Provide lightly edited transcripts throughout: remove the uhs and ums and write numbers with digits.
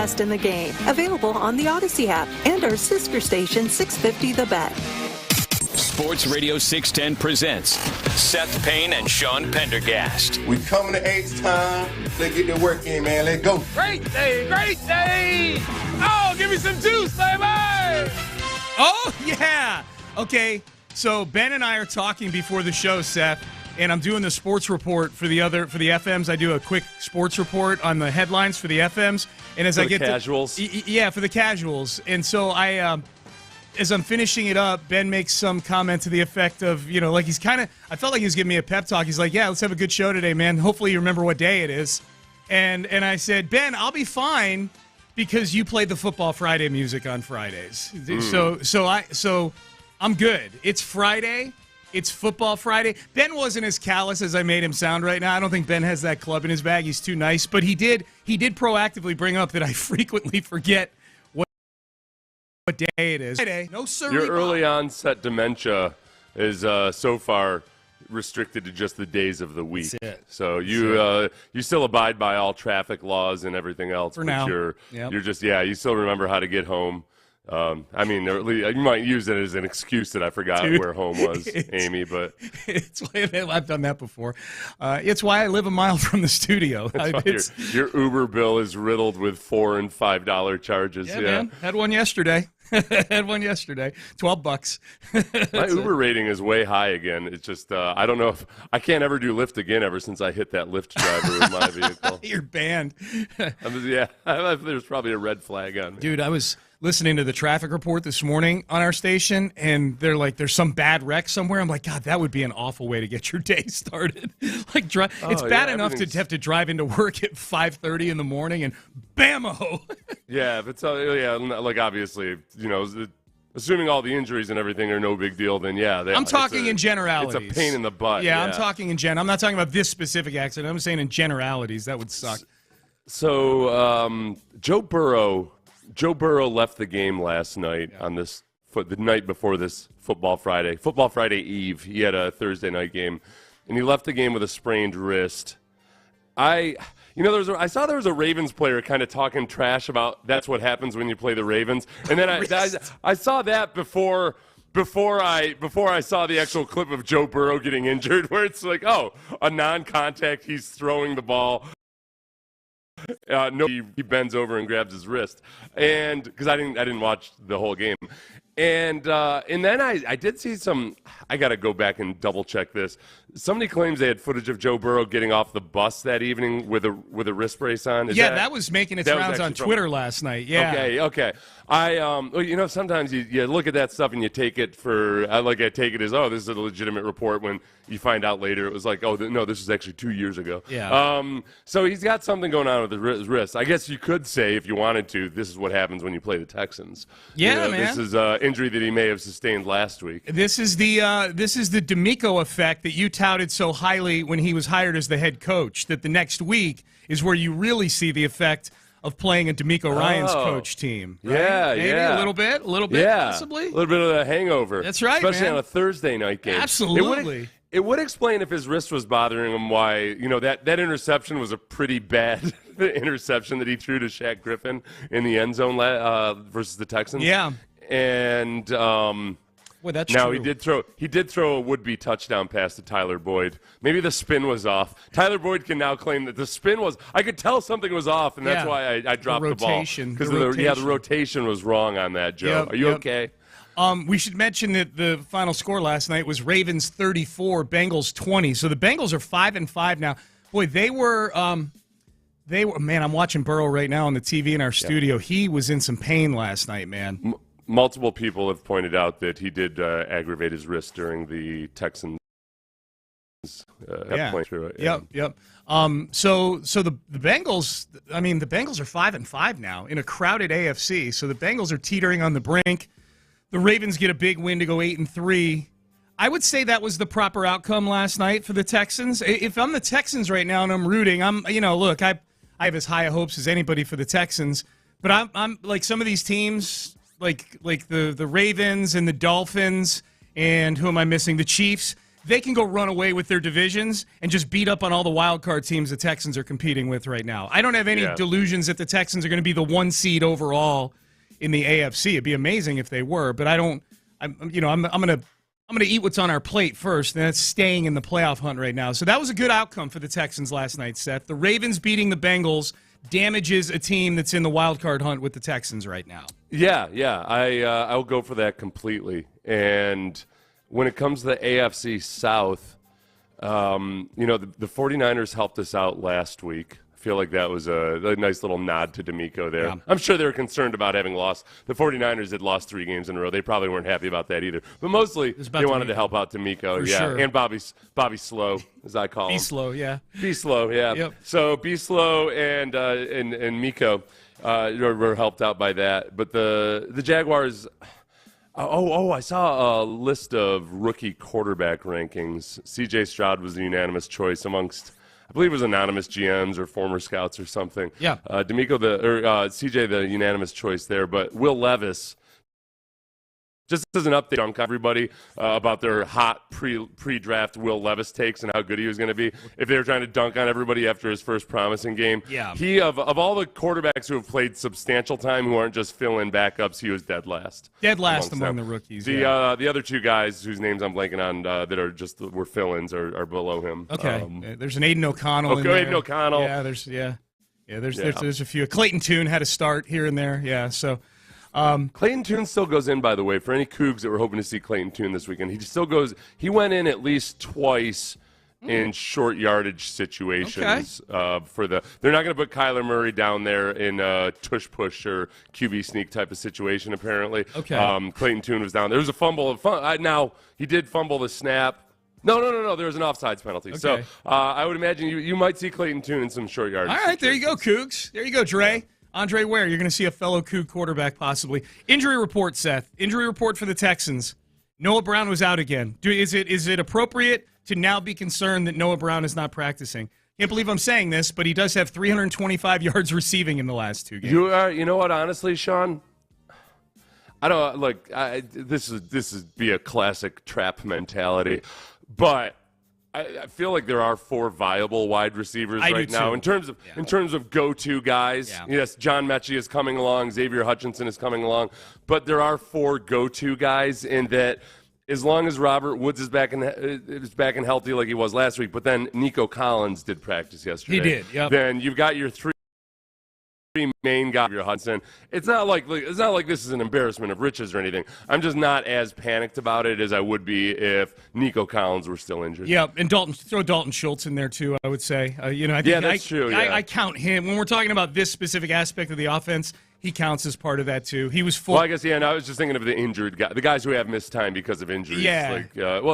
best in the game. Available on the Odyssey app and our sister station 650 The Bet. Sports Radio 610 presents Seth Payne and Sean Pendergast. We coming to H-time. Let's get the work in, man. Let's go. Great day, great day. Oh, give me some juice, baby. Oh, yeah. Okay, so Ben and I are talking before the show, Seth, and I'm doing the sports report for the FMs. I do a quick sports report on the headlines for the FMs. And as for I get the casuals? Yeah, for the casuals. And so as I'm finishing it up, Ben makes some comment to the effect of, like I felt like he was giving me a pep talk. He's like, yeah, let's have a good show today, man. Hopefully you remember what day it is. And I said, Ben, I'll be fine because you played the Football Friday music on Fridays. So I'm good. It's Friday. It's Football Friday. Ben wasn't as callous as I made him sound right now. I don't think Ben has that club in his bag. He's too nice. But he did proactively bring up that I frequently forget what day it is. Friday. No, sir. Your early onset dementia is so far restricted to just the days of the week. That's it. So you still abide by all traffic laws and everything else. For now. You're just, you still remember how to get home. I mean, or at least, you might use it as an excuse that I forgot where home was, Amy, but it's why I've done that before. It's why I live a mile from the studio. Your Uber bill is riddled with $4 and $5 charges. Yeah, man. Had one yesterday. $12. My Uber rating is way high again. It's just I don't know if I can't ever do Lyft again ever since I hit that Lyft driver with my vehicle. You're banned. There's probably a red flag on me. Dude, I was listening to the traffic report this morning on our station, and they're like, there's some bad wreck somewhere. I'm like, God, that would be an awful way to get your day started. It's bad enough to have to drive into work at 5:30 in the morning and bammo. Yeah, but like obviously, assuming all the injuries and everything are no big deal, then I'm talking in generalities. It's a pain in the butt. Yeah, I'm talking in I'm not talking about this specific accident. I'm saying in generalities. That would suck. So Joe Burrow left the game last night on the night before this Football Friday Eve. He had a Thursday night game, and he left the game with a sprained wrist. I saw there was a Ravens player kind of talking trash about that's what happens when you play the Ravens, and then I saw that before I saw the actual clip of Joe Burrow getting injured, where it's like, oh, a non-contact, he's throwing the ball. He bends over and grabs his wrist, and because I didn't watch the whole game, and then I did see some. I got to go back and double check this. Somebody claims they had footage of Joe Burrow getting off the bus that evening with a wrist brace on. That was making its rounds on Twitter last night. Yeah. Okay. I sometimes you look at that stuff and you take it for I take it as this is a legitimate report when you find out later it was like no, this was actually 2 years ago. Yeah. So he's got something going on with his wrist. I guess you could say if you wanted to, this is what happens when you play the Texans. Yeah, man. This is an injury that he may have sustained last week. This is the DeMeco effect that you touted so highly when he was hired as the head coach. That the next week is where you really see the effect of playing a DeMeco Ryans coach team. Right? Yeah, Maybe yeah. A little bit, possibly. A little bit of a hangover. That's right, especially man. on a Thursday night game. Absolutely. It would explain if his wrist was bothering him why, that interception was a pretty bad interception that he threw to Shaq Griffin in the end zone versus the Texans. Yeah. And Boy, that's now true. he did throw a would-be touchdown pass to Tyler Boyd. Maybe the spin was off. Tyler Boyd can now claim that the spin was. I could tell something was off, and that's why I dropped the ball because the rotation was wrong on that, Joe. Yep, Are you okay? We should mention that the final score last night was Ravens 34, Bengals 20. So the Bengals are 5-5 now. Boy, they were. Man, I'm watching Burrow right now on the TV in our studio. He was in some pain last night, man. Multiple people have pointed out that he did aggravate his wrist during the Texans point through it. Yep. So the Bengals, the Bengals are 5-5 now in a crowded AFC. So the Bengals are teetering on the brink. The Ravens get a big win to go 8-3. I would say that was the proper outcome last night for the Texans. If I'm the Texans right now and I'm rooting, look, I have as high hopes as anybody for the Texans, but I'm like some of these teams, like the Ravens and the Dolphins, and who am I missing? The Chiefs. they can go run away with their divisions and just beat up on all the wild card teams the Texans are competing with right now. I don't have any delusions that the Texans are going to be the 1 seed overall in the AFC. It'd be amazing if they were, but I don't. I'm going to eat what's on our plate first, and that's staying in the playoff hunt right now. So that was a good outcome for the Texans last night, Seth. The Ravens beating the Bengals damages a team that's in the wild card hunt with the Texans right now. Yeah, I'll go for that completely. And when it comes to the AFC South, the 49ers helped us out last week. I feel like that was a nice little nod to DeMeco there. Yeah. I'm sure they were concerned about having lost. The 49ers had lost 3 games in a row. They probably weren't happy about that either. But mostly they wanted to help out DeMeco. Sure. And Bobby Slow, as I call him. Slow, yeah. Be Slow, yeah. Yep. So Be Slow and Miko were helped out by that. But the Jaguars. I saw a list of rookie quarterback rankings. CJ Stroud was the unanimous choice amongst, I believe it was anonymous GMs or former scouts or something. Yeah. DeMeco, CJ, the unanimous choice there. But Will Levis, just as an update on everybody about their hot pre-draft Will Levis takes and how good he was going to be, if they were trying to dunk on everybody after his first promising game. Yeah. He, of all the quarterbacks who have played substantial time who aren't just fill-in backups, he was dead last. Dead last among the rookies. The other 2 guys whose names I'm blanking on that are were fill-ins are below him. Okay. There's an Aiden O'Connell in there. Aiden O'Connell. Yeah, there's a few. Clayton Tune had a start here and there. Yeah, so... Clayton Tune still goes in, by the way, for any Cougs that were hoping to see Clayton Tune this weekend. He still goes. He went in at least twice in short yardage situations. They're not going to put Kyler Murray down there in a tush push or QB sneak type of situation. Apparently, Clayton Tune was down there. There was a fumble. Now he did fumble the snap. No. There was an offsides penalty. Okay. So I would imagine you might see Clayton Tune in some short yardage. All right, there you go, Cougs. There you go, Dre. Yeah. Andre Ware, you're going to see a fellow Coug quarterback possibly. Injury report, Seth. Injury report for the Texans. Noah Brown was out again. Is it appropriate to now be concerned that Noah Brown is not practicing? Can't believe I'm saying this, but he does have 325 yards receiving in the last 2 games. You know what? Honestly, Sean, I don't this is be a classic trap mentality, but I feel like there are 4 viable wide receivers right now in terms of go-to guys. Yeah. Yes, John Mechie is coming along, Xavier Hutchinson is coming along, but there are 4 go-to guys in that. As long as Robert Woods is back and healthy like he was last week, but then Nico Collins did practice yesterday. He did. Yep. Then you've got your 3 main guy, your Hudson. It's not like this is an embarrassment of riches or anything. I'm just not as panicked about it as I would be if Nico Collins were still injured. Yeah, and throw Dalton Schultz in there too. I would say. I think that's true. Yeah. I count him when we're talking about this specific aspect of the offense. He counts as part of that too. He was full. Well, I guess and I was just thinking of the injured guy, the guys who have missed time because of injuries. Yeah.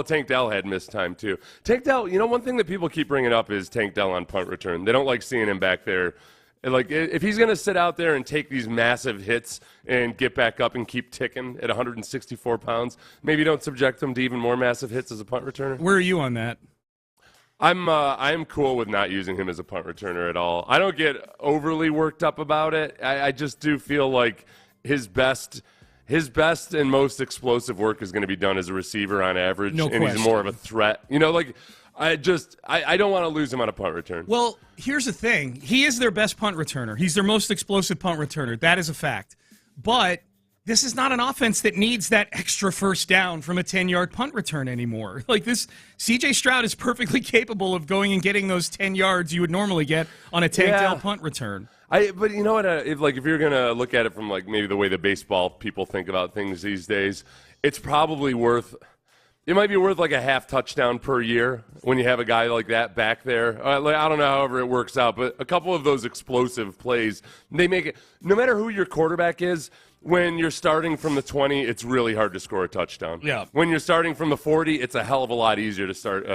Tank Dell had missed time too. Tank Dell, one thing that people keep bringing up is Tank Dell on punt return. They don't like seeing him back there. Like, if he's going to sit out there and take these massive hits and get back up and keep ticking at 164 pounds, maybe don't subject him to even more massive hits as a punt returner. Where are you on that? I'm cool with not using him as a punt returner at all. I don't get overly worked up about it. I just do feel like his best and most explosive work is going to be done as a receiver on average, no and question. He's more of a threat. I don't want to lose him on a punt return. Well, here's the thing. He is their best punt returner. He's their most explosive punt returner. That is a fact. But this is not an offense that needs that extra first down from a 10-yard punt return anymore. Like this, CJ Stroud is perfectly capable of going and getting those 10 yards you would normally get on a Tank Dell punt return. But you know what? If you're going to look at it from maybe the way the baseball people think about things these days, it's probably worth – it might be worth a half touchdown per year when you have a guy like that back there. I don't know however it works out, but a couple of those explosive plays, they make it – no matter who your quarterback is, when you're starting from the 20, it's really hard to score a touchdown. Yeah. When you're starting from the 40, it's a hell of a lot easier to start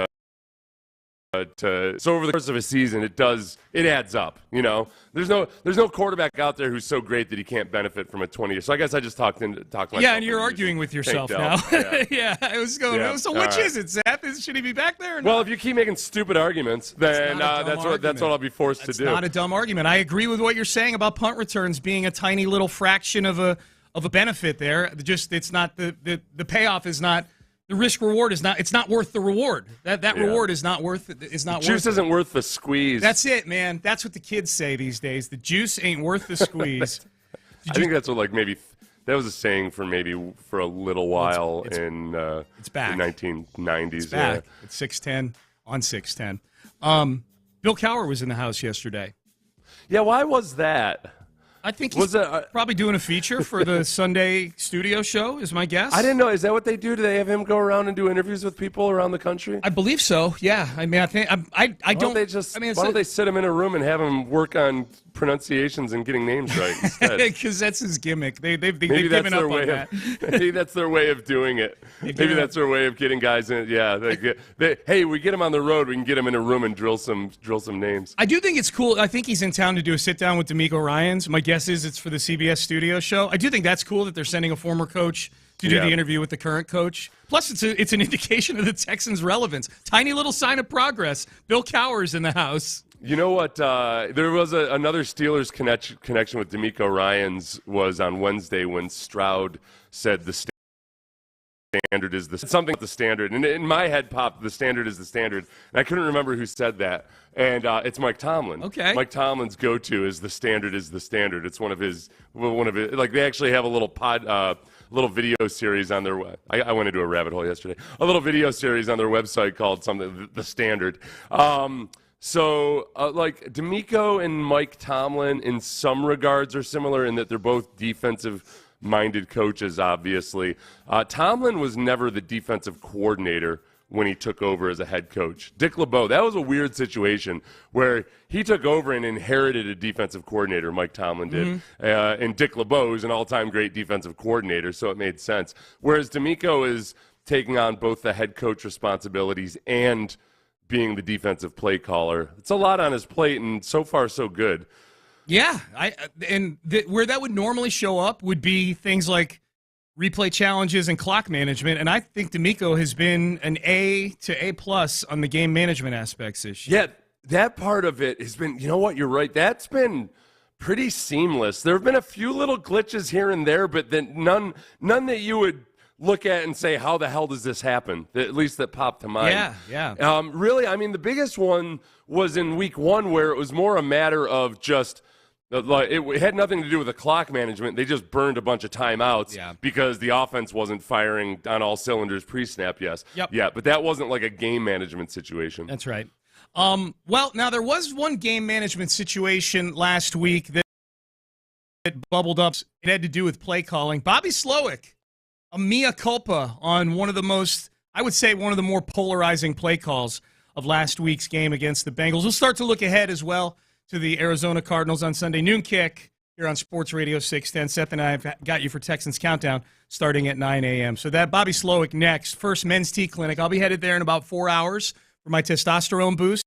so over the course of a season, it adds up. There's no quarterback out there who's so great that he can't benefit from a 20. So I guess I just talked myself. Yeah, and you're arguing with yourself now. Yeah, I was going. Yeah. So which is it, Seth? Should he be back there? Or not? Well, if you keep making stupid arguments, then that's what I'll be forced to do. It's not a dumb argument. I agree with what you're saying about punt returns being a tiny little fraction of a benefit there. Just it's not the payoff is not the risk reward is not. It's not worth the reward. That reward is not worth. Is not. Juice isn't worth the squeeze. That's it, man. That's what the kids say these days. The juice ain't worth the squeeze. I think that's what maybe that was a saying for a little while in it's back. the 1990s. It's back. It's 610 on 610. Bill Cowher was in the house yesterday. Yeah, why was that? I think he's probably doing a feature for the Sunday studio show, is my guess. I didn't know. Is that what they do? Do they have him go around and do interviews with people around the country? I believe so, yeah. I mean, I think I don't. Why don't they sit him in a room and have him work on pronunciations and getting names right instead? Because that's his gimmick. They've given up on that. Maybe that's their way of doing it. Maybe that's their way of getting guys in. Yeah. Hey, we get him on the road. We can get him in a room and drill some names. I do think it's cool. I think he's in town to do a sit down with DeMeco Ryans. My guess is it's for the CBS studio show. I do think that's cool that they're sending a former coach to do the interview with the current coach. Plus, it's an indication of the Texans' relevance. Tiny little sign of progress. Bill Cowher's in the house. You know what? There was another Steelers connection with DeMeco Ryans was on Wednesday when Stroud said the standard is something the standard. And in my head popped, the standard is the standard. And I couldn't remember who said that. And it's Mike Tomlin. Okay. Mike Tomlin's go-to is the standard is the standard. It's one of his like they actually have a little video series on their I went into a rabbit hole yesterday. A little video series on their website called something the standard. So like DeMeco and Mike Tomlin in some regards are similar in that they're both defensive-minded coaches, obviously. Tomlin was never the defensive coordinator when he took over as a head coach. Dick LeBeau, that was a weird situation where he took over and inherited a defensive coordinator, Mike Tomlin did. And Dick LeBeau is an all-time great defensive coordinator, so it made sense. Whereas DeMeco is taking on both the head coach responsibilities and being the defensive play caller. It's a lot on his plate, and so far so good. Yeah, where that would normally show up would be things like replay challenges and clock management, and I think DeMeco has been an A to A+ on the game management aspects this year. Yeah, that part of it has been, you know what, you're right, that's been pretty seamless. There have been a few little glitches here and there, but then none that you would look at and say, how the hell does this happen? At least that popped to mind. Yeah. Really, I mean, the biggest one was in week 1 where it was more a matter of just it had nothing to do with the clock management. They just burned a bunch of timeouts because the offense wasn't firing on all cylinders pre-snap, but that wasn't like a game management situation. That's right. Well, now there was one game management situation last week that bubbled up. It had to do with play calling. Bobby Slowick, a mea culpa on one of the more polarizing play calls of last week's game against the Bengals. We'll start to look ahead as well to the Arizona Cardinals on Sunday noon kick here on Sports Radio 610. Seth and I have got you for Texans Countdown starting at 9 a.m. So that Bobby Slowick next. First men's T clinic. I'll be headed there in about 4 hours for my testosterone boost.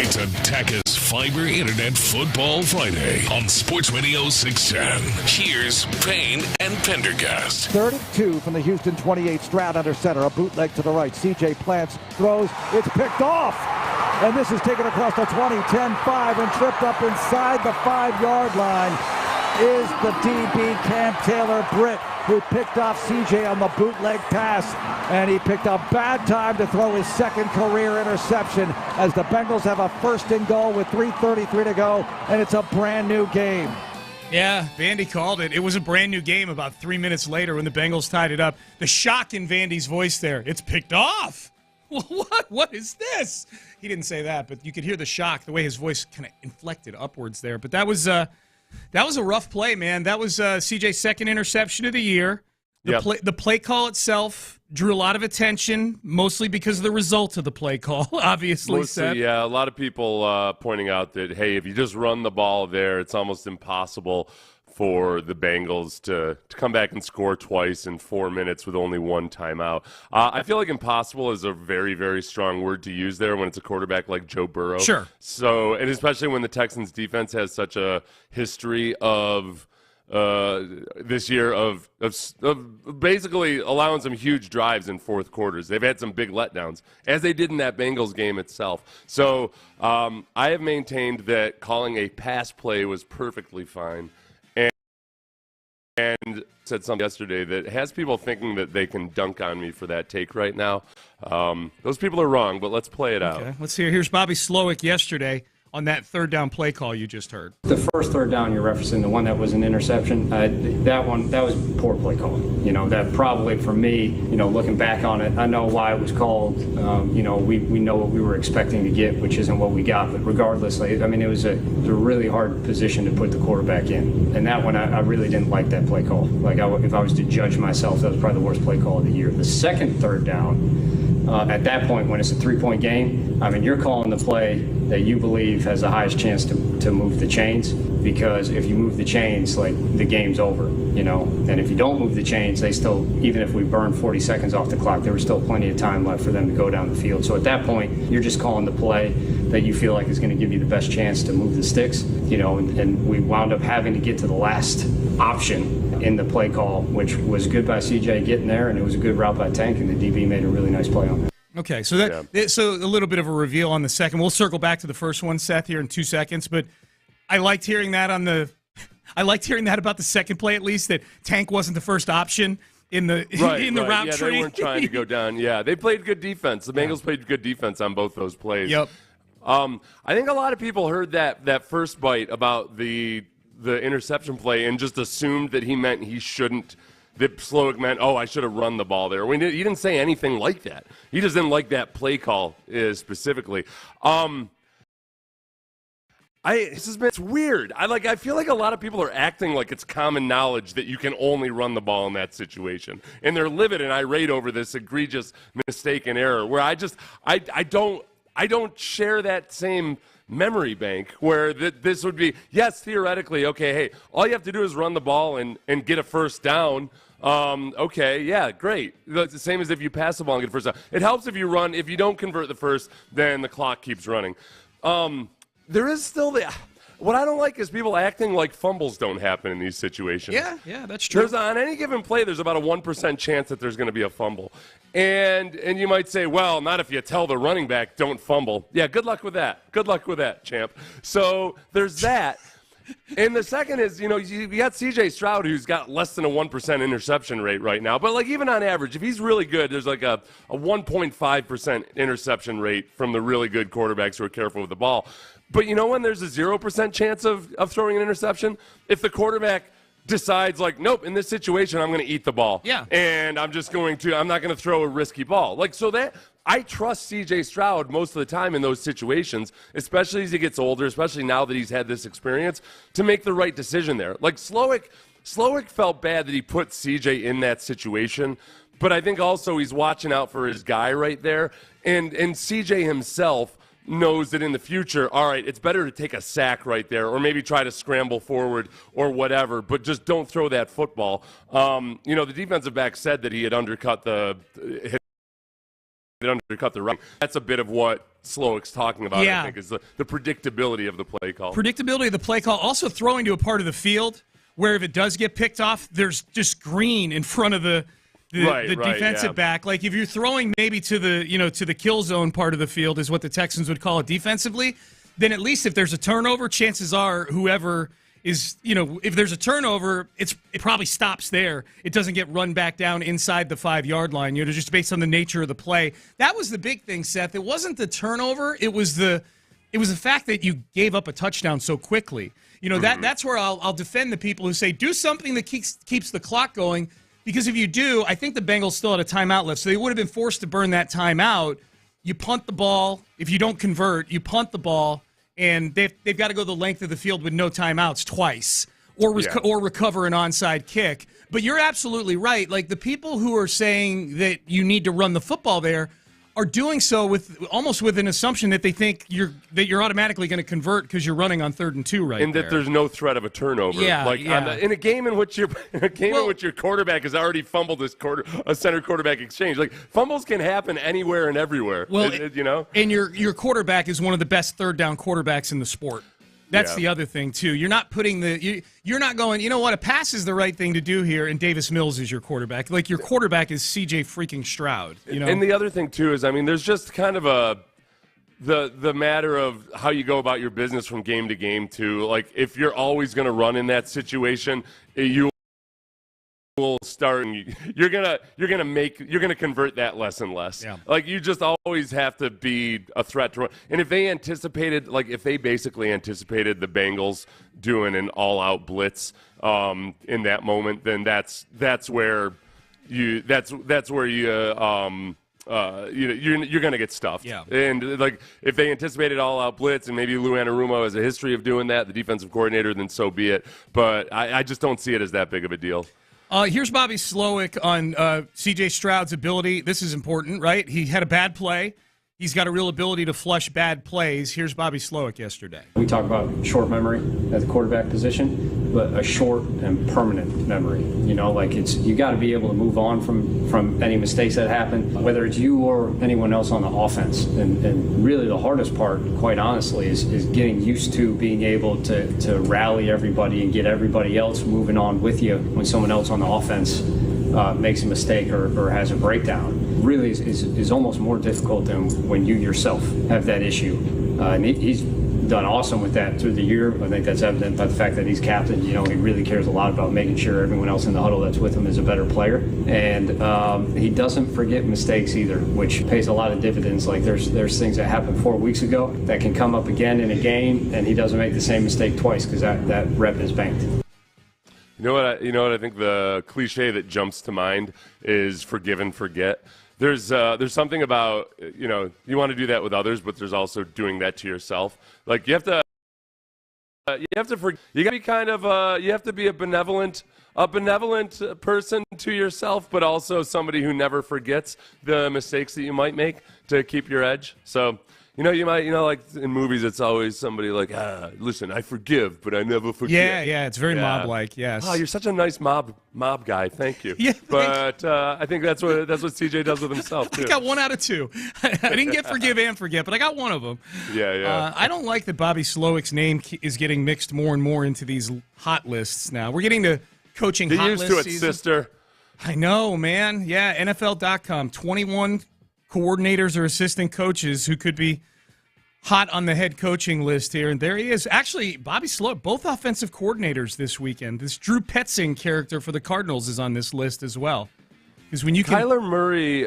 It's a Tachus Fiber Internet Football Friday on Sports Radio 610. Here's Payne and Pendergast. 32 from the Houston 28. Stroud under center. A bootleg to the right. CJ plants, throws. It's picked off. And this is taken across the 20, 10, 5, and tripped up inside the 5-yard line is the DB Cam Taylor-Britt, who picked off CJ on the bootleg pass, and he picked a bad time to throw his second career interception as the Bengals have a 1st and goal with 3:33 to go, and it's a brand new game. Yeah, Vandy called it. It was a brand new game about 3 minutes later when the Bengals tied it up. The shock in Vandy's voice there. It's picked off. What? What is this? He didn't say that, but you could hear the shock, the way his voice kind of inflected upwards there. But that was a rough play, man. That was CJ's second interception of the year. The play call itself drew a lot of attention, mostly because of the result of the play call, obviously. Yeah, a lot of people pointing out that, hey, if you just run the ball there, it's almost impossible for the Bengals to come back and score twice in 4 minutes with only one timeout. I feel like impossible is a very, very strong word to use there when it's a quarterback like Joe Burrow. Sure. So, and especially when the Texans defense has such a history of this year of basically allowing some huge drives in fourth quarters. They've had some big letdowns, as they did in that Bengals game itself. So I have maintained that calling a pass play was perfectly fine. And said something yesterday that has people thinking that they can dunk on me for that take right now. Those people are wrong, but let's play it out. Let's hear. Here's Bobby Slowick yesterday on that third down play call you just heard. The first third down you're referencing, the one that was an interception, that was poor play call. You know, that probably for me, you know, looking back on it, I know why it was called. You know, we know what we were expecting to get, which isn't what we got. But regardless, I mean, it was a really hard position to put the quarterback in. And that one, I really didn't like that play call. Like, if I was to judge myself, that was probably the worst play call of the year. The second third down, at that point, when it's a 3-point game, I mean, you're calling the play that you believe has the highest chance to move the chains, because if you move the chains, like, the game's over, you know. And if you don't move the chains, they still, even if we burn 40 seconds off the clock, there was still plenty of time left for them to go down the field. So at that point, you're just calling the play that you feel like is going to give you the best chance to move the sticks, you know. And we wound up having to get to the last option in the play call, which was good by CJ getting there, and it was a good route by Tank, and the DB made a really nice play on that. Okay, so so a little bit of a reveal on the second. We'll circle back to the first one, Seth, here in 2 seconds. But I liked hearing that about the second play, at least, that Tank wasn't the first option in the route tree. They weren't trying to go down. Yeah, they played good defense. The Bengals played good defense on both those plays. Yep. I think a lot of people heard that first bite about the interception play and just assumed that he meant he shouldn't. That Slowick meant, I should have run the ball there. He didn't say anything like that. He just didn't like that play call specifically. It's weird. I feel like a lot of people are acting like it's common knowledge that you can only run the ball in that situation, and they're livid and irate over this egregious mistake and error. Where I don't share that same memory bank where this would be, yes, theoretically, okay, hey, all you have to do is run the ball and get a first down. Okay, yeah, great. It's the same as if you pass the ball and get a first down. It helps if you run. If you don't convert the first, then the clock keeps running. There is still what I don't like is people acting like fumbles don't happen in these situations. Yeah, that's true. On any given play, there's about a 1% chance that there's going to be a fumble. And you might say, well, not if you tell the running back, don't fumble. Yeah, good luck with that. Good luck with that, champ. So there's that. And the second is, you got CJ Stroud, who's got less than a 1% interception rate right now. But, even on average, if he's really good, there's like a 1.5% interception rate from the really good quarterbacks who are careful with the ball. But when there's a 0% chance of throwing an interception? If the quarterback decides, nope, in this situation, I'm going to eat the ball. Yeah. And I'm not going to throw a risky ball. I trust CJ Stroud most of the time in those situations, especially as he gets older, especially now that he's had this experience, to make the right decision there. Slowick felt bad that he put CJ in that situation, but I think also he's watching out for his guy right there. And CJ himself knows that in the future, all right, it's better to take a sack right there or maybe try to scramble forward or whatever, but just don't throw that football. The defensive back said that he had undercut undercut the run. That's a bit of what Slowick's talking about, Yeah. I think, is the predictability of the play call. Predictability of the play call. Also throwing to a part of the field where if it does get picked off, there's just green in front of the defensive back. Like if you're throwing maybe to the kill zone part of the field is what the Texans would call it defensively, then at least if there's a turnover, chances are whoever is, if there's a turnover, it probably stops there. It doesn't get run back down inside the 5-yard line, just based on the nature of the play. That was the big thing, Seth. It wasn't the turnover. It was the fact that you gave up a touchdown so quickly. That's where I'll defend the people who say, do something that keeps the clock going, because if you do, I think the Bengals still had a timeout left, so they would have been forced to burn that timeout. You punt the ball. If you don't convert, you punt the ball. And they've got to go the length of the field with no timeouts twice or recover an onside kick. But you're absolutely right. Like, the people who are saying that you need to run the football there are doing so almost with an assumption that they think you're automatically going to convert because you're running on 3rd and 2 right and there. That there's no threat of a turnover. In a game in which your quarterback has already fumbled a center quarterback exchange. Like, fumbles can happen anywhere and everywhere. Well, and your quarterback is one of the best third down quarterbacks in the sport. That's the other thing, too. You're not putting you're not going, you know what, a pass is the right thing to do here, and Davis Mills is your quarterback. Like, your quarterback is CJ freaking Stroud. And the other thing, too, is, there's just kind of the matter of how you go about your business from game to game, too. Like, if you're always going to run in that situation, you will start, and you're gonna convert that less and less. Yeah. Like, you just always have to be a threat to run. And if they basically anticipated the Bengals doing an all-out blitz in that moment, then that's where you're going to get stuffed. Yeah. And like, if they anticipated all-out blitz, and maybe Lou Anarumo has a history of doing that, the defensive coordinator, then so be it. But I just don't see it as that big of a deal. Here's Bobby Slowick on CJ Stroud's ability. This is important, right? He had a bad play. He's got a real ability to flush bad plays. Here's Bobby Slowick yesterday. We talk about short memory at the quarterback position, but a short and permanent memory. You got to be able to move on from any mistakes that happen, whether it's you or anyone else on the offense. And really the hardest part, quite honestly, is getting used to being able to rally everybody and get everybody else moving on with you when someone else on the offense makes a mistake or has a breakdown. Really is almost more difficult than when you yourself have that issue. And he's done awesome with that through the year. I think that's evident by the fact that he's captain. He really cares a lot about making sure everyone else in the huddle that's with him is a better player. And he doesn't forget mistakes either, which pays a lot of dividends. Like, there's things that happened 4 weeks ago that can come up again in a game, and he doesn't make the same mistake twice because that rep is banked. You know what I think the cliche that jumps to mind is forgive and forget. There's something about, you want to do that with others, but there's also doing that to yourself. Like, you have to be kind of you have to be a benevolent person to yourself, but also somebody who never forgets the mistakes that you might make to keep your edge. So, you might, like in movies, it's always somebody like, listen, I forgive, but I never forget. Yeah, it's very mob-like, yes. Oh, you're such a nice mob guy. Thank you. Yeah, but I think that's what CJ does with himself, too. I got 1 out of 2. I didn't get forgive and forget, but I got one of them. Yeah. I don't like that Bobby Slowick's name is getting mixed more and more into these hot lists now. We're getting to coaching hot lists. Get used to it, sister. I know, man. Yeah, NFL.com, 21 coordinators or assistant coaches who could be hot on the head coaching list here, and there he is. Actually, Bobby Slowick, both offensive coordinators this weekend. This Drew Petzing character for the Cardinals is on this list as well. Because when you can... Kyler Murray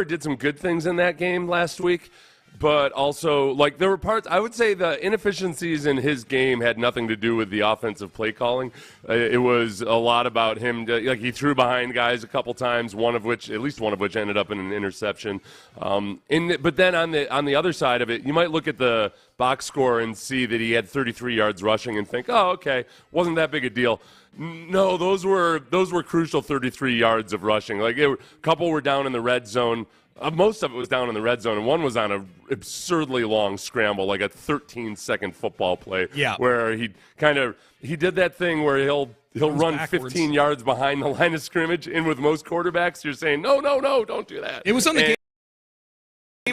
did some good things in that game last week, but also, like, there were parts, I would say the inefficiencies in his game had nothing to do with the offensive play calling. It was a lot about him, he threw behind guys a couple times, at least one of which ended up in an interception. But then on the other side of it, you might look at the box score and see that he had 33 yards rushing and think, oh, okay, wasn't that big a deal. No, those were crucial 33 yards of rushing. A couple were down in the red zone. Most of it was down in the red zone, and one was on an absurdly long scramble, like a 13-second football play, where he did that thing where he'll run backwards 15 yards behind the line of scrimmage, and with most quarterbacks, you're saying, no, don't do that. It was on the game.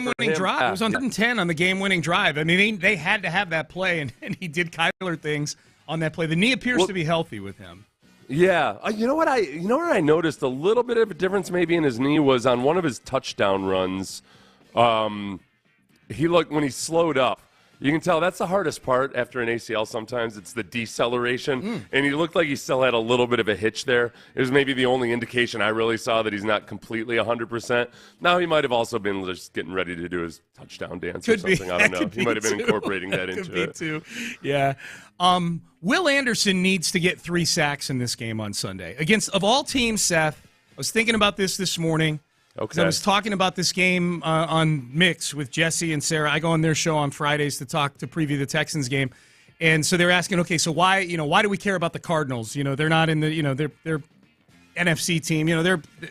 game-winning drive. It was on 10 on the game-winning drive. I mean, they had to have that play, and he did Kyler things on that play. The knee appears to be healthy with him. Yeah, you know what I noticed a little bit of a difference maybe in his knee was on one of his touchdown runs. He looked when he slowed up. You can tell that's the hardest part after an ACL sometimes. It's the deceleration. And he looked like he still had a little bit of a hitch there. It was maybe the only indication I really saw that he's not completely 100%. Now, he might have also been just getting ready to do his touchdown dance or something. I don't know. He might have been incorporating that into it. Too. Yeah. Will Anderson needs to get 3 sacks in this game on Sunday. Against, of all teams, Seth, I was thinking about this morning. Okay. I was talking about this game on Mix with Jesse and Sarah. I go on their show on Fridays to preview the Texans game, and so they're asking, okay, so why do we care about the Cardinals? They're not in the they're NFC team.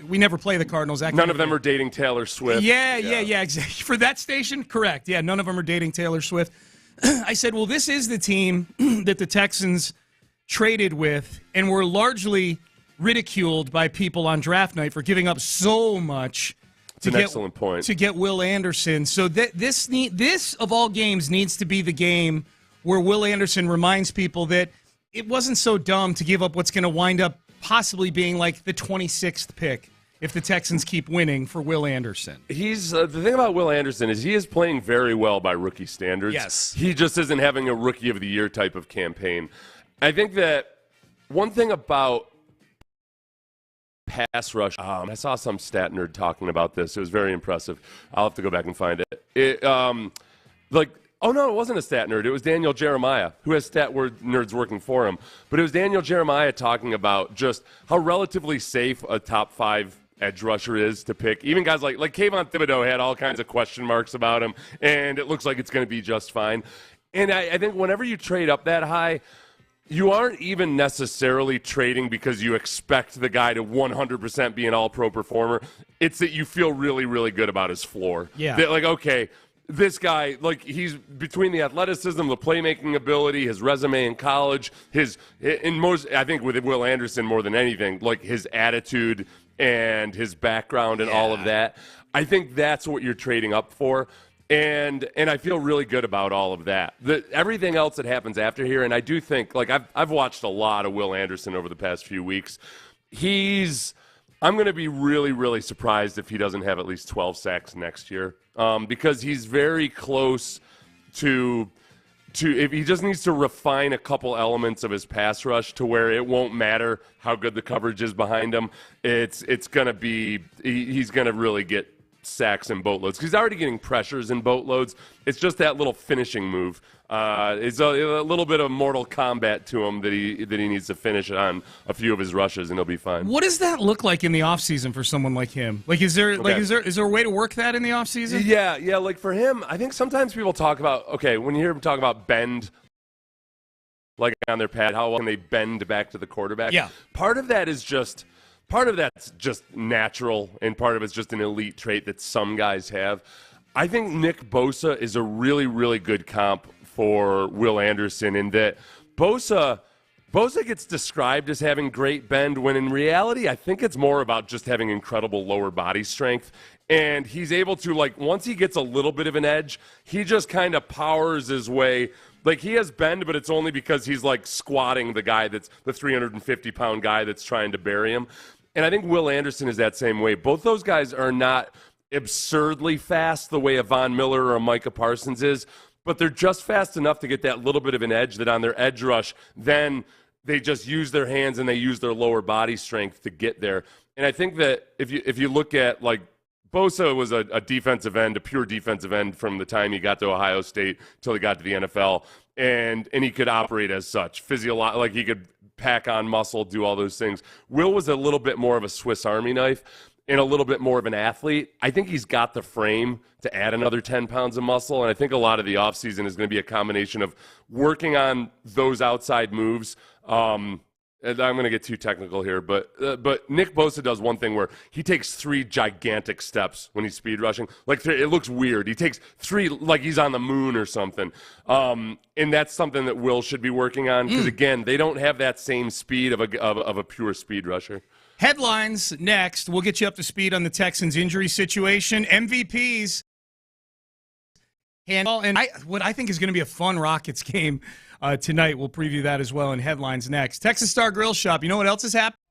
We never play the Cardinals. None of them are dating Taylor Swift. Yeah, exactly. For that station, correct. Yeah, none of them are dating Taylor Swift. I said, well, this is the team that the Texans traded with, and were largely ridiculed by people on draft night for giving up so much excellent point. To get Will Anderson. So this of all games needs to be the game where Will Anderson reminds people that it wasn't so dumb to give up what's going to wind up possibly being like the 26th pick if the Texans keep winning for Will Anderson. He's the thing about Will Anderson is he is playing very well by rookie standards. Yes. He just isn't having a rookie of the year type of campaign. I think that one thing about pass rush. I saw some stat nerd talking about this. It was very impressive. I'll have to go back and find it. Oh no, it wasn't a stat nerd. It was Daniel Jeremiah, who has stat nerds working for him. But it was Daniel Jeremiah talking about just how relatively safe a top 5 edge rusher is to pick. Even guys like Kayvon Thibodeau had all kinds of question marks about him, and it looks like it's going to be just fine. And I think whenever you trade up that high, you aren't even necessarily trading because you expect the guy to 100% be an all-pro performer. It's that you feel really, really good about his floor. Yeah. That, okay, this guy, he's between the athleticism, the playmaking ability, his resume in college, I think with Will Anderson more than anything, his attitude and his background and all of that. I think that's what you're trading up for. And I feel really good about all of that. Everything else that happens after here, and I do think, I've watched a lot of Will Anderson over the past few weeks. I'm going to be really, really surprised if he doesn't have at least 12 sacks next year, because he's very close to if he just needs to refine a couple elements of his pass rush to where it won't matter how good the coverage is behind him. It's going to be he's going to really get sacks and boatloads because he's already getting pressures and boatloads. It's just that little finishing move. It's a little bit of Mortal Kombat to him that he needs to finish on a few of his rushes, and he'll be fine. What does that look like in the offseason for someone like him? Is there a way to work that in the offseason? Yeah. For him, I think sometimes people talk about when you hear them talk about bend. On their pad, how well can they bend back to the quarterback? Yeah. Part of that's just natural, and part of it's just an elite trait that some guys have. I think Nick Bosa is a really, really good comp for Will Anderson in that Bosa gets described as having great bend when in reality I think it's more about just having incredible lower body strength. And he's able to, once he gets a little bit of an edge, he just kind of powers his way. He has bend, but it's only because he's, squatting the guy that's the 350-pound guy that's trying to bury him. And I think Will Anderson is that same way. Both those guys are not absurdly fast the way a Von Miller or a Micah Parsons is, but they're just fast enough to get that little bit of an edge that on their edge rush, then they just use their hands and they use their lower body strength to get there. And I think that if you look at, Bosa was a defensive end, a pure defensive end from the time he got to Ohio State till he got to the NFL, and he could operate as such. He could pack on muscle, do all those things. Will was a little bit more of a Swiss Army knife and a little bit more of an athlete. I think he's got the frame to add another 10 pounds of muscle, and I think a lot of the offseason is going to be a combination of working on those outside moves. And I'm going to get too technical here, but Nick Bosa does one thing where he takes 3 gigantic steps when he's speed rushing. It looks weird. He takes 3 like he's on the moon or something. And that's something that Will should be working on because, again, they don't have that same speed of a pure speed rusher. Headlines next. We'll get you up to speed on the Texans' injury situation. MVPs And what I think is going to be a fun Rockets game tonight. We'll preview that as well in headlines next. Texas Star Grill Shop. You know what else has happened?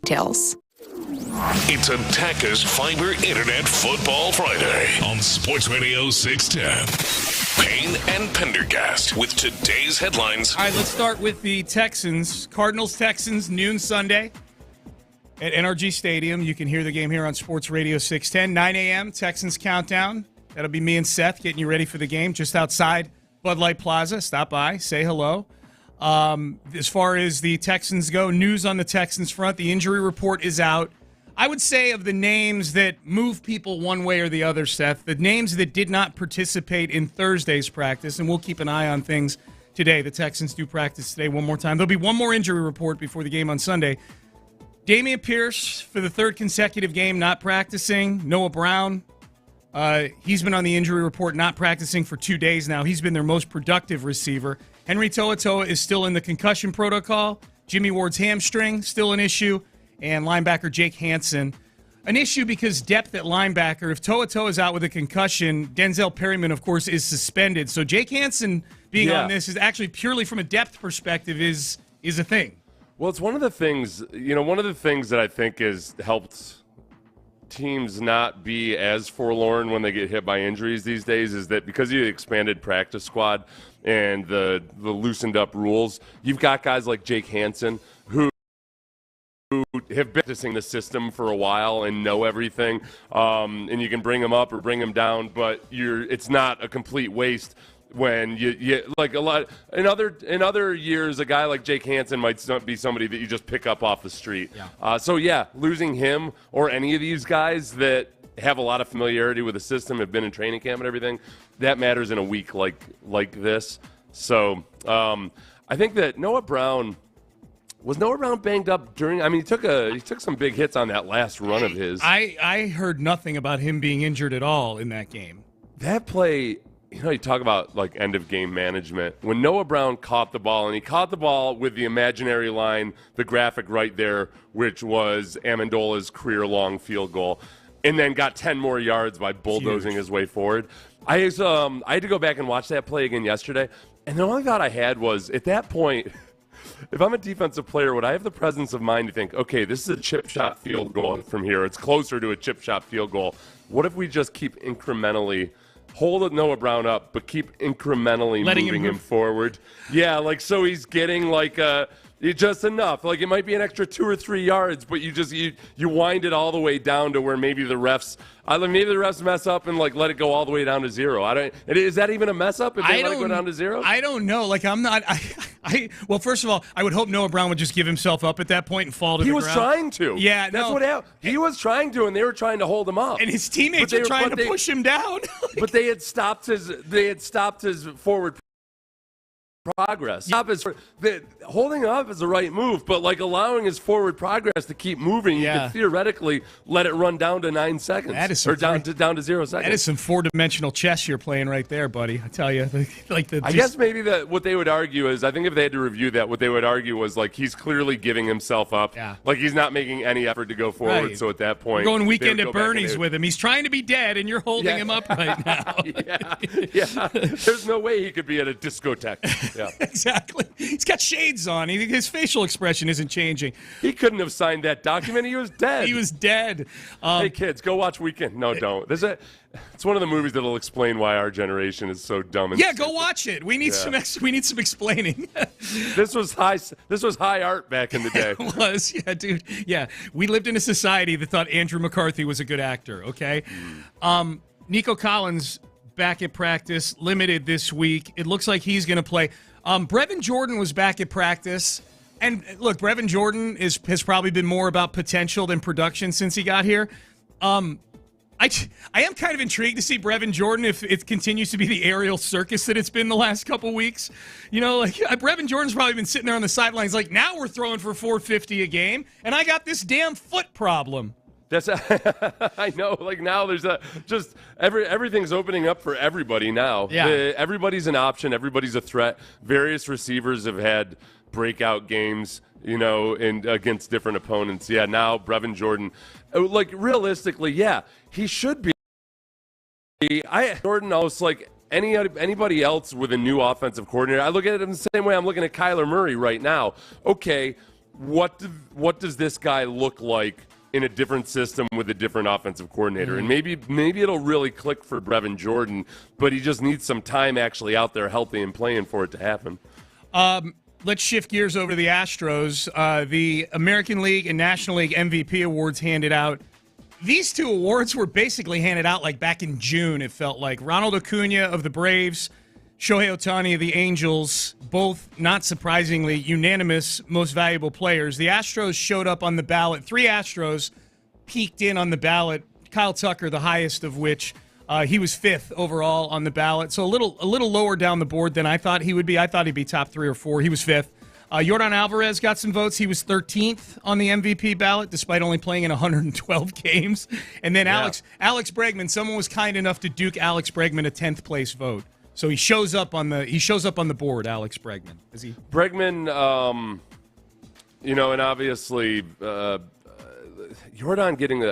details. It's Attackers Fiber Internet Football Friday on Sports Radio 610. Payne and Pendergast with today's headlines. All right, let's start with the Texans. Cardinals-Texans, noon Sunday at NRG Stadium. You can hear the game here on Sports Radio 610. 9 a.m., Texans Countdown. That'll be me and Seth getting you ready for the game just outside Bud Light Plaza. Stop by, say hello. As far as the Texans go, news on the Texans front, the injury report is out. I would say of the names that move people one way or the other, Seth, the names that did not participate in Thursday's practice, and we'll keep an eye on things today. The Texans do practice today one more time. There'll be one more injury report before the game on Sunday. Dameon Pierce, for the third consecutive game, not practicing. Noah Brown, he's been on the injury report, not practicing for 2 days now. He's been their most productive receiver. Henry To'oTo'o is still in the concussion protocol. Jimmy Ward's hamstring, still an issue. And linebacker Jake Hansen. An issue because depth at linebacker. If To'oTo'o is out with a concussion, Denzel Perryman, of course, is suspended. So Jake Hansen being on this is actually purely from a depth perspective is a thing. Well, it's one of the things that I think has helped teams not be as forlorn when they get hit by injuries these days is that because of the expanded practice squad and the loosened up rules, you've got guys like Jake Hansen who have been practicing the system for a while and know everything, and you can bring them up or bring them down, but it's not a complete waste when you like a lot in other years. A guy like Jake Hansen might not be somebody that you just pick up off the street. So losing him or any of these guys that have a lot of familiarity with the system, have been in training camp and everything, that matters in a week like this. So I think that Noah Brown. Was Noah Brown banged up during? I mean, he took some big hits on that last run of his. I heard nothing about him being injured at all in that game. That play, you talk about like end of game management. When Noah Brown caught the ball, and he caught the ball with the imaginary line, the graphic right there, which was Amendola's career-long field goal, and then got 10 more yards by bulldozing his way forward. I had to go back and watch that play again yesterday, and the only thought I had was at that point. If I'm a defensive player, would I have the presence of mind to think, okay, this is a chip shot field goal from here. It's closer to a chip shot field goal. What if we just keep incrementally hold Noah Brown up, but keep incrementally moving him forward? Yeah, like so he's getting like just enough. Like it might be an extra 2 or 3 yards, but you wind it all the way down to where maybe the refs mess up and like let it go all the way down to 0. Is that even a mess up if they let it go down to 0? I don't know. Like I'm not. Well, first of all, I would hope Noah Brown would just give himself up at that point and fall to the ground. He was trying to. Yeah, that's what happened. He was trying to, and they were trying to hold him up. And his teammates were trying to push him down. But they had stopped his forward progress. Holding him up is the right move, but like allowing his forward progress to keep moving, you could theoretically let it run down to 9 seconds. That is down to 0 seconds. That is some 4-dimensional chess you're playing right there, buddy. I tell you. I guess maybe what they would argue is, I think if they had to review that, what they would argue was like he's clearly giving himself up. Yeah. Like he's not making any effort to go forward. Right. So at that point, we're going weekend at Bernie's with him. He's trying to be dead, and you're holding him up right now. yeah. There's no way he could be at a discotheque. Yeah. Exactly. He's got shades on. His facial expression isn't changing. He couldn't have signed that document. He was dead. He was dead. Hey, kids, go watch Weekend. No, don't. It's one of the movies that'll explain why our generation is so dumb. And go watch it. We need some explaining. This was high art back in the day. It was, dude. Yeah, we lived in a society that thought Andrew McCarthy was a good actor. Okay, Nico Collins back at practice, limited this week. It looks like he's going to play. Brevin Jordan was back at practice. And look, Brevin Jordan has probably been more about potential than production since he got here. I am kind of intrigued to see Brevin Jordan if it continues to be the aerial circus that it's been the last couple weeks. Brevin Jordan's probably been sitting there on the sidelines like, now we're throwing for 450 a game, and I got this damn foot problem. I know. Like now, there's everything's opening up for everybody now. Yeah, everybody's an option. Everybody's a threat. Various receivers have had breakout games, and against different opponents. Yeah, now Brevin Jordan, like realistically, he should be. Jordan almost like anybody else with a new offensive coordinator. I look at it in the same way I'm looking at Kyler Murray right now. Okay. what does this guy look like in a different system with a different offensive coordinator? And maybe it'll really click for Brevin Jordan, but he just needs some time actually out there healthy and playing for it to happen. Let's shift gears over to the Astros. The American League and National League MVP awards handed out. These two awards were basically handed out like back in June, it felt like. Ronald Acuna of the Braves, Shohei Ohtani of the Angels, both, not surprisingly, unanimous most valuable players. The Astros showed up on the ballot. 3 Astros peeked in on the ballot. Kyle Tucker, the highest of which, he was 5th overall on the ballot. So a little lower down the board than I thought he would be. I thought he'd be top 3 or 4. He was 5th. Yordan Alvarez got some votes. He was 13th on the MVP ballot, despite only playing in 112 games. And then Alex Bregman, someone was kind enough to duke Alex Bregman a 10th place vote. So he shows up on the board, Alex Bregman. Is he? Bregman, and obviously Yordan getting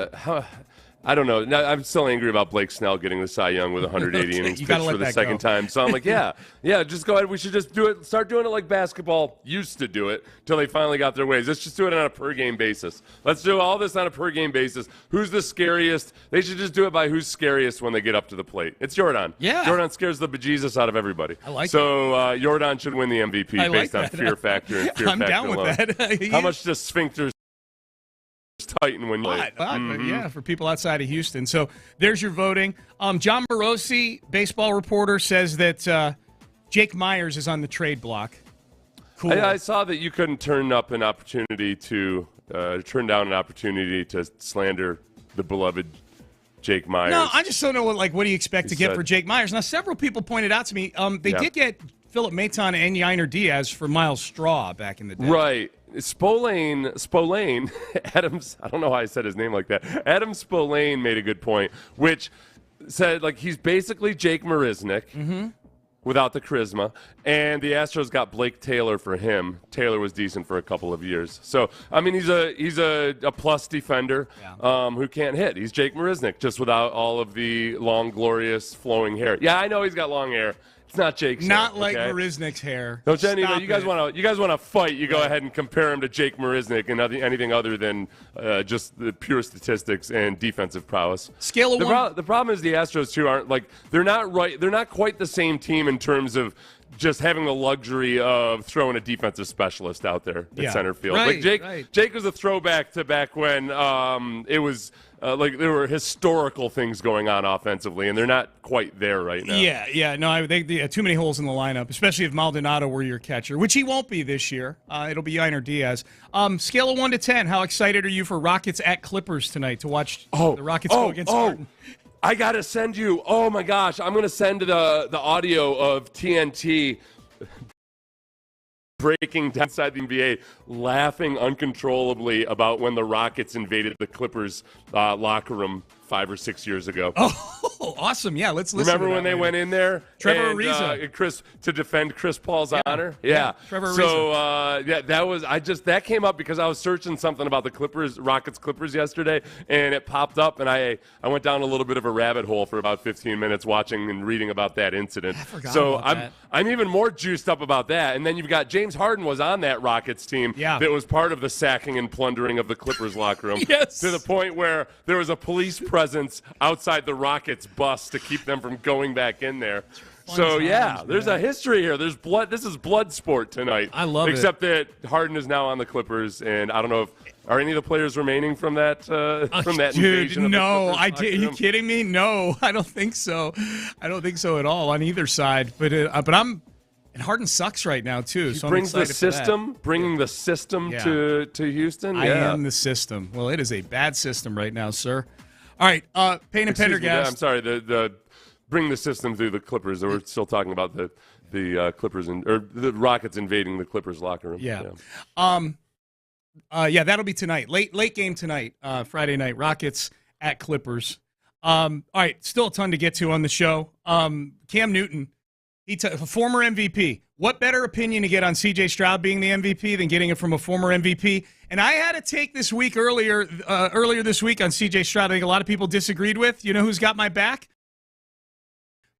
I don't know. I'm still angry about Blake Snell getting the Cy Young with 180 innings pitched for the second time. So I'm like, yeah, just go ahead. We should just do it. Start doing it like basketball used to do it till they finally got their ways. Let's just do it on a per-game basis. Let's do all this on a per-game basis. Who's the scariest? They should just do it by who's scariest when they get up to the plate. It's Yordan. Yeah. Yordan scares the bejesus out of everybody. I like so Yordan should win the MVP based on fear factor and fear I'm factor down alone. with that. How much does sphincters tighten when late? Yeah, for people outside of Houston. So there's your voting. John Morosi, baseball reporter, says that Jake Meyers is on the trade block. Cool. I saw that you couldn't turn down an opportunity to slander the beloved Jake Meyers. No, I just don't know what do you expect to get for Jake Meyers. Now, several people pointed out to me they did get Philip Maton and Yainer Diaz for Miles Straw back in the day. Right. Spolane, Adams, I don't know how I said his name like that. Adam Spolane made a good point, which said, he's basically Jake Marisnick without the charisma, and the Astros got Blake Taylor for him. Taylor was decent for a couple of years. So, I mean, he's a plus defender who can't hit. He's Jake Marisnick, just without all of the long, glorious, flowing hair. Yeah, I know he's got long hair. It's not Jake's not hair, like okay? Marisnick's hair. No, Jenny, you guys want to fight? You go ahead and compare him to Jake Marisnick and anything other than just the pure statistics and defensive prowess. Scale of one. The problem is the Astros too aren't they're not right. They're not quite the same team in terms of just having the luxury of throwing a defensive specialist out there at center field. Right, Jake was a throwback to back when it was. There were historical things going on offensively, and they're not quite there right now. Yeah. No, they had too many holes in the lineup, especially if Maldonado were your catcher, which he won't be this year. It'll be Yainer Diaz. Scale of 1 to 10, how excited are you for Rockets at Clippers tonight to watch the Rockets go against Harden? I got to send you. Oh, my gosh. I'm going to send the audio of TNT breaking down inside the NBA, laughing uncontrollably about when the Rockets invaded the Clippers locker room 5 or 6 years ago. Oh, awesome. Yeah, let's listen. Remember when they went in there? Trevor Ariza. To defend Chris Paul's honor? Yeah. Trevor Ariza. So, that came up because I was searching something about the Rockets Clippers yesterday, and it popped up, and I went down a little bit of a rabbit hole for about 15 minutes watching and reading about that incident. I'm even more juiced up about that. And then you've got James Harden was on that Rockets team that was part of the sacking and plundering of the Clippers locker room. Yes. To the point where there was a police presence outside the Rockets bus to keep them from going back in there. So, there's a history here. There's blood. This is blood sport tonight. I love it. Except that Harden is now on the Clippers, and I don't know if are any of the players remaining from that invasion. No, are you kidding me? No, I don't think so. I don't think so at all on either side. But and Harden sucks right now too. So bringing the system to Houston. I am the system. Well, it is a bad system right now, sir. All right, Payne and Pendergast. I'm sorry. The bring the system through the Clippers. We're still talking about the Clippers or the Rockets invading the Clippers locker room. That'll be tonight. Late game tonight, Friday night. Rockets at Clippers. All right, still a ton to get to on the show. Cam Newton, former MVP. What better opinion to get on CJ Stroud being the MVP than getting it from a former MVP? And I had a take this week earlier this week on CJ Stroud. I think a lot of people disagreed with. You know who's got my back?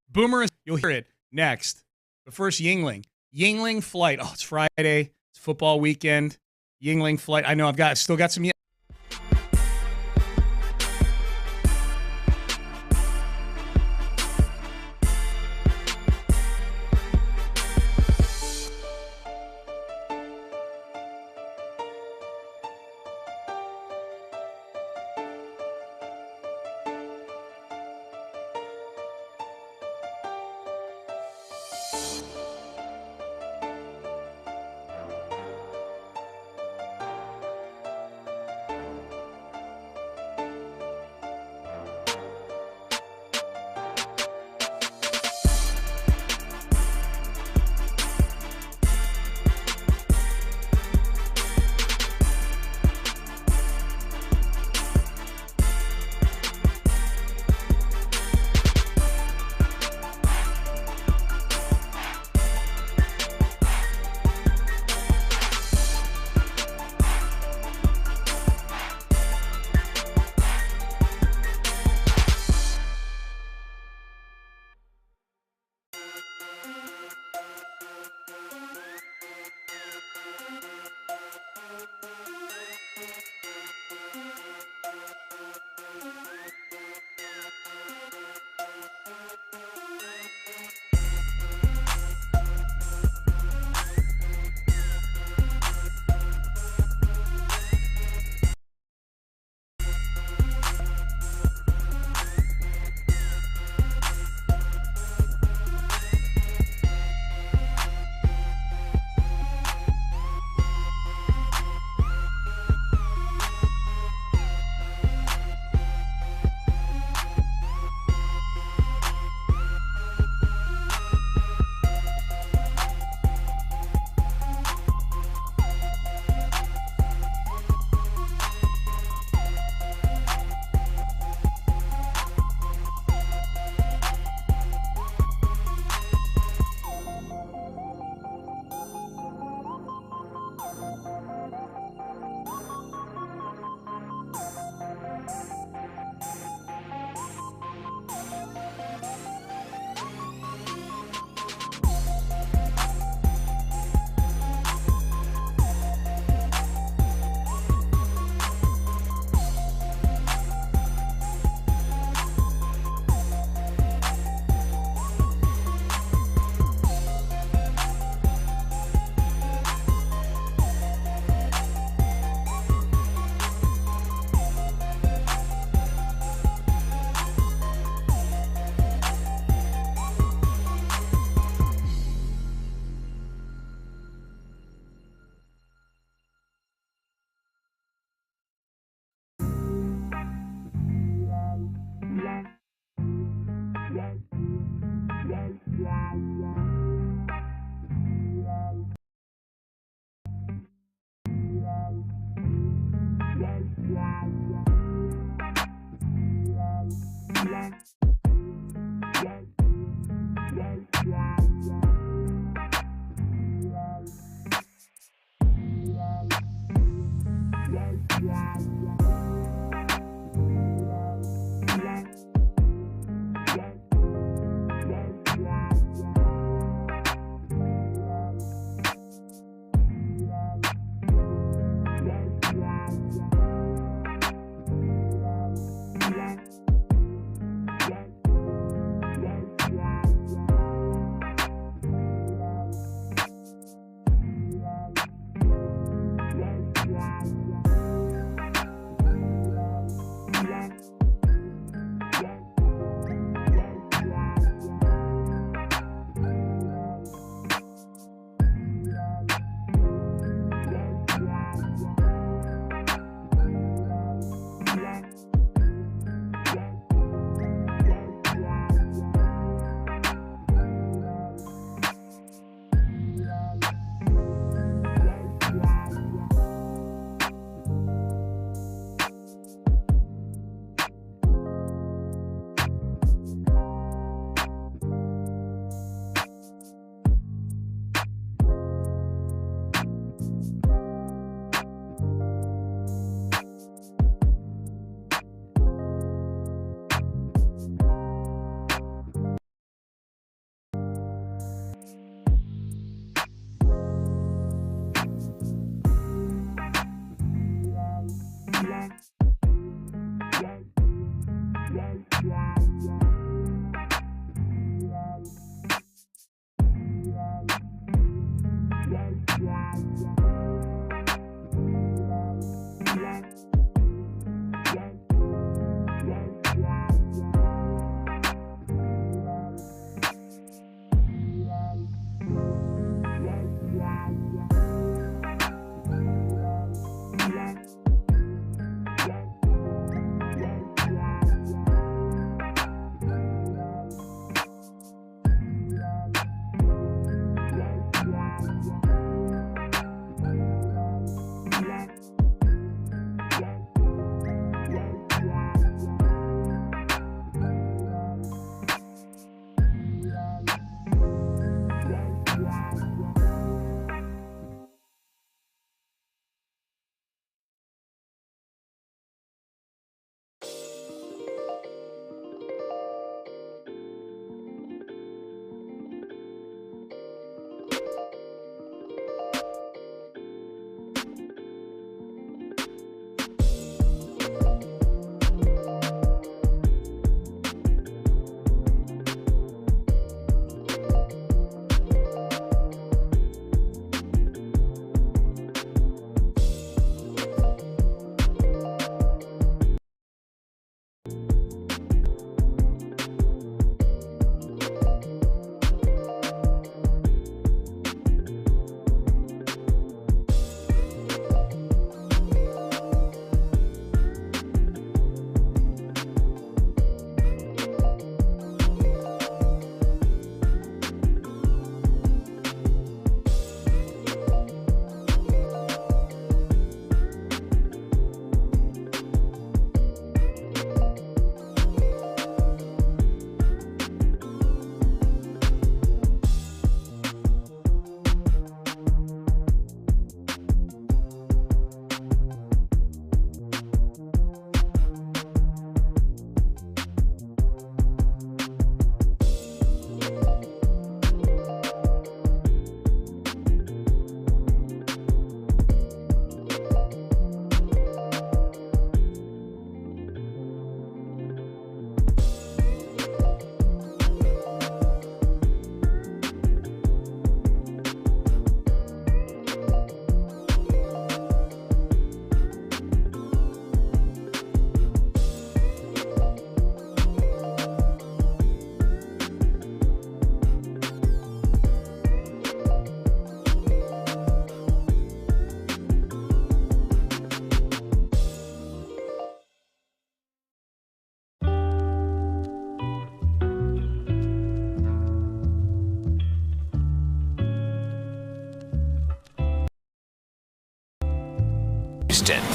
Boomer. You'll hear it next. But first, Yingling. Yingling flight. Oh, it's Friday. It's football weekend. Yingling flight. I know I've still got some.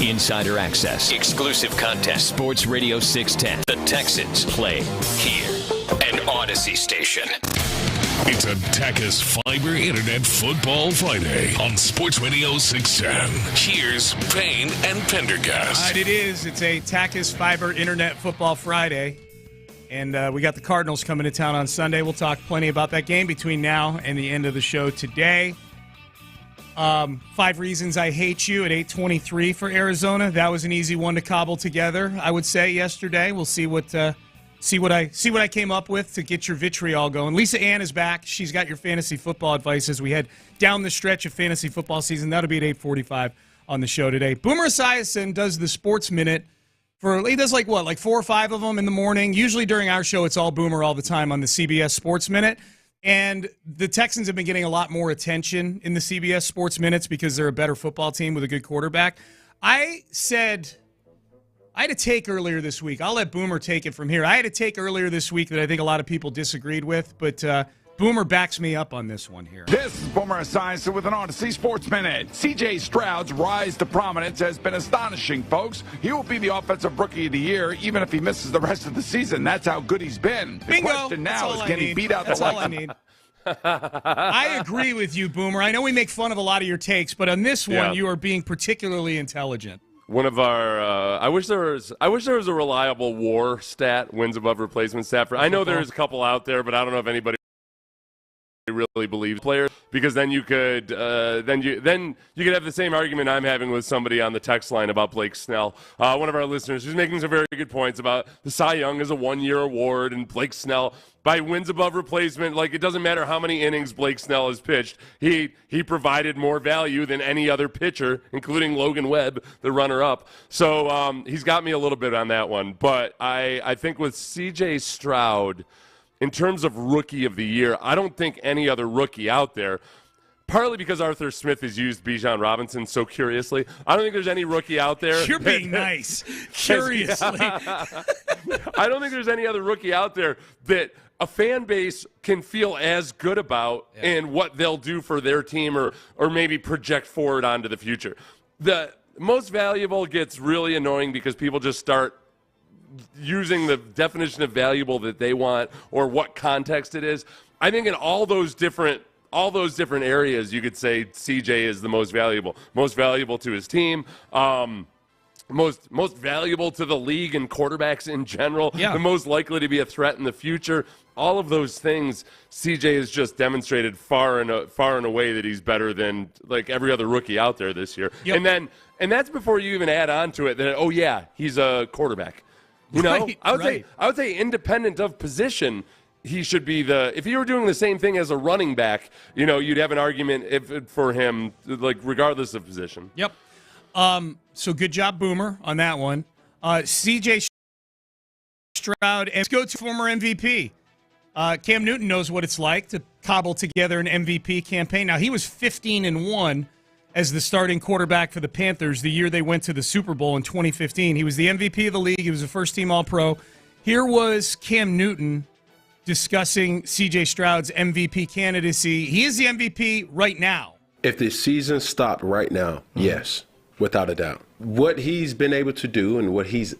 Insider access, exclusive content. Sports Radio 610. The Texans play here. An Odyssey station. It's a Tachys Fiber Internet Football Friday on Sports Radio 610. Here's Payne and Pendergast. All right, it is. It's a Tachys Fiber Internet Football Friday. And we got the Cardinals coming to town on Sunday. We'll talk plenty about that game between now and the end of the show today. 5 reasons I hate you at 8:23 for Arizona. That was an easy one to cobble together, I would say, yesterday. We'll see what I came up with to get your vitriol going. Lisa Ann is back. She's got your fantasy football advice as we head down the stretch of fantasy football season. That'll be at 8:45 on the show today. Boomer Esiason does the Sports Minute. He does like 4 or 5 of them in the morning. Usually during our show, it's all Boomer all the time on the CBS Sports Minute. And the Texans have been getting a lot more attention in the CBS Sports Minutes because they're a better football team with a good quarterback. I had a take earlier this week. I'll let Boomer take it from here. I had a take earlier this week that I think a lot of people disagreed with, but Boomer backs me up on this one here. This is Boomer Esiason with an Odyssey Sports Minute. CJ Stroud's rise to prominence has been astonishing, folks. He will be the Offensive Rookie of the Year, even if he misses the rest of the season. That's how good he's been. Bingo. The question now is, can he beat out That's the all I need. I agree with you, Boomer. I know we make fun of a lot of your takes, but on this one, you are being particularly intelligent. One of our, I wish there was a reliable WAR stat, wins above replacement stat. I know there's a couple out there, but I don't know if anybody really believes players, because then you could then you could have the same argument I'm having with somebody on the text line about Blake Snell, one of our listeners, who's making some very good points about the Cy Young is a one-year award, and Blake Snell by wins above replacement, like it doesn't matter how many innings Blake Snell has pitched, he provided more value than any other pitcher, including Logan Webb, the runner-up. So he's got me a little bit on that one, but I think with CJ Stroud, in terms of rookie of the year, I don't think any other rookie out there, partly because Arthur Smith has used Bijan Robinson so curiously. I don't think there's any rookie out there. You're being nice. Curiously. I don't think there's any other rookie out there that a fan base can feel as good about and what they'll do for their team or maybe project forward onto the future. The most valuable gets really annoying because people just start using the definition of valuable that they want or what context it is. I think in all those different areas, you could say CJ is the most valuable to his team, most valuable to the league and quarterbacks in general, the most likely to be a threat in the future. All of those things, CJ has just demonstrated far and away that he's better than like every other rookie out there this year. And that's before you even add on to it that he's a quarterback. You know, I would say independent of position, he should be if you were doing the same thing as a running back, you know, you'd have an argument for him, like regardless of position. Yep. So good job, Boomer, on that one. CJ Stroud, and let's go to former MVP. Cam Newton knows what it's like to cobble together an MVP campaign. Now, he was 15-1 as the starting quarterback for the Panthers the year they went to the Super Bowl in 2015. He was the MVP of the league. He was a first-team All-Pro. Here was Cam Newton discussing C.J. Stroud's MVP candidacy. He is the MVP right now. If the season stopped right now, yes, without a doubt. What he's been able to do and what he's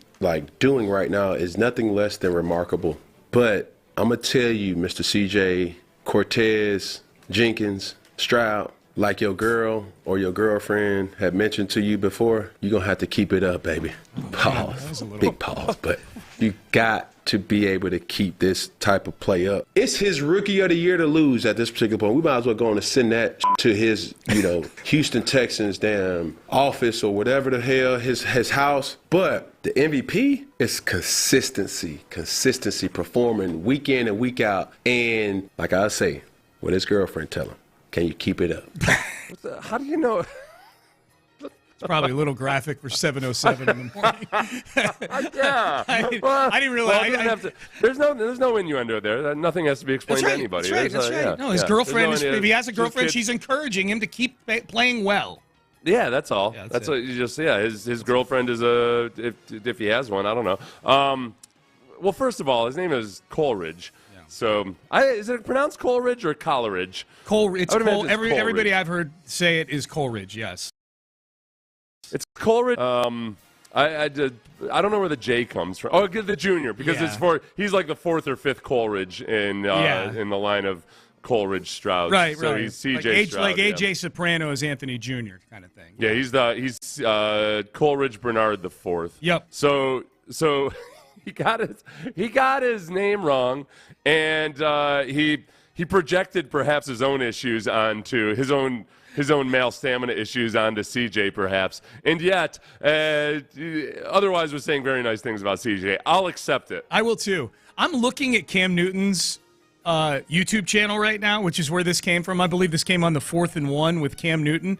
doing right now is nothing less than remarkable. But I'm going to tell you, Mr. C.J., Cortez, Jenkins, Stroud, like your girl or your girlfriend had mentioned to you before, you're going to have to keep it up, baby. Pause. Big pause. But you got to be able to keep this type of play up. It's his rookie of the year to lose at this particular point. We might as well go on and send that to his, Houston Texans damn office or whatever the hell, his house. But the MVP is consistency, performing week in and week out. And like I say, what his girlfriend tell him, can you keep it up? How do you know? It's probably a little graphic for 7:07 in the morning. Yeah. I didn't realize. There's no innuendo there. Nothing has to be explained to anybody. That's right. Yeah, no, his girlfriend, if he has a girlfriend, she's encouraging him to keep playing well. Yeah, that's all. Yeah, that's what you just. Yeah, his girlfriend is if he has one, I don't know. Well, first of all, his name is Coleridge. So, is it pronounced Coleridge or Coleridge? Coleridge. Everybody I've heard say it is Coleridge. Yes, it's Coleridge. I don't know where the J comes from. Oh, the junior, because he's like the fourth or fifth Coleridge in the line of Coleridge Stroud. Right. So he's CJ Stroud. Like AJ Soprano is Anthony Jr. kind of thing. Yeah, he's Coleridge Bernard the fourth. Yep. So. He got his name wrong, and he projected perhaps his own issues onto his own male stamina issues onto CJ perhaps, and yet otherwise was saying very nice things about CJ. I'll accept it. I will too. I'm looking at Cam Newton's YouTube channel right now, which is where this came from. I believe this came on the 4th and 1 with Cam Newton.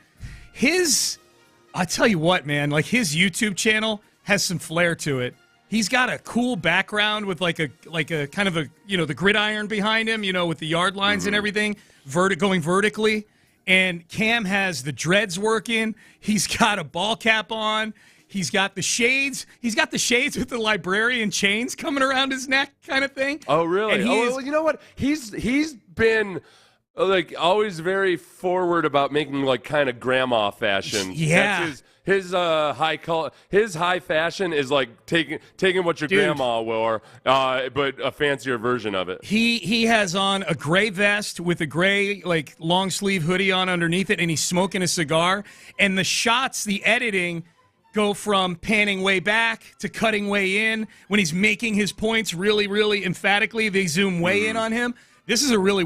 I tell you what, man, like his YouTube channel has some flair to it. He's got a cool background with like a kind of the gridiron behind him, with the yard lines and everything, going vertically. And Cam has the dreads working. He's got a ball cap on. He's got the shades. He's got the shades with the librarian chains coming around his neck kind of thing. Oh, really? Well, you know what? He's been always very forward about making kind of grandma fashion. Yeah. That's his high fashion is like taking what your grandma wore, but a fancier version of it. He has on a gray vest with a gray long sleeve hoodie on underneath it, and he's smoking a cigar. And the shots, the editing, go from panning way back to cutting way in. When he's making his points really, really emphatically, they zoom way in on him. This is a really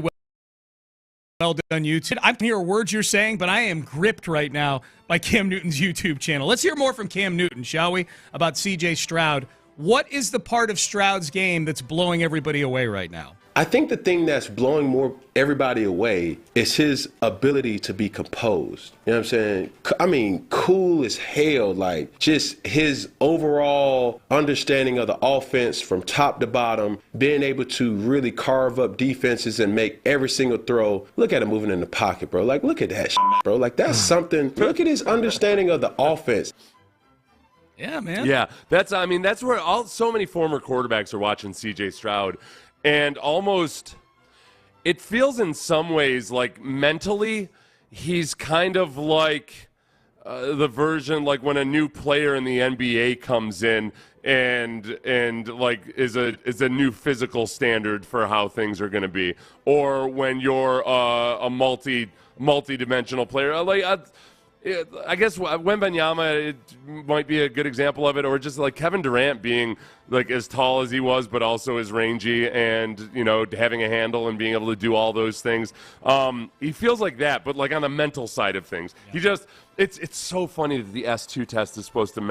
Well done, YouTube. I can hear words you're saying, but I am gripped right now by Cam Newton's YouTube channel. Let's hear more from Cam Newton, shall we, about CJ Stroud. What is the part of Stroud's game that's blowing everybody away right now? I think the thing that's blowing everybody away is his ability to be composed. You know what I'm saying? I mean, cool as hell, like just his overall understanding of the offense from top to bottom, being able to really carve up defenses and make every single throw. Look at him moving in the pocket, bro. Like, look at that shit, bro. Like, that's something. Look at his understanding of the offense. Yeah, man. Yeah, that's where so many former quarterbacks are watching CJ Stroud. And almost, it feels in some ways like mentally, he's kind of like the version like when a new player in the NBA comes in and like is a new physical standard for how things are going to be, or when you're a multi-dimensional player. I guess Wembanyama, it might be a good example of it, or just like Kevin Durant being like as tall as he was, but also as rangy and, you know, having a handle and being able to do all those things. He feels like that, but like on the mental side of things. Yeah. He just, it's so funny that the S2 test is supposed to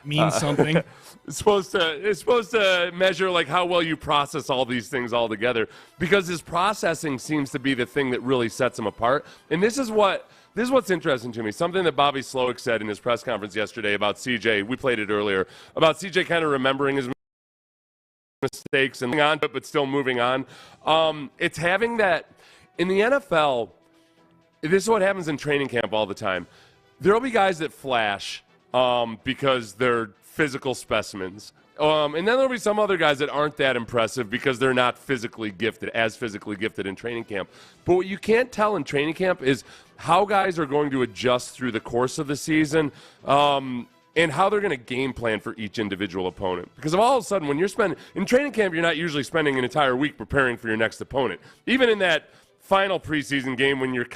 mean something. It's supposed to measure like how well you process all these things all together, because his processing seems to be the thing that really sets him apart. And this is what's interesting to me. Something that Bobby Slowick said in his press conference yesterday about CJ. We played it earlier about CJ kind of remembering his mistakes and on, but still moving on. It's having that in the NFL. This is what happens in training camp all the time. There will be guys that flash because they're physical specimens. And then there'll be some other guys that aren't that impressive because they're not physically gifted in training camp. But what you can't tell in training camp is how guys are going to adjust through the course of the season, and how they're going to game plan for each individual opponent. Because of all of a sudden, when you're in training camp, you're not usually spending an entire week preparing for your next opponent. Even in that final preseason game when you're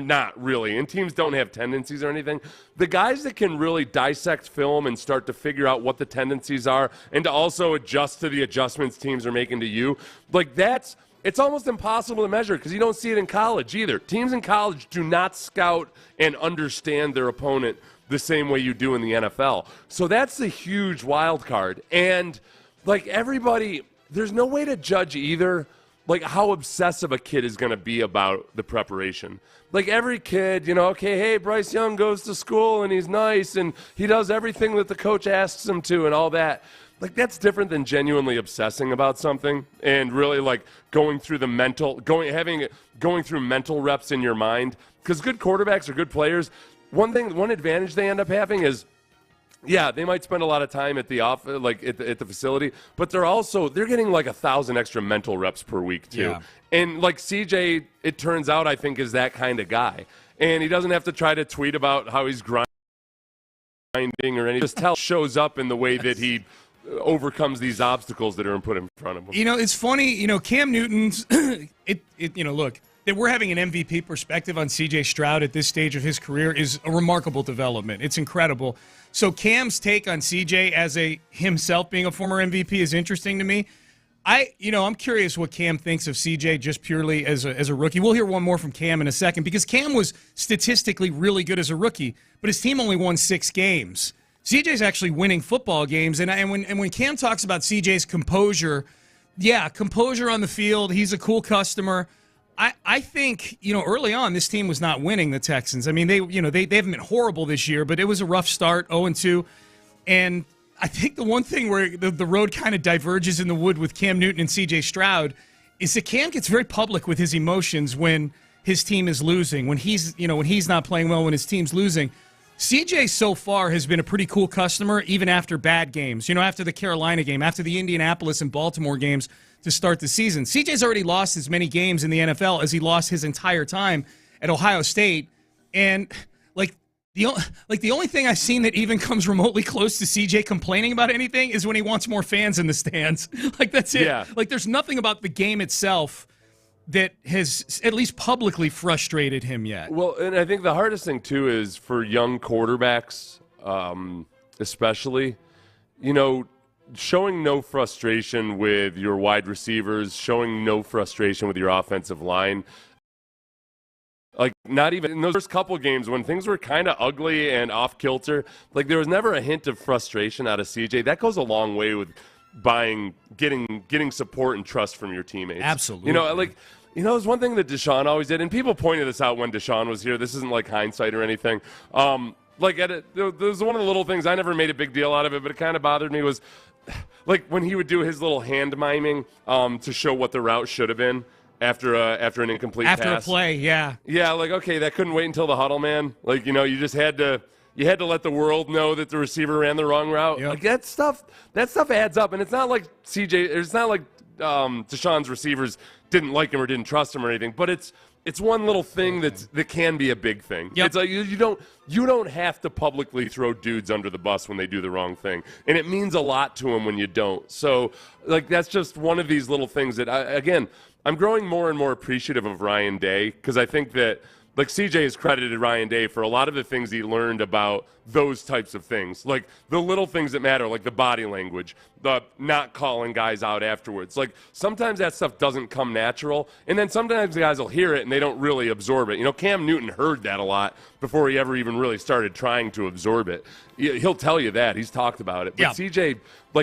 not really, and teams don't have tendencies or anything. The guys that can really dissect film and start to figure out what the tendencies are and to also adjust to the adjustments teams are making to you, like it's almost impossible to measure because you don't see it in college either. Teams in college do not scout and understand their opponent the same way you do in the NFL. So that's the huge wild card. And like everybody, there's no way to judge either like how obsessive a kid is going to be about the preparation. Like every kid, you know, okay, hey, Bryce Young goes to school and he's nice and he does everything that the coach asks him to and all that. Like that's different than genuinely obsessing about something and really like going through mental reps in your mind. Because good quarterbacks or good players, one advantage they end up having is, yeah, they might spend a lot of time at the at the facility, but they're getting like 1,000 extra mental reps per week too. Yeah. And like CJ, it turns out, I think, is that kind of guy. And he doesn't have to try to tweet about how he's grinding or anything. Just shows up in the way that he overcomes these obstacles that are put in front of him. You know, it's funny, you know, Cam Newton's look, that we're having an MVP perspective on CJ Stroud at this stage of his career is a remarkable development. It's incredible. So Cam's take on CJ as himself being a former MVP is interesting to me. I'm curious what Cam thinks of CJ just purely as a rookie. We'll hear one more from Cam in a second because Cam was statistically really good as a rookie, but his team only won 6 games. CJ's actually winning football games, and when Cam talks about CJ's composure, yeah, composure on the field, he's a cool customer. I think, early on, this team was not winning the Texans. I mean, they haven't been horrible this year, but it was a rough start, 0-2. And I think the one thing where the road kind of diverges in the wood with Cam Newton and CJ Stroud is that Cam gets very public with his emotions when his team is losing, when he's not playing well, when his team's losing. CJ so far has been a pretty cool customer, even after bad games. After the Carolina game, after the Indianapolis and Baltimore games to start the season. CJ's already lost as many games in the NFL as he lost his entire time at Ohio State. And the only thing I've seen that even comes remotely close to CJ complaining about anything is when he wants more fans in the stands. That's it. Yeah. There's nothing about the game itself that has at least publicly frustrated him yet. Well, and I think the hardest thing, too, is for young quarterbacks, especially, showing no frustration with your wide receivers, showing no frustration with your offensive line. Like, not even in those first couple games when things were kind of ugly and off kilter, like there was never a hint of frustration out of CJ. That goes a long way with getting support and trust from your teammates. Absolutely. It's one thing that Deshaun always did, and people pointed this out when Deshaun was here. This isn't like hindsight or anything. There was one of the little things, I never made a big deal out of it, but it kind of bothered me was like when he would do his little hand miming to show what the route should have been after an incomplete pass. After a play, yeah. Yeah, like, okay, that couldn't wait until the huddle, man. Like, you just had to let the world know that the receiver ran the wrong route. Yep. Like that stuff adds up, and it's not like Deshaun's receivers didn't like him or didn't trust him or anything, but it's one little thing that can be a big thing. Yep. It's like you don't have to publicly throw dudes under the bus when they do the wrong thing, and it means a lot to them when you don't. So, like, that's just one of these little things that I'm growing more and more appreciative of Ryan Day, because I think that, like, CJ has credited Ryan Day for a lot of the things he learned about those types of things, like the little things that matter, like the body language, the not calling guys out afterwards. Like, sometimes that stuff doesn't come natural, and then sometimes the guys will hear it and they don't really absorb it. Cam Newton heard that a lot before he ever even really started trying to absorb it. He'll tell you that. He's talked about it. But CJ,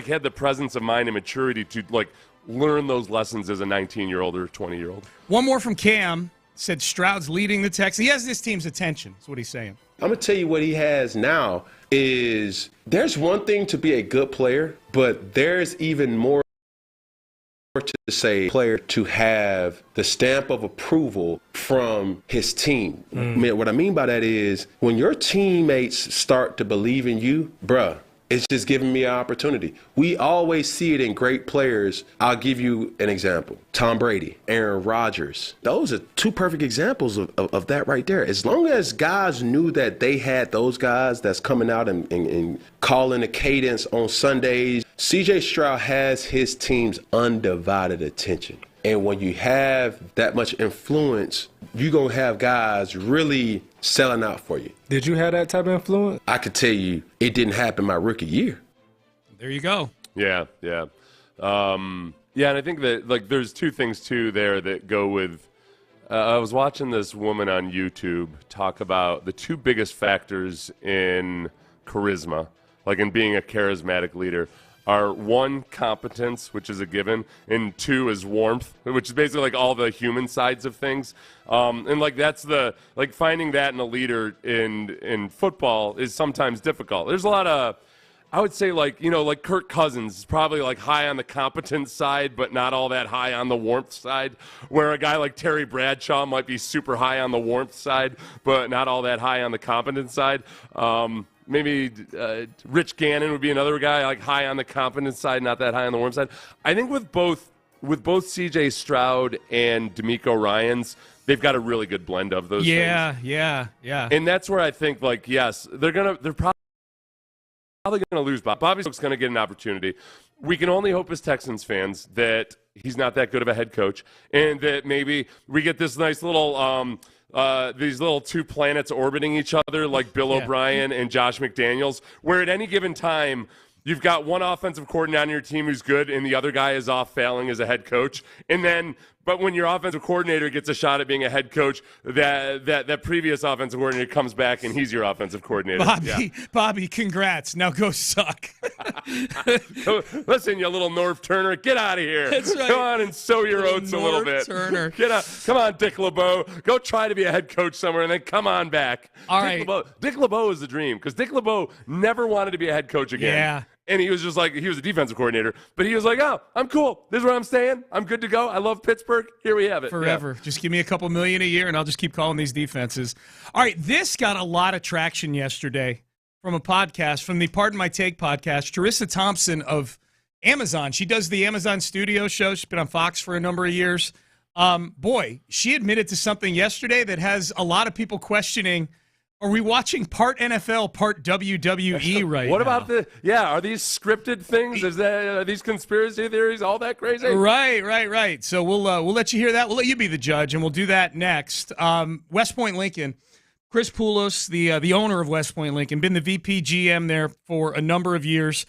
had the presence of mind and maturity to, learn those lessons as a 19-year-old or 20-year-old. One more from Cam. Said Stroud's leading the Texans. He has this team's attention, is what he's saying. I'm going to tell you what he has now is there's one thing to be a good player, but there's even more to say player to have the stamp of approval from his team. What I mean by that is when your teammates start to believe in you, bruh, it's just giving me an opportunity. We always see it in great players. I'll give you an example. Tom Brady, Aaron Rodgers. Those are two perfect examples of that right there. As long as guys knew that they had those guys that's coming out and calling a cadence on Sundays, CJ Stroud has his team's undivided attention. And when you have that much influence, you're going to have guys really selling out for you. Did you have that type of influence? I could tell you it didn't happen my rookie year. There you go. Yeah. And I think that, there's two things, too, there that go with I was watching this woman on YouTube talk about the two biggest factors in charisma, like in being a charismatic leader, are one, competence, which is a given, and two is warmth, which is basically like all the human sides of things. And that's finding that in a leader in football is sometimes difficult. There's a lot of, I would say, like Kirk Cousins is probably high on the competence side, but not all that high on the warmth side, where a guy like Terry Bradshaw might be super high on the warmth side, but not all that high on the competence side. Maybe Rich Gannon would be another guy, high on the competence side, not that high on the warmth side. I think with both CJ Stroud and DeMeco Ryans, they've got a really good blend of those things. Yeah. And that's where I think, yes, they're probably going to lose Bob. Bobby's going to get an opportunity. We can only hope as Texans fans that he's not that good of a head coach, and that maybe we get this nice little these little two planets orbiting each other, like Bill O'Brien and Josh McDaniels, where at any given time you've got one offensive coordinator on your team who's good and the other guy is off failing as a head coach. But when your offensive coordinator gets a shot at being a head coach, that previous offensive coordinator comes back and he's your offensive coordinator. Bobby, congrats. Now go suck. Listen, you little Norv Turner, get out of here. That's right. Come on and sow your oats a little bit. Turner. Get out. Come on, Dick LeBeau. Go try to be a head coach somewhere and then come on back. All Dick right. Dick LeBeau is the dream, because Dick LeBeau never wanted to be a head coach again. Yeah. And he was just he was a defensive coordinator, but he was like, oh, I'm cool. This is where I'm staying. I'm good to go. I love Pittsburgh. Here we have it. Forever. Yeah. Just give me a couple million a year, and I'll just keep calling these defenses. All right, this got a lot of traction yesterday from a podcast, from the Pardon My Take podcast. Charissa Thompson of Amazon. She does the Amazon Studio show. She's been on Fox for a number of years. She admitted to something yesterday that has a lot of people questioning, are we watching part NFL, part WWE right now? What about are these scripted things? Are these conspiracy theories all that crazy? Right. So we'll let you hear that. We'll let you be the judge, and we'll do that next. West Point Lincoln, Chris Poulos, the owner of West Point Lincoln, been the VP GM there for a number of years.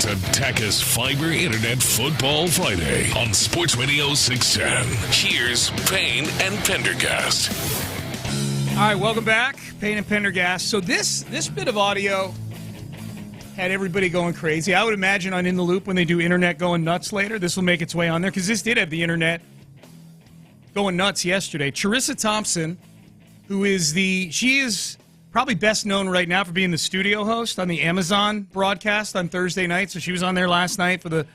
It's a Tachus Fiber Internet Football Friday on Sports Radio 610. Here's Payne and Pendergast. All right, welcome back, Payne and Pendergast. So this bit of audio had everybody going crazy. I would imagine on In the Loop when they do internet going nuts later, this will make its way on there because this did have the internet going nuts yesterday. Charissa Thompson, she is probably best known right now for being the studio host on the Amazon broadcast on Thursday night. So she was on there last night for the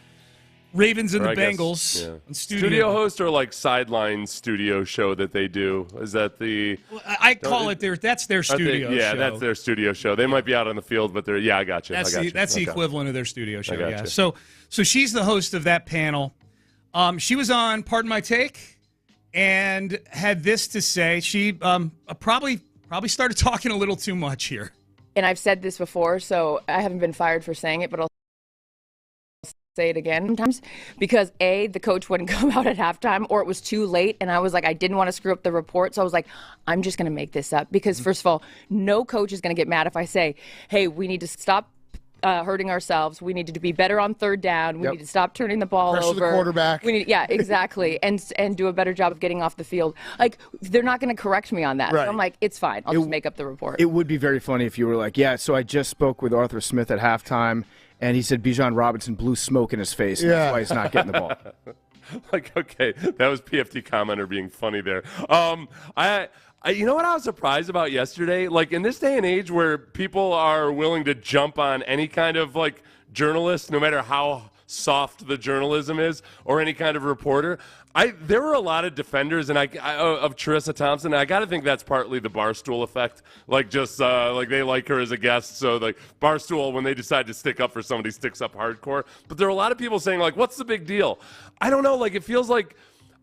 Ravens and the Bengals. Yeah. Studio host or like Sideline studio show that they do? Is that the... I call it that's their studio show. That's their studio show. They might be out on the field, but they're... Yeah, I got you. That's the equivalent of their studio show, yeah. So she's the host of that panel. She was on Pardon My Take and had this to say. She probably started talking a little too much here. And I've said this before, so I haven't been fired for saying it, but I'll say it again sometimes, because the coach wouldn't come out at halftime, or it was too late, and I was like, I didn't want to screw up the report, so I was like, I'm just going to make this up, because first of all, no coach is going to get mad if I say, hey, we need to stop hurting ourselves. We need to be better on third down. We need to stop turning the ball over. The quarterback. Exactly, and do a better job of getting off the field. Like, they're not going to correct me on that. Right. So I'm like, it's fine. I'll just make up the report. It would be very funny if you were like, so I just spoke with Arthur Smith at halftime, and he said Bijan Robinson blew smoke in his face, and that's why he's not getting the ball. Okay, that was PFT commenter being funny there. You know what I was surprised about yesterday? Like, in this day and age where people are willing to jump on any kind of, like, journalist, no matter how soft the journalism is, or any kind of reporter, there were a lot of defenders of Charissa Thompson. I got to think that's partly the Barstool effect. Like, just like they like her as a guest, so like Barstool, when they decide to stick up for somebody, sticks up hardcore. But there are a lot of people saying, like, what's the big deal? I don't know. Like, it feels like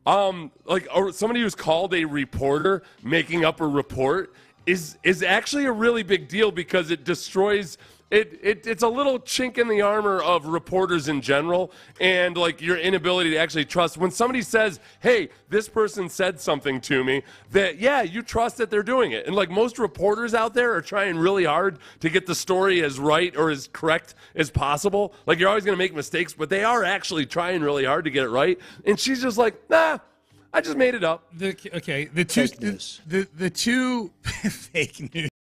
somebody who's called a reporter making up a report is actually a really big deal, because it destroys it's a little chink in the armor of reporters in general, and like your inability to actually trust when somebody says, hey, this person said something to me, that you trust that they're doing it. And like most reporters out there are trying really hard to get the story as right or as correct as possible. Like, you're always going to make mistakes, but they are actually trying really hard to get it right. And she's just like, nah, I just made it up. The two fake news.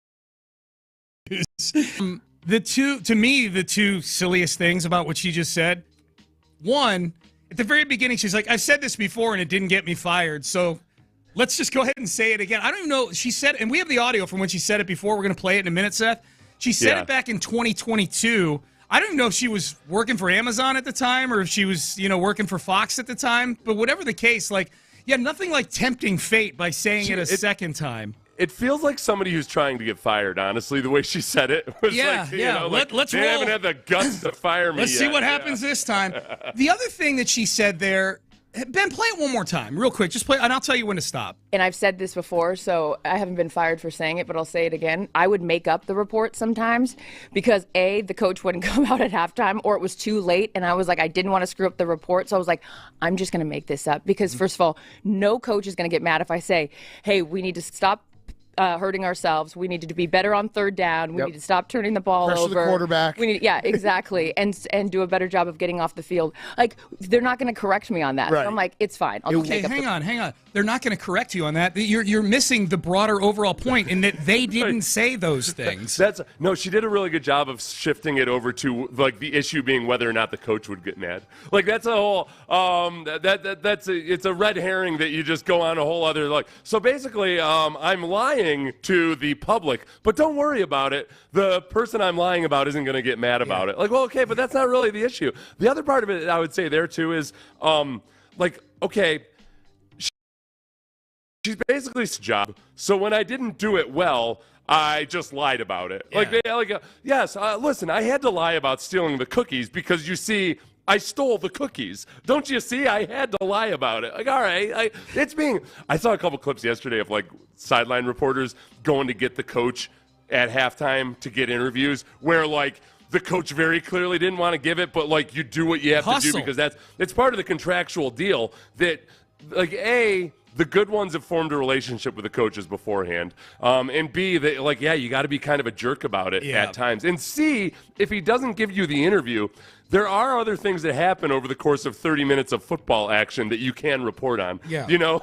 The two silliest things about what she just said. One, at the very beginning, she's like, I've said this before and it didn't get me fired, so let's just go ahead and say it again. I don't even know. She said, and we have the audio from when she said it before. We're going to play it in a minute, Seth. She said it back in 2022. I don't even know if she was working for Amazon at the time or if she was, working for Fox at the time. But whatever the case, nothing like tempting fate by saying it a second time. It feels like somebody who's trying to get fired, honestly, the way she said it. Was let's they roll. haven't had the guts to fire me Let's yet. see what happens this time. The other thing that she said there, Ben, play it one more time, real quick. Just play, and I'll tell you when to stop. And I've said this before, so I haven't been fired for saying it, but I'll say it again. I would make up the report sometimes, because the coach wouldn't come out at halftime, or it was too late, and I was like, I didn't want to screw up the report, so I was like, I'm just going to make this up, because first of all, no coach is going to get mad if I say, hey, we need to stop hurting ourselves. We need to be better on third down. We need to stop turning the ball over. The quarterback. We need, exactly, and do a better job of getting off the field. Like, they're not going to correct me on that. Right. So I'm like, it's fine. I'll just make up hang on. They're not going to correct you on that. You're missing the broader overall point in that they didn't say those things. She did a really good job of shifting it over to like the issue being whether or not the coach would get mad. Like, that's a whole it's a red herring that you just go on a whole other So basically, I'm lying to the public, but don't worry about it. The person I'm lying about isn't going to get mad about it. Like, well, okay, but that's not really the issue. The other part of it I would say there too is she's basically a job. So when I didn't do it well, I just lied about it. Yeah. Listen, I had to lie about stealing the cookies because you see, I stole the cookies. Don't you see? I had to lie about it. Like, all right, I saw a couple clips yesterday of like sideline reporters going to get the coach at halftime to get interviews where like the coach very clearly didn't want to give it, but like you do what you have to do because it's part of the contractual deal that like the good ones have formed a relationship with the coaches beforehand. And B, you got to be kind of a jerk about it at times. And C, if he doesn't give you the interview, there are other things that happen over the course of 30 minutes of football action that you can report on. Yeah. You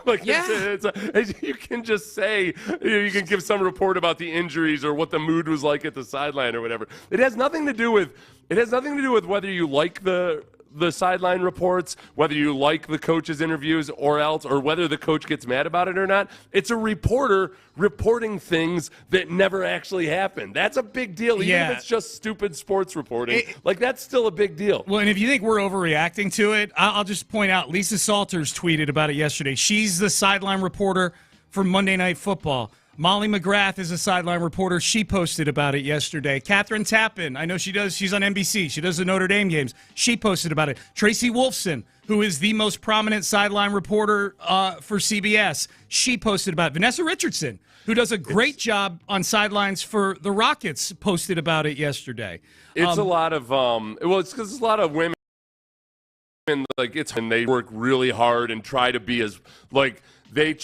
can just say, you can give some report about the injuries or what the mood was like at the sideline or whatever. It has nothing to do with whether you like the sideline reports, whether you like the coach's interviews or whether the coach gets mad about it or not. It's a reporter reporting things that never actually happened. That's a big deal. Even if it's just stupid sports reporting, that's still a big deal. Well, and if you think we're overreacting to it, I'll just point out Lisa Salters tweeted about it yesterday. She's the sideline reporter for Monday Night Football. Molly McGrath is a sideline reporter. She posted about it yesterday. Catherine Tappan, I know she's on NBC. She does the Notre Dame games. She posted about it. Tracy Wolfson, who is the most prominent sideline reporter for CBS, she posted about it. Vanessa Richardson, who does a great job on sidelines for the Rockets, posted about it yesterday. It's a lot of it's because it's a lot of women, and they work really hard and try to be as they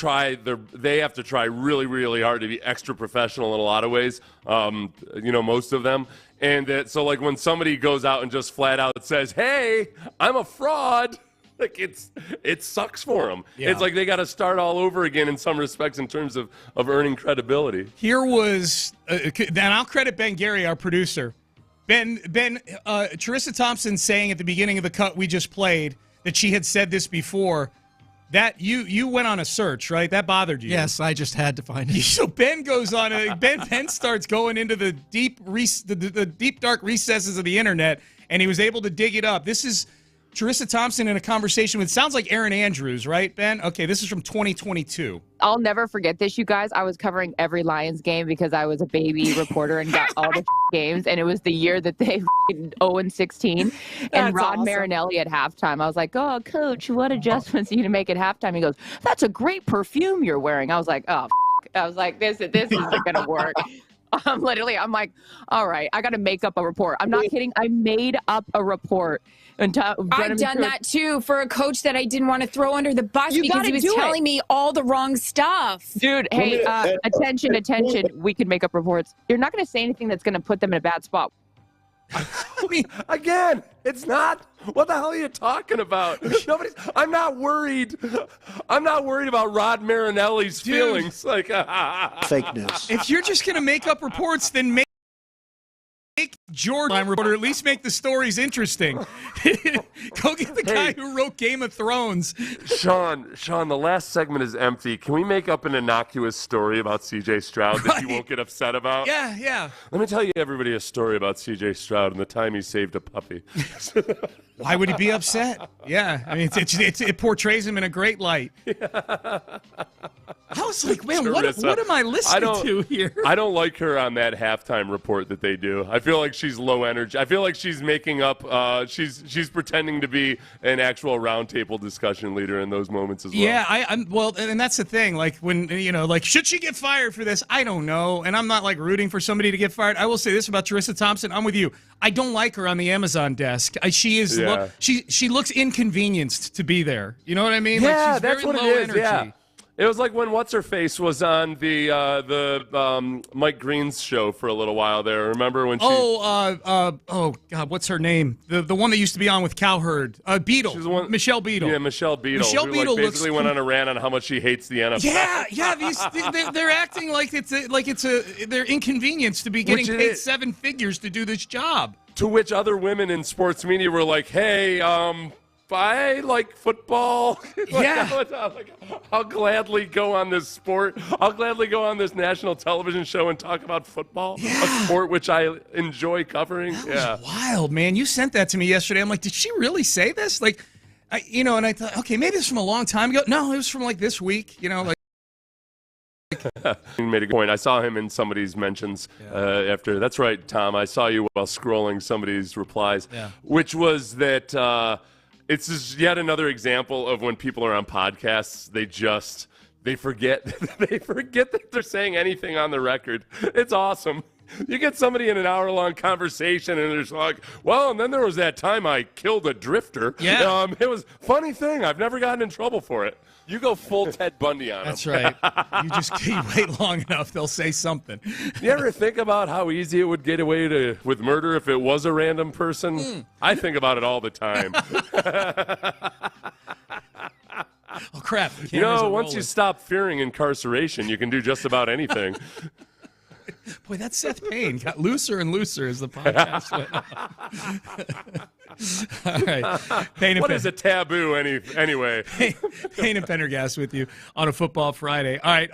have to try really, really hard to be extra professional in a lot of ways, most of them. And so when somebody goes out and just flat out says, hey, I'm a fraud, it sucks for them. Yeah. It's like they got to start all over again in some respects in terms of earning credibility. Here was, and I'll credit Ben Gary, our producer. Charissa Thompson saying at the beginning of the cut we just played that she had said this before. That you went on a search, right? That bothered you. Yes, I just had to find it. So Ben goes on Ben starts going into the deep dark recesses of the internet, and he was able to dig it up. This is Charissa Thompson in a conversation with, sounds like Aaron Andrews, right, Ben? Okay, this is from 2022. I'll never forget this, you guys. I was covering every Lions game because I was a baby reporter and got all the games, and it was the year that they 0-16. And Rod Marinelli at halftime, I was like, oh, Coach, what adjustments do you need to make at halftime? He goes, that's a great perfume you're wearing. I was like, oh, I was like, this isn't going to work. I'm like, all right, I got to make up a report. I'm not kidding. I made up a report. I've done that too for a coach that I didn't want to throw under the bus because he was telling me all the wrong stuff. Dude, hey, attention. We can make up reports. You're not going to say anything that's going to put them in a bad spot. I mean, again, it's not. What the hell are you talking about? I'm not worried. I'm not worried about Rod Marinelli's feelings. Fake news. If you're just going to make up reports, then make Jordan reporter, at least make the stories interesting. Go get the guy who wrote Game of Thrones. Sean, the last segment is empty. Can we make up an innocuous story about CJ Stroud that you won't get upset about? Yeah. Let me tell you, everybody, a story about CJ Stroud and the time he saved a puppy. Why would he be upset? Yeah, I mean, it portrays him in a great light. I was like, man, what am I listening to here? I don't like her on that halftime report that they do. I feel like she's low energy. I feel like she's making up. She's pretending to be an actual roundtable discussion leader in those moments as well. Yeah, I'm well, and that's the thing. Like when should she get fired for this? I don't know, and I'm not rooting for somebody to get fired. I will say this about Charissa Thompson. I'm with you. I don't like her on the Amazon desk. She is. Yeah. She looks inconvenienced to be there. You know what I mean? Yeah, she's that's very what low it is. energy. Yeah. It was like when What's-Her-Face was on the Mike Green's show for a little while there. Remember when she... Oh, God, what's her name? The one that used to be on with Cowher. Beadle. Michelle Beadle. Yeah, Michelle Beadle. Michelle Beadle basically went on a rant on how much she hates the NFL. Yeah. They're acting like they're inconvenienced to be getting paid seven figures to do this job. To which other women in sports media were like, hey, I like football. I'll gladly go on this sport. I'll gladly go on this national television show and talk about football, a sport which I enjoy covering. That was wild, man. You sent that to me yesterday. I'm like, did she really say this? And I thought, okay, maybe it's from a long time ago. No, it was from this week. He made a good point. I saw him in somebody's mentions after. That's right, Tom. I saw you while scrolling somebody's replies, which was that. It's just yet another example of when people are on podcasts, they forget that they're saying anything on the record. It's awesome. You get somebody in an hour-long conversation, and they're just like, well, and then there was that time I killed a drifter. Yeah. It was a funny thing. I've never gotten in trouble for it. You go full Ted Bundy on That's them. right. You wait long enough, they'll say something. You ever think about how easy it would get away with murder if it was a random person? I think about it all the time. Oh, crap. You know, once you stop fearing incarceration, you can do just about anything. Boy, that Seth Payne got looser and looser as the podcast went on. All right. Payne What is a taboo anyway? Payne and Pendergast with you on a Football Friday. All right.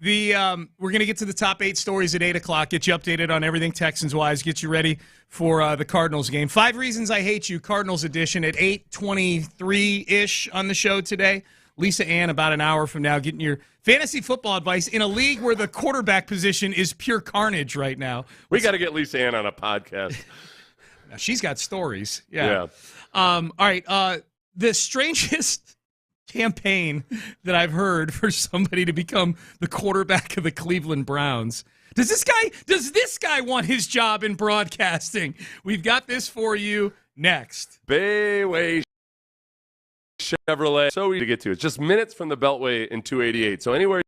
We're going to get to the top 8 stories at 8 o'clock, get you updated on everything Texans-wise, get you ready for the Cardinals game. 5 Reasons I Hate You, Cardinals edition at 8:23-ish on the show today. Lisa Ann, about an hour from now, getting your fantasy football advice in a league where the quarterback position is pure carnage right now. We got to get Lisa Ann on a podcast. Now, she's got stories. Yeah. All right. The strangest campaign that I've heard for somebody to become the quarterback of the Cleveland Browns. Does this guy want his job in broadcasting? We've got this for you next. Bayway Chevrolet. So easy to get to. It's just minutes from the Beltway in 288. So anywhere.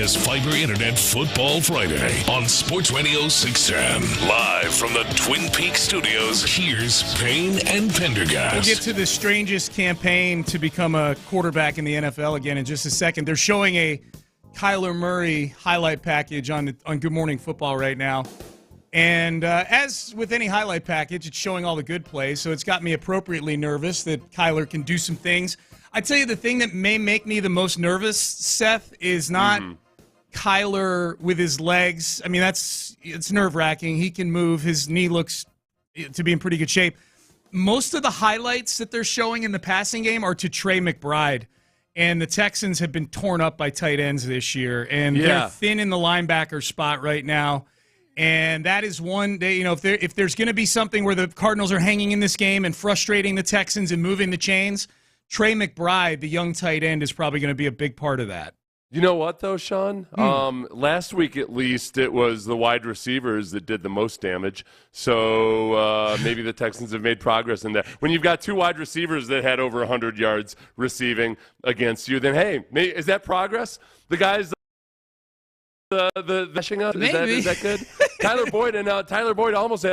Taka's Fiber Internet Football Friday on Sports Radio 610. Live from the Twin Peaks studios, here's Payne and Pendergast. We'll get to the strangest campaign to become a quarterback in the NFL again in just a second. They're showing a Kyler Murray highlight package on Good Morning Football right now. And as with any highlight package, it's showing all the good plays, so it's got me appropriately nervous that Kyler can do some things. I tell you, the thing that may make me the most nervous, Seth, is not Kyler with his legs. I mean, it's nerve-wracking. He can move. His knee looks to be in pretty good shape. Most of the highlights that they're showing in the passing game are to Trey McBride. And the Texans have been torn up by tight ends this year, and they're thin in the linebacker spot right now. And that is one day, if there's going to be something where the Cardinals are hanging in this game and frustrating the Texans and moving the chains, Trey McBride, the young tight end, is probably going to be a big part of that. You know what, though, Sean? Last week, at least, it was the wide receivers that did the most damage. So maybe the Texans have made progress in that. When you've got two wide receivers that had over 100 yards receiving against you, then, hey, is that progress? The guys the meshing up? Is that good? Tyler Boyd almost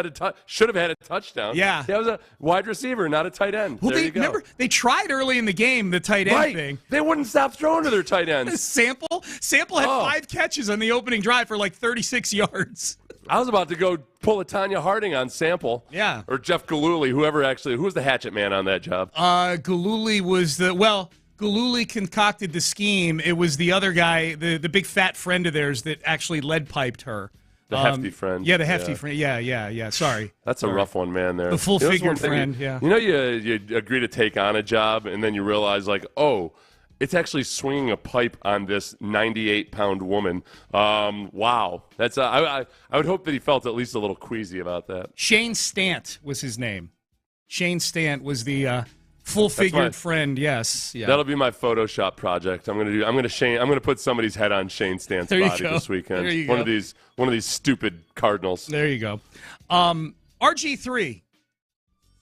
should have had a touchdown. Yeah. That was a wide receiver, not a tight end. Well, there you go. Remember, they tried early in the game, the tight end thing. They wouldn't stop throwing to their tight ends. Sample had 5 catches on the opening drive for like 36 yards. I was about to go pull a Tanya Harding on Sample. Yeah. Or Jeff Galooly, who was the hatchet man on that job? Galooly was Galooly concocted the scheme. It was the other guy, the big fat friend of theirs that actually lead-piped her. The hefty friend. Yeah, the hefty friend. Yeah. Sorry. That's a rough one, man, there. The full-figured friend, yeah. You agree to take on a job, and then you realize, like, oh, it's actually swinging a pipe on this 98-pound woman. Wow. That's I would hope that he felt at least a little queasy about that. Shane Stant was his name. Shane Stant was the full-figured friend. Yes. Yeah. That'll be my Photoshop project. I'm gonna put somebody's head on Shane Stant's body this weekend. There you one go. One of these stupid Cardinals. There you go. RG3.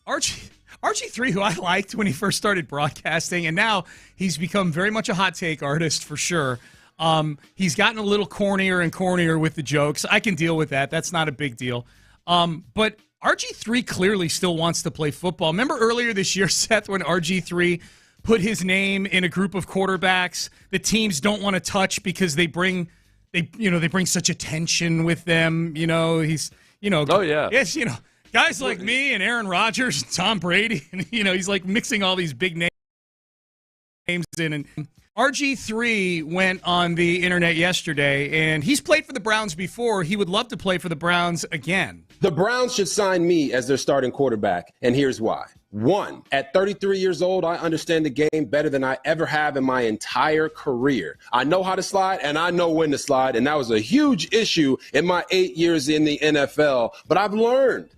RG3, who I liked when he first started broadcasting, and now he's become very much a hot take artist for sure. He's gotten a little cornier and cornier with the jokes. I can deal with that. That's not a big deal. But RG3 clearly still wants to play football. Remember earlier this year, Seth, when RG3 put his name in a group of quarterbacks the teams don't want to touch because they bring such attention with them. He's oh yeah. Yes, guys like me and Aaron Rodgers and Tom Brady, and he's like mixing all these big names in. And RG3 went on the internet yesterday, and he's played for the Browns before. He would love to play for the Browns again. The Browns should sign me as their starting quarterback, and here's why. 1, at 33 years old, I understand the game better than I ever have in my entire career. I know how to slide, and I know when to slide, and that was a huge issue in my 8 years in the NFL. But I've learned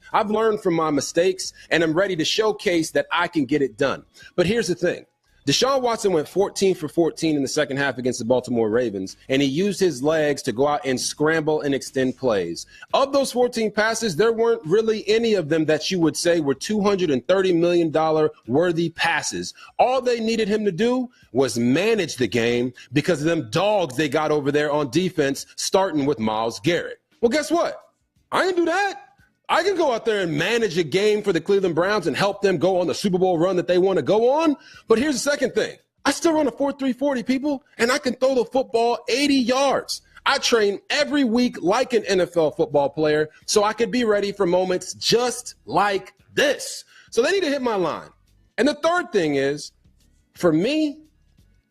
from my mistakes, and I'm ready to showcase that I can get it done. But here's the thing. Deshaun Watson went 14 for 14 in the second half against the Baltimore Ravens, and he used his legs to go out and scramble and extend plays. Of those 14 passes, there weren't really any of them that you would say were $230 million worthy passes. All they needed him to do was manage the game because of them dogs they got over there on defense, starting with Myles Garrett. Well, guess what? I didn't do that. I can go out there and manage a game for the Cleveland Browns and help them go on the Super Bowl run that they want to go on. But here's the second thing. I still run a 4.340, people, and I can throw the football 80 yards. I train every week like an NFL football player so I could be ready for moments just like this. So they need to hit my line. And the third thing is, for me,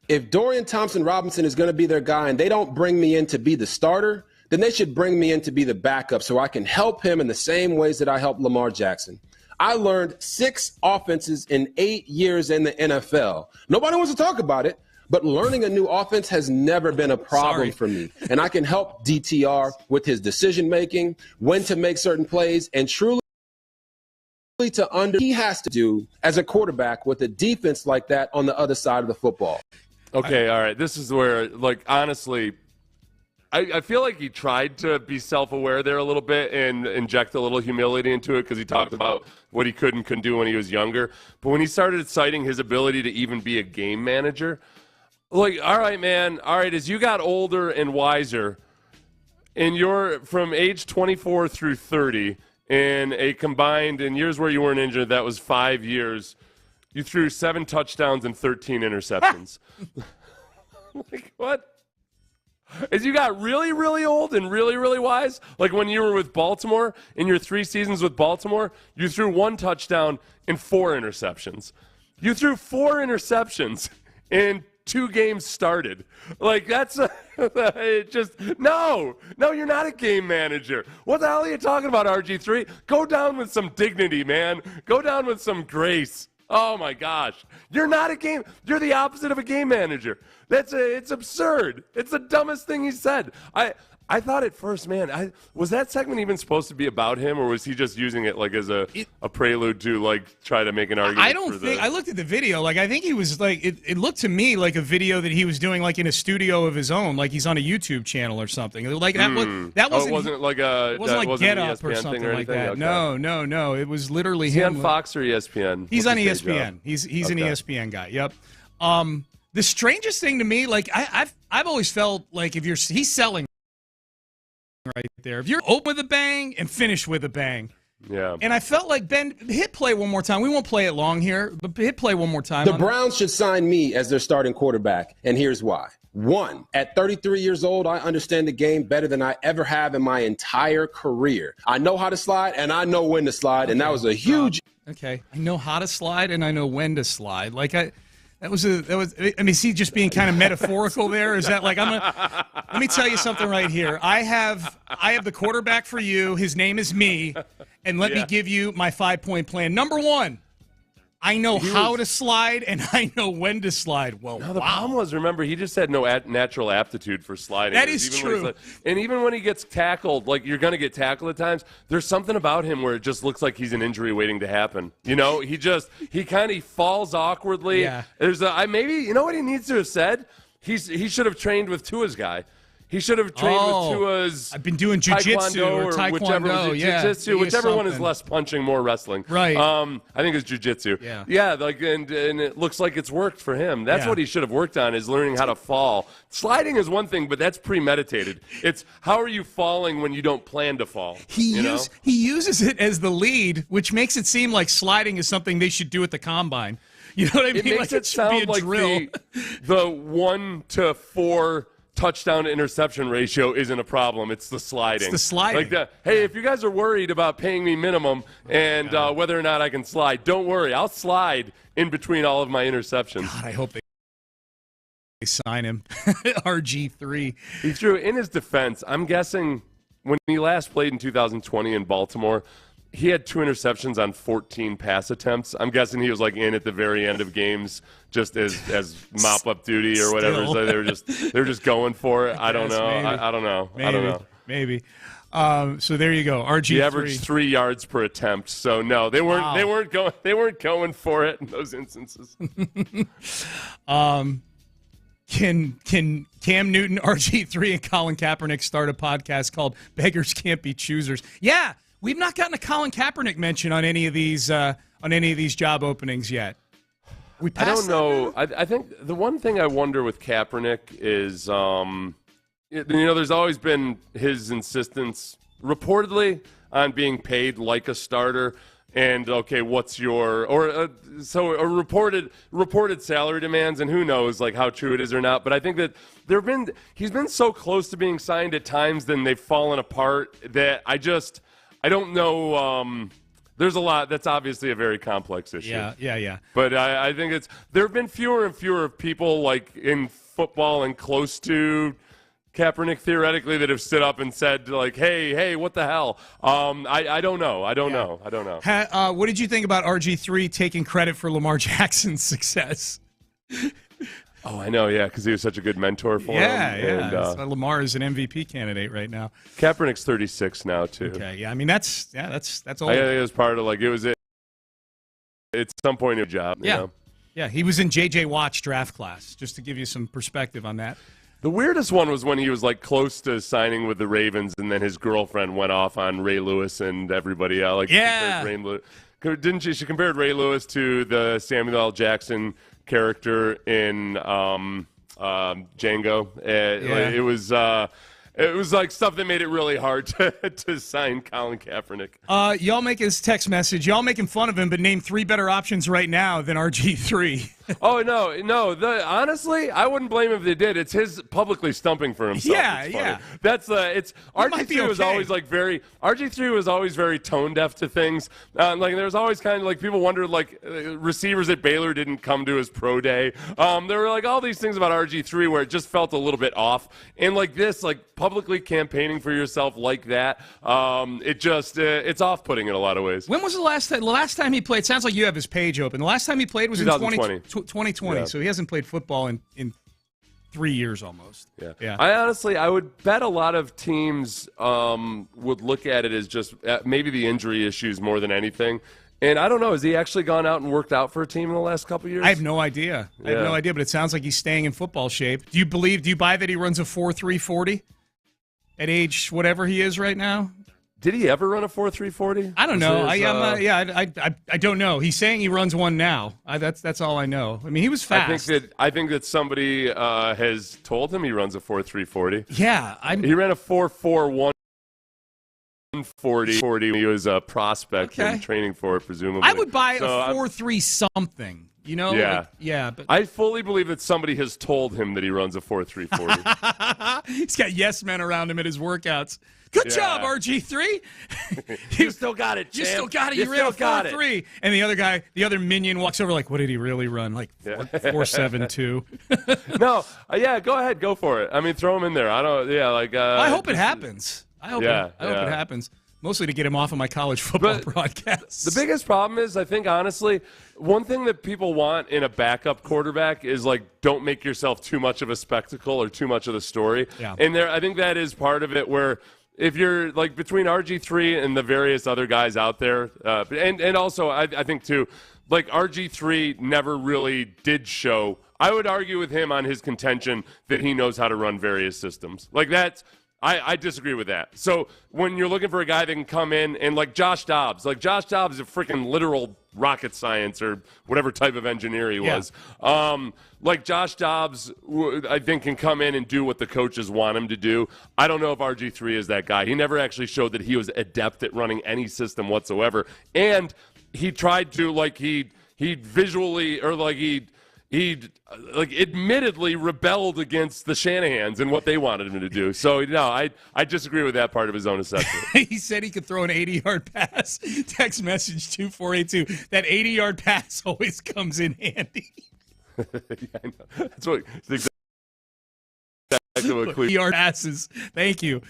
if Dorian Thompson-Robinson is going to be their guy and they don't bring me in to be the starter, then they should bring me in to be the backup so I can help him in the same ways that I helped Lamar Jackson. I learned 6 offenses in 8 years in the NFL. Nobody wants to talk about it, but learning a new offense has never been a problem for me. And I can help DTR with his decision-making, when to make certain plays, and truly he has to do as a quarterback with a defense like that on the other side of the football. Okay, all right. This is where, honestly, I feel like he tried to be self-aware there a little bit and inject a little humility into it because he talked about what he could and couldn't do when he was younger. But when he started citing his ability to even be a game manager, Like, all right, man. All right, as you got older and wiser, and you're from age 24 through 30, in a combined, in years where you weren't injured, that was 5 years, you threw 7 touchdowns and 13 interceptions. Like, what? As you got really, really old and really, really wise, like when you were with Baltimore, in your 3 seasons with Baltimore, you threw 1 touchdown and 4 interceptions. You threw 4 interceptions and 2 games started. Like, that's it just, no, you're not a game manager. What the hell are you talking about, RG3? Go down with some dignity, man. Go down with some grace. Oh my gosh. You're the opposite of a game manager. It's absurd. It's the dumbest thing he said. I thought at first, man, was that segment even supposed to be about him, or was he just using it like as a prelude to like try to make an argument? I looked at the video, like I think he was like it looked to me like a video that he was doing like in a studio of his own, like he's on a YouTube channel or something. Like that wasn't it wasn't like Get Up or something like that. Okay. No. It was literally Is he him on Fox or ESPN? He's on ESPN. He's an ESPN guy. Yep. The strangest thing to me, like I've always felt like he's selling right there. If you're open with a bang and finish with a bang. Yeah. And I felt like, Ben, hit play one more time. We won't play it long here, but hit play one more time. The Browns should sign me as their starting quarterback, and here's why. 1, at 33 years old, I understand the game better than I ever have in my entire career. I know how to slide, and I know when to slide, and that was a huge... Okay, I know how to slide, and I know when to slide. Like, I mean, is he just being kind of metaphorical there? Is that like, let me tell you something right here. I have the quarterback for you. His name is me. And let me give you my 5-point plan. Number 1, I know how to slide, and I know when to slide. Well, the problem was, remember, he just had no natural aptitude for sliding. That is true. And even when he gets tackled, like you're going to get tackled at times, there's something about him where it just looks like he's an injury waiting to happen. You know, he falls awkwardly. Yeah. Maybe, you know what he needs to have said? He should have trained with Tua's guy. He should have trained with Tua's. I've been doing jiu-jitsu or taekwondo. Jiu-jitsu, whichever one is less punching, more wrestling. Right. I think it's jiu-jitsu. Yeah. Yeah. Like, and it looks like it's worked for him. That's what he should have worked on, is learning how to fall. Sliding is one thing, but that's premeditated. It's how are you falling when you don't plan to fall? He uses it as the lead, which makes it seem like sliding is something they should do at the combine. You know what I mean? It makes it sound like the 1 to 4 touchdown to interception ratio isn't a problem. It's the sliding. It's the sliding. Like hey, if you guys are worried about paying me minimum and whether or not I can slide, don't worry. I'll slide in between all of my interceptions. God, I hope they sign him. RG3. He threw, in his defense, I'm guessing when he last played in 2020 in Baltimore, he had 2 interceptions on 14 pass attempts. I'm guessing he was like in at the very end of games, just as mop up duty or whatever. So they're just going for it. I don't know. I don't know. Maybe. I don't know. Maybe. So there you go. RG3. He averaged 3 yards per attempt. So no, they weren't going for it in those instances. Can Cam Newton, RG3, and Colin Kaepernick start a podcast called Beggars Can't Be Choosers? Yeah. We've not gotten a Colin Kaepernick mention on any of these job openings yet. I don't know. I think the one thing I wonder with Kaepernick is, there's always been his insistence, reportedly, on being paid like a starter. And okay, what's your reported salary demands, and who knows like how true it is or not. But I think that he's been so close to being signed at times, then they've fallen apart that I don't know. There's a lot. That's obviously a very complex issue. Yeah. But I think there have been fewer and fewer people like in football and close to Kaepernick theoretically that have stood up and said like, hey, what the hell? I don't know. I don't know. What did you think about RG3 taking credit for Lamar Jackson's success? Oh, I know, yeah, because he was such a good mentor for him. Yeah. Lamar is an MVP candidate right now. Kaepernick's 36 now too. Okay, yeah, I mean that's old. I think it was part of at some point in a job. Yeah, you know? Yeah, he was in J.J. Watt's draft class. Just to give you some perspective on that. The weirdest one was when he was like close to signing with the Ravens, and then his girlfriend went off on Ray Lewis and everybody else. She compared Ray Lewis to the Samuel L. Jackson character in Django. It was like stuff that made it really hard to sign Colin Kaepernick. Y'all make his text message. Y'all making fun of him, but name 3 better options right now than RG3. Oh, no. Honestly, I wouldn't blame him if they did. It's his publicly stumping for himself. Yeah. That's RG3 was always RG3 was always very tone deaf to things. Like there was always kind of like people wondered like receivers at Baylor didn't come to his pro day. There were like all these things about RG3 where it just felt a little bit off. And like this, like publicly campaigning for yourself like that, it's off-putting in a lot of ways. When was the last time he played? Sounds like you have his page open. The last time he played was 2020. in 2020, Yeah. so he hasn't played football in 3 years almost. Yeah. I would bet a lot of teams would look at it as just maybe the injury issues more than anything. And I don't know, has he actually gone out and worked out for a team in the last couple of years? I have no idea. I have no idea, but it sounds like he's staying in football shape. Do you buy that he runs a 4.3 40 at age whatever he is right now? Did he ever run a 4.3 40? I don't know. I don't know. He's saying he runs one now. That's all I know. I mean, he was fast. I think that somebody has told him he runs a 4.3 40. Yeah, he ran a 4.41 40 when he was a prospect and training for it, presumably. I would buy a 4.3 something. You know? But I fully believe that somebody has told him that he runs a 4.3 40. He's got yes men around him at his workouts. Good job, RG3. You still got it, champ. You still got it. You ran a 4.3. And the other minion walks over like, what did he really run? Like 4.72. No, go ahead, go for it. I mean, throw him in there. I hope it happens. I hope it happens. Mostly to get him off of my college football broadcasts. The biggest problem is, I think, honestly, one thing that people want in a backup quarterback is, like, don't make yourself too much of a spectacle or too much of the story. Yeah. And I think that is part of it where if you're, like, between RG3 and the various other guys out there, and also I think, too, like, RG3 never really did show. I would argue with him on his contention that he knows how to run various systems. Like, that's... I disagree with that. So when you're looking for a guy that can come in and like Josh Dobbs is a freaking literal rocket science or whatever type of engineer he was. Like Josh Dobbs, I think, can come in and do what the coaches want him to do. I don't know if RG3 is that guy. He never actually showed that he was adept at running any system whatsoever. And he tried to, like, he visually, or like he admittedly rebelled against the Shanahans and what they wanted him to do. So, no, I disagree with that part of his own assessment. He said he could throw an 80-yard pass. Text message 2482. That 80-yard pass always comes in handy. Yeah, I know. That's exactly what 80-yard passes. Thank you.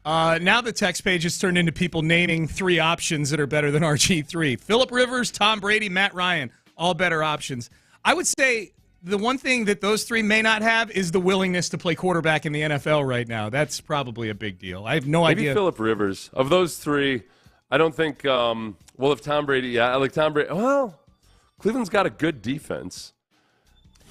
Now the text page has turned into people naming 3 options that are better than RG3. Phillip Rivers, Tom Brady, Matt Ryan, all better options. I would say the one thing that those 3 may not have is the willingness to play quarterback in the NFL right now. That's probably a big deal. I have no idea. Maybe Phillip Rivers. Of those 3, I don't think if Tom Brady, I like Tom Brady. Well, Cleveland's got a good defense.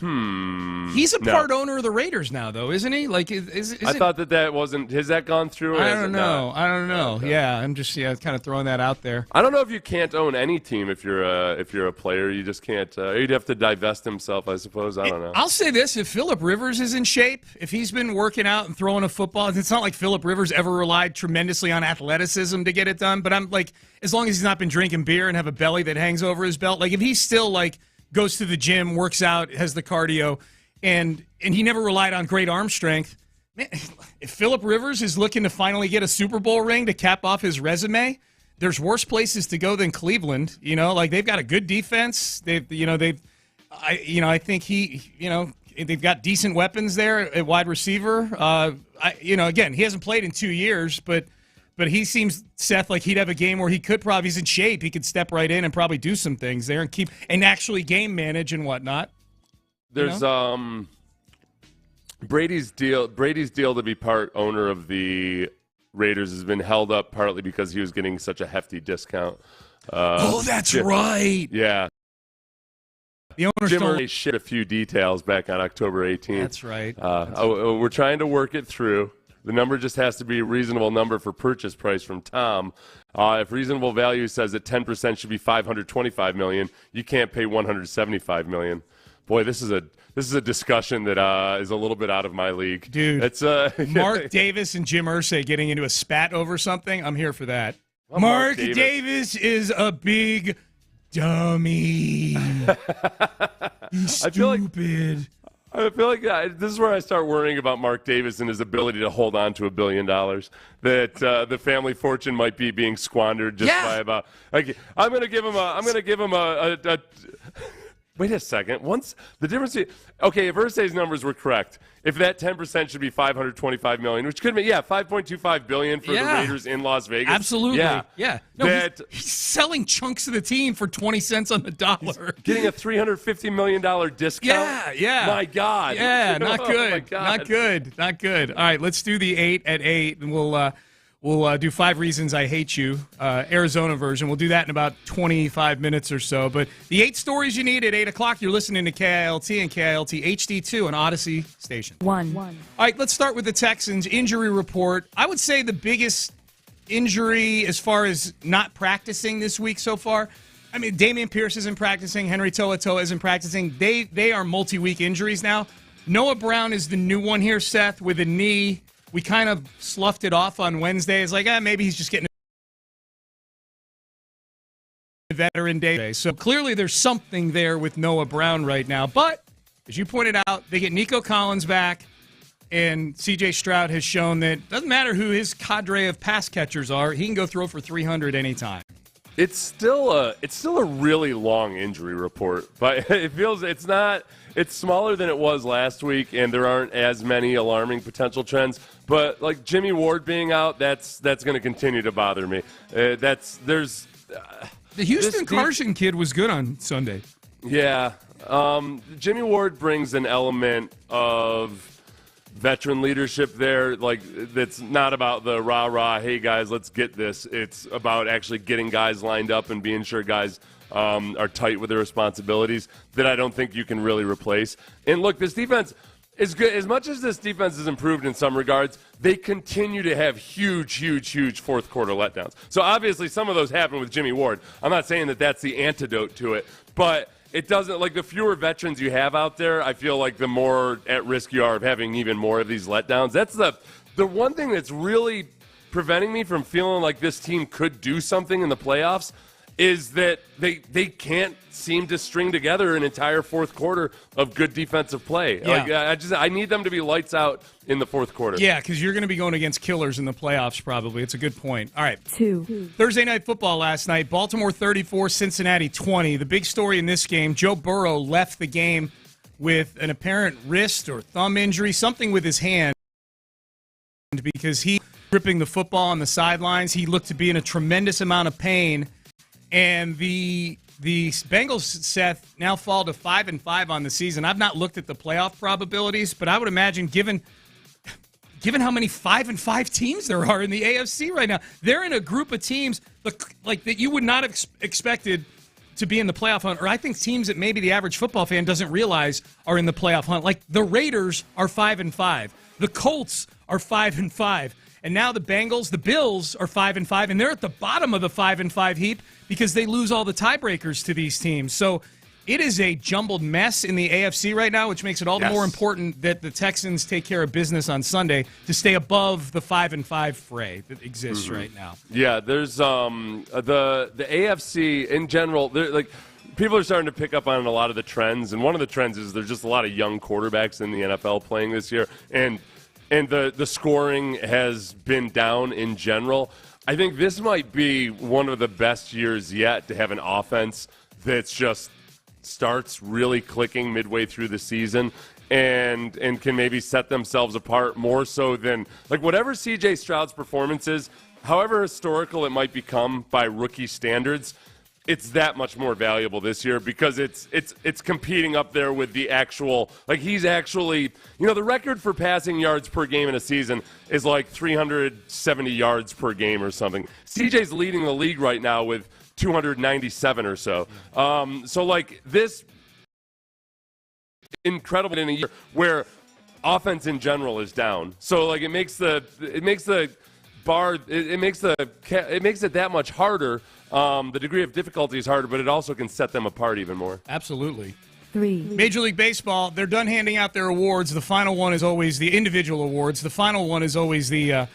He's a part owner of the Raiders now, though, isn't he? Like, I thought that wasn't. Has that gone through? Or I don't know. Not? I don't know. Okay. Yeah, I'm just kind of throwing that out there. I don't know if you can't own any team if you're a player. You just can't. You'd have to divest himself, I suppose. I don't know. I'll say this: if Phillip Rivers is in shape, if he's been working out and throwing a football, it's not like Phillip Rivers ever relied tremendously on athleticism to get it done. But I'm like, as long as he's not been drinking beer and have a belly that hangs over his belt, like if he's still like goes to the gym, works out, has the cardio. And he never relied on great arm strength. Man, if Phillip Rivers is looking to finally get a Super Bowl ring to cap off his resume, there's worse places to go than Cleveland. You know, like they've got a good defense. I think they've got decent weapons there at wide receiver. Again, he hasn't played in 2 years, but he seems, Seth, like he'd have a game where he could probably, he's in shape. He could step right in and probably do some things there and actually game manage and whatnot. There's Brady's deal to be part owner of the Raiders has been held up partly because he was getting such a hefty discount. That's right. Yeah. The owner Jim shared a few details back on October 18th. That's right. We're trying to work it through. The number just has to be a reasonable number for purchase price from Tom. If reasonable value says that 10% should be $525 million, you can't pay $175 million. Boy, this is a discussion that is a little bit out of my league. Dude, it's Mark Davis and Jim Irsay getting into a spat over something. I'm here for that. Well, Mark Davis is a big dummy. He's stupid. I feel like this is where I start worrying about Mark Davis and his ability to hold on to $1 billion. That the family fortune might be being squandered just by about. Like, I'm going to give him a. Wait a second. Once the difference. Okay, if Irsay's numbers were correct, if that 10% should be $525 million, which could be $5.25 billion for the Raiders in Las Vegas. Absolutely. Yeah. No, he's selling chunks of the team for 20 cents on the dollar. Getting a $350 million discount. Yeah. My God. Yeah, not good. Oh my God. Not good. All right, let's do the 8 at 8, and we'll do 5 Reasons I Hate You, Arizona version. We'll do that in about 25 minutes or so. But the 8 stories you need at 8 o'clock, you're listening to KILT and KILT HD2 on Odyssey Station. 1. All right, let's start with the Texans injury report. I would say the biggest injury as far as not practicing this week so far, I mean, Dameon Pierce isn't practicing. Henry To'oTo'o isn't practicing. They are multi-week injuries now. Noah Brown is the new one here, Seth, with a knee. We kind of sloughed it off on Wednesday. It's like, maybe he's just getting a veteran day. So clearly there's something there with Noah Brown right now. But as you pointed out, they get Nico Collins back, and CJ Stroud has shown that it doesn't matter who his cadre of pass catchers are, he can go throw for 300 anytime. It's still a really long injury report, but it's smaller than it was last week, and there aren't as many alarming potential trends. But like Jimmy Ward being out, that's going to continue to bother me. The Houston Carson kid was good on Sunday. Yeah, Jimmy Ward brings an element of veteran leadership there, like that's not about the rah-rah, hey guys, let's get this. It's about actually getting guys lined up and being sure guys are tight with their responsibilities that I don't think you can really replace. And look, this defense is good. As much as this defense has improved in some regards, they continue to have huge fourth quarter letdowns. So obviously some of those happen with Jimmy Ward. I'm not saying that that's the antidote to it, but it doesn't, like, the fewer veterans you have out there, I feel like the more at risk you are of having even more of these letdowns. That's the one thing that's really preventing me from feeling like this team could do something in the playoffs is that they can't seem to string together an entire fourth quarter of good defensive play. Yeah. Like, I need them to be lights out in the fourth quarter. Yeah, because you're going to be going against killers in the playoffs probably. It's a good point. All right. 2. Thursday Night Football last night, Baltimore 34, Cincinnati 20. The big story in this game, Joe Burrow left the game with an apparent wrist or thumb injury, something with his hand, because he gripping the football on the sidelines. He looked to be in a tremendous amount of pain. And the Bengals, Seth, now fall to 5-5 on the season. I've not looked at the playoff probabilities, but I would imagine given how many 5-5 teams there are in the AFC right now, they're in a group of teams like that you would not have expected to be in the playoff hunt, or I think teams that maybe the average football fan doesn't realize are in the playoff hunt. Like the Raiders are 5-5, the Colts are 5-5. And now the Bengals, the Bills are 5-5, and they're at the bottom of the 5-5 heap because they lose all the tiebreakers to these teams. So it is a jumbled mess in the AFC right now, which makes it all the more important that the Texans take care of business on Sunday to stay above the 5-5 fray that exists right now. Yeah, there's the AFC in general. Like people are starting to pick up on a lot of the trends, and one of the trends is there's just a lot of young quarterbacks in the NFL playing this year, and the scoring has been down in general. I think this might be one of the best years yet to have an offense that's just starts really clicking midway through the season and can maybe set themselves apart more so than, like, whatever CJ Stroud's performance is, however historical it might become by rookie standards, it's that much more valuable this year because it's competing up there with the actual, like, he's actually, the record for passing yards per game in a season is like 370 yards per game or something. CJ's leading the league right now with 297 or so. So like this incredible in a year where offense in general is down. So like it makes it that much harder. The degree of difficulty is harder, but it also can set them apart even more. Absolutely. Major League Baseball, they're done handing out their awards. The final one is always the individual awards. The final one is always the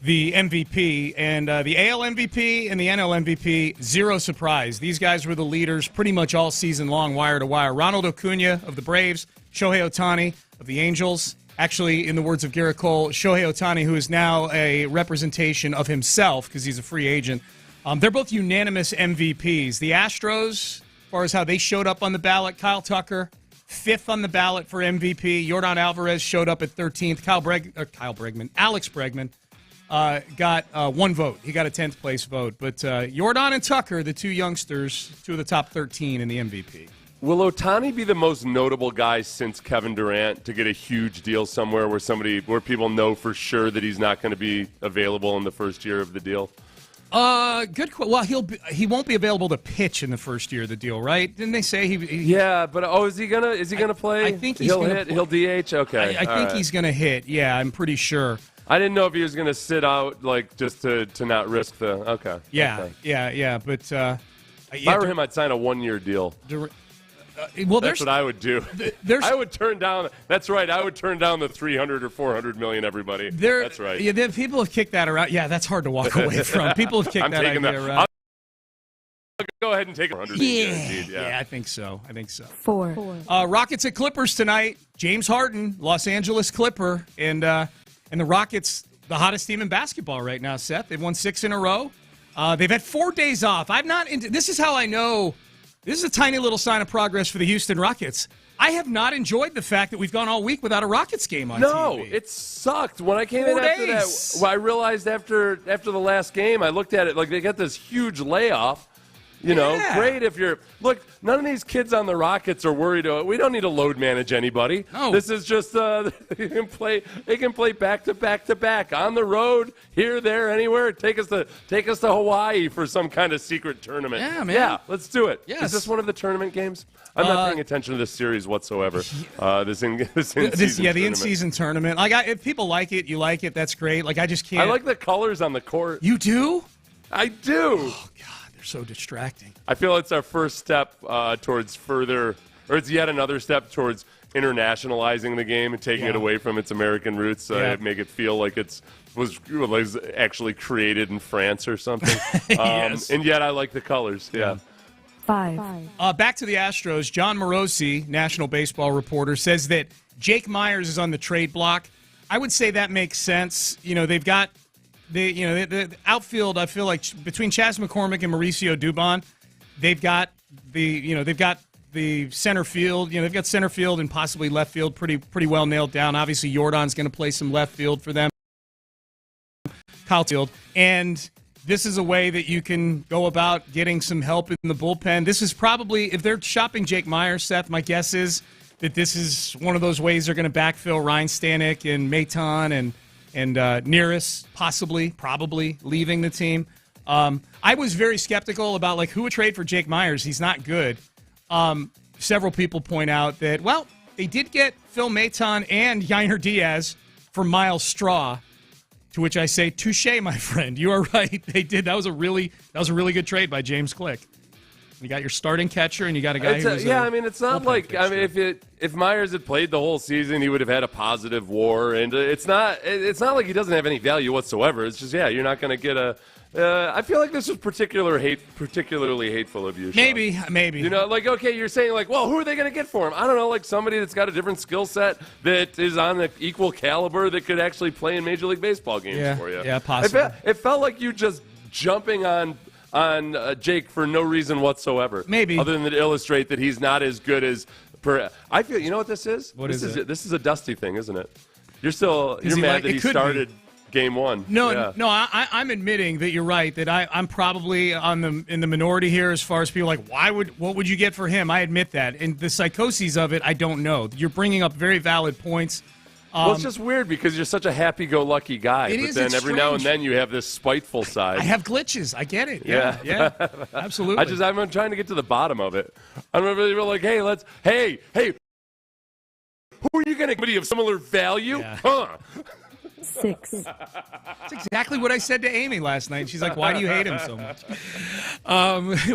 MVP. And the AL MVP and the NL MVP, zero surprise. These guys were the leaders pretty much all season long, wire to wire. Ronald Acuna of the Braves, Shohei Ohtani of the Angels. Actually, in the words of Garrett Cole, Shohei Ohtani, who is now a representation of himself because he's a free agent. They're both unanimous MVPs. The Astros, as far as how they showed up on the ballot, Kyle Tucker, 5th on the ballot for MVP. Yordan Alvarez showed up at 13th. Alex Bregman got 1 vote. He got a 10th place vote. But Yordan and Tucker, the 2 youngsters, 2 of the top 13 in the MVP. Will Ohtani be the most notable guy since Kevin Durant to get a huge deal somewhere where people know for sure that he's not going to be available in the first year of the deal? Good. Well, he won't be available to pitch in the first year of the deal, right? Didn't they say he Yeah, but is he gonna play? I think he'll hit. He'll DH. Okay, I think he's gonna hit. Yeah, I'm pretty sure. I didn't know if he was gonna sit out, like just to not risk the. Okay. Yeah, okay. yeah. But if I were him, I'd sign a 1-year deal. That's what I would do. I would turn down. That's right. I would turn down the $300 or $400 million. Everybody. That's right. Yeah, people have kicked that around. Yeah, that's hard to walk away from. People have kicked that idea around. I'll go ahead and take 100. Yeah, I think so. 4. Rockets at Clippers tonight. James Harden, Los Angeles Clipper, and the Rockets, the hottest team in basketball right now. Seth, they've won 6 in a row. They've had 4 days off. This is how I know. This is a tiny little sign of progress for the Houston Rockets. I have not enjoyed the fact that we've gone all week without a Rockets game on TV. No, it sucked. When I came in after that, I realized after the last game, I looked at it like they got this huge layoff. Great if you're – look, none of these kids on the Rockets are worried. We don't need to load manage anybody. No. This is just they can play back to back to back on the road, here, there, anywhere. Take us to Hawaii for some kind of secret tournament. Yeah, man. Yeah, let's do it. Yes. Is this one of the tournament games? I'm not paying attention to this series whatsoever. The in-season tournament. If people like it, you like it. That's great. I just can't. I like the colors on the court. You do? I do. Oh, God. So distracting. I feel it's our first step towards further, or it's yet another step towards internationalizing the game and taking it away from its American roots. Make it feel like was actually created in France or something. Yes. And yet I like the colors. Yeah. 5. Back to the Astros. John Morosi, national baseball reporter, says that Jake Meyers is on the trade block. I would say that makes sense. They've got. The outfield, I feel like between Chas McCormick and Mauricio Dubon, they've got the center field. They've got center field and possibly left field pretty well nailed down. Obviously, Jordan's going to play some left field for them. Kyle Field, and this is a way that you can go about getting some help in the bullpen. This is probably, if they're shopping Jake Meyers, Seth, my guess is that this is one of those ways they're going to backfill Ryan Stanek and Maton and Nearest probably leaving the team. I was very skeptical about who would trade for Jake Meyers. He's not good. Several people point out that, they did get Phil Maton and Yainer Diaz for Miles Straw, to which I say, touche, my friend. You are right. They did. That was a really good trade by James Click. You got your starting catcher, and you got a guy who's it's not like if Meyers had played the whole season, he would have had a positive WAR, and it's not like he doesn't have any value whatsoever. It's just you're not going to get a. I feel like this was particularly hateful of you, Sean. Maybe. Okay, you're saying who are they going to get for him? I don't know, somebody that's got a different skill set that is on the equal caliber that could actually play in Major League Baseball games for you. Yeah, possibly. It felt like you just jumping on Jake for no reason whatsoever. Maybe. Other than to illustrate that he's not as good as I feel, you know what this is? This is it? This is a Dusty thing, isn't it? You're mad that he started game 1. No, I'm admitting that you're right, that I'm probably in the minority here as far as people what would you get for him? I admit that. And the psychoses of it, I don't know. You're bringing up very valid points. It's just weird because you're such a happy-go-lucky guy. Then every now and then you have this spiteful side. I have glitches. I get it. Yeah. Absolutely. I'm trying to get to the bottom of it. I'm really like, hey, who are you going to be of similar value? Yeah. Huh? 6. That's exactly what I said to Amy last night. She's like, why do you hate him so much?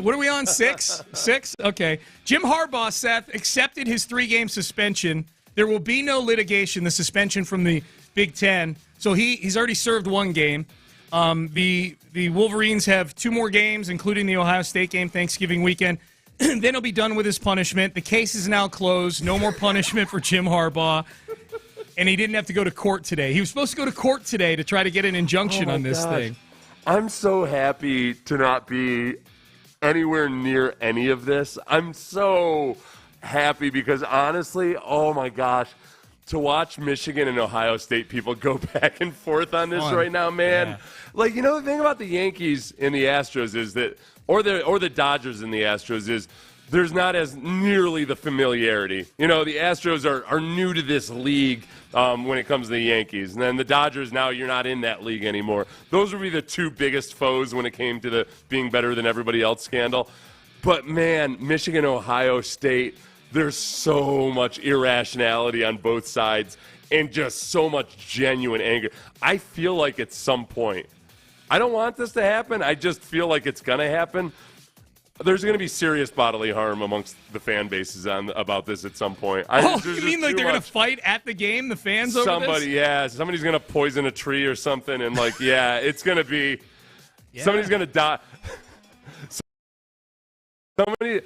What are we on, 6? 6? Okay. Jim Harbaugh, Seth, accepted his 3-game suspension. There will be no litigation, the suspension from the Big Ten. So he's already served 1 game. The Wolverines have 2 more games, including the Ohio State game Thanksgiving weekend. Then he'll be done with his punishment. The case is now closed. No more punishment for Jim Harbaugh. And he didn't have to go to court today. He was supposed to go to court today to try to get an injunction on this thing. I'm so happy to not be anywhere near any of this. I'm so happy because honestly, oh my gosh, to watch Michigan and Ohio State people go back and forth on this right now, man. Yeah. Like, you know, the thing about the Yankees and the Astros is that, or the Dodgers and the Astros is, there's not as nearly the familiarity. You know, the Astros are new to this league when it comes to the Yankees. And then the Dodgers, now you're not in that league anymore. Those would be the 2 biggest foes when it came to the being better than everybody else scandal. But, man, Michigan, Ohio State, there's so much irrationality on both sides and just so much genuine anger. I feel like at some point, I don't want this to happen. I just feel like it's going to happen. There's going to be serious bodily harm amongst the fan bases about this at some point. You mean like they're going to fight at the game, the fans over this? Yeah, somebody's going to poison a tree or something, and it's going to be somebody's going to die. Somebody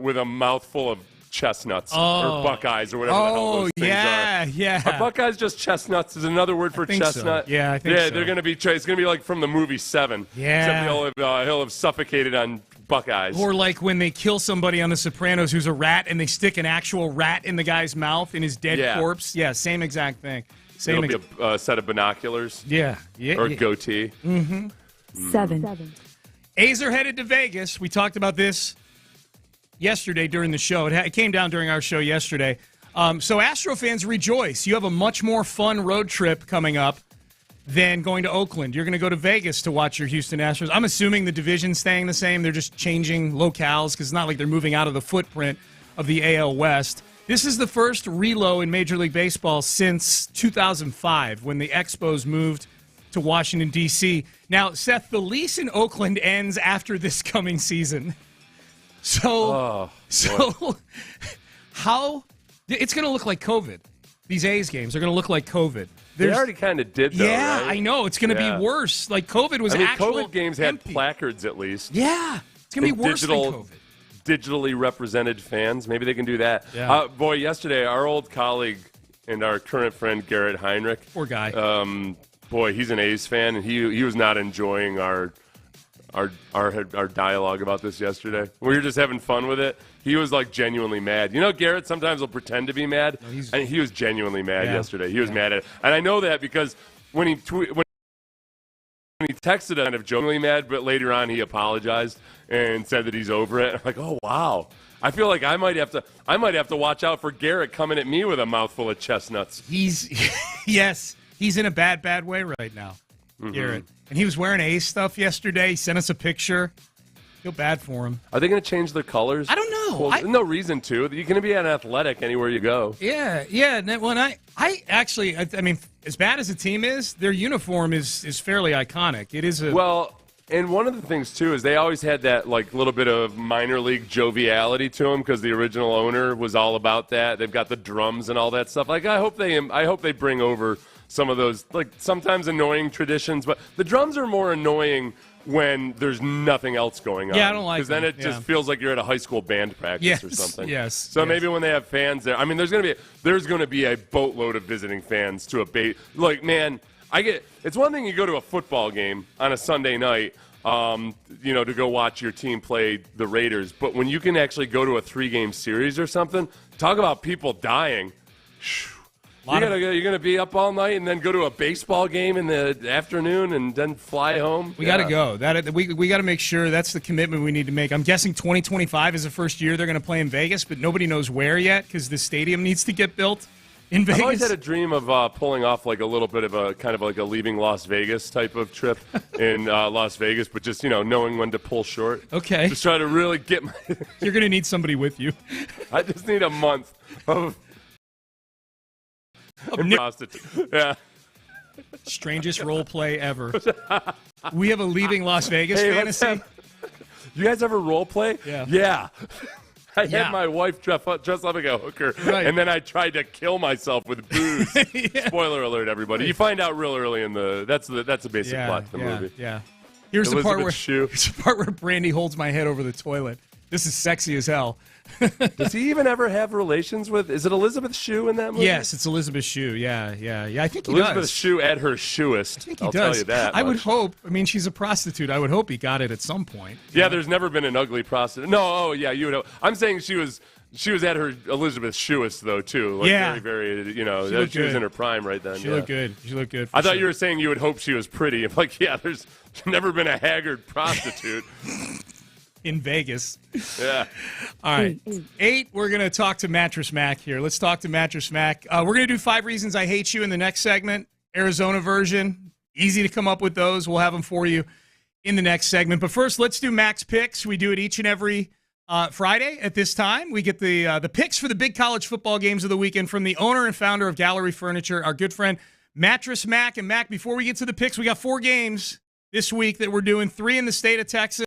with a mouthful of chestnuts or Buckeyes or whatever the hell those things are. Yeah. Are Buckeyes just chestnuts? Is another word for chestnut? So. Yeah, I think so. They're going to be. It's going to be like from the movie Seven. Yeah. Except he'll have suffocated on Buckeyes. Or like when they kill somebody on The Sopranos who's a rat and they stick an actual rat in the guy's mouth in his dead corpse. Yeah, same exact thing. It'll be a set of binoculars. Yeah. Or a goatee. Mm-hmm. 7. A's are headed to Vegas. We talked about this yesterday during the show. It came down during our show yesterday. So Astro fans, rejoice. You have a much more fun road trip coming up than going to Oakland. You're going to go to Vegas to watch your Houston Astros. I'm assuming the division's staying the same. They're just changing locales because it's not like they're moving out of the footprint of the AL West. This is the first relo in Major League Baseball since 2005 when the Expos moved to Washington, D.C. Now, Seth, the lease in Oakland ends after this coming season. So how it's going to look like COVID. These A's games are going to look like COVID. They already kind of did, though, yeah, right? I know. It's going to be worse. Like, COVID was COVID games had placards, at least. Yeah. It's going to be worse than COVID. Digitally represented fans. Maybe they can do that. Yeah. Boy, yesterday, our old colleague and our current friend, Garrett Heinrich. Poor guy. Boy, he's an A's fan, and he was not enjoying our dialogue about this yesterday. We were just having fun with it. He was like genuinely mad. You know, Garrett sometimes will pretend to be mad, and he was genuinely mad yesterday. He was mad at it, and I know that because when he texted, kind of jokingly mad, but later on he apologized and said that he's over it. I'm like, oh wow. I feel like I might have to watch out for Garrett coming at me with a mouthful of chestnuts. He's in a bad way right now, Garrett. And he was wearing A's stuff yesterday. He sent us a picture. Feel bad for him. Are they going to change their colors? I don't know. Well, no reason to. You're going to be an athletic anywhere you go. Yeah. When I mean, as bad as the team is, their uniform is fairly iconic. It is and one of the things too is they always had that like little bit of minor league joviality to them because the original owner was all about that. They've got the drums and all that stuff. Like I hope they bring over some of those like sometimes annoying traditions, but the drums are more annoying when there's nothing else going on. Yeah, I don't like because then it just feels like you're at a high school band practice or something. Yes. So maybe when they have fans there, I mean, there's going to be a boatload of visiting fans to a like man. It's one thing you go to a football game on a Sunday night, to go watch your team play the Raiders, but when you can actually go to a 3-game series or something, talk about people dying. You're going to be up all night and then go to a baseball game in the afternoon and then fly home? We got to go. We got to make sure that's the commitment we need to make. I'm guessing 2025 is the first year they're going to play in Vegas, but nobody knows where yet because the stadium needs to get built in Vegas. I've always had a dream of pulling off like a little bit of a kind of like a leaving Las Vegas type of trip in Las Vegas, but just, knowing when to pull short. Okay. Just try to really get my... You're going to need somebody with you. I just need a month of prostitute. Yeah. Strangest role play ever. We have a leaving Las Vegas fantasy. You guys ever role play? Yeah. I had my wife dressed up like a hooker, and then I tried to kill myself with booze. Spoiler alert, everybody. You find out real early in that's the basic plot of the movie. Yeah. Here's the part where Brandy holds my head over the toilet. This is sexy as hell. Does he even ever have relations with? Is it Elizabeth Shue in that movie? Yes, it's Elizabeth Shue. Yeah. I think he Elizabeth does. Shue at her shoeist. I think he I'll does. tell you that. I would hope. I mean, she's a prostitute. I would hope he got it at some point. Yeah, there's never been an ugly prostitute. No, you would. I'm saying she was at her Elizabeth Shewist though too. Like very, very. She was in her prime right then. She looked good. She looked good. I thought you were saying you would hope she was pretty. I'm like, there's never been a haggard prostitute. In Vegas. Yeah. All right. 8, we're going to talk to Mattress Mac here. Let's talk to Mattress Mac. We're going to do 5 Reasons I Hate You in the next segment. Arizona version. Easy to come up with those. We'll have them for you in the next segment. But first, let's do Mac's Picks. We do it each and every Friday at this time. We get the picks for the big college football games of the weekend from the owner and founder of Gallery Furniture, our good friend Mattress Mac. And Mac, before we get to the picks, we got 4 games this week that we're doing, 3 in the state of Texas.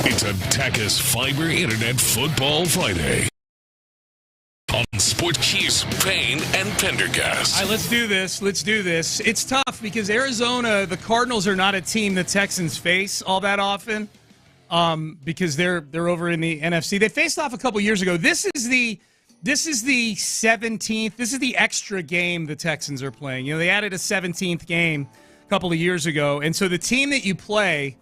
It's a Tachus Fiber Internet Football Friday on Sports Keys, Payne and Pendergast. All right, let's do this. Let's do this. It's tough because Arizona, the Cardinals are not a team the Texans face all that often because they're over in the NFC. They faced off a couple years ago. This is the 17th. This is the extra game the Texans are playing. You know, they added a 17th game a couple of years ago, and so the team that you play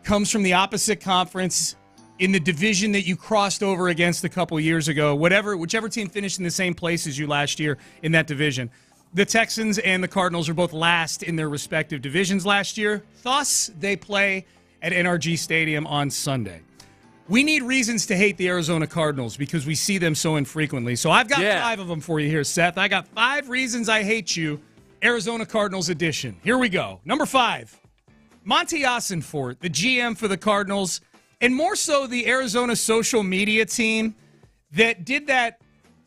comes from the opposite conference in the division that you crossed over against a couple years ago. Whichever team finished in the same place as you last year in that division. The Texans and the Cardinals are both last in their respective divisions last year. Thus, they play at NRG Stadium on Sunday. We need reasons to hate the Arizona Cardinals because we see them so infrequently. So I've got 5 of them for you here, Seth. I got 5 reasons I hate you, Arizona Cardinals edition. Here we go. Number 5. Monty Ossenfort, the GM for the Cardinals, and more so the Arizona social media team that did that.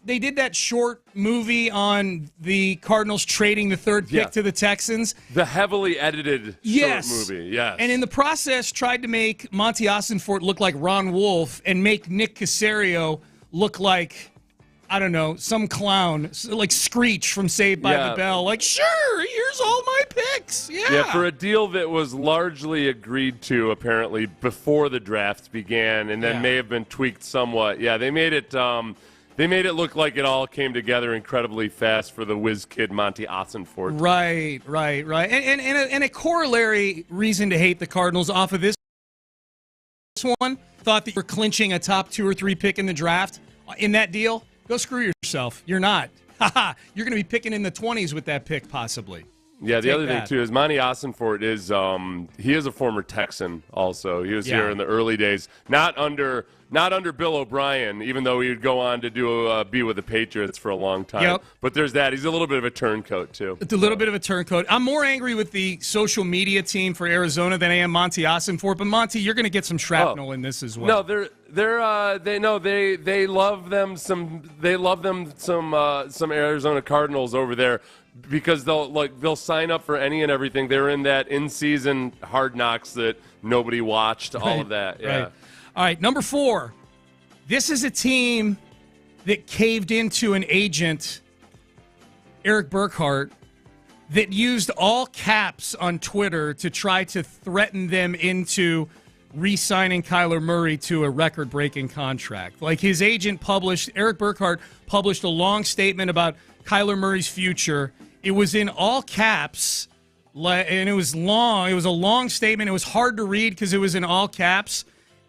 They did that short movie on the Cardinals trading the third pick to the Texans. The heavily edited short movie, yes. And in the process, tried to make Monty Ossenfort look like Ron Wolf and make Nick Caserio look like, I don't know, some clown, like Screech from Saved by the Bell. Like, sure, here's all my picks. Yeah, for a deal that was largely agreed to, apparently, before the draft began and then may have been tweaked somewhat. Yeah, they made it look like it all came together incredibly fast for the whiz kid Monty Ossenfort. Right. And a corollary reason to hate the Cardinals off of this one, thought that you were clinching a top 2 or 3 pick in the draft in that deal. Go screw yourself. You're not. You're going to be picking in the 20s with that pick, possibly. Yeah, the other thing, too, is Monty Ossenfort is he is a former Texan also. He was here in the early days, not under Bill O'Brien, even though he would go on to be with the Patriots for a long time. Yep. But there's that. He's a little bit of a turncoat, too. It's a little bit of a turncoat. I'm more angry with the social media team for Arizona than I am Monty Ossenfort. But, Monty, you're going to get some shrapnel in this as well. No, they love them some Arizona Cardinals over there because they'll sign up for any and everything. They're in that in-season Hard Knocks that nobody watched, all of that. Yeah. Right. All right, number 4, This is a team that caved into an agent, Eric Burkhart, that used all caps on Twitter to try to threaten them into re-signing Kyler Murray to a record-breaking contract. Like, his agent Eric Burkhart published a long statement about Kyler Murray's future. It was in all caps, and it was long. It was a long statement. It was hard to read because it was in all caps.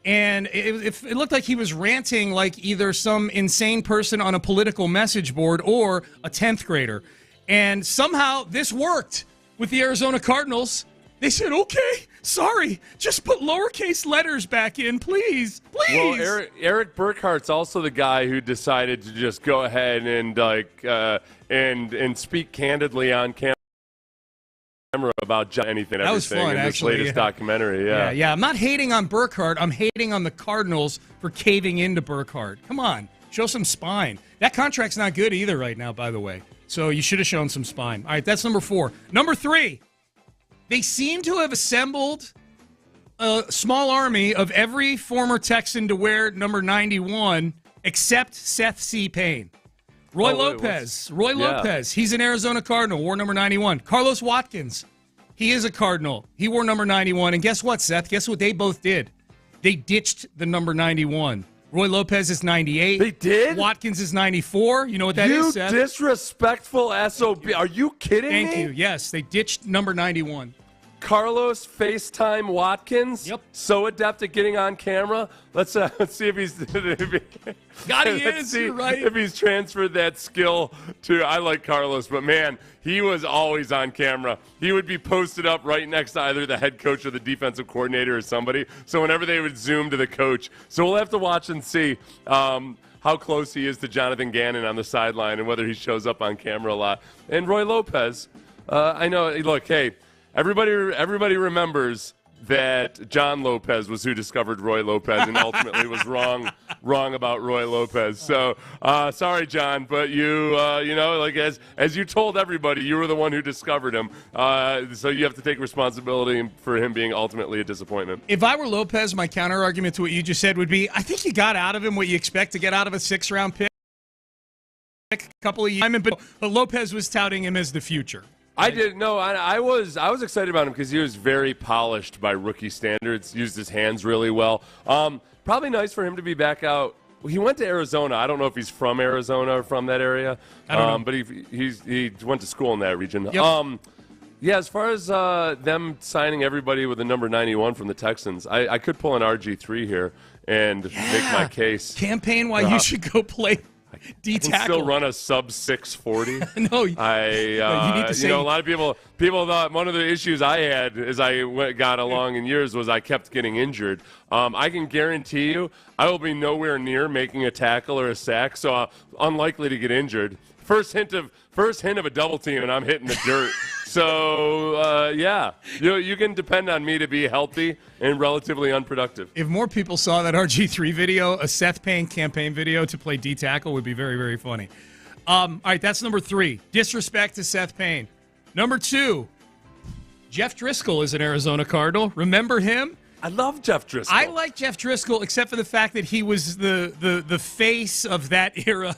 And it looked like he was ranting like either some insane person on a political message board or a 10th grader. And somehow this worked with the Arizona Cardinals. They said, okay, sorry, just put lowercase letters back in, please. Well, Eric Burkhart's also the guy who decided to just go ahead and and speak candidly on camera about anything, that was fun, in this actually, latest documentary. Yeah. I'm not hating on Burkhart. I'm hating on the Cardinals for caving into Burkhart. Come on, show some spine. That contract's not good either right now, by the way. So you should have shown some spine. All right, that's number 4. Number 3, they seem to have assembled a small army of every former Texan to wear number 91 except Seth C. Payne. Roy Lopez, he's an Arizona Cardinal, wore number 91. Carlos Watkins, he is a Cardinal. He wore number 91. And guess what, Seth? Guess what they both did? They ditched the number 91. Roy Lopez is 98. They did? Watkins is 94. You know what that is, Seth? You disrespectful SOB. Are you kidding me? Thank you. Yes, they ditched number 91. Carlos FaceTime Watkins. Yep. So adept at getting on camera. Let's see if he's You're right. If he's transferred that skill to. I like Carlos, but man, he was always on camera. He would be posted up right next to either the head coach or the defensive coordinator or somebody. So whenever they would zoom to the coach, so we'll have to watch and see how close he is to Jonathan Gannon on the sideline and whether he shows up on camera a lot. And Roy Lopez, I know. Look, hey. Everybody remembers that John Lopez was who discovered Roy Lopez and ultimately was wrong about Roy Lopez. So sorry, John, but you like as you told everybody, you were the one who discovered him. So you have to take responsibility for him being ultimately a disappointment. If I were Lopez, my counter argument to what you just said would be, I think you got out of him what you expect to get out of a 6th-round pick a couple of years, but Lopez was touting him as the future. I didn't know. I was excited about him because he was very polished by rookie standards. Used his hands really well. Probably nice for him to be back out. He went to Arizona. I don't know if he's from Arizona or from that area. I don't know. But he went to school in that region. Yep. Yeah. As far as them signing everybody with a number 91 from the Texans, I could pull an RG3 here and make my case. Campaign why you should go play. D-tackle. I can still run a sub 640. No, you need to say, a lot of people thought one of the issues I had as I got along in years was I kept getting injured. I can guarantee you I will be nowhere near making a tackle or a sack, so unlikely to get injured. First hint of a double team, and I'm hitting the dirt. So, you can depend on me to be healthy and relatively unproductive. If more people saw that RG3 video, a Seth Payne campaign video to play D-tackle would be very, very funny. All right, that's number 3. Disrespect to Seth Payne. Number 2, Jeff Driscoll is an Arizona Cardinal. Remember him? I love Jeff Driscoll. I like Jeff Driscoll, except for the fact that he was the face of that era.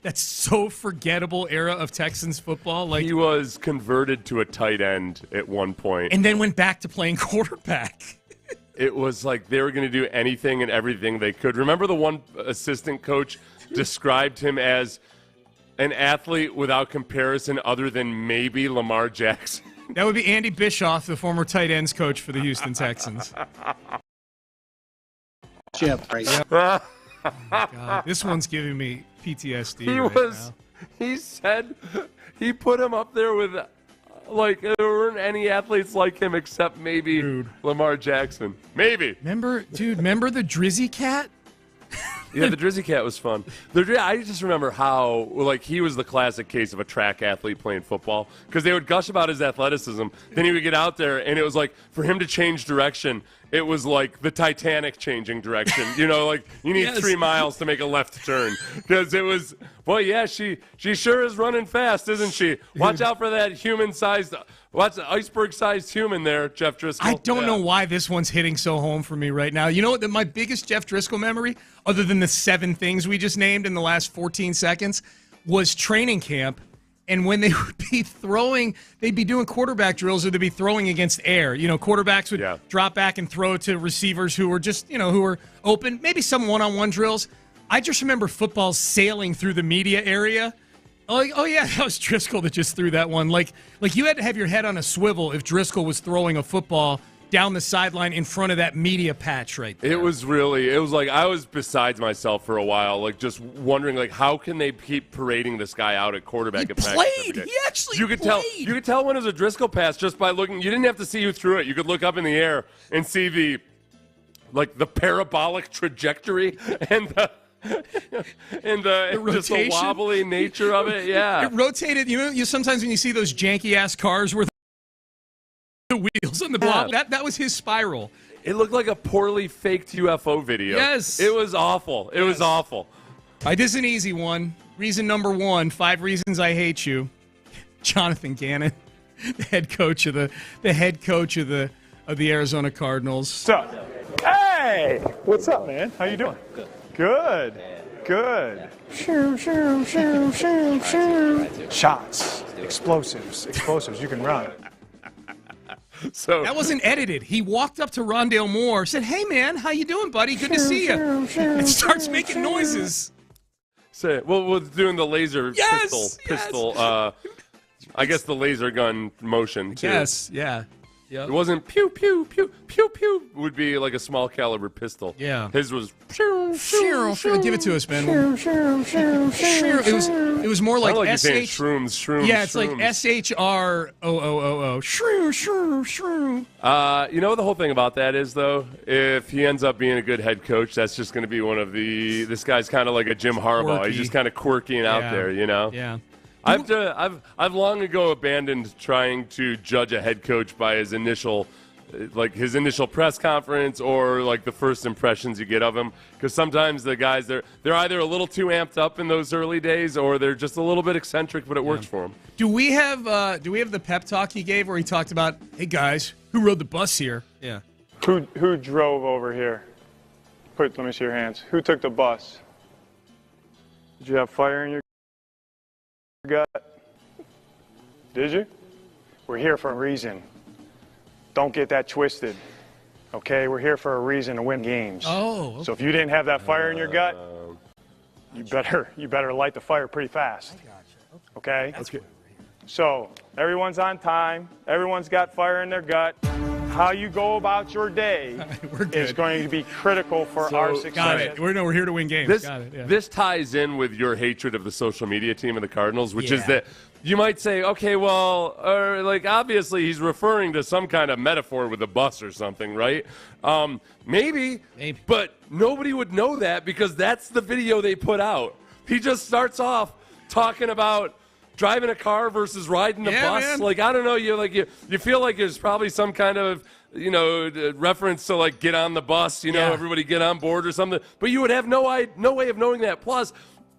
That's so forgettable era of Texans football. Like, he was converted to a tight end at one point. And then went back to playing quarterback. It was like they were going to do anything and everything they could. Remember the one assistant coach described him as an athlete without comparison other than maybe Lamar Jackson? That would be Andy Bischoff, the former tight ends coach for the Houston Texans. Chip, right? Oh God, this one's giving me PTSD. He said he put him up there with, like, there weren't any athletes like him except maybe Lamar Jackson. Maybe. Remember the Drizzy Cat? Yeah, the Drizzy Cat was fun. I just remember how, like, he was the classic case of a track athlete playing football because they would gush about his athleticism. Then he would get out there, and it was like for him to change direction it was like the Titanic changing direction. You know, like you need 3 miles to make a left turn because it was. Boy, yeah, she sure is running fast, isn't she? Watch out for that human-sized, iceberg-sized human there, Jeff Driscoll. I don't know why this one's hitting so home for me right now. You know what? My biggest Jeff Driscoll memory, other than the 7 things we just named in the last 14 seconds, was training camp. And when they would be throwing, they'd be doing quarterback drills or they'd be throwing against air. You know, quarterbacks would drop back and throw to receivers who were just, who were open. Maybe some one-on-one drills. I just remember football sailing through the media area. Oh yeah, that was Driscoll that just threw that one. Like you had to have your head on a swivel if Driscoll was throwing a football down the sideline in front of that media patch right there. It was like I was besides myself for a while, like just wondering like how can they keep parading this guy out at quarterback at practice every day? He actually played. You could tell when it was a Driscoll pass just by looking. You didn't have to see who threw it. You could look up in the air and see the parabolic trajectory and the just the wobbly nature of it. Yeah. It rotated. You sometimes when you see those janky ass cars where the wheels on the block, that was his spiral. It looked like a poorly faked UFO video. Yes. It was awful. It was awful. All right, this is an easy one. Reason number 1, 5 reasons I hate you. Jonathan Gannon, the head coach of the Arizona Cardinals. What's up? Hey! What's up, man? How you doing? Good. Shoo. Shots. Explosives. You can run. So that wasn't edited. He walked up to Rondale Moore, said, "Hey, man, how you doing, buddy? Good to see you." And starts making noises. Say, we're doing the laser pistol. I guess the laser gun motion too. Yes, yeah. Yep. It wasn't pew pew pew pew pew. It would be like a small caliber pistol. Yeah. His was pew. Give it to us, man. It was more like SH. Shrooms. Yeah, it's like SHROOO. Shroom. You know what the whole thing about that is, though? If he ends up being a good head coach, that's just going to be one of this guy's kind of like a Jim Harbaugh. Quirky. He's just kind of quirky and out there, you know? Yeah. I've long ago abandoned trying to judge a head coach by his initial press conference or like the first impressions you get of him, because sometimes the guys they're either a little too amped up in those early days or they're just a little bit eccentric, but it works for them. Do we have the pep talk he gave where he talked about, hey guys, who rode the bus here? Yeah. Who drove over here? Let me see your hands. Who took the bus? Did you have fire in your gut? Did you? We're here for a reason. Don't get that twisted. Okay, we're here for a reason to win games. Oh. Okay. So if you didn't have that fire in your gut, you better light the fire pretty fast. I gotcha. Okay? That's good. So everyone's on time. Everyone's got fire in their gut. How you go about your day is going to be critical for our success. Got it. We're here to win games. This ties in with your hatred of the social media team of the Cardinals, which is that you might say, okay, well, obviously he's referring to some kind of metaphor with a bus or something, right? Maybe, but nobody would know that because that's the video they put out. He just starts off talking about driving a car versus riding the bus. Man. Like, I don't know, you feel like there's probably some kind of, reference to like get on the bus, everybody get on board or something. But you would have no way of knowing that. Plus,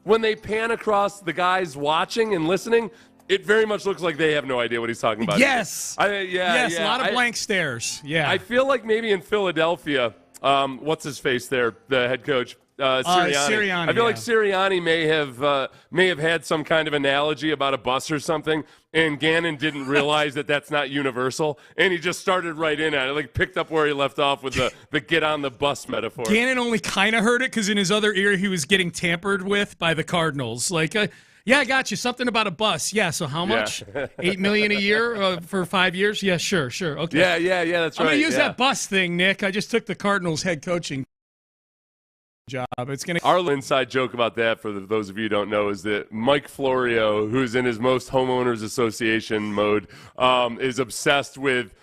when they pan across the guys watching and listening, it very much looks like they have no idea what he's talking about. Yes. A lot of blank stares. Yeah. I feel like maybe in Philadelphia, what's his face there, the head coach? Sirianni. I feel like Sirianni may have had some kind of analogy about a bus or something, and Gannon didn't realize that that's not universal, and he just started right in at it, like picked up where he left off with the get on the bus metaphor. Gannon only kind of heard it because in his other ear he was getting tampered with by the Cardinals. Like, yeah, I got you. Something about a bus. Yeah, so how much? $8 million a year for 5 years? Yeah, sure. Okay. Yeah, that's right. I'm going to use that bus thing, Nick. I just took the Cardinals head coaching job. Our inside joke about that, for those of you who don't know, is that Mike Florio, who's in his most homeowners association mode, is obsessed with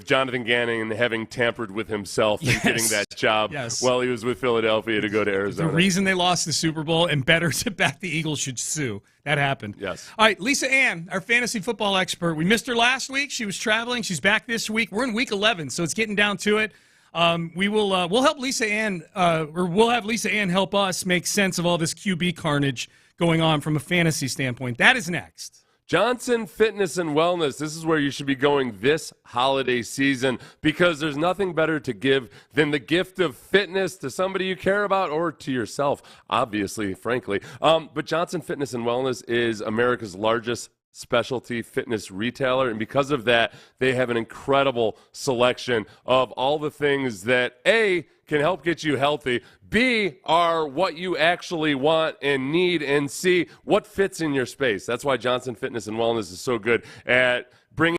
Jonathan Gannon and having tampered with himself and getting that job while he was with Philadelphia to go to Arizona. The reason they lost the Super Bowl, and better to back the Eagles should sue. That happened. Yes. All right, Lisa Ann, our fantasy football expert. We missed her last week. She was traveling. She's back this week. We're in week 11, so it's getting down to it. We'll help Lisa Ann, or we'll have Lisa Ann help us make sense of all this QB carnage going on from a fantasy standpoint. That is next. Johnson Fitness and Wellness. This is where you should be going this holiday season, because there's nothing better to give than the gift of fitness to somebody you care about, or to yourself, obviously, frankly. But Johnson Fitness and Wellness is America's largest specialty fitness retailer, and because of that, they have an incredible selection of all the things that A, can help get you healthy, B, are what you actually want and need, and C, what fits in your space. That's why Johnson Fitness and Wellness is so good at bringing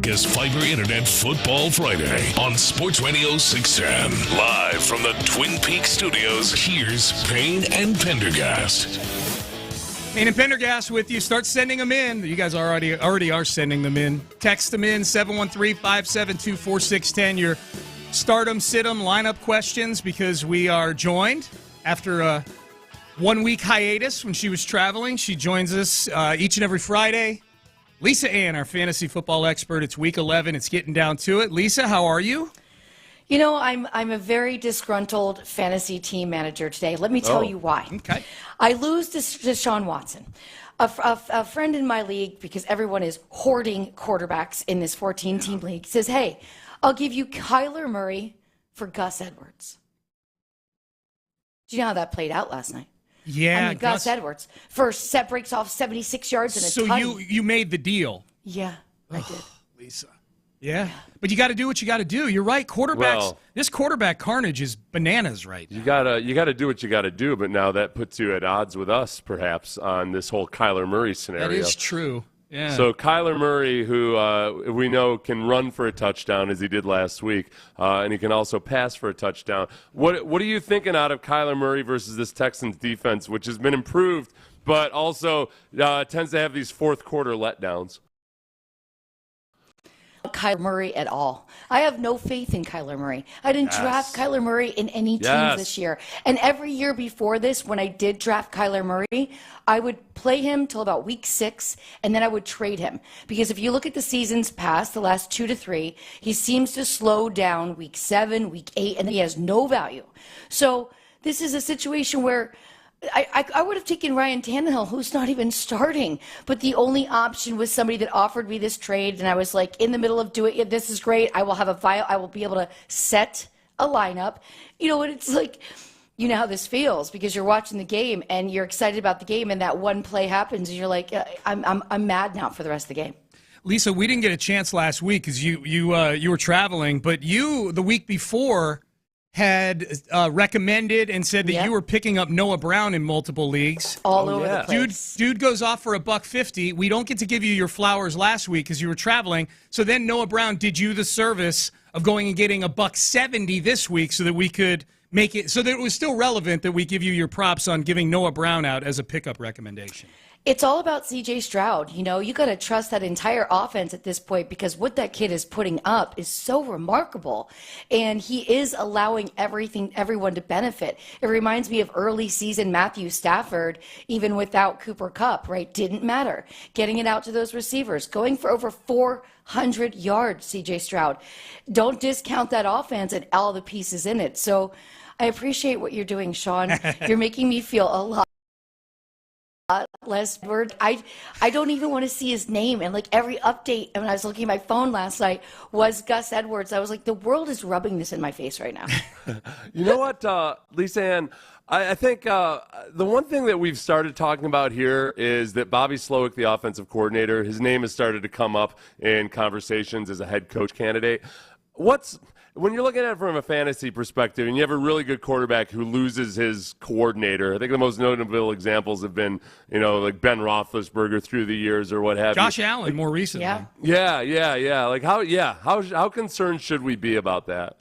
is Fiber Internet Football Friday on Sports Radio 610. Live from the Twin Peaks studios, here's Payne and Pendergast. Payne and Pendergast with you. Start sending them in. You guys already are sending them in. Text them in, 713-572-4610. Your start 'em, sit 'em, lineup questions, because we are joined after a 1-week hiatus when she was traveling. She joins us each and every Friday. Lisa Ann, our fantasy football expert. It's week 11. It's getting down to it. Lisa, how are you? You know, I'm a very disgruntled fantasy team manager today. Let me tell you why. Okay. I lose to Deshaun Watson. A friend in my league, because everyone is hoarding quarterbacks in this 14-team league, says, hey, I'll give you Kyler Murray for Gus Edwards. Do you know how that played out last night? Yeah, I mean, Gus Edwards first breaks off 76 yards and a so ton. you made the deal. Yeah, I did. Lisa. Yeah, but you got to do what you got to do. You're right. Quarterbacks. This quarterback carnage is bananas right now. You gotta do what you gotta do. But now that puts you at odds with us, perhaps, on this whole Kyler Murray scenario. That is true. Yeah. So Kyler Murray, who we know can run for a touchdown as he did last week, and he can also pass for a touchdown. What are you thinking out of Kyler Murray versus this Texans defense, which has been improved, but also tends to have these fourth quarter letdowns? Kyler Murray at all. I have no faith in Kyler Murray. I didn't draft Kyler Murray in any teams this year. And every year before this, when I did draft Kyler Murray, I would play him till about week 6, and then I would trade him. Because if you look at the seasons past, the last 2 to 3, he seems to slow down week 7, week 8, and he has no value. So this is a situation where I would have taken Ryan Tannehill, who's not even starting, but the only option was somebody that offered me this trade, and I was like, in the middle of doing it, this is great. I will have I will be able to set a lineup. You know, and it's like, you know how this feels, because you're watching the game and you're excited about the game, and that one play happens, and you're like, I'm mad now for the rest of the game. Lisa, we didn't get a chance last week because you were traveling, but you the week before had recommended and said that you were picking up Noah Brown in multiple leagues. All over the place. Dude goes off for $150. We don't get to give you your flowers last week because you were traveling. So then Noah Brown did you the service of going and getting $170 this week so that we could make it so that it was still relevant that we give you your props on giving Noah Brown out as a pickup recommendation. It's all about CJ Stroud. You know, you got to trust that entire offense at this point, because what that kid is putting up is so remarkable. And he is allowing everyone to benefit. It reminds me of early season Matthew Stafford, even without Cooper Kupp, right? Didn't matter. Getting it out to those receivers, going for over 400 yards, CJ Stroud. Don't discount that offense and all the pieces in it. So I appreciate what you're doing, Sean. You're making me feel a lot less word. I don't even want to see his name, and like every update when I was looking at my phone last night was Gus Edwards. I was like, the world is rubbing this in my face right now. You know what, Lisa Ann, I think the one thing that we've started talking about here is that Bobby Slowick, the offensive coordinator, his name has started to come up in conversations as a head coach candidate. When you're looking at it from a fantasy perspective and you have a really good quarterback who loses his coordinator, I think the most notable examples have been, like Ben Roethlisberger through the years or what have you. Josh Allen more recently. Yeah. Like how concerned should we be about that?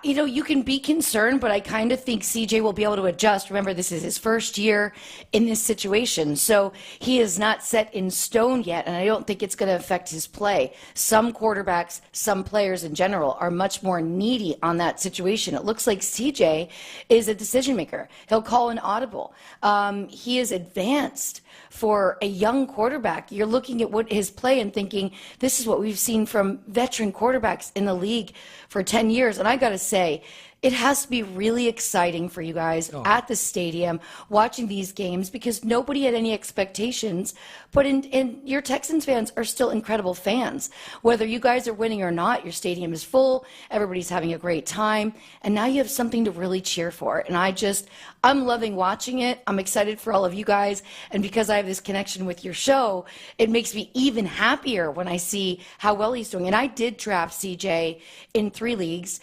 You can be concerned, but I kind of think CJ will be able to adjust. Remember, this is his first year in this situation, so he is not set in stone yet, and I don't think it's going to affect his play. Some quarterbacks, some players in general, are much more needy on that situation. It looks like CJ is a decision maker. He'll call an audible. He is advanced for a young quarterback. You're looking at what his play and thinking, this is what we've seen from veteran quarterbacks in the league for 10 years. And I got to say, it has to be really exciting for you guys at the stadium watching these games, because nobody had any expectations. But your Texans fans are still incredible fans. Whether you guys are winning or not, your stadium is full. Everybody's having a great time. And now you have something to really cheer for. And I'm loving watching it. I'm excited for all of you guys. And because I have this connection with your show, it makes me even happier when I see how well he's doing. And I did draft CJ in 3 leagues.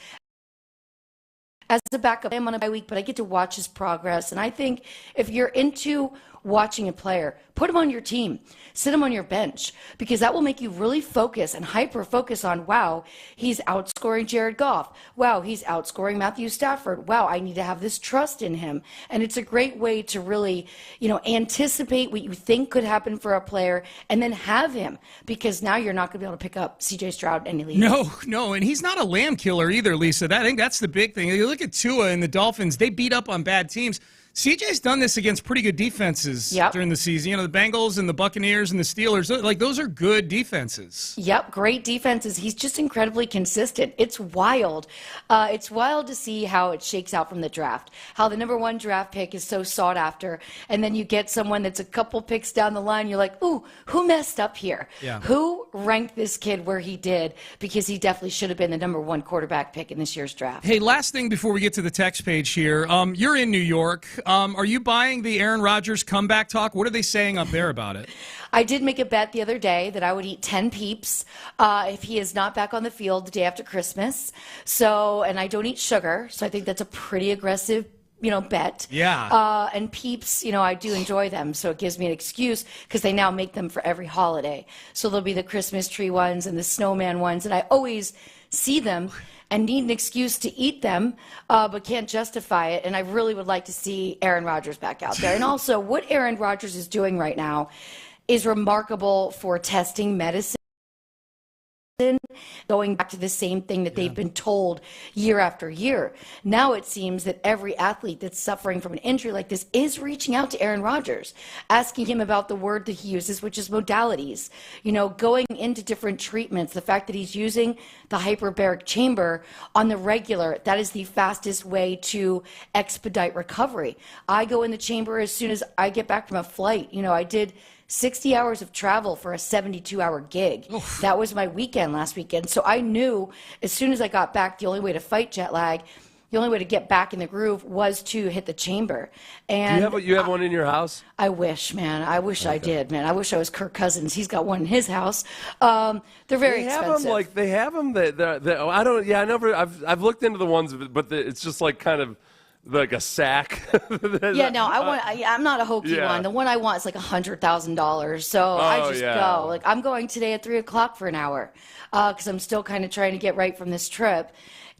as a backup. I'm on a bye week, but I get to watch his progress. And I think if you're into watching a player, put him on your team, sit him on your bench, because that will make you really focus and hyper focus on, wow, he's outscoring Jared Goff. Wow, he's outscoring Matthew Stafford. Wow, I need to have this trust in him. And it's a great way to really, anticipate what you think could happen for a player and then have him, because now you're not going to be able to pick up CJ Stroud any later. No, and he's not a lamb killer either, Lisa. I think that's the big thing. You look at Tua and the Dolphins, they beat up on bad teams. CJ's done this against pretty good defenses during the season. The Bengals and the Buccaneers and the Steelers, those are good defenses. Yep, great defenses. He's just incredibly consistent. It's wild. It's wild to see how it shakes out from the draft, how the number 1 draft pick is so sought after, and then you get someone that's a couple picks down the line. You're like, ooh, who messed up here? Yeah. Who ranked this kid where he did? Because he definitely should have been the number 1 quarterback pick in this year's draft. Hey, last thing before we get to the text page here. You're in New York. Are you buying the Aaron Rodgers comeback talk? What are they saying up there about it? I did make a bet the other day that I would eat 10 Peeps if he is not back on the field the day after Christmas. And I don't eat sugar, so I think that's a pretty aggressive bet. Yeah. And Peeps, I do enjoy them, so it gives me an excuse because they now make them for every holiday. So there'll be the Christmas tree ones and the snowman ones, and I always see them and need an excuse to eat them, but can't justify it. And I really would like to see Aaron Rodgers back out there. And also, what Aaron Rodgers is doing right now is remarkable for testing medicine, going back to the same thing that they've been told year after year. Now it seems that every athlete that's suffering from an injury like this is reaching out to Aaron Rodgers, asking him about the word that he uses, which is modalities, going into different treatments. The fact that he's using the hyperbaric chamber on the regular, that is the fastest way to expedite recovery. I go in the chamber as soon as I get back from a flight. I did 60 hours of travel for a 72-hour gig. Oof. That was my weekend last weekend. So I knew as soon as I got back, the only way to fight jet lag, the only way to get back in the groove was to hit the chamber. And you have one in your house? I wish, man. I wish I did, man. I wish I was Kirk Cousins. He's got one in his house. They're very expensive. They have them. I don't. Yeah, I never. I've looked into the ones, but it's just kind of like a sack. Yeah, no, I'm not a hokey one. The one I want is like $100,000. So I just go. Like, I'm going today at 3:00 for an hour because I'm still kind of trying to get right from this trip.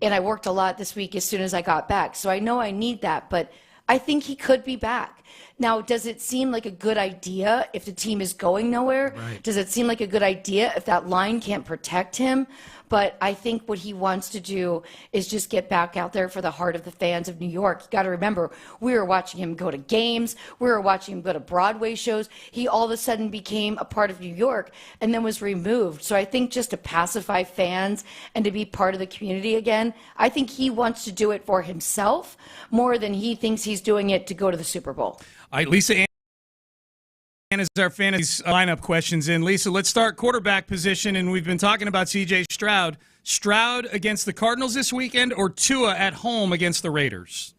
And I worked a lot this week as soon as I got back. So I know I need that, but I think he could be back. Now, does it seem like a good idea if the team is going nowhere? Right. Does it seem like a good idea if that line can't protect him? But I think what he wants to do is just get back out there for the heart of the fans of New York. You got to remember, we were watching him go to games. We were watching him go to Broadway shows. He all of a sudden became a part of New York and then was removed. So I think just to pacify fans and to be part of the community again, I think he wants to do it for himself more than he thinks he's doing it to go to the Super Bowl. All right, Lisa Ann is our fantasy lineup questions in. Lisa, let's start quarterback position, and we've been talking about CJ Stroud. Stroud against the Cardinals this weekend or Tua at home against the Raiders?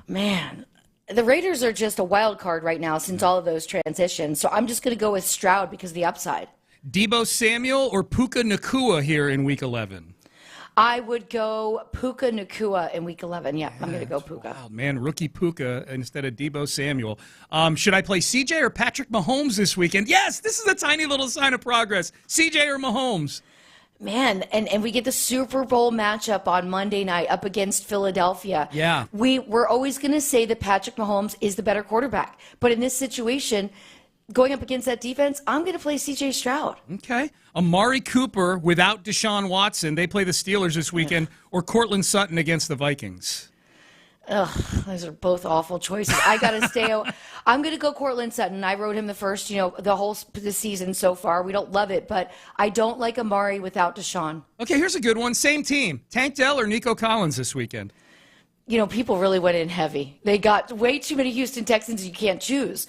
Man, the Raiders are just a wild card right now since all of those transitions, so I'm just going to go with Stroud because of the upside. Deebo Samuel or Puka Nacua here in Week 11? I would go Puka Nacua in Week 11. Yeah, I'm going to go Puka. Wow, man, rookie Puka instead of Deebo Samuel. Should I play CJ or Patrick Mahomes this weekend? Yes, this is a tiny little sign of progress. CJ or Mahomes? Man, and we get the Super Bowl matchup on Monday night up against Philadelphia. Yeah. We're always going to say that Patrick Mahomes is the better quarterback. But in this situation, going up against that defense, I'm going to play CJ Stroud. Okay. Amari Cooper without Deshaun Watson. They play the Steelers this weekend. Or Cortland Sutton against the Vikings. Ugh, those are both awful choices. I got to stay. I'm going to go Cortland Sutton. I rode him the first, the season so far. We don't love it, but I don't like Amari without Deshaun. Okay, here's a good one. Same team. Tank Dell or Nico Collins this weekend? People really went in heavy. They got way too many Houston Texans you can't choose.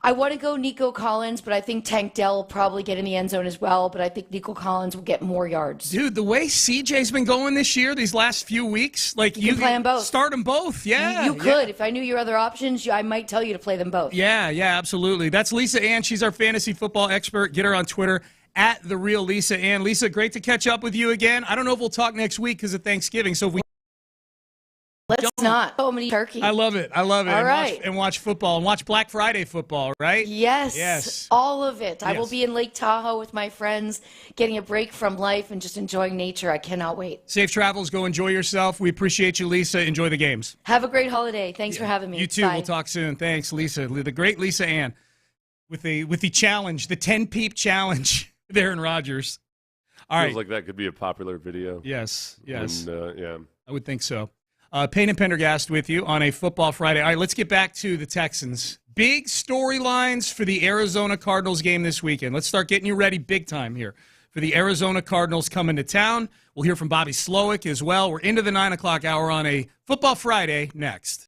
I want to go Nico Collins, but I think Tank Dell will probably get in the end zone as well, but I think Nico Collins will get more yards. Dude, the way CJ's been going this year, these last few weeks, you can play them both. Start them both, yeah. You could. If I knew your other options, I might tell you to play them both. Yeah, absolutely. That's Lisa Ann. She's our fantasy football expert. Get her on Twitter, @TheRealLisaAnn. Lisa, great to catch up with you again. I don't know if we'll talk next week because of Thanksgiving, so if we Let's not. So many turkey. I love it. All right. Watch football and watch Black Friday football, right? Yes. All of it. I will Yes. be in Lake Tahoe with my friends, getting a break from life and just enjoying nature. I cannot wait. Safe travels. Go enjoy yourself. We appreciate you, Lisa. Enjoy the games. Have a great holiday. Thanks for having me. You too. Bye. We'll talk soon. Thanks, Lisa. The great Lisa Ann with the challenge, the 10-peep challenge there in Rogers. All right. Feels like that could be a popular video. Yes. Yes. And, yeah. I would think so. Payne and Pendergast with you on a Football Friday. All right, let's get back to the Texans. Big storylines for the Arizona Cardinals game this weekend. Let's start getting you ready big time here for the Arizona Cardinals coming to town. We'll hear from Bobby Slowick as well. We're into the 9 o'clock hour on a Football Friday next.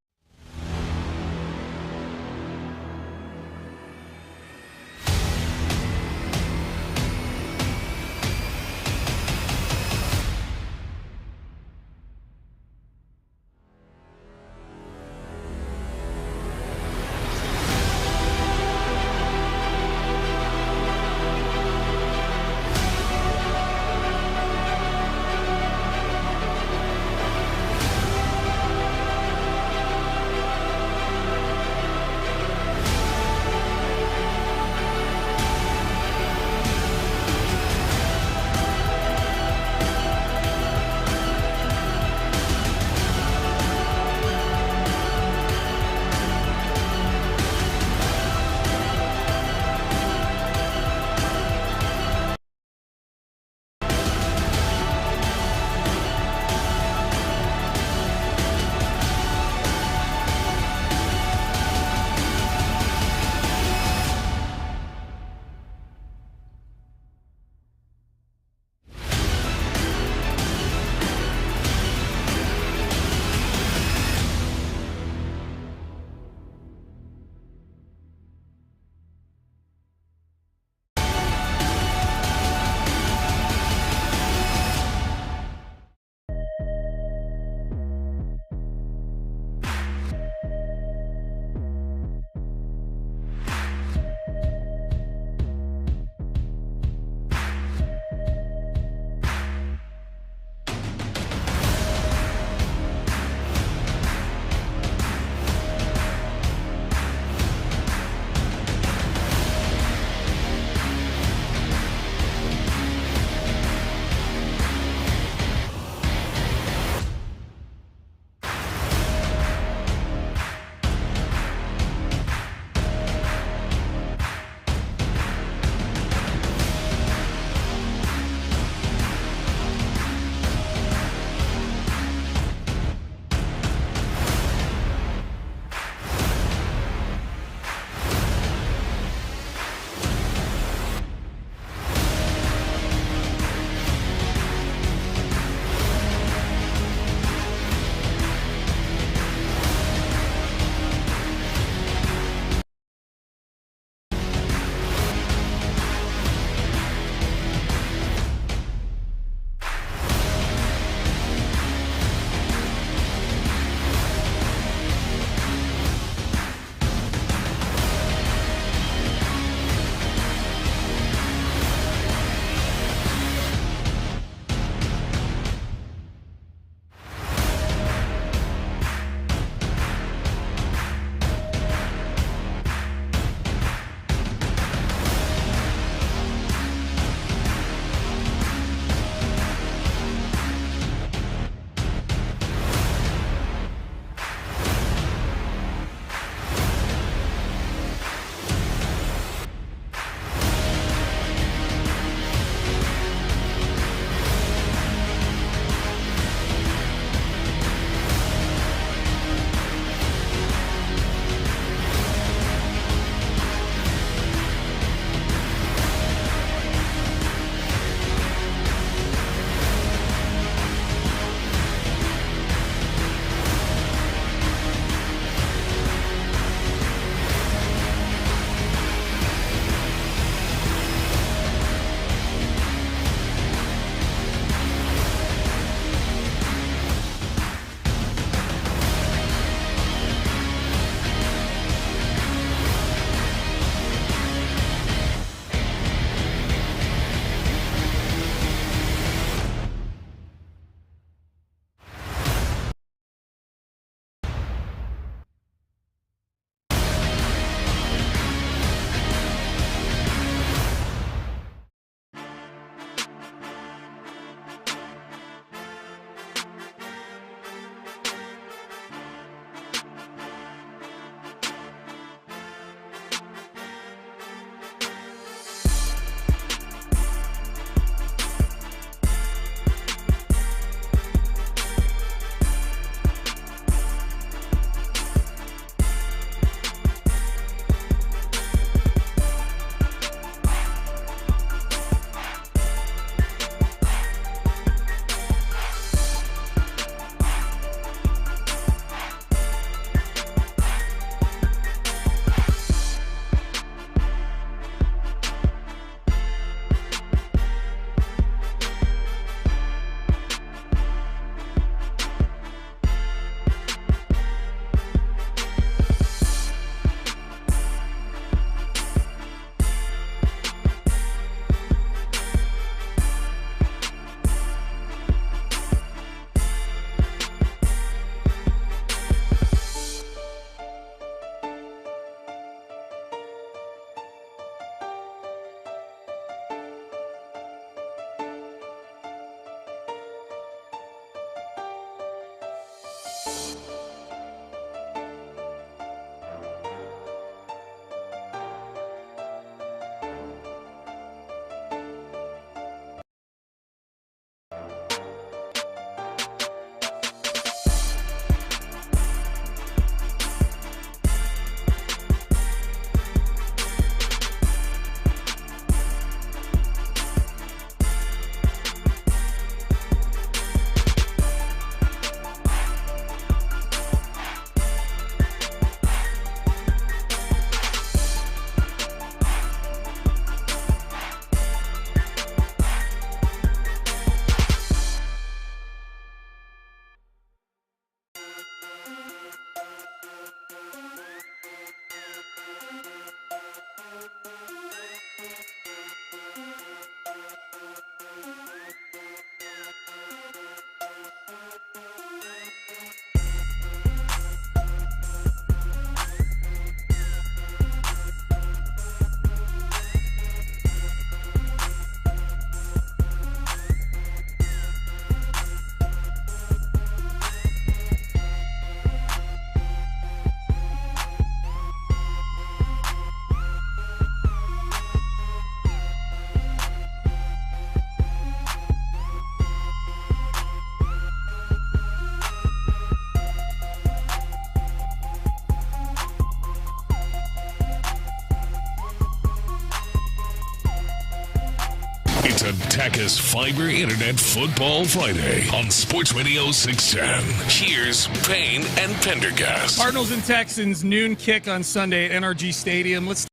It's a Tachus Fiber Internet Football Friday on Sports Radio 610. Here's Payne and Pendergast. Cardinals and Texans, noon kick on Sunday at NRG Stadium. Let's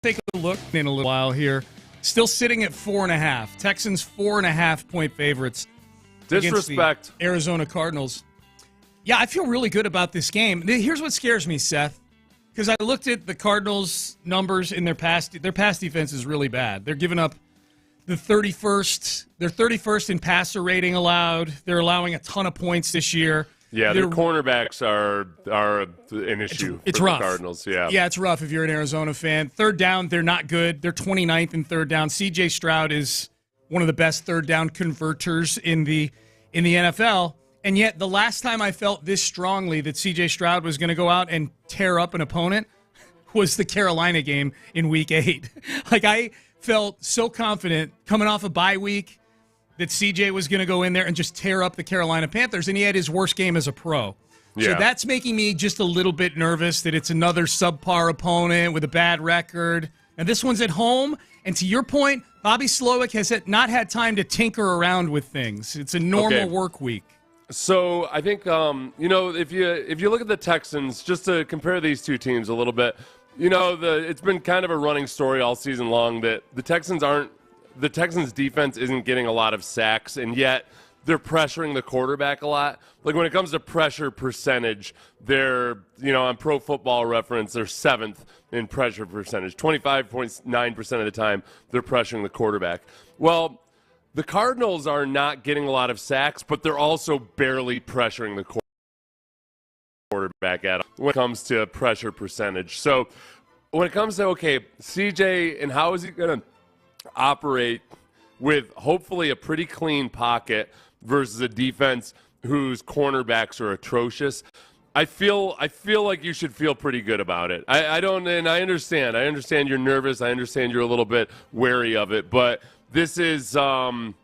take a look in a little while here. Still sitting at 4.5. Texans 4.5-point favorites. Disrespect. The Arizona Cardinals. Yeah, I feel really good about this game. Here's what scares me, Seth. Because I looked at the Cardinals' numbers in their pass defense is really bad. They're giving up the 31st. They're 31st in passer rating allowed. They're allowing a ton of points this year. Yeah, their cornerbacks are an issue it's for rough. the Cardinals. Yeah, it's rough if you're an Arizona fan. Third down, they're not good. They're 29th in third down. CJ Stroud is one of the best third down converters in the NFL. And yet, the last time I felt this strongly that C.J. Stroud was going to go out and tear up an opponent was the Carolina game in Week 8. I felt so confident coming off a bye week that C.J. was going to go in there and just tear up the Carolina Panthers, and he had his worst game as a pro. Yeah. So that's making me just a little bit nervous that it's another subpar opponent with a bad record. And this one's at home. And to your point, Bobby Slowick has not had time to tinker around with things. It's a normal work week. So I think if you look at the Texans, just to compare these two teams a little bit, it's been kind of a running story all season long that the Texans defense isn't getting a lot of sacks, and yet they're pressuring the quarterback a lot. Like when it comes to pressure percentage, they're on Pro Football Reference, they're 7th in pressure percentage. 25.9% of the time they're pressuring the quarterback. Well, the Cardinals are not getting a lot of sacks, but they're also barely pressuring the quarterback at them when it comes to pressure percentage. So when it comes to, CJ, and how is he going to operate with hopefully a pretty clean pocket versus a defense whose cornerbacks are atrocious, I feel like you should feel pretty good about it. I understand you're nervous. I understand you're a little bit wary of it, but this is an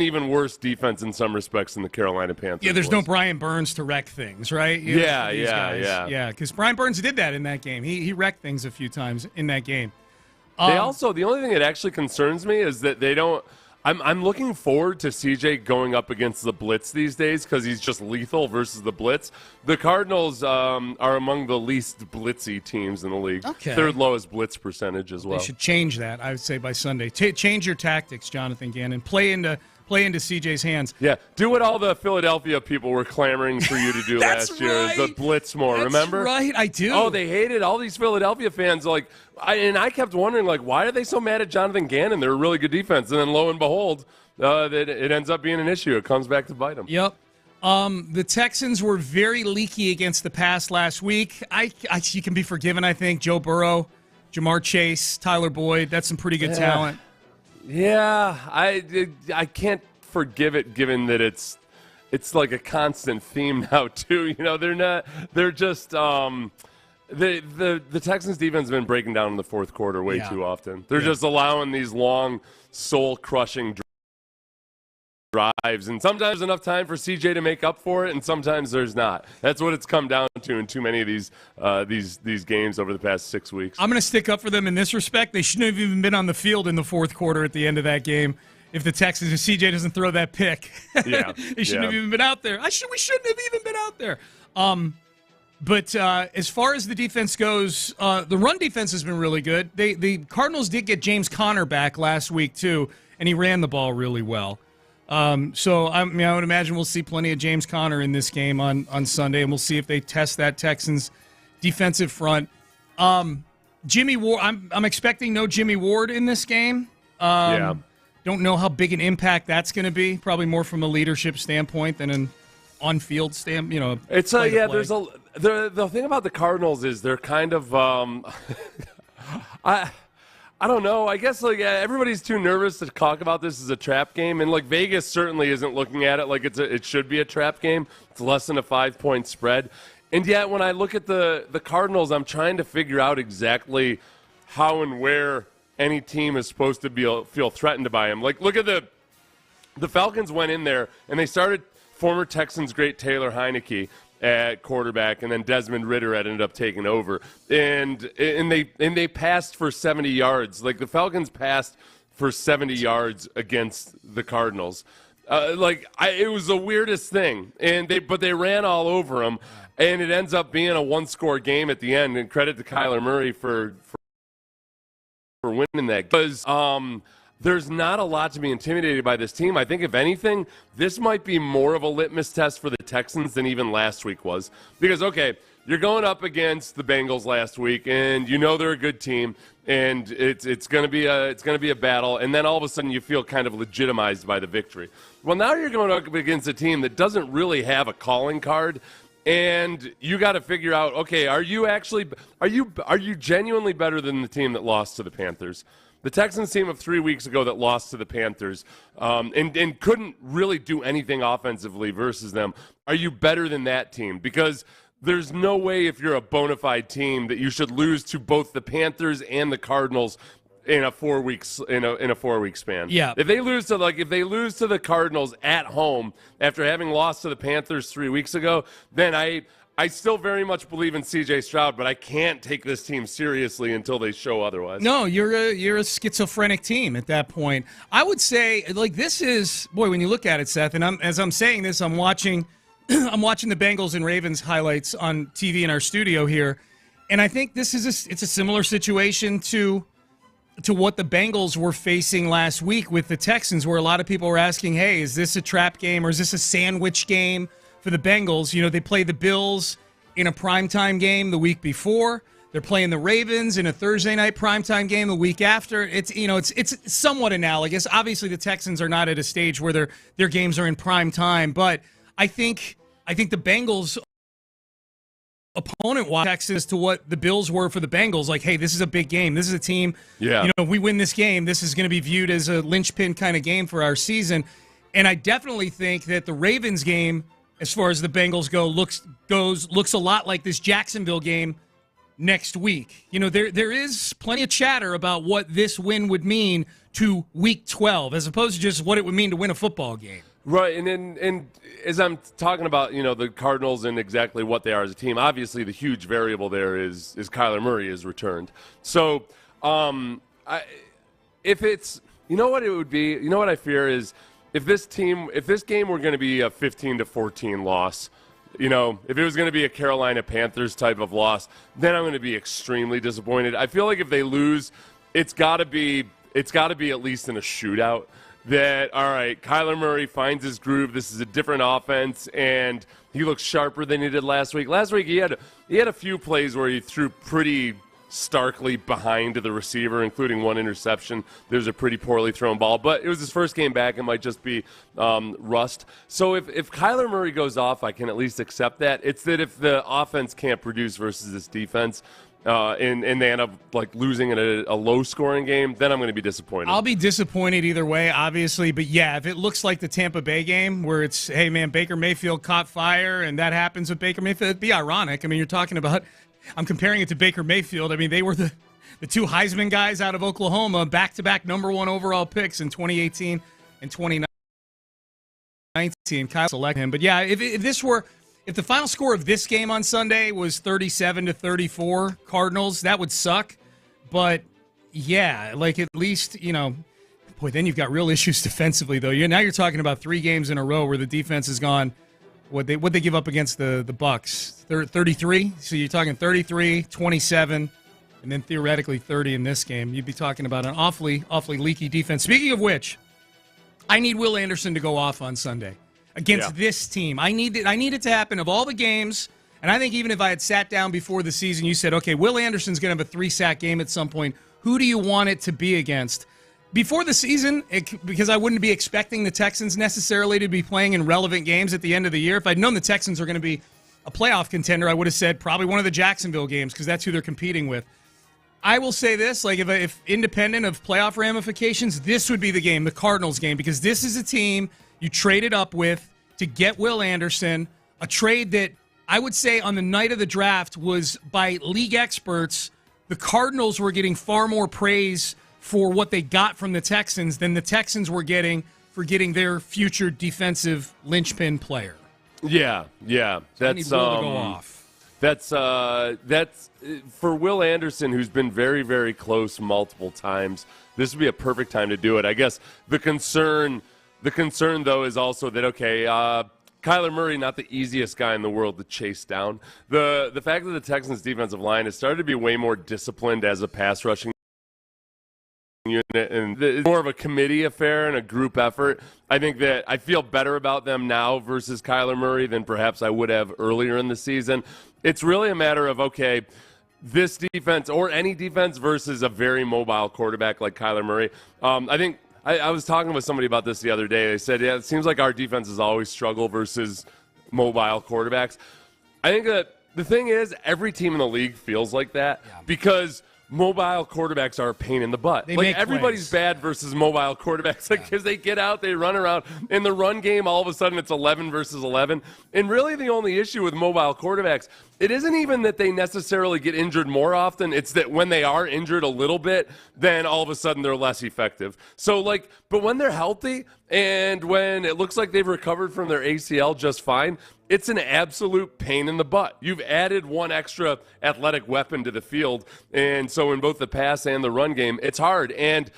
even worse defense in some respects than the Carolina Panthers. Yeah, there's no Brian Burns to wreck things, right? Yeah. Because Brian Burns did that in that game. He wrecked things a few times in that game. The only thing that actually concerns me is that they don't. I'm looking forward to CJ going up against the blitz these days because he's just lethal versus the blitz. The Cardinals are among the least blitzy teams in the league. Okay. Third lowest blitz percentage as well. They should change that, I would say, by Sunday. Change your tactics, Jonathan Gannon. Play into CJ's hands. Yeah, do what all the Philadelphia people were clamoring for you to do last year, is the blitz more, remember? That's right, I do. Oh, they hated all these Philadelphia fans. I kept wondering, why are they so mad at Jonathan Gannon? They're a really good defense. And then lo and behold, that it ends up being an issue. It comes back to bite them. Yep. The Texans were very leaky against the pass last week. You can be forgiven, I think. Joe Burrow, Jamar Chase, Tyler Boyd, that's some pretty good talent. Yeah, I can't forgive it given that it's like a constant theme now too. They're just the Texans defense has been breaking down in the fourth quarter way too often. They're just allowing these long soul-crushing drives, and sometimes there's enough time for CJ to make up for it, and sometimes there's not. That's what it's come down to in too many of these games over the past 6 weeks. I'm going to stick up for them in this respect. They shouldn't have even been on the field in the fourth quarter at the end of that game if the Texans, if CJ doesn't throw that pick. Yeah. They shouldn't have even been out there. We shouldn't have even been out there. But as far as the defense goes, the run defense has been really good. The Cardinals did get James Conner back last week too, and he ran the ball really well. So I would imagine we'll see plenty of James Conner in this game on Sunday, and we'll see if they test that Texans defensive front. Jimmy Ward, I'm expecting no Jimmy Ward in this game. Don't know how big an impact that's going to be. Probably more from a leadership standpoint than an on-field standpoint. It's there's the thing about the Cardinals is they're kind of I don't know. I guess everybody's too nervous to talk about this as a trap game, and Vegas certainly isn't looking at it like it should be a trap game. It's less than a 5-point spread, and yet when I look at the Cardinals, I'm trying to figure out exactly how and where any team is supposed to feel threatened by them. Look at the Falcons went in there and they started former Texans great Taylor Heineke at quarterback, and then Desmond Ridder had ended up taking over, and they passed for 70 yards. The Falcons passed for 70 yards against the Cardinals. It was the weirdest thing, but they ran all over him, and it ends up being a one-score game at the end. And credit to Kyler Murray for winning that, because there's not a lot to be intimidated by this team. I think, if anything, this might be more of a litmus test for the Texans than even last week was. Because, okay, you're going up against the Bengals last week, and you know they're a good team, and it's going to be a battle, and then all of a sudden you feel kind of legitimized by the victory. Well, now you're going up against a team that doesn't really have a calling card, and you got to figure out, okay, are you genuinely better than the team that lost to the Panthers? The Texans team of 3 weeks ago that lost to the Panthers and couldn't really do anything offensively versus them. Are you better than that team? Because there's no way, if you're a bona fide team, that you should lose to both the Panthers and the Cardinals in a 4 weeks in a 4 week span. Yeah. If they lose to the Cardinals at home after having lost to the Panthers 3 weeks ago, then I still very much believe in CJ Stroud, but I can't take this team seriously until they show otherwise. No, you're a schizophrenic team at that point. I would say, this is, boy, when you look at it, Seth, and as I'm saying this, I'm watching the Bengals and Ravens highlights on TV in our studio here, and I think it's a similar situation to what the Bengals were facing last week with the Texans, where a lot of people were asking, hey, is this a trap game or is this a sandwich game for the Bengals? They play the Bills in a primetime game the week before. They're playing the Ravens in a Thursday night primetime game the week after. It's somewhat analogous. Obviously, the Texans are not at a stage where their games are in prime time, but I think the Bengals opponent watch Texas to what the Bills were for the Bengals. Like, hey, this is a big game. This is a team. Yeah. If we win this game, this is going to be viewed as a linchpin kind of game for our season. And I definitely think that the Ravens game, as far as the Bengals go, looks a lot like this Jacksonville game next week. There is plenty of chatter about what this win would mean to Week 12, as opposed to just what it would mean to win a football game. Right, and as I'm talking about, the Cardinals and exactly what they are as a team, obviously the huge variable there is Kyler Murray is returned. So, if it's, what it would be, what I fear is, if this game were going to be a 15-14 loss, if it was going to be a Carolina Panthers type of loss, then I'm going to be extremely disappointed. I feel like if they lose, it's got to be at least in a shootout. That, all right, Kyler Murray finds his groove. This is a different offense, and he looks sharper than he did last week. Last week he had a few plays where he threw pretty starkly behind the receiver, including one interception. There's a pretty poorly thrown ball, but it was his first game back. It might just be rust. So if Kyler Murray goes off, I can at least accept that. It's that if the offense can't produce versus this defense, and they end up losing in a low-scoring game, then I'm going to be disappointed. I'll be disappointed either way, obviously. But, yeah, if it looks like the Tampa Bay game where it's, hey, man, Baker Mayfield caught fire and that happens with Baker Mayfield, it'd be ironic. I mean, you're talking about – I'm comparing it to Baker Mayfield. I mean, they were the two Heisman guys out of Oklahoma, back-to-back number one overall picks in 2018 and 2019. Kyle select him. But, yeah, if the final score of this game on Sunday was 37-34 Cardinals, that would suck. But, yeah, at least, boy, then you've got real issues defensively, though. Now you're talking about 3 games in a row where the defense has gone, what'd they give up against the Bucs? 33? So you're talking 33, 27, and then theoretically 30 in this game. You'd be talking about an awfully leaky defense. Speaking of which, I need Will Anderson to go off on Sunday against this team. I need it to happen of all the games, and I think even if I had sat down before the season, you said, okay, Will Anderson's going to have a 3-sack game at some point. Who do you want it to be against? Before the season, because I wouldn't be expecting the Texans necessarily to be playing in relevant games at the end of the year. If I'd known the Texans were going to be a playoff contender, I would have said probably one of the Jacksonville games because that's who they're competing with. I will say this, if independent of playoff ramifications, this would be the game, the Cardinals game, because this is a team you traded up with to get Will Anderson, a trade that I would say on the night of the draft was, by league experts, the Cardinals were getting far more praise for what they got from the Texans than the Texans were getting for getting their future defensive linchpin player. Yeah. So That's I need Will to go off. That's for Will Anderson, who's been very, very close multiple times. This would be a perfect time to do it. I guess the concern though is also that Kyler Murray, not the easiest guy in the world to chase down. The fact that the Texans' defensive line has started to be way more disciplined as a pass rushing unit, and it's more of a committee affair and a group effort. I think that I feel better about them now versus Kyler Murray than perhaps I would have earlier in the season. It's really a matter of, this defense or any defense versus a very mobile quarterback like Kyler Murray. I think I was talking with somebody about this the other day. They said, it seems like our defenses always struggle versus mobile quarterbacks. I think that the thing is, every team in the league feels like that because mobile quarterbacks are a pain in the butt. Everybody's bad versus mobile quarterbacks because they get out, they run around. In the run game, all of a sudden it's 11 versus 11. And really the only issue with mobile quarterbacks, it isn't even that they necessarily get injured more often. It's that when they are injured a little bit, then all of a sudden they're less effective. So, but when they're healthy and when it looks like they've recovered from their ACL just fine, it's an absolute pain in the butt. You've added one extra athletic weapon to the field, and so in both the pass and the run game, it's hard. And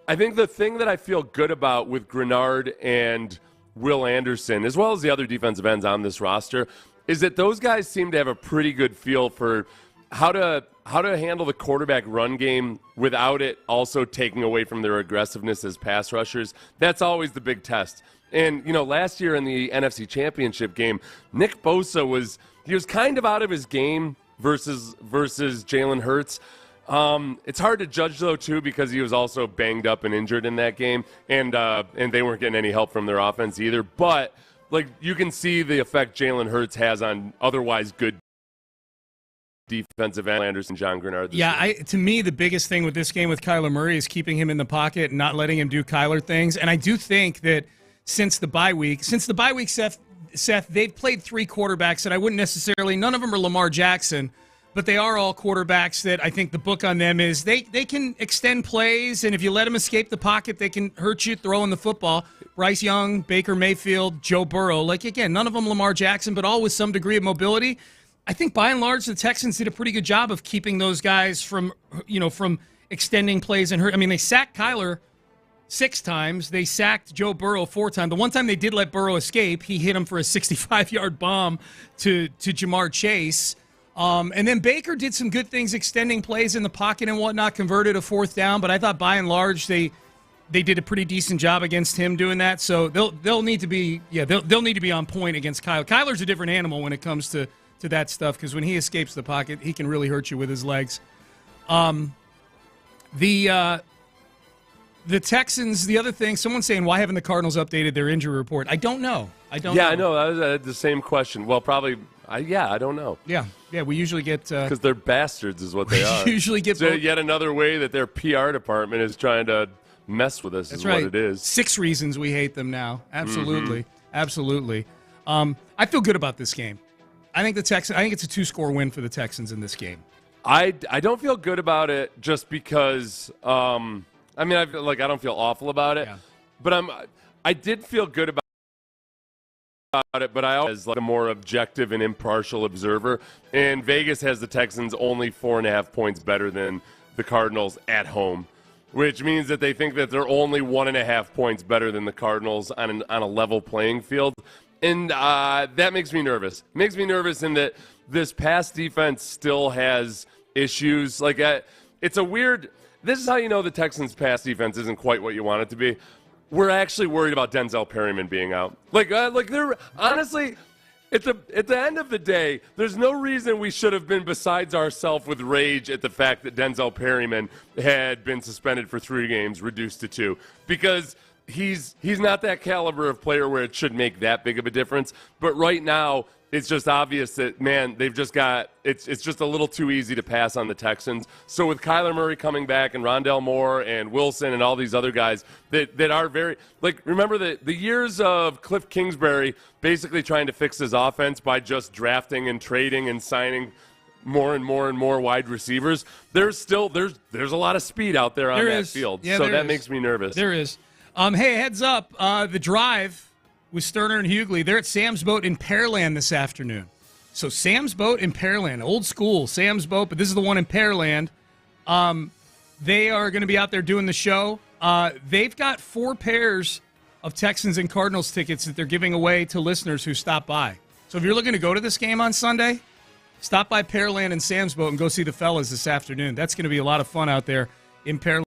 I think the thing that I feel good about with Grenard and Will Anderson, as well as the other defensive ends on this roster, is that those guys seem to have a pretty good feel for how to handle the quarterback run game without it also taking away from their aggressiveness as pass rushers. That's always the big test. And, last year in the NFC Championship game, Nick Bosa was kind of out of his game versus Jalen Hurts. It's hard to judge, though, too, because he was also banged up and injured in that game, and they weren't getting any help from their offense either. But, you can see the effect Jalen Hurts has on otherwise good defensive end Anderson, John Grenard. To me, the biggest thing with this game with Kyler Murray is keeping him in the pocket and not letting him do Kyler things. And I do think that since the bye week, Seth, they've played three quarterbacks that I wouldn't necessarily, none of them are Lamar Jackson, but they are all quarterbacks that I think the book on them is they can extend plays, and if you let them escape the pocket, they can hurt you throwing the football. Bryce Young, Baker Mayfield, Joe Burrow, again, none of them Lamar Jackson, but all with some degree of mobility. I think by and large the Texans did a pretty good job of keeping those guys from extending plays and hurt. I mean, they sacked Kyler 6 times. They sacked Joe Burrow 4 times. The one time they did let Burrow escape, he hit him for a 65-yard bomb to Jamar Chase. And then Baker did some good things extending plays in the pocket and whatnot, converted a 4th down, but I thought by and large they did a pretty decent job against him doing that. So they'll need to be on point against Kyler. Kyler's a different animal when it comes to that stuff because when he escapes the pocket, he can really hurt you with his legs. The Texans, the other thing, someone's saying, why haven't the Cardinals updated their injury report? I don't know. I know. I was the same question. Well, probably, I don't know. Yeah, we usually get... Because they're bastards is what they are. We usually get... So yet another way that their PR department is trying to mess with us. That's right. What it is. 6 reasons we hate them now. Absolutely. Mm-hmm. Absolutely. I feel good about this game. I think it's a 2-score win for the Texans in this game. I don't feel good about it just because... I don't feel awful about it, but I did feel good about it, but I always a more objective and impartial observer, and Vegas has the Texans only 4.5 points better than the Cardinals at home, which means that they think that they're only 1.5 points better than the Cardinals on a level playing field, and that makes me nervous. It makes me nervous in that this pass defense still has issues. It's a weird... This is how you know the Texans' pass defense isn't quite what you want it to be. We're actually worried about Denzel Perryman being out. They're honestly, at the end of the day, there's no reason we should have been besides ourselves with rage at the fact that Denzel Perryman had been suspended for 3 games, reduced to 2, because he's not that caliber of player where it should make that big of a difference. But right now, it's just obvious that, man, they've just got it's just a little too easy to pass on the Texans. So with Kyler Murray coming back and Rondale Moore and Wilson and all these other guys that are very remember the years of Cliff Kingsbury basically trying to fix his offense by just drafting and trading and signing more and more and more wide receivers. There's a lot of speed out there on that field. Yeah, so that makes me nervous. There is. Hey, heads up, the drive with Stoerner and Hughley. They're at Sam's Boat in Pearland this afternoon. So Sam's Boat in Pearland, old school Sam's Boat, but this is the one in Pearland. They are going to be out there doing the show. They've got 4 pairs of Texans and Cardinals tickets that they're giving away to listeners who stop by. So if you're looking to go to this game on Sunday, stop by Pearland and Sam's Boat and go see the fellas this afternoon. That's going to be a lot of fun out there in Pearland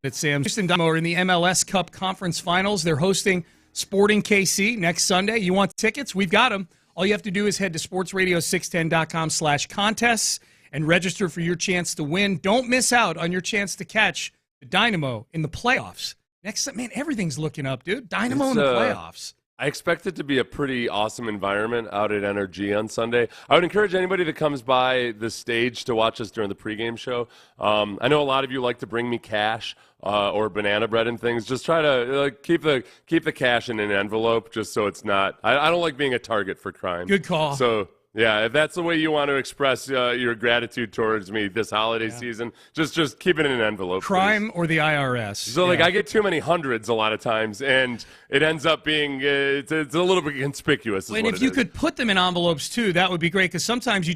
at Sam's. Houston Dynamo are in the MLS Cup Conference Finals. They're hosting Sporting KC next Sunday. You want tickets? We've got them. All you have to do is head to sportsradio610.com/contests and register for your chance to win. Don't miss out on your chance to catch the Dynamo in the playoffs. Man, everything's looking up, dude. Dynamo in the playoffs. I expect it to be a pretty awesome environment out at NRG on Sunday. I would encourage anybody that comes by the stage to watch us during the pregame show. I know a lot of you like to bring me cash or banana bread and things. Just try to keep the cash in an envelope, just so it's not. I don't like being a target for crime. Good call. So. Yeah, if that's the way you want to express your gratitude towards me this holiday season, just keep it in an envelope. Crime or the IRS. So, I get too many hundreds a lot of times, and it ends up being it's a little bit conspicuous. And if you could put them in envelopes, too, that would be great, because sometimes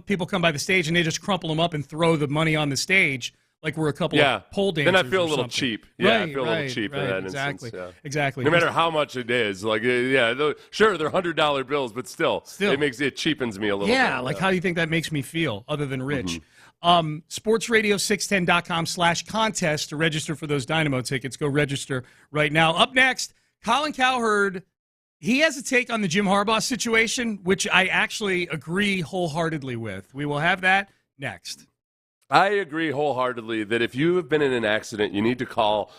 people come by the stage, and they just crumple them up and throw the money on the stage like we're a couple of pole dancers. Then I feel a little cheap. Yeah, I feel a little cheap in that instance. Yeah. Exactly. No matter how much it is. Sure, they're $100 bills, but still it cheapens me a little bit. Yeah, how do you think that makes me feel, other than rich? SportsRadio610.com/contest to register for those Dynamo tickets. Go register right now. Up next, Colin Cowher. He has a take on the Jim Harbaugh situation, which I actually agree wholeheartedly with. We will have that next. I agree wholeheartedly that if you have been in an accident, you need to call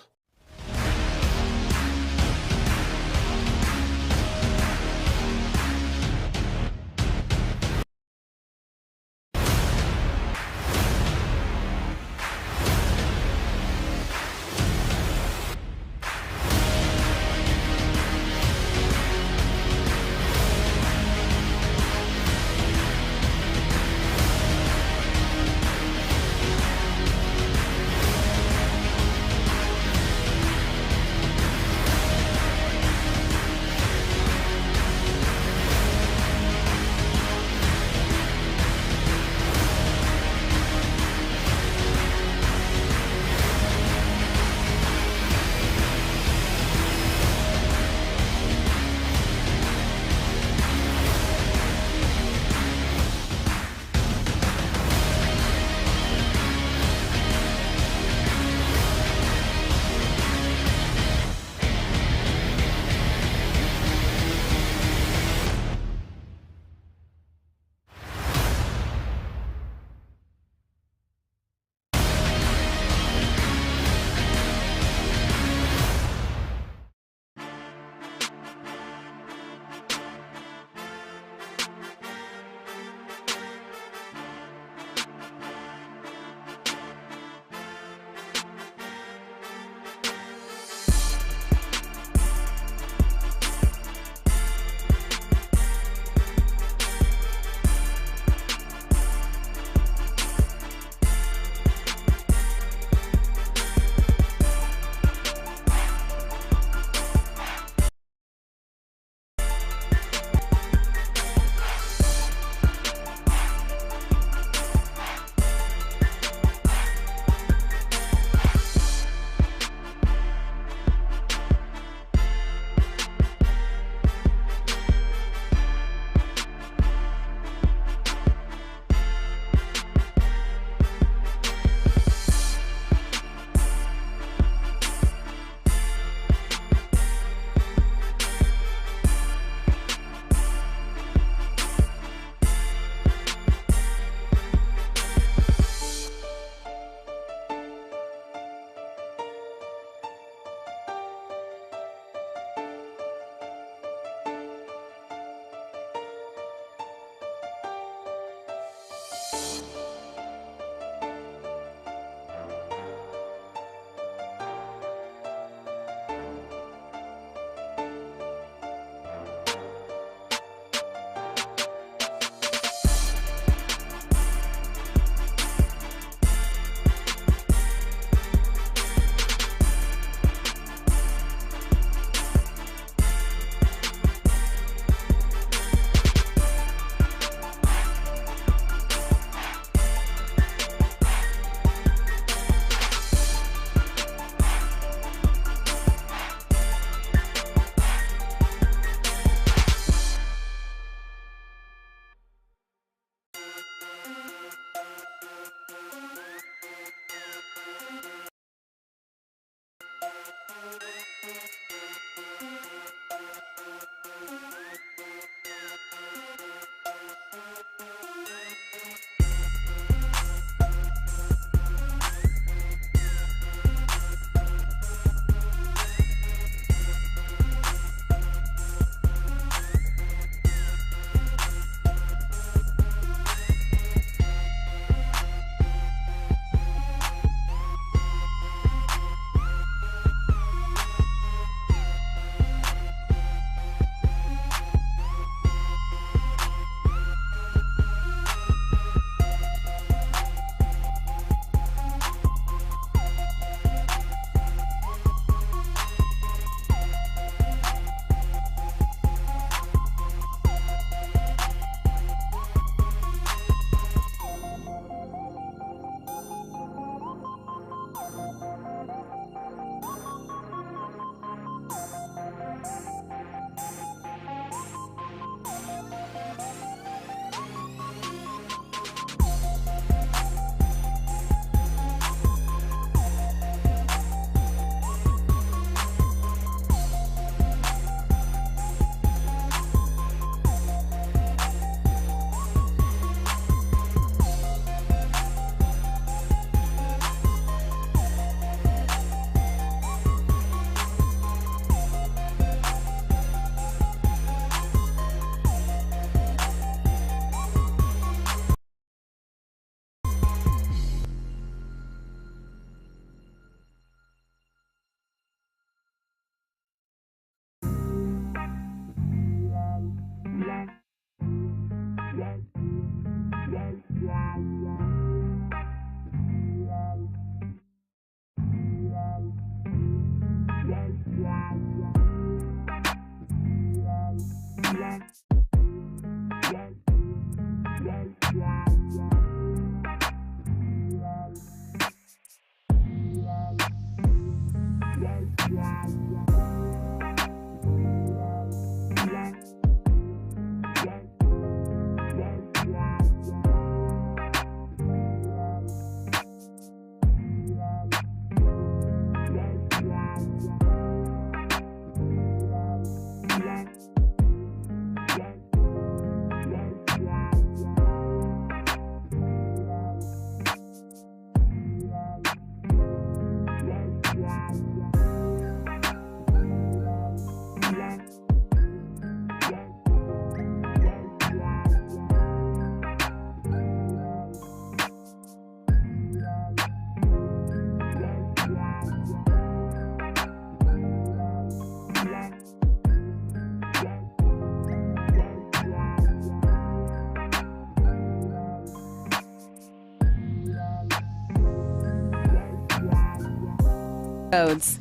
Roads.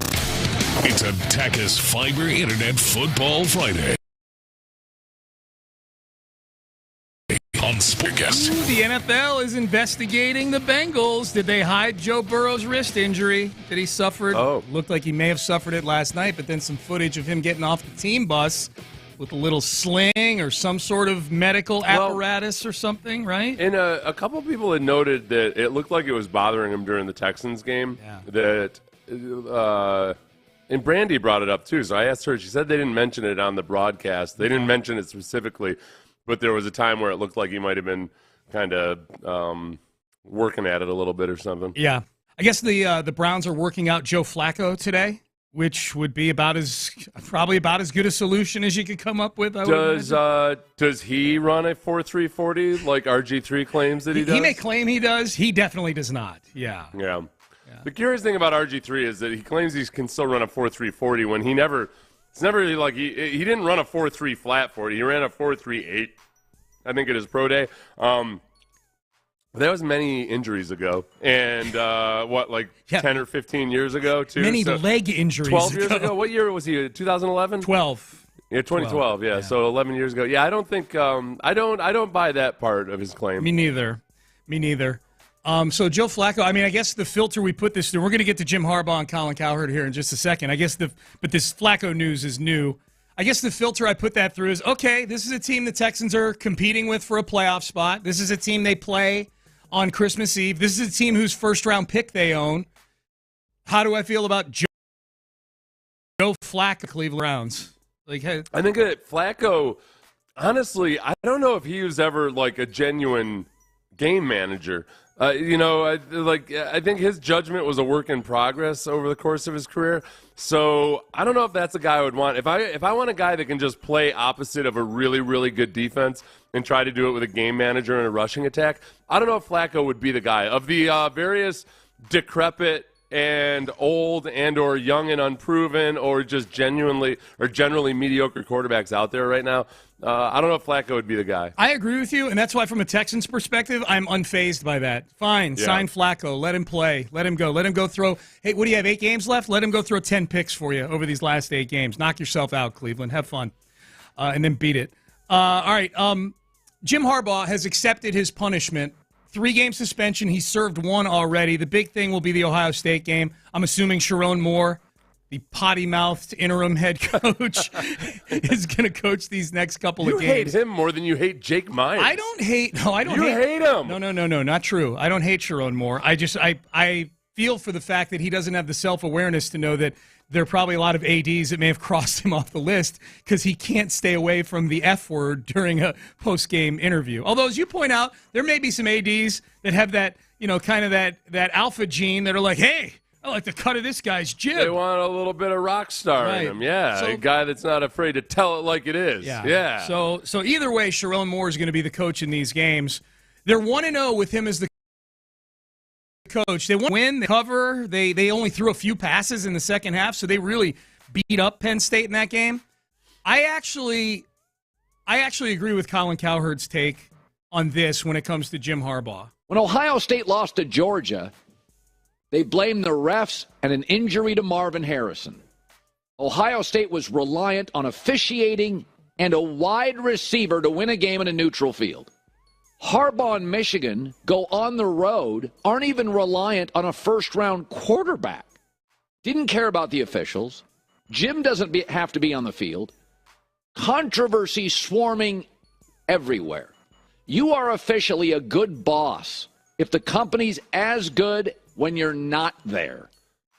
It's a Tachus Fiber Internet Football Friday. On SportsRadio610. The NFL is investigating the Bengals. Did they hide Joe Burrow's wrist injury? Did he suffer it? Looked like he may have suffered it last night, but then some footage of him getting off the team bus with a little sling or some sort of medical apparatus or something, right? And a couple people had noted that it looked like it was bothering him during the Texans game. Yeah. And Brandy brought it up, too. So I asked her. She said they didn't mention it on the broadcast. They didn't mention it specifically. But there was a time where it looked like he might have been kind of working at it a little bit or something. Yeah. I guess the Browns are working out Joe Flacco today, which would be probably about as good a solution as you could come up with. Does he run a 4.3 40 like RG3 claims that he does? He may claim he does. He definitely does not. Yeah. The curious thing about RG3 is that he claims he can still run a 4.3 40 when he never – it's never like he didn't run a 4.3 flat 40. He ran a 4.38, I think, at his pro day. That was many injuries ago. And 10 or 15 years ago, too? Many leg injuries 12 years ago? What year was he? 2011? 12. Yeah, 2012, yeah. So 11 years ago. Yeah, I don't think I don't buy that part of his claim. Me neither. So Joe Flacco, I guess the filter we put this through, we're going to get to Jim Harbaugh and Colin Cowher here in just a second. But this Flacco news is new. I guess the filter I put that through is, okay, this is a team the Texans are competing with for a playoff spot. This is a team they play on Christmas Eve. This is a team whose first-round pick they own. How do I feel about Joe Flacco, Cleveland Browns? I think that Flacco, honestly, I don't know if he was ever like a genuine game manager. I think his judgment was a work in progress over the course of his career. So I don't know if that's a guy I would want. If I want a guy that can just play opposite of a really, really good defense and try to do it with a game manager and a rushing attack, I don't know if Flacco would be the guy. Of the various decrepit and old and or young and unproven or just generally mediocre quarterbacks out there right now, I don't know if Flacco would be the guy. I agree with you, and that's why from a Texans perspective, I'm unfazed by that. Fine, sign Flacco. Let him play. Let him go. Let him go throw. Hey, what do you have, 8 games left? Let him go throw 10 picks for you over these last 8 games. Knock yourself out, Cleveland. Have fun. And then beat it. All right, Jim Harbaugh has accepted his punishment. 3-game suspension. He served 1 already. The big thing will be the Ohio State game. I'm assuming Sharon Moore, the potty-mouthed interim head coach, is going to coach these next couple of games. You hate him more than you hate Jake Meyers. I don't hate him. No, not true. I don't hate Sharon Moore. I feel for the fact that he doesn't have the self-awareness to know that there are probably a lot of ADs that may have crossed him off the list because he can't stay away from the F word during a post-game interview. Although, as you point out, there may be some ADs that have that, kind of that alpha gene that are like, hey, I like the cut of this guy's jib. They want a little bit of rock star in him, So, a guy that's not afraid to tell it like it is. Yeah. So either way, Sharon Moore is going to be the coach in these games. They're 1-0 with him as the coach. They win, they cover. They only threw a few passes in the second half, so they really beat up Penn State in that game. I actually agree with Colin Cowherd's take on this when it comes to Jim Harbaugh. When Ohio State lost to Georgia, they blamed the refs and an injury to Marvin Harrison. Ohio State was reliant on officiating and a wide receiver to win a game in a neutral field. Harbaugh and Michigan go on the road, aren't even reliant on a first-round quarterback. Didn't care about the officials. Jim doesn't have to be on the field. Controversy swarming everywhere. You are officially a good boss if the company's as good when you're not there,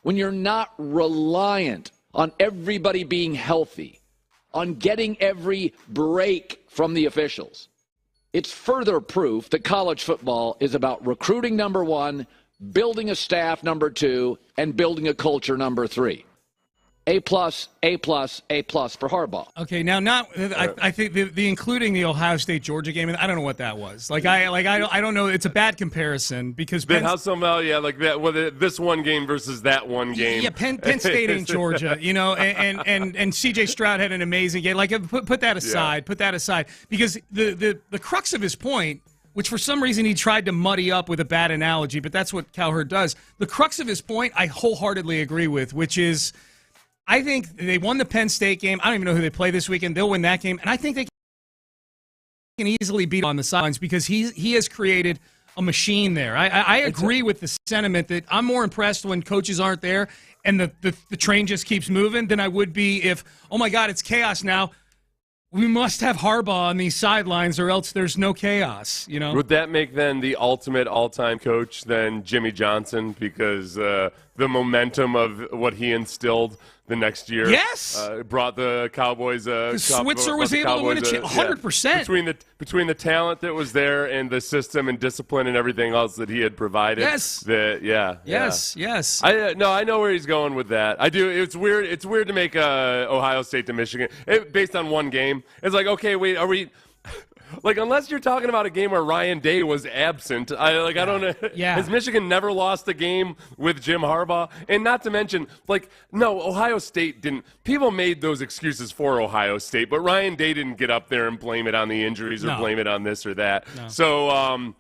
when you're not reliant on everybody being healthy, on getting every break from the officials. It's further proof that college football is about recruiting, number 1, building a staff, number 2, and building a culture, number 3. A+, A+, A+ for Harbaugh. Okay, now I think the including the Ohio State Georgia game, and I don't know what that was. I don't know. It's a bad comparison because this one game versus that one game. Yeah, Penn State ain't Georgia, and CJ Stroud had an amazing game. Put that aside. Yeah. Put that aside because the crux of his point which for some reason he tried to muddy up with a bad analogy, but that's what Cowher does. The crux of his point I wholeheartedly agree with, which is I think they won the Penn State game. I don't even know who they play this weekend. They'll win that game, and I think they can easily beat on the sidelines because he has created a machine there. I agree with the sentiment that I'm more impressed when coaches aren't there and the train just keeps moving than I would be if, oh my God, it's chaos now. We must have Harbaugh on these sidelines or else there's no chaos, you know? Would that make then the ultimate all-time coach than Jimmy Johnson because the momentum of what he instilled the next year brought the Cowboys Switzer was able to win 100%. Between the talent that was there and the system and discipline and everything else that he had provided. Yes. Yes. I know where he's going with that. I do. It's weird. It's weird to make Ohio State to Michigan based on one game. It's like, okay, wait, are we? Like, unless you're talking about a game where Ryan Day was absent, I don't know. Yeah. Has Michigan never lost a game with Jim Harbaugh? And not to mention, no, Ohio State didn't. People made those excuses for Ohio State, but Ryan Day didn't get up there and blame it on the injuries or blame it on this or that. No. So,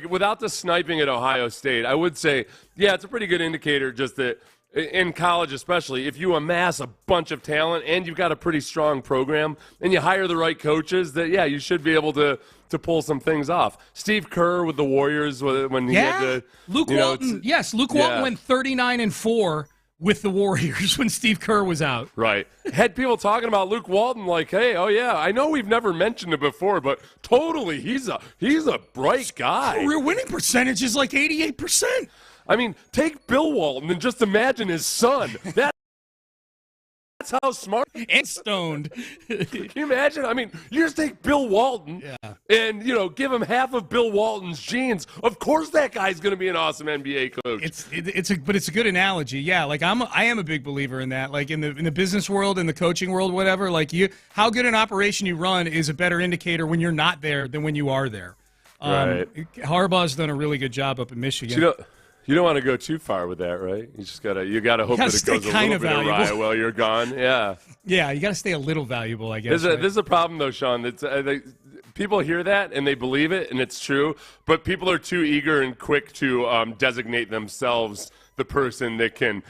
without the sniping at Ohio State, I would say, it's a pretty good indicator just that in college especially, if you amass a bunch of talent and you've got a pretty strong program and you hire the right coaches, that you should be able to pull some things off. Steve Kerr with the Warriors when he had to Luke Walton. Yes, Luke Walton went 39-4 with the Warriors when Steve Kerr was out. Right. Had people talking about Luke Walton like, hey, I know we've never mentioned it before, but totally he's a bright guy. Career winning percentage is like 88%. I mean, take Bill Walton and just imagine his son. That's how smart and stoned. Can you imagine? I mean, you just take Bill Walton and, give him half of Bill Walton's genes. Of course that guy's going to be an awesome NBA coach. But it's a good analogy. Yeah, I am a big believer in that. Like in the business world, in the coaching world, whatever, how good an operation you run is a better indicator when you're not there than when you are there. Right. Harbaugh's done a really good job up in Michigan. You don't want to go too far with that, right? You just gotta hope that it goes a little bit awry while you're gone. Yeah. Yeah, you got to stay a little valuable, I guess. This is a problem, though, Sean. It's, people hear that and they believe it, and it's true. But people are too eager and quick to designate themselves the person that can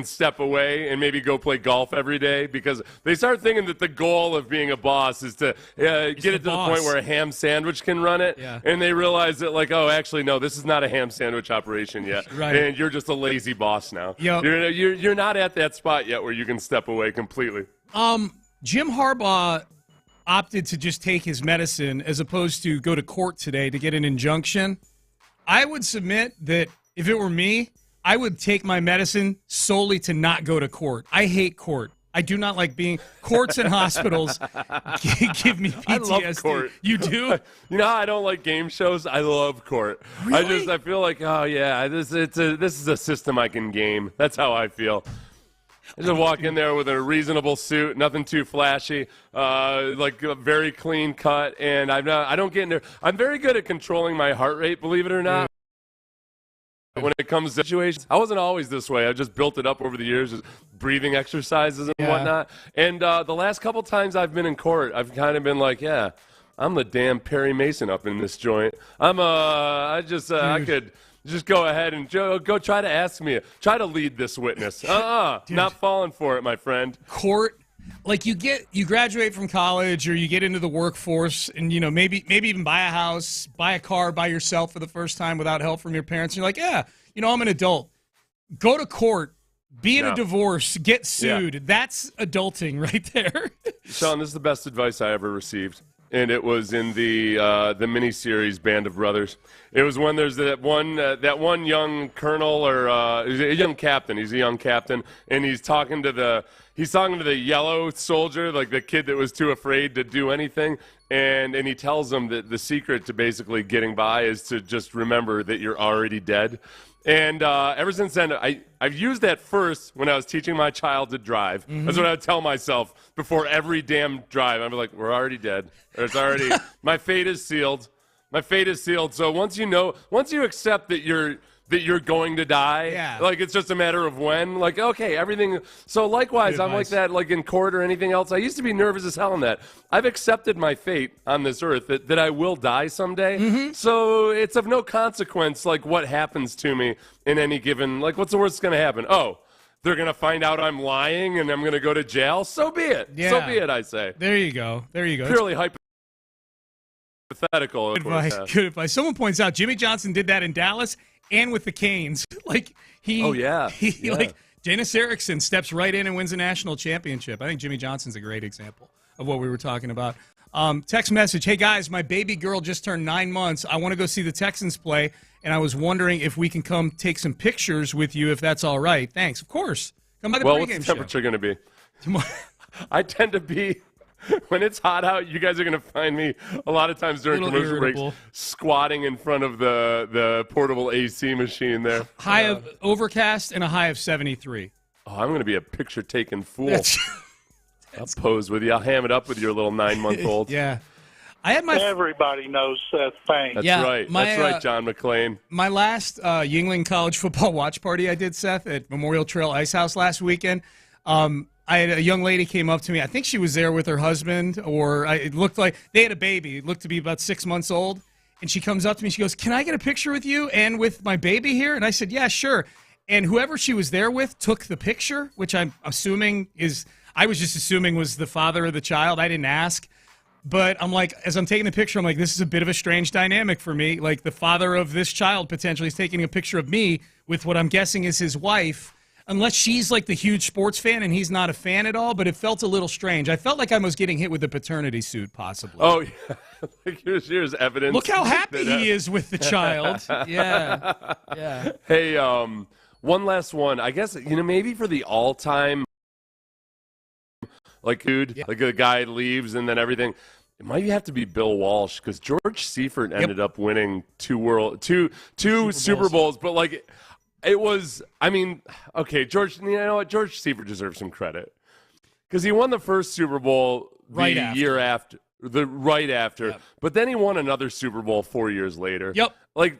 step away and maybe go play golf every day because they start thinking that the goal of being a boss is to get it to the point where a ham sandwich can run it, and they realize that actually no, this is not a ham sandwich operation yet, right. And you're just a lazy boss now. Yep. You're not at that spot yet where you can step away completely. Jim Harbaugh opted to just take his medicine as opposed to go to court today to get an injunction. I would submit that if it were me, I would take my medicine solely to not go to court. I hate court. I do not like being courts and hospitals. Give me PTSD. I love court. You do? I don't like game shows. I love court. Really? I feel like, this is a system I can game. That's how I feel. I just walk in there with a reasonable suit, nothing too flashy, a very clean cut, and I don't get in there. I'm very good at controlling my heart rate, believe it or not. When it comes to situations, I wasn't always this way. I just built it up over the years, just breathing exercises and whatnot. And the last couple times I've been in court, I've kind of been like, I'm the damn Perry Mason up in this joint. I could just go ahead and go try to lead this witness. Not falling for it, my friend. Court. You graduate from college or you get into the workforce and, maybe even buy a house, buy a car by yourself for the first time without help from your parents. And you're like, I'm an adult. Go to court, be in a divorce, get sued. Yeah. That's adulting right there. Sean, this is the best advice I ever received. And it was in the miniseries Band of Brothers. It was when there's that one young colonel or a young captain. He's a young captain, and he's talking to the yellow soldier, like the kid that was too afraid to do anything. And he tells him that the secret to basically getting by is to just remember that you're already dead. And ever since then, I've used that first when I was teaching my child to drive. Mm-hmm. That's what I would tell myself before every damn drive. I'd be like, we're already dead. It's already, my fate is sealed. My fate is sealed. So once you accept that you're that you're going to die. Yeah. Like, it's just a matter of when. Like, okay, everything. So, likewise, I'm like that, like, in court or anything else. I used to be nervous as hell in that. I've accepted my fate on this earth that I will die someday. Mm-hmm. So, it's of no consequence, like, what happens to me in any given. Like, what's the worst that's going to happen? Oh, they're going to find out I'm lying and I'm going to go to jail? So be it. Yeah. So be it, I say. There you go. Purely hypothetical. Good advice. Good advice. Someone points out Jimmy Johnson did that in Dallas and with the Canes. Like like Janis Erickson steps right in and wins a national championship. I think Jimmy Johnson's a great example of what we were talking about. Text message, hey guys, my baby girl just turned 9 months. I want to go see the Texans play, and I was wondering if we can come take some pictures with you, if that's all right. Thanks. Of course. Come by the pregame what's the temperature going to be? Tomorrow. I tend to be, when it's hot out, you guys are going to find me a lot of times during commercial breaks squatting in front of the portable AC machine there. High of overcast and a high of 73. Oh, I'm going to be a picture-taking fool. I'll pose with you. I'll ham it up with your little 9-month-old. Yeah. I had Everybody knows Seth Payne. That's right. That's right, John McClain. My last Yingling College football watch party I did, Seth, at Memorial Trail Ice House last weekend. I had a young lady came up to me. I think she was there with her husband, or it looked like they had a baby. It looked to be about 6 months old. And she comes up to me. She goes, "Can I get a picture with you and with my baby here?" And I said, "Yeah, sure." And whoever she was there with took the picture, which I'm assuming I was just assuming was the father of the child. I didn't ask. But I'm like, as I'm taking the picture, I'm like, this is a bit of a strange dynamic for me. Like, the father of this child potentially is taking a picture of me with what I'm guessing is his wife. Unless she's like the huge sports fan and he's not a fan at all, but it felt a little strange. I felt like I was getting hit with a paternity suit, possibly. Oh, yeah. Like, here's evidence. Look how happy he is with the child. Yeah. Hey, one last one. I guess, maybe for the all-time, like, dude, like the guy leaves and then everything. It might have to be Bill Walsh, because George Seifert ended up winning two Super Bowls, but like, it was, okay, George, you know what? George Seifert deserves some credit, because he won the first Super Bowl year after. But then he won another Super Bowl 4 years later. Yep. Like,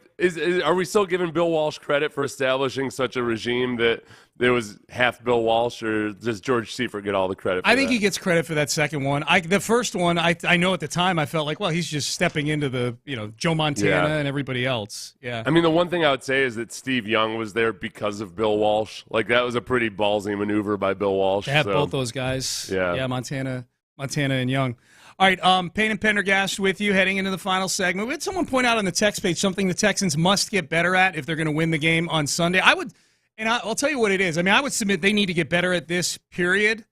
are we still giving Bill Walsh credit for establishing such a regime that there was half Bill Walsh, or does George Seifert get all the credit for I think that? he gets credit for that second one. The first one, I know at the time I felt like, well, he's just stepping into the, Joe Montana and everybody else. Yeah. The one thing I would say is that Steve Young was there because of Bill Walsh. Like, that was a pretty ballsy maneuver by Bill Walsh. To have both those guys. Yeah. Montana and Young. All right, Payne and Pendergast with you heading into the final segment. We had someone point out on the text page something the Texans must get better at if they're going to win the game on Sunday. I'll tell you what it is. I would submit they need to get better at this, period,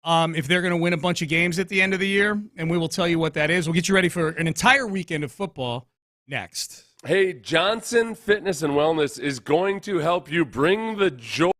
if they're going to win a bunch of games at the end of the year, and we will tell you what that is. We'll get you ready for an entire weekend of football next. Hey, Johnson Fitness and Wellness is going to help you bring the joy.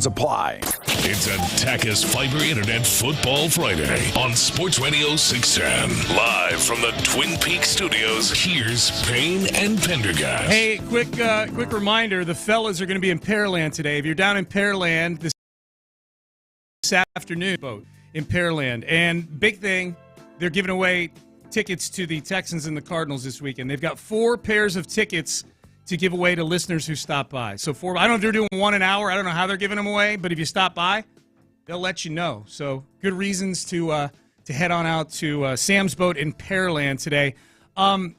Apply. It's a Tachus Fiber Internet Football Friday on Sports Radio 610. Live from the Twin Peaks studios, here's Payne and Pendergast. Hey, quick reminder, the fellas are going to be in Pearland today. If you're down in Pearland this afternoon, boat in Pearland. And big thing, they're giving away tickets to the Texans and the Cardinals this weekend. They've got 4 pairs of tickets to give away to listeners who stop by. So I don't know if they're doing 1 an hour. I don't know how they're giving them away, but if you stop by, they'll let you know. So good reasons to head on out to Sam's Boat in Pearland today.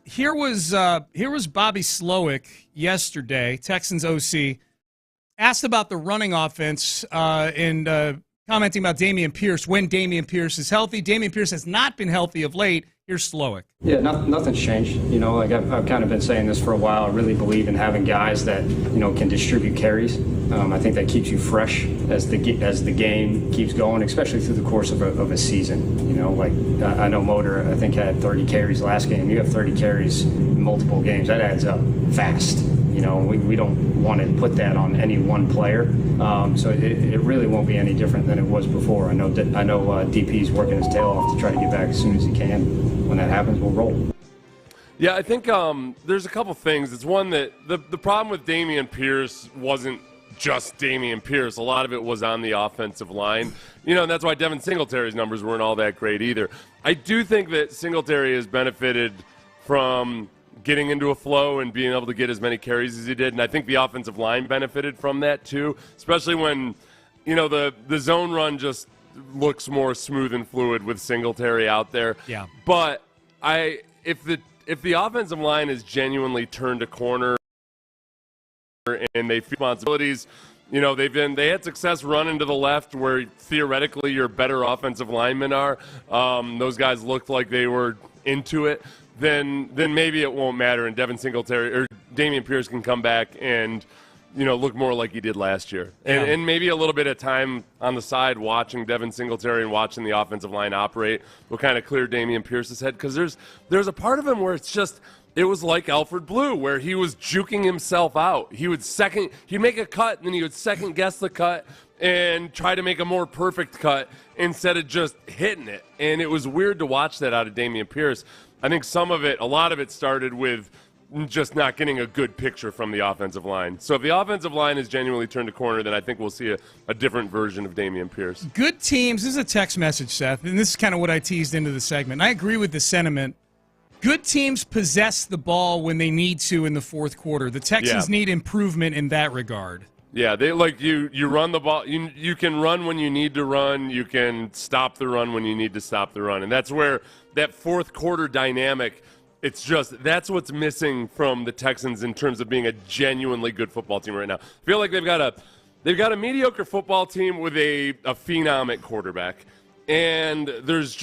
Here was Bobby Slowick yesterday, Texans OC, asked about the running offense and commenting about Dameon Pierce when Dameon Pierce is healthy. Dameon Pierce has not been healthy of late. Here's Slowick. Yeah, nothing's changed. You know, like I've kind of been saying this for a while. I really believe in having guys that, you know, can distribute carries. I think that keeps you fresh as the game keeps going, especially through the course of a season. You know, like I know Motor, I think, had 30 carries last game. You have 30 carries in multiple games. That adds up fast. You know, we don't want to put that on any one player. So it really won't be any different than it was before. I know DP's working his tail off to try to get back as soon as he can. When that happens, we'll roll. Yeah, I think there's a couple things. It's one that the problem with Dameon Pierce wasn't just Dameon Pierce. A lot of it was on the offensive line. You know, and that's why Devin Singletary's numbers weren't all that great either. I do think that Singletary has benefited from getting into a flow and being able to get as many carries as he did, and I think the offensive line benefited from that too, especially when, you know, the zone run just looks more smooth and fluid with Singletary out there. Yeah. But if the offensive line has genuinely turned a corner and they feel responsibilities, you know, they had success running to the left where theoretically your better offensive linemen are. Those guys looked like they were into it. Then maybe it won't matter, and Devin Singletary or Dameon Pierce can come back and, you know, look more like he did last year. And maybe a little bit of time on the side watching Devin Singletary and watching the offensive line operate will kind of clear Dameon Pierce's head, because there's a part of him where it was like Alfred Blue, where he was juking himself out. He'd make a cut, and then he would second guess the cut and try to make a more perfect cut instead of just hitting it. And it was weird to watch that out of Dameon Pierce. I think a lot of it started with just not getting a good picture from the offensive line. So if the offensive line has genuinely turned a corner, then I think we'll see a different version of Dameon Pierce. Good teams, this is a text message, Seth, and this is kind of what I teased into the segment. I agree with the sentiment. Good teams possess the ball when they need to in the fourth quarter. The Texans need improvement in that regard. Yeah, they like you run the ball. You can run when you need to run. You can stop the run when you need to stop the run. And that's where that fourth quarter dynamic, that's what's missing from the Texans in terms of being a genuinely good football team right now. I feel like they've got a mediocre football team with a phenom at quarterback. And there's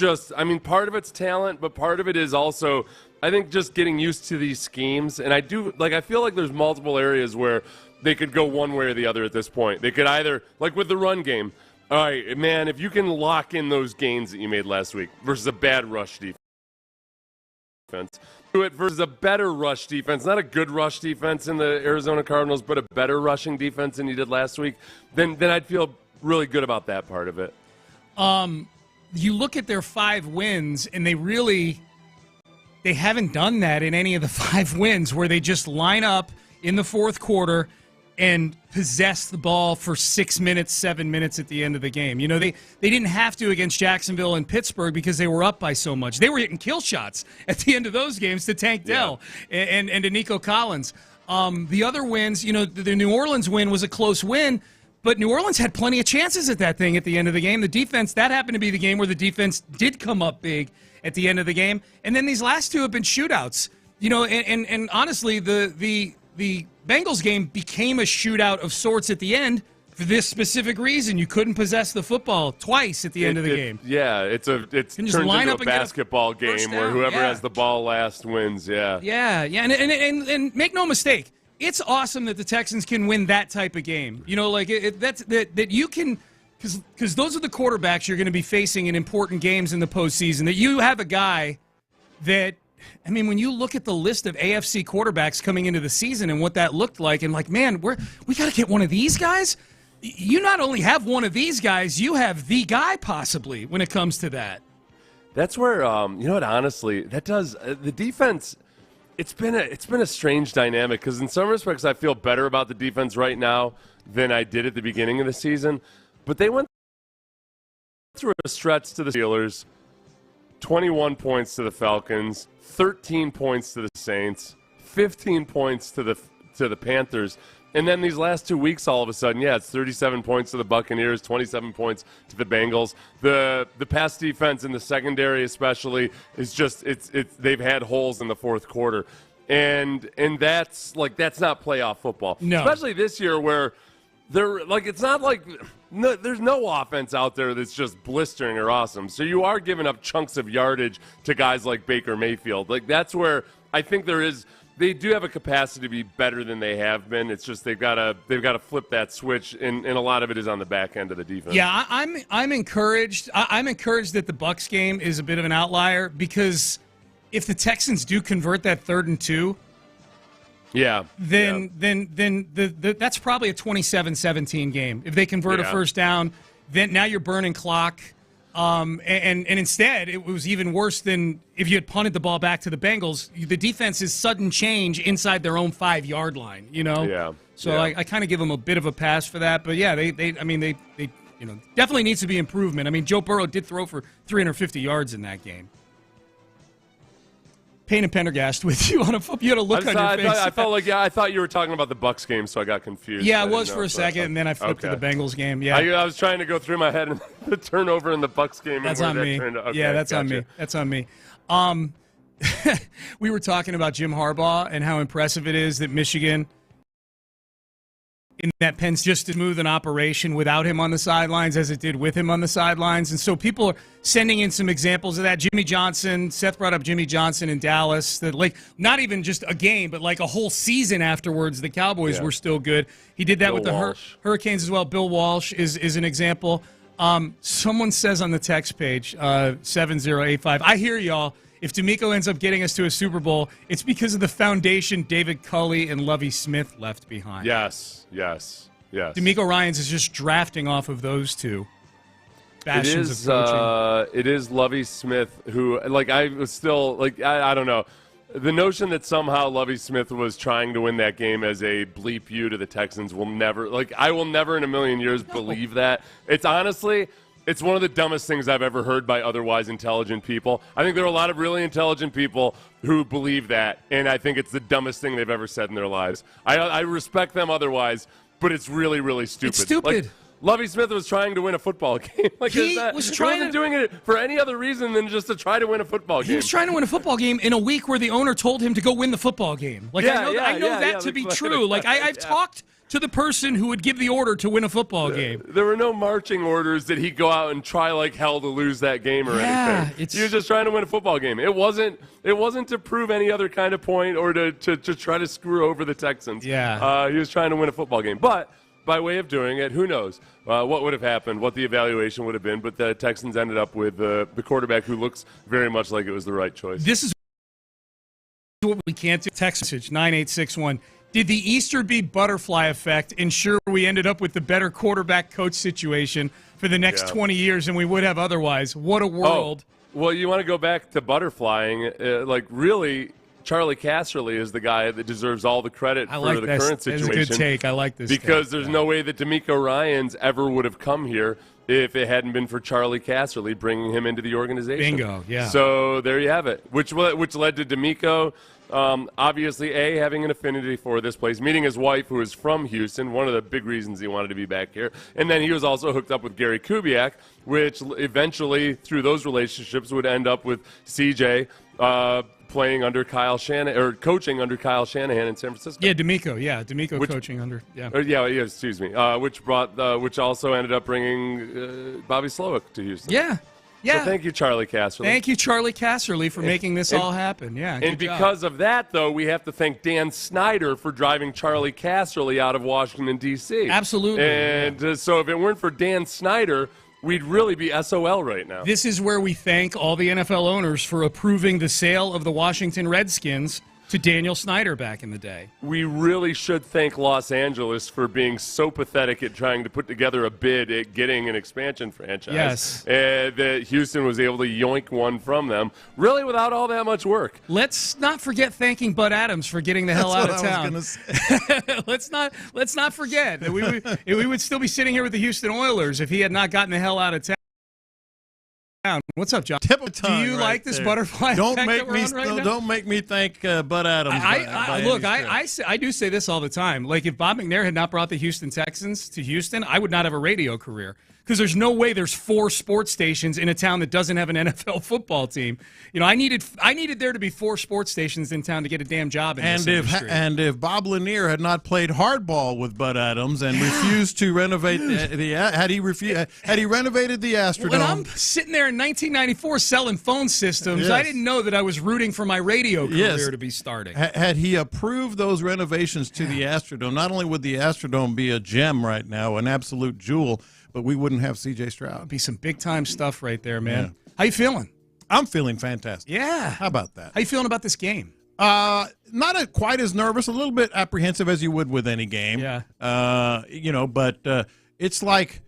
part of it's talent, but part of it is also, I think, just getting used to these schemes. And I feel like there's multiple areas where they could go one way or the other at this point. They could either, like with the run game, all right, man, if you can lock in those gains that you made last week versus a bad rush defense, do it versus a better rush defense, not a good rush defense in the Arizona Cardinals, but a better rushing defense than you did last week, then I'd feel really good about that part of it. You look at their 5 wins, and they haven't done that in any of the 5 wins where they just line up in the fourth quarter and possess the ball for 6 minutes, 7 minutes at the end of the game. You know, they didn't have to against Jacksonville and Pittsburgh because they were up by so much. They were hitting kill shots at the end of those games to Tank Dell and to Nico Collins. The other wins, you know, the New Orleans win was a close win, but New Orleans had plenty of chances at that thing at the end of the game. The defense, that happened to be the game where the defense did come up big at the end of the game. And then these last 2 have been shootouts. You know, and honestly, the Bengals game became a shootout of sorts at the end for this specific reason. You couldn't possess the football twice at the end of the game. Yeah, it turns into a basketball game where whoever has the ball last wins. Yeah. And make no mistake, it's awesome that the Texans can win that type of game. You know, like that you can, because those are the quarterbacks you're going to be facing in important games in the postseason. That you have a guy that, I mean, when you look at the list of AFC quarterbacks coming into the season and what that looked like, and like, man, we got to get one of these guys. you not only have one of these guys, you have the guy possibly when it comes to that. That's where you know what? Honestly, that does the defense. It's been a strange dynamic because in some respects I feel better about the defense right now than I did at the beginning of the season. But they went through a stretch to the Steelers, 21 points to the Falcons, 13 points to the Saints, 15 points to the Panthers. And then these last 2 weeks, all of a sudden, it's 37 points to the Buccaneers, 27 points to the Bengals. The pass defense in the secondary, especially, is just they've had holes in the fourth quarter, and that's not playoff football. No, especially this year where it's not like there's no offense out there that's just blistering or awesome. So you are giving up chunks of yardage to guys like Baker Mayfield. That's where I think there is. They do have a capacity to be better than they have been. It's just they've got to flip that switch, and a lot of it is on the back end of the defense. Yeah, I'm encouraged. I'm encouraged that the Bucs game is a bit of an outlier because if the Texans do convert that 3rd and 2, then that's probably a 27-17 game. If they convert a first down, then now you're burning clock. And instead, it was even worse than if you had punted the ball back to the Bengals. The defense's sudden change inside their own 5-yard line, Yeah. So I kind of give them a bit of a pass for that. But yeah, they definitely needs to be improvement. I mean, Joe Burrow did throw for 350 yards in that game. Payne and Pendergast with you on a football. You had a look on your face. I thought you were talking about the Bucs game, so I got confused. Yeah, it was for a second, and then I flipped to the Bengals game. Yeah, I was trying to go through my head and the turnover in the Bucs game. That's on me. That's on me. That's on me. We were talking about Jim Harbaugh and how impressive it is that Michigan, in that Penn's just as smooth an operation without him on the sidelines as it did with him on the sidelines. And so people are sending in some examples of that. Jimmy Johnson, Seth brought up Jimmy Johnson in Dallas, that not even just a game, but a whole season afterwards, the Cowboys were still good. He did that with the Hurricanes as well. Bill Walsh is an example. Someone says on the text page, 7085, I hear y'all. If DeMeco ends up getting us to a Super Bowl, it's because of the foundation David Culley and Lovie Smith left behind. Yes. DeMeco Ryans is just drafting off of those two bastions of coaching. It is Lovie Smith who, I was still, I don't know. The notion that somehow Lovie Smith was trying to win that game as a bleep you to the Texans will never, I will never in a million years believe that. It's honestly... It's one of the dumbest things I've ever heard by otherwise intelligent people. I think there are a lot of really intelligent people who believe that, and I think it's the dumbest thing they've ever said in their lives. I respect them otherwise, but it's really, really stupid. It's stupid. Lovie Smith was trying to win a football game. He wasn't doing it for any other reason than just to try to win a football game. He was trying to win a football game in a week where the owner told him to go win the football game. I know that to be true. I've talked to the person who would give the order to win a football game. There were no marching orders that he'd go out and try like hell to lose that game or anything. He was just trying to win a football game. It wasn't to prove any other kind of point or to try to screw over the Texans. He was trying to win a football game. But by way of doing it, who knows what would have happened, what the evaluation would have been. But the Texans ended up with the quarterback who looks very much like it was the right choice. This is what we can't do. Text message 9861. Did the Easterby butterfly effect ensure we ended up with the better quarterback coach situation for the next 20 years than we would have otherwise? What a world. Well, you want to go back to butterflying. Really, Charlie Casserly is the guy that deserves all the credit for the current situation. That's a good take. I like this. Because there's no way that DeMeco Ryans ever would have come here if it hadn't been for Charlie Casserly bringing him into the organization. Bingo, yeah. So there you have it, which led to DeMeco, obviously, having an affinity for this place, meeting his wife, who is from Houston, one of the big reasons he wanted to be back here. And then he was also hooked up with Gary Kubiak, which eventually, through those relationships, would end up with CJ playing under Kyle Shanahan, or coaching under Kyle Shanahan in San Francisco. Yeah, DeMeco coaching under. Excuse me. Which also ended up bringing Bobby Slowick to Houston. Yeah. So thank you, Charlie Casserly. Thank you, Charlie Casserly, for making this all happen. Yeah, and because of that, though, we have to thank Dan Snyder for driving Charlie Casserly out of Washington, D.C. Absolutely. And so if it weren't for Dan Snyder, we'd really be SOL right now. This is where we thank all the NFL owners for approving the sale of the Washington Redskins To Daniel Snyder back in the day. We really should thank Los Angeles for being so pathetic at trying to put together a bid at getting an expansion franchise. Yes. That Houston was able to yoink one from them, really without all that much work. Let's not forget thanking Bud Adams for getting the hell out of town. let's not forget that we would still be sitting here with the Houston Oilers if he had not gotten the hell out of town. What's up, John? Tip of tongue. Do you like this butterfly Don't effect make that we're me on right now? don't make me thank Bud Adams. I do say this all the time. Like, if Bob McNair had not brought the Houston Texans to Houston, I would not have a radio career. Because there's no way there's 4 sports stations in a town that doesn't have an NFL football team. You know, I needed there to be 4 sports stations in town to get a damn job in this industry. And if Bob Lanier had not played hardball with Bud Adams and refused to renovate had he renovated the Astrodome. When I'm sitting there in 1994 selling phone systems, Yes. I didn't know that I was rooting for my radio career to be starting. Had he approved those renovations to the Astrodome, not only would the Astrodome be a gem right now, an absolute jewel, but we wouldn't have CJ Stroud. That'd be some big-time stuff right there, man. Yeah. How you feeling? I'm feeling fantastic. Yeah. How about that? How you feeling about this game? Not quite as nervous, a little bit apprehensive as you would with any game. Yeah. But it's like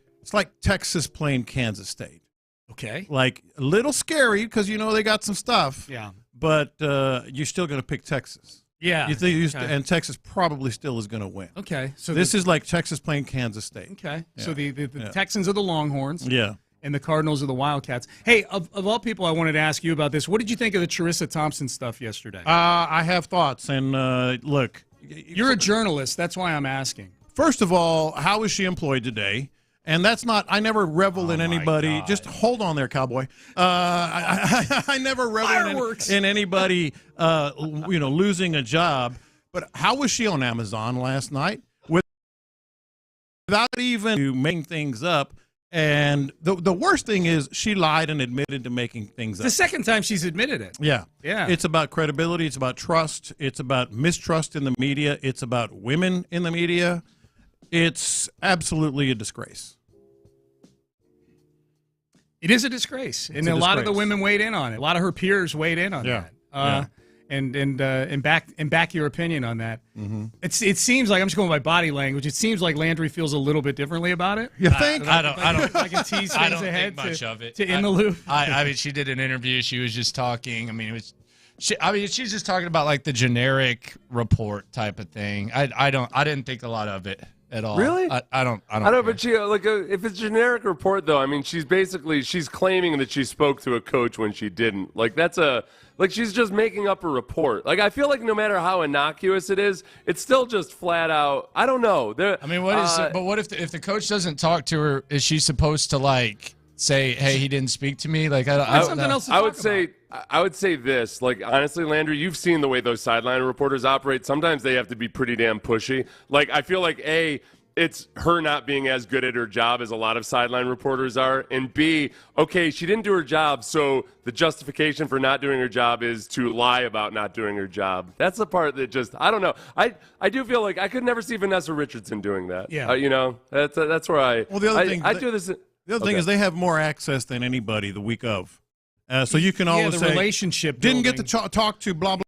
Texas playing Kansas State. Okay. Like, a little scary because, they got some stuff. Yeah. But you're still going to pick Texas. Yeah. You think and Texas probably still is going to win. Okay. So this is like Texas playing Kansas State. Okay. Yeah. So the Texans are the Longhorns. Yeah. And the Cardinals are the Wildcats. Hey, of all people, I wanted to ask you about this. What did you think of the Charissa Thompson stuff yesterday? I have thoughts. And look. You're a journalist. That's why I'm asking. First of all, how is she employed today? And that's not. I never revel in anybody. Just hold on there, cowboy. I never revel in anybody, losing a job. But how was she on Amazon last night without even making things up? And the worst thing is she lied and admitted to making things up. The second time she's admitted it. Yeah. Yeah. It's about credibility. It's about trust. It's about mistrust in the media. It's about women in the media. It's absolutely a disgrace. It is a disgrace, and a lot of the women weighed in on it. A lot of her peers weighed in on that, and back your opinion on that. Mm-hmm. It seems like, I'm just going by body language. It seems like Landry feels a little bit differently about it. You think? I don't. I can tease I things don't ahead think much of it. To in the loop. I mean, she did an interview. She was just talking. I mean, she's just talking about like the generic report type of thing. I didn't think a lot of it at all. Really? I don't know, but she if it's a generic report though, I mean, she's claiming that she spoke to a coach when she didn't. Like she's just making up a report. Like, I feel like no matter how innocuous it is, it's still just flat out. I don't know. I mean, but what if the coach doesn't talk to her? Is she supposed to say, "Hey, he didn't speak to me"? I would say this. Like, honestly, Landry, you've seen the way those sideline reporters operate. Sometimes they have to be pretty damn pushy. Like, I feel like it's her not being as good at her job as a lot of sideline reporters are, and B, okay, she didn't do her job, so the justification for not doing her job is to lie about not doing her job. That's the part that just, I don't know. I do feel like I could never see Vanessa Richardson doing that. Yeah. That's where I. Well, the other thing, do this. The other thing is they have more access than anybody the week of, so you can always say relationship didn't get to talk to blah blah.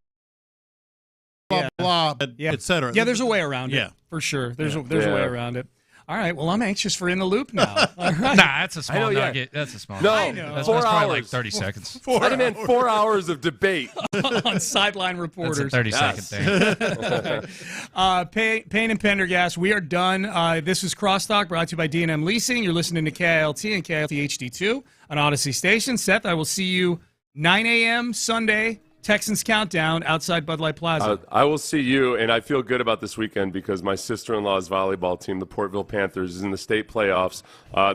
Blah, et cetera. Yeah, there's a way around it. Yeah. For sure. There's a way around it. All right. Well, I'm anxious for In the Loop now. All right. Nah, that's a small nugget. That's a small nugget. No, that's 4 probably hours. like 30 seconds. I demand 4 hours of debate. On sideline reporters. That's a 30-second thing. Payne and Pendergast, we are done. This is Crosstalk, brought to you by D&M Leasing. You're listening to KILT and KILT HD2 on Odyssey Station. Seth, I will see you 9 a.m. Sunday. Texans Countdown outside Bud Light Plaza. I will see you, and I feel good about this weekend because my sister-in-law's volleyball team, the Portville Panthers, is in the state playoffs.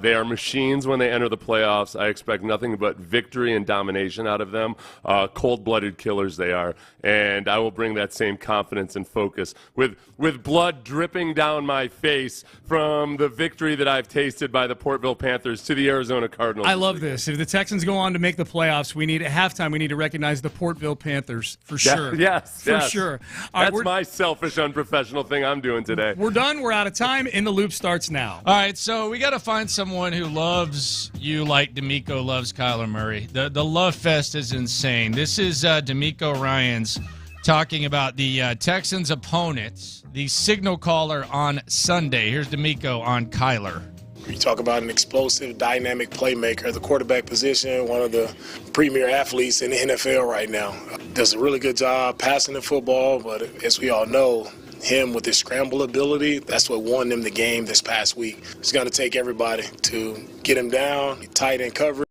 They are machines when they enter the playoffs. I expect nothing but victory and domination out of them. Cold-blooded killers they are, and I will bring that same confidence and focus with blood dripping down my face from the victory that I've tasted by the Portville Panthers to the Arizona Cardinals. I love this. If the Texans go on to make the playoffs, at halftime we need to recognize the Portville Panthers for sure. Yes, for sure. That's my selfish, unprofessional thing I'm doing today. We're done. We're out of time. In the Loop starts now. All right, so we got to find someone who loves you like DeMeco loves Kyler Murray. The love fest is insane. This is DeMeco Ryans talking about the Texans' opponents, the signal caller on Sunday. Here's DeMeco on Kyler. You talk about an explosive, dynamic playmaker, the quarterback position, one of the premier athletes in the NFL right now. Does a really good job passing the football, but as we all know, him with his scramble ability, that's what won them the game this past week. It's going to take everybody to get him down, tight end coverage.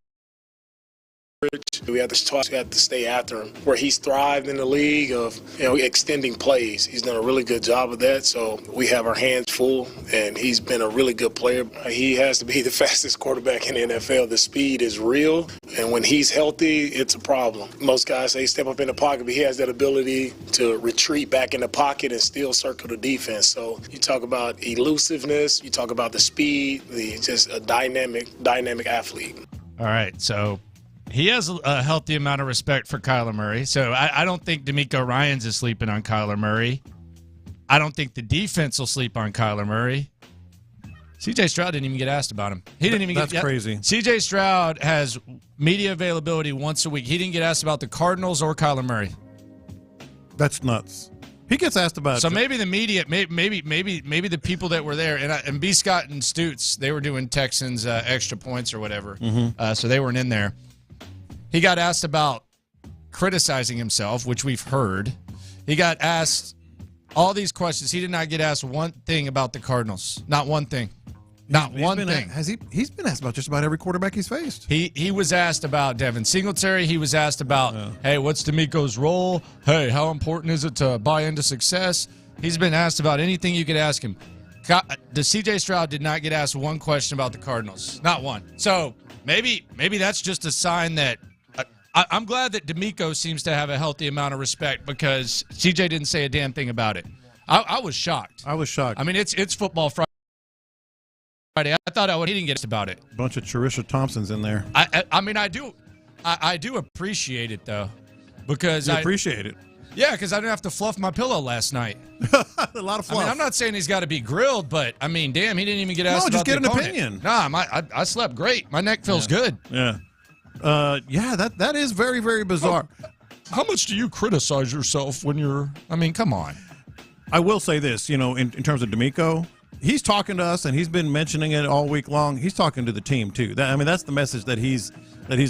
We have to stay after him. Where he's thrived in the league of extending plays. He's done a really good job of that. So we have our hands full, and he's been a really good player. He has to be the fastest quarterback in the NFL. The speed is real, and when he's healthy, it's a problem. Most guys say step up in the pocket, but he has that ability to retreat back in the pocket and still circle the defense. So you talk about elusiveness, you talk about the speed, just a dynamic athlete. All right, so he has a healthy amount of respect for Kyler Murray. So I don't think DeMeco Ryans is sleeping on Kyler Murray. I don't think the defense will sleep on Kyler Murray. CJ Stroud didn't even get asked about him. He didn't even. That's crazy. CJ Stroud has media availability once a week. He didn't get asked about the Cardinals or Kyler Murray. That's nuts. He gets asked about. So maybe the media, maybe the people that were there, and B. Scott and Stutz, they were doing Texans extra points or whatever. So they weren't in there. He got asked about criticizing himself, which we've heard. He got asked all these questions. He did not get asked one thing about the Cardinals. Not one thing. Not one thing. He's been asked about just about every quarterback he's faced. He was asked about Devin Singletary. He was asked about, hey, what's DeMeco's role? Hey, how important is it to buy into success? He's been asked about anything you could ask him. The CJ Stroud did not get asked one question about the Cardinals. Not one. So maybe that's just a sign that I'm glad that DeMeco seems to have a healthy amount of respect because CJ didn't say a damn thing about it. I was shocked. I was shocked. I mean, it's football Friday. I thought he didn't get asked about it. A bunch of Charisha Thompsons in there. I mean, I do appreciate it though, because I appreciate it. Yeah, because I didn't have to fluff my pillow last night. A lot of fluff. I mean, I'm not saying he's got to be grilled, but I mean, damn, he didn't even get asked. No, just about get the an opponent. opinion. Nah, I slept great. My neck feels good. Yeah. That is very, very bizarre. How much do you criticize yourself when you're? I mean, come on. I will say this, in terms of DeMeco, he's talking to us, and he's been mentioning it all week long. He's talking to the team too. That's the message that he's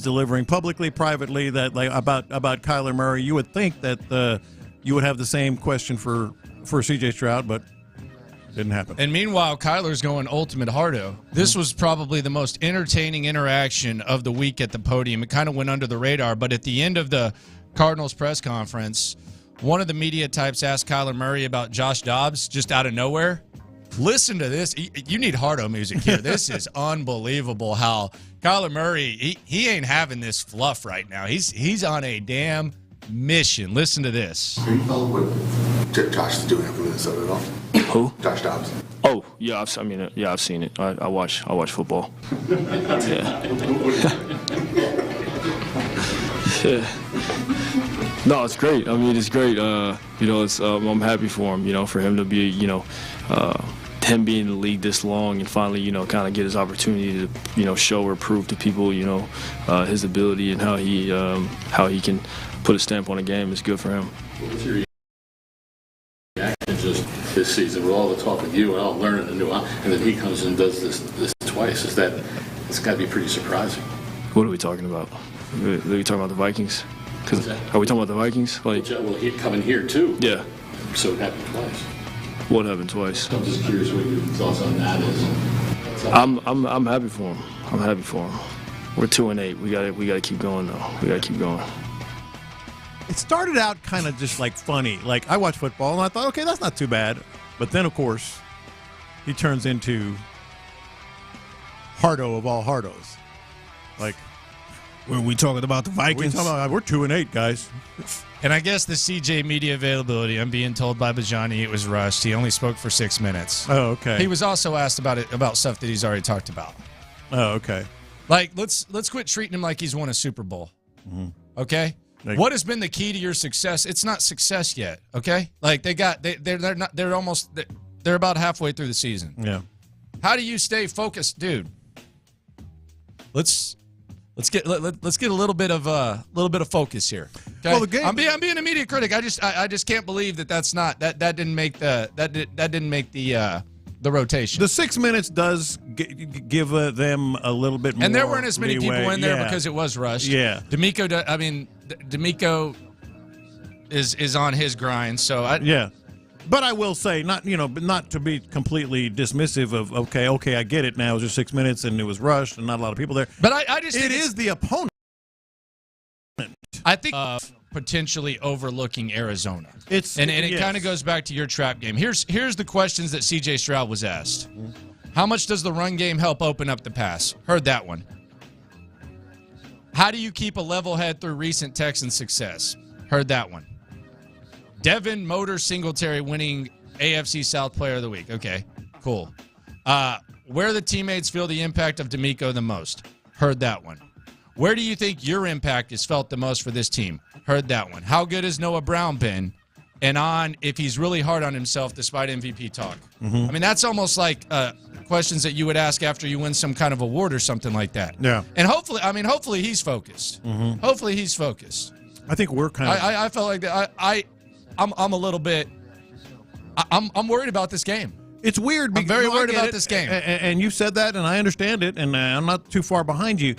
delivering publicly, privately. That about Kyler Murray. You would think that you would have the same question for CJ Stroud, but didn't happen. And meanwhile, Kyler's going ultimate hardo. This was probably the most entertaining interaction of the week at the podium. It kind of went under the radar, but at the end of the Cardinals press conference, one of the media types asked Kyler Murray about Josh Dobbs just out of nowhere. Listen to this. You need hardo music here. This is unbelievable how Kyler Murray, he ain't having this fluff right now. He's on a damn mission. Listen to this. Do you follow what Josh is doing for Minnesota at all? Who? Josh Dobbs. Oh, yeah, I've seen it. I watch football. Yeah. No, it's great. I mean, it's great. I'm happy for him. For him to be, him being in the league this long and finally, kind of get his opportunity to, show or prove to people, his ability and how he can put a stamp on a game is good for him. What's your reaction just this season with all the talk of you and all learning anew, and then he comes and does this twice? It's got to be pretty surprising. What are we talking about? Are we talking about the Vikings? Are we talking about the Vikings? Well, he'd come in here too. Yeah. So it happened twice. What happened twice? I'm just curious what your thoughts on that is. I'm happy for him. I'm happy for him. We're 2-8. We gotta keep going though. We gotta keep going. It started out kind of just like funny. Like I watch football and I thought, okay, that's not too bad. But then of course, he turns into hardo of all hardos. Like, were we talking about the Vikings? We're 2-8, guys. And I guess the CJ media availability, I'm being told by Bajani it was rushed. He only spoke for 6 minutes. Oh, okay. He was also asked about stuff that he's already talked about. Oh, okay. Like, let's quit treating him like he's won a Super Bowl. Mm-hmm. Okay? What has been the key to your success? It's not success yet, okay? Like they're about halfway through the season. Yeah. How do you stay focused, dude? Let's get a little bit of focus here. Okay? Well, the game. I'm being a media critic. I just can't believe that didn't make the rotation. The 6 minutes does give them a little bit more. And there weren't as many leeway. people in there because it was rushed. Yeah. DeMeco is on his grind. So yeah. But I will say, not to be completely dismissive of okay, I get it now. It was just 6 minutes and it was rushed and not a lot of people there. But I just think it is the opponent. I think potentially overlooking Arizona. It kind of goes back to your trap game. Here's the questions that CJ Stroud was asked. How much does the run game help open up the pass? Heard that one. How do you keep a level head through recent Texans success? Heard that one. Devin Motor Singletary winning AFC South Player of the Week. Okay, cool. Where the teammates feel the impact of DeMeco the most? Heard that one. Where do you think your impact is felt the most for this team? Heard that one. How good has Noah Brown been? And on if he's really hard on himself despite MVP talk. I mean, that's almost like questions that you would ask after you win some kind of award or something like that. Yeah. And hopefully he's focused. Hopefully he's focused. I think we're kind of. I felt like that. I'm a little bit. I'm worried about this game. It's weird. I'm very worried about this game. And you said that, and I understand it, and I'm not too far behind you.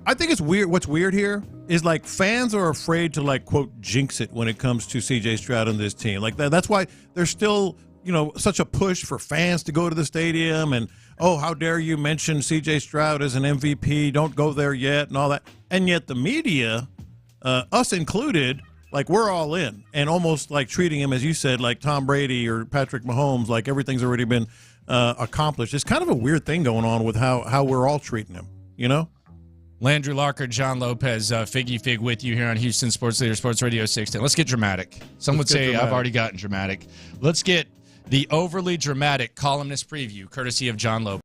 I think it's weird. What's weird here is like fans are afraid to like quote jinx it when it comes to CJ Stroud and this team. Like that's why there's still such a push for fans to go to the stadium and how dare you mention CJ Stroud as an MVP? Don't go there yet and all that. And yet the media, us included, like we're all in and almost like treating him as you said, like Tom Brady or Patrick Mahomes, like everything's already been accomplished. It's kind of a weird thing going on with how we're all treating him. Landry Locker, John Lopez, Figgy Fig with you here on Houston Sports Leader, Sports Radio 610. Let's get dramatic. Some would say I've already gotten dramatic. Let's get the overly dramatic columnist preview, courtesy of John Lopez.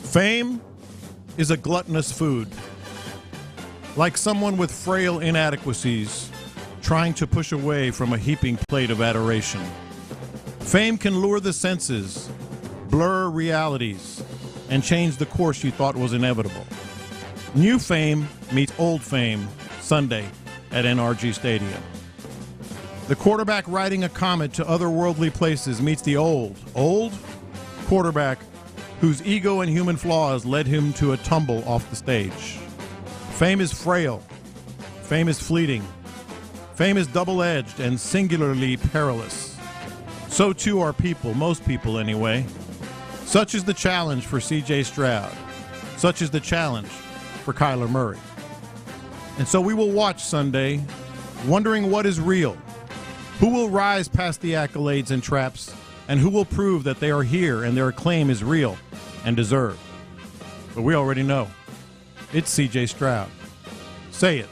Fame is a gluttonous food. Like someone with frail inadequacies trying to push away from a heaping plate of adoration. Fame can lure the senses, blur realities, and change the course you thought was inevitable. New fame meets old fame Sunday at NRG Stadium. The quarterback riding a comet to otherworldly places meets the old quarterback whose ego and human flaws led him to a tumble off the stage. Fame is frail. Fame is fleeting. Fame is double-edged and singularly perilous. So too are people, most people anyway. Such is the challenge for CJ Stroud. Such is the challenge for Kyler Murray. And so we will watch Sunday, wondering what is real. Who will rise past the accolades and traps, and who will prove that they are here and their acclaim is real and deserved. But we already know. It's CJ Stroud. Say it.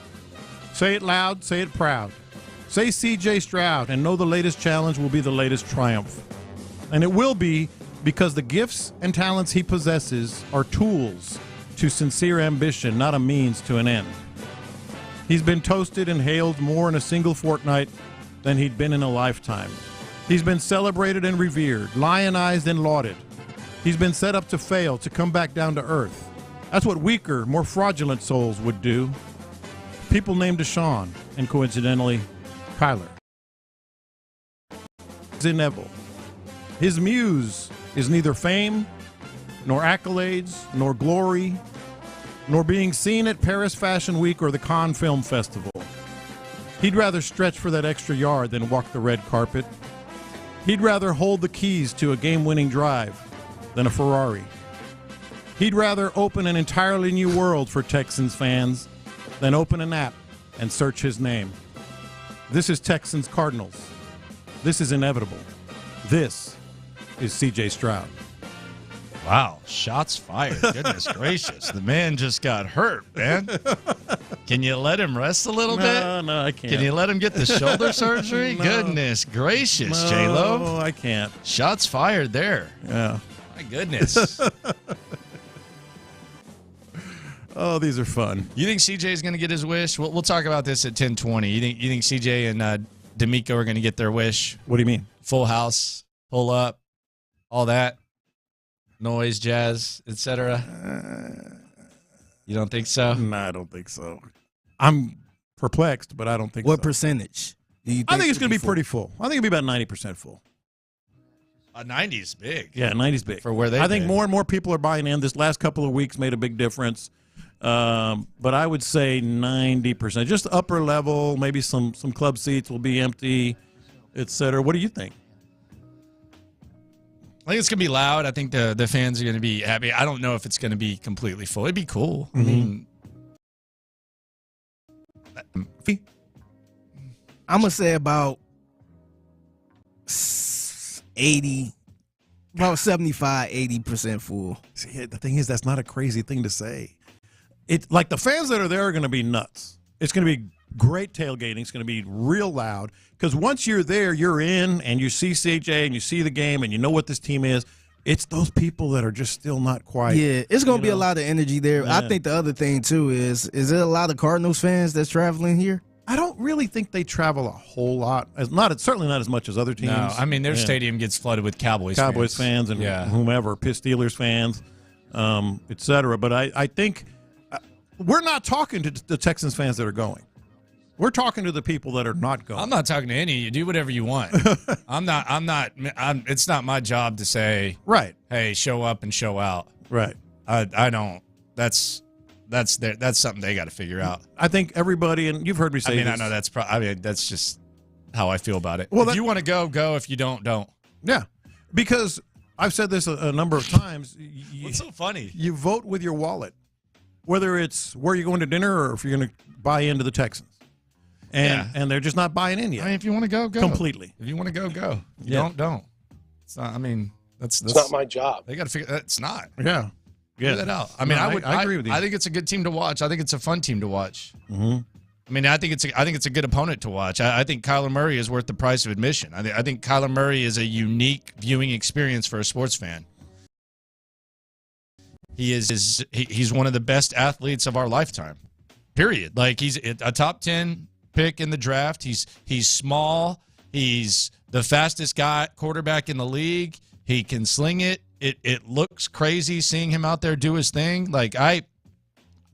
Say it loud, say it proud. Say CJ Stroud and know the latest challenge will be the latest triumph. And it will be because the gifts and talents he possesses are tools to sincere ambition, not a means to an end. He's been toasted and hailed more in a single fortnight than he'd been in a lifetime. He's been celebrated and revered, lionized and lauded. He's been set up to fail, to come back down to earth. That's what weaker, more fraudulent souls would do. People named Deshaun, and coincidentally, Kyler. It's inevitable. His muse is neither fame, nor accolades, nor glory, nor being seen at Paris Fashion Week or the Cannes Film Festival. He'd rather stretch for that extra yard than walk the red carpet. He'd rather hold the keys to a game-winning drive than a Ferrari. He'd rather open an entirely new world for Texans fans than open an app and search his name. This is Texans Cardinals. This is inevitable. This is CJ Stroud. Wow, shots fired. Goodness gracious. The man just got hurt, man. Can you let him rest a little bit? No, I can't. Can you let him get the shoulder surgery? No. Goodness gracious, J-Lo. No, I can't. Shots fired there. Yeah. My goodness. Oh, these are fun. You think CJ is going to get his wish? We'll talk about this at 10:20. You think CJ and DeMeco are going to get their wish? What do you mean? Full house, pull up, all that, noise, jazz, etc. You don't think so? No, I don't think so. I'm perplexed, but I don't think so. What percentage do you think? I think it's going to be pretty full. I think it'll be about 90% full. 90 is big. Yeah, 90 is big. For where they I think more and more people are buying in. This last couple of weeks made a big difference. But I would say 90%. Just upper level, maybe some club seats will be empty, et cetera. What do you think? I think it's going to be loud. I think the fans are going to be happy. I don't know if it's going to be completely full. It'd be cool. Mm-hmm. I mean, I'm going to say about 75, 80% full. See, the thing is, that's not a crazy thing to say. It's like the fans that are there are going to be nuts. It's going to be great tailgating. It's going to be real loud because once you're there, you're in and you see CJ and you see the game and you know what this team is. It's those people that are just still not quite. Yeah, it's going to be a lot of energy there. Yeah. I think the other thing, too, is there a lot of Cardinals fans that's traveling here? I don't really think they travel a whole lot. Certainly not as much as other teams. No, I mean, their stadium gets flooded with Cowboys fans and whomever, Steelers fans, et cetera. But I think we're not talking to the Texans fans that are going. We're talking to the people that are not going. I'm not talking to any of you. Do whatever you want. It's not my job to say, right, hey, show up and show out. Right. I don't. That's something they got to figure out. I think everybody, and you've heard me say this. I know that's just how I feel about it. Well, if you want to go. If you don't. Yeah, because I've said this a number of times. What's so funny? You vote with your wallet, whether it's where you're going to dinner or if you're going to buy into the Texans. And they're just not buying in yet. I mean, if you want to go completely. If you want to go. If you don't. It's not. I mean, that's not my job. They got to figure. It's not. Yeah. Figure that out. I mean, I agree with you. I think it's a good team to watch. I think it's a fun team to watch. Mm-hmm. I mean, I think it's a good opponent to watch. I think Kyler Murray is worth the price of admission. I think Kyler Murray is a unique viewing experience for a sports fan. He's one of the best athletes of our lifetime. Period. Like he's a top 10 pick in the draft. He's small. He's the fastest quarterback in the league. He can sling it. It looks crazy seeing him out there do his thing. Like I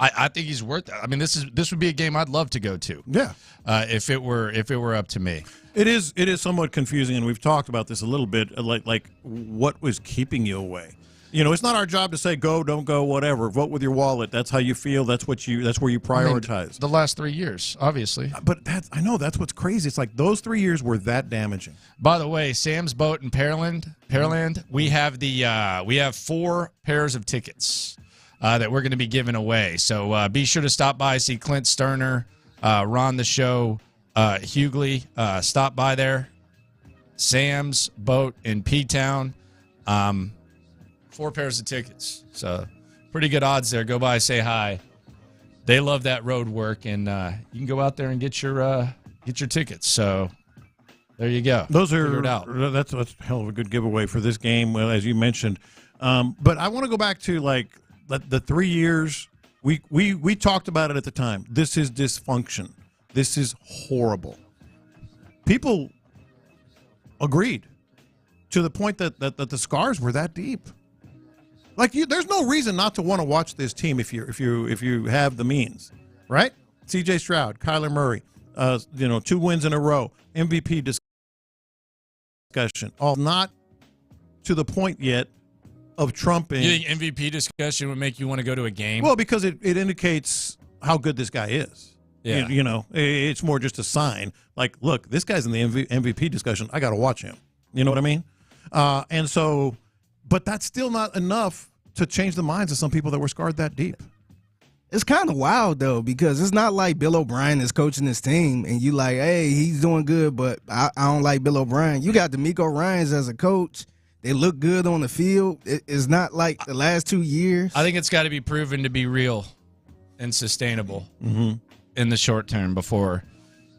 think he's worth it. I mean, this would be a game I'd love to go to. Yeah. If it were up to me. It is somewhat confusing, and we've talked about this a little bit. Like what was keeping you away? You know, it's not our job to say go, don't go, whatever. Vote with your wallet. That's how you feel. That's where you prioritize. I mean, the last 3 years, obviously. But I know that's what's crazy. It's like those 3 years were that damaging. By the way, Sam's Boat in Pearland, we have 4 pairs of tickets that we're going to be giving away. So be sure to stop by, see Clint Stoerner, Ron the Show, Hughley. Stop by there. Sam's Boat in P-Town. 4 pairs of tickets. So pretty good odds there. Go by, say hi. They love that road work, and you can go out there and get your tickets. So there you go. That's a hell of a good giveaway for this game, well, as you mentioned. But I want to go back to like the 3 years. We talked about it at the time. This is dysfunction. This is horrible. People agreed to the point that the scars were that deep. Like there's no reason not to want to watch this team if you have the means, right? CJ Stroud, Kyler Murray, 2 wins in a row, MVP discussion, all not to the point yet of trumping. You think MVP discussion would make you want to go to a game? Well, because it indicates how good this guy is. Yeah. It's more just a sign. Like, look, this guy's in the MVP discussion. I got to watch him. You know what I mean? And so. But that's still not enough to change the minds of some people that were scarred that deep. It's kind of wild, though, because it's not like Bill O'Brien is coaching this team, and you like, hey, he's doing good, but I don't like Bill O'Brien. You got DeMeco Ryans as a coach. They look good on the field. It's not like the last 2 years. I think it's got to be proven to be real and sustainable in the short term before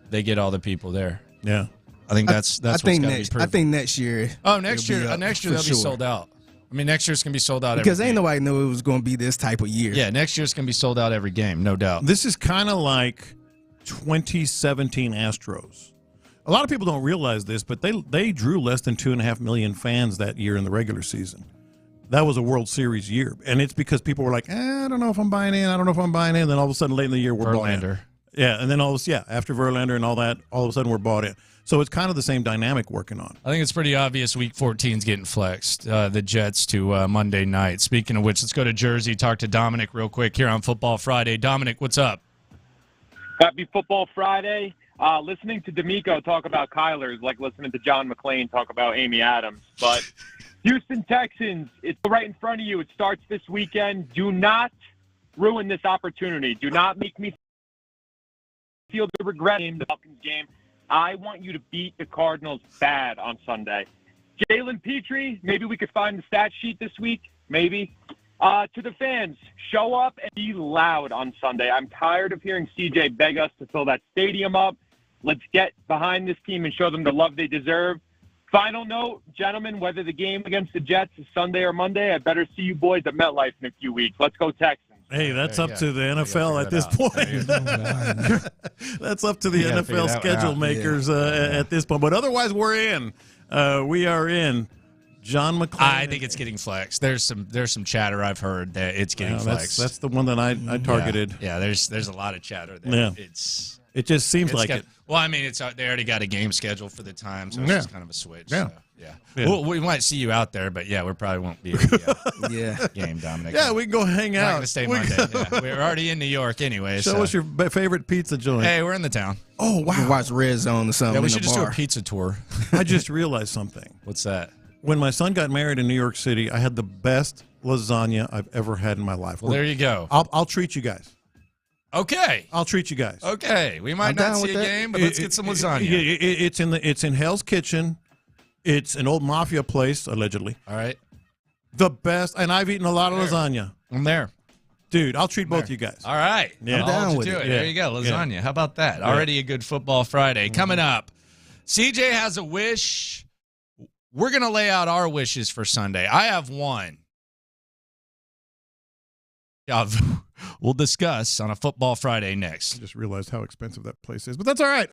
they get all the people there. Yeah. I think that's what's got to be proven. I think next year. Oh, next year they'll be sold out. I mean, next year's going to be sold out because every ain't game. Nobody knew it was going to be this type of year. Yeah, next year's going to be sold out every game, no doubt. This is kind of like 2017 Astros. A lot of people don't realize this, but they drew less than 2.5 million fans that year in the regular season. that was a World Series year. And it's because people were like, I don't know if I'm buying in. I don't know if I'm buying in. And then all of a sudden, late in the year, we're bought in. Yeah, and then after Verlander and all that, all of a sudden we're bought in. So it's kind of the same dynamic working on. I think it's pretty obvious Week 14's getting flexed, the Jets to Monday night. Speaking of which, let's go to Jersey, talk to Dominic real quick here on Football Friday. Dominic, what's up? Happy Football Friday. Listening to DeMeco talk about Kyler is like listening to John McClane talk about Amy Adams. But Houston Texans, it's right in front of you. It starts this weekend. Do not ruin this opportunity. Do not make me feel the regret in the Falcons game. I want you to beat the Cardinals bad on Sunday. Jalen Petrie, maybe we could find the stat sheet this week. Maybe. To the fans, show up and be loud on Sunday. I'm tired of hearing CJ beg us to fill that stadium up. Let's get behind this team and show them the love they deserve. Final note, gentlemen, whether the game against the Jets is Sunday or Monday, I better see you boys at MetLife in a few weeks. Let's go Texans. Hey, that's up to the NFL at this point. That's up to the NFL schedule makers at this point. But otherwise, we're in. We are in. John McClane. I think it's getting flexed. There's some chatter I've heard that it's getting flexed. That's the one that I targeted. Yeah, there's a lot of chatter there. Yeah. It just seems like it. Well, I mean, they already got a game scheduled for the time, so it's just kind of a switch. Yeah. So, yeah. We might see you out there, but we probably won't be at the game, Dominic. Yeah, we can go hang out. We're not going to stay Monday. We're already in New York anyway. Show us your favorite pizza joint. Hey, we're in the town. Oh, wow. We can watch Red Zone or something. Yeah, we should just do a pizza tour. I just realized something. What's that? When my son got married in New York City, I had the best lasagna I've ever had in my life. Well, there you go. I'll treat you guys. Okay. I'll treat you guys. Okay. We might not see a game, but let's get some lasagna. It's in Hell's Kitchen. It's an old mafia place, allegedly. All right. The best, and I've eaten a lot of lasagna. I'm there. Dude, I'll treat both you guys. All right. Yeah. I'm down with it. There you go, lasagna. Yeah. How about that? Already a good Football Friday. Coming up, CJ has a wish. We're going to lay out our wishes for Sunday. I have one. We'll discuss on a Football Friday next. I just realized how expensive that place is, but that's all right.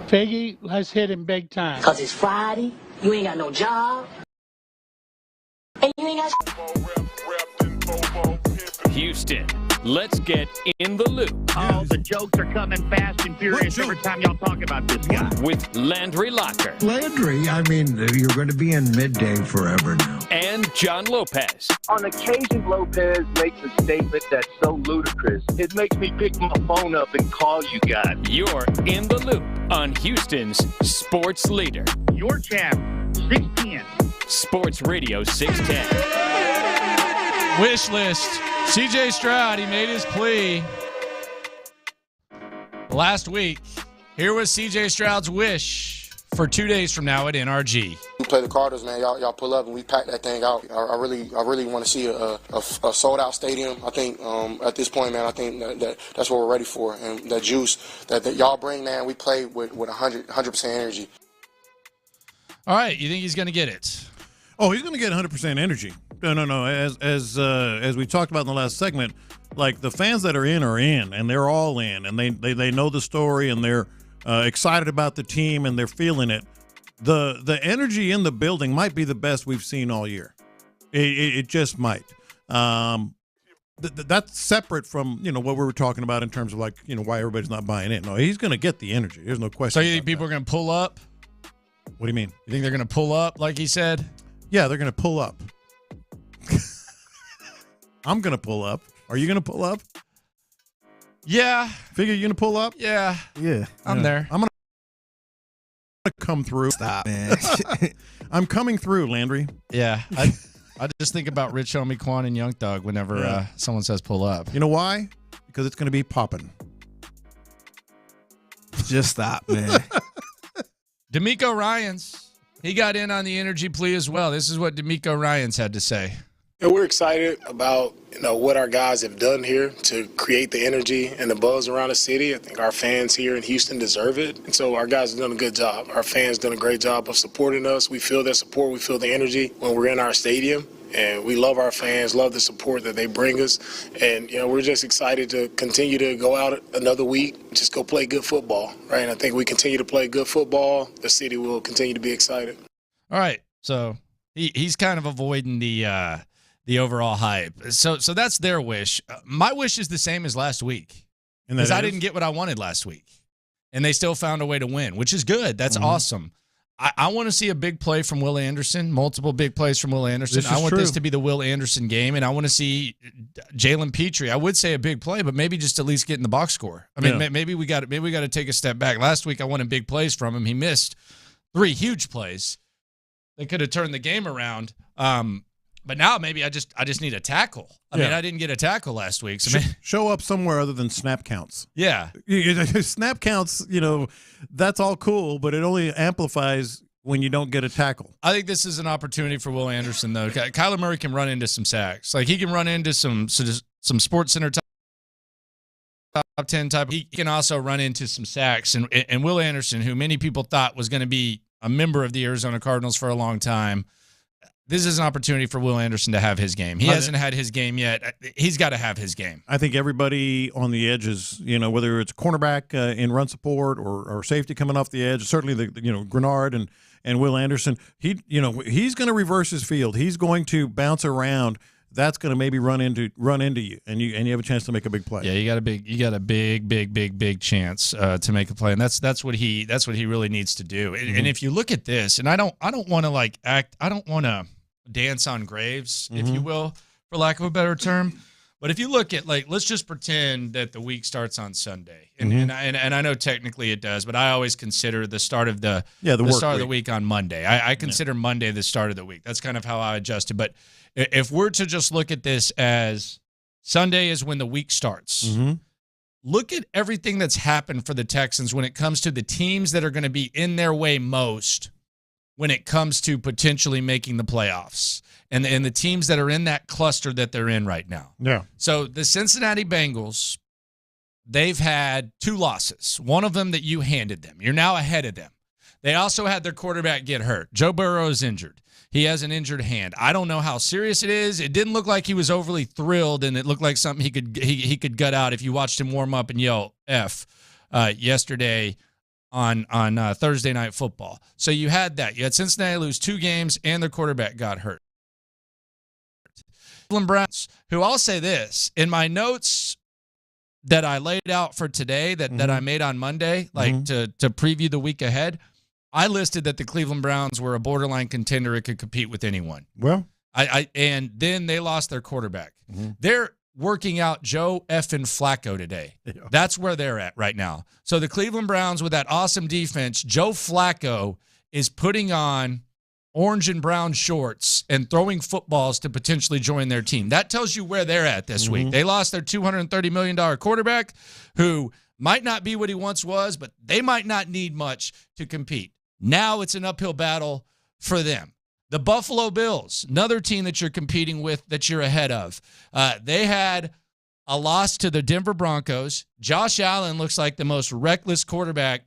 Figgy, let's hit him big time. Because it's Friday, you ain't got no job, and you ain't got Houston, let's get in the loop. Oh, the jokes are coming fast and furious every time y'all talk about this guy. With Landry Locker. Landry, I mean, you're going to be in midday forever now. And John Lopez. On occasion, Lopez makes a statement that's so ludicrous, it makes me pick my phone up and call you guys. You're in the loop on Houston's sports leader. Your champ, 610. Sports Radio 610. Wish list. CJ Stroud, he made his plea last week. Here was CJ Stroud's wish for 2 days from now at NRG. We play the Cardinals, man. Y'all pull up and we pack that thing out. I really want to see a sold-out stadium. I think at this point, man, I think that's what we're ready for. And that juice that y'all bring, man, we play with 100% energy. All right, you think he's going to get it? Oh, he's going to get 100% energy. No. As we talked about in the last segment, like the fans that are in, and they're all in, and they know the story, and they're excited about the team, and they're feeling it. The energy in the building might be the best we've seen all year. It just might. That's separate from what we were talking about in terms of why everybody's not buying in. No, he's going to get the energy. There's no question. So you think people are going to pull up? What do you mean? You think they're going to pull up, like he said? Yeah, they're going to pull up. I'm going to pull up. Are you going to pull up? Yeah. Figure you're going to pull up? Yeah. Yeah. I'm there. I'm going to come through. Stop, man. I'm coming through, Landry. Yeah. I just think about Rich Homie Quan and Young Thug whenever someone says pull up. You know why? Because it's going to be popping. Just stop, man. DeMeco Ryans, he got in on the energy plea as well. This is what DeMeco Ryans had to say. And we're excited about what our guys have done here to create the energy and the buzz around the city. I think our fans here in Houston deserve it. And so our guys have done a good job. Our fans done a great job of supporting us. We feel their support. We feel the energy when we're in our stadium. And we love our fans, love the support that they bring us. And, we're just excited to continue to go out another week, just go play good football, right? And I think we continue to play good football. The city will continue to be excited. All right. So he's kind of avoiding the overall hype. So that's their wish. My wish is the same as last week. Because I didn't get what I wanted last week. And they still found a way to win, which is good. That's awesome. I want to see a big play from Will Anderson, multiple big plays from Will Anderson. I want this to be the Will Anderson game, and I want to see Jalen Petrie. I would say a big play, but maybe just at least get in the box score. I mean, maybe we got to take a step back. Last week I wanted big plays from him. He missed 3 huge plays. They could have turned the game around. But now maybe I just need a tackle. I mean, I didn't get a tackle last week. So show up somewhere other than snap counts. Yeah. Snap counts, that's all cool, but it only amplifies when you don't get a tackle. I think this is an opportunity for Will Anderson, though. Kyler Murray can run into some sacks. Like, he can run into some Sports Center top 10 type. He can also run into some sacks. And Will Anderson, who many people thought was going to be a member of the Arizona Cardinals for a long time, this is an opportunity for Will Anderson to have his game. He hasn't had his game yet. He's got to have his game. I think everybody on the edges, whether it's cornerback in run support or safety coming off the edge, certainly Grenard and Will Anderson, he's going to reverse his field. He's going to bounce around. That's going to maybe run into you, and you have a chance to make a big play. Yeah, you got a big chance to make a play, and that's what he really needs to do. And if you look at this, and I don't want to I don't want to dance on graves, if you will, for lack of a better term. But if you look at let's just pretend that the week starts on Sunday, and I know technically it does, but I always consider the start of the start of the week on Monday. I consider Monday the start of the week. That's kind of how I adjust it. But if we're to just look at this as Sunday is when the week starts, look at everything that's happened for the Texans when it comes to the teams that are going to be in their way most when it comes to potentially making the playoffs and the teams that are in that cluster that they're in right now. Yeah. So the Cincinnati Bengals, they've had 2 losses, one of them that you handed them. You're now ahead of them. They also had their quarterback get hurt. Joe Burrow is injured. He has an injured hand. I don't know how serious it is. It didn't look like he was overly thrilled, and it looked like something he could gut out if you watched him warm up and yell F yesterday on Thursday Night Football. So you had that. You had Cincinnati lose 2 games, and their quarterback got hurt. Cleveland Browns, who I'll say this, in my notes that I laid out for today that I made on Monday, like to preview the week ahead, I listed that the Cleveland Browns were a borderline contender. It could compete with anyone. Well, and then they lost their quarterback. They're working out Joe effing Flacco today. Yeah. That's where they're at right now. So the Cleveland Browns with that awesome defense, Joe Flacco is putting on orange and brown shorts and throwing footballs to potentially join their team. That tells you where they're at this week. They lost their $230 million quarterback, who might not be what he once was, but they might not need much to compete. Now it's an uphill battle for them. The Buffalo Bills, another team that you're competing with that you're ahead of. They had a loss to the Denver Broncos. Josh Allen looks like the most reckless quarterback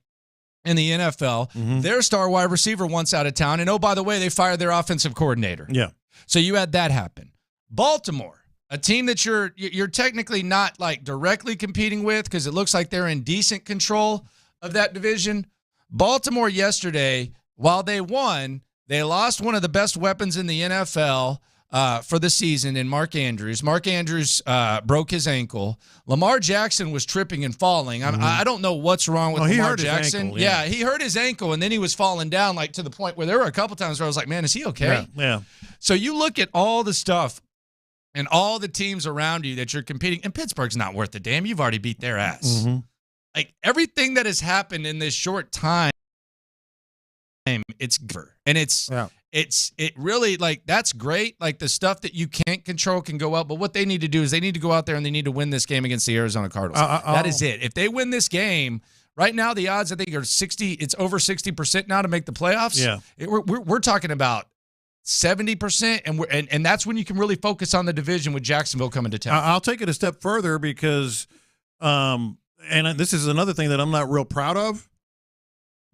in the NFL. Their star wide receiver once out of town. And, oh, by the way, they fired their offensive coordinator. Yeah. So you had that happen. Baltimore, a team that you're technically not like directly competing with because it looks like they're in decent control of that division. Baltimore yesterday, while they won, they lost one of the best weapons in the NFL for the season in Mark Andrews. Mark Andrews broke his ankle. Lamar Jackson was tripping and falling. I don't know what's wrong with Lamar Jackson. Ankle, yeah, he hurt his ankle, and then he was falling down like to the point where there were a couple times where I was like, man, is he okay? Yeah. So you look at all the stuff and all the teams around you that you're competing, and Pittsburgh's not worth a damn. You've already beat their ass. Like everything that has happened in this short time, it's and it really, like, that's great. Like the stuff that you can't control can go out, but what they need to do is they need to go out there and they need to win this game against the Arizona Cardinals. That is it. If they win this game, right now the odds I think are 60. It's over 60% now to make the playoffs. Yeah, we're talking about 70%, and that's when you can really focus on the division with Jacksonville coming to town. I'll take it a step further because, and this is another thing that I'm not real proud of.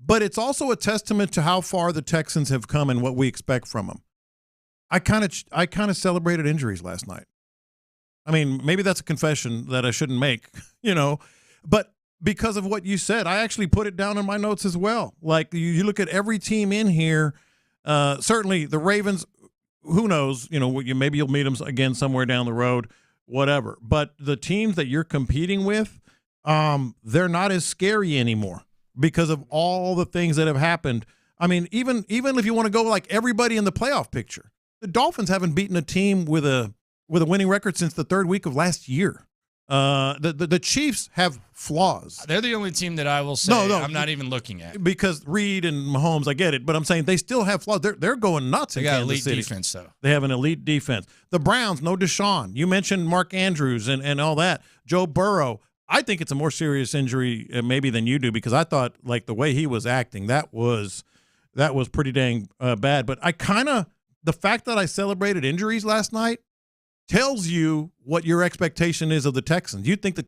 But it's also a testament to how far the Texans have come and what we expect from them. I kind of celebrated injuries last night. I mean, maybe that's a confession that I shouldn't make, but because of what you said, I actually put it down in my notes as well. Like you look at every team in here, certainly the Ravens, who knows, maybe you'll meet them again somewhere down the road, whatever. But the teams that you're competing with, they're not as scary anymore. Because of all the things that have happened. I mean, even if you want to go like everybody in the playoff picture, the Dolphins haven't beaten a team with a winning record since the 3rd week of last year. The Chiefs have flaws. They're the only team that I will say I'm not even looking at. Because Reed and Mahomes, I get it, but I'm saying they still have flaws. They're going nuts in Kansas City. They got elite defense, though. They have an elite defense. The Browns, no Deshaun. You mentioned Mark Andrews and all that. Joe Burrow. I think it's a more serious injury maybe than you do because I thought like the way he was acting, that was pretty dang bad. But the fact that I celebrated injuries last night tells you what your expectation is of the Texans. You think the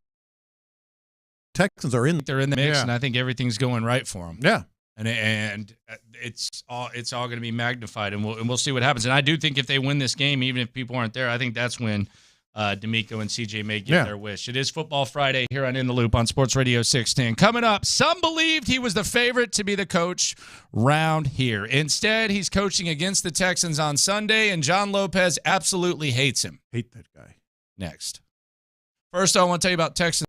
Texans are they're in the mix, and I think everything's going right for them. Yeah. And it's all going to be magnified, and we'll see what happens. And I do think if they win this game, even if people aren't there, I think that's when DeMeco and CJ may get their wish. It is Football Friday here on In the Loop on Sports Radio 610. Coming up, some believed he was the favorite to be the coach round here. Instead, he's coaching against the Texans on Sunday, and John Lopez absolutely hates him. Hate that guy. Next. First, I want to tell you about Texans.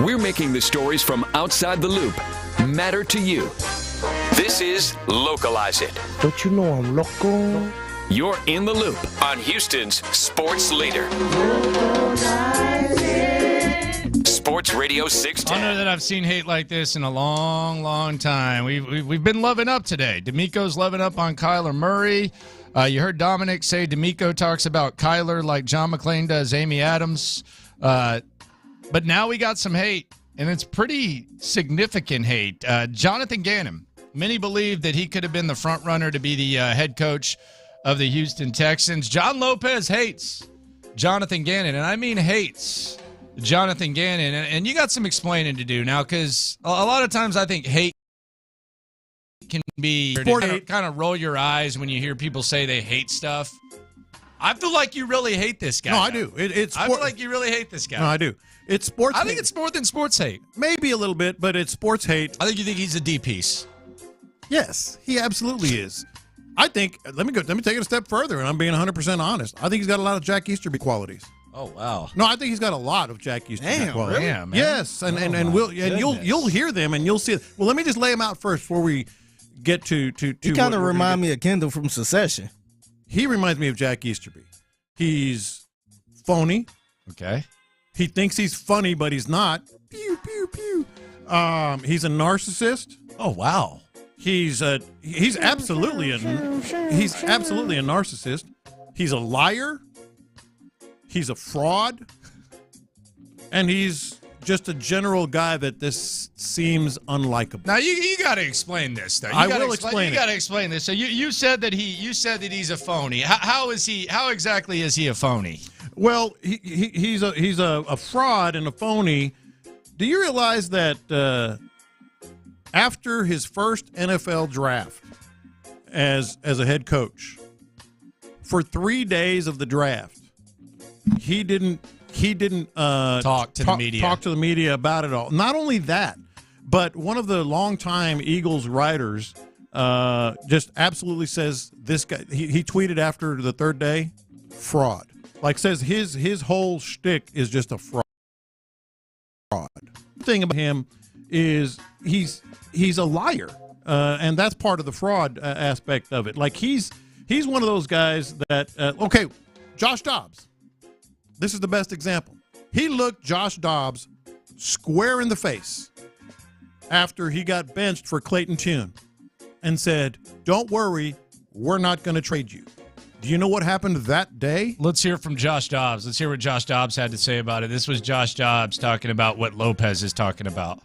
We're making the stories from outside the loop matter to you. This is Localize It. Don't you know I'm local? You're in the loop on Houston's sports leader. Sports Radio 610. I know that I've seen hate like this in a long, long time. We've been loving up today. DeMeco's loving up on Kyler Murray. You heard Dominic say DeMeco talks about Kyler like John McClain does Amy Adams. But now we got some hate, and it's pretty significant hate. Jonathan Gannon. Many believe that he could have been the front runner to be the head coach of the Houston Texans. John Lopez hates Jonathan Gannon, and I mean hates Jonathan Gannon. And you got some explaining to do now, because a lot of times I think hate can be kind of roll your eyes when you hear people say they hate stuff. I feel like you really hate this guy. No, I do. I feel like you really hate this guy. No, I do. It's sports. I think it's more than sports hate. Maybe a little bit, but it's sports hate. I think you think he's a D-piece. Yes, he absolutely is. I think, let me take it a step further, and I'm being 100% honest. I think he's got a lot of Jack Easterby qualities. Oh, wow. No, I think he's got a lot of Jack Easterby qualities. Really? Damn, man. Yes, and you'll hear them, and you'll see it. Well, let me just lay them out first before we get to He kind of remind me of Kendall from Secession. He reminds me of Jack Easterby. He's phony. Okay. He thinks he's funny, but he's not. Pew, pew, pew. He's a narcissist. Oh, wow. He's absolutely a narcissist. He's a liar. He's a fraud. And he's just a general guy that this seems unlikable. Now you got to explain this, though. I will explain it. You got to explain this. So you said that he's a phony. How exactly is he a phony? Well, he's a fraud and a phony. Do you realize that after his first NFL draft as a head coach, for 3 days of the draft, he didn't talk to the media about it all. Not only that, but one of the longtime Eagles writers just absolutely says this guy. He tweeted after the third day, fraud. Like, says his whole shtick is just a fraud. The thing about him is he's a liar, and that's part of the fraud aspect of it. Like, he's one of those guys that okay, Josh Dobbs. This is the best example. He looked Josh Dobbs square in the face after he got benched for Clayton Tune and said, "Don't worry, we're not going to trade you." Do you know what happened that day? Let's hear from Josh Dobbs. Let's hear what Josh Dobbs had to say about it. This was Josh Dobbs talking about what Lopez is talking about.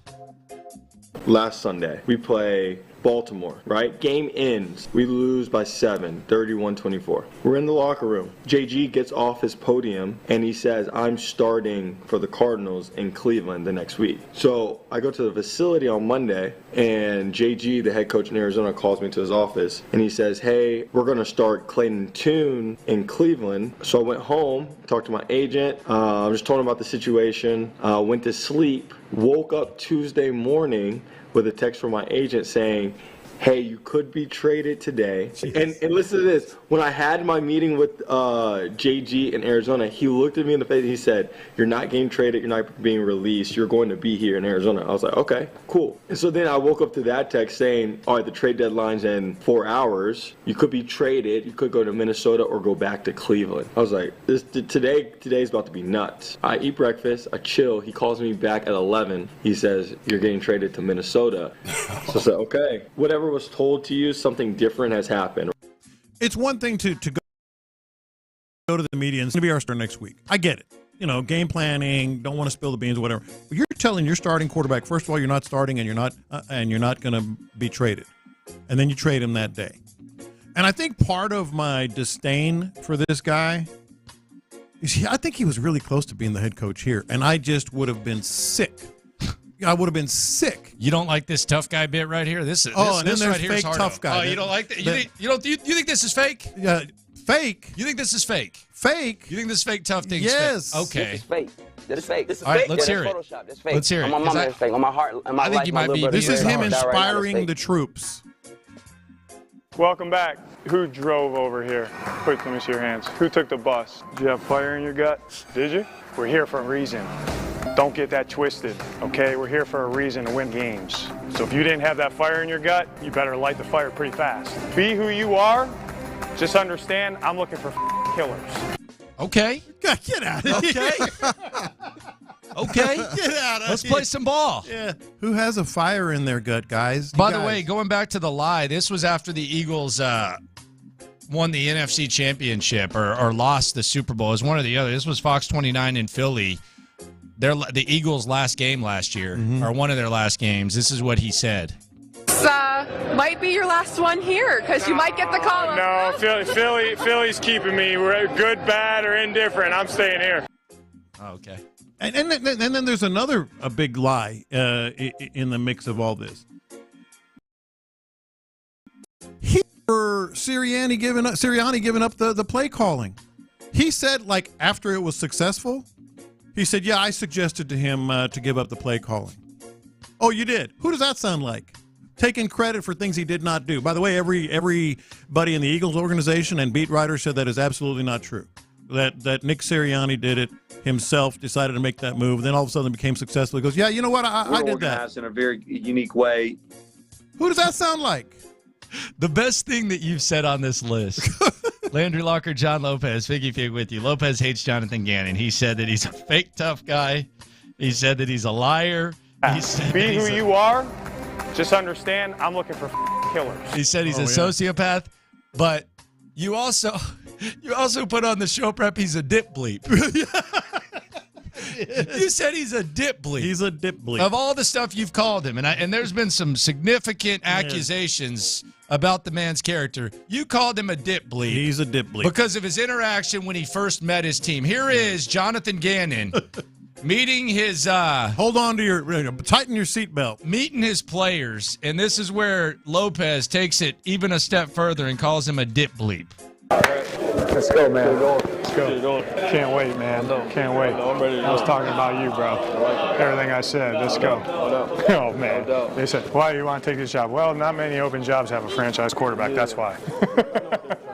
Last Sunday, we play Baltimore, right? Game ends. We lose by 7, 31-24. We're in the locker room. JG gets off his podium and he says, "I'm starting for the Cardinals in Cleveland the next week." So I go to the facility on Monday and JG, the head coach in Arizona, calls me to his office and he says, "Hey, we're going to start Clayton Tune in Cleveland." So I went home, talked to my agent, just told him about the situation, went to sleep, woke up Tuesday morning with a text from my agent saying, "Hey, you could be traded today." And listen to this. When I had my meeting with JG in Arizona, he looked at me in the face and he said, "You're not getting traded. You're not being released. You're going to be here in Arizona." I was like, "Okay, cool." And so then I woke up to that text saying, "All right, the trade deadline's in 4 hours. You could be traded. You could go to Minnesota or go back to Cleveland." I was like, today's about to be nuts. I eat breakfast. I chill. He calls me back at 11. He says, "You're getting traded to Minnesota." So I said, "Okay, whatever was told to you, something different has happened." It's one thing to go to the media and it's going to be our start next week. I get it. You know, game planning, don't want to spill the beans or whatever. But you're telling your starting quarterback, first of all, you're not starting and you're not going to be traded. And then you trade him that day. And I think part of my disdain for this guy is I think he was really close to being the head coach here. And I just would have been sick. I would have been sick. You don't like this tough guy bit right here? This and then there's right here fake tough guy. Oh, you don't like that? You think this is fake? Yeah, fake. You think this is fake? Fake. You think this fake tough thing is fake? Okay. This is fake. This is fake. This is All right, fake. let's hear That's it. Photoshop. That's fake. Let's hear it. On my mama, it's fake. On my heart, on my I think life, you my might little be. brother, This is him right now, inspiring that's the fake. troops. Welcome back. Who drove over here? Quick, let me see your hands. Who took the bus? Did you have fire in your gut? Did you? We're here for a reason. Don't get that twisted, okay? We're here for a reason to win games. So if you didn't have that fire in your gut, you better light the fire pretty fast. Be who you are. Just understand, I'm looking for killers. Okay. Get out of here. Okay. Okay. Get out of Let's here. play some ball. Yeah. Who has a fire in their gut, guys? By the way, going back to the lie, this was after the Eagles won the NFC Championship or lost the Super Bowl. It was one or the other. This was Fox 29 in Philly. The Eagles' last game last year, or one of their last games. This is what he said. Might be your last one here because you might get the call. No, Philly's keeping me. We're good, bad, or indifferent. I'm staying here. Oh, okay. And then there's another big lie in the mix of all this. Sirianni giving up the play calling. He said, like, after it was successful, he said, yeah, I suggested to him to give up the play calling. Oh, you did? Who does that sound like? Taking credit for things he did not do. By the way, everybody in the Eagles organization and beat writers said that is absolutely not true. That Nick Sirianni did it himself, decided to make that move, then all of a sudden became successful. He goes, yeah, you know what? I did that. Organized in a very unique way. Who does that sound like? The best thing that you've said on this list. Landry Locker, John Lopez, Figgy Fig with you. Lopez hates Jonathan Gannon. He said that he's a fake tough guy. He said that he's a liar. He said Be who you are. Just understand, I'm looking for killers. He said he's a sociopath, but you also put on the show prep he's a dip bleep. You said he's a dip bleep. He's a dip bleep. Of all the stuff you've called him, and there's been some significant accusations about the man's character. You called him a dip bleep. He's a dip bleep. Because of his interaction when he first met his team. Here is Jonathan Gannon meeting his hold on to your tighten your seatbelt. Meeting his players, and this is where Lopez takes it even a step further and calls him a dip bleep. All right, let's go, man. Let's go. Can't wait, man. Can't wait. I was talking about you, bro. Everything I said. Let's go. Oh, man. They said, why do you want to take this job? Well, not many open jobs have a franchise quarterback. That's why.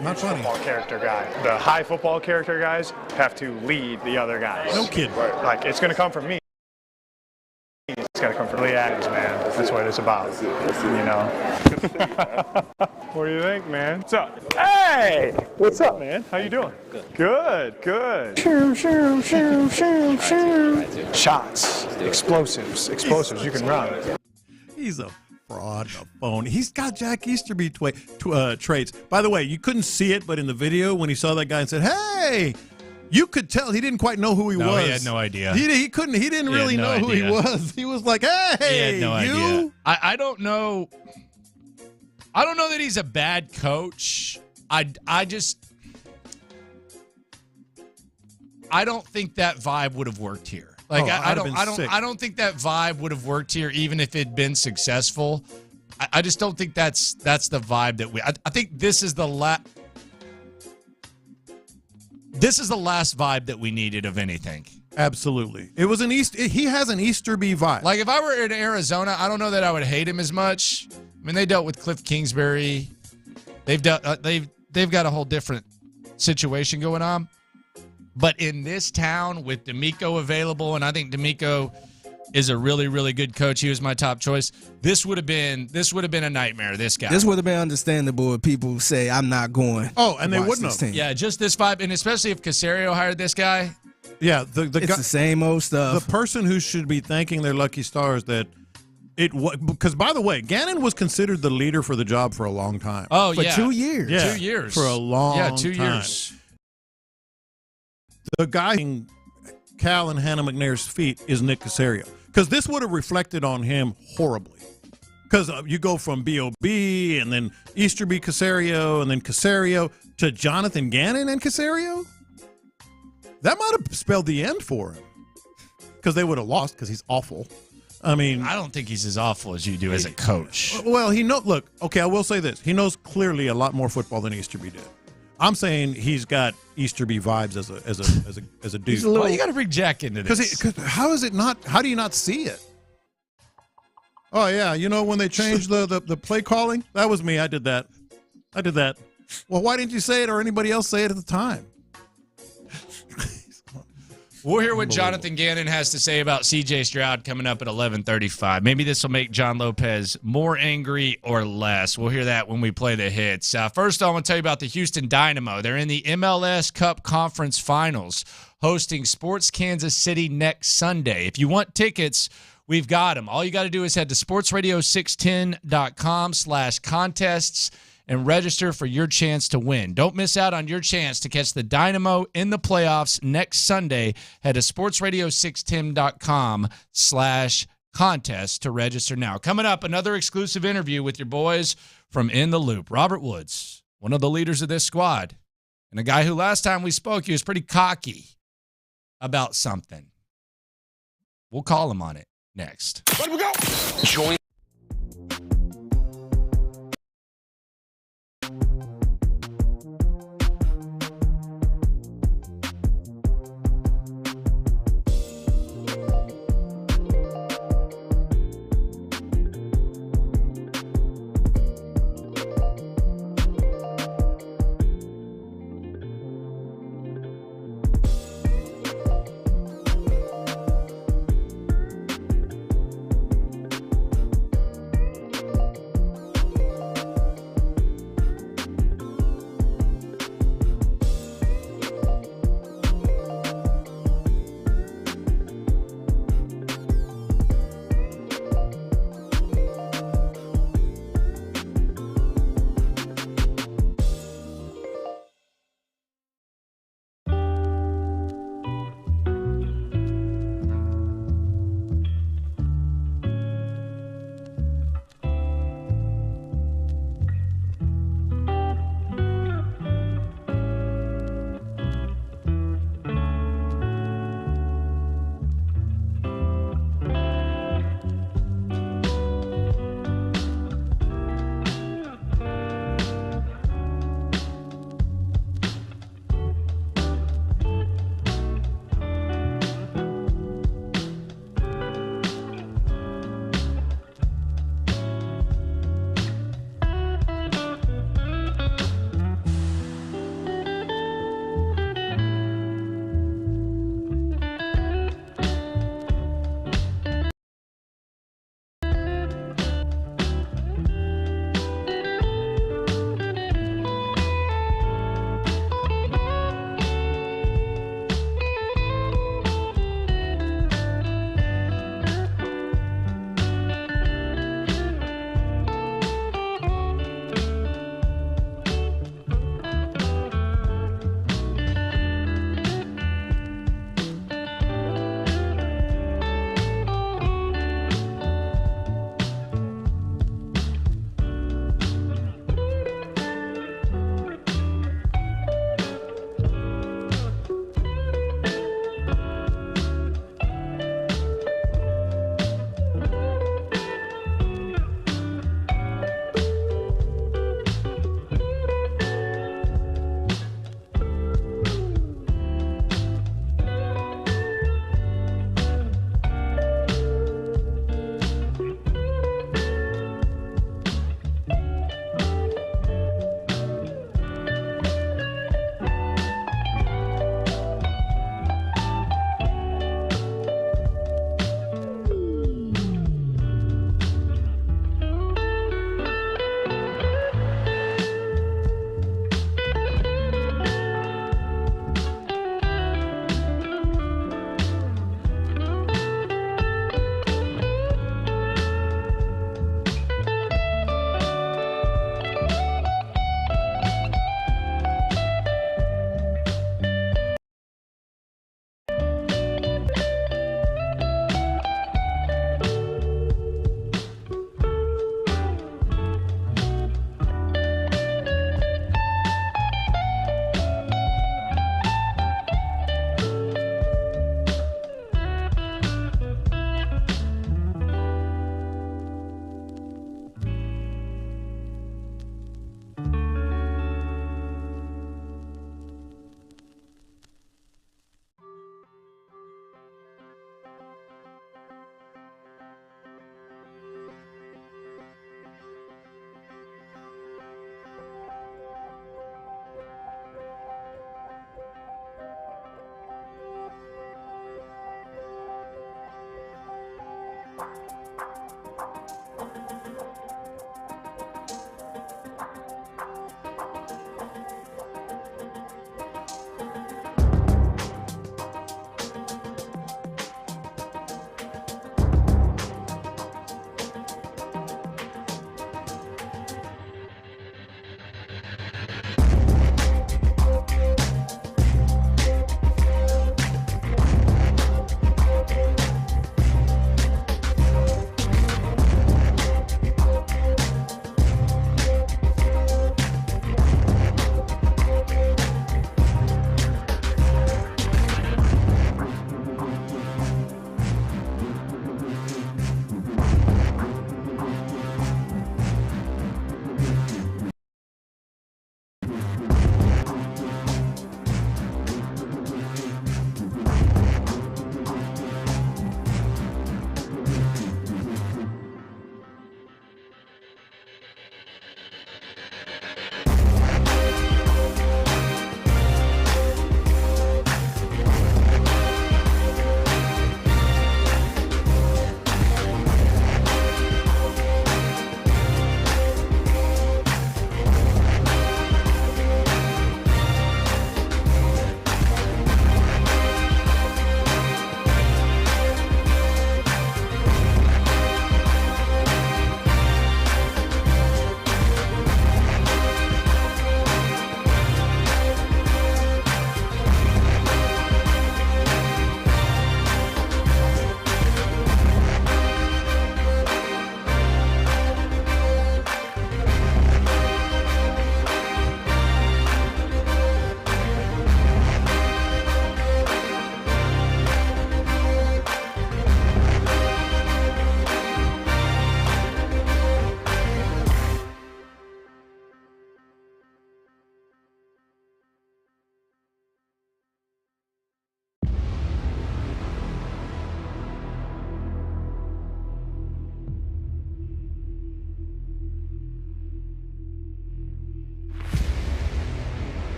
Not funny. Football character guy. The high football character guys have to lead the other guys. No kidding. Like, it's going to come from me. It's got to come from the Adams, man. That's what it's about. You know. What do you think, man? What's up? Hey! What's up, man? How you doing? Good. Good. Shots. Explosives. You can run. He's a fraud, a phone. He's got Jack Easterby traits. By the way, you couldn't see it, but in the video when he saw that guy and said, hey, you could tell he didn't quite know who he was. He had no idea. He didn't really know who he was. He was like, hey, he had no idea. I don't know. I don't know that he's a bad coach. I don't think that vibe would have worked here. Like I don't think that vibe would have worked here even if it'd been successful. I just don't think that's the vibe that we. I think this is the last. This is the last vibe that we needed of anything. Absolutely. It was he has an Easterby vibe. Like if I were in Arizona, I don't know that I would hate him as much. I mean, they dealt with Cliff Kingsbury. They've got a whole different situation going on. But in this town with DeMeco available, and I think DeMeco is a really, really good coach. He was my top choice. This would have been a nightmare, this guy. This would have been understandable if people say, I'm not going. Oh, and they wouldn't have. Yeah, just this vibe, and especially if Caserio hired this guy. Yeah, it's the same old stuff. The person who should be thanking their lucky stars that it was, because by the way, Gannon was considered the leader for the job for a long time. Oh, for 2 years. Yeah, 2 years. For a long time. 2 years. The guy in Cal and Hannah McNair's feet is Nick Caserio. Because this would have reflected on him horribly. Because you go from B.O.B. and then Easterby Caserio and then Caserio to Jonathan Gannon and Caserio. That might have spelled the end for him. Because they would have lost because he's awful. I mean, I don't think he's as awful as you do as a coach. Well, look, okay, I will say this. He knows clearly a lot more football than Easterby did. I'm saying he's got Easterby vibes as a dude. Well, you got to bring Jack into this. Because how is it not? How do you not see it? Oh yeah, you know when they changed the play calling, that was me. I did that. Well, why didn't you say it or anybody else say it at the time? We'll hear what Jonathan Gannon has to say about CJ Stroud coming up at 11:35. Maybe this will make John Lopez more angry or less. We'll hear that when we play the hits. First, I want to tell you about the Houston Dynamo. They're in the MLS Cup Conference Finals, hosting Sports Kansas City next Sunday. If you want tickets, we've got them. All you got to do is head to sportsradio610.com/contests and register for your chance to win. Don't miss out on your chance to catch the Dynamo in the playoffs next Sunday. Head to sportsradio610.com/contest to register now. Coming up, another exclusive interview with your boys from In the Loop. Robert Woods, one of the leaders of this squad, and a guy who last time we spoke, he was pretty cocky about something. We'll call him on it next. Let we go. Join.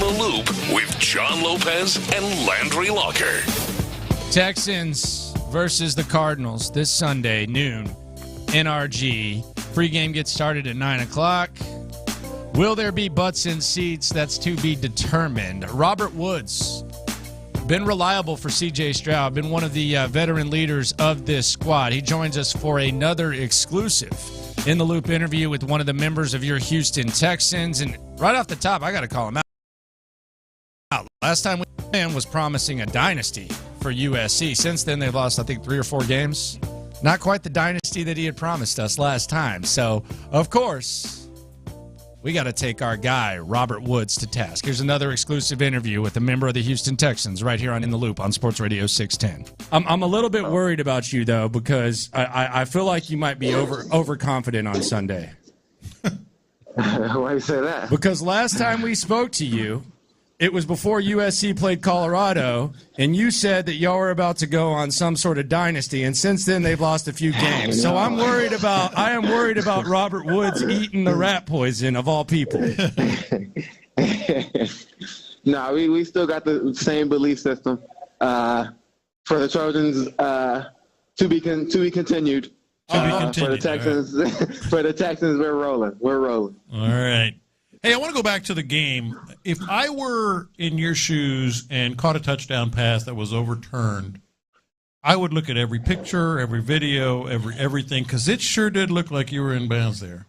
Loop with John Lopez and Landry Locker. Texans versus the Cardinals this Sunday, noon, NRG. Pregame gets started at 9 o'clock. Will there be butts in seats? That's to be determined. Robert Woods, been reliable for CJ Stroud, been one of the veteran leaders of this squad. He joins us for another exclusive In the Loop interview with one of the members of your Houston Texans. And right off the top, I got to call him out. Last time we ran was promising a dynasty for USC. Since then, they've lost, I think, 3 or 4 games. Not quite the dynasty that he had promised us last time. So, of course, we got to take our guy, Robert Woods, to task. Here's another exclusive interview with a member of the Houston Texans right here on In the Loop on Sports Radio 610. I'm a little bit worried about you, though, because I feel like you might be overconfident on Sunday. Why do you say that? Because last time we spoke to you, it was before USC played Colorado, and you said that y'all were about to go on some sort of dynasty, and since then they've lost a few games. So I am worried about Robert Woods eating the rat poison of all people. No, we still got the same belief system. For the Trojans, to be continued. For the Texans, right. For the Texans, we're rolling. All right. Hey, I want to go back to the game. If I were in your shoes and caught a touchdown pass that was overturned, I would look at every picture, every video, everything, because it sure did look like you were in bounds there.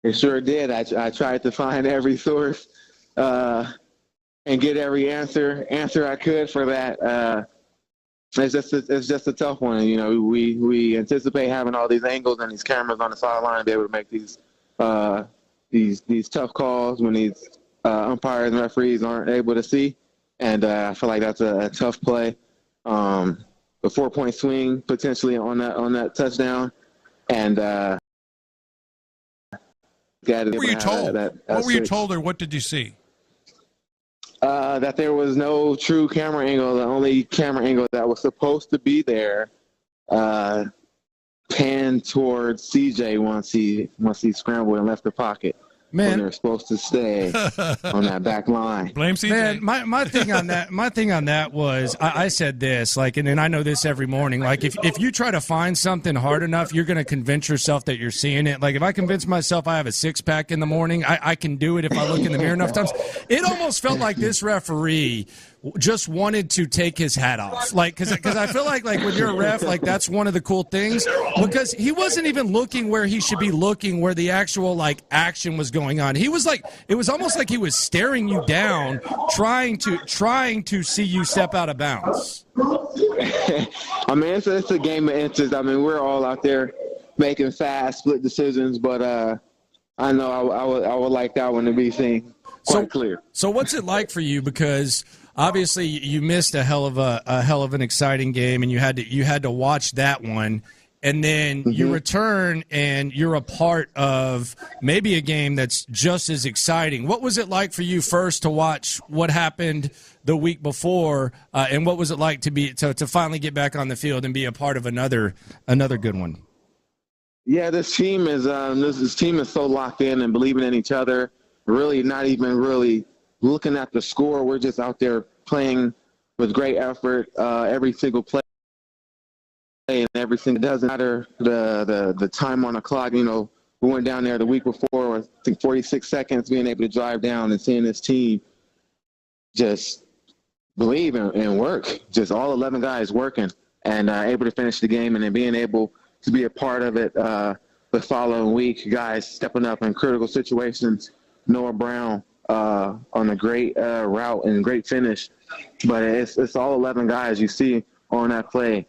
It sure did. I tried to find every source and get every answer I could for that. It's just a tough one. You know, we anticipate having all these angles and these cameras on the sideline to be able to make these tough calls when these umpires and referees aren't able to see. And I feel like that's a tough play. A 4-point swing potentially on that touchdown. And what were you told? What were you told, or what did you see? That there was no true camera angle. The only camera angle that was supposed to be there panned towards CJ once he scrambled and left the pocket. Man, when they're supposed to stay on that back line. Blame CJ. Man, my thing on that was I said this, like, and I know this every morning. Like, if you try to find something hard enough, you're going to convince yourself that you're seeing it. Like, if I convince myself I have a 6-pack in the morning, I can do it if I look in the mirror enough times. It almost felt like this referee just wanted to take his hat off, like, because I feel like when you're a ref, like, that's one of the cool things, because he wasn't even looking where he should be looking, where the actual, like, action was going on. He was like, it was almost like he was staring you down, trying to see you step out of bounds. I mean, it's a game of inches. I mean, we're all out there making fast split decisions, but I know I would like that one to be seen quite clear. So what's it like for you? Because obviously, you missed a hell of an exciting game, and you had to watch that one, and then you return and you're a part of maybe a game that's just as exciting. What was it like for you first to watch what happened the week before, and what was it like to finally get back on the field and be a part of another good one? Yeah, this team is so locked in and believing in each other. Really, not even really looking at the score. We're just out there playing with great effort every single play and everything. It doesn't matter the time on the clock. You know, we went down there the week before, I think 46 seconds, being able to drive down and seeing this team just believe and work. Just all 11 guys working and able to finish the game, and then being able to be a part of it the following week. Guys stepping up in critical situations. Noah Brown on a great route and great finish. But it's all 11 guys you see on that play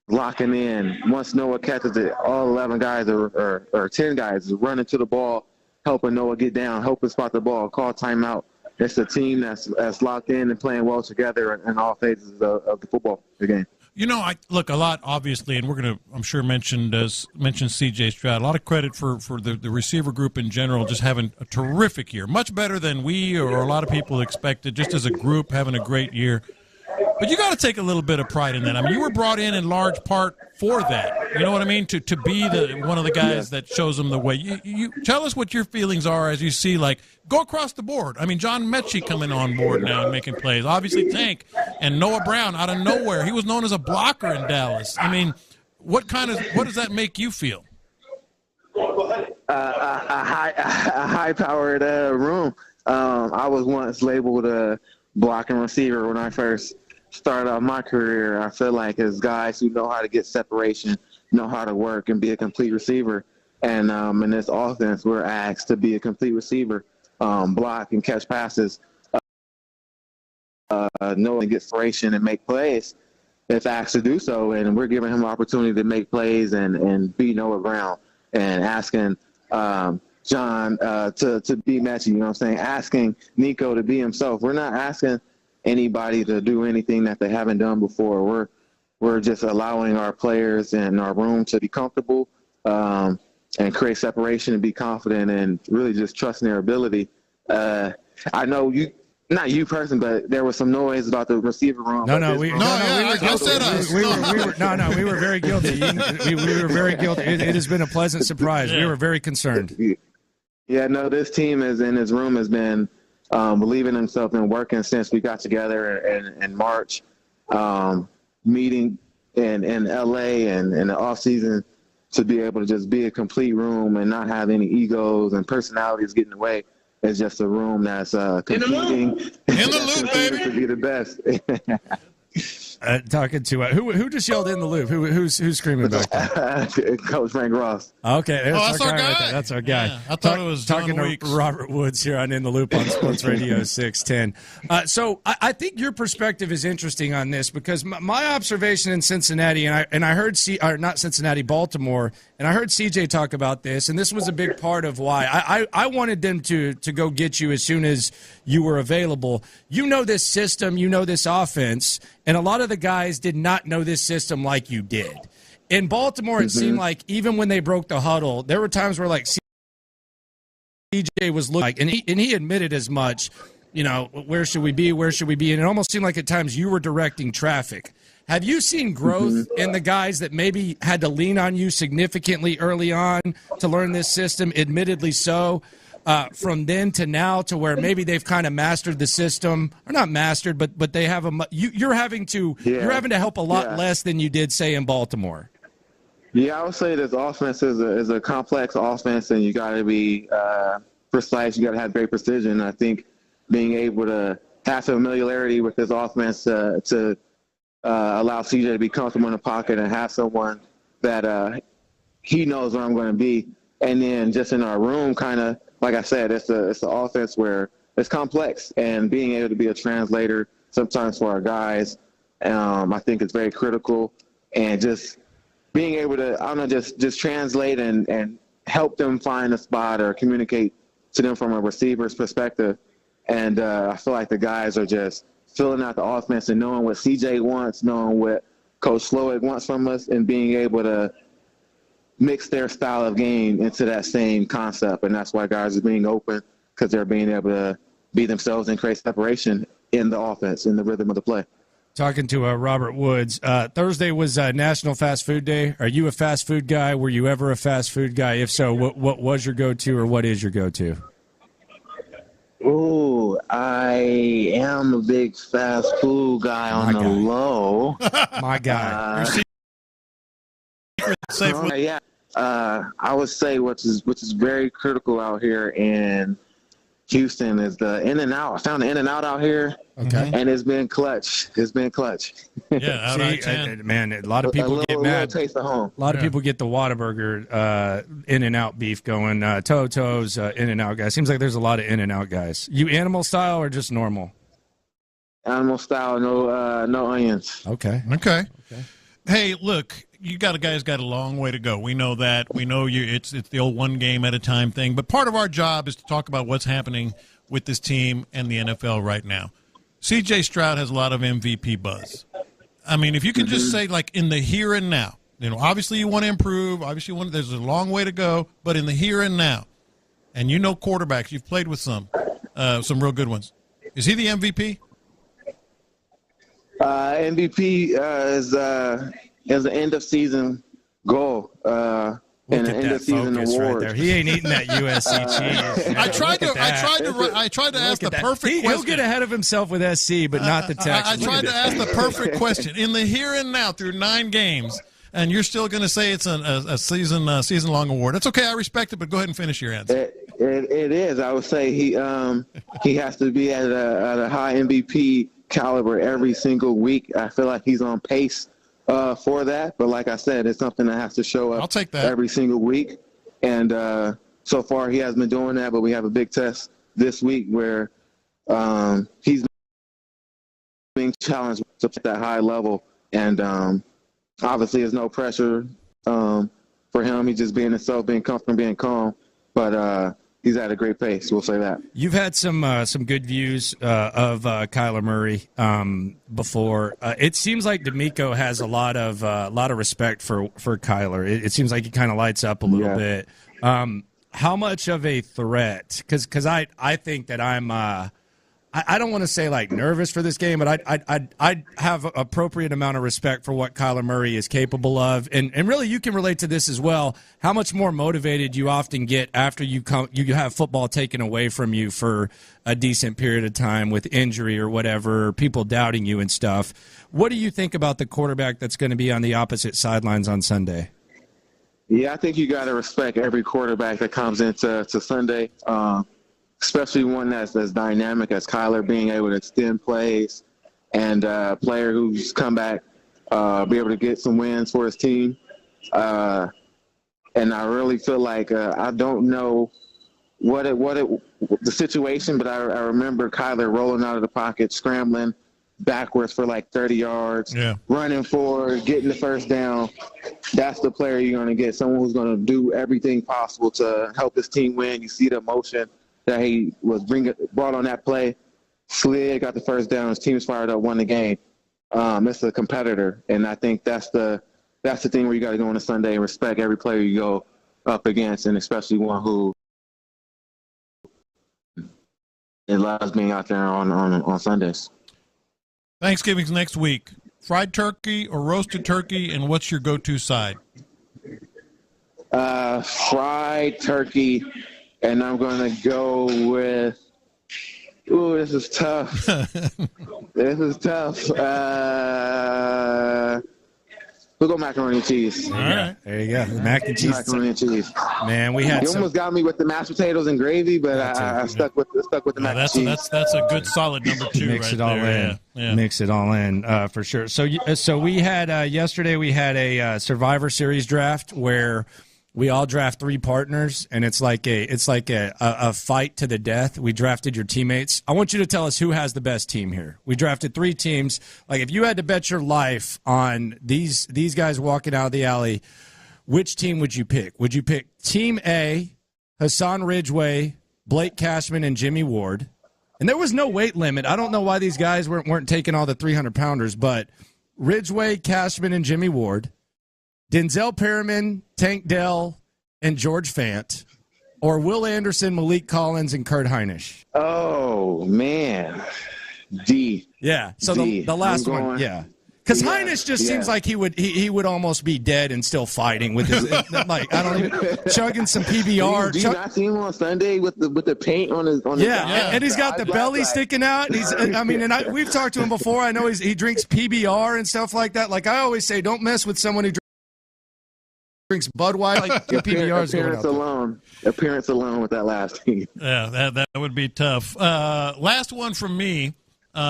locking in. Once Noah catches it, all 11 guys or 10 guys running to the ball, helping Noah get down, helping spot the ball, call timeout. It's a team that's locked in and playing well together in all phases of the football game. You know, I look a lot, obviously, and we're going to, I'm sure, mention CJ Stroud. A lot of credit for the receiver group in general, just having a terrific year, much better than we or a lot of people expected. Just as a group, having a great year. But you got to take a little bit of pride in that. I mean, you were brought in large part for that. You know what I mean? To be one of the guys that shows them the way. You tell us what your feelings are as you see, like, go across the board. I mean, John Mechie coming on board now and making plays. Obviously, Tank and Noah Brown out of nowhere. He was known as a blocker in Dallas. I mean, what does that make you feel? A high-powered room. I was once labeled a blocking receiver when I first started off my career. I feel like as guys who know how to get separation, know how to work and be a complete receiver. And in this offense, we're asked to be a complete receiver, block and catch passes, know and get separation and make plays. If asked to do so, and we're giving him an opportunity to make plays and be Noah Brown and asking John to be Mechie, you know what I'm saying? Asking Nico to be himself. We're not asking anybody to do anything that they haven't done before. We're just allowing our players in our room to be comfortable and create separation and be confident and really just trusting their ability. I know you. Not you personally, but there was some noise about the receiver room. We were very guilty. We were very guilty. It has been a pleasant surprise. We were very concerned. Yeah, no, this team in his room has been believing in himself and working since we got together in March, meeting in L.A. and in the off season to be able to just be a complete room and not have any egos and personalities getting in the way. It's just a room that's competing in the loop, baby, to be the best. Talking to who just yelled in the loop? Who's screaming back there? Coach Frank Ross. Okay, that's our guy. Right there. That's our guy. Yeah, I thought it was talking to Robert Woods here on In the Loop on Sports Radio 610. So I think your perspective is interesting on this because my observation in Cincinnati, and I heard not Cincinnati, Baltimore, and I heard CJ talk about this, and this was a big part of why I wanted them to go get you as soon as you were available. You know this system, you know this offense, and a lot of the guys did not know this system like you did. In Baltimore, it seemed like even when they broke the huddle, there were times where like CJ was looking like, and he admitted as much, you know, where should we be? Where should we be? And it almost seemed like at times you were directing traffic. Have you seen growth in the guys that maybe had to lean on you significantly early on to learn this system, admittedly so, from then to now to where maybe they've kind of mastered the system, or not mastered, but they have you're having to help a lot less than you did, say, in Baltimore. Yeah, I would say this offense is a complex offense, and you got to be precise. You got to have great precision. I think being able to have familiarity with this offense to allow CJ to be comfortable in the pocket and have someone that he knows where I'm going to be. And then just in our room, kind of, like I said, it's an offense where it's complex, and being able to be a translator sometimes for our guys, I think it's very critical. And just being able to, I don't know, just translate and help them find a spot or communicate to them from a receiver's perspective. And I feel like the guys are just filling out the offense and knowing what CJ wants, knowing what Coach Slowick wants from us, and being able to mix their style of game into that same concept. And that's why guys are being open, because they're being able to be themselves and create separation in the offense, in the rhythm of the play. Talking to Robert Woods. Thursday was National Fast Food Day. Are you a fast food guy? Were you ever a fast food guy? If so, what was your go-to, or what is your go-to? Oh, I am a big fast food guy on the low. My guy. I would say which is very critical out here in Houston is the In-N-Out. I found the In-N-Out out here, and it's been clutch. Yeah, man, a lot of people get mad. Taste of home. A lot of people get the Whataburger In-N-Out beef going. Toto's In-N-Out guy. Seems like there's a lot of In-N-Out guys. You animal style or just normal? Animal style, no onions. Okay. Hey, look, you guys got a long way to go. We know that. We know it's the old one game at a time thing. But part of our job is to talk about what's happening with this team and the NFL right now. CJ Stroud has a lot of MVP buzz. I mean, if you can just say, like, in the here and now, you know, obviously you want to improve. Obviously, there's a long way to go. But in the here and now, and you know quarterbacks, you've played with some real good ones. Is he the MVP? MVP is an end of season goal. Look at that focus right there. He ain't eating that USC cheese. I tried to ask the perfect question. He'll get ahead of himself with SC, but not the Texans. I tried to ask the perfect question. In the here and now, through 9 games, and you're still going to say it's a season-long award. That's okay. I respect it, but go ahead and finish your answer. It is. I would say he has to be at a high MVP caliber every single week. I feel like he's on pace for that, but like I said, it's something that has to show up. I'll take that every single week, and so far he has been doing that. But we have a big test this week where he's being challenged to that high level, and obviously there's no pressure for him. He's just being himself, being comfortable, being calm, but he's at a great pace. We'll say that. You've had some good views of Kyler Murray before. It seems like DeMeco has a lot of respect for Kyler. It seems like he kind of lights up a little bit. How much of a threat? Because I think that I don't want to say like nervous for this game, but I have appropriate amount of respect for what Kyler Murray is capable of, and really you can relate to this as well. How much more motivated you often get after you have football taken away from you for a decent period of time with injury or whatever, people doubting you and stuff. What do you think about the quarterback that's going to be on the opposite sidelines on Sunday? Yeah, I think you got to respect every quarterback that comes into Sunday. Especially one that's dynamic as Kyler, being able to extend plays, and a player who's come back, be able to get some wins for his team. And I really feel like I don't know the situation, but I remember Kyler rolling out of the pocket, scrambling backwards for like 30 yards, running forward, getting the first down. That's the player you're going to get, someone who's going to do everything possible to help his team win. You see the emotion that he was brought on that play, slid, got the first down, his team's fired up, won the game. It's a competitor, and I think that's the thing where you got to go on a Sunday and respect every player you go up against, and especially one who loves being out there on Sundays. Thanksgiving's next week. Fried turkey or roasted turkey, and what's your go-to side? Fried turkey. And I'm going to go with – ooh, this is tough. This is tough. We'll go macaroni and cheese. All right. There you go. Mac and cheese. Macaroni and cheese. Man, we had You almost got me with the mashed potatoes and gravy, but I stuck with the mac and cheese. That's a good solid number 2 Mix right it all there. in. Yeah. Mix it all in for sure. So we had yesterday we had a Survivor Series draft where – we all draft 3 partners, and it's like a fight to the death. We drafted your teammates. I want you to tell us who has the best team here. We drafted 3 teams. Like, if you had to bet your life on these guys walking out of the alley, which team would you pick? Would you pick Team A, Hassan Ridgeway, Blake Cashman, and Jimmy Ward? And there was no weight limit. I don't know why these guys weren't taking all the 300-pounders, but Ridgeway, Cashman, and Jimmy Ward. Denzel Perriman, Tank Dell, and George Fant, or Will Anderson, Malik Collins, and Kurt Heinisch? Oh, man. D. Yeah, so the last one, yeah. Because Heinisch just seems like he would almost be dead and still fighting with his like I don't even chugging some PBR. Do you not see him on Sunday with the paint on his and he's got the belly sticking out. And we've talked to him before. I know he drinks PBR and stuff like that. Like I always say, don't mess with someone who drinks Budweiser. Like appearance alone with that last team. Yeah, that would be tough. Last one from me.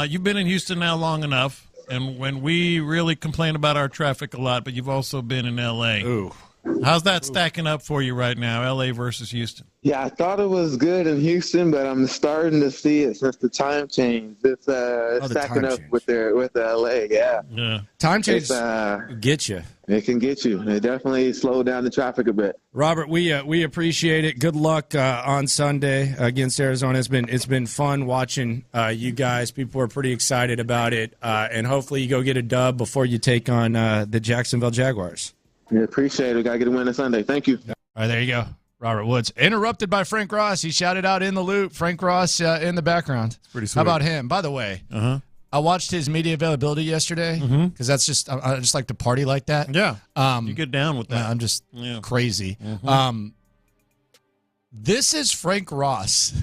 You've been in Houston now long enough, and when we really complain about our traffic a lot, but you've also been in L.A. Ooh. How's that stacking up for you right now, L.A. versus Houston? Yeah, I thought it was good in Houston, but I'm starting to see it since the time change. It's stacking up with L.A., yeah. Time change get you. It can get you. It definitely slowed down the traffic a bit. Robert, we appreciate it. Good luck on Sunday against Arizona. It's been fun watching you guys. People are pretty excited about it, and hopefully you go get a dub before you take on the Jacksonville Jaguars. Yeah, appreciate it. We got to get a win on Sunday. Thank you. All right, there you go. Robert Woods. Interrupted by Frank Ross. He shouted out in the loop. Frank Ross in the background. Pretty sweet. How about him? By the way, I watched his media availability yesterday because that's just I just like to party like that. Yeah, you get down with that. I'm just crazy. This is Frank Ross.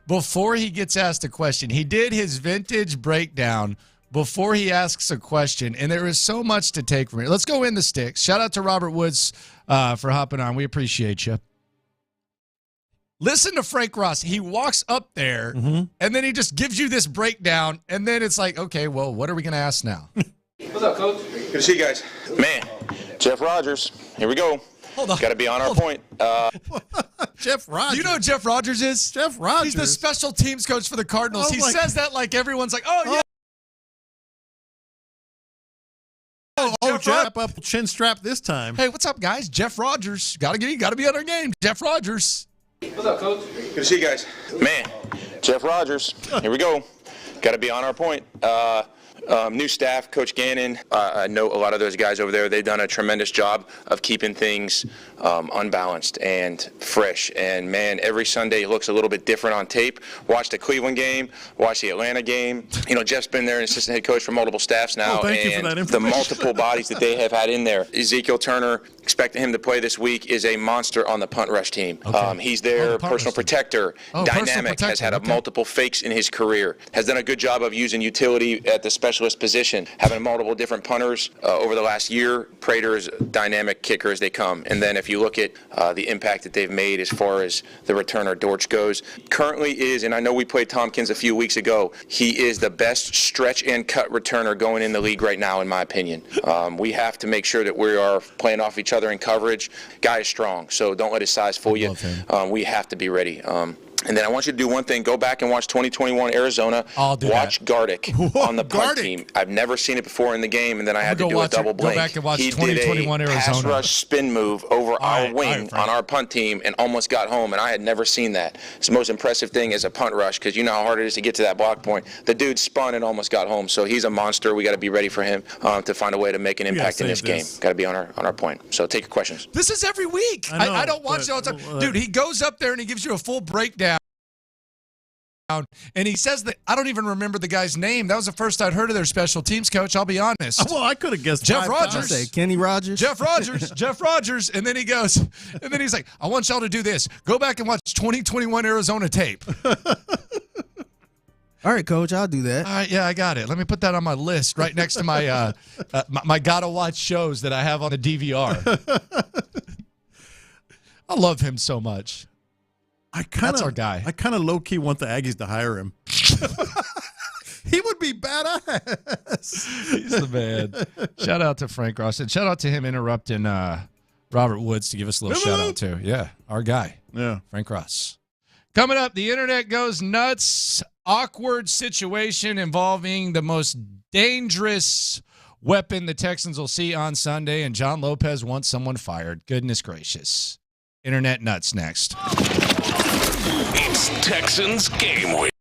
Before he gets asked a question, he did his vintage breakdown before he asks a question, and there is so much to take from it. Let's go in the sticks. Shout out to Robert Woods for hopping on. We appreciate you. Listen to Frank Ross. He walks up there, and then he just gives you this breakdown, and then it's like, okay, well, what are we going to ask now? What's up, Coach? Good to see you guys. Man, Jeff Rogers. Here we go. Hold on. Got to be on our point. Jeff Rogers. Do you know who Jeff Rogers is? Jeff Rogers. He's the special teams coach for the Cardinals. He says that like everyone's like, oh, yeah. Jeff up chin strap this time. Hey, what's up, guys? Jeff Rogers. Got to be on our game. Jeff Rogers. What's up, Coach? Good to see you guys. Man, Jeff Rogers. Here we go. Got to be on our point. New staff, Coach Gannon. I know a lot of those guys over there. They've done a tremendous job of keeping things unbalanced and fresh. And, man, every Sunday it looks a little bit different on tape. Watch the Cleveland game. Watch the Atlanta game. You know, Jeff's been there, an assistant head coach for multiple staffs now. Thank you for that information. The multiple bodies that they have had in there. Ezekiel Turner, expecting him to play this week, is a monster on the punt rush team. Okay. He's their personal protector. Dynamic, has had multiple fakes in his career. Has done a good job of using utility at the specialist position, having multiple different punters over the last year. Prater's dynamic kicker as they come. And then if you look at the impact that they've made as far as the returner Dortch goes, currently is, and I know we played Tompkins a few weeks ago, he is the best stretch and cut returner going in the league right now, in my opinion. We have to make sure that we are playing off each other in coverage. Guy is strong, so don't let his size fool you. We have to be ready. And then I want you to do one thing. Go back and watch 2021 Arizona. Watch Gardick on the punt team. I've never seen it before in the game, and then I had to do a double blink. Go back and watch he 2021 did a Arizona. pass rush spin move over our wing on our punt team and almost got home, and I had never seen that. It's the most impressive thing as a punt rush because you know how hard it is to get to that block point. The dude spun and almost got home, so he's a monster. We got to be ready for him to find a way to make an impact in this game. Got to be on our point. So take your questions. This is every week. I don't watch it all the time. Dude, he goes up there and he gives you a full breakdown. And he says that I don't even remember the guy's name. That was the first I'd heard of their special teams coach. I'll be honest. Well, I could have guessed Jeff Rogers. Say Kenny Rogers. Jeff Rogers. Jeff Rogers. And then he goes, and then he's like, I want y'all to do this. Go back and watch 2021 Arizona tape. All right, Coach, I'll do that. All right, yeah, I got it. Let me put that on my list right next to my my gotta watch shows that I have on the DVR. I love him so much. That's our guy. I kind of low-key want the Aggies to hire him. He would be badass. He's the man. Shout out to Frank Ross. And shout out to him interrupting Robert Woods to give us a little shout out too. Yeah, our guy. Yeah. Frank Ross. Coming up, the internet goes nuts. Awkward situation involving the most dangerous weapon the Texans will see on Sunday, and John Lopez wants someone fired. Goodness gracious. Internet nuts next. It's Texans Game Week.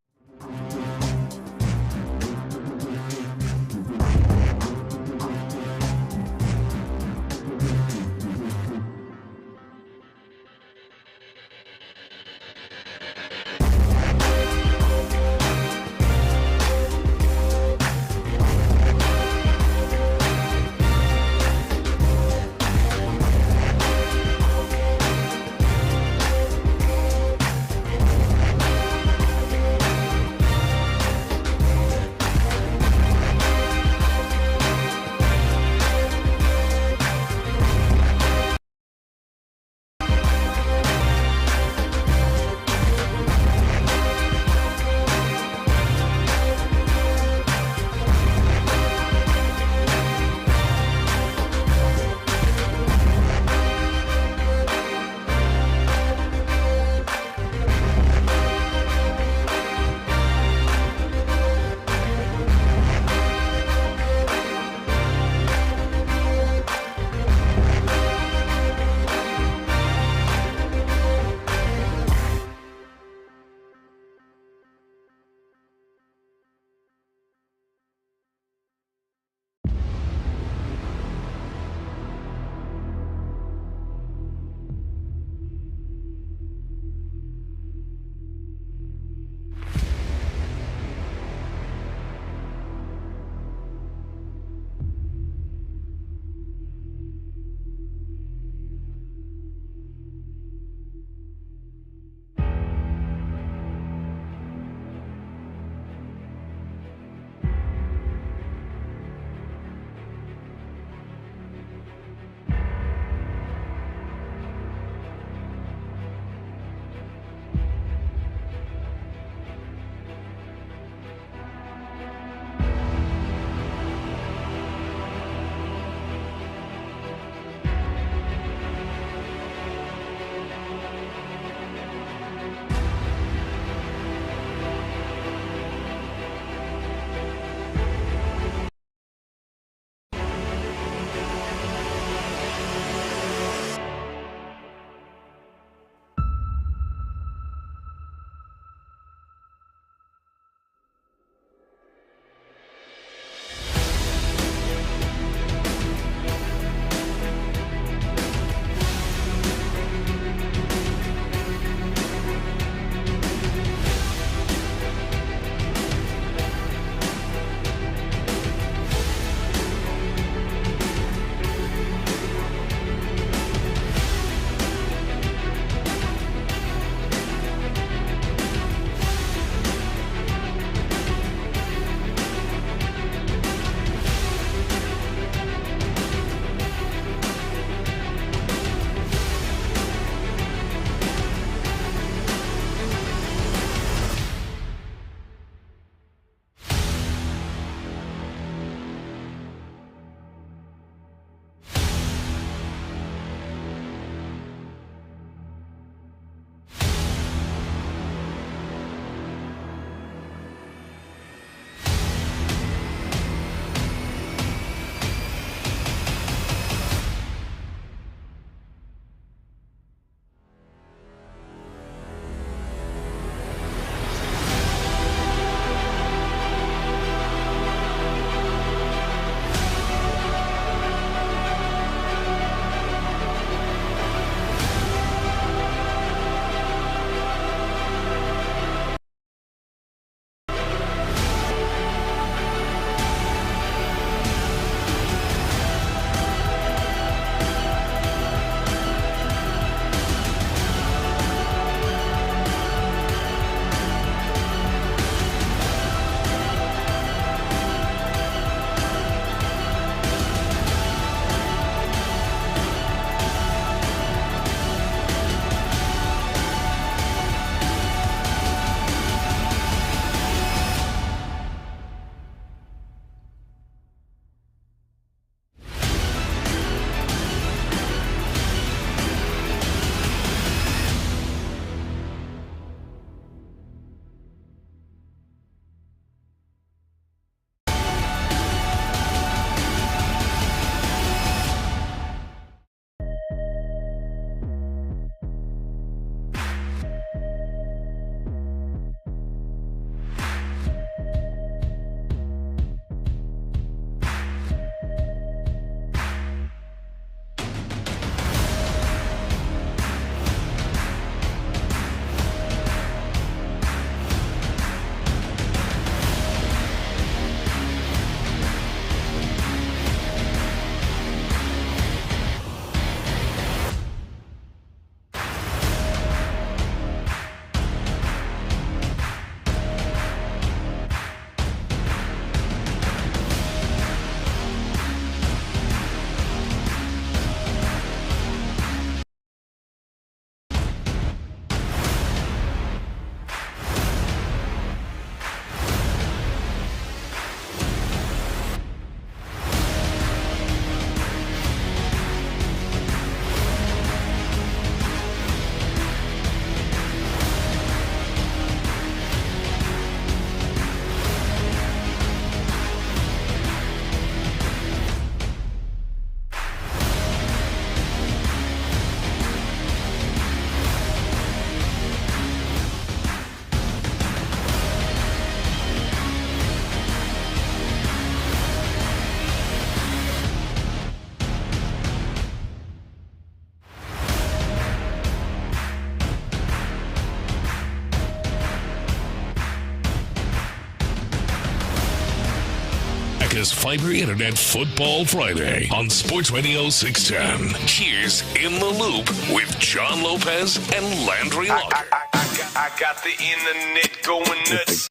largest fiber internet football Friday on Sports Radio 610. Cheers in the Loop with John Lopez and Landry Locker. I got the internet going nuts.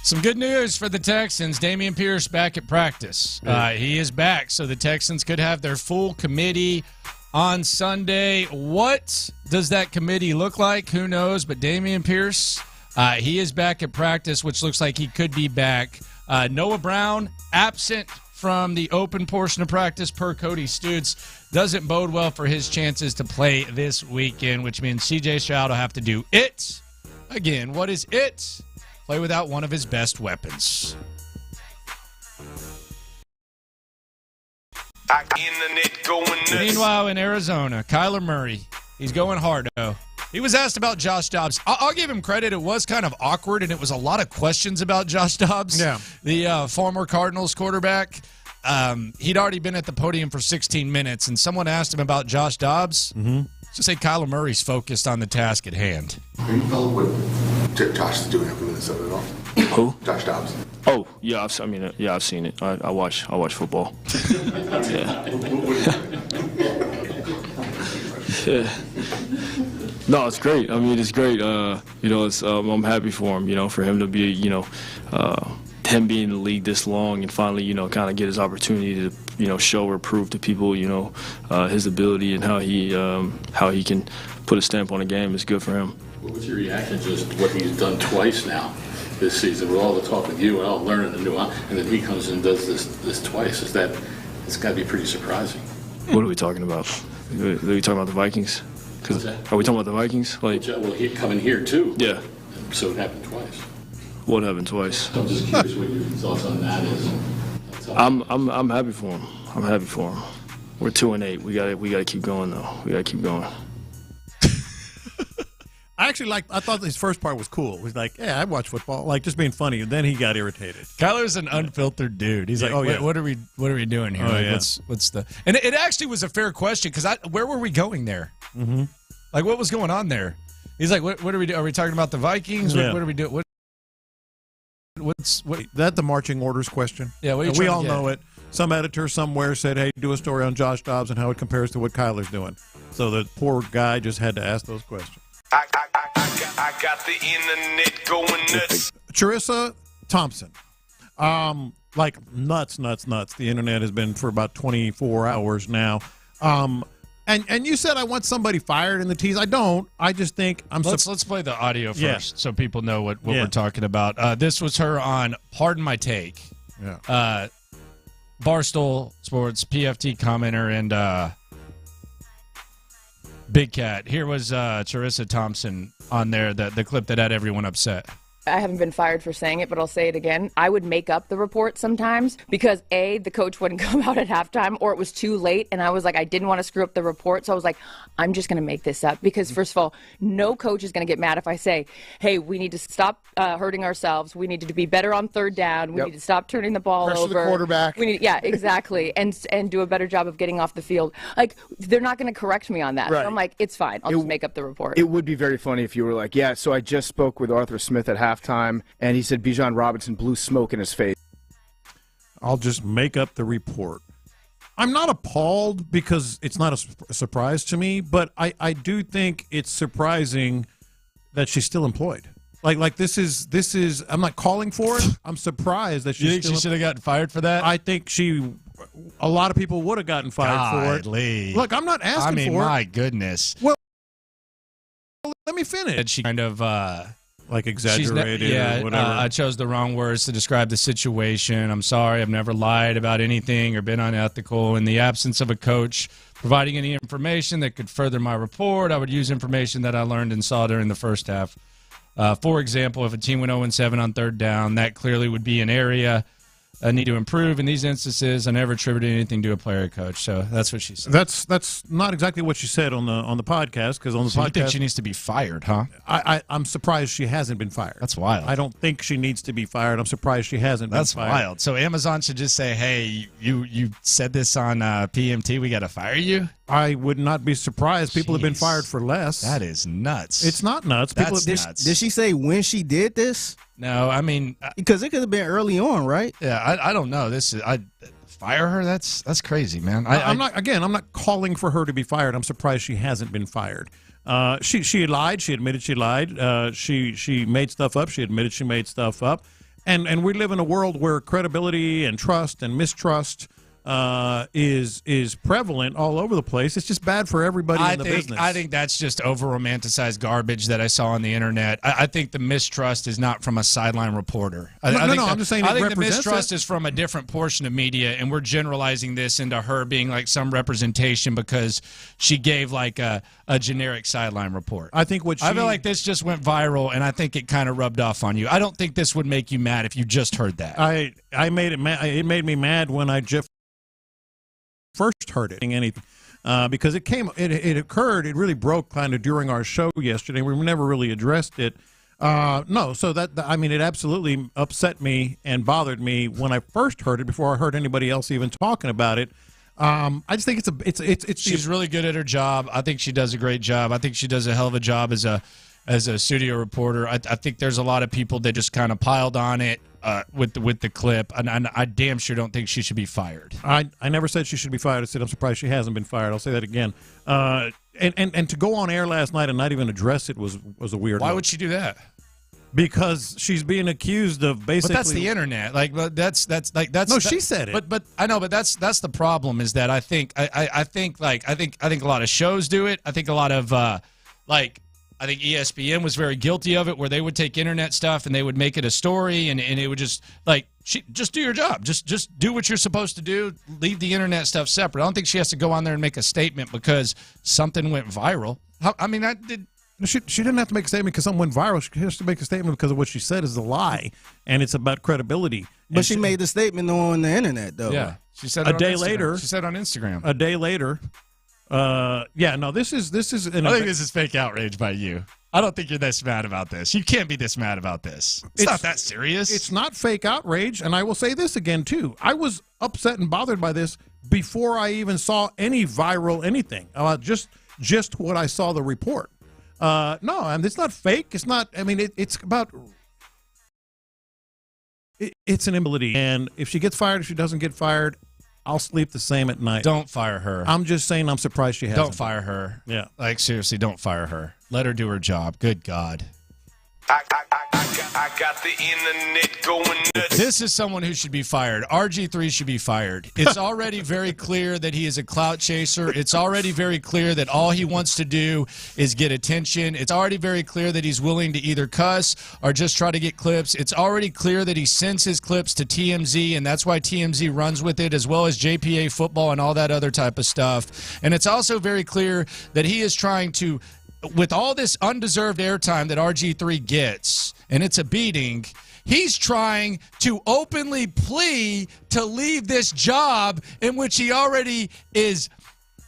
Some good news for the Texans. Dameon Pierce back at practice. He is back, so the Texans could have their full committee on Sunday. What does that committee look like? Who knows? But Dameon Pierce, he is back at practice, which looks like he could be back. Noah Brown, absent from the open portion of practice per Cody Stutes. Doesn't bode well for his chances to play this weekend, which means CJ Stroud will have to do it. Again, what is it? Play without one of his best weapons. Meanwhile, in Arizona, Kyler Murray, he's going hard, though. He was asked about Josh Dobbs. I'll give him credit. It was kind of awkward, and it was a lot of questions about Josh Dobbs, the former Cardinals quarterback. He'd already been at the podium for 16 minutes, and someone asked him about Josh Dobbs. Just say Kyler Murray's focused on the task at hand. Are you follow what Josh is doing for Minnesota at all? Who? Josh Dobbs. Oh, yeah, I've seen it. I watch football. Yeah. No, it's great. I mean, it's great. I'm happy for him. For him to be, him being in the league this long and finally, kind of get his opportunity to, show or prove to people, his ability and how he can put a stamp on a game is good for him. What's your reaction to just what he's done twice now this season with all the talk with you and all learning a new, and then he comes and does this twice? It's got to be pretty surprising. What are we talking about? Are we talking about the Vikings? Are we talking about the Vikings? Well, he coming here too. Yeah. So it happened twice. What happened twice? I'm just curious what your thoughts on that is. I'm happy for him. I'm happy for him. We're 2-8. We got to keep going though. We got to keep going. I thought his first part was cool. He's like, yeah, I watch football, like just being funny. And then he got irritated. Kyler's an unfiltered dude. He's like, what are we doing here? What's the? And it actually was a fair question because where were we going there? Mm-hmm. Like, what was going on there? He's like, what are we doing? Are we talking about the Vikings? Yeah. What are we doing? What's that? The marching orders question? Yeah, what are you we trying all to get? know it. Some editor somewhere said, "Hey, do a story on Josh Dobbs and how it compares to what Kyler's doing." So the poor guy just had to ask those questions. I got the internet going nuts. Charissa Thompson, like nuts. The internet has been for about 24 hours now. And you said I want somebody fired in the tease. I don't. I just think Let's play the audio first so people know what we're talking about. This was her on Pardon My Take. Yeah. Barstool Sports, PFT commenter, and Big Cat. Here was Charissa Thompson on there, the clip that had everyone upset. I haven't been fired for saying it, but I'll say it again. I would make up the report sometimes because, A, the coach wouldn't come out at halftime, or it was too late, and I was like, I didn't want to screw up the report, so I was like, I'm just going to make this up because, first of all, no coach is going to get mad if I say, hey, we need to stop hurting ourselves. We need to be better on third down. We need to stop turning the ball Pressure over. the quarterback. Exactly, and do a better job of getting off the field. Like, they're not going to correct me on that. Right. So I'm like, it's fine. I'll just make up the report. It would be very funny if you were like, yeah, so I just spoke with Arthur Smith at halftime, and he said Bijan Robinson blew smoke in his face. I'll just make up the report. I'm not appalled because it's not a surprise to me, but I do think it's surprising that she's still employed. Like this is I'm not calling for it. I'm surprised that she's. You think she should have gotten fired for that? I think a lot of people would have gotten fired for it. Look, I'm not asking for it. My goodness. Well, let me finish. And she kind of like exaggerated or whatever. I chose the wrong words to describe the situation. I'm sorry. I've never lied about anything or been unethical. In the absence of a coach providing any information that could further my report, I would use information that I learned and saw during the first half. For example, if a team went 0-7 on third down, that clearly would be an area I need to improve. In these instances, I never attributed anything to a player or coach. So that's what she said. That's not exactly what she said on the podcast, because on the podcast, you think she needs to be fired, huh? I'm surprised she hasn't been fired. That's wild. I don't think she needs to be fired. I'm surprised she hasn't been fired. That's wild. So Amazon should just say, hey, you said this on PMT, we got to fire you? I would not be surprised. People have been fired for less. That is nuts. It's not nuts. That's nuts. Did she say when she did this? No, I mean, because it could have been early on, right? Yeah, I don't know. I fire her. That's crazy, man. I'm not calling for her to be fired. I'm surprised she hasn't been fired. She lied. She admitted she lied. She made stuff up. She admitted she made stuff up. And we live in a world where credibility and trust and mistrust is prevalent all over the place. It's just bad for everybody in the business. I think that's just over-romanticized garbage that I saw on the internet. I think the mistrust is not from a sideline reporter. I'm just saying I think the mistrust is from a different portion of media, and we're generalizing this into her being like some representation because she gave like a generic sideline report. I think I feel like this just went viral, and I think it kind of rubbed off on you. I don't think this would make you mad if you just heard that. I made it mad. It made me mad when I first heard it, because it occurred. It really broke kind of during our show yesterday. We never really addressed it. It absolutely upset me and bothered me when I first heard it before I heard anybody else even talking about it. I just think she's really good at her job. I think she does a great job. I think she does a hell of a job as a studio reporter. I think there's a lot of people that just kind of piled on it with the clip, and I damn sure don't think she should be fired. I never said she should be fired. I said I'm surprised she hasn't been fired. I'll say that again. And to go on air last night and not even address it was a weird. Why would she do that? Because she's being accused of basically. But that's the internet. No, she said it. But I know. But that's the problem. Is that I think a lot of shows do it. I think a lot of I think ESPN was very guilty of it, where they would take internet stuff and they would make it a story, and it would just just do your job, just do what you're supposed to do, leave the internet stuff separate. I don't think she has to go on there and make a statement because something went viral. She didn't have to make a statement because something went viral. She has to make a statement because of what she said is a lie, and it's about credibility. But she made the statement on the internet, though. Yeah, she said it a day later. She said on Instagram. A day later. This is. I think this is fake outrage by you. I don't think you're this mad about this. You can't be this mad about this. It's not that serious. It's not fake outrage, and I will say this again too. I was upset and bothered by this before I even saw any viral anything. Just what I saw the report. It's not fake. It's not. It's about. It's an inability, and if she gets fired, if she doesn't get fired, I'll sleep the same at night. Don't fire her. I'm just saying I'm surprised she hasn't. Don't fire her. Yeah. Seriously, don't fire her. Let her do her job. Good God. I got the internet going nuts. This is someone who should be fired. RG3 should be fired. It's already very clear that he is a clout chaser. It's already very clear that all he wants to do is get attention. It's already very clear that he's willing to either cuss or just try to get clips. It's already clear that he sends his clips to TMZ, and that's why TMZ runs with it, as well as JPA football and all that other type of stuff. And it's also very clear that he is trying to, with all this undeserved airtime that RG3 gets, and it's a beating, he's trying to openly plea to leave this job in which he already is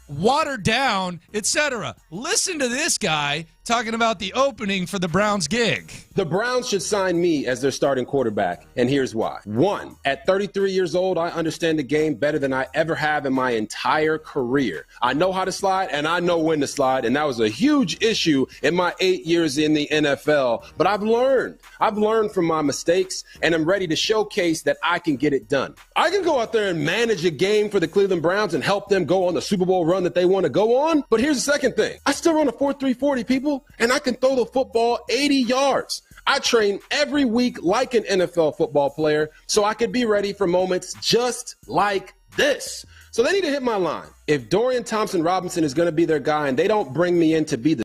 watered down, etc. Listen to this guy talking about the opening for the Browns gig. The Browns should sign me as their starting quarterback, and here's why. 1, at 33 years old, I understand the game better than I ever have in my entire career. I know how to slide, and I know when to slide, and that was a huge issue in my 8 years in the NFL. But I've learned. I've learned from my mistakes, and I'm ready to showcase that I can get it done. I can go out there and manage a game for the Cleveland Browns and help them go on the Super Bowl run that they want to go on. But here's the second thing. I still run a 4.340, people, and I can throw the football 80 yards. I train every week like an NFL football player so I could be ready for moments just like this. So they need to hit my line. If Dorian Thompson-Robinson is going to be their guy and they don't bring me in to be the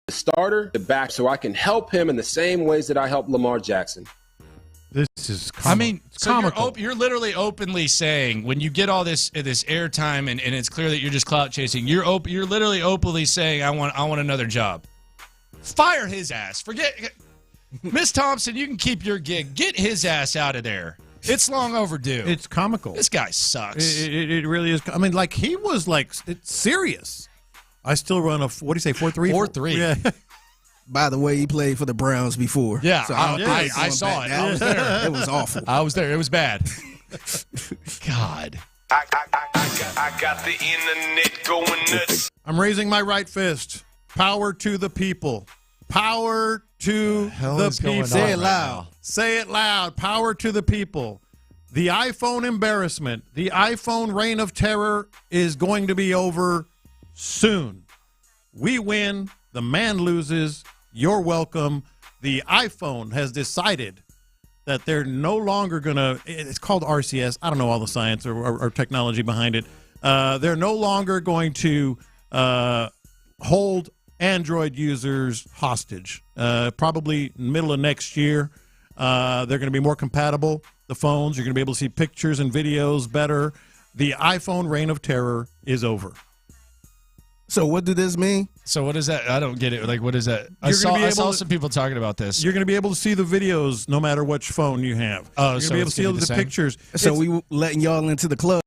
starter, the back, so I can help him in the same ways that I helped Lamar Jackson. This is comical. You're literally openly saying, when you get all this airtime and it's clear that you're just clout chasing, you're literally openly saying, I want another job. Fire his ass. Forget Miss Thompson, you can keep your gig. Get his ass out of there. It's long overdue. It's comical. This guy sucks. It really is. He was it's serious. I still run a, what do you say, 4.3? 4.3. Yeah. By the way, he played for the Browns before. Yeah, so I saw it. I was there. It was awful. I was there. It was bad. God. I got the internet going nuts. I'm raising my right fist. Power to the people. Power to the people. Say it loud. Say it loud. Power to the people. The iPhone embarrassment, the iPhone reign of terror is going to be over soon. We win. The man loses. You're welcome. The iPhone has decided that they're no longer going to – it's called RCS. I don't know all the science or technology behind it. They're no longer going to hold Android users hostage. Probably middle of next year, they're going to be more compatible. The phones, you're going to be able to see pictures and videos better. The iPhone reign of terror is over. So what did this mean? So what is that? I don't get it. Like, what is that? I saw some people talking about this. You're going to be able to see the videos no matter which phone you have. Oh, you're so going to be able to see all the pictures. So we letting y'all into the club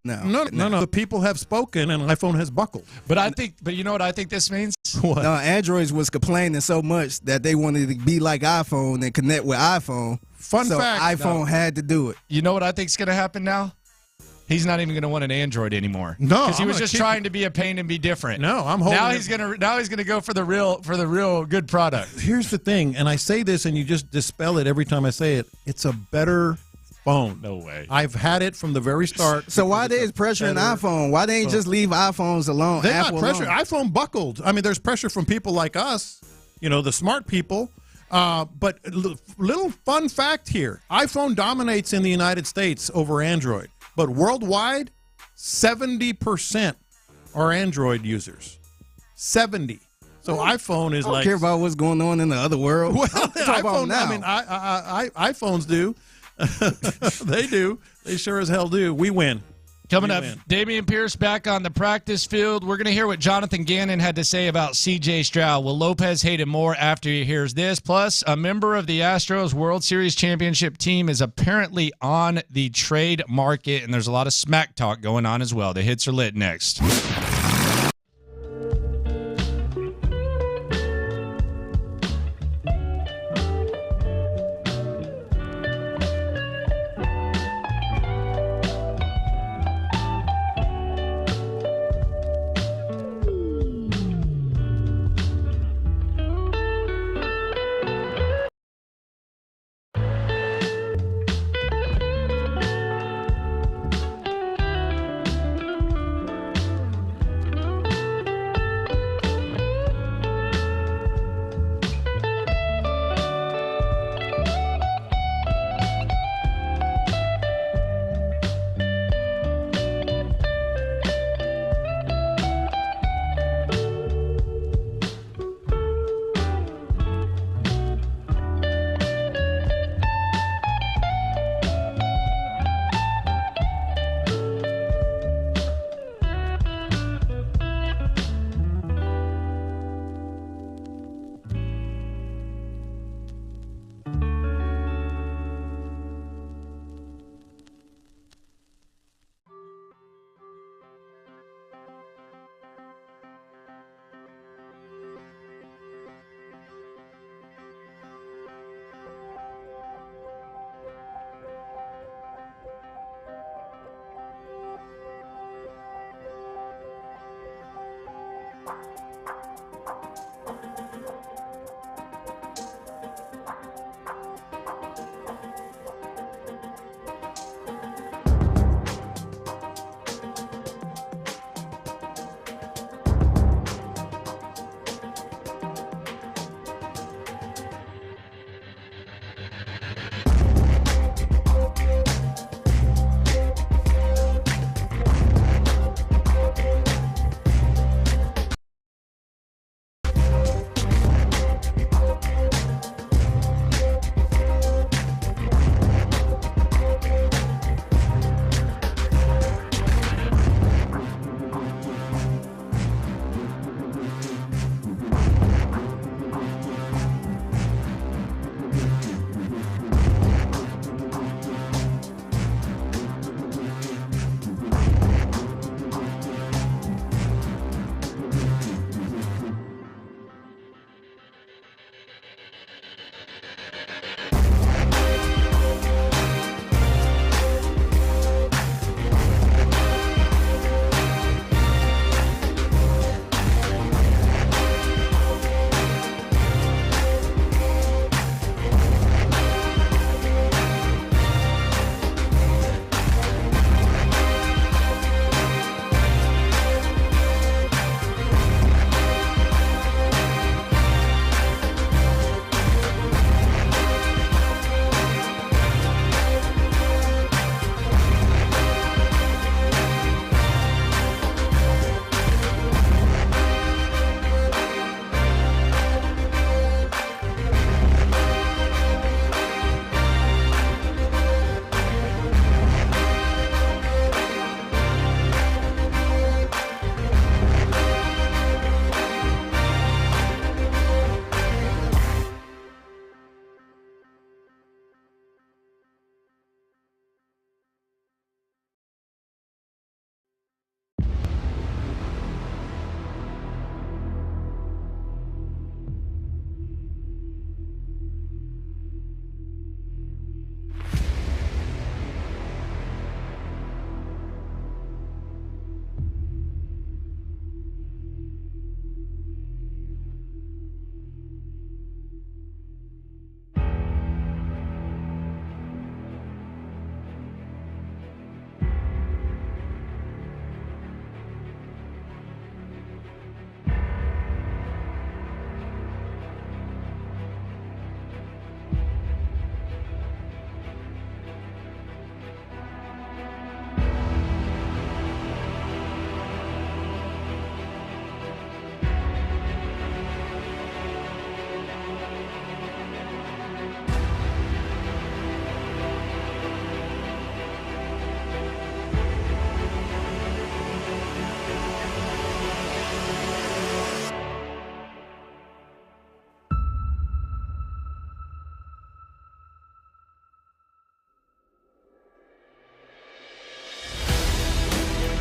now. No. The people have spoken and iPhone has buckled. But you know what I think this means? What? No, Androids was complaining so much that they wanted to be like iPhone and connect with iPhone. Fun fact. iPhone had to do it. You know what I think's going to happen now? He's not even going to want an Android anymore. No, because he was just trying to be a pain and be different. No, I'm holding. Now he's gonna go for the real good product. Here's the thing, and I say this, and you just dispel it every time I say it. It's a better phone. No way. I've had it from the very start. So why there's pressure in iPhone? Why they ain't just leave iPhones alone? They're Apple not pressure. alone? iPhone buckled. I mean, there's pressure from people like us, the smart people. But little fun fact here: iPhone dominates in the United States over Android, but worldwide, 70% are Android users. 70. So iPhone is I don't care about what's going on in the other world. Well, iPhone now. I mean, iPhones do. They do. They sure as hell do. We win. Coming up, Dameon Pierce back on the practice field. We're going to hear what Jonathan Gannon had to say about CJ Stroud. Will Lopez hate him more after he hears this? Plus, a member of the Astros World Series championship team is apparently on the trade market, and there's a lot of smack talk going on as well. The hits are lit next.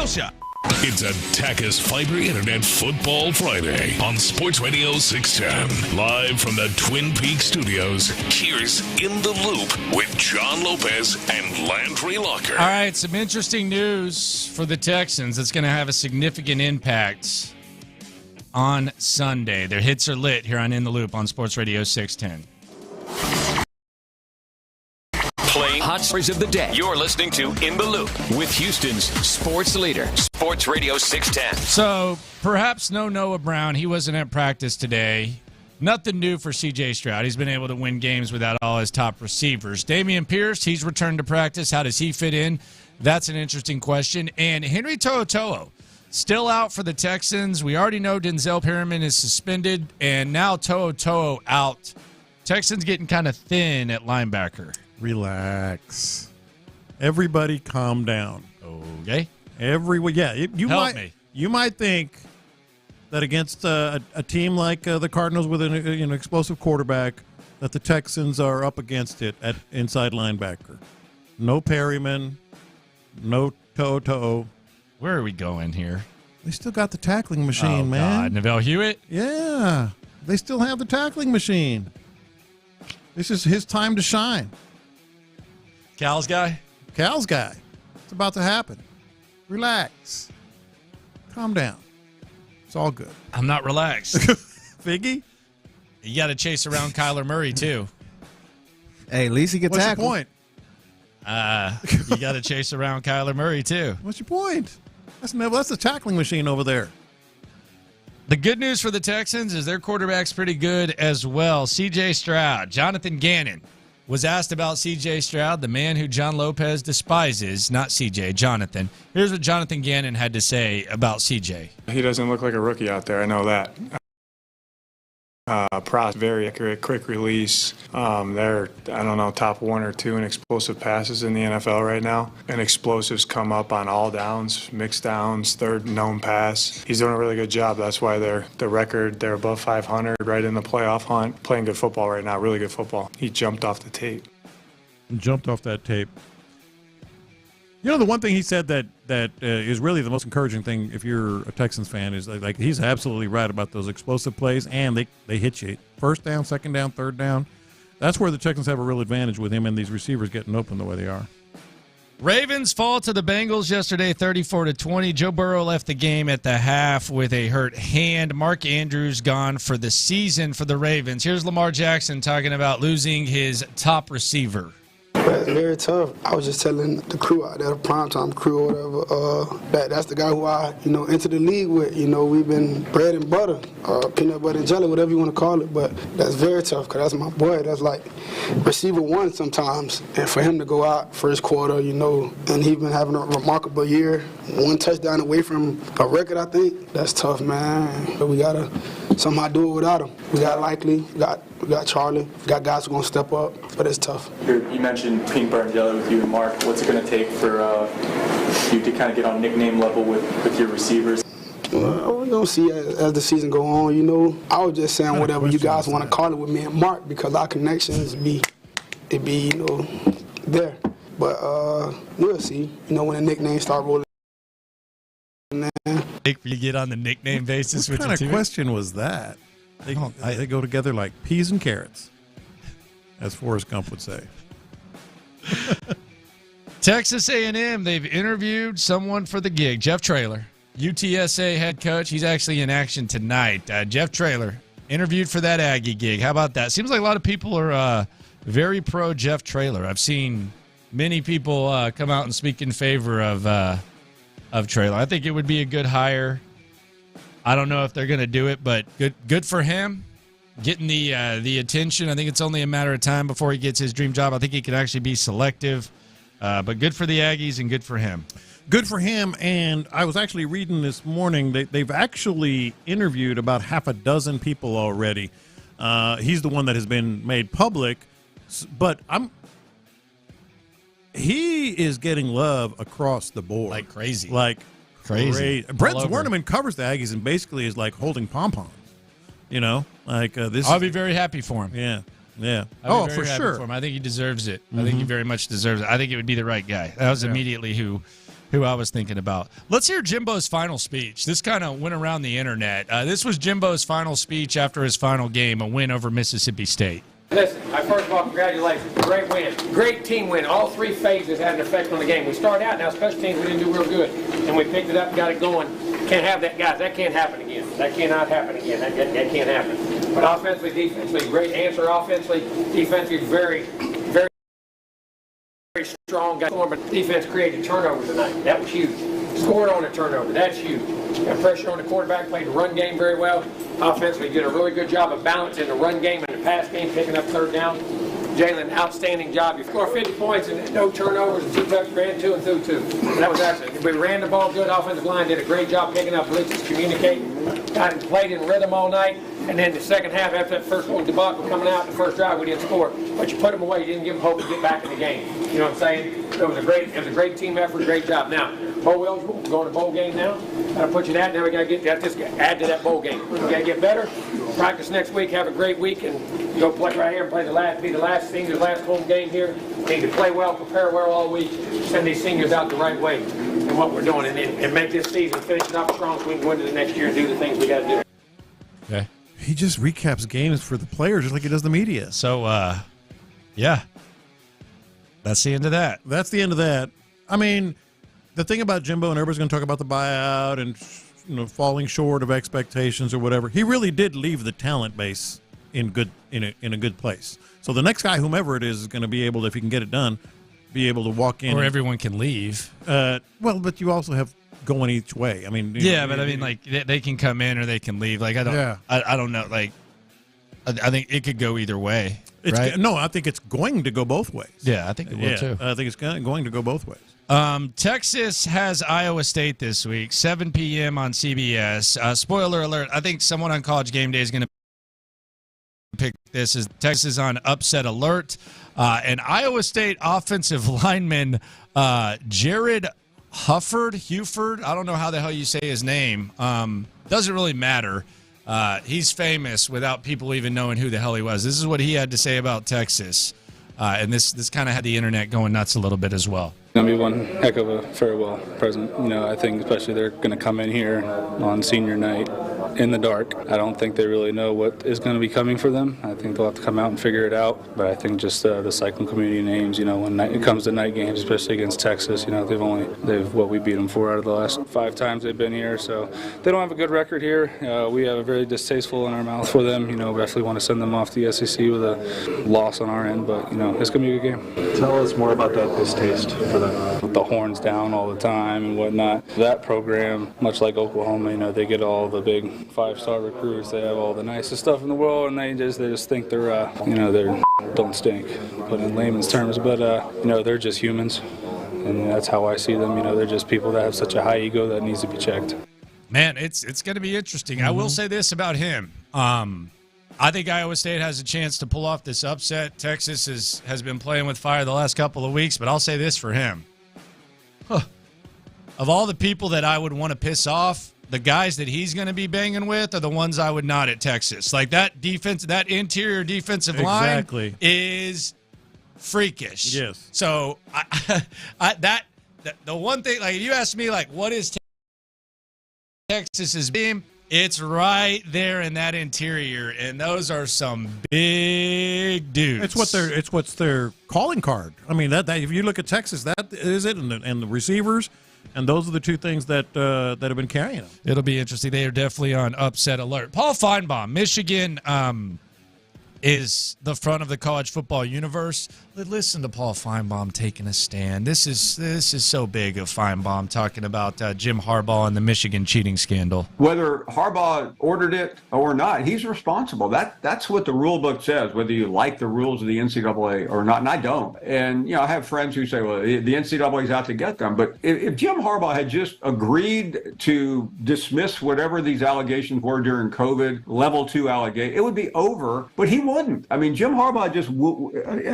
Single shot. It's a Tachus Fiber Internet Football Friday on Sports Radio 610. Live from the Twin Peaks studios, here's In the Loop with John Lopez and Landry Locker. All right, some interesting news for the Texans that's going to have a significant impact on Sunday. Their hits are lit here on In the Loop on Sports Radio 610. Playing hot stories of the day. You're listening to In the Loop with Houston's sports leader, Sports Radio 610. So, perhaps no Noah Brown. He wasn't at practice today. Nothing new for CJ Stroud. He's been able to win games without all his top receivers. Dameon Pierce, he's returned to practice. How does he fit in? That's an interesting question. And Henry To'oTo'o, still out for the Texans. We already know Denzel Perryman is suspended, and now To'oTo'o out. Texans getting kind of thin at linebacker. Relax. Everybody calm down. Okay. You might think that against a team like the Cardinals with an explosive quarterback that the Texans are up against it at inside linebacker. No Perryman, no To'oTo'o. Where are we going here? They still got the tackling machine, man. God. Neville Hewitt? Yeah. They still have the tackling machine. This is his time to shine. Cal's guy? Cal's guy. It's about to happen. Relax. Calm down. It's all good. I'm not relaxed. Figgy? You got to chase around Kyler Murray, too. Hey, at least he can tackle. What's your point? You got to chase around Kyler Murray, too. What's your point? That's the tackling machine over there. The good news for the Texans is their quarterback's pretty good as well. CJ Stroud, Jonathan Gannon was asked about CJ Stroud, the man who John Lopez despises, not CJ, Jonathan. Here's what Jonathan Gannon had to say about CJ. He doesn't look like a rookie out there, I know that. Very accurate, quick release. They're, top 1 or 2 in explosive passes in the NFL right now. And explosives come up on all downs, mixed downs, third known pass. He's doing a really good job. That's why they're above 500, right in the playoff hunt. Playing good football right now, really good football. He jumped off the tape. The one thing he said that is really the most encouraging thing if you're a Texans fan is like he's absolutely right about those explosive plays, and they hit you. First down, second down, third down. That's where the Texans have a real advantage with him and these receivers getting open the way they are. Ravens fall to the Bengals yesterday 34-20. Joe Burrow left the game at the half with a hurt hand. Mark Andrews gone for the season for the Ravens. Here's Lamar Jackson talking about losing his top receiver. It's very tough. I was just telling the crew out there, the primetime crew or whatever, that's the guy who I, entered the league with. We've been bread and butter, peanut butter and jelly, whatever you want to call it. But that's very tough because that's my boy. That's like receiver one sometimes. And for him to go out first quarter, and he's been having a remarkable year, 1 touchdown away from a record, I think. That's tough, man. But we got to somehow do it without him. We got Likely, we got Charlie, we got guys who are going to step up, but it's tough. You mentioned peanut butter and jelly with you and Mark. What's it going to take for you to kind of get on nickname level with your receivers? Well, we're going to see as the season go on, I was just saying whatever you guys want to call it with me and Mark because our connections be there. But we'll see, when the nicknames start rolling. You get on the nickname basis with the two? What kind of question was that? They go together like peas and carrots, as Forrest Gump would say. Texas A&M, they've interviewed someone for the gig. Jeff Traylor, UTSA head coach. He's actually in action tonight. Jeff Traylor interviewed for that Aggie gig. How about that? Seems like a lot of people are very pro Jeff Traylor. I've seen many people come out and speak in favor of Traylor. I think it would be a good hire. I don't know if they're going to do it, but good for him. Getting the attention. I think it's only a matter of time before he gets his dream job. I think he can actually be selective. But good for the Aggies and good for him. Good for him. And I was actually reading this morning, they've actually interviewed about half a dozen people already. He's the one that has been made public. But he is getting love across the board. Like crazy. Crazy. Brent Zwerneman covers the Aggies and basically is like holding pom-poms. This. I'll be very happy for him. Yeah. I'll be very happy for him. I think he deserves it. I think he very much deserves it. I think it would be the right guy. That was immediately who who I was thinking about. Let's hear Jimbo's final speech. This kind of went around the internet. This was Jimbo's final speech after his final game, a win over Mississippi State. Listen, first of all, congratulations. Great win. Great team win. All three phases had an effect on the game. We started out, now special teams, we didn't do real good. And we picked it up and got it going. Can't have that, guys. That can't happen again. That cannot happen again. That can't happen. But offensively, defensively, great answer. Offensively, defensively, very, very, very strong. But defense created turnover tonight. That was huge. Scored on a turnover. That's huge. Got pressure on the quarterback, played the run game very well. Offensively, did a really good job of balancing the run game and the pass game, picking up third down. Jalen, outstanding job. You score 50 points and no turnovers and 2 touchdowns, ran 2 and threw 2. That was excellent. We ran the ball good. Offensive line did a great job picking up blitzes, communicating, got played in rhythm all night. And then the second half, after that first one debacle coming out, the first drive, we didn't score. But you put them away. You didn't give them hope to get back in the game. You know what I'm saying? It was a great team effort, great job. Now, bowl eligible, we're going to bowl game now. Got to put you that. Now we got to add to that bowl game. We got to get better. Practice next week. Have a great week and go play right here and play be the last seniors' last home game here. Need to play well, prepare well all week. Send these seniors out the right way in what we're doing, and make this season finish it up strong so we can go into the next year and do the things we got to do. Okay. He just recaps games for the players just like he does the media. So, yeah. That's the end of that. That's the end of that. I mean, the thing about Jimbo, and everybody's going to talk about the buyout and falling short of expectations or whatever. He really did leave the talent base in a good place. So the next guy, whomever it is going to be able to, if he can get it done, be able to walk in. Or everyone can leave. Well, but you also have going each way. I mean, like they can come in or they can leave. Like I don't know. Like I think it could go either way. Right? No, I think it's going to go both ways. Yeah, I think it will too. I think it's going to go both ways. Texas has Iowa State this week, 7 p.m. on CBS. Spoiler alert, I think someone on College Game Day is going to pick this. As Texas is on upset alert. And Iowa State offensive lineman Jared Huford, I don't know how the hell you say his name. Doesn't really matter. He's famous without people even knowing who the hell he was. This is what he had to say about Texas. And this kind of had the internet going nuts a little bit as well. It's going to be one heck of a farewell present. I think especially they're going to come in here on senior night in the dark. I don't think they really know what is going to be coming for them. I think they'll have to come out and figure it out. But I think just the Cyclone community names, when it comes to night games, especially against Texas, they've what we beat them 4 out of the last 5 times they've been here. So they don't have a good record here. We have a very distasteful in our mouth for them. We definitely want to send them off to the SEC with a loss on our end. But it's going to be a good game. Tell us more about that distaste for them. With the horns down all the time and whatnot. That program, much like Oklahoma, they get all the big 5-star recruits. They have all the nicest stuff in the world, and they just think they're don't stink, put in layman's terms. But they're just humans, and that's how I see them. They're just people that have such a high ego that needs to be checked. Man, it's going to be interesting. I will say this about him. I think Iowa State has a chance to pull off this upset. Texas has been playing with fire the last couple of weeks, but I'll say this for him. Of all the people that I would want to piss off, the guys that he's going to be banging with are the ones I would not at Texas. Like that defense, that interior defensive line is freakish. Yes. So the one thing, like if you ask me, like what is Texas's beam? It's right there in that interior, and those are some big dudes. It's what's their calling card. I mean, that if you look at Texas, that is it, and the receivers, and those are the two things that have been carrying them. It'll be interesting. They are definitely on upset alert. Paul Feinbaum, Michigan, is the front of the college football universe. Listen to Paul Feinbaum taking a stand. This is so big of Feinbaum talking about Jim Harbaugh and the Michigan cheating scandal. Whether Harbaugh ordered it or not, he's responsible. That's what the rule book says, whether you like the rules of the NCAA or not, and I don't. And, I have friends who say, well, the NCAA is out to get them. But if Jim Harbaugh had just agreed to dismiss whatever these allegations were during COVID, level 2 allegation, it would be over, but he wouldn't. I mean, Jim Harbaugh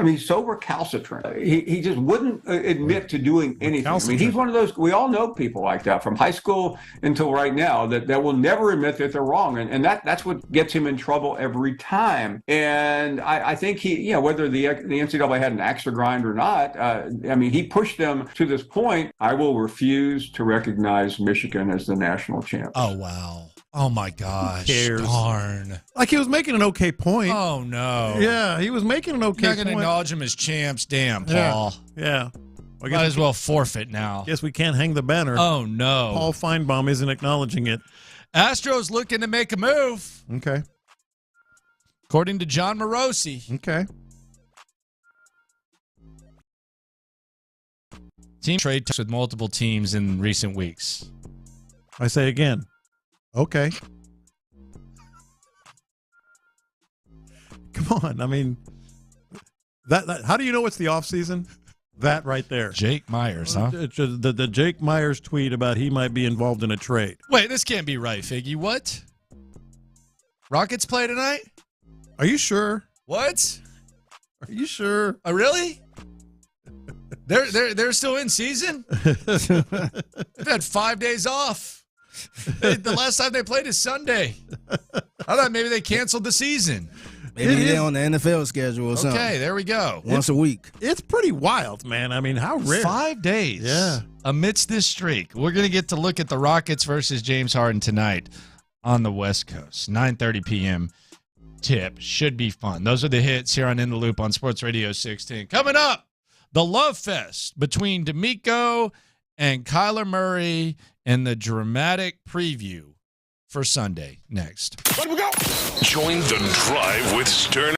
he's so recalcitrant. He just wouldn't admit to doing anything. I mean, he's one of those, we all know people like that from high school until right now that will never admit that they're wrong. And that's what gets him in trouble every time. And I think whether the NCAA had an axe to grind or not, I mean, he pushed them to this point. I will refuse to recognize Michigan as the national champ. Oh, wow. Oh, my gosh. Who cares? Darn. Like, he was making an okay point. Oh, no. Yeah, he was making an okay You're not going to point. acknowledge him as champs. Damn, Paul. Yeah. Might as well forfeit now. Guess we can't hang the banner. Oh, no. Paul Feinbaum isn't acknowledging it. Astros looking to make a move. Okay. According to John Morosi. Okay. Team trade talks with multiple teams in recent weeks. I say again. Okay. Come on. I mean, that how do you know it's the offseason? That right there. Jake Meyers, huh? The Jake Meyers tweet about he might be involved in a trade. Wait, this can't be right, Figgy. What? Rockets play tonight? Are you sure? What? Are you sure? Oh, really? They're still in season? They've had 5 days off. The last time they played is Sunday. I thought maybe they canceled the season. Maybe they're on the NFL schedule or something. Okay, there we go. Once a week. It's pretty wild, man. I mean, how rare. 5 days. Yeah. Amidst this streak. We're going to get to look at the Rockets versus James Harden tonight on the West Coast. 9:30 p.m. tip. Should be fun. Those are the hits here on In the Loop on Sports Radio 610. Coming up, the Love Fest between DeMeco and Kyler Murray and the dramatic preview for Sunday next. Let we go. Join the drive with Stoerner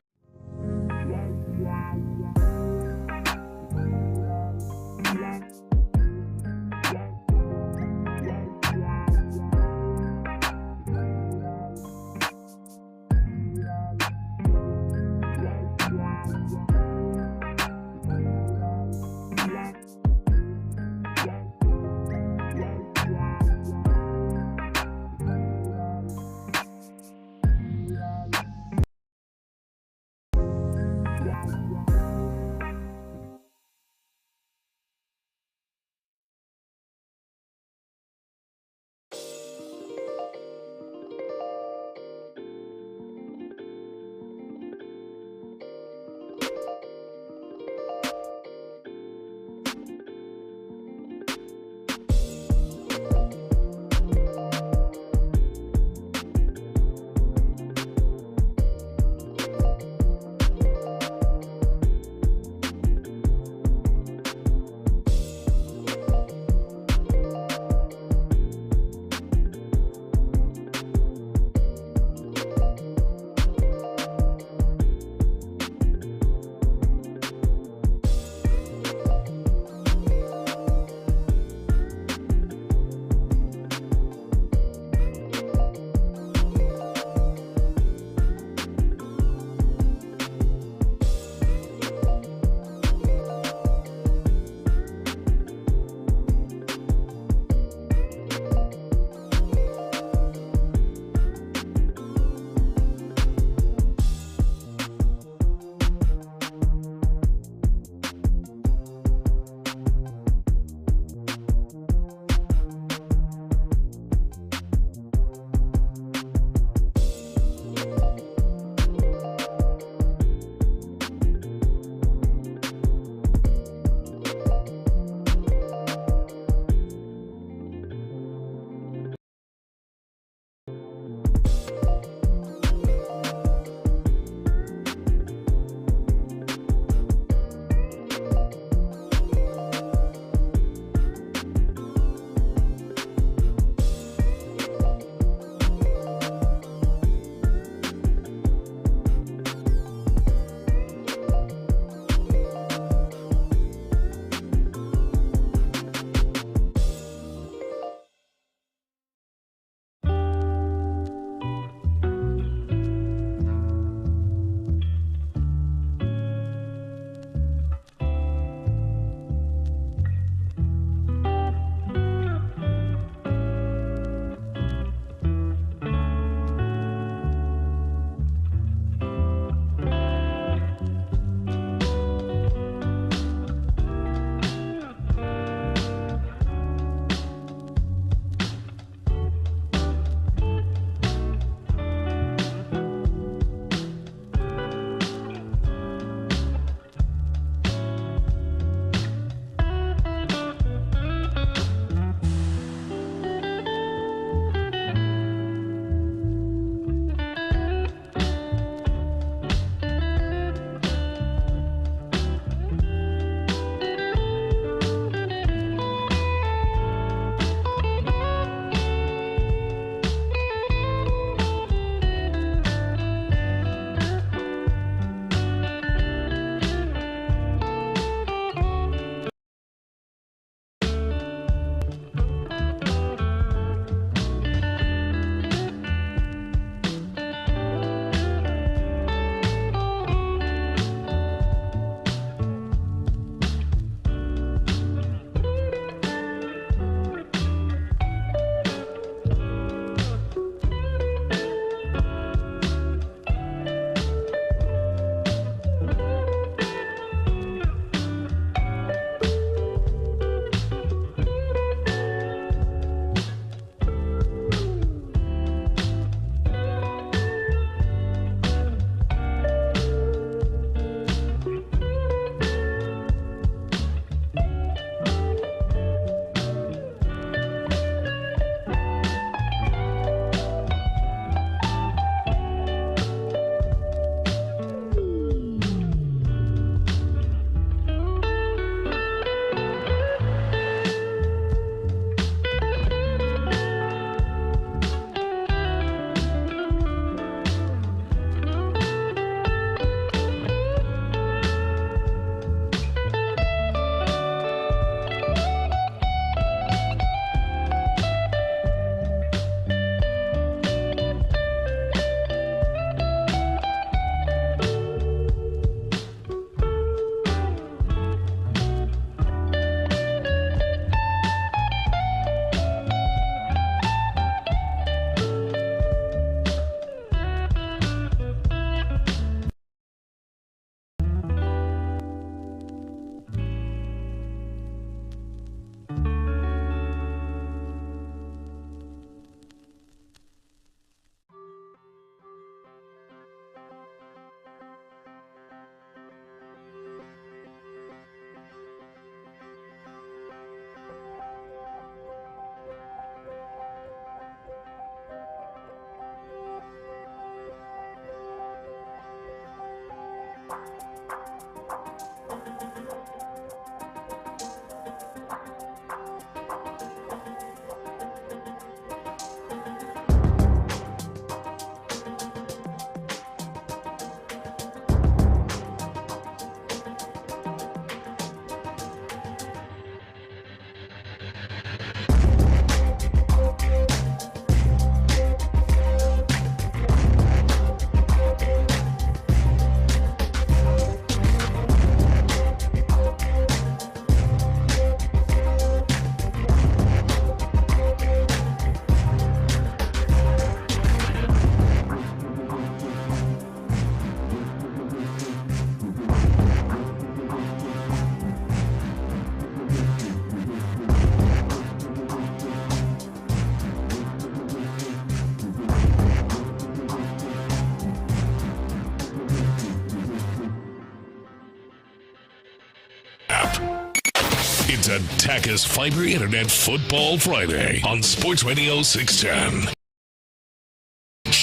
It's a Tachys Fiber Internet Football Friday on Sports Radio 610.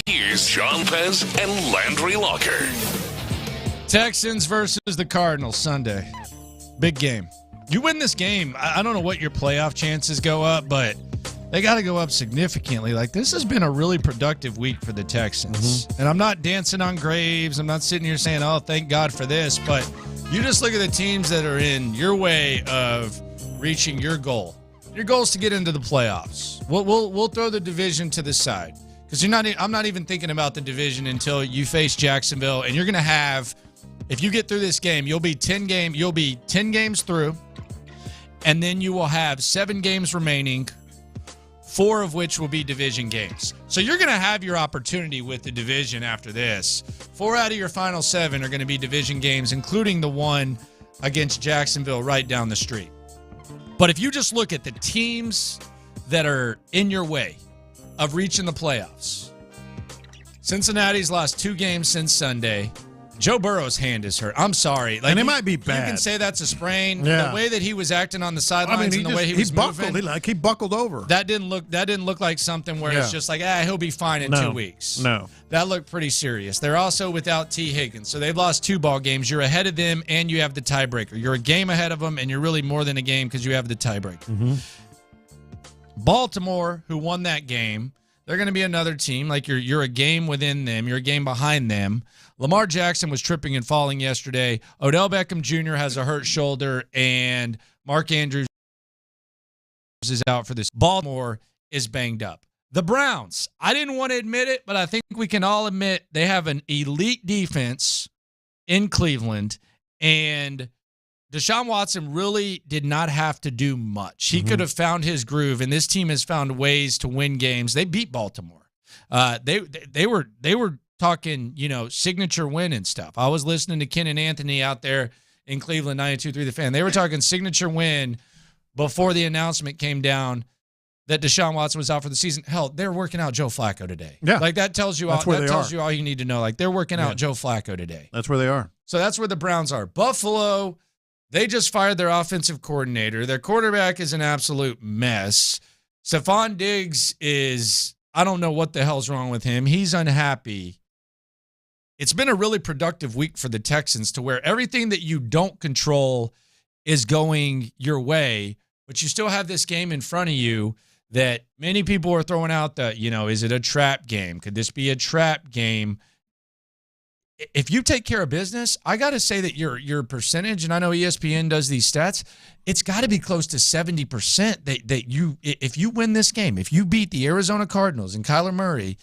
Here's Sean Pez and Landry Locker. Texans versus the Cardinals Sunday. Big game. You win this game, I don't know what your playoff chances go up, but they got to go up significantly. Like, this has been a really productive week for the Texans. Mm-hmm. And I'm not dancing on graves. I'm not sitting here saying, oh, thank God for this. But you just look at the teams that are in your way of reaching your goal. Your goal is to get into the playoffs. We'll throw the division to the side. Because I'm not even thinking about the division until you face Jacksonville. And you're going to have, if you get through this game, you'll be 10 games through. And then you will have 7 games remaining, 4 of which will be division games. So you're going to have your opportunity with the division after this. 4 out of your final 7 are going to be division games, including the one against Jacksonville right down the street. But if you just look at the teams that are in your way of reaching the playoffs, Cincinnati's lost 2 games since Sunday. Joe Burrow's hand is hurt. I'm sorry. And it might be bad. You can say that's a sprain. Yeah. The way that he was acting on the sidelines and the way he was buckled. moving. He buckled over. That didn't look like something where it's just like, he'll be fine in 2 weeks. No. That looked pretty serious. They're also without T. Higgins. So they've lost 2 ball games. You're ahead of them, and you have the tiebreaker. You're a game ahead of them, and you're really more than a game because you have the tiebreaker. Mm-hmm. Baltimore, who won that game, they're going to be another team. Like, you're a game within them. You're a game behind them. Lamar Jackson was tripping and falling yesterday. Odell Beckham Jr. has a hurt shoulder, and Mark Andrews is out for this. Baltimore is banged up. The Browns, I didn't want to admit it, but I think we can all admit they have an elite defense in Cleveland, and Deshaun Watson really did not have to do much. He could have found his groove, and this team has found ways to win games. They beat Baltimore. They were talking, signature win and stuff. I was listening to Ken and Anthony out there in Cleveland, 92.3 The Fan. They were talking signature win before the announcement came down that Deshaun Watson was out for the season. Hell, they're working out Joe Flacco today. Yeah. Like, that tells you all. That tells you all you need to know. Like, they're working out Joe Flacco today. That's where they are. So that's where the Browns are. Buffalo, they just fired their offensive coordinator. Their quarterback is an absolute mess. Stephon Diggs is, I don't know what the hell's wrong with him. He's unhappy. It's been a really productive week for the Texans to where everything that you don't control is going your way, but you still have this game in front of you that many people are throwing out that, is it a trap game? Could this be a trap game? If you take care of business, I got to say that your percentage, and I know ESPN does these stats, it's got to be close to 70% that you, if you win this game, if you beat the Arizona Cardinals and Kyler Murray,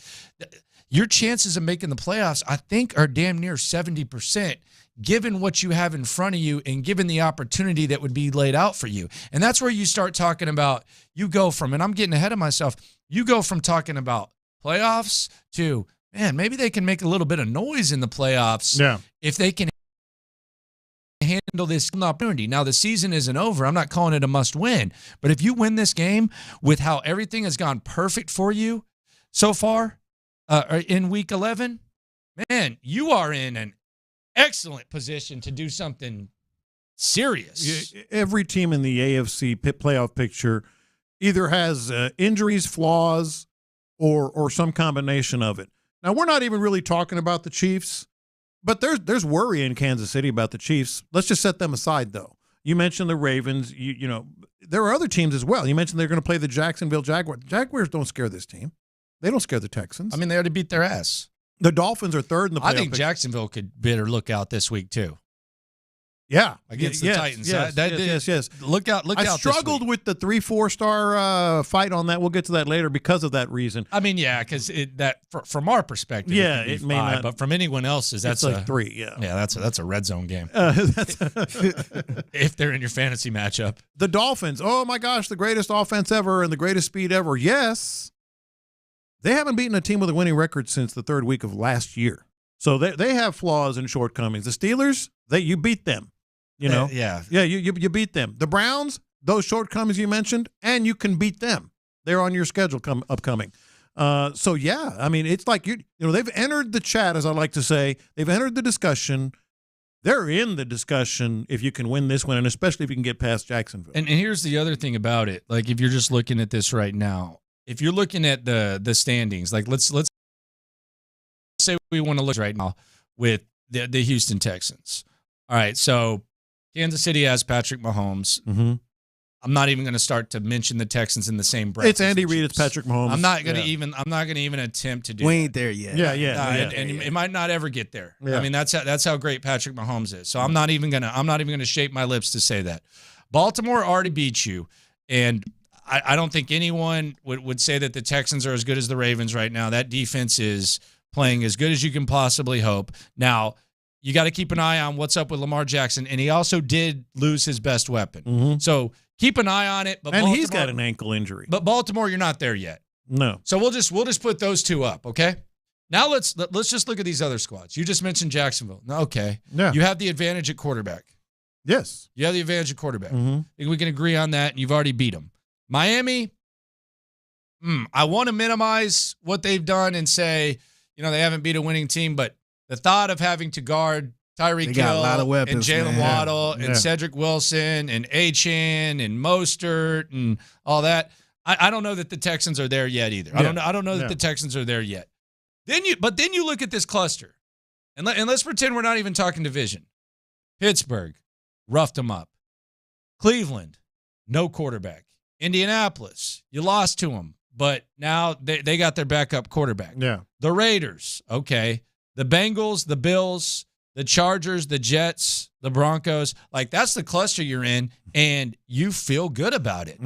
your chances of making the playoffs, I think, are damn near 70%, given what you have in front of you and given the opportunity that would be laid out for you. And that's where you start talking about, you go from, and I'm getting ahead of myself, you go from talking about playoffs to, man, maybe they can make a little bit of noise in the playoffs if they can handle this opportunity. Now, the season isn't over. I'm not calling it a must-win. But if you win this game with how everything has gone perfect for you so far in Week 11, man, you are in an excellent position to do something serious. Every team in the AFC playoff picture either has injuries, flaws, or some combination of it. Now, we're not even really talking about the Chiefs, but there's worry in Kansas City about the Chiefs. Let's just set them aside, though. You mentioned the Ravens. You know, there are other teams as well. You mentioned they're going to play the Jacksonville Jaguars. Jaguars don't scare this team. They don't scare the Texans. I mean, they already beat their ass. The Dolphins are third in the playoff. I think Jacksonville could better look out this week, too. Yeah. Against the Titans. Yes. Look out. I struggled with the 3-4 star fight on that. We'll get to that later because of that reason. I mean, yeah, because from our perspective, it may not, but from anyone else's, that's like 3. Yeah, that's a red zone game. If they're in your fantasy matchup, the Dolphins. Oh my gosh, the greatest offense ever and the greatest speed ever. Yes, they haven't beaten a team with a winning record since the third week of last year. So they have flaws and shortcomings. The Steelers, you beat them. You know, you beat them. The Browns, those shortcomings you mentioned, and you can beat them. They're on your schedule upcoming. So yeah, I mean, it's like you know they've entered the chat, as I like to say. They've entered the discussion. they're in the discussion if you can win this one, and especially if you can get past Jacksonville. And here's the other thing about it. Like, if you're just looking at this right now, if you're looking at the standings, like let's say we want to look right now with the Houston Texans. All right, so Kansas City has Patrick Mahomes. Mm-hmm. I'm not even going to start to mention the Texans in the same breath. It's Andy Reid. It's Patrick Mahomes. I'm not going to even attempt to do. We ain't there yet. Yeah. And it might not ever get there. Yeah. I mean, that's how great Patrick Mahomes is. So I'm not even gonna shape my lips to say that. Baltimore already beat you, and I don't think anyone would say that the Texans are as good as the Ravens right now. That defense is playing as good as you can possibly hope. Now, you got to keep an eye on what's up with Lamar Jackson, and he also did lose his best weapon. Mm-hmm. So keep an eye on it. But and he's got an ankle injury. But Baltimore, you're not there yet. No. So we'll just put those two up, okay? Now let's just look at these other squads. You just mentioned Jacksonville. Okay. Yeah. You have the advantage at quarterback. Yes. You have the advantage at quarterback. Mm-hmm. I think we can agree on that, and you've already beat them. Miami, I want to minimize what they've done and say, they haven't beat a winning team, but the thought of having to guard Tyreek Hill and Jalen Waddle and Cedric Wilson and Achane and Mostert and all that, I don't know that the Texans are there yet either. Yeah. I don't know that the Texans are there yet. Then you look at this cluster, and let's pretend we're not even talking division. Pittsburgh, roughed them up. Cleveland, no quarterback. Indianapolis, you lost to them, but now they got their backup quarterback. Yeah. The Raiders, okay. The Bengals, the Bills, the Chargers, the Jets, the Broncos. Like, that's the cluster you're in, and you feel good about it.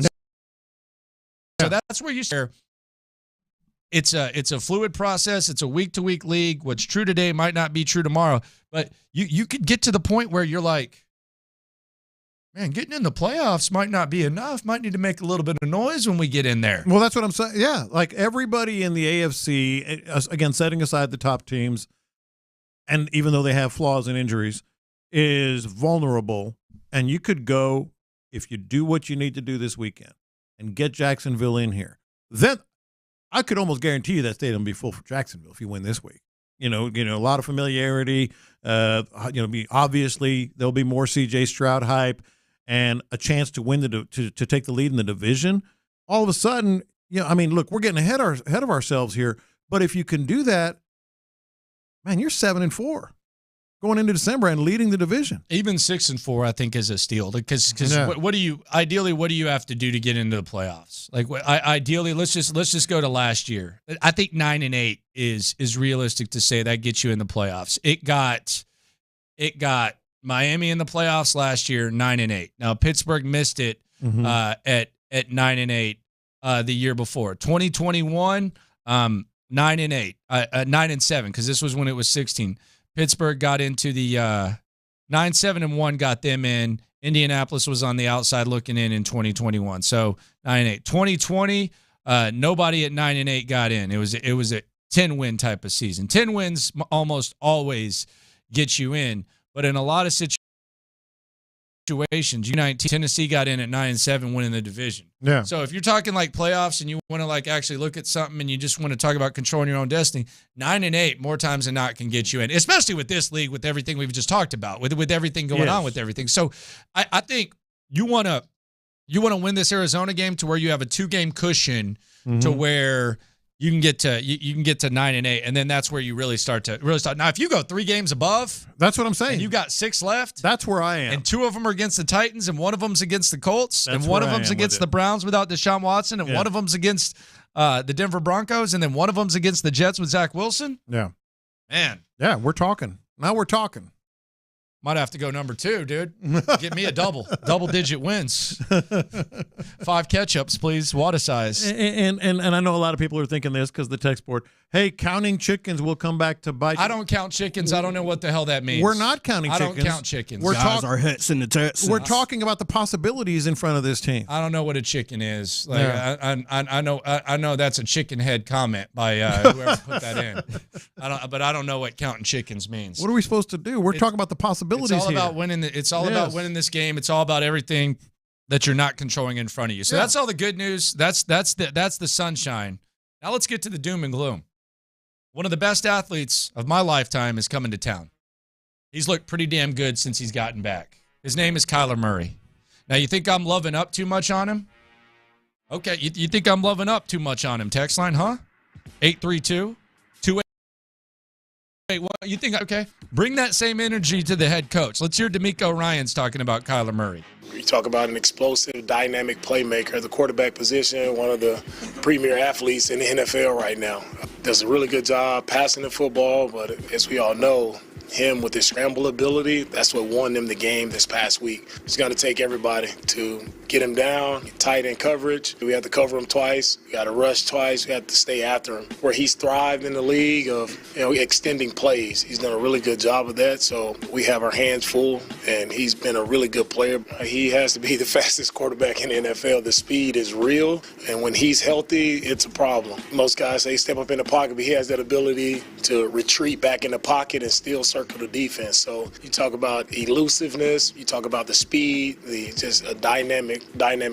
So that's where you share. It's a fluid process. It's a week-to-week league. What's true today might not be true tomorrow. But you could get to the point where you're like, man, getting in the playoffs might not be enough. Might need to make a little bit of noise when we get in there. Well, that's what I'm saying. Yeah, like everybody in the AFC, again, setting aside the top teams, and even though they have flaws and injuries, is vulnerable. And you could go, if you do what you need to do this weekend and get Jacksonville in here, then I could almost guarantee you that stadium will be full for Jacksonville if you win this week. A lot of familiarity. Obviously there'll be more CJ Stroud hype and a chance to win to take the lead in the division. All of a sudden, look, we're getting ahead of ourselves here. But if you can do that, man, you're 7-4 going into December and leading the division. Even 6-4, I think, is a steal because what do you have to do to get into the playoffs? Like, ideally, let's just go to last year. I think 9-8 is realistic to say that gets you in the playoffs. It got Miami in the playoffs last year, 9-8. Now Pittsburgh missed it at 9-8 the year before. 2021, 9-8, 9-7, because this was when it was 16. Pittsburgh got into the 9-7-1, got them in. Indianapolis was on the outside looking in 2021. So 9-8. 2020, nobody at 9-8 got in. It was a 10-win type of season. 10 wins almost always get you in, but in a lot of situations, Tennessee got in at 9-7, winning the division. Yeah. So if you're talking like playoffs and you want to actually look at something and you just want to talk about controlling your own destiny, 9-8 more times than not can get you in, especially with this league, with everything we've just talked about, with everything going on with everything. So I think you want to win this Arizona game to where you have a 2-game cushion to where you can get to 9-8, and then that's where you really start. Now, if you go 3 games above, that's what I'm saying. And you got 6 left. That's where I am. And 2 of them are against the Titans, and 1 of them's against the Colts, and 1 of them's against the Browns without Deshaun Watson, and 1 of them's against the Denver Broncos, and then 1 of them's against the Jets with Zach Wilson. Yeah, man. Yeah, we're talking. Now we're talking. Might have to go number 2, dude. Get me a double-digit wins. 5 catch-ups, please. Water size. And I know a lot of people are thinking this because the text board. Hey, counting chickens will come back to bite you. I don't count chickens. I don't know what the hell that means. We're not counting chickens. I don't count chickens. Guys are hits in the text. We're talking about the possibilities in front of this team. I don't know what a chicken is. I know that's a chicken head comment by whoever put that in. I don't know what counting chickens means. What are we supposed to do? We're talking about the possibilities. It's all about winning. It's all about winning this game. It's all about everything that you're not controlling in front of you. So that's all the good news. That's the sunshine. Now let's get to the doom and gloom. One of the best athletes of my lifetime is coming to town. He's looked pretty damn good since he's gotten back. His name is Kyler Murray. Now, you think I'm loving up too much on him? Okay, you think I'm loving up too much on him? Text line, huh? 832-28. What you think? Okay, bring that same energy to the head coach. Let's hear DeMeco Ryans talking about Kyler Murray. You talk about an explosive, dynamic playmaker, the quarterback position, one of the premier athletes in the NFL right now. Does a really good job passing the football, but as we all know, him with his scramble ability, that's what won them the game this past week. It's going to take everybody to get him down, tight end coverage. We have to cover him twice. We got to rush twice. We have to stay after him. Where he's thrived in the league of extending plays. He's done a really good job of that, so we have our hands full, and he's been a really good player. He has to be the fastest quarterback in the NFL. The speed is real, and when he's healthy, it's a problem. Most guys say step up in the pocket, but he has that ability to retreat back in the pocket and still circle the defense. So you talk about elusiveness, you talk about the speed, just a dynamic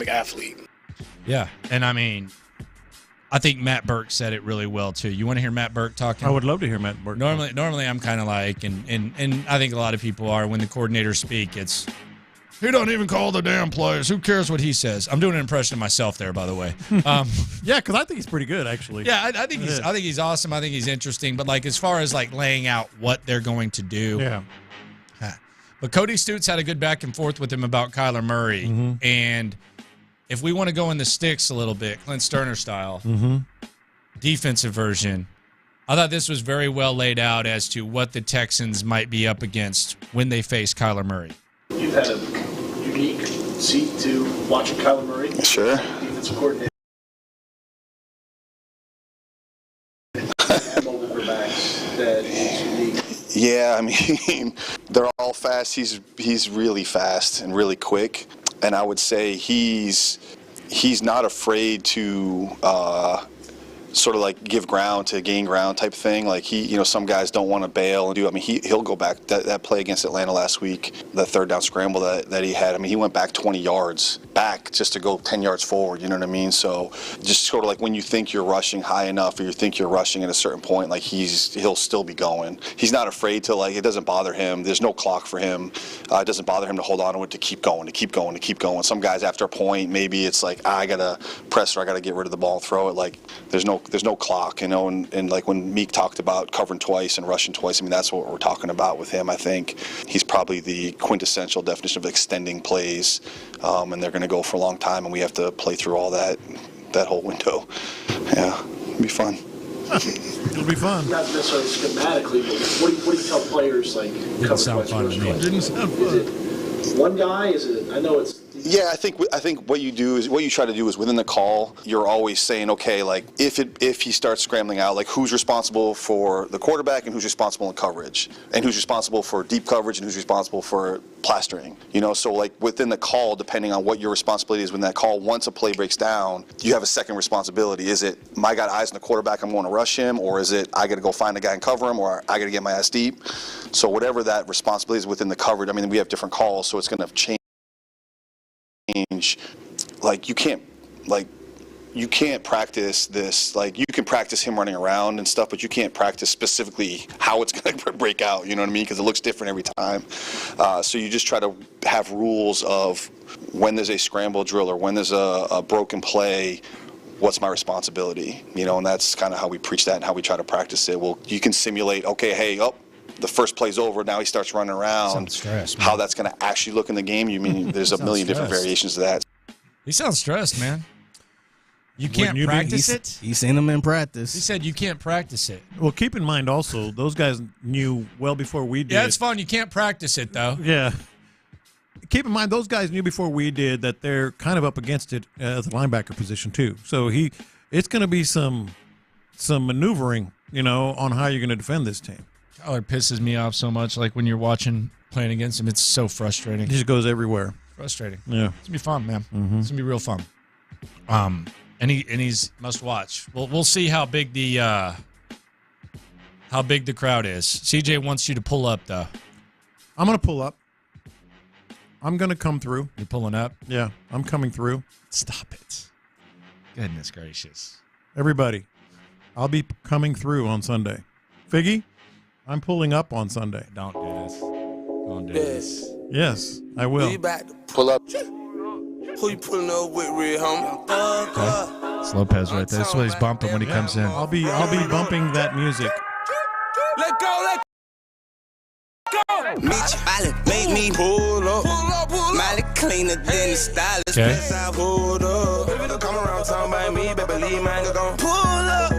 athlete. Yeah, and I mean, I think Matt Burke said it really well too. You want to hear Matt Burke talking? I would love to hear Matt Burke. Normally I'm kind of like, and I think a lot of people are, when the coordinators speak, it's, he don't even call the damn players. Who cares what he says? I'm doing an impression of myself there, by the way. Yeah, because I think he's pretty good, actually. Yeah, I think he's awesome. I think he's interesting. But like, as far as like laying out what they're going to do, yeah. But Cody Stutes had a good back and forth with him about Kyler Murray, and if we want to go in the sticks a little bit, Clint Stoerner style, defensive version, I thought this was very well laid out as to what the Texans might be up against when they face Kyler Murray. You've had a unique seat to watching Kyler Murray. Sure. Defensive coordinator. That is unique. Yeah, I mean, they're all fast. He's really fast and really quick, and I would say he's not afraid to sort of like give ground to gain ground type thing. Like some guys don't want to bail and do. I mean, he'll go back. That play against Atlanta last week, the third down scramble that he had. I mean, he went back 20 yards back just to go 10 yards forward. You know what I mean? So just sort of like when you think you're rushing high enough, or you think you're rushing at a certain point, like he'll still be going. He's not afraid to, like, it doesn't bother him. There's no clock for him. It doesn't bother him to hold on to it, to keep going. Some guys after a point, maybe it's like, I gotta press or I gotta get rid of the ball and throw it. Like there's no clock, and like when Meek talked about covering twice and rushing twice, I mean, that's what we're talking about with him. I think he's probably the quintessential definition of extending plays, and they're going to go for a long time, and we have to play through all that whole window. Yeah, it'll be fun. It'll be fun. Not necessarily schematically, but what do you tell players, like, Didn't sound fun to me. Didn't sound fun. Is it one guy? Is it? I know it's. Yeah, I think what you try to do is within the call, you're always saying, okay, like if he starts scrambling out, like who's responsible for the quarterback and who's responsible in coverage, and who's responsible for deep coverage and who's responsible for plastering. So like within the call, depending on what your responsibility is within that call, once a play breaks down, you have a second responsibility. Is it I got eyes on the quarterback, I'm going to rush him, or is it I got to go find a guy and cover him, or I got to get my ass deep? So whatever that responsibility is within the coverage, I mean, we have different calls, so it's going to change. Like you can't practice this. Like you can practice him running around and stuff, but you can't practice specifically how it's going to break out. You know what I mean? Because it looks different every time. So you just try to have rules of when there's a scramble drill or when there's a broken play, what's my responsibility? And that's kind of how we preach that and how we try to practice it. Well, you can simulate. Okay, hey, the first play's over, now he starts running around. Stressed, how that's going to actually look in the game, you mean there's a million different variations to that. He sounds stressed, man. You can't practice it? He's seen him in practice. He said you can't practice it. Well, keep in mind also, those guys knew well before we did. Yeah, it's fun. You can't practice it, though. Yeah. Keep in mind, those guys knew before we did that they're kind of up against it at the linebacker position, too. So it's going to be some maneuvering, on how you're going to defend this team. Cowher pisses me off so much. Like when you're playing against him, it's so frustrating. He just goes everywhere. Frustrating. Yeah, it's gonna be fun, man. It's gonna be real fun. And he's must watch. We'll see how big the crowd is. CJ wants you to pull up though. I'm gonna pull up. I'm gonna come through. You're pulling up? Yeah, I'm coming through. Stop it. Goodness gracious. Everybody, I'll be coming through on Sunday. Figgy, I'm pulling up on Sunday. Don't do this. on, dude. Yes, I will. Pull up. Who you pulling up with, real homie? Okay. It's Lopez right there. That's what he's bumping when he comes in. I'll be bumping that music. Let go. Meet you, Miley, make me pull up. Miley cleaner than the stylist. Okay. Pull up. Come around talking about me, baby, leave mine gon' pull up.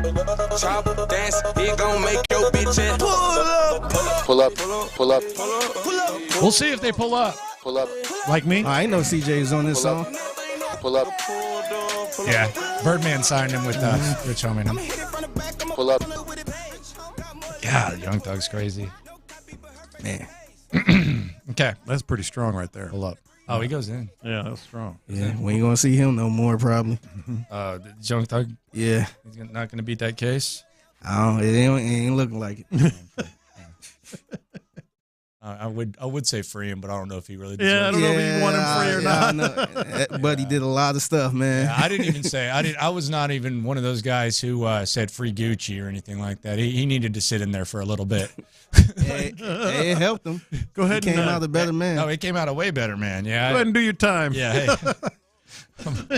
Chop, dance, it gon' make your bitch ass pull up. Pull up. Pull up. We'll see if they pull up. Pull up. Like me? I know CJ's on this song. Pull up. Yeah. Birdman signed him with Rich Homie. Pull up. God, Young Thug's crazy. Man. Okay. That's pretty strong right there. Pull up. Oh, he goes in. Yeah, that's strong. Yeah, we ain't gonna see him no more probably. Young Thug? Yeah. He's not gonna beat that case? It ain't looking like it. I would say free him, but I don't know if he really Yeah, I deserves don't know if you want him free or not. That buddy did a lot of stuff, man. Yeah, I didn't even say I was not even one of those guys who said free Gucci or anything like that. He needed to sit in there for a little bit. It helped him. Go ahead. He came out a better man. No, he came out a way better man. Yeah. Go ahead and do your time. Yeah. Hey.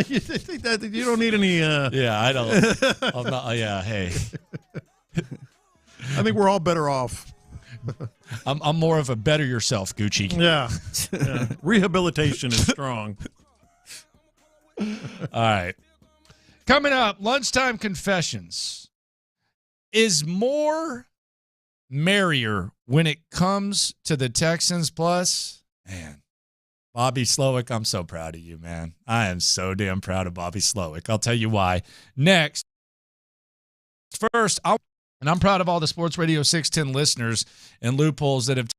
You think that you don't need any? Yeah, I don't. I'm not. Yeah. Hey. I think we're all better off. I'm more of a better yourself, Gucci. Yeah. Rehabilitation is strong. All right. Coming up, lunchtime confessions. Is more merrier when it comes to the Texans plus? Man, Bobby Slowick, I'm so proud of you, man. I am so damn proud of Bobby Slowick. I'll tell you why. Next. First, I'm proud of all the Sports Radio 610 listeners and loopholes that have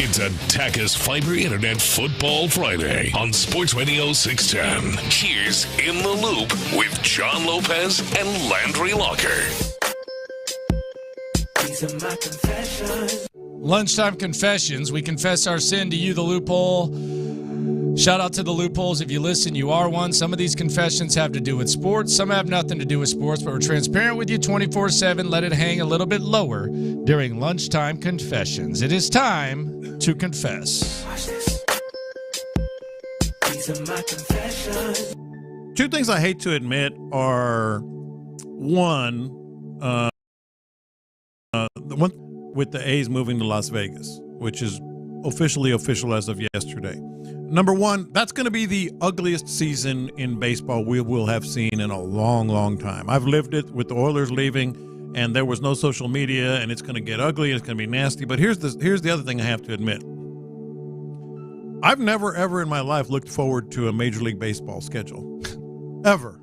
It's a Tachus Fiber Internet Football Friday on Sports Radio 610. Here's In the Loop with John Lopez and Landry Locker. These are my confessions. Lunchtime confessions. We confess our sin to you, the loophole. Shout out to the loopholes. If you listen, you are one. Some of these confessions have to do with sports. Some have nothing to do with sports, but we're transparent with you 24/7. Let it hang a little bit lower during lunchtime confessions. It is time to confess. These are my confessions. Two things I hate to admit are, one, the one with the A's moving to Las Vegas, which is officially official as of yesterday. Number one, that's going to be the ugliest season in baseball we will have seen in a long, long time. I've lived it with the Oilers leaving, and there was no social media, and it's going to get ugly, and it's going to be nasty. But here's the other thing I have to admit. I've never, ever in my life looked forward to a Major League Baseball schedule. Ever.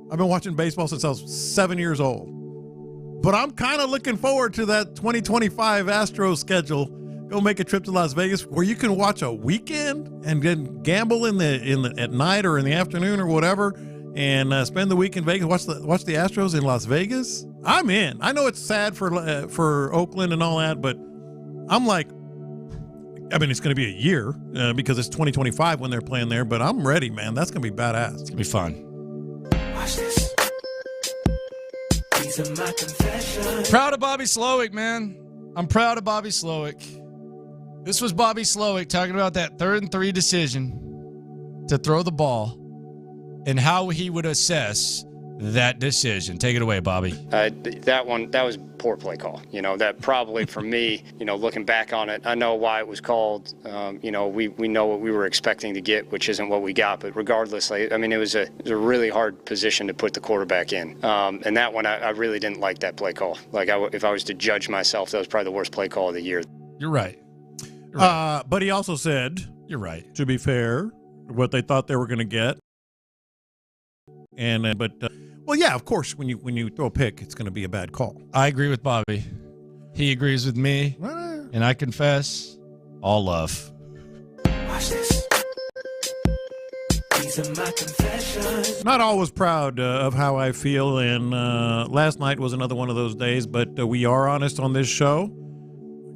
I've been watching baseball since I was 7 years old. But I'm kind of looking forward to that 2025 Astros schedule. Go make a trip to Las Vegas where you can watch a weekend and then gamble at night or in the afternoon or whatever, and spend the week in Vegas. Watch the Astros in Las Vegas. I'm in. I know it's sad for Oakland and all that, but I'm like, I mean, it's going to be a year because it's 2025 when they're playing there. But I'm ready, man. That's going to be badass. It's going to be fun. Watch this. These are my confessions. Proud of Bobby Slowick, man. I'm proud of Bobby Slowick. This was Bobby Slowick talking about that 3rd and 3 decision to throw the ball and how he would assess that decision. Take it away, Bobby. That was poor play call. That probably for me, looking back on it, I know why it was called. We know what we were expecting to get, which isn't what we got. But regardless, it was a really hard position to put the quarterback in. And that one, I really didn't like that play call. If I was to judge myself, that was probably the worst play call of the year. You're right. But he also said, "You're right." To be fair, what they thought they were going to get, and well, yeah, of course, when you throw a pick, it's going to be a bad call. I agree with Bobby. He agrees with me, and I confess, all love. Watch this. These are my confessions. Not always proud of how I feel, and last night was another one of those days. But we are honest on this show.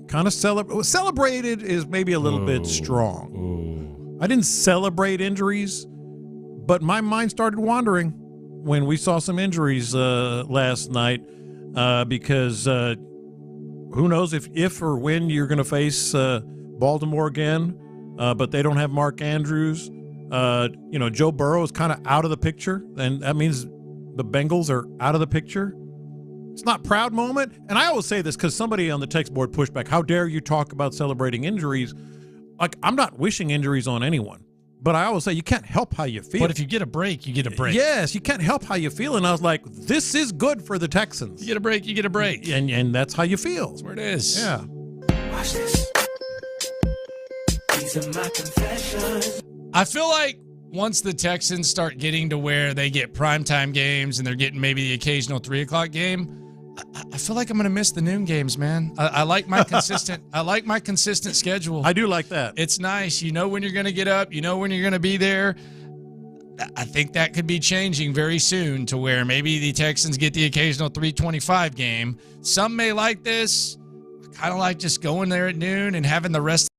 Kind of celebrated is maybe a little bit strong. Ooh. I didn't celebrate injuries, but my mind started wandering when we saw some injuries last night because who knows if or when you're going to face Baltimore again, but they don't have Mark Andrews. Joe Burrow is kind of out of the picture, and that means the Bengals are out of the picture. It's not a proud moment. And I always say this because somebody on the text board pushed back. How dare you talk about celebrating injuries? I'm not wishing injuries on anyone. But I always say you can't help how you feel. But if you get a break, you get a break. Yes, you can't help how you feel. And I was like, this is good for the Texans. You get a break, you get a break. And that's how you feel. That's where it is. Yeah. Watch this. These are my confessions. I feel like once the Texans start getting to where they get primetime games and they're getting maybe the occasional 3 o'clock game, I feel like I'm going to miss the noon games, man. I like my consistent schedule. I do like that. It's nice. You know when you're going to get up. You know when you're going to be there. I think that could be changing very soon to where maybe the Texans get the occasional 3:25 game. Some may like this. I kind of like just going there at noon and having the rest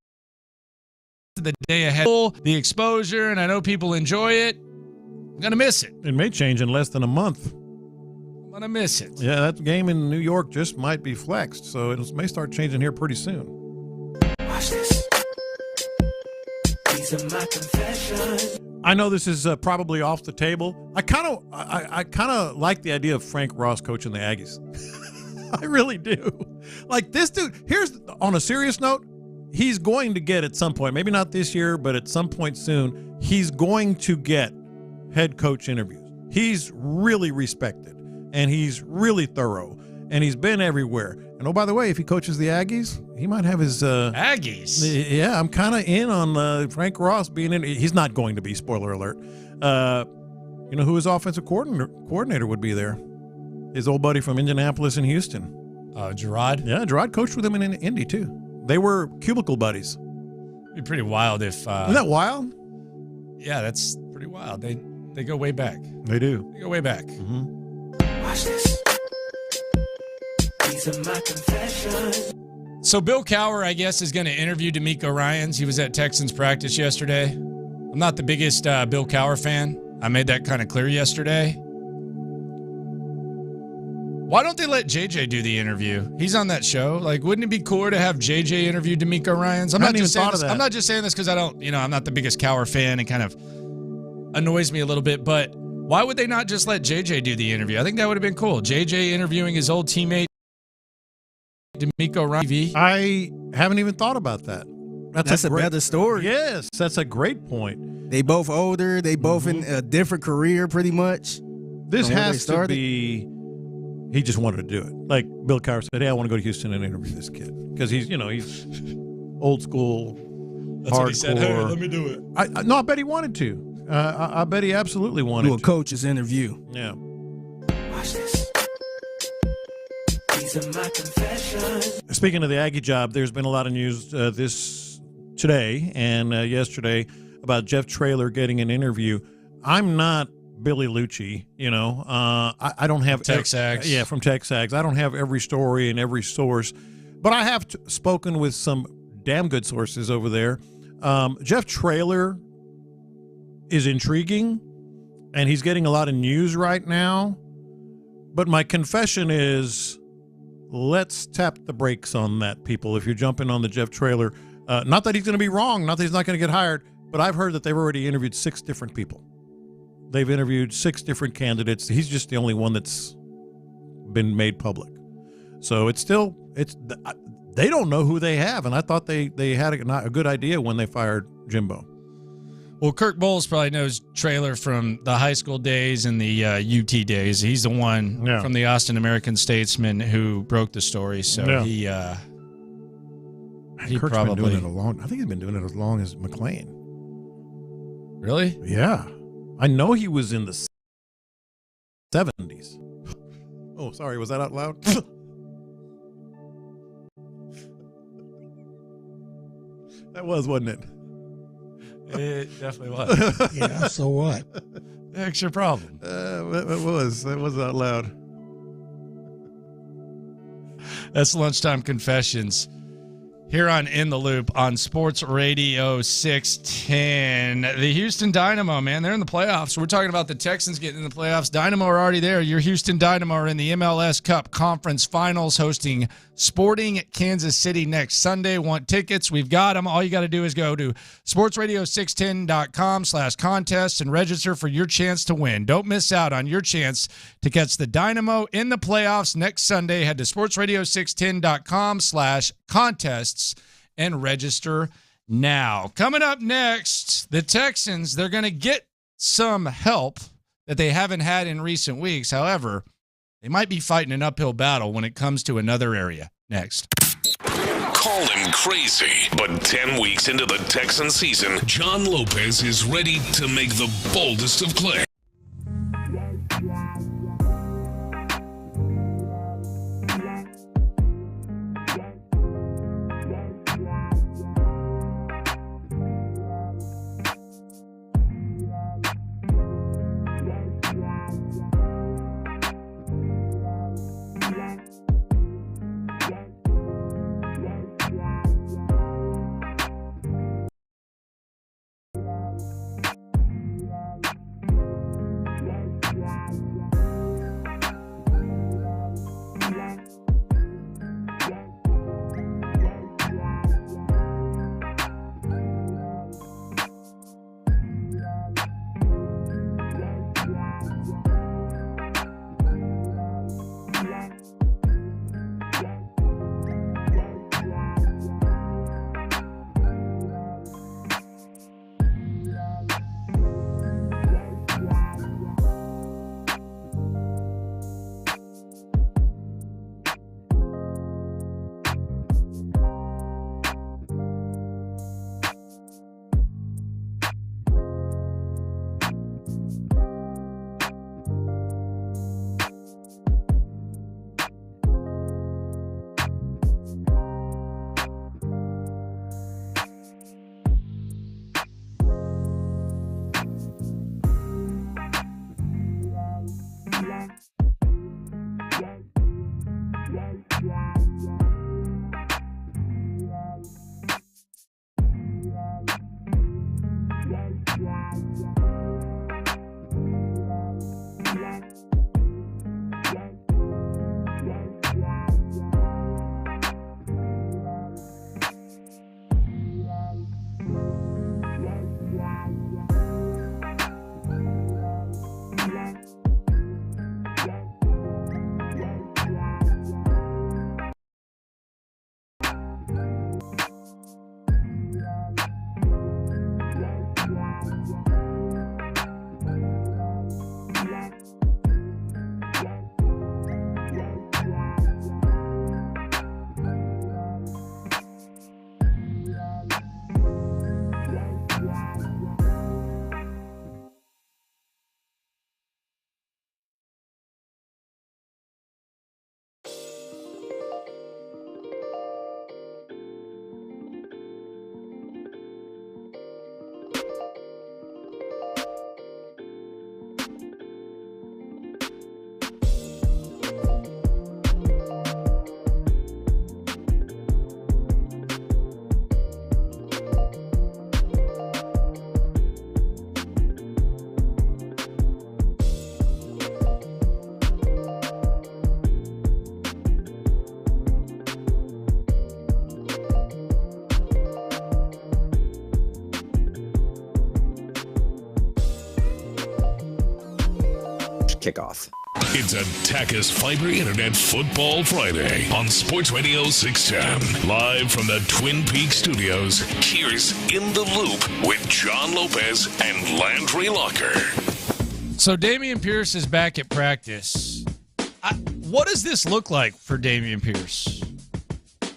of the day ahead. The exposure, and I know people enjoy it. I'm going to miss it. It may change in less than a month. I'm going to miss it. Yeah, that game in New York just might be flexed, so it may start changing here pretty soon. Watch this. These are my confessions. I know this is probably off the table. I kind of like the idea of Frank Ross coaching the Aggies. I really do. Like this dude, on a serious note, he's going to get at some point, maybe not this year, but at some point soon, he's going to get head coach interviews. He's really respected. And he's really thorough, and he's been everywhere. And oh, by the way, if he coaches the Aggies, he might have his Aggies. Yeah, I'm kind of in on Frank Ross being in. He's not going to be. Spoiler alert. You know who his offensive coordinator would be there? His old buddy from Indianapolis and Houston. Gerard. Yeah, Gerard coached with him in Indy too. They were cubicle buddies. It'd be pretty wild if. Isn't that wild? Yeah, that's pretty wild. They go way back. They do. They go way back. Mm-hmm. Watch this. These are my confessions. So Bill Cowher, I guess, is going to interview DeMeco Ryans. He was at Texans practice yesterday. I'm not the biggest Bill Cowher fan. I made that kind of clear yesterday. Why don't they let JJ do the interview? He's on that show. Like, wouldn't it be cooler to have JJ interview DeMeco Ryans? I'm not just saying this because I don't, I'm not the biggest Cowher fan and kind of annoys me a little bit, but why would they not just let JJ do the interview? I think that would have been cool. JJ interviewing his old teammate DeMeco Ryans. I haven't even thought about that. That's a better story. Yes, that's a great point. They both older. They both in a different career, pretty much. This has to be. He just wanted to do it. Like Bill Cowher said, "Hey, I want to go to Houston and interview this kid because he's old school, That's hardcore." what he said. Hey, let me do it. I bet he wanted to. I bet he absolutely wanted to. Do a coach's interview. Yeah. Watch this. These are my confessions. Speaking of the Aggie job, there's been a lot of news today and yesterday about Jeff Traylor getting an interview. I'm not Billy Lucci, I don't have Texags. Yeah, from Texags. I don't have every story and every source, but I have spoken with some damn good sources over there. Jeff Traylor is intriguing, and he's getting a lot of news right now. But my confession is, let's tap the brakes on that, people. If you're jumping on the Jeff Traylor, not that he's going to be wrong, not that he's not going to get hired, but I've heard that they've already interviewed 6 different people. They've interviewed 6 different candidates. He's just the only one that's been made public. So they don't know who they have, and I thought they had a good idea when they fired Jimbo. Well, Kirk Bowles probably knows Traylor from the high school days and the UT days. He's the one from the Austin American-Statesman who broke the story. So he Kirk's probably been doing it I think he's been doing it as long as McClain. Really? Yeah. I know he was in the 70s. Oh, sorry. Was that out loud? That wasn't it? It definitely was. Yeah, so what? That's your problem. It was out loud. That's Lunchtime Confessions here on In the Loop on Sports Radio 610. The Houston Dynamo, man, they're in the playoffs. We're talking about the Texans getting in the playoffs. Dynamo are already there. Your Houston Dynamo are in the MLS Cup Conference Finals hosting Sporting Kansas City next Sunday. Want tickets? We've got them. All you got to do is go to sportsradio610.com/contest and register for your chance to win. Don't miss out on your chance to catch the Dynamo in the playoffs next Sunday. Head to sportsradio610.com/contests and register now. Coming up next, the Texans, they're going to get some help that they haven't had in recent weeks. However, they might be fighting an uphill battle when it comes to another area. Next. Call him crazy, but 10 weeks into the Texan season, John Lopez is ready to make the boldest of claims. Kickoff. It's a Takis Fiber Internet Football Friday on Sports Radio 610. Live from the Twin Peaks studios, here's In the Loop with John Lopez and Landry Locker. So Dameon Pierce is back at practice. What does this look like for Dameon Pierce?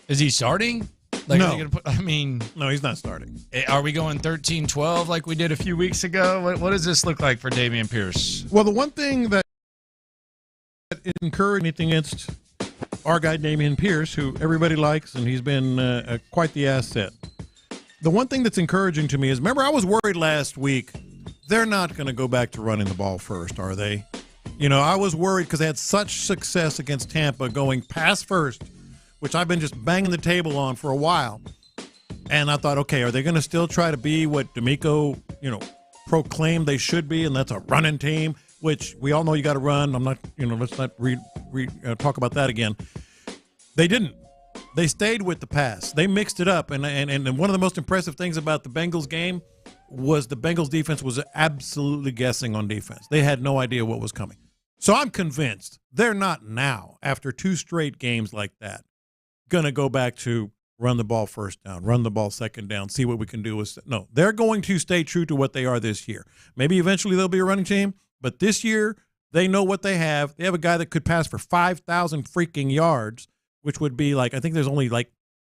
Is he starting? Like, no. Are they gonna put, no, he's not starting. Are we going 13-12 like we did a few weeks ago? What does this look like for Dameon Pierce? Well, the one thing that encouraged anything against our guy Dameon Pierce, who everybody likes, and he's been quite the asset. The one thing that's encouraging to me is, remember, I was worried last week, they're not going to go back to running the ball first, are they? You know, I was worried because they had such success against Tampa going pass first, which I've been just banging the table on for a while. And I thought, okay, are they going to still try to be what DeMeco, proclaimed they should be, and that's a running team, which we all know you got to run. I'm not, let's not talk about that again. They didn't. They stayed with the pass. They mixed it up, and one of the most impressive things about the Bengals game was the Bengals defense was absolutely guessing on defense. They had no idea what was coming. So I'm convinced they're not now, after 2 straight games like that, going to go back to run the ball first down, run the ball second down, see what we can do. No, they're going to stay true to what they are this year. Maybe eventually they'll be a running team, but this year they know what they have. They have a guy that could pass for 5,000 freaking yards, which would be I think there's only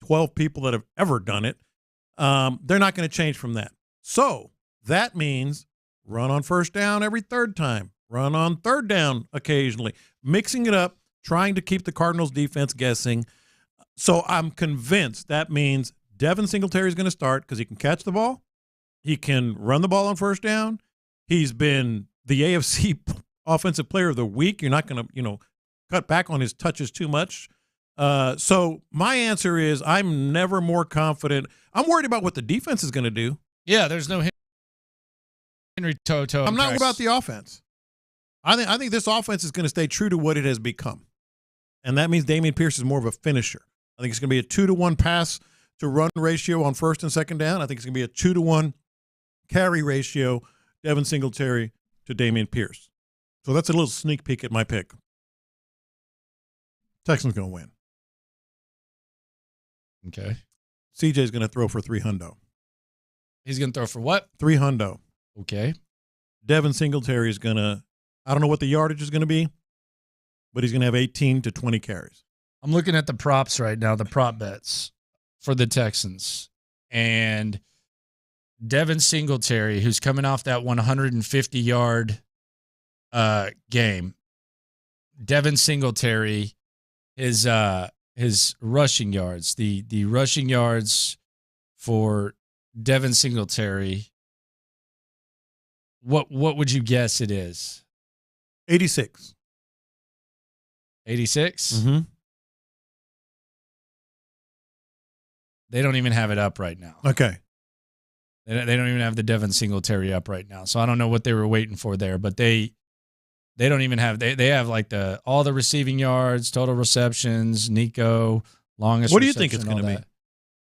12 people that have ever done it. They're not going to change from that. So that means run on first down every third time, run on third down occasionally, mixing it up, trying to keep the Cardinals defense guessing. So I'm convinced that means Devin Singletary is going to start because he can catch the ball. He can run the ball on first down. He's been the AFC Offensive Player of the Week. You're not going to, cut back on his touches too much. So my answer is I'm never more confident. I'm worried about what the defense is going to do. Yeah, there's no Henry Toto. I'm not worried about the offense. I think this offense is going to stay true to what it has become. And that means Dameon Pierce is more of a finisher. I think it's going to be a 2-to-1 pass to run ratio on first and second down. I think it's going to be a 2-to-1 carry ratio, Devin Singletary to Dameon Pierce. So that's a little sneak peek at my pick. Texans going to win. Okay. CJ's going to throw for 300. He's going to throw for what? 300. Okay. Devin Singletary is going to, I don't know what the yardage is going to be, but he's going to have 18 to 20 carries. I'm looking at the props right now, the prop bets for the Texans. And Devin Singletary, who's coming off that 150-yard game. Devin Singletary, his rushing yards, the rushing yards for Devin Singletary, what would you guess it is? 86. 86? Mm-hmm. They don't even have it up right now. Okay. They don't even have the Devin Singletary up right now. So I don't know what they were waiting for there, but they don't even have they have all the receiving yards, total receptions, Nico, longest. What do you think it's going to be?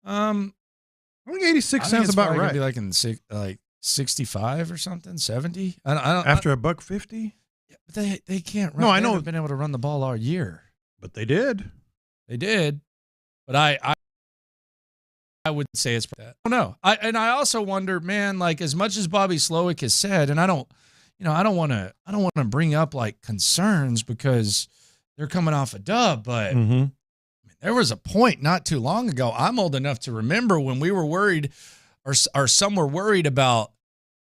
I think 86 sounds about right. Be like in 65 or something, 70. I don't after $150. Yeah, but they can't run. No, I know. They haven't been able to run the ball all year, but they did. They did, but I would say it's that. I don't know. I also wonder, man, as much as Bobby Slowick has said, and I don't want to bring up concerns because they're coming off a dub, but there was a point not too long ago. I'm old enough to remember when we were worried, or some were worried about,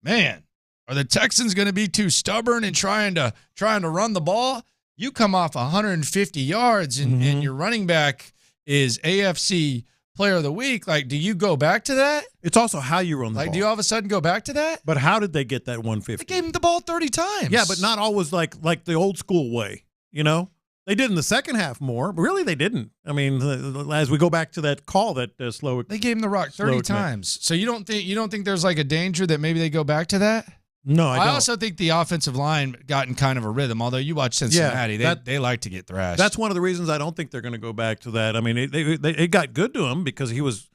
man, are the Texans going to be too stubborn and trying to run the ball? You come off 150 yards and your running back is AFC Player of the Week. Do you go back to that? It's also how you run the ball. Do you all of a sudden go back to that? But how did they get that 150? They gave him the ball 30 times. Yeah, but not always like the old school way, They did in the second half more, but really they didn't. I mean, as we go back to that call that Slowick, they gave him the rock 30 times. So you don't think there's a danger that maybe they go back to that? No, I don't. I also think the offensive line got in kind of a rhythm. Although you watch Cincinnati, they like to get thrashed. That's one of the reasons I don't think they're going to go back to that. I mean, it got good to him because he was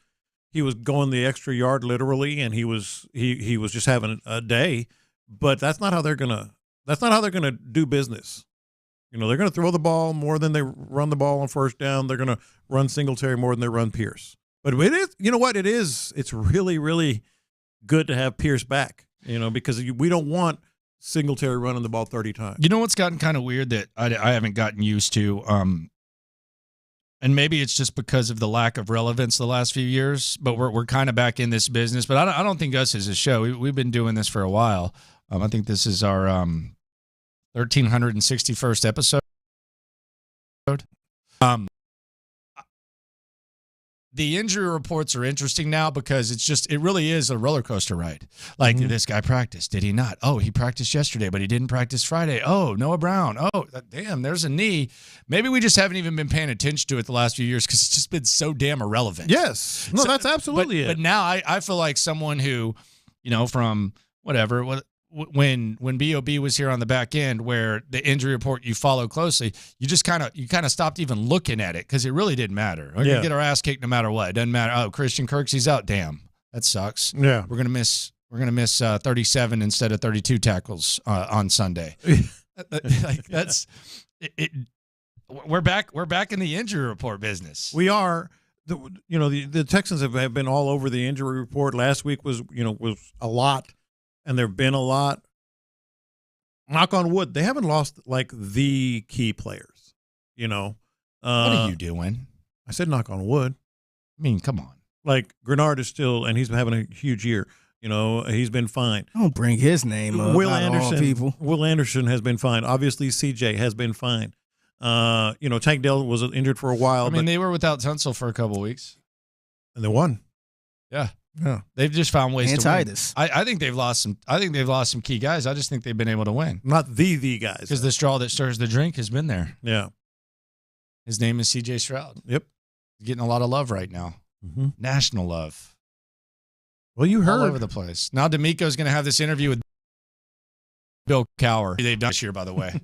going the extra yard literally, and he was just having a day. But that's not how they're gonna That's not how they're going to do business. They're going to throw the ball more than they run the ball on first down. They're going to run Singletary more than they run Pierce. But it is, you know what it is? It's really, really good to have Pierce back, because we don't want Singletary running the ball 30 times. You know what's gotten kind of weird that I haven't gotten used to, and maybe it's just because of the lack of relevance the last few years, but we're kind of back in this business. But I don't think us as a show, we've been doing this for a while. I think this is our 1361st episode. The injury reports are interesting now because it really is a roller coaster ride. Like, this guy practiced. Did he not? Oh, he practiced yesterday, but he didn't practice Friday. Oh, Noah Brown. Oh, damn, there's a knee. Maybe we just haven't even been paying attention to it the last few years because it's just been so damn irrelevant. Yes. No, that's absolutely it. But now I feel like someone who, from whatever, when BOB was here on the back end, where the injury report you follow closely, you kind of stopped even looking at it because it really didn't matter. We're gonna get our ass kicked no matter what. It doesn't matter. Oh, Christian Kirksey's out. Damn, that sucks. Yeah, we're gonna miss 37 instead of 32 tackles on Sunday. That's it. We're back in the injury report business. We are. The Texans have been all over the injury report. Last week was a lot. And there have been a lot. Knock on wood, they haven't lost like the key players. What are you doing? I said knock on wood. I mean, come on. Like Grenard is still, and he's having a huge year. He's been fine. Don't bring his name up. Will Anderson has been fine. Obviously, CJ has been fine. Tank Dell was injured for a while. I mean, they were without Tunsil for a couple of weeks, and they won. Yeah. Yeah, they've just found ways to win. Titus. I think they've lost some. I think they've lost some key guys. I just think they've been able to win. Not the guys, because the straw that stirs the drink has been there. Yeah, his name is CJ Stroud. Yep, he's getting a lot of love right now. Mm-hmm. National love. Well, you heard all over the place. Now DeMeco is going to have this interview with Bill Cowher. They've done this year, by the way.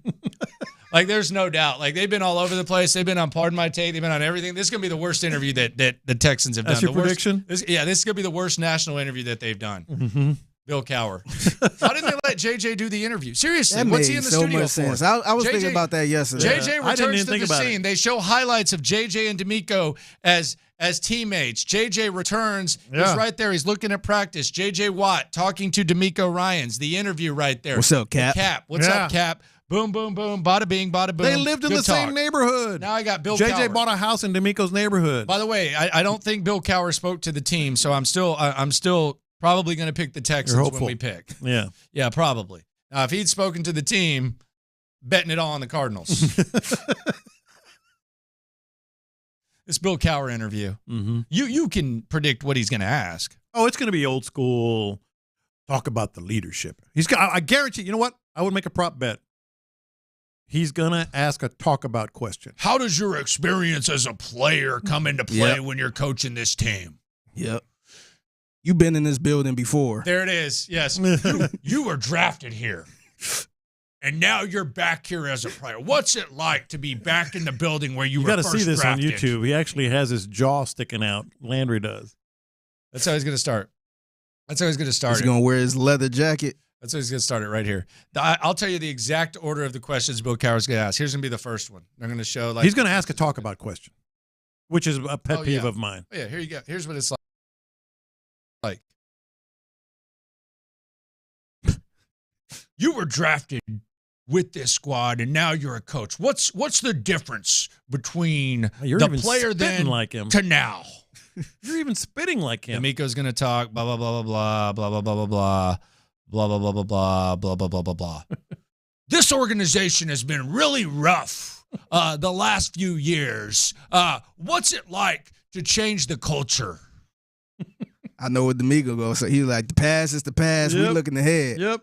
Like, there's no doubt. Like, they've been all over the place. They've been on Pardon My Take. They've been on everything. This is going to be the worst interview that the Texans have done. That's your prediction? This is going to be the worst national interview that they've done. Mm-hmm. Bill Cowher. Why didn't they let JJ do the interview? Seriously, that what's he in the studio for? Sense. I was thinking about that yesterday. JJ returns to the scene. They show highlights of JJ and DeMeco as teammates. JJ returns. Yeah. He's right there. He's looking at practice. JJ Watt talking to DeMeco Ryans. The interview right there. What's up, Cap? Cap. What's up, Cap? Boom, boom, boom. Bada bing, bada boom. They lived in the same neighborhood. Now I got Bill JJ Cowher. bought a house in DeMeco's neighborhood. By the way, I don't think Bill Cowher spoke to the team, so I'm still probably going to pick the Texans when we pick. Yeah. Yeah, probably. Now, if he'd spoken to the team, betting it all on the Cardinals. This Bill Cowher interview. Mm-hmm. You can predict what he's going to ask. Oh, it's going to be old school. Talk about the leadership. I guarantee. You know what? I would make a prop bet. He's going to ask a talk about question. How does your experience as a player come into play when you're coaching this team? Yep. You've been in this building before. There it is. Yes. You were drafted here. And now you're back here as a player. What's it like to be back in the building where you were first drafted? You got to see this on YouTube. He actually has his jaw sticking out. Landry does. That's how he's going to start. He's going to wear his leather jacket. That's how he's going to start it right here. I'll tell you the exact order of the questions Bill Cowher's going to ask. Here's going to be the first one. They're going to show he's going to ask a talk about question, which is a pet peeve of mine. Oh, yeah, here you go. Here's what it's like. You were drafted with this squad, and now you're a coach. What's the difference between the player then like him to now? You're even spitting like him. DeMeco's going to talk blah blah blah blah blah blah blah blah blah. Blah, blah, blah, blah, blah, blah, blah, blah, blah, blah. This organization has been really rough the last few years. What's it like to change the culture? I know what DeMeco goes. So he's like, the past is the past. Yep. We're looking ahead. Yep.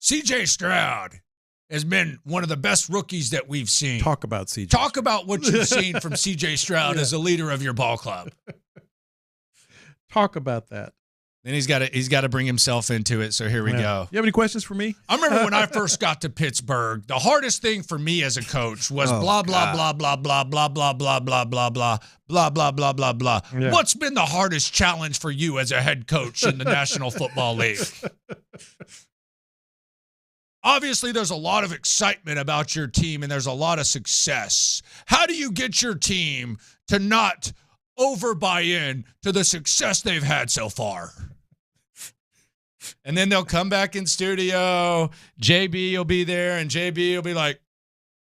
CJ Stroud has been one of the best rookies that we've seen. Talk about CJ. Talk about what you've seen from CJ Stroud as a leader of your ball club. Talk about that. Then he's got to bring himself into it. So here we go. You have any questions for me? I remember when I first got to Pittsburgh, the hardest thing for me as a coach was blah blah blah blah blah blah blah blah blah blah blah blah blah blah blah blah. What's been the hardest challenge for you as a head coach in the National Football League? Obviously, there's a lot of excitement about your team and there's a lot of success. How do you get your team to not over-buy in to the success they've had so far? And then they'll come back in studio. JB will be there, and JB will be like,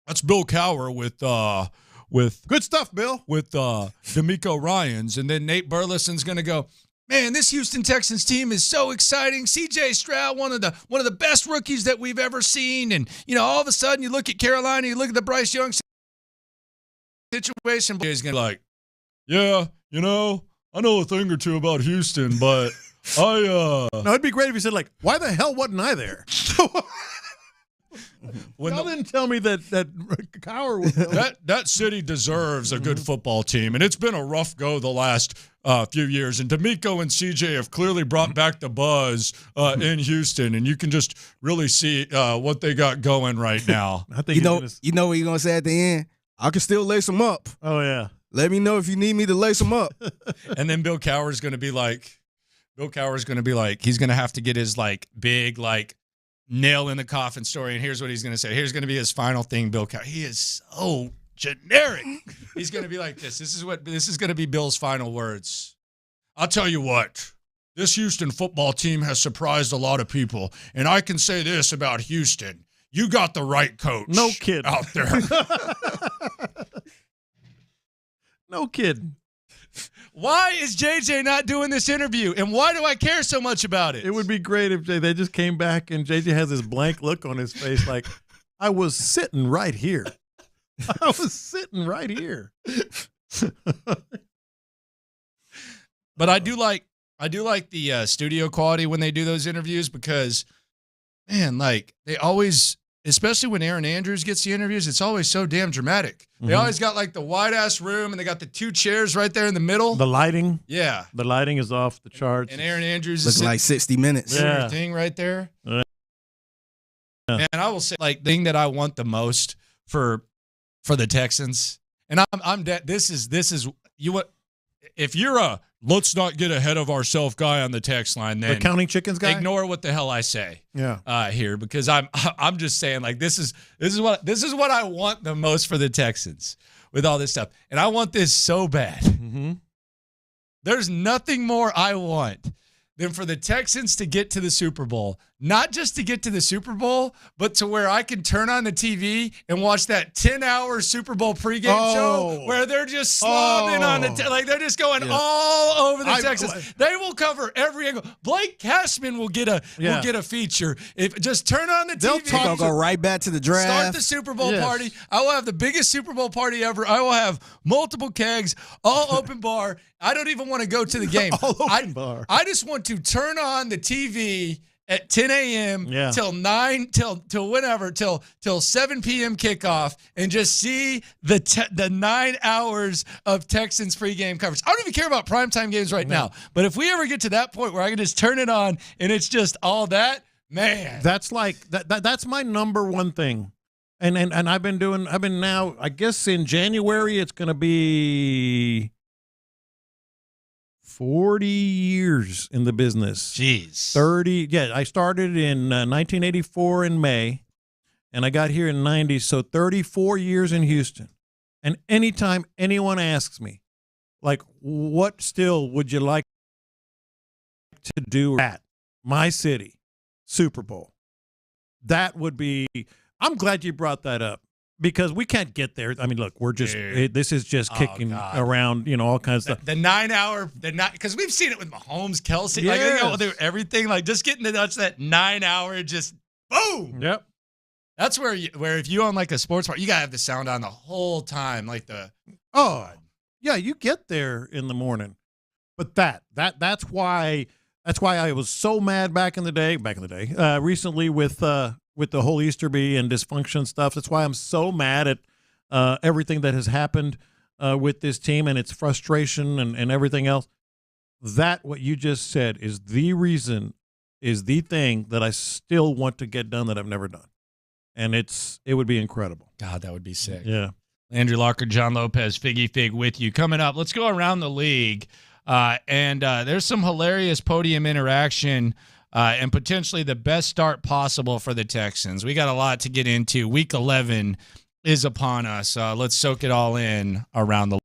that's Bill Cowher with good stuff, Bill. With DeMeco Ryans. And then Nate Burleson's going to go, man, this Houston Texans team is so exciting. CJ Stroud, one of the best rookies that we've ever seen. And, all of a sudden you look at Carolina, you look at the Bryce Young situation. He's going to be like, yeah, I know a thing or two about Houston, but No, it'd be great if you said, like, why the hell wasn't I there? Y'all didn't tell me that Cowher was that city deserves a good football team, and it's been a rough go the last few years. And DeMeco and CJ have clearly brought back the buzz in Houston, and you can just really see what they got going right now. I think you know what you're gonna say at the end. I can still lace them up. Oh yeah, let me know if you need me to lace them up. And then Bill Cowher's gonna be like, he's gonna have to get his big nail in the coffin story, and here's what he's going to say. Here's going to be his final thing, Bill Cowher. He is so generic. He's going to be like this. This is going to be Bill's final words. I'll tell you what. This Houston football team has surprised a lot of people, and I can say this about Houston. You got the right coach. No kidding. Out there. No kidding. Why is JJ not doing this interview, and why do I care so much about it? It would be great if they just came back and JJ has this blank look on his face like, I was sitting right here. I was sitting right here. But I do like the studio quality when they do those interviews because, man, they always, especially when Aaron Andrews gets the interviews, it's always so damn dramatic. They always got the wide-ass room, and they got the two chairs right there in the middle. The lighting. Yeah. The lighting is off the charts. And Aaron Andrews looks like 60 Minutes. Yeah. Thing right there. Yeah. And I will say, the thing that I want the most for the Texans, and this is you what if you're a let's not get ahead of ourselves guy on the text line, then the counting chickens guy, ignore what the hell I say. Yeah. Here, because I'm just saying this is what I want the most for the Texans with all this stuff, and I want this so bad. Mm-hmm. There's nothing more I want than for the Texans to get to the Super Bowl. Not just to get to the Super Bowl, but to where I can turn on the TV and watch that 10-hour Super Bowl pregame show where they're just slobbing on the they're just going all over the Texans. They will cover every angle. Blake Cashman will get a feature. If just turn on the TV. They'll go right back to the draft. Start the Super Bowl party. I will have the biggest Super Bowl party ever. I will have multiple kegs, all open bar. I don't even want to go to the game. All open bar. I just want to turn on the TV at 10 a.m. till 7 p.m. kickoff and just see the 9 hours of Texans pregame coverage. I don't even care about primetime games right now, but if we ever get to that point where I can just turn it on and it's just all that, man. That's that's my number one thing. And I've been now, I guess in January it's going to be 40 years in the business. Jeez. 30. Yeah, I started in 1984 in May, and I got here in 90, so 34 years in Houston. And anytime anyone asks me, what still would you like to do at my city, Super Bowl? That would be – I'm glad you brought that up. Because we can't get there. I mean, look, we're just this is just kicking around, all kinds of stuff. The 9 hour, because we've seen it with Mahomes, Kelsey, they do everything, just getting to touch that 9 hour, just boom. Yep. That's where if you own a sports bar, you gotta have the sound on the whole time, yeah, you get there in the morning, but that's why I was so mad back in the day, recently with the whole Easterby and dysfunction stuff. That's why I'm so mad at everything that has happened with this team and its frustration and everything else. That, what you just said, is the thing that I still want to get done that I've never done. And it would be incredible. God, that would be sick. Yeah. Andrew Locker, John Lopez, Figgy Fig with you. Coming up, let's go around the league. And there's some hilarious podium interaction and potentially the best start possible for the Texans. We got a lot to get into. Week 11 is upon us. Let's soak it all in around the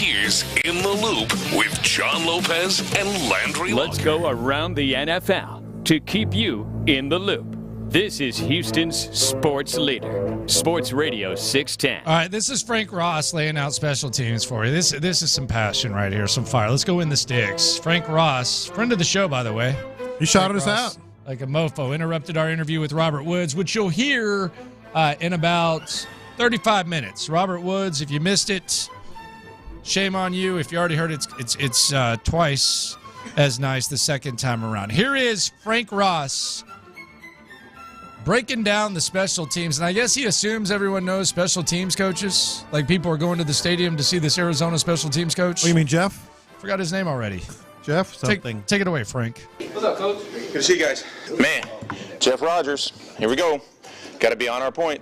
Here's In the Loop with John Lopez and Landry. Let's go around the NFL to keep you in the loop. This is Houston's sports leader, Sports Radio 610. All right, this is Frank Ross laying out special teams for you. This is some passion right here, some fire. Let's go in the sticks. Frank Ross, friend of the show, by the way. He shouted us out. Like a mofo. Interrupted our interview with Robert Woods, which you'll hear in about 35 minutes. Robert Woods, if you missed it, shame on you. If you already heard it, it's twice as nice the second time around. Here is Frank Ross breaking down the special teams. And I guess he assumes everyone knows special teams coaches. Like people are going to the stadium to see this Arizona special teams coach. Oh, you mean Jeff? Forgot his name already. Jeff something. Take it away, Frank. What's up, Coach? Good to see you guys. Man, Jeff Rogers. Here we go. Got to be on our point.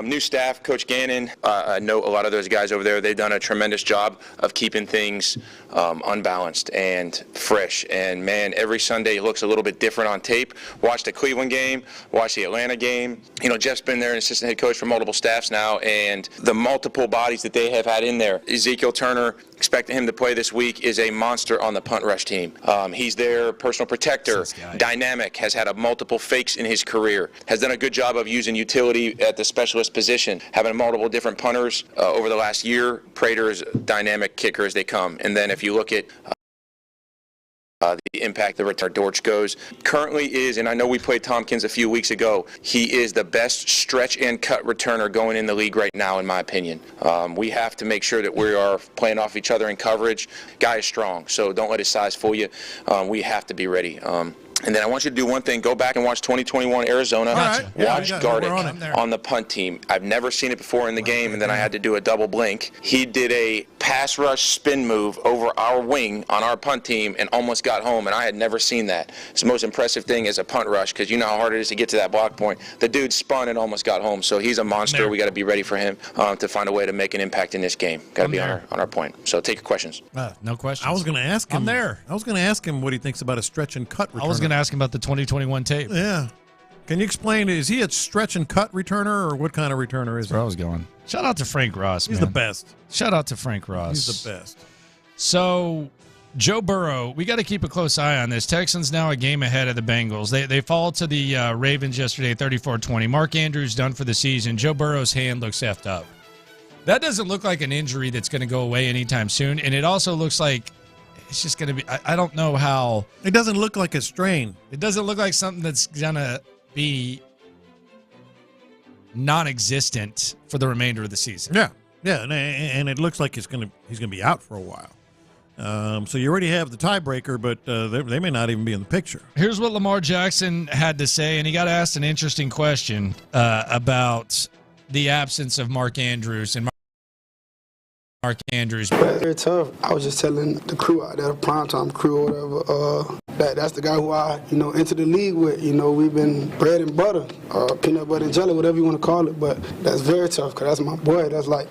New staff, Coach Gannon. I know a lot of those guys over there. They've done a tremendous job of keeping things unbalanced and fresh. And, man, every Sunday looks a little bit different on tape. Watch the Cleveland game. Watch the Atlanta game. You know, Jeff's been there, an assistant head coach for multiple staffs now. And the multiple bodies that they have had in there. Ezekiel Turner, expecting him to play this week, is a monster on the punt rush team. He's their personal protector. Dynamic, has had multiple fakes in his career. Has done a good job of using utility at the specialist position, having multiple different punters over the last year. Prater's dynamic kicker as they come. And then if you look at the impact that Richard Dortch goes, currently is, and I know we played Tompkins a few weeks ago, he is the best stretch and cut returner going in the league right now, in my opinion. We have to make sure that we are playing off each other in coverage. Guy is strong, so don't let his size fool you. We have to be ready. And then I want you to do one thing. Go back and watch 2021 Arizona. Right. Yeah, Watch Gardick on the punt team. I've never seen it before in the game, and then I had to do a double blink. He did a pass rush spin move over our wing on our punt team and almost got home, and I had never seen that. It's the most impressive thing as a punt rush because you know how hard it is to get to that block point. The dude spun and almost got home, so he's a monster. We got to be ready for him to find a way to make an impact in this game. Got to be on our point. So take your questions. No questions. I was going to ask him. I'm there. I was going to ask him what he thinks about a stretch and cut returner. I was going to ask him about the 2021 tape. Yeah. Can you explain, is he a stretch and cut returner, or what kind of returner is he? That's where I was going. Shout out to Frank Ross, He's man. the best. Shout out to Frank Ross. He's the best. So, Joe Burrow, we got to keep a close eye on this. Texans now a game ahead of the Bengals. They fall to the Ravens yesterday, 34-20. Mark Andrews done for the season. Joe Burrow's hand looks effed up. That doesn't look like an injury that's going to go away anytime soon, and it also looks like it's just going to be – I don't know how – It doesn't look like a strain. It doesn't look like something that's going to be non-existent for the remainder of the season. Yeah, and it looks like he's going to be out for a while. So you already have the tiebreaker, but they may not even be in the picture. Here's what Lamar Jackson had to say, and he got asked an interesting question about the absence of Mark Andrews and Mark Andrews. Very tough. I was just telling the crew out there, the primetime crew or whatever, that's the guy who I, entered the league with. We've been bread and butter, peanut butter and jelly, whatever you want to call it. But that's very tough because that's my boy. That's like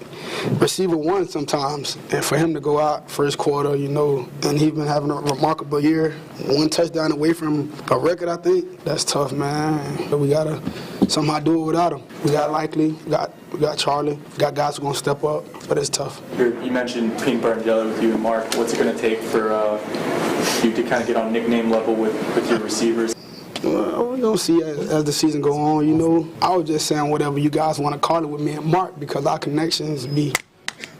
receiver one sometimes. And for him to go out first quarter, and he's been having a remarkable year. One touchdown away from a record, I think. That's tough, man. But we got to somehow do it without him. We got Likely, we got Charlie, we got guys who are going to step up, but it's tough. You mentioned peanut butter and jelly with you and Mark. What's it going to take for you to kind of get on nickname level with your receivers? Well, we're going to see as the season go on, I was just saying whatever you guys want to call it with me and Mark because our connections be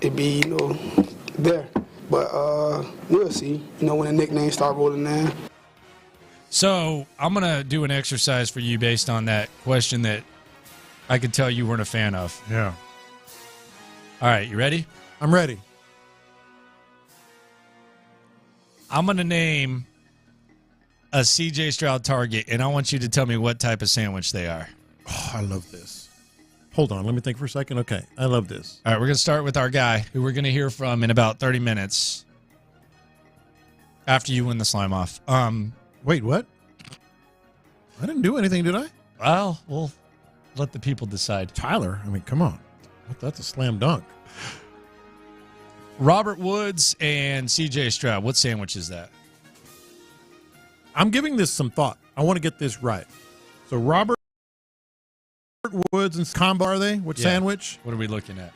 there. But we'll see, when the nicknames start rolling in. So I'm going to do an exercise for you based on that question that I could tell you weren't a fan of. Yeah. All right, you ready? I'm ready. I'm going to name a CJ Stroud target, and I want you to tell me what type of sandwich they are. Oh, I love this. Hold on, let me think for a second. Okay, I love this. All right, we're going to start with our guy, who we're going to hear from in about 30 minutes after you win the slime off. Wait, what? I didn't do anything, did I? Well, we'll let the people decide. Tyler, come on. That's a slam dunk. Robert Woods and CJ Stroud. What sandwich is that? I'm giving this some thought. I want to get this right. So Robert Woods and combo, are they? What sandwich? What are we looking at?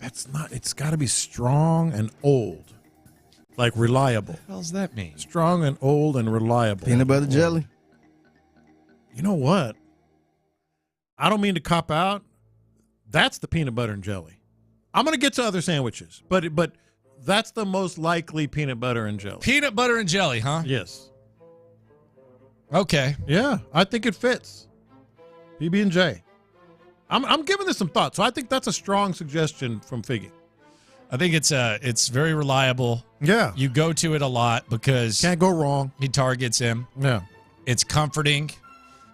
It's got to be strong and old. Like reliable. What does that mean? Strong and old and reliable. Peanut butter jelly. You know what? I don't mean to cop out. That's the peanut butter and jelly. I'm going to get to other sandwiches, but that's the most likely peanut butter and jelly. Peanut butter and jelly, huh? Yes. Okay. Yeah, I think it fits. PB&J. I'm giving this some thought, so I think that's a strong suggestion from Figgy. I think it's very reliable. Yeah. You go to it a lot because can't go wrong. He targets him. Yeah. It's comforting.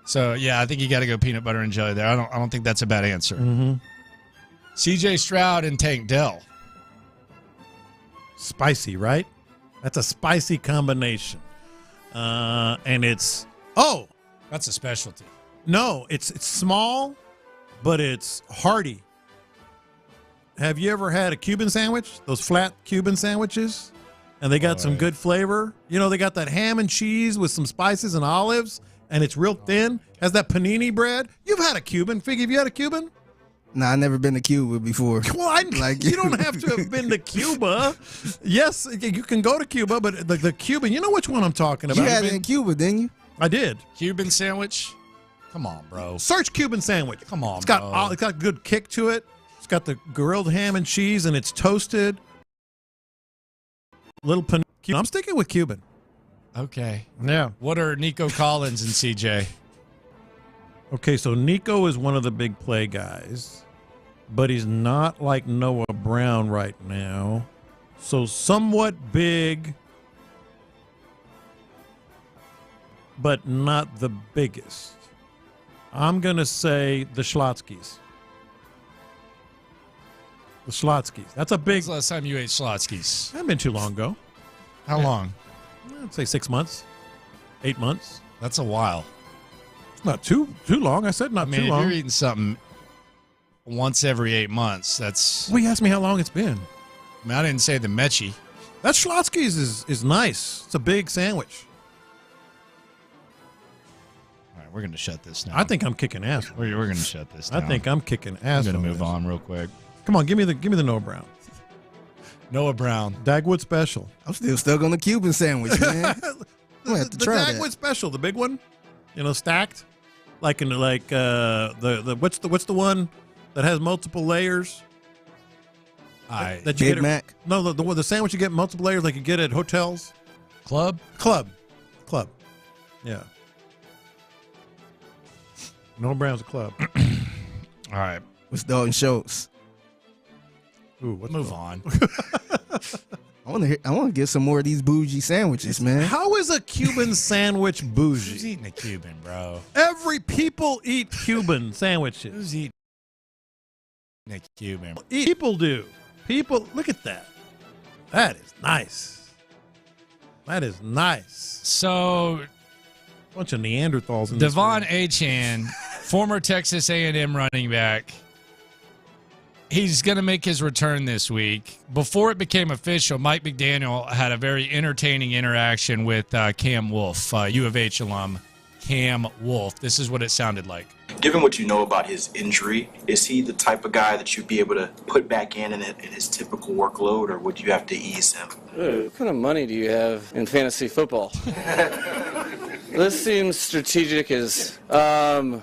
So yeah, I think you got to go peanut butter and jelly there. I don't think that's a bad answer. Mm-hmm. CJ Stroud and Tank Dell. Spicy, right? That's a spicy combination. And it's that's a specialty. No, it's small, but it's hearty. Have you ever had a Cuban sandwich? Those flat Cuban sandwiches? And they got some good flavor. You know, they got that ham and cheese with some spices and olives, and it's real thin. Has that panini bread. You've had a Cuban. Figgy, have you had a Cuban? Nah, I never been to Cuba before. Well, you don't have to have been to Cuba. Yes, you can go to Cuba, but the Cuban, you know which one I'm talking about. You had it in Cuba, didn't you? I did. Cuban sandwich? Come on, bro. Search Cuban sandwich. Come on, it's got a good kick to it. It's got the grilled ham and cheese, and it's toasted. I'm sticking with Cuban. Okay. Yeah. What are Nico Collins and CJ? Okay, so Nico is one of the big play guys, but he's not like Noah Brown right now. So somewhat big, but not the biggest. I'm going to say the Schlotzkys. The Schlotzkys. That's a big... When's the last time you ate Schlotzkys? Hasn't been too long ago. How long? I'd say 6 months. 8 months. That's a while. It's not too long. I said not too long. If you're eating something once every 8 months, that's... Well, you asked me how long it's been. I mean, I didn't say the Mechie. That Schlotzkys is nice. It's a big sandwich. All right, we're going to shut this down. I think I'm kicking ass. We're going to shut this down. I think I'm kicking ass. I'm going to move on real quick. Come on, give me the Noah Brown. Noah Brown. Dagwood Special. I'm still stuck on the Cuban sandwich, man. I'm gonna have to try that. The Dagwood Special, the big one, stacked, what's the one that has multiple layers? That you Big get Mac. No, the sandwich you get multiple layers like you get at hotels. Club. Yeah. Noah Brown's a club. All right. What's Dalton Schultz? Ooh, what's move on. I want to get some more of these bougie sandwiches, man. How is a Cuban sandwich bougie? Who's eating a Cuban, bro? People eat Cuban sandwiches. Who's eating a Cuban? People do. People, look at that. That is nice. So, bunch of Neanderthals in this Devon room. Achane, former Texas A&M running back. He's going to make his return this week. Before it became official, Mike McDaniel had a very entertaining interaction with Cam Wolfe, U of H alum Cam Wolfe. This is what it sounded like. Given what you know about his injury, is he the type of guy that you'd be able to put back in his typical workload, or would you have to ease him? What kind of money do you have in fantasy football? This seems strategic as, as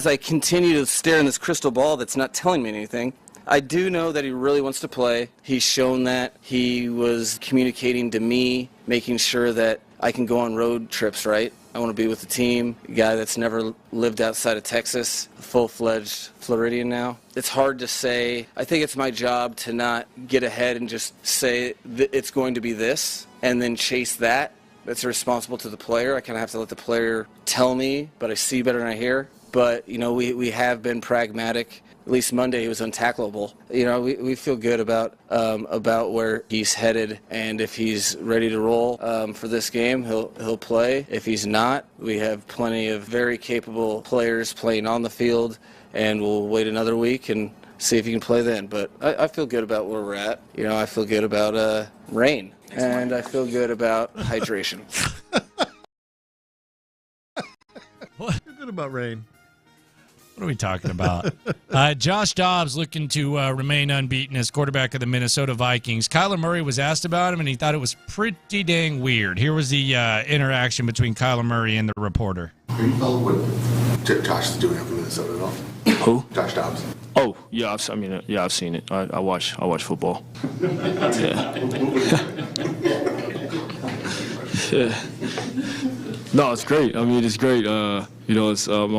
I continue to stare in this crystal ball that's not telling me anything, I do know that he really wants to play. He's shown that. He was communicating to me, making sure that I can go on road trips, right? I want to be with the team, a guy that's never lived outside of Texas, a full-fledged Floridian now. It's hard to say. I think it's my job to not get ahead and just say it's going to be this and then chase that. That's responsible to the player. I kind of have to let the player tell me, but I see better than I hear. But, we have been pragmatic. At least Monday he was untackleable. We feel good about where he's headed, and if he's ready to roll for this game, he'll play. If he's not, we have plenty of very capable players playing on the field, and we'll wait another week and see if he can play then. But I feel good about where we're at. I feel good about rain, and I feel good about hydration. What? I feel good about rain. What are we talking about? Josh Dobbs looking to remain unbeaten as quarterback of the Minnesota Vikings. Kyler Murray was asked about him, and he thought it was pretty dang weird. Here was the interaction between Kyler Murray and the reporter. Are you following what Josh is doing up in Minnesota at all? Who? Josh Dobbs. Oh, yeah, I've seen it. I watch football. Yeah. Yeah. No, it's great. I mean, it's great. I'm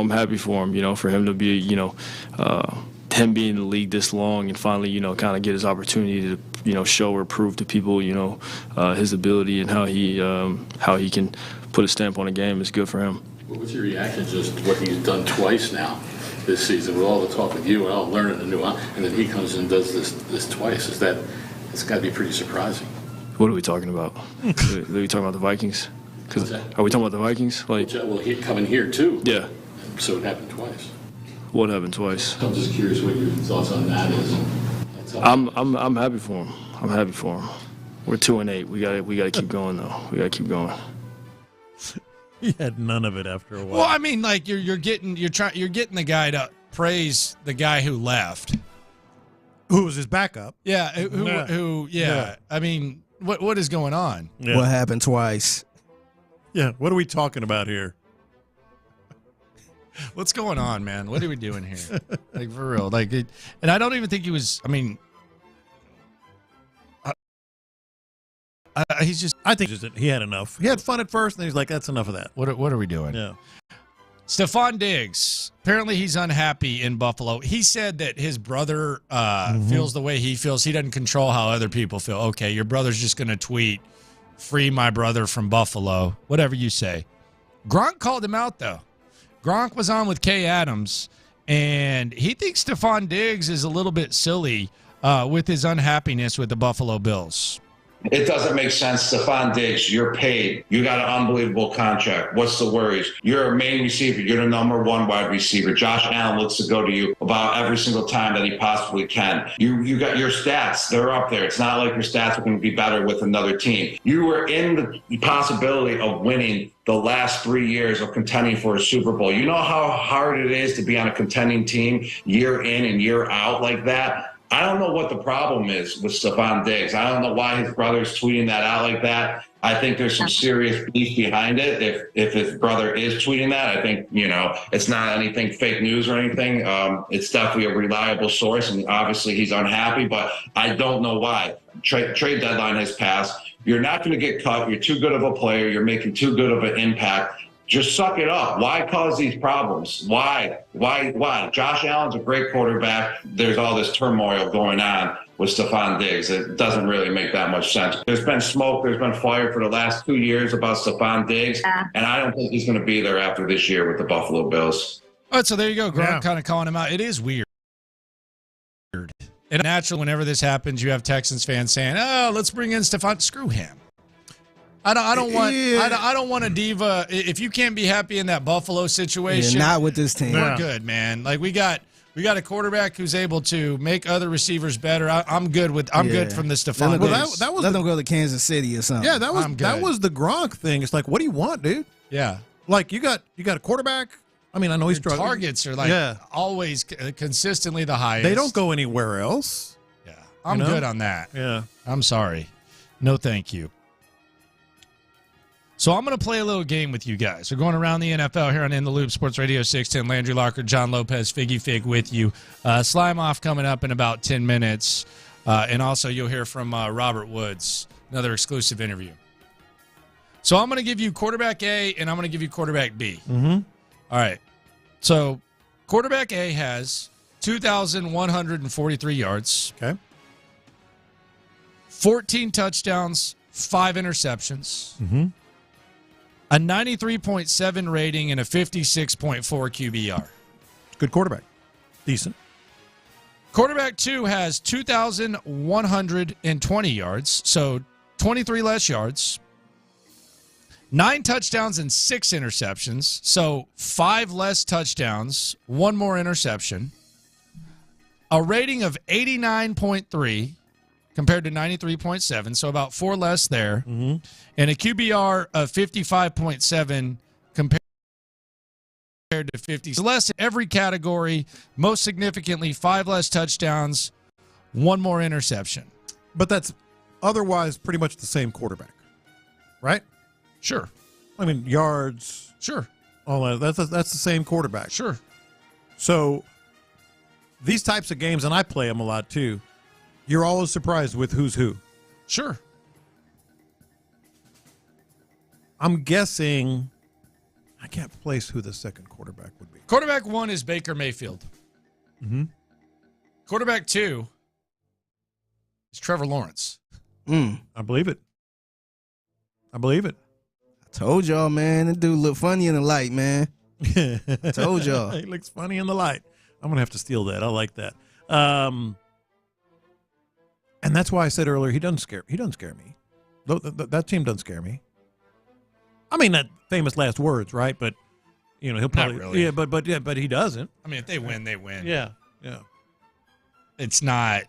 happy for him. For him to be, him being in the league this long and finally, kind of get his opportunity to, show or prove to people, his ability and how he can put a stamp on a game is good for him. What's your reaction just to what he's done twice now this season with all the talk with you and all learning a new one, and then he comes and does this twice? It's got to be pretty surprising. What are we talking about? Are we talking about the Vikings? Are we talking about the Vikings? Well, he coming here too. Yeah. So it happened twice. What happened twice? I'm just curious what your thoughts on that is. I'm happy for him. I'm happy for him. We're 2-8. We gotta keep going though. We gotta keep going. He had none of it after a while. Well, I mean, like you're getting the guy to praise the guy who left, who was his backup. Yeah, who I mean, what is going on? Yeah. What happened twice? Yeah, what are we talking about here? What's going on, man? What are we doing here? Like, for real. And I don't even think he was, I mean, he's just, I think he had enough. He had fun at first, and he's like, that's enough of that. What are we doing? Yeah. Stephon Diggs, apparently he's unhappy in Buffalo. He said that his brother feels the way he feels. He doesn't control how other people feel. Okay, your brother's just going to tweet, free my brother from Buffalo, whatever you say. Gronk called him out, though. Gronk was on with Kay Adams, and he thinks Stephon Diggs is a little bit silly with his unhappiness with the Buffalo Bills. It doesn't make sense. Stephon Diggs, you're paid. You got an unbelievable contract. What's the worries? You're a main receiver. You're the number one wide receiver. Josh Allen looks to go to you about every single time that he possibly can. You got your stats. They're up there. It's not like your stats are going to be better with another team. You were in the possibility of winning the last 3 years of contending for a Super Bowl. You know how hard it is to be on a contending team year in and year out like that? I don't know what the problem is with Stephon Diggs. I don't know why his brother's tweeting that out like that. I think there's some serious beef behind it. If his brother is tweeting that, I think, it's not anything fake news or anything. It's definitely a reliable source, and obviously he's unhappy, but I don't know why. Trade deadline has passed. You're not going to get cut. You're too good of a player. You're making too good of an impact. Just suck it up. Why cause these problems? Why? Josh Allen's a great quarterback. There's all this turmoil going on with Stephon Diggs. It doesn't really make that much sense. There's been smoke, there's been fire for the last 2 years about Stephon Diggs, and I don't think he's going to be there after this year with the Buffalo Bills. All right, so there you go. Gronk kind of calling him out. It is weird. And naturally, whenever this happens, you have Texans fans saying, "Oh, let's bring in Stephon." Screw him. I don't want a diva. If you can't be happy in that Buffalo situation, not with this team. We're good, man. Like we got a quarterback who's able to make other receivers better. I'm good from the Stephon. Let them go to Kansas City or something. Yeah, that was the Gronk thing. It's like, what do you want, dude? Yeah, like you got a quarterback. I mean, I know he's struggling. Targets are always consistently the highest. They don't go anywhere else. Yeah, I'm good on that. Yeah, I'm sorry, no, thank you. So I'm going to play a little game with you guys. We're going around the NFL here on In the Loop, Sports Radio 610. Landry Locker, John Lopez, Figgy Fig with you. Slime Off coming up in about 10 minutes. And also you'll hear from Robert Woods, another exclusive interview. So I'm going to give you quarterback A, and I'm going to give you quarterback B. Mm-hmm. All right. So quarterback A has 2,143 yards. Okay. 14 touchdowns, 5 interceptions. Mm-hmm. A 93.7 rating and a 56.4 QBR. Good quarterback. Decent. Quarterback 2 has 2,120 yards, so 23 less yards. 9 touchdowns and 6 interceptions, so 5 less touchdowns, 1 more interception. A rating of 89.3 compared to 93.7, so about 4 less there. Mm-hmm. And a QBR of 55.7 compared compared to 50. Less in every category, most significantly, 5 less touchdowns, 1 more interception. But that's otherwise pretty much the same quarterback, right? Sure. I mean, yards. Sure. All that. That's the same quarterback. Sure. So these types of games, and I play them a lot too, you're always surprised with who's who. Sure. I'm guessing I can't place who the second quarterback would be. Quarterback 1 is Baker Mayfield. Mm-hmm. Quarterback 2 is Trevor Lawrence. I believe it. I told y'all, man. That dude look funny in the light, man. Told y'all. He looks funny in the light. I'm going to have to steal that. I like that. And that's why I said earlier he doesn't scare me. That team doesn't scare me. I mean, that famous last words, right? But he'll probably Not really. but he doesn't. I mean, if they win, they win. Yeah. It's not.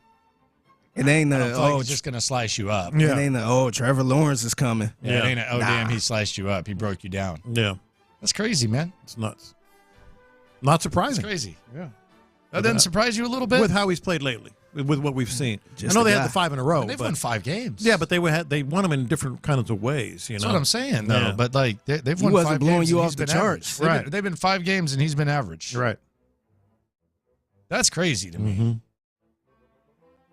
It ain't he's just gonna slice you up. It ain't Trevor Lawrence is coming. Yeah, it ain't damn, he sliced you up. He broke you down. Yeah. That's crazy, man. It's nuts. Not surprising. It's crazy. Yeah. That doesn't surprise you a little bit? With how he's played lately, with what we've seen. I know they had the 5 in a row. But they've won 5 games. Yeah, but they won them in different kinds of ways. That's what I'm saying, though. Yeah. But they've won 5 games. He wasn't blowing you and off he's the been charts. average. Right. They've been 5 games and he's been average. Right. That's crazy to me. Mm-hmm.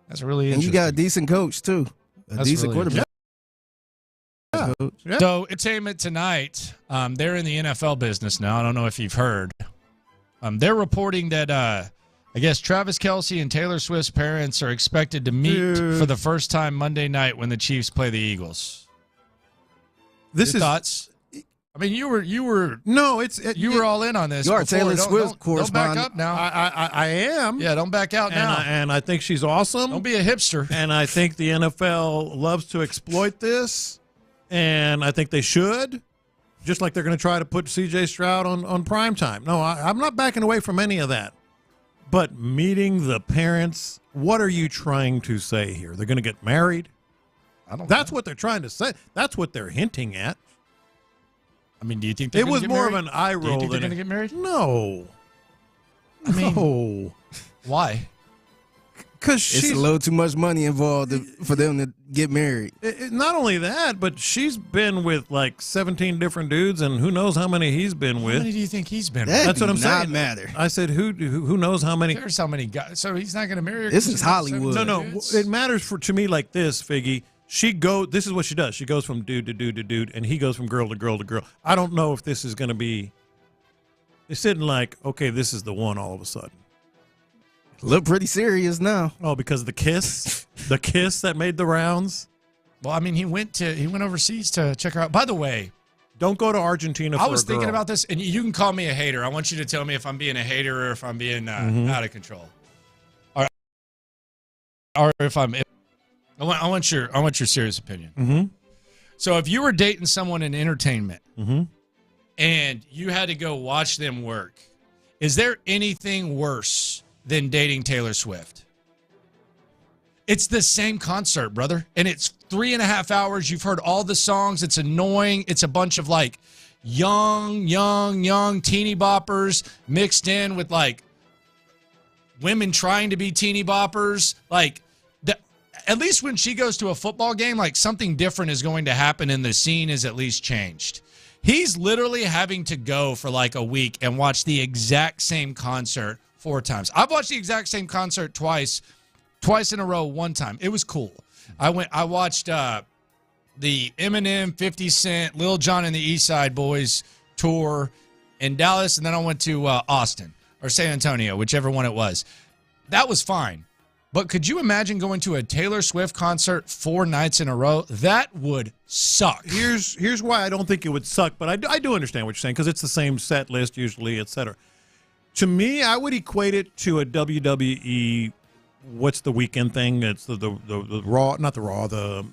That's really And interesting. you got a decent coach, too. A decent quarterback. Yeah. So, entertainment tonight, they're in the NFL business now. I don't know if you've heard. They're reporting that, I guess, Travis Kelce and Taylor Swift's parents are expected to meet for the first time Monday night when the Chiefs play the Eagles. Your thoughts? I mean, you were you were all in on this. You are before. Taylor Don't- Swift don't correspondent. back up now. I am. Yeah, don't back out now. And I think she's awesome. Don't be a hipster. And I think the NFL loves to exploit this. And I think they should. Just like they're going to try to put CJ Stroud on primetime. No, I'm not backing away from any of that. But meeting the parents, what are you trying to say here? They're going to get married? That's what they're trying to say. That's what they're hinting at. I mean, do you think they're it was get more married? of an eye Do you roll think than they're going to get married? No. I mean, no. Why? Because It's a little too much money involved for them to get married. Not only that, but she's been with like 17 different dudes, and who knows how many he's been with. How many do you think he's been That with? That's what I'm do not saying. matter. I said, who knows how many? There's how many guys. So he's not going to marry her. This 'cause is she's got Hollywood. 17 No, dudes? it matters to me like this, Figgy. This is what she does. She goes from dude to dude to dude, and he goes from girl to girl to girl. I don't know if this is going to be. It's sitting like, okay, this is the one all of a sudden. Look pretty serious now. Oh, because of the kiss, the kiss that made the rounds. Well, I mean, he went overseas to check her out. By the way, don't go to Argentina. I was thinking about this, and you can call me a hater. I want you to tell me if I'm being a hater or if I'm being out of control, or if I'm. I want your serious opinion. Mm-hmm. So, if you were dating someone in entertainment Mm-hmm. and you had to go watch them work, is there anything worse than dating Taylor Swift? It's the same concert, brother. And it's 3.5 hours. You've heard all the songs. It's annoying. It's a bunch of like young teeny boppers mixed in with like women trying to be teeny boppers. Like, at least when she goes to a football game, like something different is going to happen and the scene is at least changed. He's literally having to go for like a week and watch the exact same concert 4 times. I've watched the exact same concert twice in a row, one time. It was cool. I watched the Eminem, 50 Cent, Lil Jon and the East Side Boys tour in Dallas, and then I went to Austin or San Antonio, whichever one it was. That was fine. But could you imagine going to a Taylor Swift concert 4 nights in a row? That would suck. Here's why I don't think it would suck, but I do understand what you're saying because it's the same set list usually, et cetera. To me, I would equate it to a WWE. What's the weekend thing? It's the Raw, not the Raw, the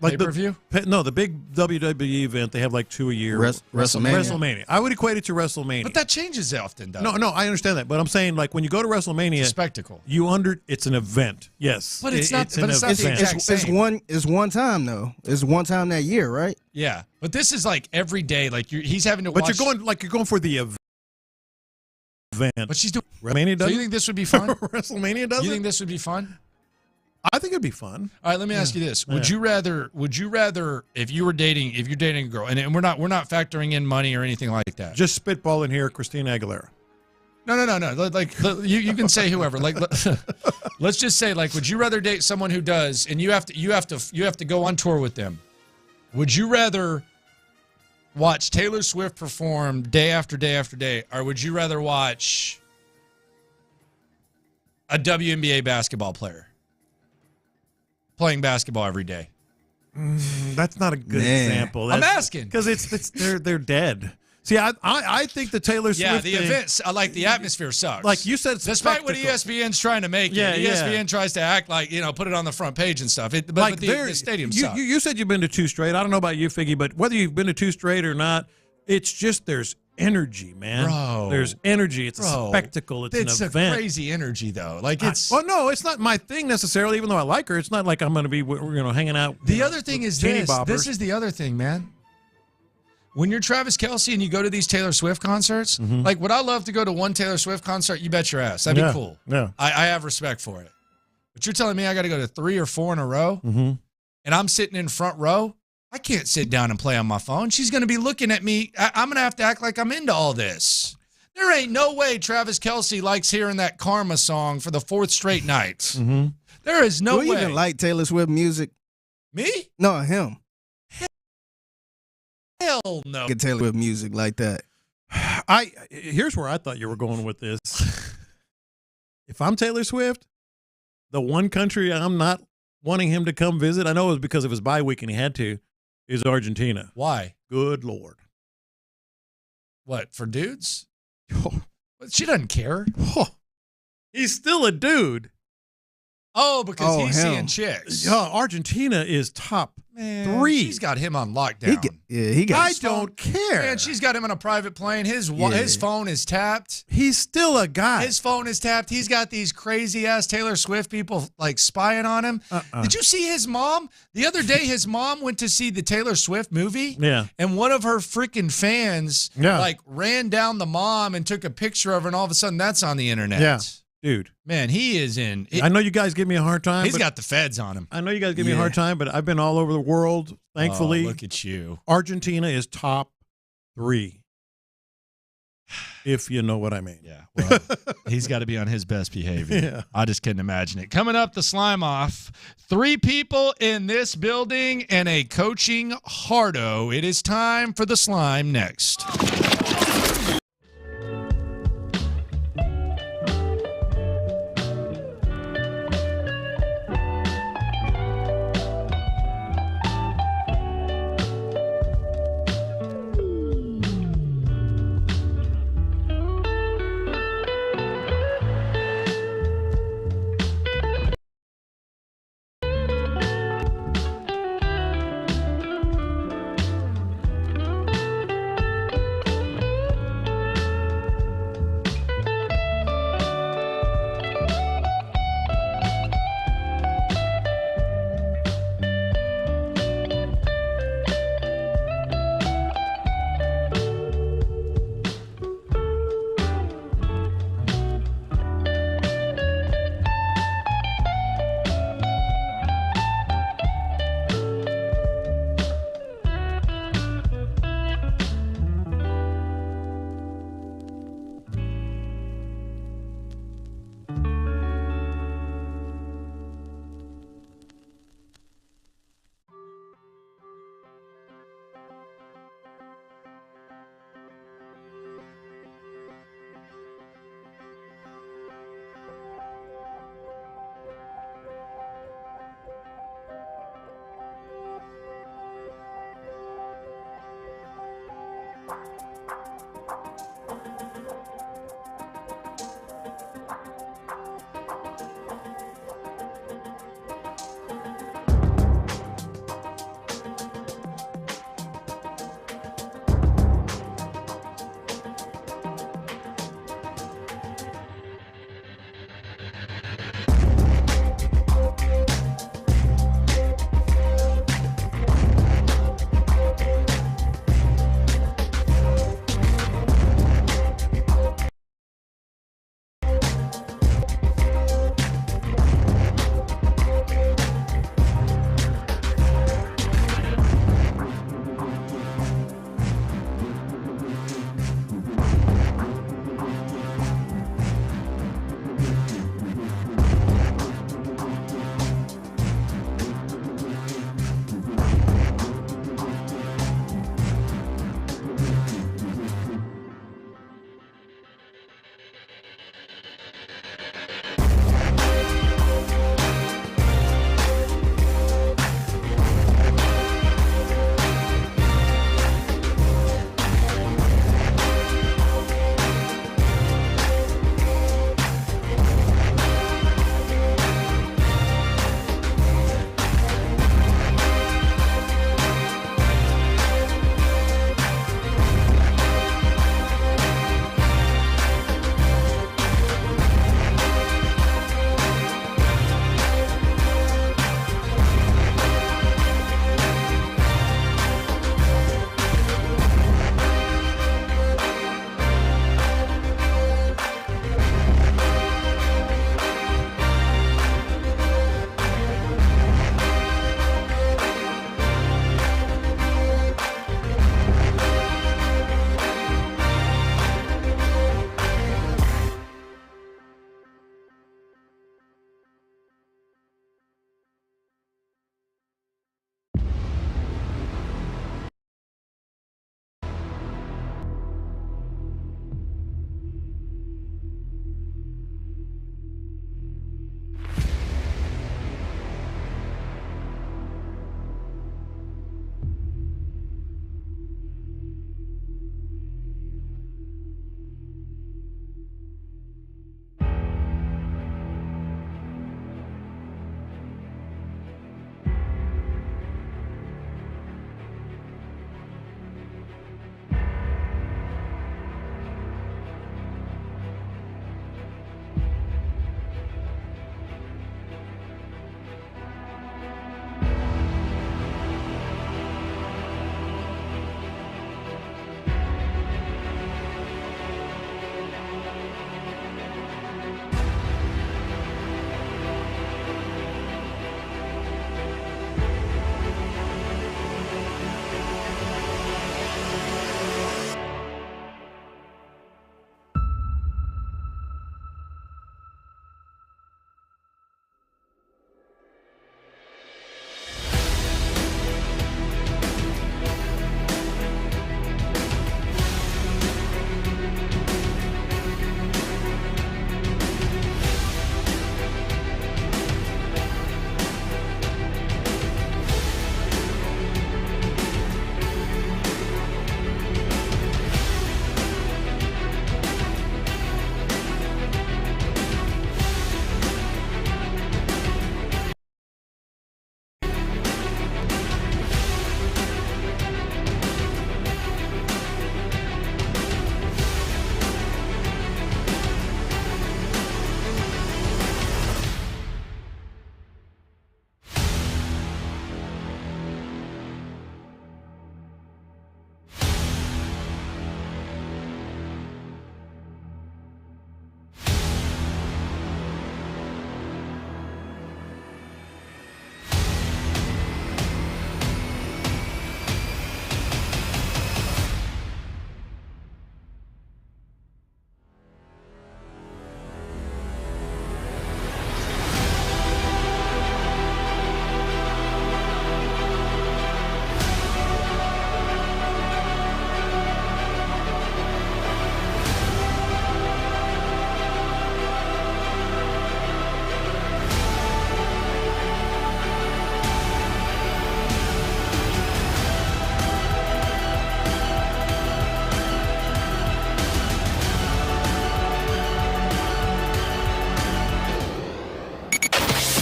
like pay-per-view? The big WWE event. They have like 2 a year. WrestleMania. I would equate it to WrestleMania. But that changes often, though. No, I understand that, but I'm saying like when you go to WrestleMania, It's a spectacle. It's an event. Yes, But it's not. But it's not the event. exact same. It's one time though. It's one time that year, right? Yeah, but this is like every day. Like he's having to. But watch, you're going for the event. event. But she's doing WrestleMania does. So you think this would be fun? WrestleMania does. You think this would be fun? I think it'd be fun. All right, let me ask you this: Would you rather if you're dating a girl, and we're not factoring in money or anything like that? Just spitballing here, Christina Aguilera. No. Like you can say whoever. Like, let's just say, like, would you rather date someone who does, and you have to go on tour with them? Would you rather watch Taylor Swift perform day after day after day, or would you rather watch a WNBA basketball player playing basketball every day? That's not a good example. I'm asking because they're dead. See, I think the Taylor Swift the events, like the atmosphere sucks. Like you said, despite what ESPN's trying to make ESPN tries to act like, put it on the front page and stuff. But the stadium sucks. You said you've been to two straight. I don't know about you, Figgy, but whether you've been to two straight or not, it's just there's energy, man. Bro. There's energy. It's a spectacle. It's an event. A crazy energy, though. Like it's. No, it's not my thing necessarily. Even though I like her, it's not like I'm going to be hanging out. The other thing is this. Boppers. This is the other thing, man. When you're Travis Kelce and you go to these Taylor Swift concerts, like, would I love to go to one Taylor Swift concert? You bet your ass. That'd be cool. Yeah. I have respect for it. But you're telling me I got to go to 3 or 4 in a row, and I'm sitting in front row? I can't sit down and play on my phone. She's going to be looking at me. I'm going to have to act like I'm into all this. There ain't no way Travis Kelce likes hearing that Karma song for the 4th straight night. There is no way. Do you even like Taylor Swift music? Me? No, him. Hell no. Get Taylor Swift music like that. Here's where I thought you were going with this. If I'm Taylor Swift, the one country I'm not wanting him to come visit, I know it was because of his bye week and he had to, is Argentina. Why? Good Lord. What, for dudes? She doesn't care. He's still a dude. Oh, because he's seeing chicks. Argentina is top 3. She's got him on lockdown. I don't care. Man, she's got him on a private plane. His phone is tapped. He's still a guy. His phone is tapped. He's got these crazy-ass Taylor Swift people, like, spying on him. Did you see his mom? The other day, his mom went to see the Taylor Swift movie. Yeah. And one of her freaking fans, like, ran down the mom and took a picture of her, and all of a sudden, that's on the internet. Yeah. Dude. Man, he is in. I know you guys give me a hard time. He's got the feds on him. I know you guys give me a hard time, but I've been all over the world, thankfully. Oh, look at you. Argentina is top 3. If you know what I mean. Yeah. Well, he's got to be on his best behavior. Yeah. I just couldn't imagine it. Coming up, the Slime Off. 3 people in this building and a coaching hardo. It is time for the Slime next.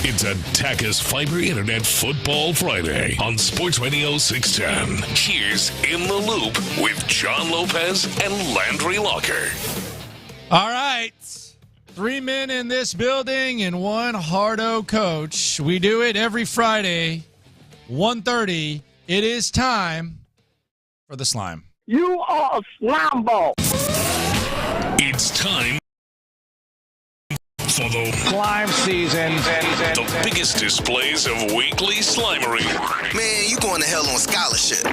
It's a Tachys Fiber Internet Football Friday on Sports Radio 610. Here's In the Loop with John Lopez and Landry Locker. All right. 3 men in this building and one Hardo coach. We do it every Friday, 1:30. It is time for the slime. You are a slime ball. It's time for the slime season. The biggest displays of weekly slimery. Man, you going to hell on scholarship.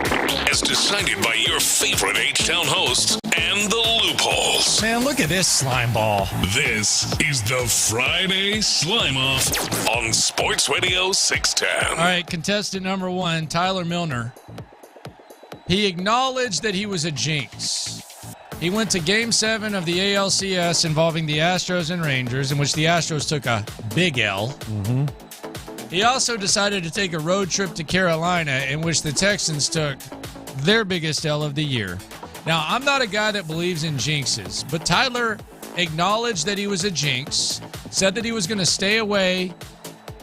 As decided by your favorite H-Town hosts and the loopholes. Man, look at this slime ball. This is the Friday Slime Off on Sports Radio 610. All right, contestant number 1, Tyler Milner. He acknowledged that he was a jinx. He went to Game 7 of the ALCS involving the Astros and Rangers, in which the Astros took a big L. Mm-hmm. He also decided to take a road trip to Carolina, in which the Texans took their biggest L of the year. Now, I'm not a guy that believes in jinxes, but Tyler acknowledged that he was a jinx, said that he was going to stay away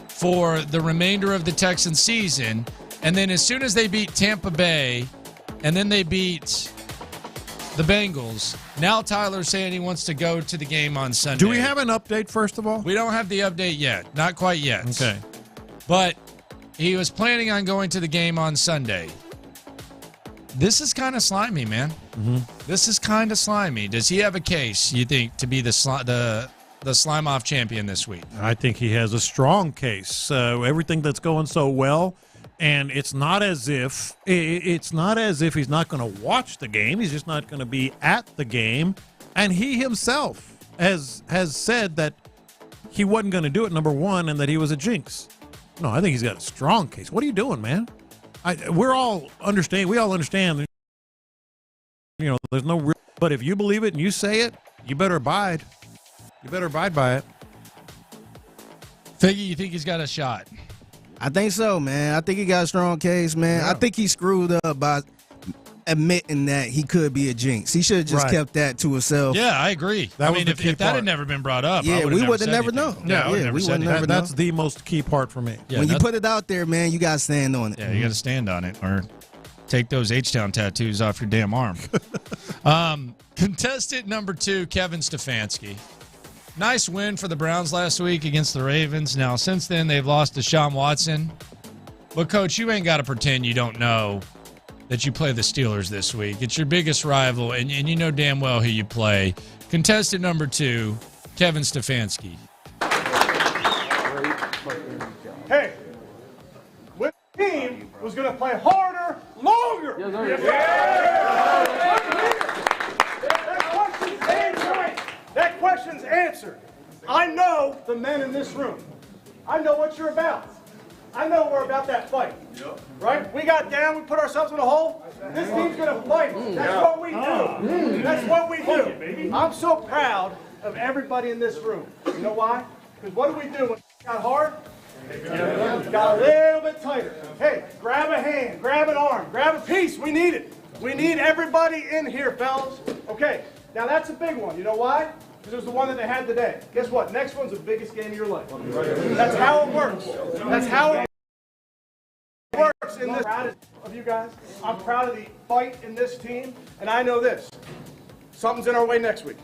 for the remainder of the Texan season, and then as soon as they beat Tampa Bay, and then they beat the Bengals, now Tyler's saying he wants to go to the game on Sunday. Do we have an update, first of all? We don't have the update yet. Not quite yet. Okay. But he was planning on going to the game on Sunday. This is kind of slimy, man. Mm-hmm. This is kind of slimy. Does he have a case, you think, to be the slime-off champion this week? I think he has a strong case. Everything that's going so well, and it's not as if he's not going to watch the game. He's just not going to be at the game. And he himself has said that he wasn't going to do it, number one, and that he was a jinx. No, I think he's got a strong case. What are you doing, man? We all understand. You know, there's no real, but if you believe it and you say it, you better abide. You better abide by it. Figgy, you think he's got a shot? I think so, man. I think he got a strong case, man. Yeah. I think he screwed up by admitting that he could be a jinx. He should have just kept that to himself. Yeah, I agree. If that had never been brought up, we would have never known. Yeah, we would never know. That's the most key part for me. Yeah, when you put it out there, man, you got to stand on it. Yeah, you got to stand on it or take those H-Town tattoos off your damn arm. Contestant number 2, Kevin Stefanski. Nice win for the Browns last week against the Ravens. Now, since then, they've lost to Deshaun Watson. But, Coach, you ain't got to pretend you don't know that you play the Steelers this week. It's your biggest rival, and you know damn well who you play. Contestant number 2, Kevin Stefanski. Hey, which team was going to play harder, longer? That question's answered. I know the men in this room. I know what you're about. I know we're about that fight. Right? We got down, we put ourselves in a hole. This team's going to fight. That's what we do. That's what we do. I'm so proud of everybody in this room. You know why? Because what do we do when it got hard? Got a little bit tighter. Hey, grab a hand, grab an arm, grab a piece. We need it. We need everybody in here, fellas. Okay, now that's a big one. You know why? Because it was the one that they had today. Guess what? Next one's the biggest game of your life. That's how it works. That's how it works in this. I'm proud of you guys. I'm proud of the fight in this team. And I know this. Something's in our way next week.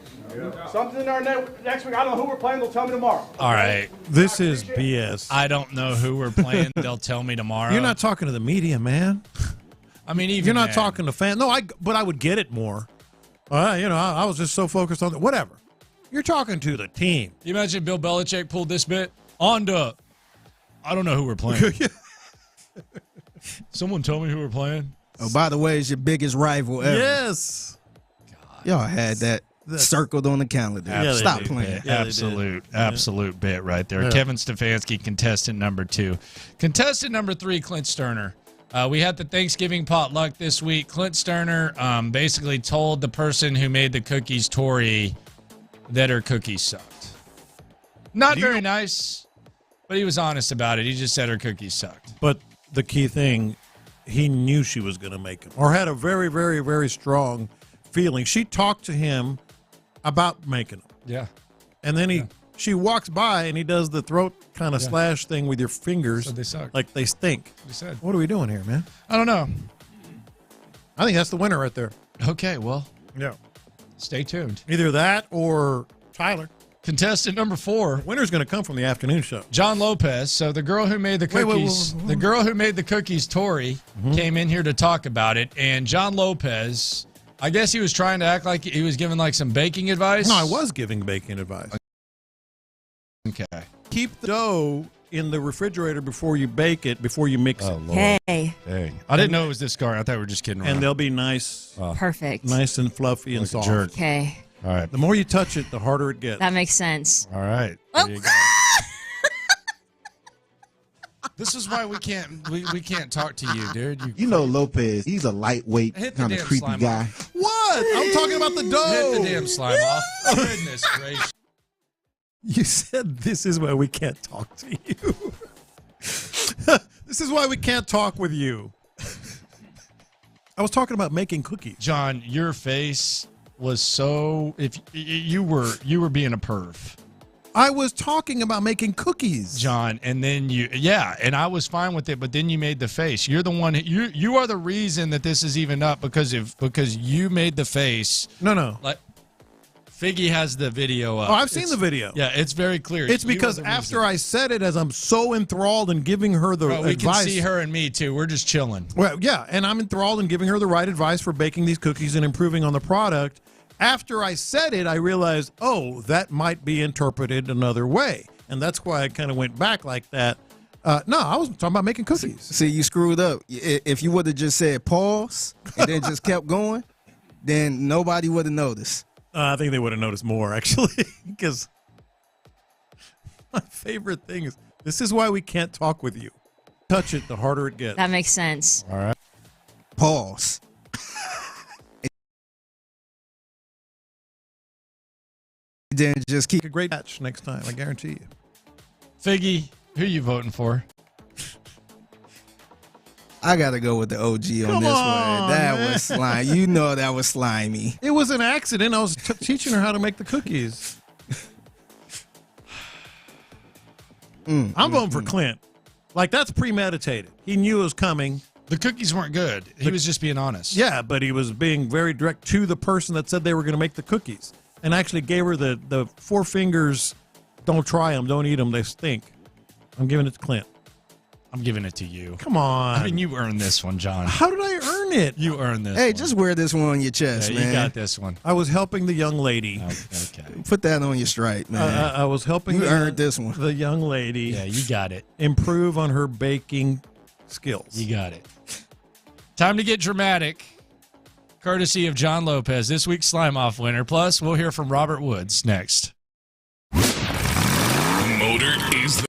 Something's in our next week. I don't know who we're playing. They'll tell me tomorrow. All right. This is BS. I don't know who we're playing. They'll tell me tomorrow. You're not talking to the media, man. I mean, even you're not then. talking to fans. No, but I would get it more. I was just so focused on whatever. You're talking to the team. You imagine Bill Belichick pulled this bit? On to, I don't know who we're playing. Someone tell me who we're playing. Oh, by the way, it's your biggest rival ever. Yes. God. Y'all had that circled on the calendar. Yeah, Stop playing. Yeah, absolute bit right there. Yeah. Kevin Stefanski, contestant number 2. Contestant number 3, Clint Stoerner. We had the Thanksgiving potluck this week. Clint Stoerner basically told the person who made the cookies, Tori, that her cookies sucked. Not very nice, but he was honest about it. He just said her cookies sucked. But the key thing, he knew she was going to make them, or had a very, very, very strong feeling. She talked to him about making them. Yeah. And then he She walks by and he does the throat kind of slash thing with your fingers. So they suck. Like they stink. We said. What are we doing here, man? I don't know. I think that's the winner right there. Okay, well, yeah. Stay tuned. Either that or Tyler. Contestant number 4. Winner's going to come from the afternoon show. John Lopez. So the girl who made the cookies, the girl who made the cookies, Tori, came in here to talk about it. And John Lopez, I guess he was trying to act like he was giving like some baking advice. No, I was giving baking advice. Okay. Keep the dough in the refrigerator before you bake it, before you mix it. Hey. Dang. I didn't know it was this guy. I thought we were just kidding around. And they'll be nice. Perfect. Nice and fluffy and soft. Okay. All right. The more you touch it, the harder it gets. That makes sense. All right. Oh. There you go. This is why we can't talk to you, dude. You know Lopez, he's a lightweight, Hit the kind of damn creepy slime guy. off. What? I'm talking about the dough. Hit the damn slime off. Goodness gracious. You said this is why we can't talk to you. This is why we can't talk with you. I was talking about making cookies. John, your face was so if you were being a perv. I was talking about making cookies, John, and then and I was fine with it, but then you made the face. You're the one you are the reason that this is even up because you made the face. No. Like Figgy has the video up. Oh, I've seen the video. Yeah, it's very clear. It's because after I said it, as I'm so enthralled in giving her the advice. We can see her and me too. We're just chilling. Well, yeah, and I'm enthralled in giving her the right advice for baking these cookies and improving on the product. After I said it, I realized, oh, that might be interpreted another way. And that's why I kind of went back like that. No, I was talking about making cookies. See, you screwed up. If you would have just said pause and then just kept going, then nobody would have noticed. I think they would have noticed more, actually, because my favorite thing is, this is why we can't talk with you. Touch it, the harder it gets. That makes sense. All right. Pause. Then just keep a great match next time, I guarantee you. Figgy, who you voting for? I got to go with the OG on this one. That was slimy. You know that was slimy. It was an accident. I was teaching her how to make the cookies. I'm voting for Clint. Like, that's premeditated. He knew it was coming. The cookies weren't good. He was just being honest. Yeah, but he was being very direct to the person that said they were going to make the cookies and actually gave her the 4 fingers, don't try them, don't eat them, they stink. I'm giving it to Clint. I'm giving it to you. Come on. I mean, you earned this one, John. How did I earn it? You earned this Hey, one. just wear this one on your chest, man. You got this one. I was helping the young lady. Okay. Put that on your stripe, man. I was helping You earned this one. The young lady. Yeah, you got it. Improve on her baking skills. You got it. Time to get dramatic. Courtesy of John Lopez, this week's Slime Off winner. Plus, we'll hear from Robert Woods next. Motor is the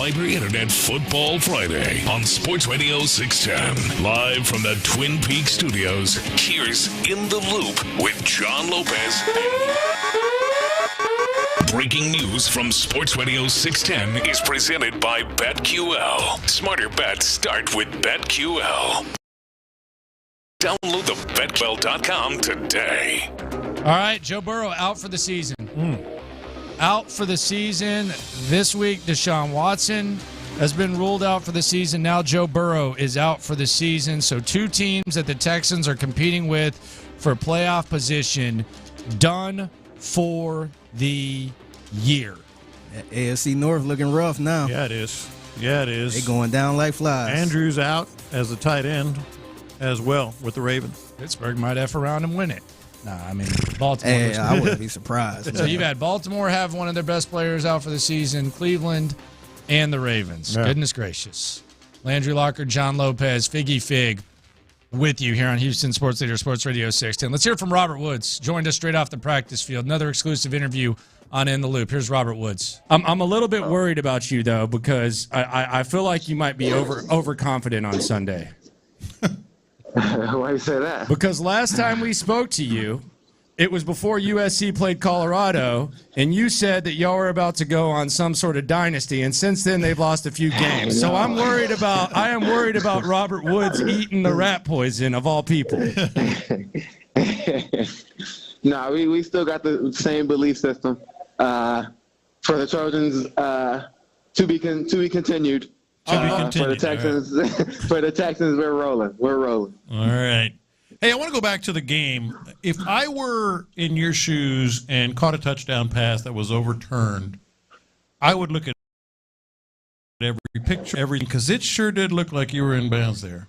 Fibery Internet Football Friday on Sports Radio 610. Live from the Twin Peaks studios, here's In the Loop with John Lopez. Breaking news from Sports Radio 610 is presented by BetQL. Smarter bets start with BetQL. Download the BetQL.com today. All right, Joe Burrow out for the season. Out for the season. This week, Deshaun Watson has been ruled out for the season. Now Joe Burrow is out for the season. So two teams that the Texans are competing with for playoff position done for the year. That AFC North looking rough now. Yeah, it is. Yeah, it is. They going down like flies. Andrews out as the tight end as well with the Ravens. Pittsburgh might F around and win it. Nah, I mean, Baltimore. Hey, I wouldn't be surprised. So you've had Baltimore have one of their best players out for the season, Cleveland, and the Ravens. Yeah. Goodness gracious. Landry Locker, John Lopez, Figgy Fig with you here on Houston Sports Leader, Sports Radio 610. Let's hear from Robert Woods. Joined us straight off the practice field. Another exclusive interview on In the Loop. Here's Robert Woods. I'm a little bit worried about you, though, because I feel like you might be overconfident on Sunday. Why you say that? Because last time we spoke to you, it was before USC played Colorado, and you said that y'all were about to go on some sort of dynasty, and since then they've lost a few games. So I am worried about Robert Woods eating the rat poison of all people. No, we still got the same belief system. For the Trojans, to be continued. To be continued. For the Texans, we're rolling. All right. Hey, I want to go back to the game. If I were in your shoes and caught a touchdown pass that was overturned, I would look at every picture, everything, because it sure did look like you were in bounds there.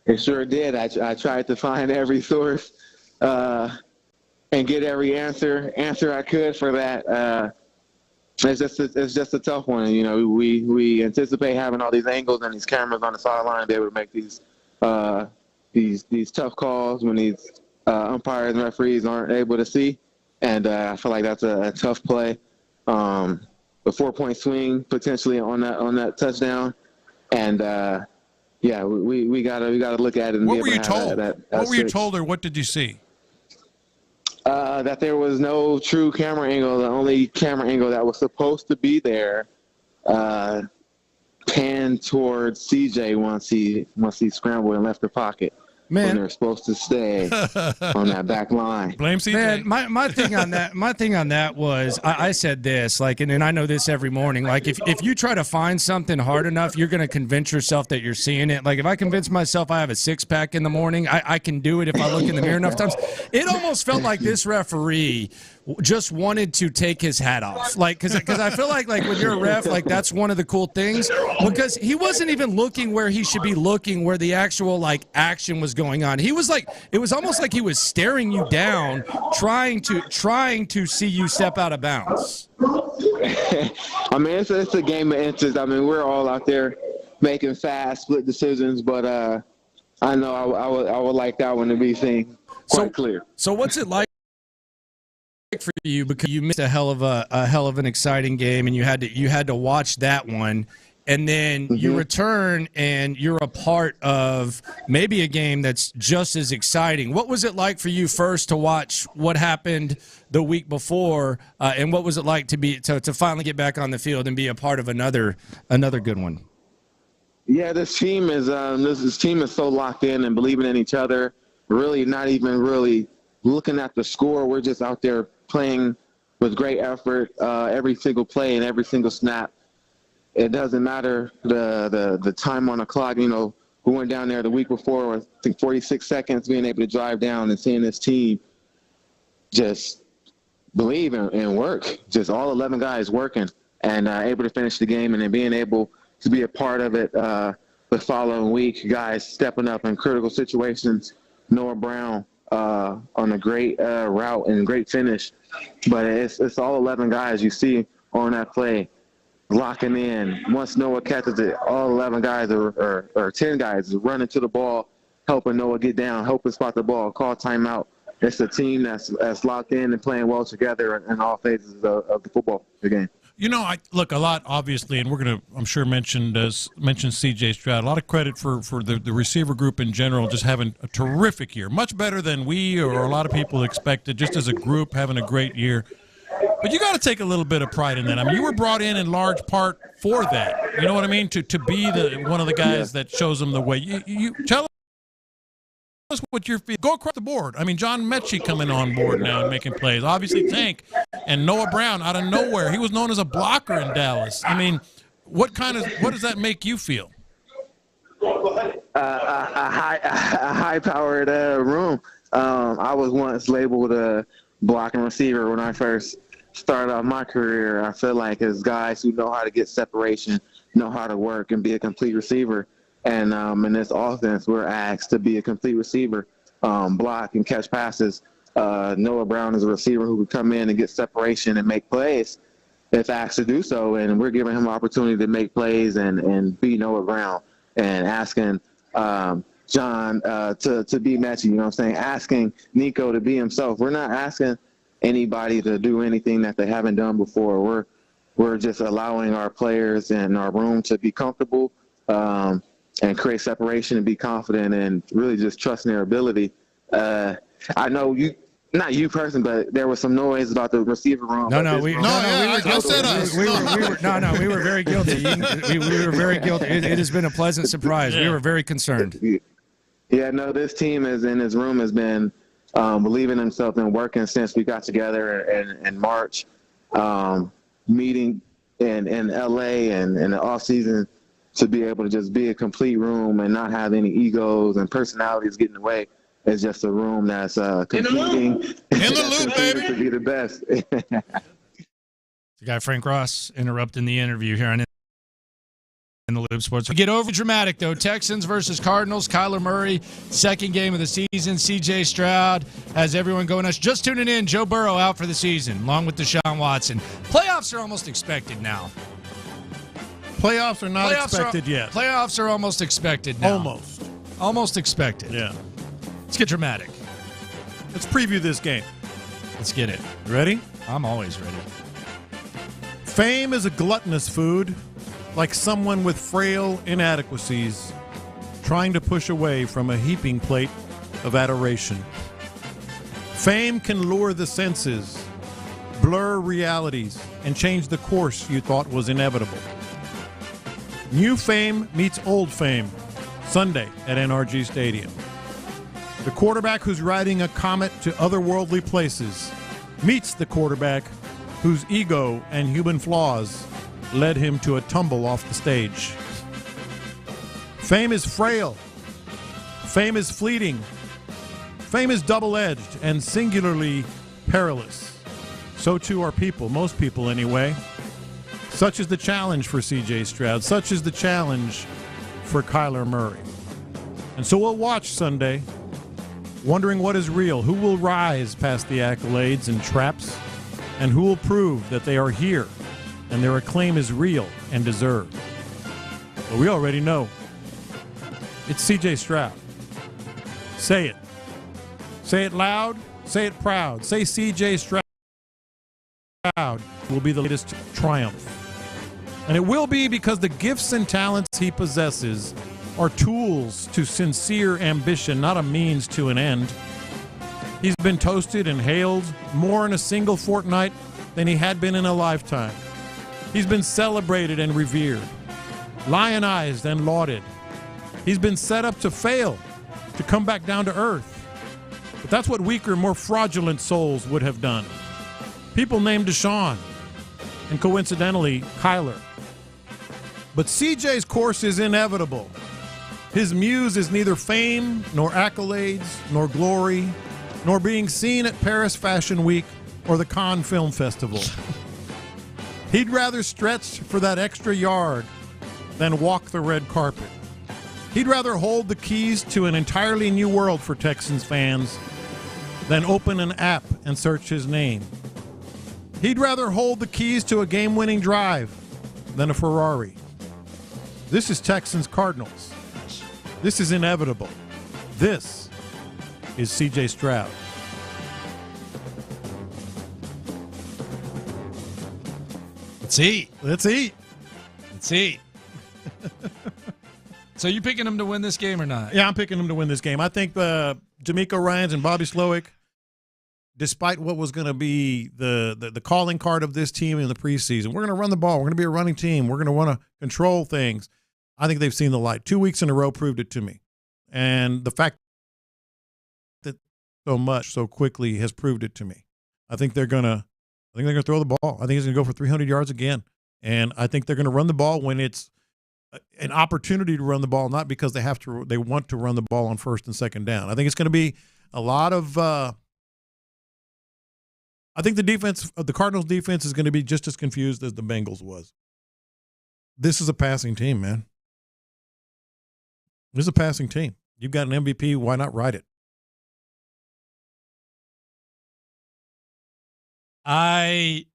It sure did. I tried to find every source and get every answer I could for that. It's just a tough one. You know, we anticipate having all these angles and these cameras on the sideline to be able to make these tough calls when these umpires and referees aren't able to see. And I feel like that's a tough play. A 4-point swing potentially on that touchdown. And yeah, we gotta look at it. And what were you told? What were you told, or what did you see? That there was no true camera angle. The only camera angle that was supposed to be there panned towards CJ once he scrambled and left the pocket. Man, when they're supposed to stay on that back line. Blame CJ. Man, my thing on that was I said this, like, and I know this every morning. Like, if you try to find something hard enough, you're going to convince yourself that you're seeing it. Like, if I convince myself I have a six-pack in the morning, I can do it if I look in the mirror enough times. It almost felt like this referee just wanted to take his hat off, like, because I feel like when you're a ref, like, that's one of the cool things, because he wasn't even looking where he should be looking, where the actual like action was going on. He was like, it was almost like he was staring you down, trying to see you step out of bounds. I mean, it's a game of inches. I mean, we're all out there making fast split decisions, but I know I would like that one to be seen quite clear. So what's it like for you, because you missed a hell of an exciting game, and you had to watch that one, and then you return and you're a part of maybe a game that's just as exciting. What was it like for you first to watch what happened the week before, and what was it like to finally get back on the field and be a part of another good one? Yeah, this team is so locked in and believing in each other. Really, not even really looking at the score. We're just out there playing with great effort every single play and every single snap. It doesn't matter the time on the clock. You know, we went down there the week before, I think 46 seconds, being able to drive down and seeing this team just believe and work. Just all 11 guys working and able to finish the game, and then being able to be a part of it the following week. Guys stepping up in critical situations. Noah Brown on a great route and great finish. But it's all 11 guys you see on that play locking in. Once Noah catches it, all 11 guys or 10 guys running to the ball, helping Noah get down, helping spot the ball, call timeout. It's a team that's locked in and playing well together in all phases of the football game. You know, I look a lot, obviously, and we're going to, I'm sure, mention CJ Stroud. A lot of credit for the receiver group in general, just having a terrific year, much better than we or a lot of people expected. Just as a group, having a great year. But you got to take a little bit of pride in that. I mean, you were brought in large part for that. You know what I mean? To be one of the guys that shows them the way. You tell us what you're feeling. Go across the board. I mean, John Mechie coming on board now and making plays. Obviously, Tank and Noah Brown out of nowhere. He was known as a blocker in Dallas. I mean, what does that make you feel? A high-powered room. I was once labeled a blocking receiver when I first started off my career. I feel like as guys who know how to get separation, know how to work and be a complete receiver. And in this offense, we're asked to be a complete receiver, block and catch passes. Noah Brown is a receiver who would come in and get separation and make plays if asked to do so. And we're giving him an opportunity to make plays and be Noah Brown and asking John to be Mechie, you know what I'm saying? Asking Nico to be himself. We're not asking anybody to do anything that they haven't done before. We're just allowing our players in our room to be comfortable and create separation and be confident and really just trusting their ability. I know you, not you personally, but there was some noise about the receiver room. We were very guilty. We were very guilty. It has been a pleasant surprise. We were very concerned. Yeah, no, this team in his room has been believing himself and working since we got together in March, meeting in L.A. and in the offseason to be able to just be a complete room and not have any egos and personalities getting away. It's just a room that's competing in the loop, baby, to be the best. The guy Frank Ross interrupting the interview here on In the Loop Sports. We get over dramatic, though. Texans versus Cardinals. Kyler Murray, second game of the season. CJ Stroud has everyone going nuts. Just tuning in, Joe Burrow out for the season, along with Deshaun Watson. Playoffs are almost expected now. Playoffs are not expected yet. Playoffs are almost expected now. Almost expected. Yeah. Let's get dramatic. Let's preview this game. Let's get it. Ready? I'm always ready. Fame is a gluttonous food, like someone with frail inadequacies trying to push away from a heaping plate of adoration. Fame can lure the senses, blur realities, and change the course you thought was inevitable. New fame meets old fame, Sunday at NRG Stadium. The quarterback who's riding a comet to otherworldly places meets the quarterback whose ego and human flaws led him to a tumble off the stage. Fame is frail. Fame is fleeting. Fame is double-edged and singularly perilous. So too are people, most people anyway. Such is the challenge for CJ Stroud. Such is the challenge for Kyler Murray. And so we'll watch Sunday, wondering what is real, who will rise past the accolades and traps, and who will prove that they are here and their acclaim is real and deserved. But we already know. It's CJ Stroud. Say it. Say it loud. Say it proud. Say CJ Stroud will be the latest triumph. And it will be because the gifts and talents he possesses are tools to sincere ambition, not a means to an end. He's been toasted and hailed more in a single fortnight than he had been in a lifetime. He's been celebrated and revered, lionized and lauded. He's been set up to fail, to come back down to earth. But that's what weaker, more fraudulent souls would have done. People named Deshaun, and coincidentally, Kyler. But CJ's course is inevitable. His muse is neither fame, nor accolades, nor glory, nor being seen at Paris Fashion Week or the Cannes Film Festival. He'd rather stretch for that extra yard than walk the red carpet. He'd rather hold the keys to an entirely new world for Texans fans than open an app and search his name. He'd rather hold the keys to a game-winning drive than a Ferrari. This is Texans Cardinals. This is inevitable. This is CJ Stroud. It's Let's eat. Let's eat. Let's eat. So you picking them to win this game or not? Yeah, I'm picking them to win this game. I think DeMeco Ryans and Bobby Slowick, despite what was going to be the calling card of this team in the preseason, we're going to run the ball. We're going to be a running team. We're going to want to control things. I think they've seen the light. 2 weeks in a row proved it to me. And the fact that so much so quickly has proved it to me. I think they're going to throw the ball. I think it's going to go for 300 yards again. And I think they're going to run the ball when it's an opportunity to run the ball, not because they want to run the ball on first and second down. I think it's going to be a lot of I think the Cardinals defense is going to be just as confused as the Bengals was. This is a passing team, man. This is a passing team. You've got an MVP. Why not ride it? High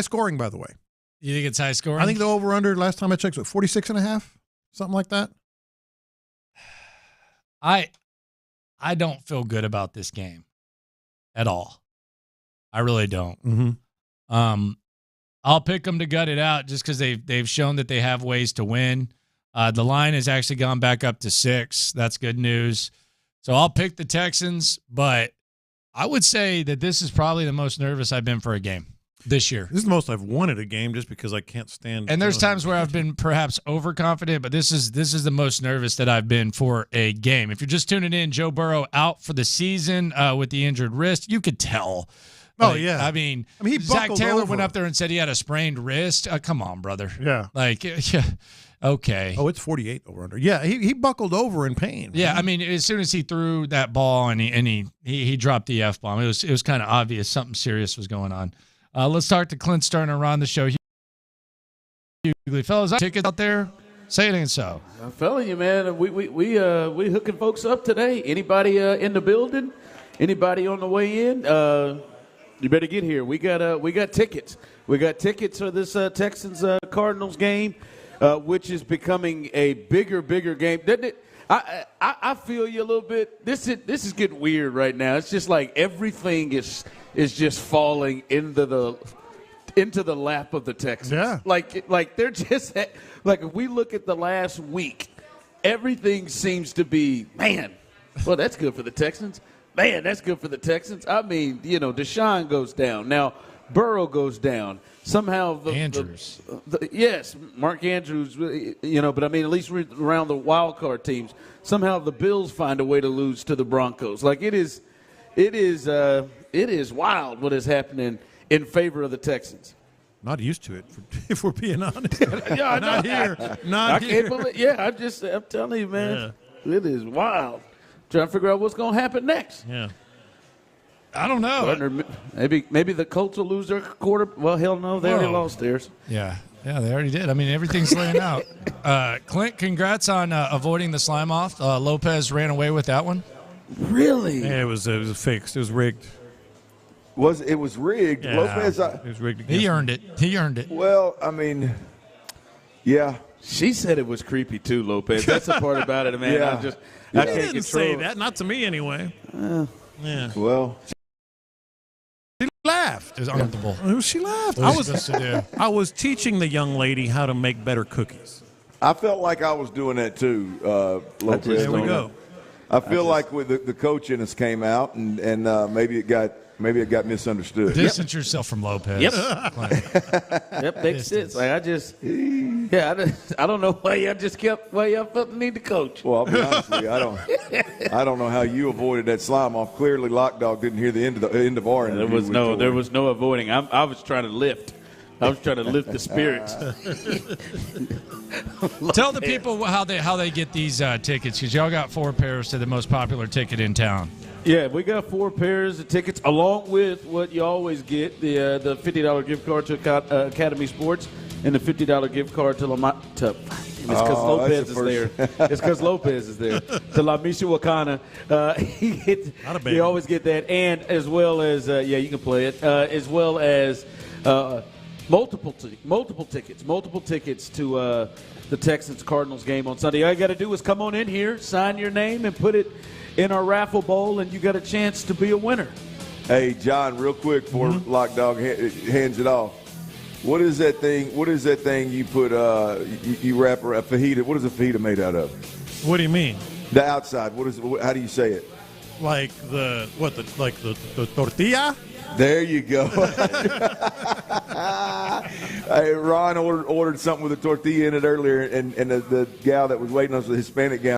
scoring, by the way. You think it's high scoring? I think the over-under, last time I checked, was 46.5, something like that. I don't feel good about this game at all. I really don't. Mm-hmm. I'll pick them to gut it out just because they've shown that they have ways to win. The line has actually gone back up to 6. That's good news. So I'll pick the Texans, but I would say that this is probably the most nervous I've been for a game this year. This is the most I've won at a game just because I can't stand. And there's times where I've been perhaps overconfident, but this is the most nervous that I've been for a game. If you're just tuning in, Joe Burrow out for the season with the injured wrist. You could tell. Oh, yeah. I mean he Zach buckled Taylor over. went up there and said he had a sprained wrist. Come on, brother. Yeah. Yeah. Okay. Oh, it's 48 over under. Yeah, he buckled over in pain. Yeah, I mean, as soon as he threw that ball and he dropped the F-bomb, it was kind of obvious something serious was going on. Let's talk to Clint Stoerner around the show. Hughley, fellas, tickets out there? Say it ain't so. I'm telling you, man, we hooking folks up today. Anybody in the building? Anybody on the way in? You better get here. We got tickets. We got tickets for this Texans Cardinals game, which is becoming a bigger game. Doesn't it? I feel you a little bit. This is getting weird right now. It's just like everything is just falling into the lap of the Texans. Yeah. Like they're just like if we look at the last week, everything seems to be, man, well, that's good for the Texans. Man, that's good for the Texans. I mean, Deshaun goes down. Now, Burrow goes down. Somehow Andrews. Yes, Mark Andrews, but I mean, at least around the wild card teams, somehow the Bills find a way to lose to the Broncos. Like it is wild what is happening in favor of the Texans. Not used to it, if we're being honest. Yeah, I know. Not here. I can't believe. Yeah, I'm telling you, man, It is wild. Trying to figure out what's going to happen next. Yeah. I don't know. Maybe the Colts will lose their quarter. Well, hell no, they already lost theirs. Yeah, they already did. I mean, everything's laying out. Clint, congrats on avoiding the slime off. Lopez ran away with that one. Really? Yeah, it was fixed. It was rigged. It was rigged? Yeah, Lopez. It was rigged. He earned it. Well, I mean, yeah. She said it was creepy too, Lopez. That's the part about it, man. Yeah. I He can't didn't say that. Not to me, anyway. Yeah. Well, she laughed. It was uncomfortable. She laughed. What was supposed to do? I was teaching the young lady how to make better cookies. I felt like I was doing that too, Lopez. There we go. I feel like with the coach in us came out, and maybe it got misunderstood. Distance yourself from Lopez. Yep, makes sense. Like I don't know why y'all felt the need to coach. Well, I'll be honest with you, I don't know how you avoided that slime off. Clearly, Lock Dog didn't hear the end of our interview. There was no avoiding. I was trying to lift. I was trying to lift the spirits. Tell the people how they get these tickets, because y'all got 4 pairs to the most popular ticket in town. Yeah, we got 4 pairs of tickets, along with what you always get, the $50 gift card to Academy Sports and the $50 gift card to it's because Lopez is there. It's because Lopez is there. To La Michoacana. You always get that, and as well as, you can play it, as well as multiple tickets to the Texans-Cardinals game on Sunday. All you got to do is come on in here, sign your name, and put it in our raffle bowl, and you got a chance to be a winner. Hey, John, real quick before Lock Dog hands it off. What is that thing? What is that thing you put? You wrap a fajita. What is a fajita made out of? What do you mean? The outside. How do you say it? Like the tortilla? There you go. Hey, Ron ordered something with a tortilla in it earlier, and the gal that was waiting on us, the Hispanic gal,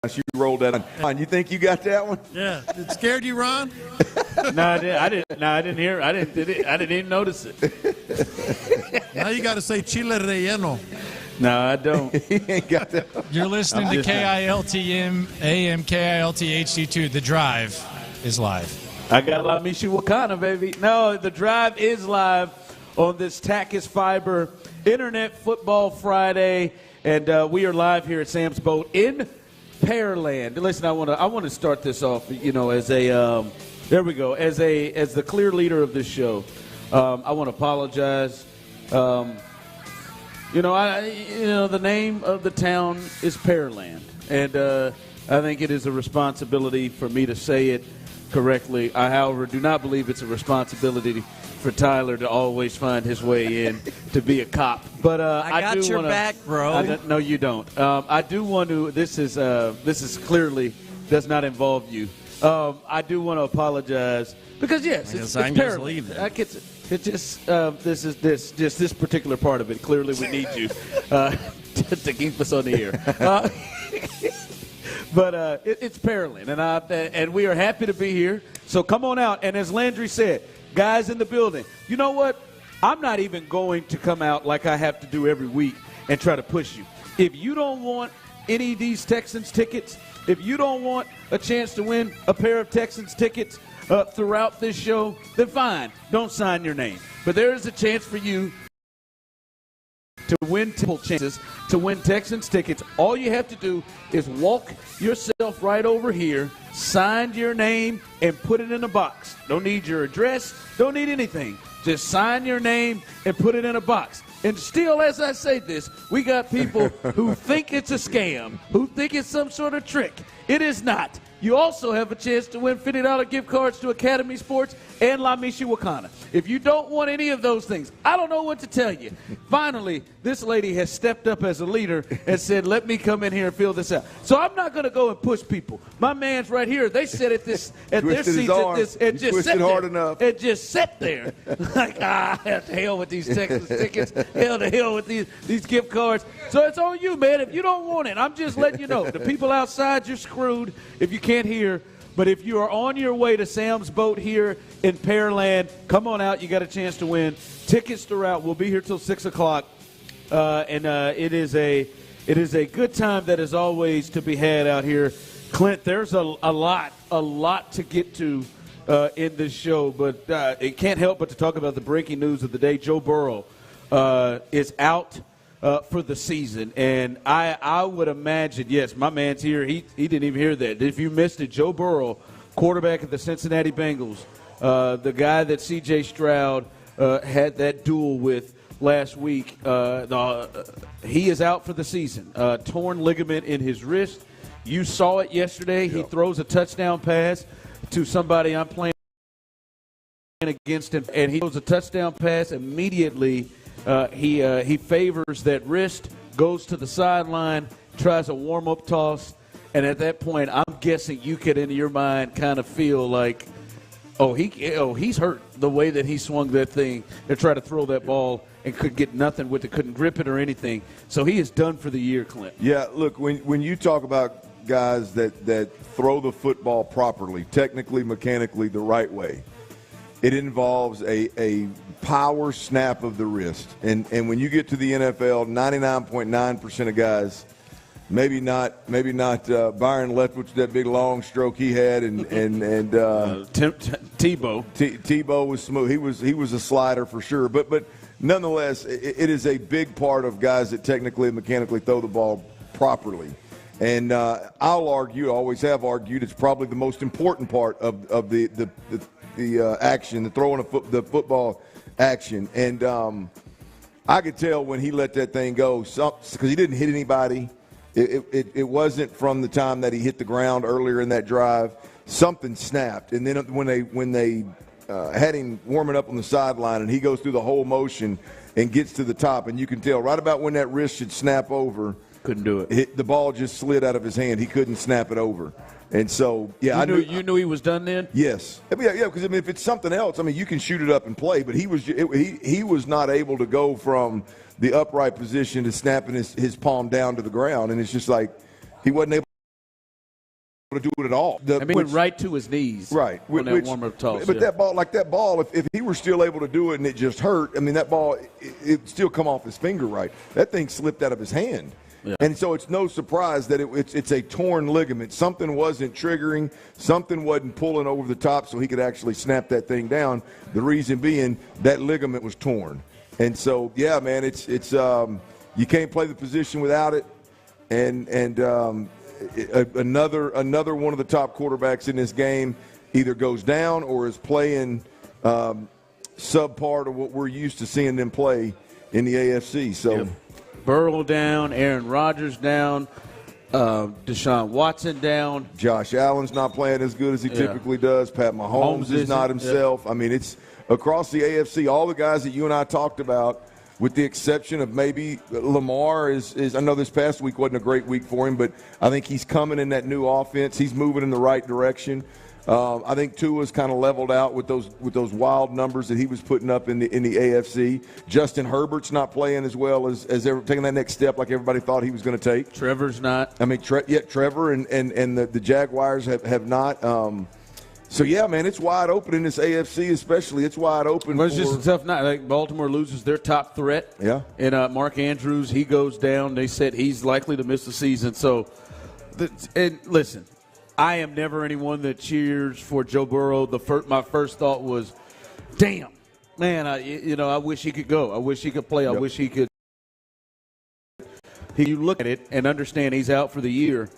she rolled that on. You think you got that one? Yeah. It scared you, Ron? No, I didn't. No, I didn't hear. I didn't even notice it. Now you got to say chile relleno. No, I don't. He ain't got that. You're listening to KILTM AM KILT HD2. The Drive is live. I got La Michoacana, baby. No, the Drive is live on this Takis Fiber Internet Football Friday, and we are live here at Sam's Boat in Pearland. Listen, I want to start this off, as a there we go, as the clear leader of this show. I want to apologize. The name of the town is Pearland, and I think it is a responsibility for me to say it correctly. I, however, do not believe it's a responsibility for Tyler to always find his way in to be a cop. But I got your back, bro. No, you don't. I do want to. This is clearly does not involve you. I do want to apologize because yes, it's parallel. I get it. It just this particular part of it. Clearly, we need you to keep us on the air. But it's Pearland, and we are happy to be here. So come on out. And as Landry said, guys in the building, you know what? I'm not even going to come out like I have to do every week and try to push you. If you don't want any of these Texans tickets, if you don't want a chance to win a pair of Texans tickets throughout this show, then fine, don't sign your name. But there is a chance for you to win chances to win Texans tickets. All you have to do is walk yourself right over here, sign your name, and put it in a box. Don't need your address, don't need anything. Just sign your name and put it in a box. And still, as I say this, we got people who think it's a scam, who think it's some sort of trick. It is not. You also have a chance to win $50 gift cards to Academy Sports and La Michoacana. If you don't want any of those things, I don't know what to tell you. Finally, this lady has stepped up as a leader and said, let me come in here and fill this out. So I'm not going to go and push people. My man's right here. They sit at their seats and just sit hard enough. And just sit there. Like, to hell with these Texas tickets. Hell to hell with these gift cards. So it's on you, man. If you don't want it, I'm just letting you know. The people outside, you're screwed if you can't hear. But if you are on your way to Sam's Boat here in Pearland, come on out. You got a chance to win. Tickets throughout. We'll be here till 6 o'clock. It is a good time that is always to be had out here. Clint, there's a lot to get to in this show, but it can't help but to talk about the breaking news of the day. Joe Burrow is out for the season, and I would imagine, yes, my man's here. He didn't even hear that. If you missed it, Joe Burrow, quarterback of the Cincinnati Bengals, the guy that CJ Stroud had that duel with last week, he is out for the season. Torn ligament in his wrist. You saw it yesterday. Yep. He throws a touchdown pass to somebody I'm playing against him, and he throws a touchdown pass immediately. He favors that wrist, goes to the sideline, tries a warm-up toss, and at that point, I'm guessing you could, in your mind, kind of feel like, he's hurt the way that he swung that thing and tried to throw that ball and could get nothing with it, couldn't grip it or anything. So he is done for the year, Clint. Yeah, look, when you talk about guys that throw the football properly, technically, mechanically, the right way, it involves a power snap of the wrist. And when you get to the NFL, 99.9% of guys, maybe not Byron Leftwich, that big long stroke he had, and Tebow. Tebow was smooth. He was a slider for sure. But nonetheless, it is a big part of guys that technically and mechanically throw the ball properly. And I'll argue, always have argued, it's probably the most important part of the action, the throwing the football action. And I could tell when he let that thing go, because he didn't hit anybody. It wasn't from the time that he hit the ground earlier in that drive. something snapped, and then when they had him warming up on the sideline, and he goes through the whole motion and gets to the top, and you can tell right about when that wrist should snap over. Couldn't do it. The ball just slid out of his hand. He couldn't snap it over. And so, yeah, you knew he was done then? Yes. Yeah, because, if it's something else, you can shoot it up and play, but he was not able to go from the upright position to snapping his palm down to the ground, and it's just like he wasn't able to do it at all. Went right to his knees. Right. On that warm-up toss. But that ball, if he were still able to do it and it just hurt, that ball, it still come off his finger right. That thing slipped out of his hand. Yeah. And so it's no surprise that it's a torn ligament. Something wasn't triggering. Something wasn't pulling over the top so he could actually snap that thing down. The reason being that ligament was torn. And so, yeah, man, it's you can't play the position without it. And another one of the top quarterbacks in this game either goes down or is playing subpar to what we're used to seeing them play in the AFC. So. Yep. Burrow down, Aaron Rodgers down, Deshaun Watson down. Josh Allen's not playing as good as he typically does. Pat Mahomes is not himself. Yeah. It's across the AFC, all the guys that you and I talked about, with the exception of maybe Lamar is I know this past week wasn't a great week for him, but I think he's coming in that new offense. He's moving in the right direction. I think Tua's kind of leveled out with those wild numbers that he was putting up in the AFC. Justin Herbert's not playing as well as ever, taking that next step like everybody thought he was going to take. Trevor's not. Trevor and the Jaguars have not. So, yeah, man, it's wide open in this AFC especially. It's wide open. Well, it's just a tough night. Like Baltimore loses their top threat. Yeah. And Mark Andrews, he goes down. They said he's likely to miss the season. So, and listen, I am never anyone that cheers for Joe Burrow. My first thought was, damn, man, I wish he could go. I wish he could play. I wish he could. You look at it and understand he's out for the year.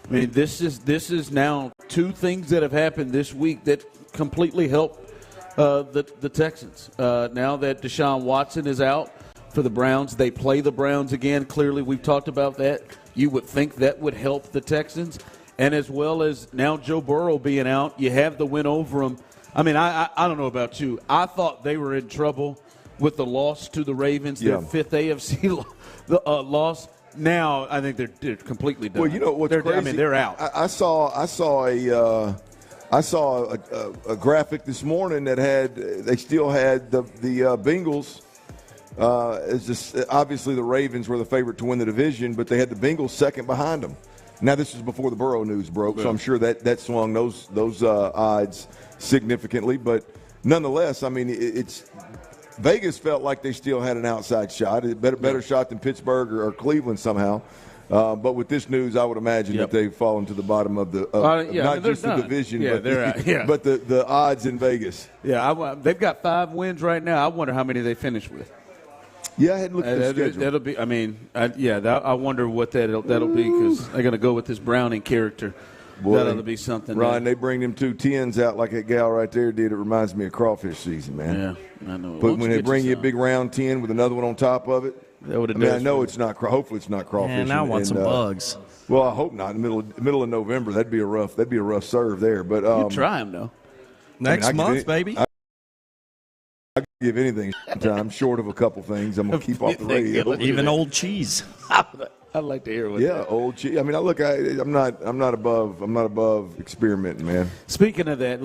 This is now two things that have happened this week that completely help the Texans. Now that Deshaun Watson is out for the Browns, they play the Browns again. Clearly, we've talked about that. You would think that would help the Texans. And as well as now Joe Burrow being out, you have the win over them. I don't know about you. I thought they were in trouble with the loss to the Ravens, their fifth AFC loss. Now I think they're completely done. Well, you know what's crazy? They're out. I saw a graphic this morning that they still had the Bengals. Obviously the Ravens were the favorite to win the division, but they had the Bengals second behind them. Now, this is before the Burrow news broke, so I'm sure that swung those odds significantly. But nonetheless, it's Vegas felt like they still had an outside shot, a better shot than Pittsburgh or Cleveland somehow. But with this news, I would imagine that they've fallen to the bottom of the not just the division, but the odds in Vegas. Yeah, they've got 5 wins right now. I wonder how many they finish with. Yeah, I hadn't looked at the schedule. That'll be. I wonder what that'll be because they're going to go with this Browning character. Boy, that'll be something. Ryan, they bring them 2 10s out like that gal right there did. It reminds me of crawfish season, man. Yeah, I know. But when they bring you a big round 10 with another one on top of it, I know it's not. Hopefully, it's not crawfish. And I want some bugs. Well, I hope not. In the middle of November, that'd be a rough serve there. But you try them though. Next month, baby. I give anything time short of a couple things. I'm gonna keep off the radio. Even old cheese. I'd like to hear what. Yeah, old cheese. I'm not above experimenting, man. Speaking of that,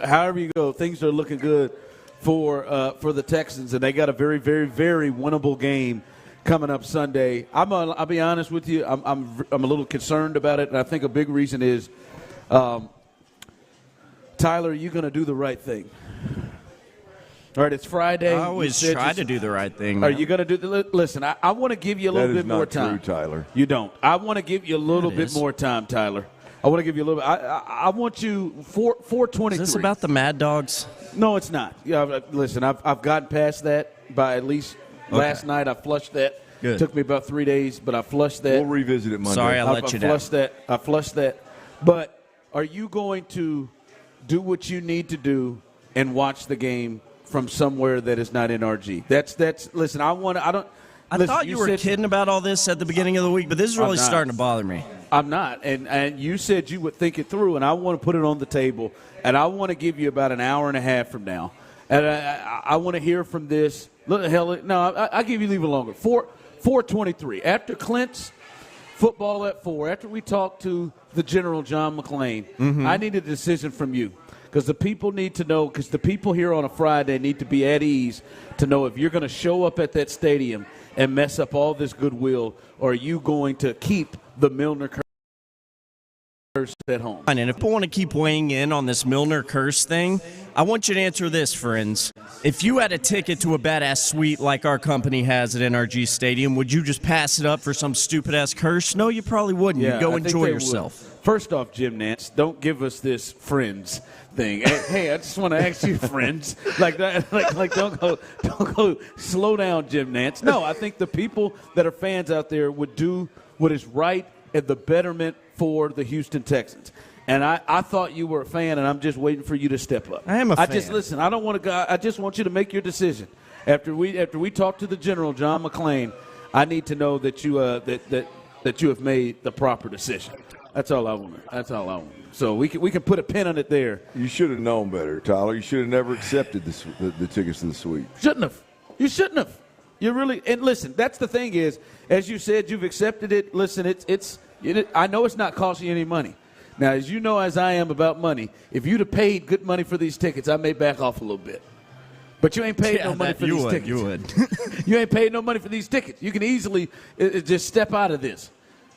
however you go, things are looking good for the Texans, and they got a very, very, very winnable game coming up Sunday. I'll be honest with you. I'm a little concerned about it, and I think a big reason is, Tyler, you're going to do the right thing. All right, it's Friday. I always try to do the right thing. Are you going to do the – listen, I want to give you a little bit more time. That is not true, Tyler. You don't. I want to give you a little bit more time, Tyler. I want to give you a little bit. I want you 4:23. Is this about the Mad Dogs? No, it's not. Yeah, listen, I've gotten past that by at least last night. I flushed that. Good. Took me about 3 days, but I flushed that. We'll revisit it Monday. Sorry, I let you down. I flushed that. But are you going to do what you need to do and watch the game from somewhere that is not NRG? That's. Listen, I thought you were kidding about all this at the beginning of the week, but this is really starting to bother me. I'm not. And you said you would think it through, and I want to put it on the table, and I want to give you about an hour and a half from now. And I want to hear from this. Look, hell, no, I'll give you leave it longer. 4:23. After Clint's football at 4, after we talked to the General John McClain, I need a decision from you. Because the people need to know, because the people here on a Friday need to be at ease to know if you're going to show up at that stadium and mess up all this goodwill, or are you going to keep the Milner curse at home? And if people want to keep weighing in on this Milner curse thing, I want you to answer this, friends. If you had a ticket to a badass suite like our company has at NRG Stadium, would you just pass it up for some stupid-ass curse? No, you probably wouldn't. Yeah, You'd go I think enjoy they yourself. would. First off, Jim Nantz, don't give us this friends thing. Hey, I just want to ask you, friends, like don't go. Slow down, Jim Nantz. No, I think the people that are fans out there would do what is right and the betterment for the Houston Texans. And I thought you were a fan, and I'm just waiting for you to step up. I am a fan. Listen. I don't want to go. I just want you to make your decision. After we talk to the General John McClain, I need to know that you that you have made the proper decision. That's all I want. So we can put a pin on it there. You should have known better, Tyler. You should have never accepted the tickets to the suite. Shouldn't have. You shouldn't have. You really. And listen, that's the thing is, as you said, you've accepted it. Listen, I know it's not costing you any money. Now, as you know, as I am about money, if you'd have paid good money for these tickets, I may back off a little bit. But you ain't paid no money for these tickets. You would. You ain't paid no money for these tickets. You can easily just step out of this.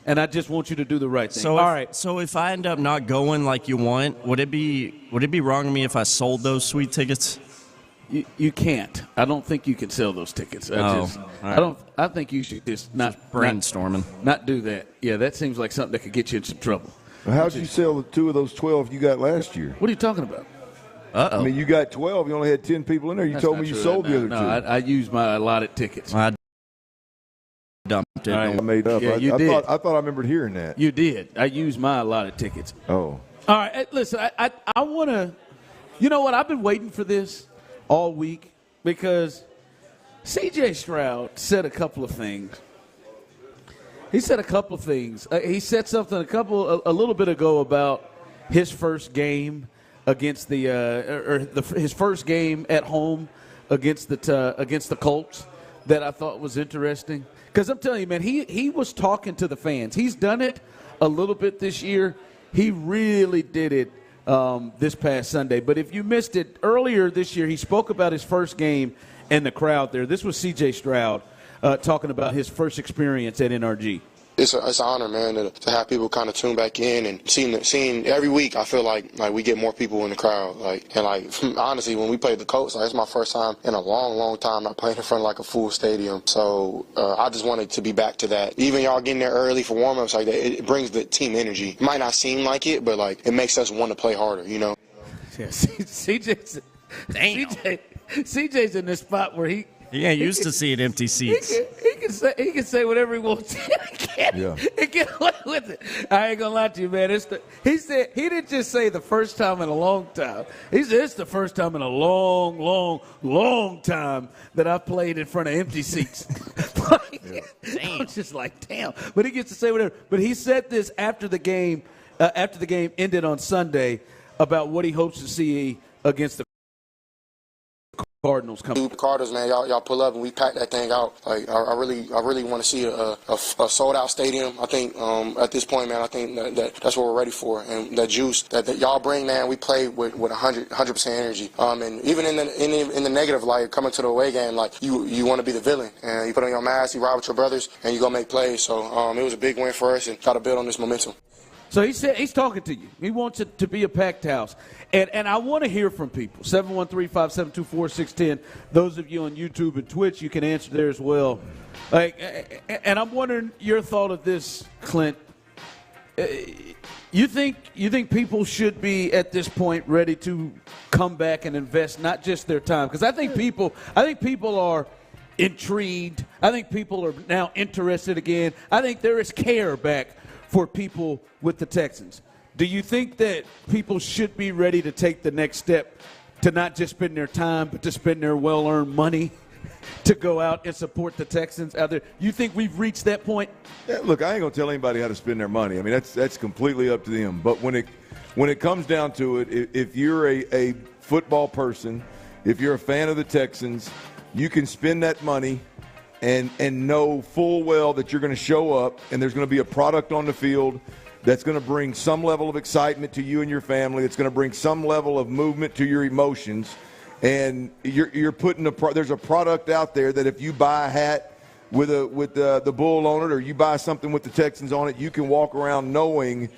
And I just want you to do the right thing. So all right. So if I end up not going like you want, would it be wrong of me if I sold those sweet tickets? You can't. I don't think you can sell those tickets. I think you should just brainstorming. Not do that. Yeah, that seems like something that could get you in some trouble. Well, how'd you sell the 2 of those 12 you got last year? What are you talking about? I mean, you got 12. You only had 10 people in there. You told me you sold the other 2. No, I used my allotted tickets. I dumped it. I made up. Yeah, you I did. I thought I remembered hearing that. You did. I used my allotted tickets. Oh. All right. Listen, I want to – you know what? I've been waiting for this all week because CJ Stroud said a couple of things. He said a couple of things. He said something a little bit ago about his first game against his first game at home against the Colts that I thought was interesting. Because I'm telling you, man, he was talking to the fans. He's done it a little bit this year. He really did it this past Sunday. But if you missed it, earlier this year he spoke about his first game and the crowd there. This was CJ Stroud talking about his first experience at NRG. It's an honor, man, to have people kind of tune back in and seeing every week. I feel like we get more people in the crowd. Honestly, when we played the Colts, it's my first time in a long time not playing in front of a full stadium. So I just wanted to be back to that. Even y'all getting there early for warm-ups like that, it brings the team energy. It might not seem like it, but it makes us want to play harder. You know. Yeah, CJ's in this spot where he ain't used to seeing empty seats. He can say whatever he wants. He get away with it. I ain't gonna lie to you, man. He said he didn't just say the first time in a long time. He said it's the first time in a long time that I've played in front of empty seats. I'm just like, damn. But he gets to say whatever. But he said this after the game ended on Sunday about what he hopes to see against the Cardinals coming. The Cardinals, man, y'all pull up and we pack that thing out. I really want to see a sold out stadium. I think at this point, man, I think that's what we're ready for. And that juice that y'all bring, man, we play with 100% energy. And even in the negative light, coming to the away game, you want to be the villain and you put on your mask, you ride with your brothers, and you go make plays. So it was a big win for us and got to build on this momentum. So he said he's talking to you. He wants it to be a packed house. And I want to hear from people. 713-572-4610. Those of you on YouTube and Twitch, you can answer there as well. And I'm wondering your thought of this, Clint. You think people should be at this point ready to come back and invest not just their time? Because I think people are intrigued. I think people are now interested again. I think there is care back for people with the Texans. Do you think that people should be ready to take the next step to not just spend their time, but to spend their well-earned money to go out and support the Texans out there. You think we've reached that point? Yeah, look, I ain't gonna tell anybody how to spend their money. I mean, that's completely up to them. But when it comes down to it, if you're a football person, if you're a fan of the Texans, you can spend that money and know full well that you're going to show up and there's going to be a product on the field that's going to bring some level of excitement to you and your family. It's going to bring some level of movement to your emotions. And you're putting there's a product out there that if you buy a hat with the bull on it, or you buy something with the Texans on it, you can walk around knowing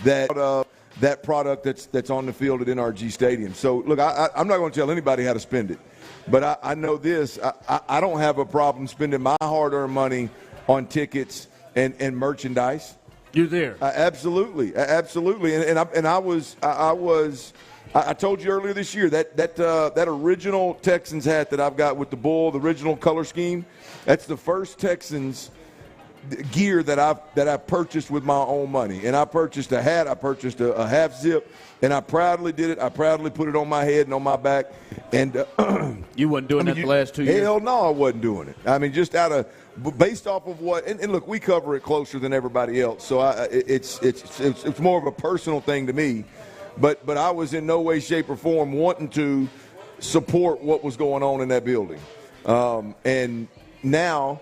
that that product that's on the field at NRG Stadium. So, look, I'm not going to tell anybody how to spend it. But I know this. I don't have a problem spending my hard-earned money on tickets and merchandise. You're there. Absolutely. And I told you earlier this year that original Texans hat that I've got with the bull, the original color scheme, that's the first Texans gear that I purchased with my own money. And I purchased a hat, I purchased a half zip, and I proudly did it. I proudly put it on my head and on my back. And you wasn't doing that the last 2 years? Hell no, I wasn't doing it. I mean, just based off of what, and look, we cover it closer than everybody else, so it's more of a personal thing to me. But I was in no way, shape, or form wanting to support what was going on in that building. And now,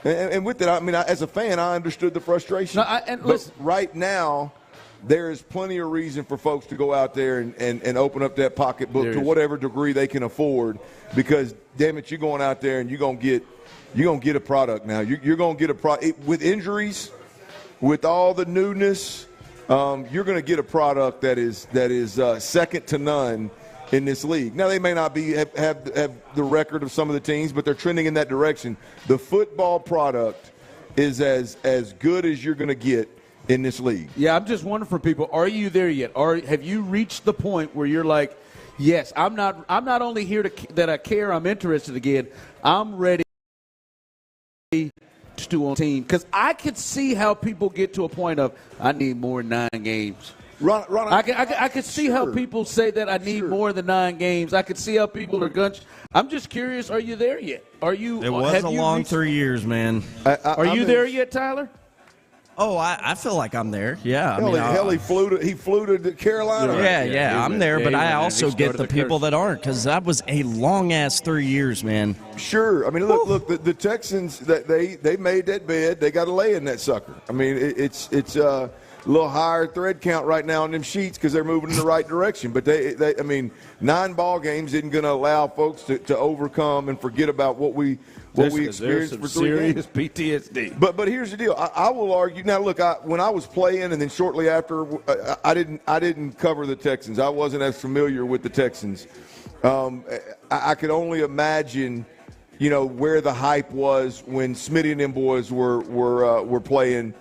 and with it, I mean, as a fan, I understood the frustration. But right now, there is plenty of reason for folks to go out there and open up that pocketbook to whatever degree they can afford, because, damn it, you're going out there and you're going to get a product now. You're going to get a product. With injuries, with all the newness, you're going to get a product that is second to none in this league. Now, they may not have the record of some of the teams, but they're trending in that direction. The football product is as good as you're going to get in this league. Yeah, I'm just wondering for people, are you there yet? Have you reached the point where you're like, yes, I'm not only here that I care, I'm interested again, I'm ready to do on team? Because I could see how people get to a point of, I need more than 9 games. Ron, I could see how people say that I need more than 9 games. I could see how people are guns. I'm just curious, are you there yet? Are you? It was a long 3 years, man. Are you there yet, Tyler? Oh, I feel like I'm there. Yeah. He flew to Carolina. Yeah, I'm there, but I also get the people that aren't, because that was a long-ass 3 years, man. Sure. I mean, look, the Texans, they made that bed. They got to lay in that sucker. I mean, it's a little higher thread count right now on them sheets because they're moving in the right direction. But I mean, 9 ball games isn't going to allow folks to overcome and forget about what we experienced for 3 serious games. PTSD. But here's the deal. I will argue now. Look, when I was playing, and then shortly after, I didn't cover the Texans. I wasn't as familiar with the Texans. I could only imagine, where the hype was when Smitty and them boys were playing.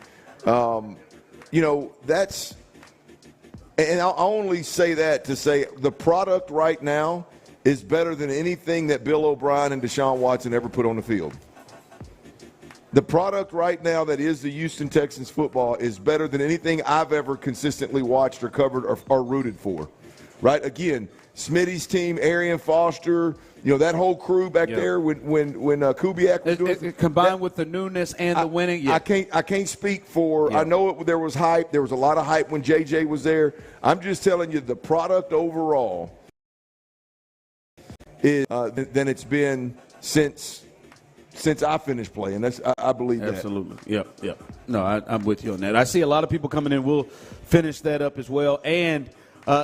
That's, and I'll only say that to say the product right now is better than anything that Bill O'Brien and Deshaun Watson ever put on the field. The product right now that is the Houston Texans football is better than anything I've ever consistently watched or covered or rooted for. Right? Again, Smitty's team, Arian Foster, that whole crew back there when Kubiak was doing it. Combined with the newness and the winning. Yeah. I can't speak for. Yeah. I know there was hype. There was a lot of hype when JJ was there. I'm just telling you, the product overall is than it's been since I finished playing. I believe that. Absolutely. Yep. No, I'm with you on that. I see a lot of people coming in. We'll finish that up as well. And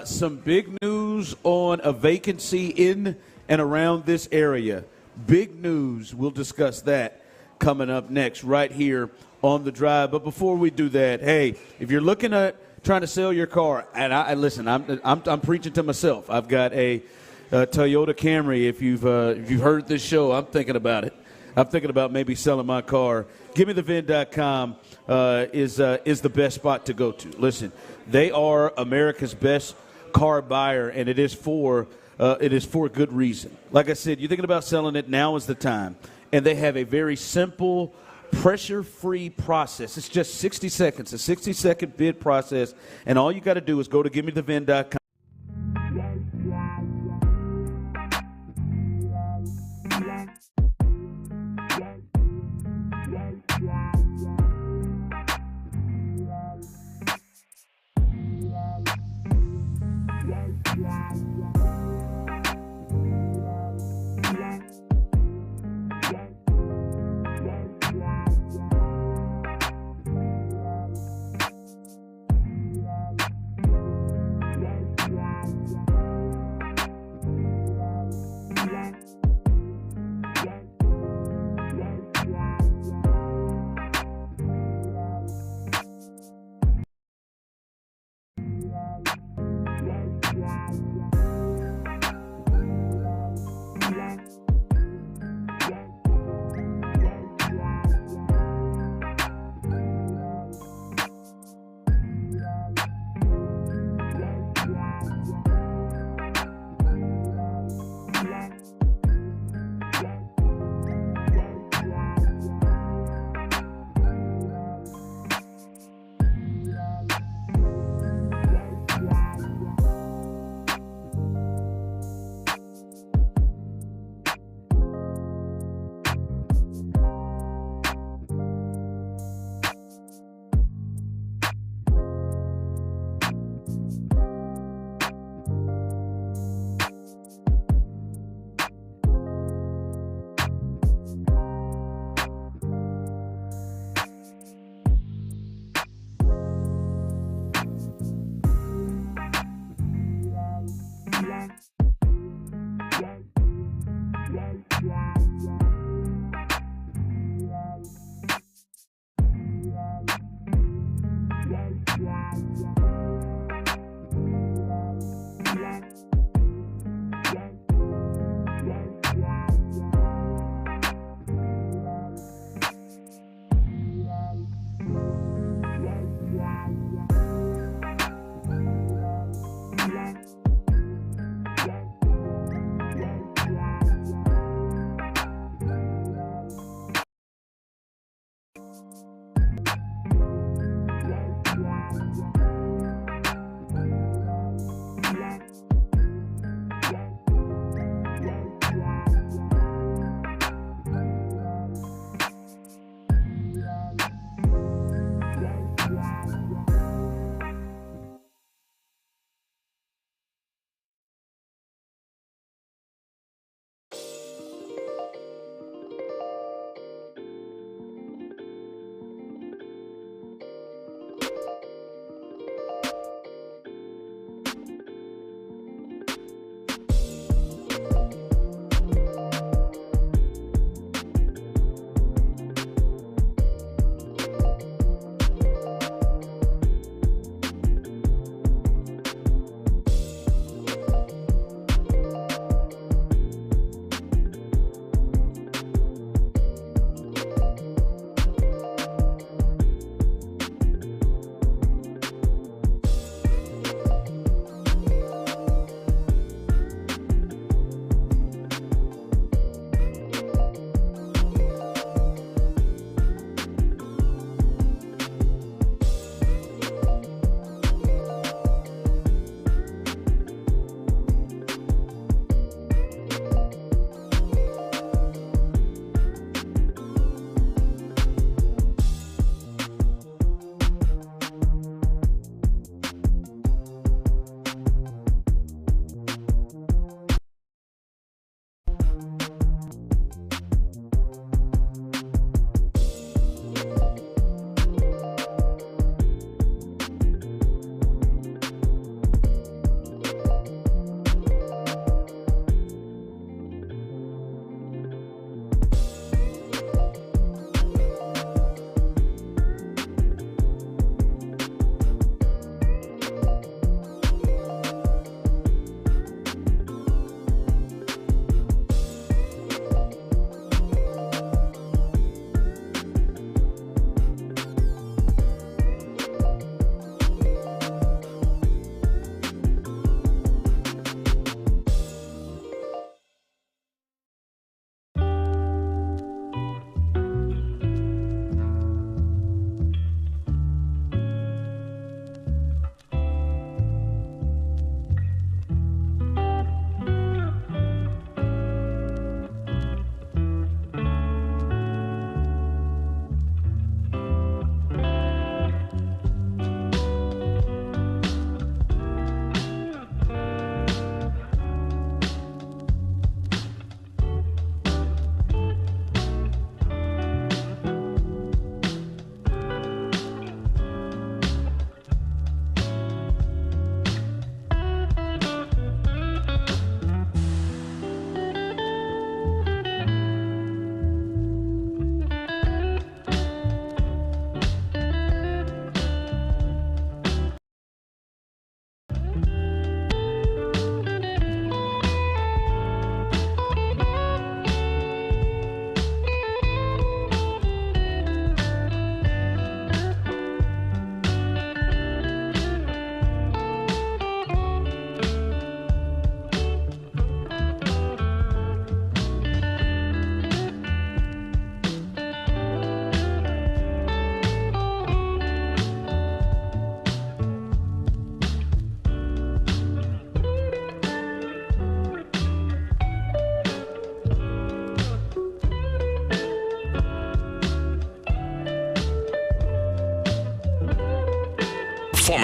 some big news on a vacancy in and around this area. Big news. We'll discuss that coming up next right here on The Drive. But before we do that, hey, if you're looking at trying to sell your car, and I'm preaching to myself. I've got a Toyota Camry. If you've heard this show, I'm thinking about it. I'm thinking about maybe selling my car. GiveMeTheVin.com is the best spot to go to. Listen, they are America's best car buyer, and it is for good reason. Like I said, you're thinking about selling it, now is the time. And they have a very simple, pressure-free process. It's just 60 seconds, a 60-second bid process, and all you got to do is go to GiveMeTheVin.com.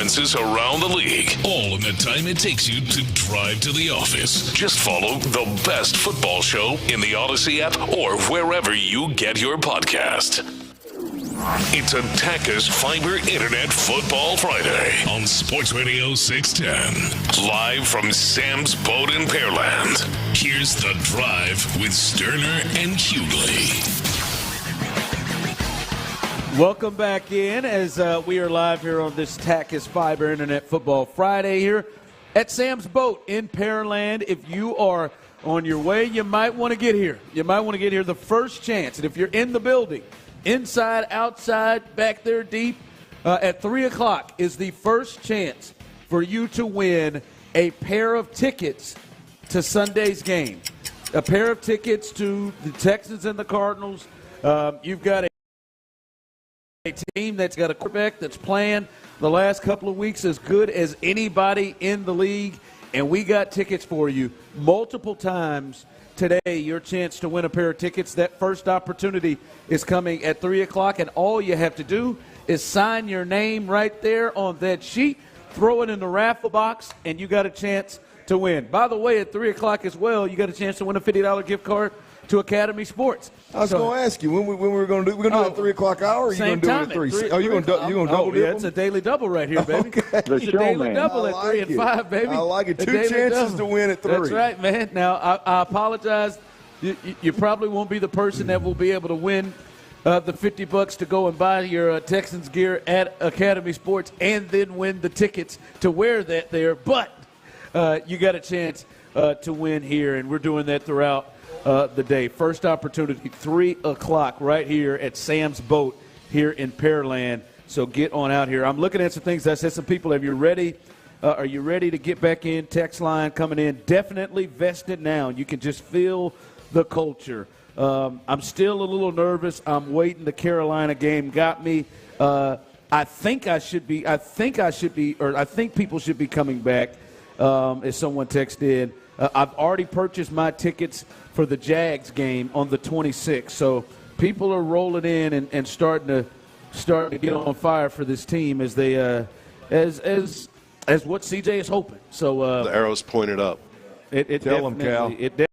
performances around the league, all in the time it takes you to drive to the office. Just follow the best football show in the Odyssey app or wherever you get your podcast. It's a Taka's Fiber Internet Football Friday on Sports Radio 610. Live from Sam's Boat in Pearland. Here's The Drive with Stoerner and Hughley. Welcome back in as we are live here on this Taka's Fiber Internet Football Friday here at Sam's Boat in Pearland. If you are on your way, you might want to get here. You might want to get here the first chance. And if you're in the building, inside, outside, back there deep, at 3 o'clock is the first chance for you to win a pair of tickets to Sunday's game. A pair of tickets to the Texans and the Cardinals. You've got team that's got a quarterback that's playing the last couple of weeks as good as anybody in the league, and we got tickets for you multiple times today. Your chance to win a pair of tickets. That first opportunity is coming at 3 o'clock, and all you have to do is sign your name right there on that sheet, throw it in the raffle box, and you got a chance to win. By the way, at 3 o'clock as well, you got a chance to win a $50 gift card to Academy Sports. I was going to ask you when we're going to do. We're going to do it at 3 o'clock hour. Or are you going to do it at 3? Oh, you're going to double? Yeah, it's a daily double right here, baby. Okay. It's a daily double at 3 and 5, baby. I like it. A 2 daily chances double. to win at 3. That's right, man. Now I apologize. You probably won't be the person that will be able to win the $50 to go and buy your Texans gear at Academy Sports and then win the tickets to wear that there. But you got a chance to win here, and we're doing that throughout the day. First opportunity, 3 o'clock right here at Sam's Boat here in Pearland. So get on out here. I'm looking at some things. I said some people, are you ready to get back in? Text line coming in. Definitely vested now. You can just feel the culture. I'm still a little nervous. I'm waiting. The Carolina game got me. I think people should be coming back, as someone texted in. I've already purchased my tickets for the Jags game on the 26th. So people are rolling in and starting to get on fire for this team as they as what CJ is hoping. So the arrow's pointed up. Tell them, Cal. It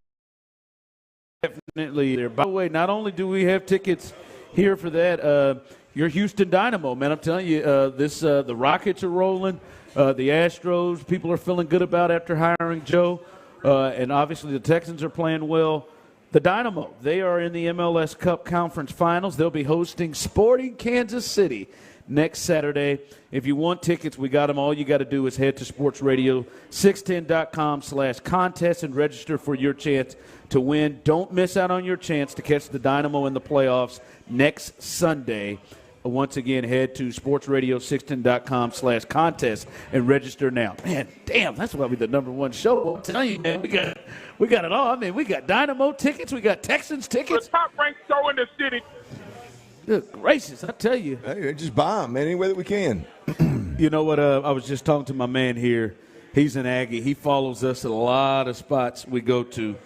definitely there. By the way, not only do we have tickets here for that, your Houston Dynamo, man, I'm telling you, the Rockets are rolling. The Astros, people are feeling good about after hiring Joe. And obviously the Texans are playing well. The Dynamo, they are in the MLS Cup Conference Finals. They'll be hosting Sporting Kansas City next Saturday. If you want tickets, we got them. All you got to do is head to sportsradio610.com/contest and register for your chance to win. Don't miss out on your chance to catch the Dynamo in the playoffs next Sunday. Once again, head to sportsradio610.com/contest and register now. Man, damn, that's why we're the number one show. I'm telling you, man, we got it all. I mean, we got Dynamo tickets, we got Texans tickets. The top-ranked show in the city. Good gracious, I tell you. Hey, just buy them any way that we can. You know what? I was just talking to my man here. He's an Aggie. He follows us at a lot of spots we go to.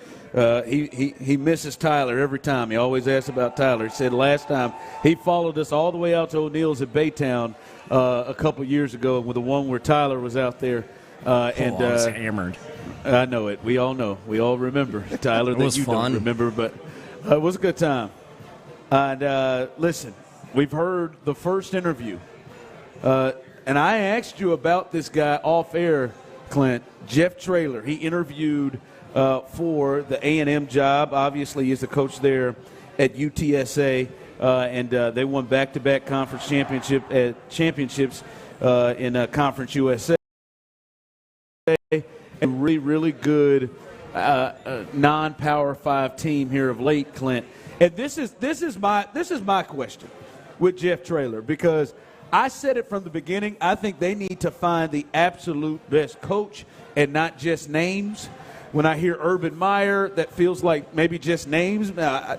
He misses Tyler every time. He always asks about Tyler. He said last time he followed us all the way out to O'Neill's at Baytown a couple years ago with the one where Tyler was out there. I was hammered. I know it. We all know. We all remember. Tyler, It was that you fun. don't remember, but it was a good time. And listen, we've heard the first interview. And I asked you about this guy off air, Clint, Jeff Traylor. He interviewed for the A&M job. Obviously, he's the coach there at UTSA, and they won back-to-back conference championships in Conference USA. And really, really good non-Power 5 team here of late, Clint. And this is my question with Jeff Traylor, because I said it from the beginning. I think they need to find the absolute best coach and not just names. When I hear Urban Meyer, that feels like maybe just names.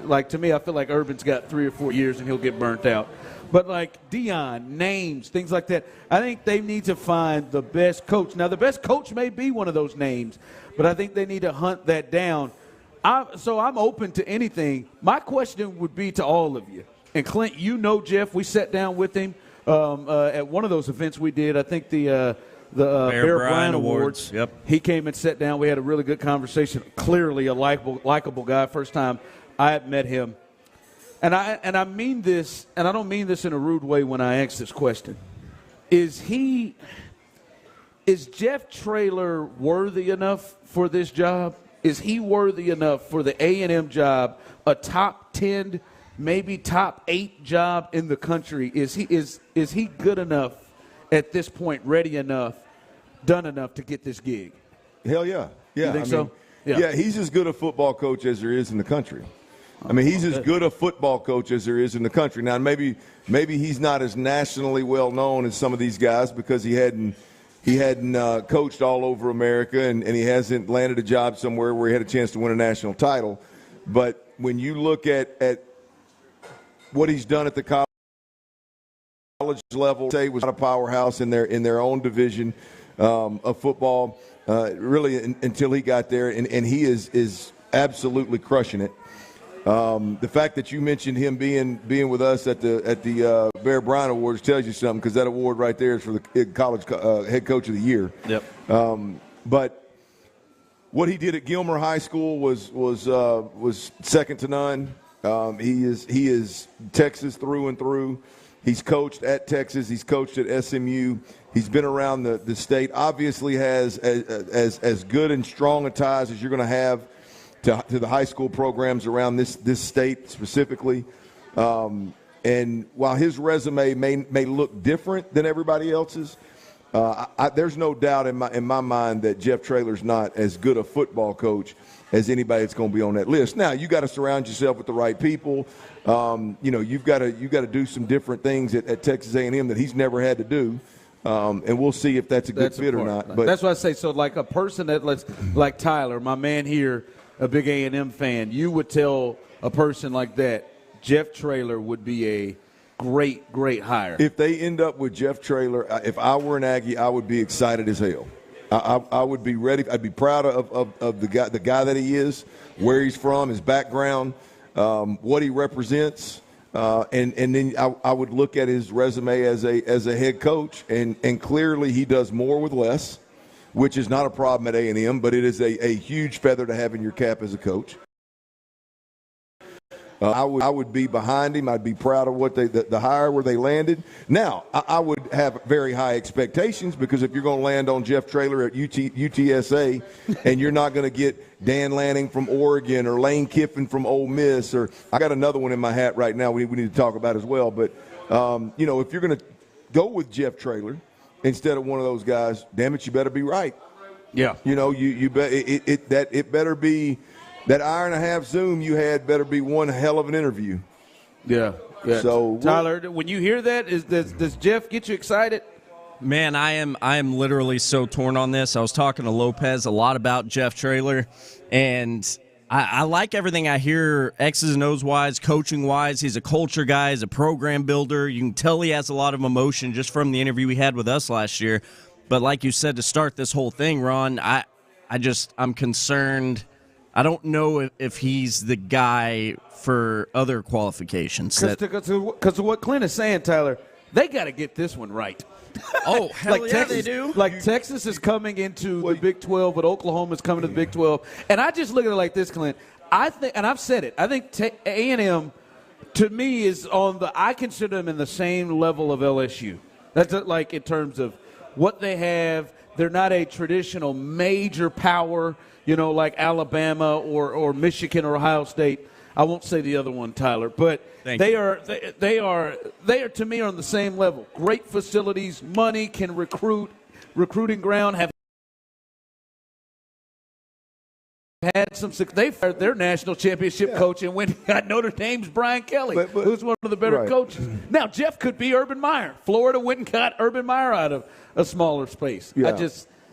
Like, to me, I feel like Urban's got 3 or 4 years and he'll get burnt out. But like Dion, names, things like that, I think they need to find the best coach. Now, the best coach may be one of those names, but I think they need to hunt that down. So I'm open to anything. My question would be to all of you. And Clint, you know Jeff. We sat down with him at one of those events we did. I think the Bear Bryant Awards. Yep. He came and sat down. We had a really good conversation. Clearly a likable guy. First time I had met him. And I mean this, and I don't mean this in a rude way when I ask this question. Is Jeff Traylor worthy enough for this job? Is he worthy enough for the A&M job, a top 10, maybe top 8 job in the country? Is he good enough at this point, ready enough, done enough to get this gig? Hell yeah. Yeah. You think so? Yeah, he's as good a football coach as there is in the country. I mean, he's as good a football coach as there is in the country. Now, maybe he's not as nationally well known as some of these guys because he hadn't coached all over America and he hasn't landed a job somewhere where he had a chance to win a national title. But when you look at what he's done at the college college level, say, was not a powerhouse in their own division of football, really until he got there, and he is absolutely crushing it. The fact that you mentioned him being with us at the Bear Bryant Awards tells you something, because that award right there is for the college head coach of the year. Yep. But what he did at Gilmer High School was second to none. He is Texas through and through. He's coached at Texas. He's coached at SMU. He's been around the state. Obviously has as good and strong a ties as you're going to have to the high school programs around this state specifically. And while his resume may look different than everybody else's, there's no doubt in my mind that Jeff Traylor's not as good a football coach as anybody that's going to be on that list. Now, you got to surround yourself with the right people. You've got to do some different things at Texas A&M that he's never had to do. And we'll see if that's a good fit or not. But that's what I say. So, like a person like Tyler, my man here, a big A&M fan, you would tell a person like that, Jeff Traylor would be a great hire. If they end up with Jeff Traylor, if I were an Aggie, I would be excited as hell. I would be ready. I'd be proud of the guy that he is, where he's from, his background, what he represents, and then I would look at his resume as a head coach, and clearly he does more with less, which is not a problem at A&M, but it is a huge feather to have in your cap as a coach. I would be behind him. I'd be proud of what the hire where they landed. Now, I would have very high expectations, because if you're going to land on Jeff Traylor at UTSA and you're not going to get Dan Lanning from Oregon or Lane Kiffin from Ole Miss, or I got another one in my hat right now we need to talk about as well. But, if you're going to go with Jeff Traylor instead of one of those guys, damn it, you better be right. Yeah. You bet it better be. That hour and a half Zoom you had better be one hell of an interview. Yeah. So Tyler, when you hear that, does Jeff get you excited? Man, I am literally so torn on this. I was talking to Lopez a lot about Jeff Traylor, and I like everything I hear X's and O's wise, coaching wise. He's a culture guy, he's a program builder. You can tell he has a lot of emotion just from the interview he had with us last year. But like you said, to start this whole thing, Ron, I'm concerned. I don't know if he's the guy for other qualifications. Because of what Clint is saying, Tyler, they got to get this one right. Oh, hell yeah, Texas, they do. Like Texas is coming into the Big 12, but Oklahoma's coming to the Big 12. And I just look at it like this, Clint. I think, and I've said it, I think A&M, to me, is I consider them in the same level of LSU. That's like in terms of what they have. They're not a traditional major power, like Alabama or Michigan or Ohio State. I won't say the other one, Tyler, but they are to me on the same level. Great facilities, money, can recruiting ground, have had some. They've had their national championship coach and went got Notre Dame's Brian Kelly, who's one of the better coaches. Now Jeff could be Urban Meyer. Florida went and got Urban Meyer out of a smaller space. Yeah.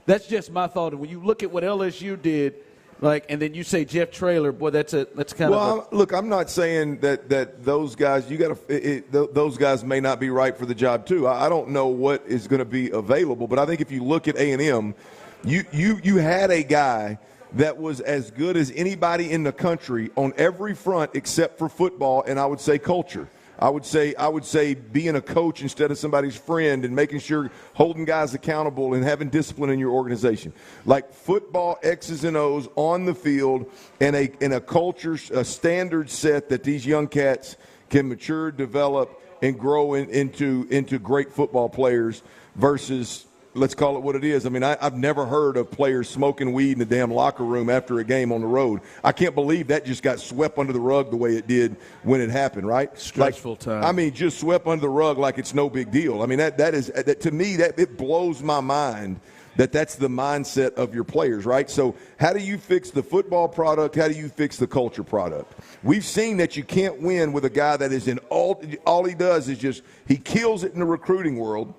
That's just my thought. And when you look at what LSU did, and then you say Jeff Traylor, boy, that's kind of. Look, I'm not saying that those guys those guys may not be right for the job too. I don't know what is going to be available, but I think if you look at A&M, you had a guy that was as good as anybody in the country on every front except for football, and I would say culture. I would say being a coach instead of somebody's friend, and making sure holding guys accountable and having discipline in your organization. Like football, X's and O's on the field, and a culture, a standard set that these young cats can mature, develop, and grow into great football players versus, let's call it what it is. I mean, I've never heard of players smoking weed in the damn locker room after a game on the road. I can't believe that just got swept under the rug the way it did when it happened, right? Stressful time. I mean, just swept under the rug like it's no big deal. I mean, that to me, it blows my mind that's the mindset of your players, right? So how do you fix the football product? How do you fix the culture product? We've seen that you can't win with a guy that is all he does is he kills it in the recruiting world.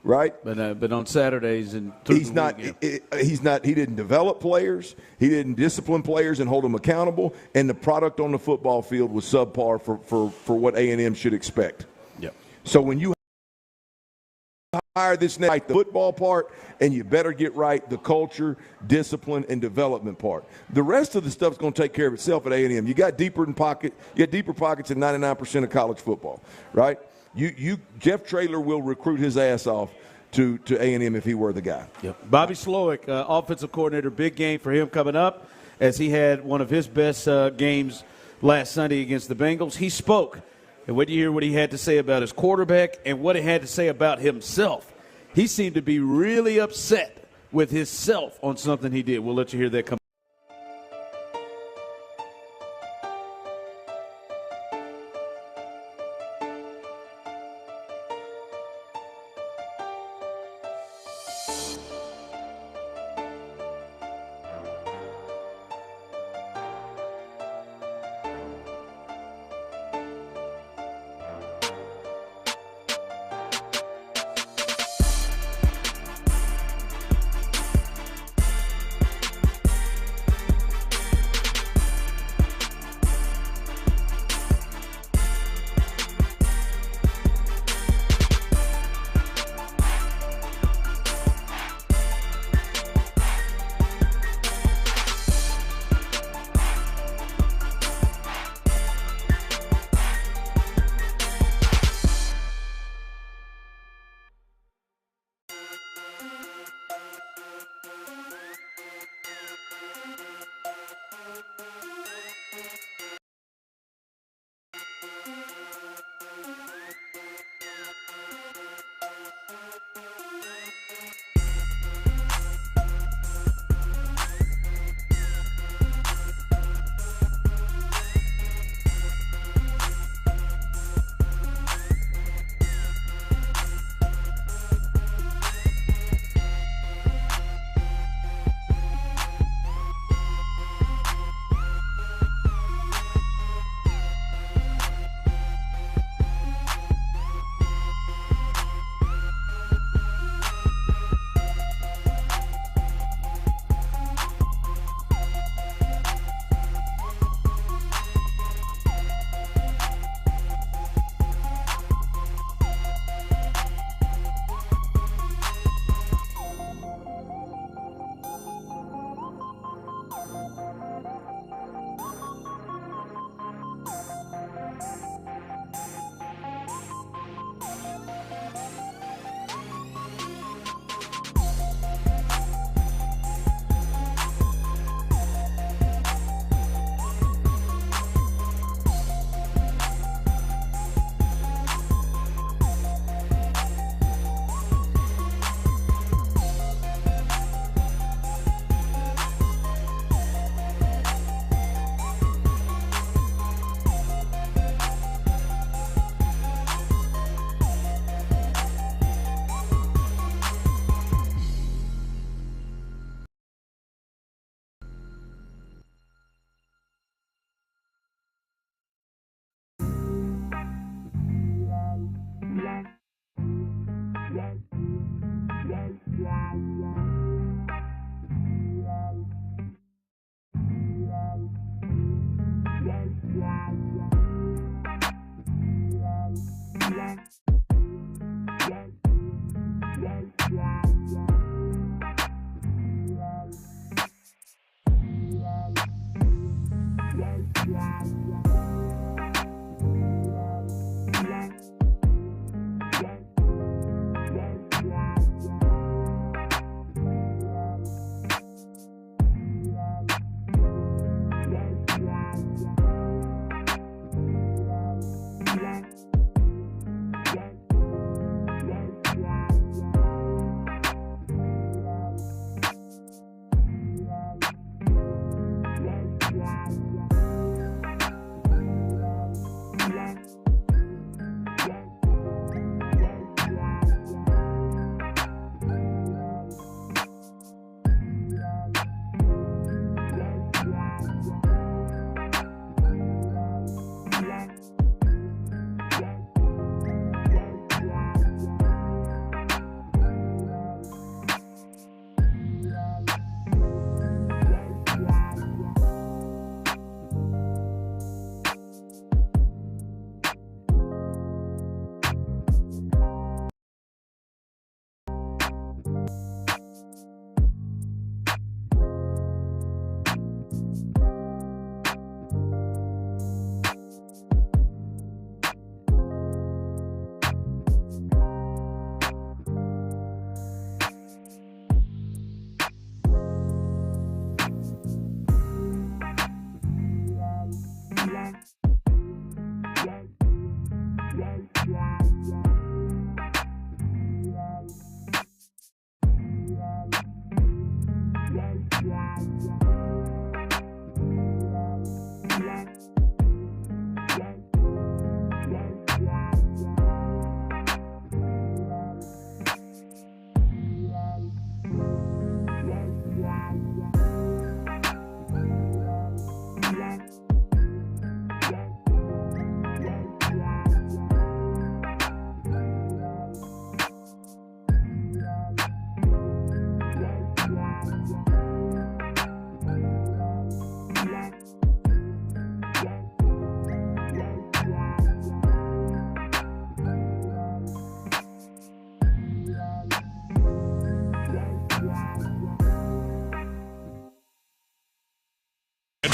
Right, but on Saturdays and he didn't develop players, he didn't discipline players and hold them accountable, and the product on the football field was subpar for what A&M should expect. Yeah. So when you this night, the football part, and you better get right the culture, discipline, and development part. The rest of the stuff's going to take care of itself at A&M. You got deeper pockets in 99% of college football, right? Jeff Traylor will recruit his ass off to A&M if he were the guy. Yep. Bobby Slowick, offensive coordinator, big game for him coming up as he had one of his best games last Sunday against the Bengals. He spoke. And what do you hear what he had to say about his quarterback and what he had to say about himself? He seemed to be really upset with himself on something he did. We'll let you hear that come.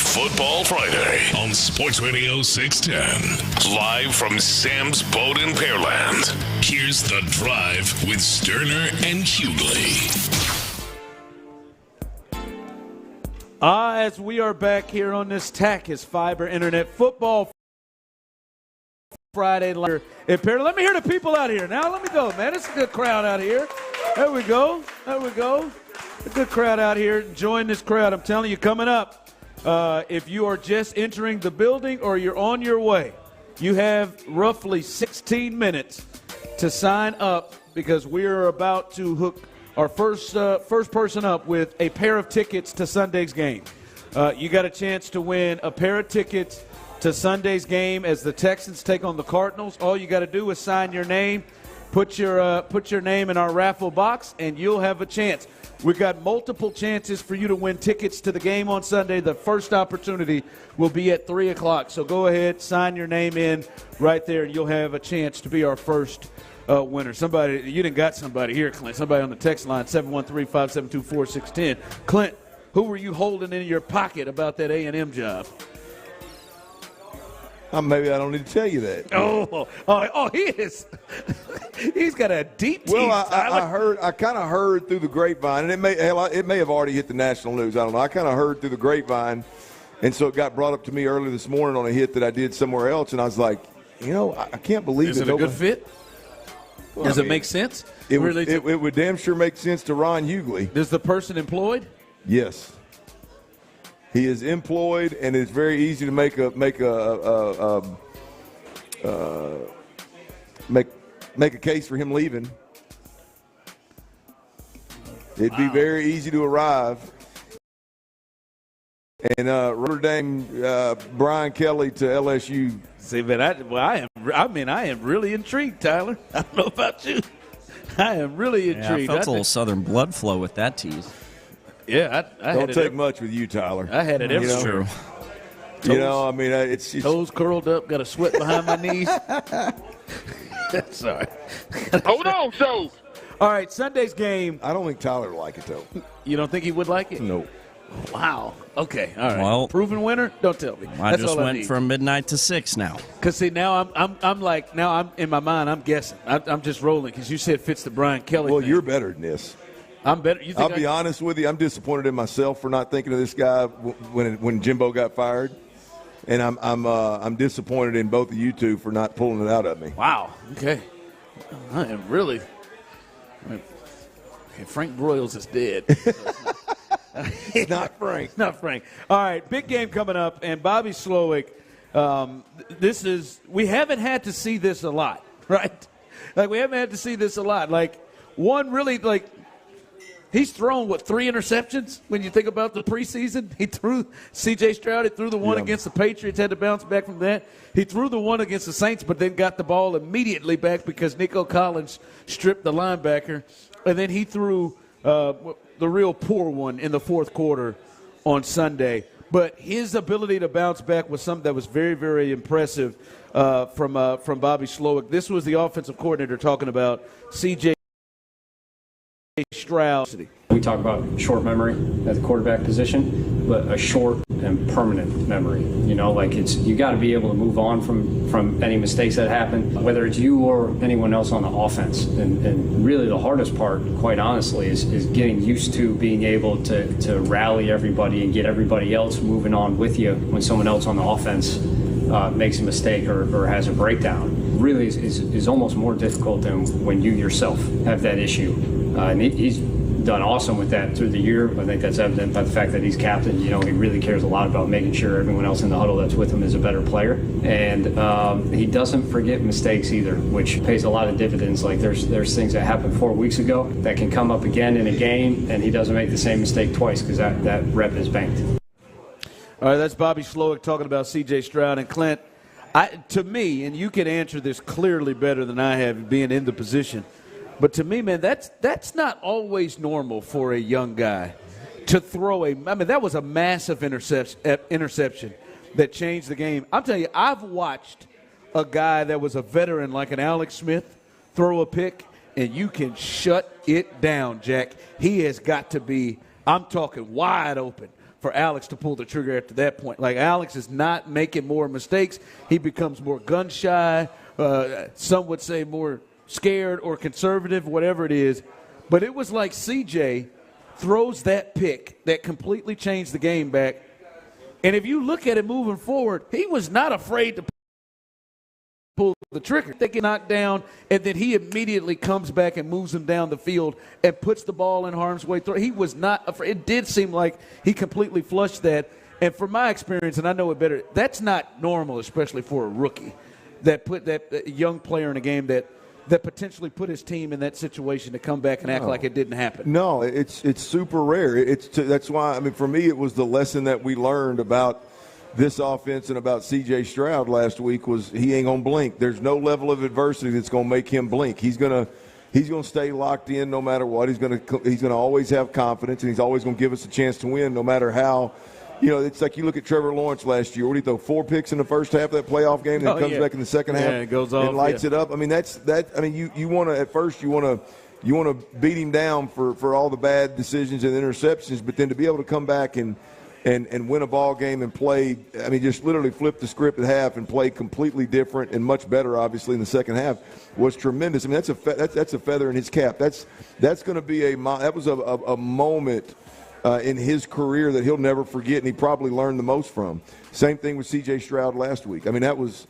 Football Friday on Sports Radio 610. Live from Sam's Boat in Pearland. Here's The Drive with Stoerner and Hughley. As we are back here on this Takis Fiber Internet Football Friday at Pearland. Let me hear the people out here. Now, let me go, man. It's a good crowd out here. There we go. There we go. A good crowd out here. Join this crowd. I'm telling you, coming up, if you are just entering the building or you're on your way, you have roughly 16 minutes to sign up because we are about to hook our first person up with a pair of tickets to Sunday's game. You got a chance to win a pair of tickets to Sunday's game as the Texans take on the Cardinals. All you got to do is sign your name, put your name in our raffle box, and you'll have a chance. We've got multiple chances for you to win tickets to the game on Sunday. The first opportunity will be at 3 o'clock. So go ahead, sign your name in right there, and you'll have a chance to be our first winner. Somebody, you done got somebody here, Clint. Somebody on the text line, 713-572-4610. Clint, who were you holding in your pocket about that A&M job? Maybe I don't need to tell you that. He is. He's got a deep teeth. Well, I kind of heard through the grapevine, and it may have already hit the national news. I don't know. I kind of heard through the grapevine, and so it got brought up to me early this morning on a hit that I did somewhere else, and I was like, I can't believe it. Is it a good fit? Well, Does it make sense? It would damn sure make sense to Ron Hughley. Is the person employed? Yes. He is employed, and it's very easy to make a case for him leaving. It'd be very easy to arrive. And Notre Dame, Brian Kelly to LSU. See, but I am really intrigued, Tyler. I don't know about you. I am really intrigued. I felt a little Southern blood flow with that tease. Yeah, I don't take much with you, Tyler. I had it every. That's true. It's toes curled up, got a sweat behind my knees. Sorry. Hold on, so. All right, Sunday's game. I don't think Tyler would like it, though. You don't think he would like it? No. Wow. Okay. All right. Well, proven winner. Don't tell me. I just went from midnight to 6 now. Because see, now I'm in my mind. I'm guessing. I'm just rolling because you said fits the Brian Kelly. Well, thing. you're better than this. I'm better. You think I'll be honest with you. I'm disappointed in myself for not thinking of this guy when Jimbo got fired, and I'm disappointed in both of you two for not pulling it out of me. Wow. Okay. I am really. Okay, Frank Broyles is dead. It's not Frank. Not Frank. All right, big game coming up, and Bobby Slowick. We haven't had to see this a lot, right? Like we haven't had to see this a lot. Like one really like. He's thrown, 3 interceptions when you think about the preseason? He threw CJ Stroud. He threw the one against the Patriots, had to bounce back from that. He threw the one against the Saints, but then got the ball immediately back because Nico Collins stripped the linebacker. And then he threw the real poor one in the fourth quarter on Sunday. But his ability to bounce back was something that was very, very impressive from Bobby Slowick. This was the offensive coordinator talking about CJ Stroud. We talk about short memory at the quarterback position, but a short and permanent memory. You got to be able to move on from any mistakes that happen, whether it's you or anyone else on the offense. And really the hardest part, quite honestly, is getting used to being able to rally everybody and get everybody else moving on with you when someone else on the offense makes a mistake or has a breakdown. Really is almost more difficult than when you yourself have that issue. And he's done awesome with that through the year. I think that's evident by the fact that he's captain. He really cares a lot about making sure everyone else in the huddle that's with him is a better player. And he doesn't forget mistakes either, which pays a lot of dividends. Like there's things that happened 4 weeks ago that can come up again in a game, and he doesn't make the same mistake twice because that rep is banked. All right, that's Bobby Slowick talking about C.J. Stroud. And Clint, to me, and you can answer this clearly better than I have being in the position, but to me, man, that's not always normal for a young guy to throw that was a massive interception that changed the game. I'm telling you, I've watched a guy that was a veteran like an Alex Smith throw a pick, and you can shut it down, Jack. He has got to be, I'm talking wide open, for Alex to pull the trigger after that point. Like, Alex is not making more mistakes. He becomes more gun-shy, some would say more scared or conservative, whatever it is. But it was like CJ throws that pick that completely changed the game back. And if you look at it moving forward, he was not afraid to pull the trigger. They get knocked down, and then he immediately comes back and moves them down the field and puts the ball in harm's way. He was not afraid. It did seem like he completely flushed that. And from my experience, and I know it better, that's not normal, especially for a rookie, that put that young player in a game that potentially put his team in that situation to come back and act like it didn't happen. No, it's super rare. That's why, I mean, for me, it was the lesson that we learned about this offense and about CJ Stroud last week was he ain't gonna blink. There's no level of adversity that's gonna make him blink. He's gonna stay locked in no matter what. He's gonna always have confidence, and he's always gonna give us a chance to win no matter how. You know, it's like you look at Trevor Lawrence last year. What did he throw? 4 picks in the first half of that playoff game, then comes back in the second half and goes off, and lights it up. I mean, I mean, you want to at first you want to beat him down for all the bad decisions and interceptions, but then to be able to come back and win a ball game and play, I mean, just literally flip the script at half and play completely different and much better, obviously, in the second half was tremendous. I mean, that's a feather in his cap. That's going to be that was a moment in his career that he'll never forget, and he probably learned the most from. Same thing with CJ Stroud last week. I mean, that was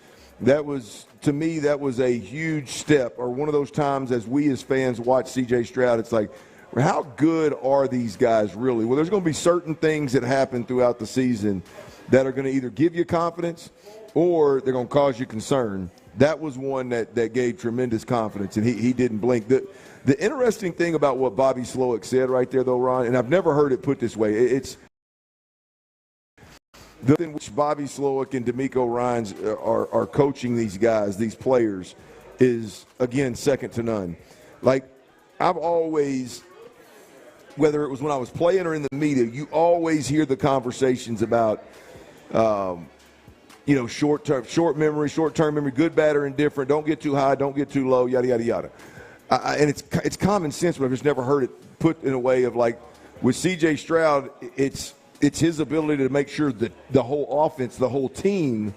to me, that was a huge step, or one of those times as we as fans watch CJ Stroud, it's like, how good are these guys really? Well, there's going to be certain things that happen throughout the season that are going to either give you confidence or they're going to cause you concern. That was one that gave tremendous confidence, and he didn't blink. The interesting thing about what Bobby Slowick said right there, though, Ron, and I've never heard it put this way, it's the in which Bobby Slowick and DeMeco Ryans are coaching these guys, these players, is, again, second to none. Like, I've always, whether it was when I was playing or in the media, you always hear the conversations about, short-term memory, good, bad, or indifferent, don't get too high, don't get too low, yada, yada, yada. And it's common sense, but I've just never heard it put in a way of, like, with C.J. Stroud, it's his ability to make sure that the whole offense, the whole team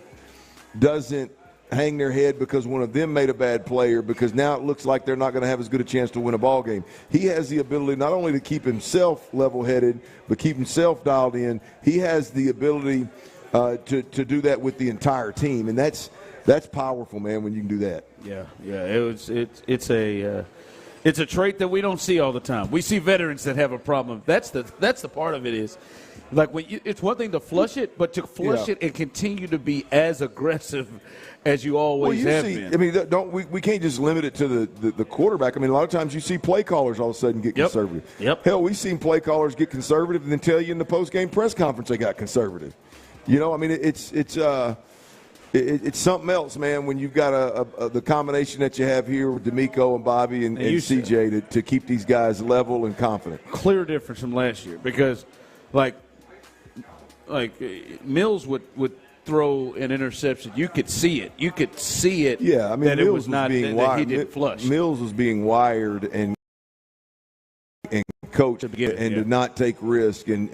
doesn't hang their head because one of them made a bad play or because now it looks like they're not going to have as good a chance to win a ball game. He has the ability not only to keep himself level-headed but keep himself dialed in. He has the ability to do that with the entire team, and that's powerful, man, when you can do that. Yeah. It's a trait that we don't see all the time. We see veterans that have a problem. That's the part of it is, like, it's one thing to flush it, but to flush it and continue to be as aggressive as you always have been. I mean, we can't just limit it to the quarterback. I mean, a lot of times you see play callers all of a sudden get conservative. Yep. Hell, we've seen play callers get conservative and then tell you in the post-game press conference they got conservative. You know, I mean, it's something else, man, when you've got the combination that you have here with DeMeco and Bobby and CJ to keep these guys level and confident. Clear difference from last year because, like Mills would throw an interception. You could see it. Yeah, I mean, that Mills it was not being that he didn't flush. Mills was being wired and coached and to not take risk and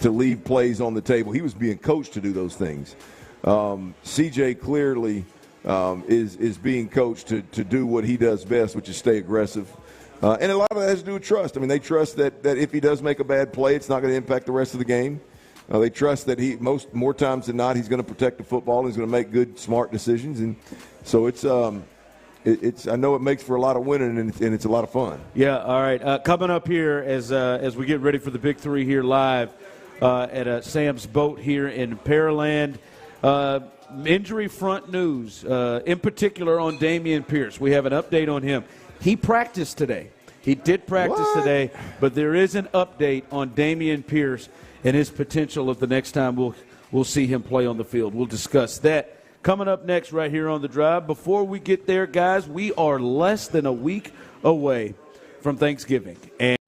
to leave plays on the table. He was being coached to do those things. CJ clearly is being coached to do what he does best, which is stay aggressive. And a lot of that has to do with trust. I mean, they trust that if he does make a bad play, it's not going to impact the rest of the game. They trust that more times than not, he's going to protect the football and he's going to make good, smart decisions. And so it's I know it makes for a lot of winning and it's a lot of fun. Yeah. All right. Coming up here as we get ready for the Big Three here live at Sam's Boat here in Pearland. Injury front news, in particular on Dameon Pierce. We have an update on him. He practiced today. He did practice today, but there is an update on Dameon Pierce and his potential of the next time we'll see him play on the field. We'll discuss that coming up next right here on The Drive. Before we get there, guys, we are less than a week away from Thanksgiving. And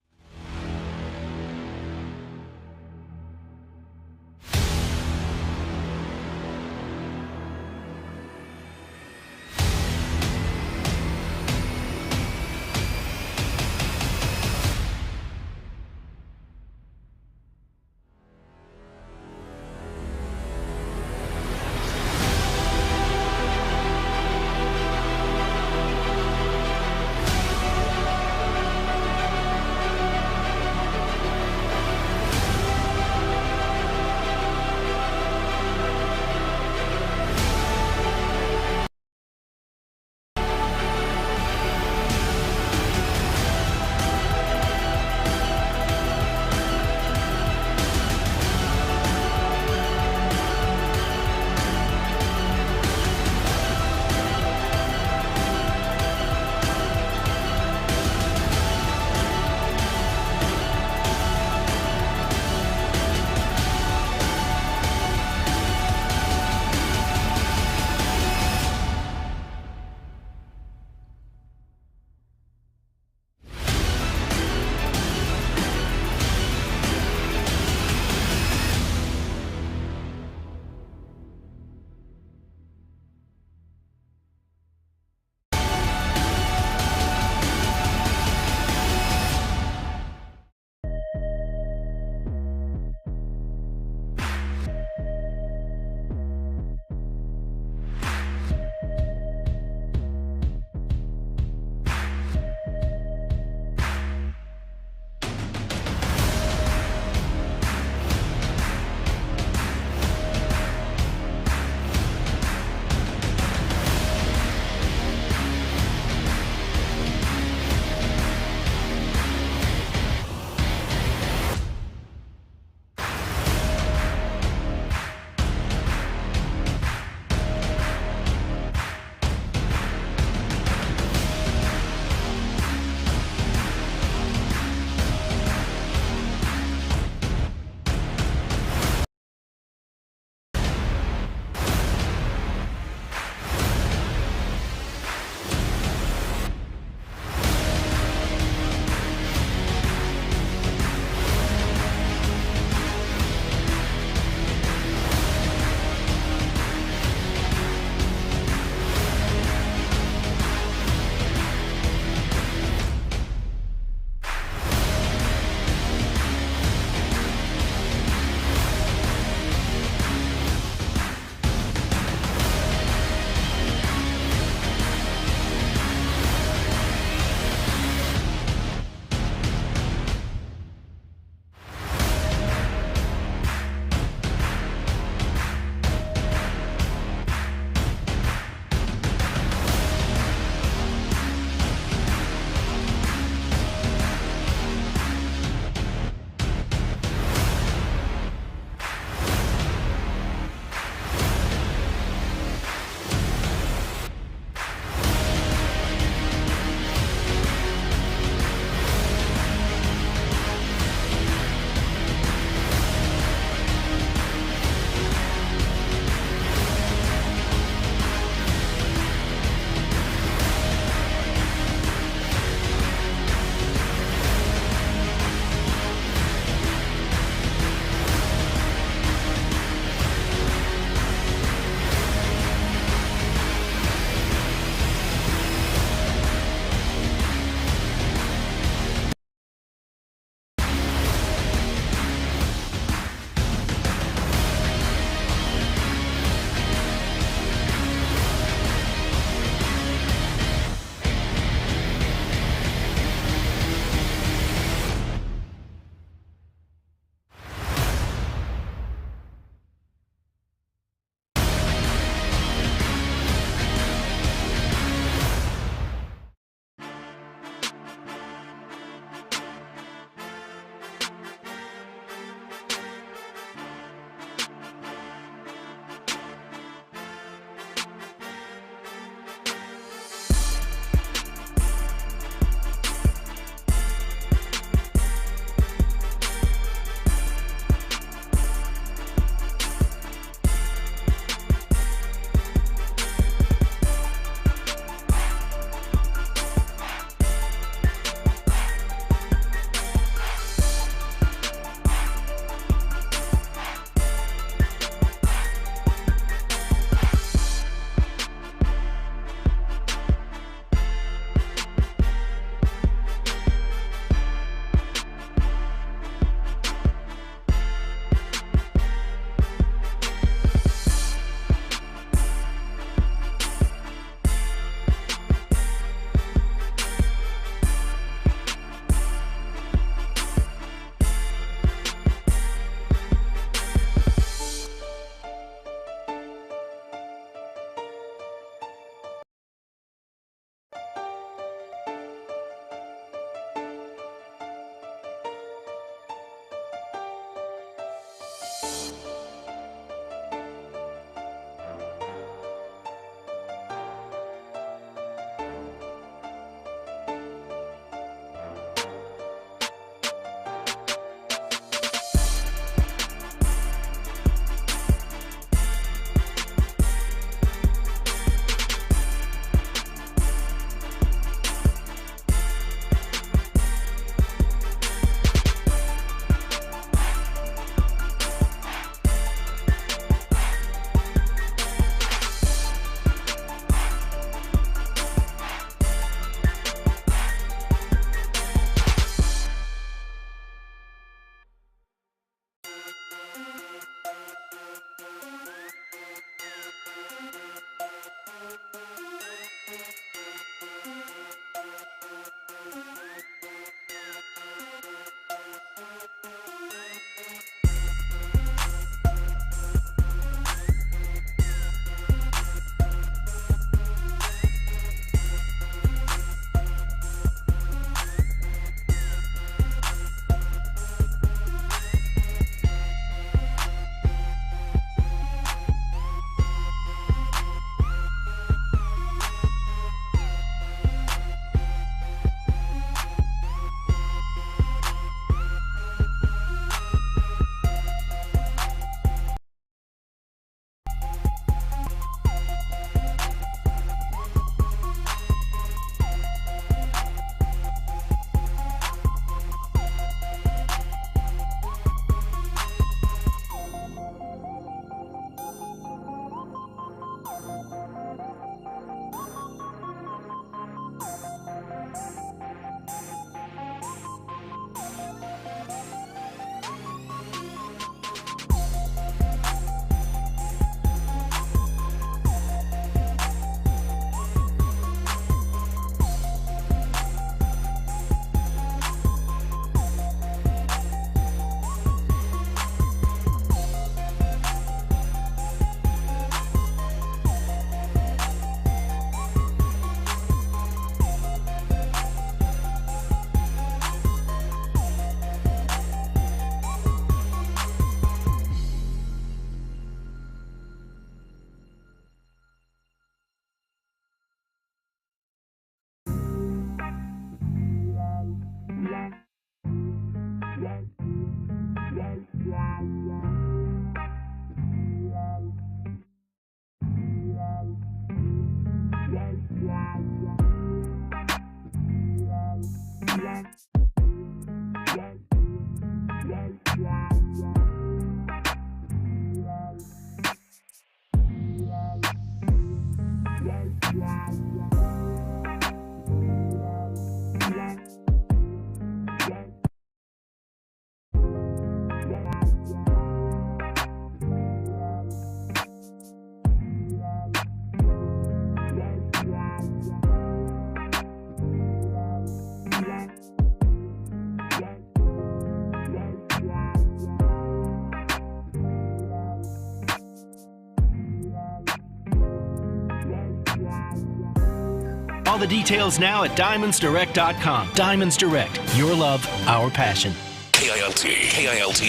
All the details now at DiamondsDirect.com. Diamonds Direct. Your love, our passion. KILT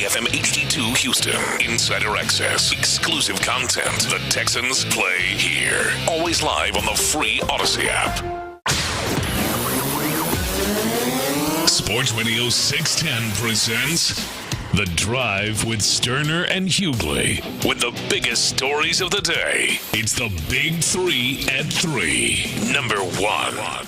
FM HD2 Houston. Insider access. Exclusive content. The Texans play here. Always live on the free Odyssey app. Sports Radio 610 presents The Drive with Stoerner and Hughley. With the biggest stories of the day, it's the Big 3 at 3. Number 1.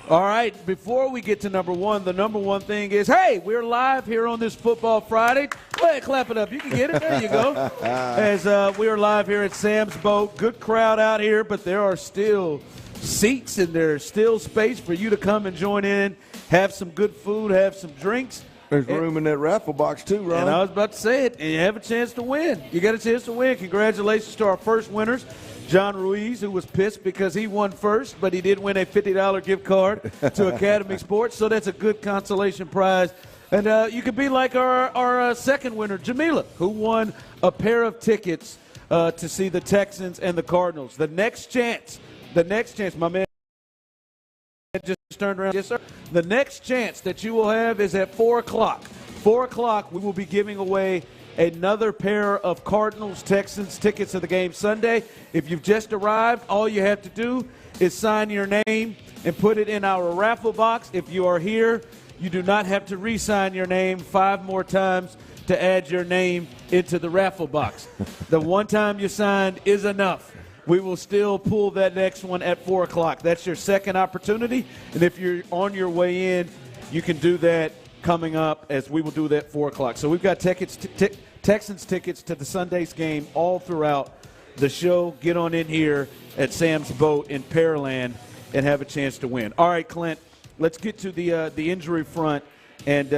All right, before we get to number 1, the number 1 thing is, hey, we're live here on this Football Friday. Go ahead, clap it up. You can get it. There you go. As we are live here at Sam's Boat. Good crowd out here, but there are still seats and there's still space for you to come and join in, have some good food, have some drinks. There's room in that raffle box, too, Ron. And I was about to say it, and you have a chance to win. You got a chance to win. Congratulations to our first winners, John Ruiz, who was pissed because he won first, but he did win a $50 gift card to Academy Sports, so that's a good consolation prize. And you could be like our second winner, Jamila, who won a pair of tickets to see the Texans and the Cardinals. The next chance, my man just turned around. Yes, sir. The next chance that you will have is at 4 o'clock. 4 o'clock, we will be giving away another pair of Cardinals-Texans tickets to the game Sunday. If you've just arrived, all you have to do is sign your name and put it in our raffle box. If you are here, you do not have to re-sign your name 5 more times to add your name into the raffle box. The one time you signed is enough. We will still pull that next one at 4 o'clock. That's your second opportunity. And if you're on your way in, you can do that coming up as we will do that at 4 o'clock. So we've got Texans tickets to the Sunday's game all throughout the show. Get on in here at Sam's Boat in Pearland and have a chance to win. All right, Clint, let's get to the injury front. And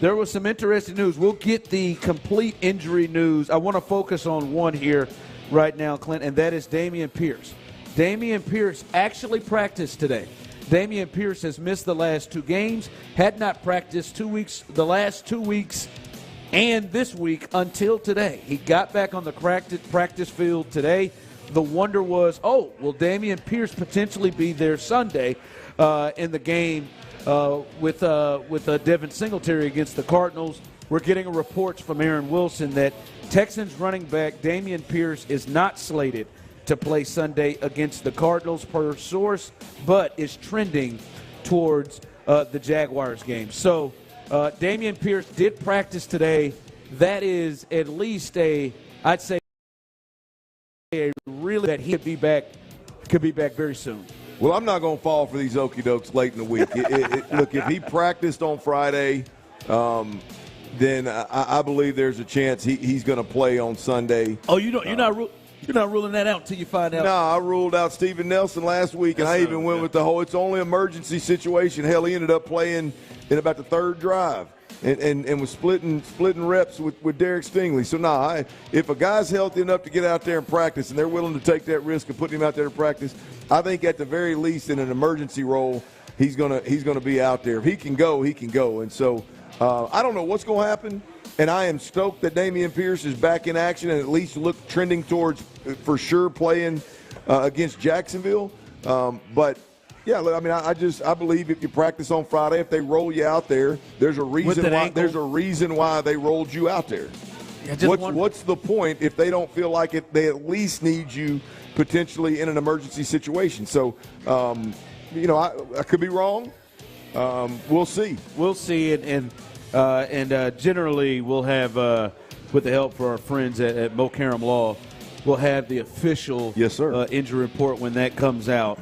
there was some interesting news. We'll get the complete injury news. I want to focus on one here right now, Clint, and that is Dameon Pierce. Dameon Pierce actually practiced today. Dameon Pierce has missed the last 2 games, had not practiced the last 2 weeks and this week until today. He got back on the practice field today. The wonder was, will Dameon Pierce potentially be there Sunday in the game with Devin Singletary against the Cardinals? We're getting reports from Aaron Wilson that Texans running back Dameon Pierce is not slated to play Sunday against the Cardinals per source, but is trending towards the Jaguars game. So Dameon Pierce did practice today. That is at least I'd say really that he could be back very soon. Well, I'm not going to fall for these okie dokes late in the week. Look, if he practiced on Friday, then I believe there's a chance he's going to play on Sunday. Oh, you're not ruling that out until you find out. No, I ruled out Steven Nelson last week, and I even went with the whole it's only emergency situation. Hell, he ended up playing in about the 3rd drive and was splitting reps with Derek Stingley. So, if a guy's healthy enough to get out there and practice and they're willing to take that risk of putting him out there to practice, I think at the very least in an emergency role, he's gonna be out there. If he can go, he can go. And so I don't know what's going to happen, and I am stoked that Dameon Pierce is back in action and at least trending towards for sure playing against Jacksonville. But yeah, I mean, I believe if you practice on Friday, if they roll you out there, there's a reason why they rolled you out there. Yeah, what's the point if they don't feel like it? They at least need you potentially in an emergency situation. So, I could be wrong. We'll see. We'll see, and generally we'll have, with the help for our friends at Mokaram Law, we'll have the official injury report when that comes out.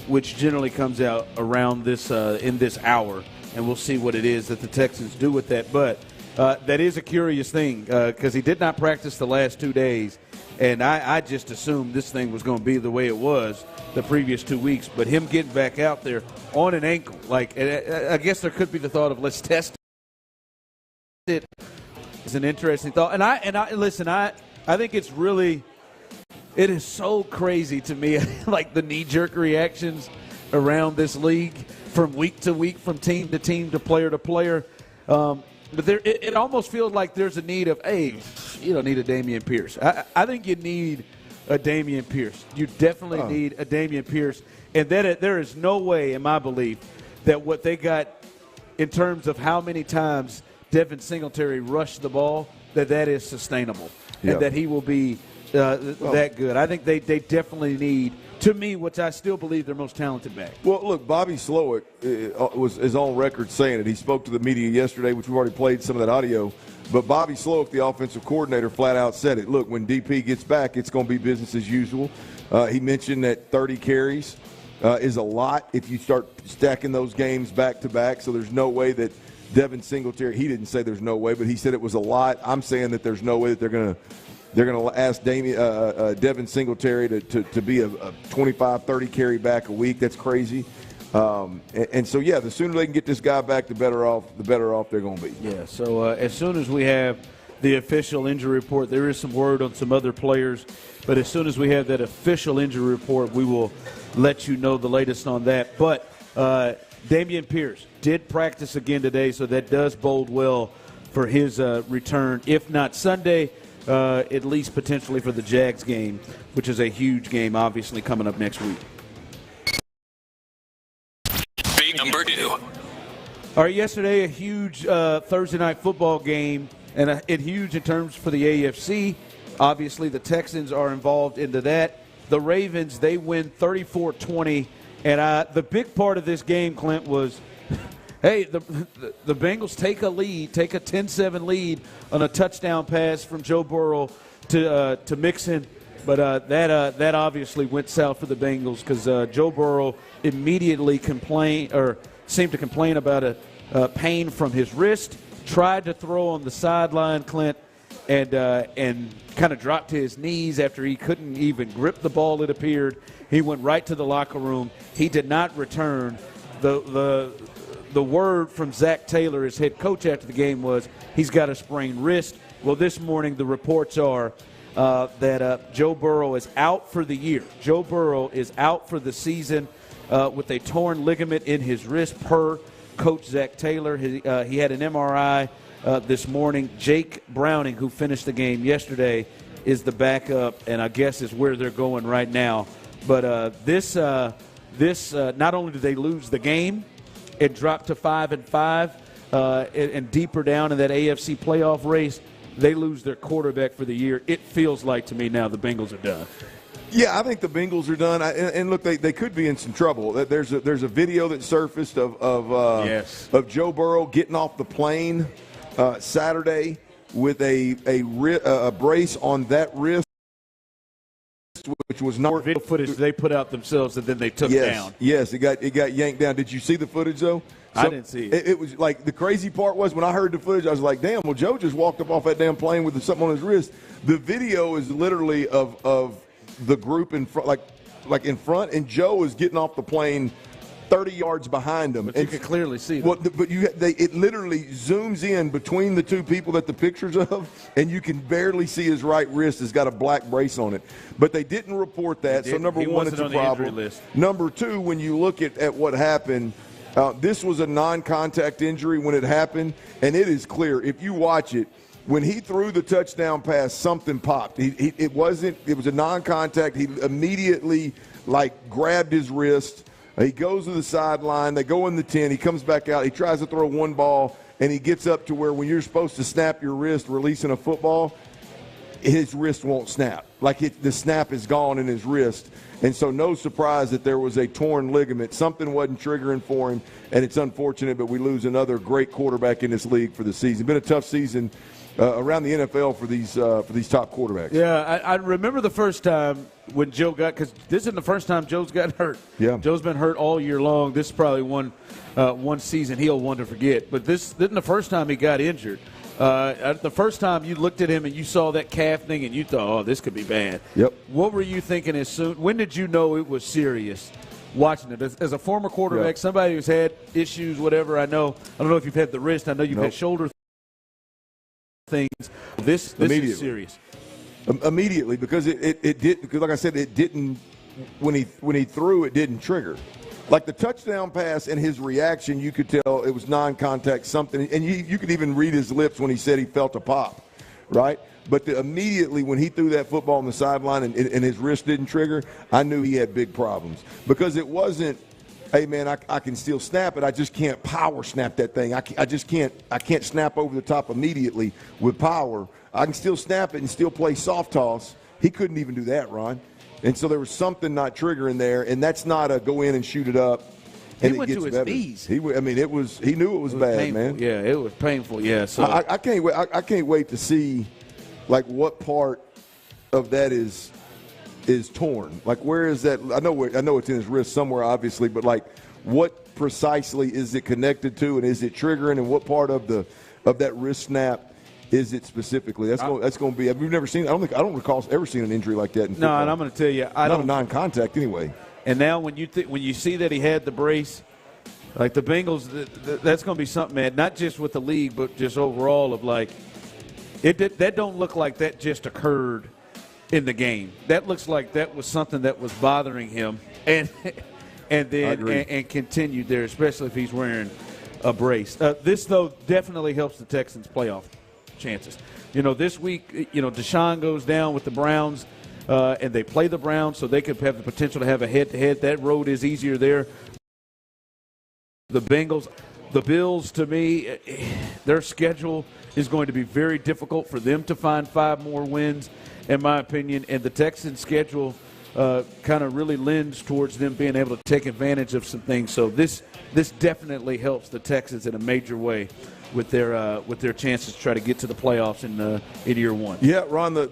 which generally comes out around this in this hour, and we'll see what it is that the Texans do with that. But that is a curious thing because he did not practice the last 2 days, and I just assumed this thing was going to be the way it was the previous 2 weeks. But him getting back out there on an ankle, like I guess there could be the thought of let's test it. It's an interesting thought, and I listen. I think it's really. It is so crazy to me, like the knee-jerk reactions around this league from week to week, from team to team, to player. But it almost feels like there's a need of, hey, you don't need a Dameon Pierce. I think you need a Dameon Pierce. You definitely need a Dameon Pierce. And then there is no way, in my belief, that what they got in terms of how many times Devin Singletary rushed the ball, that is sustainable. And that he will be that good. I think they definitely need, to me, which I still believe their most talented back. Well, look, Bobby Slowick is on record saying it. He spoke to the media yesterday, which we've already played some of that audio. But Bobby Slowick, the offensive coordinator, flat out said it. Look, when DP gets back, it's going to be business as usual. He mentioned that 30 carries is a lot if you start stacking those games back to back. So there's no way that Devin Singletary, he didn't say there's no way, but he said it was a lot. I'm saying that there's no way that they're going to ask Devin Singletary to be a 25, 30 carry back a week. That's crazy. And so, yeah, the sooner they can get this guy back, the better off they're going to be. Yeah, so as soon as we have the official injury report, there is some word on some other players. But as soon as we have that official injury report, we will let you know the latest on that. But Dameon Pierce did practice again today, so that does bode well for his return, if not Sunday, at least potentially for the Jags game, which is a huge game, obviously, coming up next week. Big number 2. All right, yesterday a huge Thursday night football game, and huge in terms for the AFC. Obviously, the Texans are involved into that. The Ravens, they win 34-20, and the big part of this game, Clint, was hey, the Bengals take a 10-7 lead on a touchdown pass from Joe Burrow to Mixon, but that obviously went south for the Bengals because Joe Burrow immediately seemed to complain about a pain from his wrist, tried to throw on the sideline, Clint, and kind of dropped to his knees after he couldn't even grip the ball, it appeared. He went right to the locker room. He did not return. The word from Zach Taylor, his head coach after the game, was he's got a sprained wrist. Well, this morning the reports are that Joe Burrow is out for the year. Joe Burrow is out for the season with a torn ligament in his wrist per Coach Zach Taylor. He had an MRI this morning. Jake Browning, who finished the game yesterday, is the backup, and I guess is where they're going right now. But this not only did they lose the game, it dropped to 5-5, and deeper down in that AFC playoff race, they lose their quarterback for the year. It feels like to me now the Bengals are done. Yeah, I think the Bengals are done. And look, they could be in some trouble. There's a video that surfaced of Joe Burrow getting off the plane Saturday with a brace on that wrist, which was not video footage they put out themselves and then they took down. Yes, it got yanked down. Did you see the footage though? I didn't see it. It was like the crazy part was when I heard the footage, I was like, damn, well, Joe just walked up off that damn plane with something on his wrist. The video is literally of the group in front, like in front, and Joe is getting off the plane 30 yards behind him. But you can clearly see that. Well, but it literally zooms in between the two people that the picture's of, and you can barely see his right wrist has got a black brace on it. But they didn't report that, so number one, it's a problem. Number two, when you look at what happened, this was a non-contact injury when it happened, and it is clear. If you watch it, when he threw the touchdown pass, something popped. It was a non-contact. He immediately, grabbed his wrist. He goes to the sideline. They go in the 10. He comes back out. He tries to throw one ball, and he gets up to where when you're supposed to snap your wrist releasing a football, his wrist won't snap. Like the snap is gone in his wrist. And so no surprise that there was a torn ligament. Something wasn't triggering for him, and it's unfortunate, but we lose another great quarterback in this league for the season. Been a tough season around the NFL for these top quarterbacks. Yeah, I remember the first time when Joe got – because this isn't the first time Joe's got hurt. Yeah. Joe's been hurt all year long. This is probably one season he'll want to forget. But this isn't the first time he got injured. The first time you looked at him and you saw that calf thing and you thought, oh, this could be bad. Yep. What were you thinking when did you know it was serious watching it? As a former quarterback, somebody who's had issues, whatever, I don't know if you've had the wrist. I know you've had shoulder things. This is serious. Immediately, because it did, because like I said, it didn't, when he threw, it didn't trigger. Like the touchdown pass and his reaction, you could tell it was non-contact something. And you could even read his lips when he said he felt a pop, right? But immediately when he threw that football on the sideline and his wrist didn't trigger, I knew he had big problems. Because it wasn't, hey, man, I can still snap it. I just can't power snap that thing. I can't snap over the top immediately with power. I can still snap it and still play soft toss. He couldn't even do that, Ron. And so there was something not triggering there, and that's not a go in and shoot it up. And he went to his knees. He knew it was bad, painful. man. Yeah, it was painful. Yeah, so I can't wait. I can't wait to see, like, what part of that is torn. Like, where is that? I know it's in his wrist somewhere, obviously, but like, what precisely is it connected to, and is it triggering, and what part of that wrist snap is it specifically? That's going to be. We've never seen. I don't recall ever seeing an injury like that in football. No, and I'm going to tell you, not a non-contact anyway. And now when you see that he had the brace, like the Bengals, that's going to be something, man. Not just with the league, but just overall of like, that don't look like that just occurred in the game. That looks like that was something that was bothering him, and then and continued there, especially if he's wearing a brace. This though definitely helps the Texans' playoff chances. This week, Deshaun goes down with the Browns, and they play the Browns, so they could have the potential to have a head-to-head. That road is easier there. The Bengals, the Bills, to me, their schedule is going to be very difficult for them to find 5 more wins, in my opinion, and the Texans' schedule kind of really lends towards them being able to take advantage of some things. So this definitely helps the Texans in a major way with their chances to try to get to the playoffs in year one. Yeah, Ron, the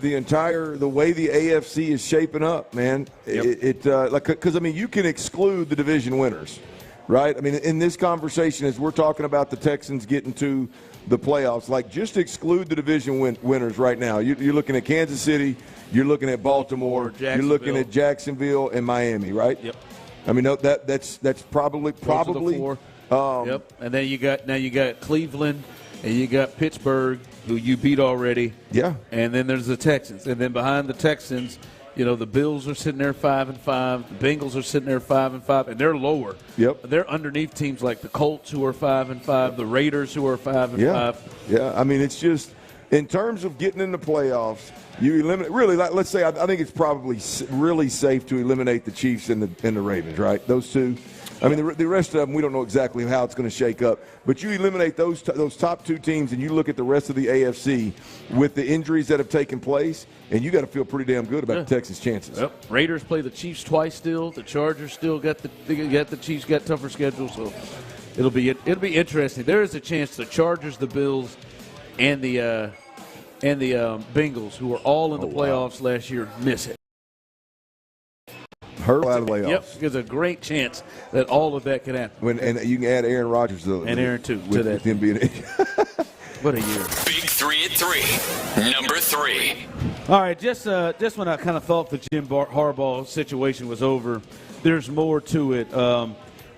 way the AFC is shaping up, man. Yep. Because I mean, you can exclude the division winners, right? I mean, in this conversation, as we're talking about the Texans getting to the playoffs, like, just exclude the division winners right now. You're looking at Kansas City, you're looking at Baltimore, you're looking at Jacksonville and Miami, right? Yep. I mean, that's probably. Yep. And then you got Cleveland, and you got Pittsburgh, who you beat already. Yeah. And then there's the Texans, and then behind the Texans, the Bills are sitting there 5-5. The Bengals are sitting there 5-5, and they're lower. Yep. They're underneath teams like the Colts, who are 5-5, the Raiders, who are 5-5. Yeah. I mean, it's just in terms of getting in the playoffs, you eliminate. Really, let's say I think it's probably really safe to eliminate the Chiefs and the Ravens, right? Those two. I mean, the rest of them, we don't know exactly how it's going to shake up. But you eliminate those top 2 teams, and you look at the rest of the AFC with the injuries that have taken place, and you got to feel pretty damn good about the Texans' chances. Yep. Raiders play the Chiefs twice still. The Chargers still got the Chiefs got tougher schedules, so it'll be interesting. There is a chance the Chargers, the Bills, and the Bengals, who were all in the playoffs last year, miss it. Hurt out of the playoffs. Yep, there's a great chance that all of that could happen. And you can add Aaron Rodgers to Aaron too to that. With him being what a year. Big 3 at 3. Number 3. All right, just when I kind of thought the Jim Harbaugh situation was over, there's more to it.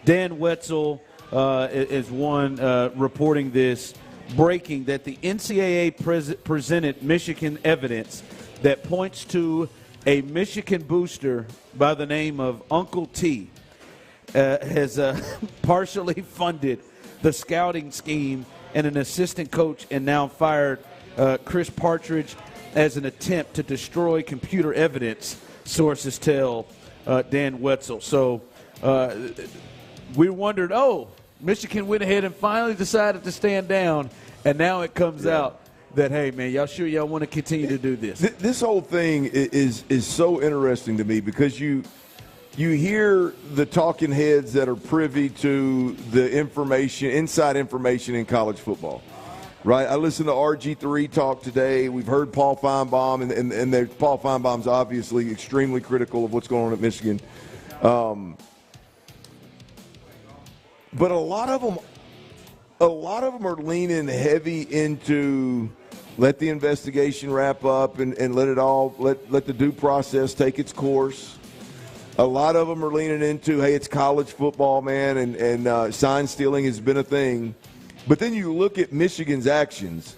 Dan Wetzel is one reporting this, breaking that the NCAA presented Michigan evidence that points to a Michigan booster by the name of Uncle T has partially funded the scouting scheme and an assistant coach and now fired Chris Partridge as an attempt to destroy computer evidence, sources tell Dan Wetzel. So we wondered, Michigan went ahead and finally decided to stand down, and now it comes out that, hey, man, y'all sure y'all want to continue to do this? This whole thing is so interesting to me because you hear the talking heads that are privy to the information, inside information in college football, right? I listened to RG3 talk today. We've heard Paul Feinbaum, and Paul Feinbaum's obviously extremely critical of what's going on at Michigan. But a lot of them are leaning heavy into let the investigation wrap up and let the due process take its course. A lot of them are leaning into, hey, it's college football, man, and sign stealing has been a thing. But then you look at Michigan's actions,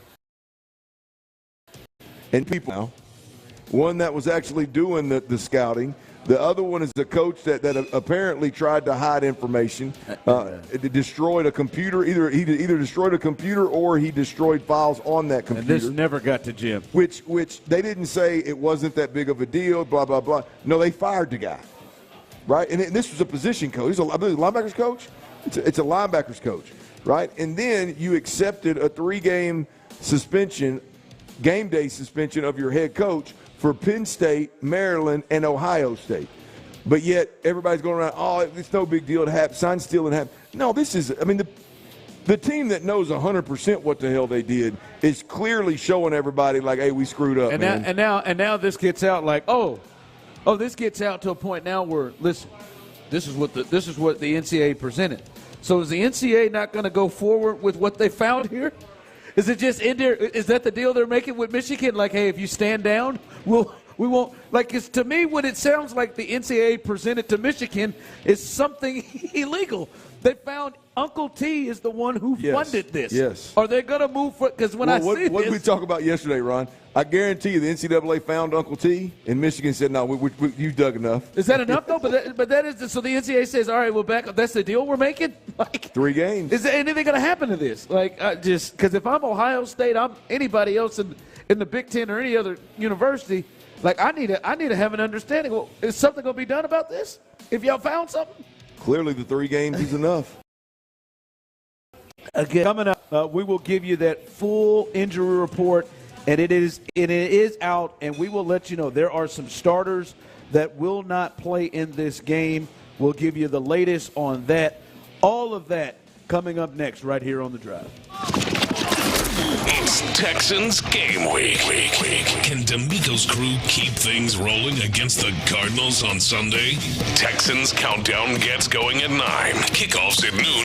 and people now, one that was actually doing the scouting. The other one is a coach that apparently tried to hide information. It destroyed a computer. Either destroyed a computer or he destroyed files on that computer. And this never got to Jim. Which they didn't say it wasn't that big of a deal, blah, blah, blah. No, they fired the guy, right? And this was a position coach. He's a linebackers coach. It's a linebackers coach, right? And then you accepted a 3-game suspension, game day suspension of your head coach for Penn State, Maryland, and Ohio State. But yet everybody's going around, oh, it's no big deal to have sign stealing happen. No, this is, I mean, the team that knows 100% what the hell they did is clearly showing everybody like, hey, we screwed up, man. And now this gets out like, this gets out to a point now where, listen, this is what the NCAA presented. So is the NCAA not going to go forward with what they found here? Is it just in there? Is that the deal they're making with Michigan? Like, hey, if you stand down, we won't. Like, it's, to me, what it sounds like the NCAA presented to Michigan is something illegal. They found Uncle T is the one who funded this. Yes. Are they going to move for? Because what did we talk about yesterday, Ron? I guarantee you the NCAA found Uncle T, and Michigan said, no, you dug enough. Is that enough, though? But that is – so the NCAA says, all right, we'll back up. That's the deal we're making? Like, 3 games. Is there anything going to happen to this? Like, just – because if I'm Ohio State, I'm anybody else in the Big Ten or any other university, like, I need to have an understanding. Well, is something going to be done about this? If y'all found something? Clearly the 3 games is enough. Again, coming up, we will give you that full injury report, and it is out, and we will let you know there are some starters that will not play in this game. We'll give you the latest on that. All of that coming up next right here on The Drive. It's Texans game week. Can DeMeco's crew keep things rolling against the Cardinals on Sunday? Texans countdown gets going at 9. Kickoffs at noon.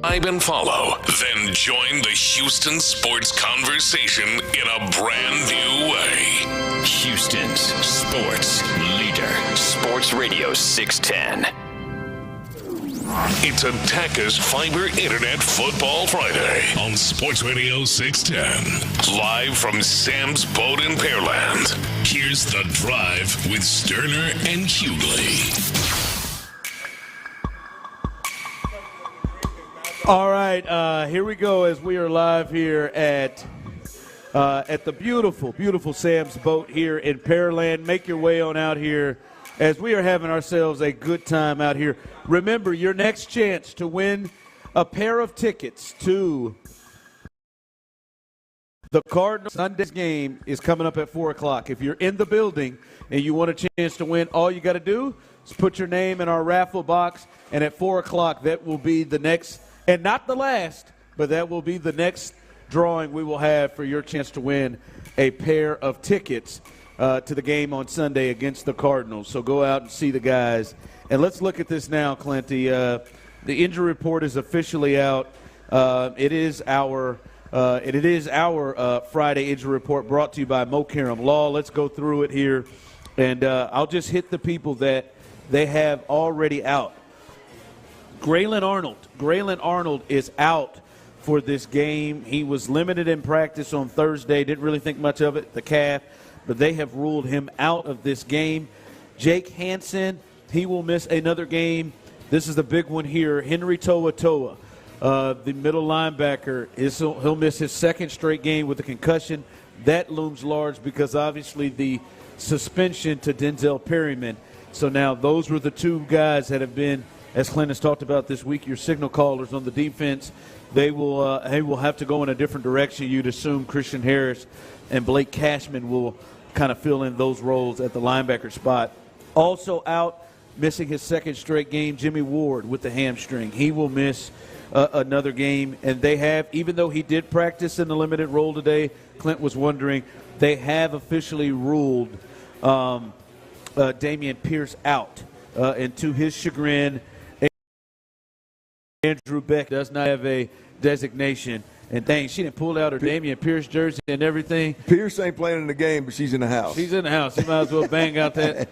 and follow. Then join the Houston sports conversation in a brand new way. Houston's sports leader. Sports Radio 610. It's Attackers Fiber Internet Football Friday on Sports Radio 610. Live from Sam's Boat in Pearland. Here's The Drive with Stoerner and Hughley. All right, here we go as we are live here at the beautiful, beautiful Sam's Boat here in Pearland. Make your way on out here as we are having ourselves a good time out here. Remember, your next chance to win a pair of tickets to the Cardinals Sunday's game is coming up at 4 o'clock. If you're in the building and you want a chance to win, all you got to do is put your name in our raffle box, and at 4 o'clock that will be the next, and not the last, but that will be the next drawing we will have for your chance to win a pair of tickets to the game on Sunday against the Cardinals. So go out and see the guys. And let's look at this now, Clinty. The injury report is officially out. It is our Friday injury report brought to you by Mokaram Law. Let's go through it here, and I'll just hit the people that they have already out. Graylin Arnold is out for this game. He was limited in practice on Thursday. Didn't really think much of it, the calf, but they have ruled him out of this game. Jake Hansen, he will miss another game. This is the big one here. Henry To'oTo'o, the middle linebacker, he'll miss his second straight game with a concussion. That looms large because obviously the suspension to Denzel Perryman. So now those were the two guys that have been, as Clint has talked about this week, your signal callers on the defense. They will have to go in a different direction. You'd assume Christian Harris and Blake Cashman will kind of fill in those roles at the linebacker spot. Also out, missing his second straight game, Jimmy Ward with the hamstring. He will miss another game. And they have, even though he did practice in the limited role today, Clint was wondering, they have officially ruled Damian Pierce out. And to his chagrin, Andrew Beck does not have a designation. And dang, she didn't pull out her Damian Pierce jersey and everything. Pierce ain't playing in the game, but she's in the house. She's in the house. You might as well bang out that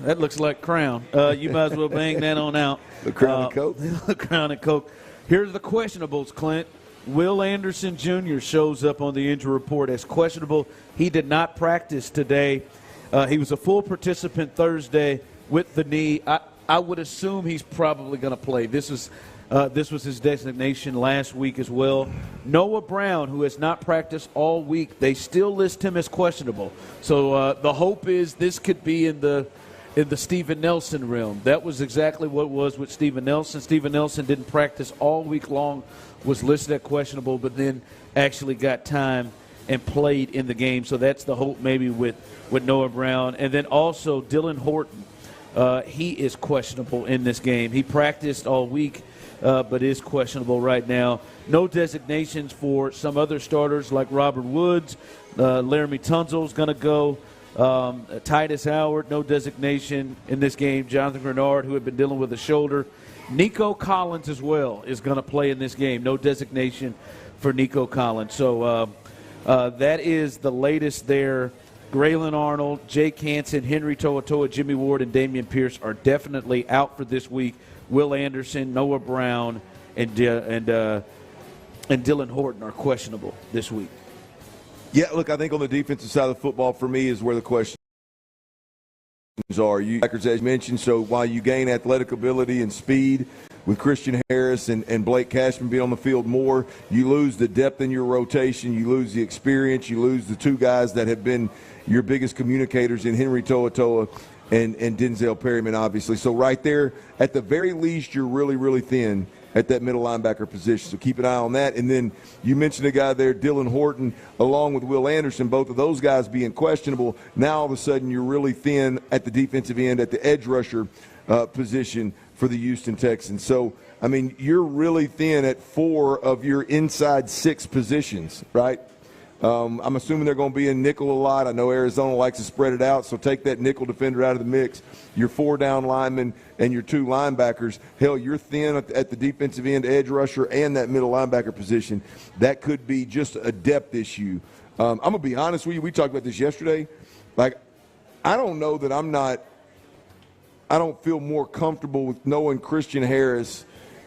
looks like Crown. You might as well bang that on out. The Crown and Coke. The Crown and Coke. Here's the questionables, Clint. Will Anderson Jr. shows up on the injury report as questionable. He did not practice today. He was a full participant Thursday with the knee. I would assume he's probably going to play. This was his designation last week as well. Noah Brown, who has not practiced all week, they still list him as questionable. So the hope is this could be in the Steven Nelson realm. That was exactly what it was with Steven Nelson. Steven Nelson didn't practice all week long, was listed as questionable, but then actually got time and played in the game. So that's the hope maybe with Noah Brown. And then also Dylan Horton. He is questionable in this game. He practiced all week, but is questionable right now. No designations for some other starters like Robert Woods. Laramie Tunzel's going to go. Titus Howard, no designation in this game. Jonathan Grenard, who had been dealing with a shoulder. Nico Collins as well is going to play in this game. No designation for Nico Collins. So that is the latest there. Graylin Arnold, Jake Hansen, Henry To'oTo'o, Jimmy Ward, and Damian Pierce are definitely out for this week. Will Anderson, Noah Brown, and Dylan Horton are questionable this week. Yeah, look, I think on the defensive side of the football for me is where the questions are. You, as mentioned, so while you gain athletic ability and speed with Christian Harris and Blake Cashman being on the field more, you lose the depth in your rotation, you lose the experience, you lose the two guys that have been your biggest communicators in Henry To'oTo'o and Denzel Perryman, obviously. So right there, at the very least, you're really, really thin at that middle linebacker position. So keep an eye on that. And then you mentioned a guy there, Dylan Horton, along with Will Anderson, both of those guys being questionable. Now all of a sudden you're really thin at the defensive end, at the edge rusher position for the Houston Texans. So, I mean, you're really thin at 4 of your inside 6 positions, right? I'm assuming they're going to be in nickel a lot. I know Arizona likes to spread it out, so take that nickel defender out of the mix. Your 4 down linemen and your 2 linebackers. Hell, you're thin at the defensive end, edge rusher, and that middle linebacker position. That could be just a depth issue. I'm going to be honest with you. We talked about this yesterday. Like, I don't know that I don't feel more comfortable with knowing Christian Harris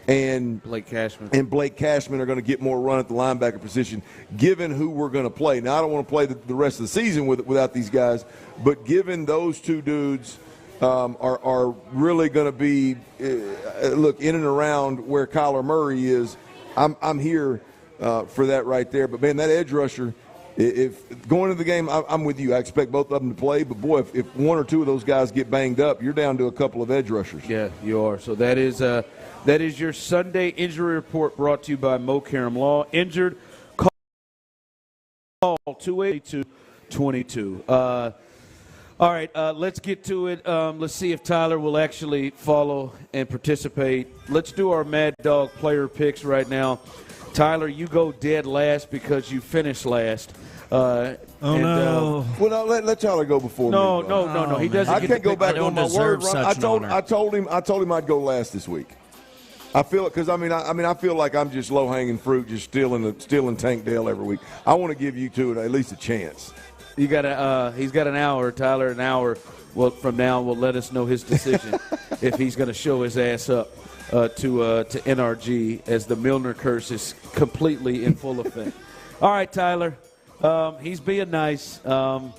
and Blake Cashman are going to get more run at the linebacker position, given who we're going to play. Now, I don't want to play the rest of the season without these guys, but given those 2 dudes are really going to be, look, in and around where Kyler Murray is, I'm here for that right there. But, man, that edge rusher, if going into the game, I'm with you. I expect both of them to play. But, boy, if 1 or 2 of those guys get banged up, you're down to a couple of edge rushers. Yeah, you are. So that is your Sunday injury report brought to you by Mo Karam Law. Injured, call 282-22. All right, let's get to it. Let's see if Tyler will actually follow and participate. Let's do our Mad Dog player picks right now. Tyler, you go dead last because you finished last. Well, no, let Tyler go before me. No. He doesn't. I can't go back on my word. I told him I'd go last this week. I feel it because I feel like I'm just low hanging fruit, just stealing Tank Dale every week. I want to give you 2 at least a chance. You got he's got an hour, Tyler. An hour. Well, from now will let us know his decision if he's going to show his ass up to NRG as the Milner curse is completely in full effect. All right, Tyler. He's being nice, and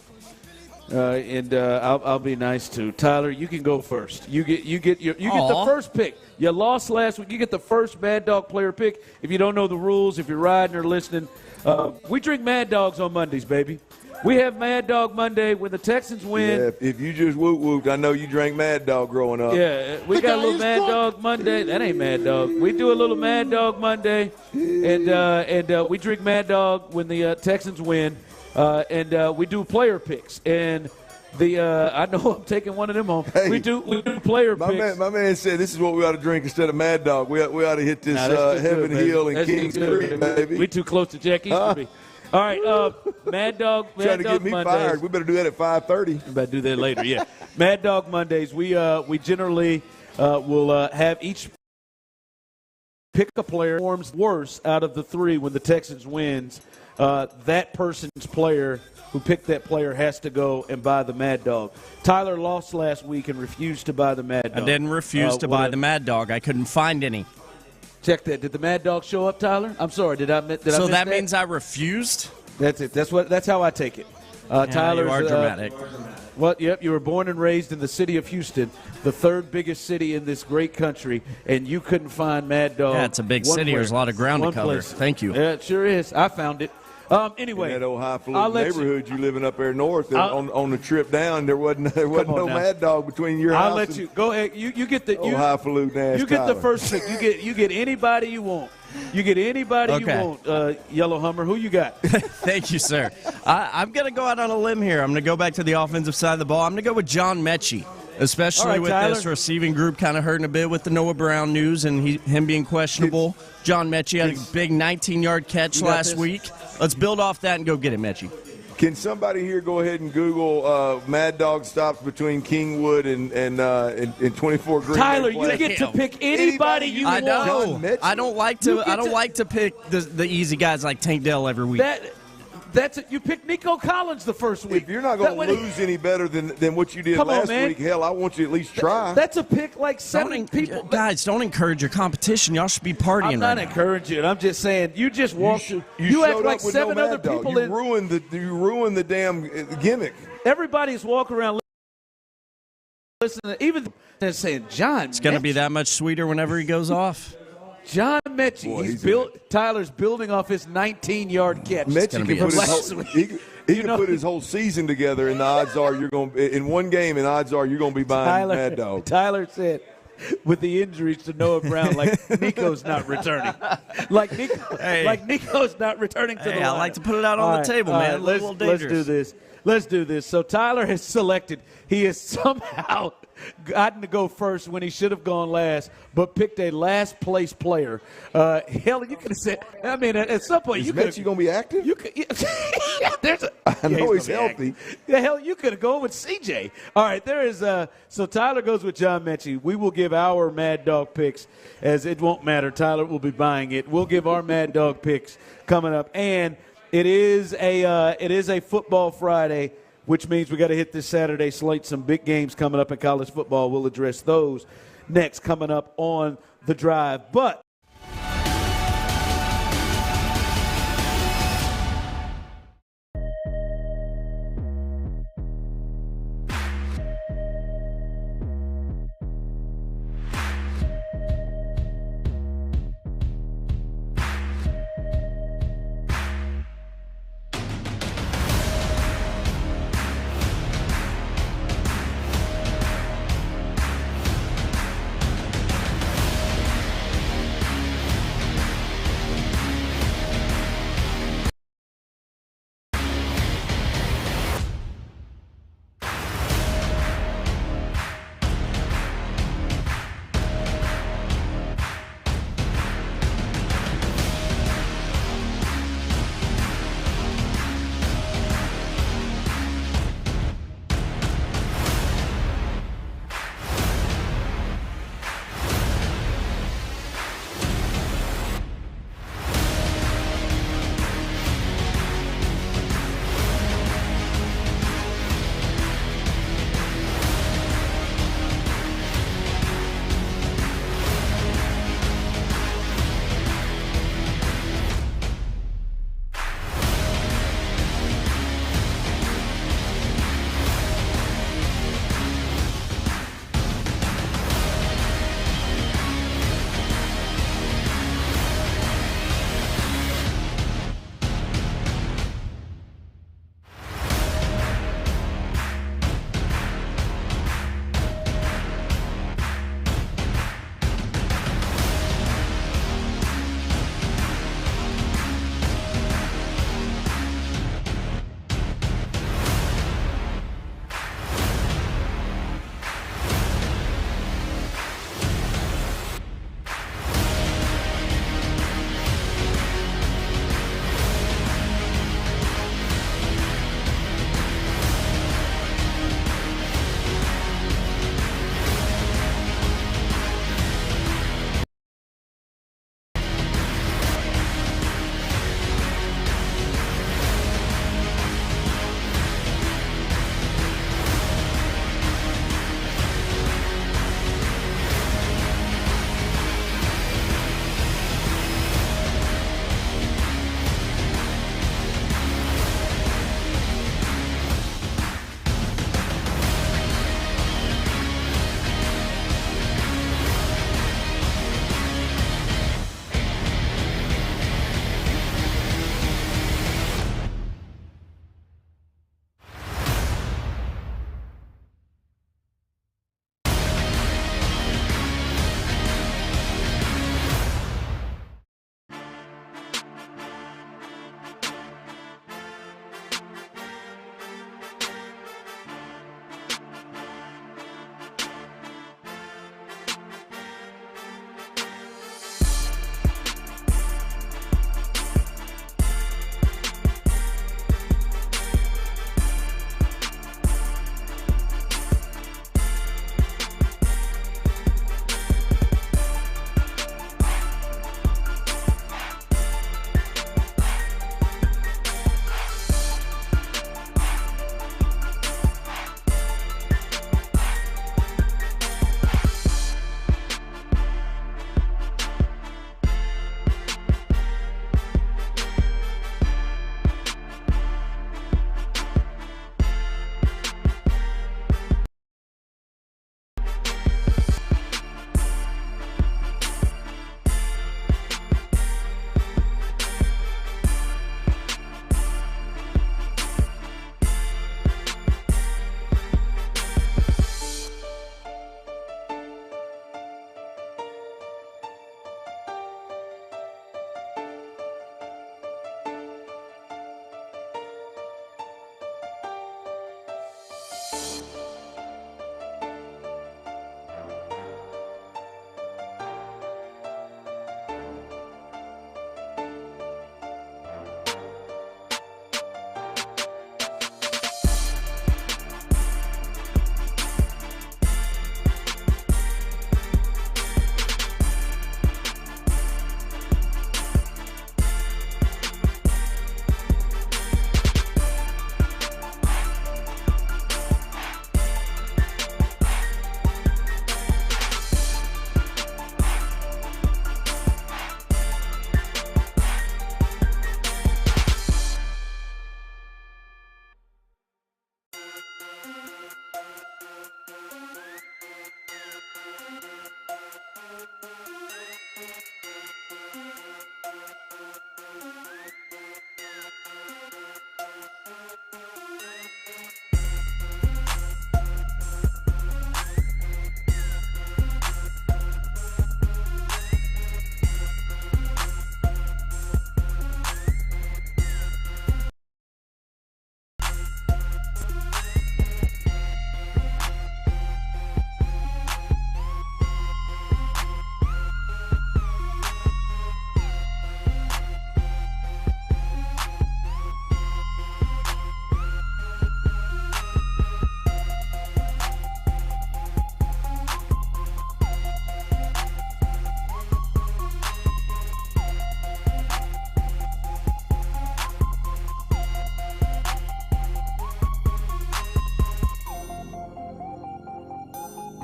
I'll be nice too. Tyler, you can go first. You get the first pick. You lost last week. You get the first Mad Dog player pick. If you don't know the rules, if you're riding or listening, we drink Mad Dogs on Mondays, baby. We have Mad Dog Monday when the Texans win. Yeah, if you just whoop-whooped, I know you drank Mad Dog growing up. Yeah, we got a little Mad Dog Monday. That ain't Mad Dog. We do a little Mad Dog Monday, and we drink Mad Dog when the Texans win, and we do player picks. And I know I'm taking one of them home. Hey, we do player picks. My man said this is what we ought to drink instead of Mad Dog. We ought to hit this Heaven Hill and King Street, baby. We too close to Jack Easterby. All right, Mad Dog. Trying to get me Mondays. fired. We better do that at 5:30. We better do that later. Yeah, Mad Dog Mondays. We generally will have each pick a player performs worse out of the 3 when the Texans wins. That person's player who picked that player has to go and buy the Mad Dog. Tyler lost last week and refused to buy the Mad Dog. I didn't refuse to buy the Mad Dog. I couldn't find any. Check that. Did the Mad Dog show up, Tyler? I'm sorry. Did I miss So that means I refused? That's it. That's how I take it. Tyler, you are dramatic. Yep, you were born and raised in the city of Houston, the 3rd biggest city in this great country, and you couldn't find Mad Dog. Yeah, it's a big city. There's a lot of ground to cover. Thank you. Yeah, it sure is. I found it. Anyway, in that old highfalutin neighborhood you living up there north, on the trip down, there wasn't no Mad Dog between your house. I'll let you go ahead. You get the highfalutin ass. You get Tyler. the first pick. You get anybody you want. You get anybody you want. Yellow Hummer, who you got? Thank you, sir. I'm going to go out on a limb here. I'm going to go back to the offensive side of the ball. I'm going to go with John Mechie, especially with Tyler. this receiving group kind of hurting a bit with the Noah Brown news and him being questionable. John Mechie had a big 19-yard catch last week. Let's build off that and go get it, Mechie. Can somebody here go ahead and Google Mad Dog stops between Kingwood and 24 Green? Tyler, you get to pick anybody you want. I know. I don't like to pick the easy guys like Tank Dell every week. That's it. You picked Nico Collins the first week. If you're not going to lose any better than what you did last week, hell, I want you to at least try. That's a pick like 7 people. Guys, don't encourage your competition. Y'all should be partying. I'm not encouraging. I'm just saying you just walked. You act like 7 other people. You ruined the damn gimmick. Everybody's walking around listening. Even they're saying John. It's going to be that much sweeter whenever he goes off. John Mechie, Tyler's building off his 19-yard catch. Mechie can put his whole season together, and the odds are you're going in one game, and odds are you're going to be buying Mad Dog. Tyler said, with the injuries to Noah Brown, like Nico's not returning. Like Nico's not returning to the lineup. I like to put it out on the table, man. A little dangerous. Let's do this. let's do this. So Tyler has selected. He has somehow gotten to go first when he should have gone last, but picked a last place player. Hell, you could have said. I mean, at some point Is you could. Mechie going to be active? You could. Yeah, I know he's healthy. The hell, you could have gone with CJ. All right, there is. So Tyler goes with John Mechie. We will give our Mad Dog picks, as it won't matter. Tyler will be buying it. We'll give our Mad Dog picks coming up, and it is a football Friday, which means we got to hit this Saturday slate. Some big games coming up in college football. We'll address those next coming up on The Drive. But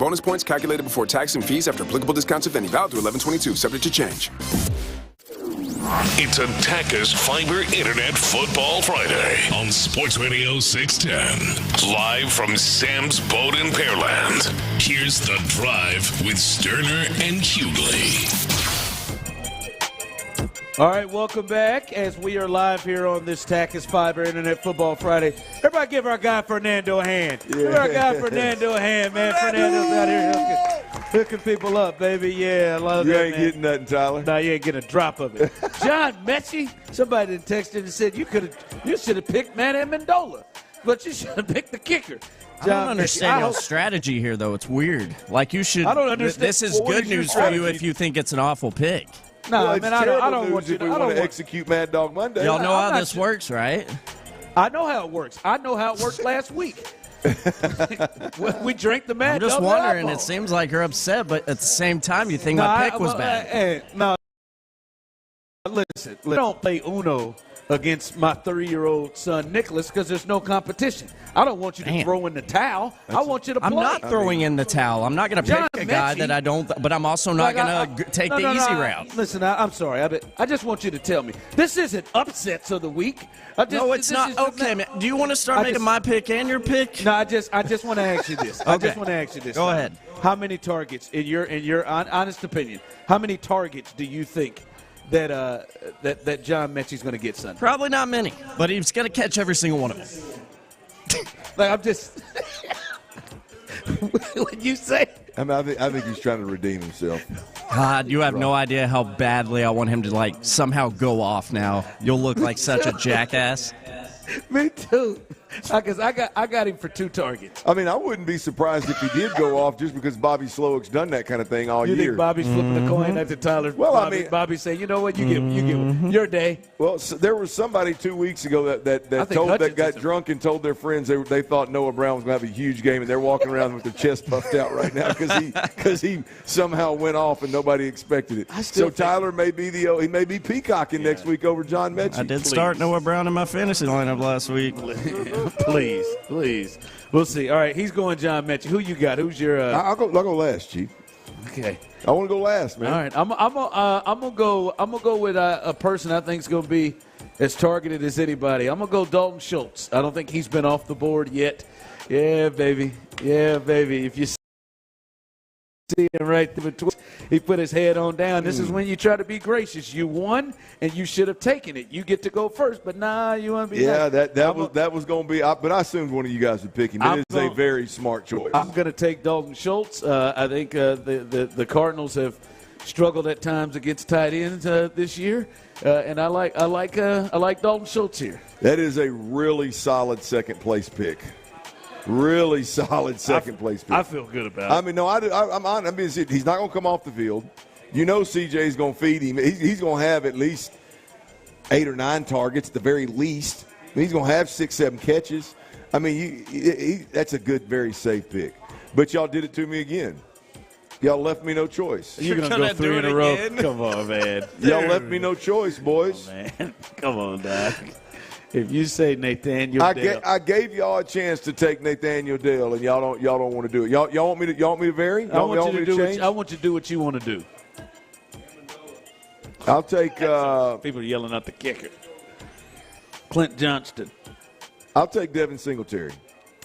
Bonus points calculated before tax and fees after applicable discounts, if any. Valid through 11/22. Subject to change. It's a Taka's Fiber Internet Football Friday on Sports Radio 610. Live from Sam's Boat in Pearland. Here's The Drive with Stoerner and Hughley. All right, welcome back as we are live here on this Taka's Fiber Internet Football Friday. Everybody give our guy Fernando a hand. Give our guy Fernando a hand, man. Fernando's out here hooking people up, baby. Yeah, I love that, man. You ain't getting nothing, Tyler. No, you ain't getting a drop of it. John Mechie, somebody texted and said you should have picked Manny Amendola, but you should have picked the kicker. I don't understand your strategy here, though. It's weird. Like, you should. I don't understand. This is good news for you if you think it's an awful pick. No, well, man, I don't want you to. We want to execute Mad Dog Monday. Y'all know how this works, right? I know how it works. I know how it worked last week. We drank the Mad Dog. I'm just wondering. It seems like you're upset, but at the same time, you think my pick was bad. No, listen. I don't play Uno against my 3-year-old son Nicholas because there's no competition. I don't want you to throw in the towel. I want you to play. I'm not throwing in the towel. I'm not going to pick a guy that I don't. But I'm also not going to take the easy route. Listen, I'm sorry. I just want you to tell me this isn't upsets of the week. No, it's not. Okay, man. Do you want to start making my pick and your pick? No, I just want to ask you this. Okay. I just want to ask you this. Go ahead. How many targets, in your honest opinion, how many targets do you think that John Mechie's going to get Sunday? Probably not many, but he's going to catch every single one of them. Like, I'm just when you say. I mean, I think he's trying to redeem himself. God, you have no idea how badly I want him to somehow go off now. You'll look like such a jackass. Me too. Because I got him for 2 targets. I mean, I wouldn't be surprised if he did go off just because Bobby Slowick's done that kind of thing all year. You think Bobby's flipping the coin after Tyler? Well, Bobby say, you know what, you get your day. Well, so there was somebody 2 weeks ago that got drunk and told their friends they thought Noah Brown was going to have a huge game, and they're walking around with their chest puffed out right now because he somehow went off and nobody expected it. So Tyler may be peacocking next week over John Mechie. I did start Noah Brown in my fantasy lineup last week. Please. We'll see. All right, he's going John Mechie. Who you got? Who's your? I'll go last, Chief. Okay. I want to go last, man. All right, I'm gonna go with a person I think is gonna be as targeted as anybody. I'm gonna go Dalton Schultz. I don't think he's been off the board yet. Yeah, baby. If you see him right there between, he put his head on down. This is when you try to be gracious. You won, and you should have taken it. You get to go first, but nah, you want to be. Yeah, that was going to be. But I assumed one of you guys would pick him. It is a very smart choice. I'm going to take Dalton Schultz. I think the Cardinals have struggled at times against tight ends this year, and I like Dalton Schultz here. That is a really solid second place pick. Really solid second place pick. I feel good about it. I mean, no, I'm on. I mean, he's not going to come off the field. You know, CJ's going to feed him. He's going to have at least 8 or 9 targets at the very least. I mean, he's going to have 6, 7 catches. I mean, that's a good, very safe pick. But y'all did it to me again. Y'all left me no choice. You're going to go 3 in a row. Come on, man. Y'all left me no choice, boys. Oh, man. Come on, Doc. If you say Nathaniel Dale, I gave y'all a chance to take Nathaniel Dale, and y'all don't want to do it. Y'all want me to vary? I want you to do what you want to do. I'll take. People are yelling out the kicker. Clint Johnston. I'll take Devin Singletary.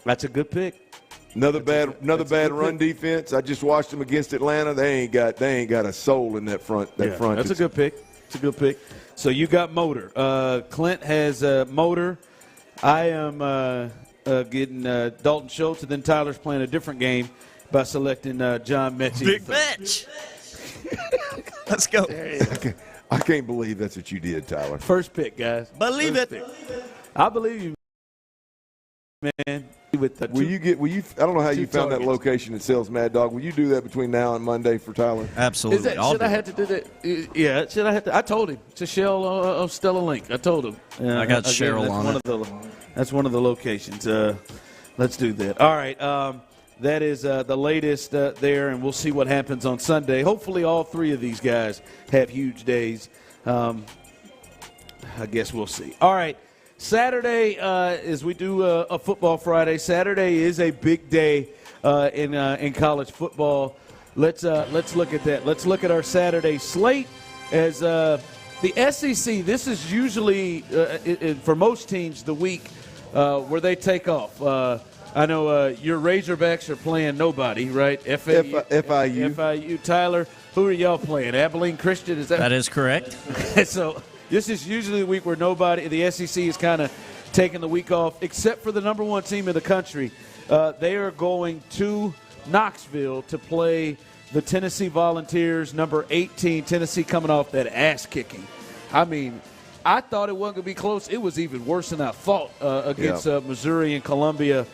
That's a good pick. Another bad run defense. I just watched them against Atlanta. They ain't got a soul in that front. That's a good pick. It's a good pick. So you got Motor. Clint has Motor. I am getting Dalton Schultz, and then Tyler's playing a different game by selecting John Mechie. Big bitch. Let's go. I can't believe that's what you did, Tyler. First pick, guys. Believe it. I believe you, man. Will you? I don't know how you found that location that sells Mad Dog. Will you do that between now and Monday for Tyler? Absolutely. Should I have to do that? Yeah. Should I have to? I told him to shell of Stella Link. I told him. I got Cheryl on it. That's one of the locations. Let's do that. All right. That is the latest there, and we'll see what happens on Sunday. Hopefully, all 3 of these guys have huge days. I guess we'll see. All right. Saturday, as we do a Football Friday, Saturday is a big day in college football. Let's look at that. Let's look at our Saturday slate as the SEC. This is usually for most teams the week where they take off. I know your Razorbacks are playing nobody, right? FIU. Tyler, who are y'all playing? Abilene Christian, is that? That is correct. So this is usually the week where nobody, the SEC is kind of taking the week off, except for the number one team in the country. They are going to Knoxville to play the Tennessee Volunteers, number 18. Tennessee coming off that ass kicking. I mean, I thought it wasn't going to be close. It was even worse than I thought against Missouri and Columbia.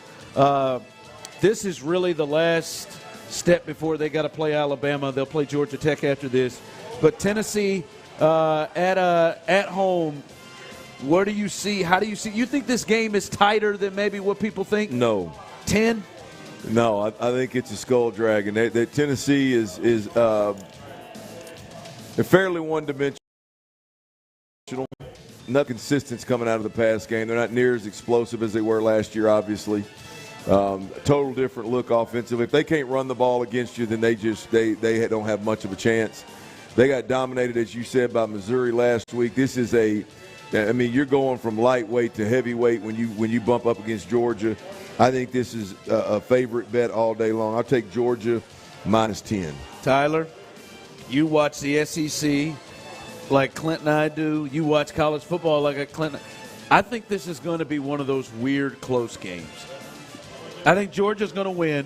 This is really the last step before they got to play Alabama. They'll play Georgia Tech after this. But Tennessee at home, where do you see? How do you see? You think this game is tighter than maybe what people think? No. 10? No, I think it's a skull dragon. Tennessee is they're fairly one-dimensional. Not consistent coming out of the pass game. They're not near as explosive as they were last year, obviously. Total different look offensively. If they can't run the ball against you, then they don't have much of a chance. They got dominated, as you said, by Missouri last week. This is you're going from lightweight to heavyweight when you bump up against Georgia. I think this is a favorite bet all day long. I'll take Georgia -10. Tyler, you watch the SEC like Clint and I do. You watch college football like Clint. I think this is going to be one of those weird close games. I think Georgia's going to win.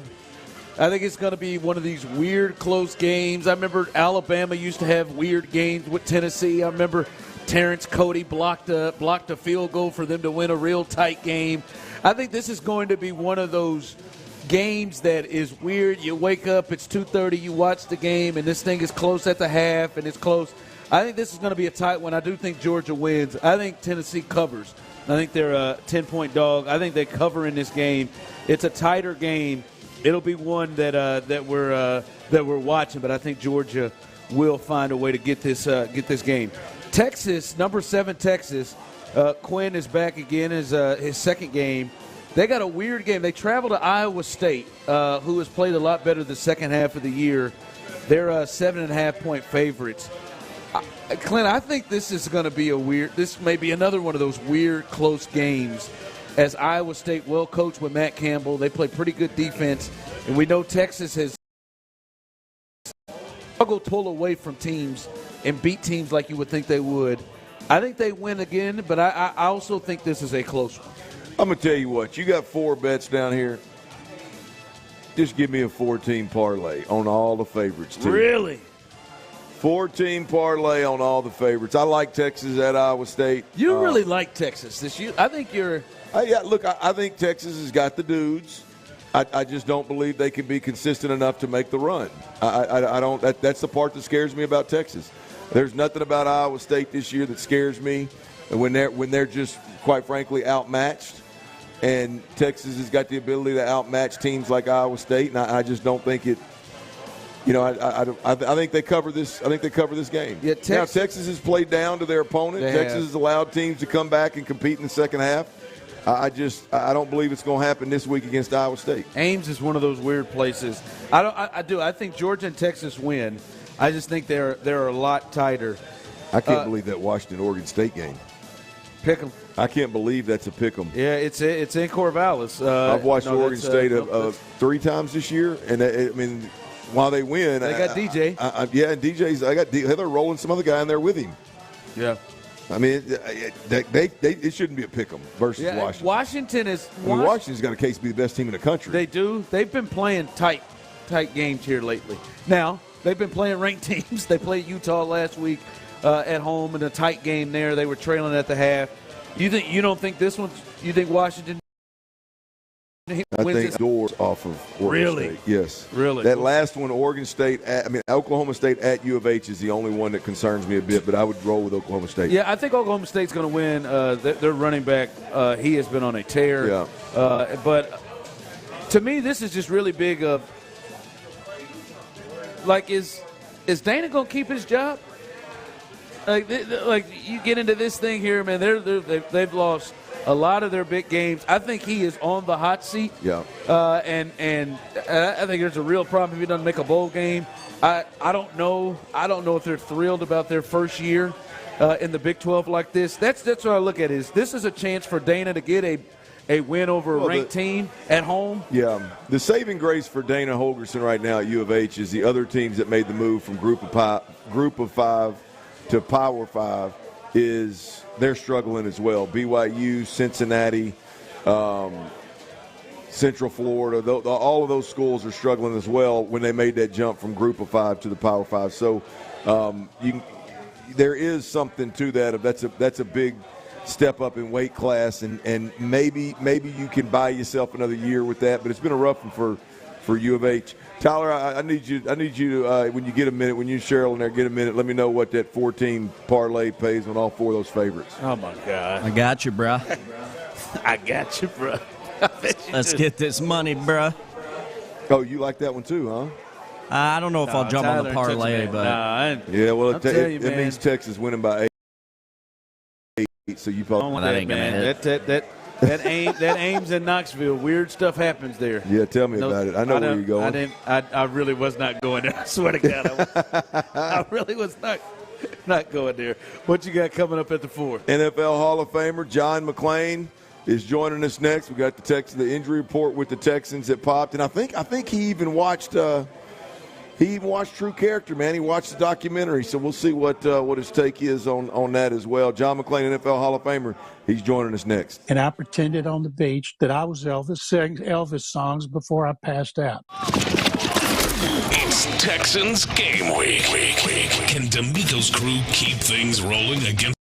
I think it's going to be one of these weird close games. I remember Alabama used to have weird games with Tennessee. I remember Terrence Cody blocked a field goal for them to win a real tight game. I think this is going to be one of those games that is weird. You wake up, it's 2:30, you watch the game, and this thing is close at the half, and it's close. I think this is going to be a tight one. I do think Georgia wins. I think Tennessee covers. I think they're a 10-point dog. I think they cover in this game. It's a tighter game. It'll be one that we're watching, but I think Georgia will find a way to get this game. Texas, number 7 Texas. Quinn is back again as his second game. They got a weird game. They travel to Iowa State, who has played a lot better the second half of the year. They're 7.5-point favorites. Clint, I think this is going to be this may be another one of those weird close games, as Iowa State, well coached with Matt Campbell. They play pretty good defense, and we know Texas has struggled to pull away from teams and beat teams like you would think they would. I think they win again, but I also think this is a close one. I'm going to tell you what. You got 4 bets down here. Just give me a 4-team parlay on all the favorites, too. Really? 4-team parlay on all the favorites. I like Texas at Iowa State. You really like Texas this year. I think you're – I think Texas has got the dudes. I just don't believe they can be consistent enough to make the run. I don't. That's the part that scares me about Texas. There's nothing about Iowa State this year that scares me when they're just, quite frankly, outmatched. And Texas has got the ability to outmatch teams like Iowa State, and I just don't think it. I think they cover this. I think they cover this game. Yeah, Texas has played down to their opponent. Texas has allowed teams to come back and compete in the second half. I don't believe it's going to happen this week against Iowa State. Ames is one of those weird places. I think Georgia and Texas win. I just think they're a lot tighter. I can't believe that Washington-Oregon State game. Pick 'em. I can't believe that's a pick 'em. Yeah, it's in Corvallis. I've watched Oregon State 3 times this year, and while they win, they got DJ. And DJ's. They're rolling some other guy in there with him. Yeah. It shouldn't be a pick 'em versus Washington. Washington's got a case to be the best team in the country. They do. They've been playing tight games here lately. Now, they've been playing ranked teams. They played Utah last week at home in a tight game there. They were trailing at the half. You don't think this one? You think Washington? I think doors off of Oregon State. Yes. Really? That last one, Oklahoma State at U of H is the only one that concerns me a bit, but I would roll with Oklahoma State. Yeah, I think Oklahoma State's going to win. Their running back, he has been on a tear. Yeah. But to me, this is just really big of, is Dana going to keep his job? Like you get into this thing here, man, they've lost a lot of their big games. I think he is on the hot seat. Yeah. And I think there's a real problem if he doesn't make a bowl game. I don't know. I don't know if they're thrilled about their first year in the Big 12 like this. That's what I look at. This is a chance for Dana to get a win over a ranked team at home. Yeah. The saving grace for Dana Holgorsen right now at U of H is the other teams that made the move from Group of Five to Power 5 is they're struggling as well. BYU, Cincinnati, Central Florida, all of those schools are struggling as well when they made that jump from Group of 5 to the Power 5. So there is something to that. That's a big step up in weight class, and maybe you can buy yourself another year with that. But it's been a rough one for U of H. Tyler, I need you to when you get a minute, when you and Cheryl in there get a minute, let me know what that 14 parlay pays on all four of those favorites. Oh my God! I got you, bro. I got you, bro. Let's get this money, bro. Oh, you like that one too, huh? I don't know if I'll jump on the parlay, but yeah, well, it means Texas winning by 8, so you probably that ain't gonna hit. That Ames in Knoxville, weird stuff happens there. Yeah, tell me about it. I know where you're going. I really was not going there. I swear to God, I really was not going there. What you got coming up at the 4? NFL Hall of Famer John McClain is joining us next. We got the injury report with the Texans that popped, and I think he even watched. He even watched True Character, man. He watched the documentary, so we'll see what his take is on that as well. John McClain, NFL Hall of Famer, he's joining us next. And I pretended on the beach that I was Elvis, sang Elvis songs before I passed out. It's Texans game week. Can DeMeco's crew keep things rolling against?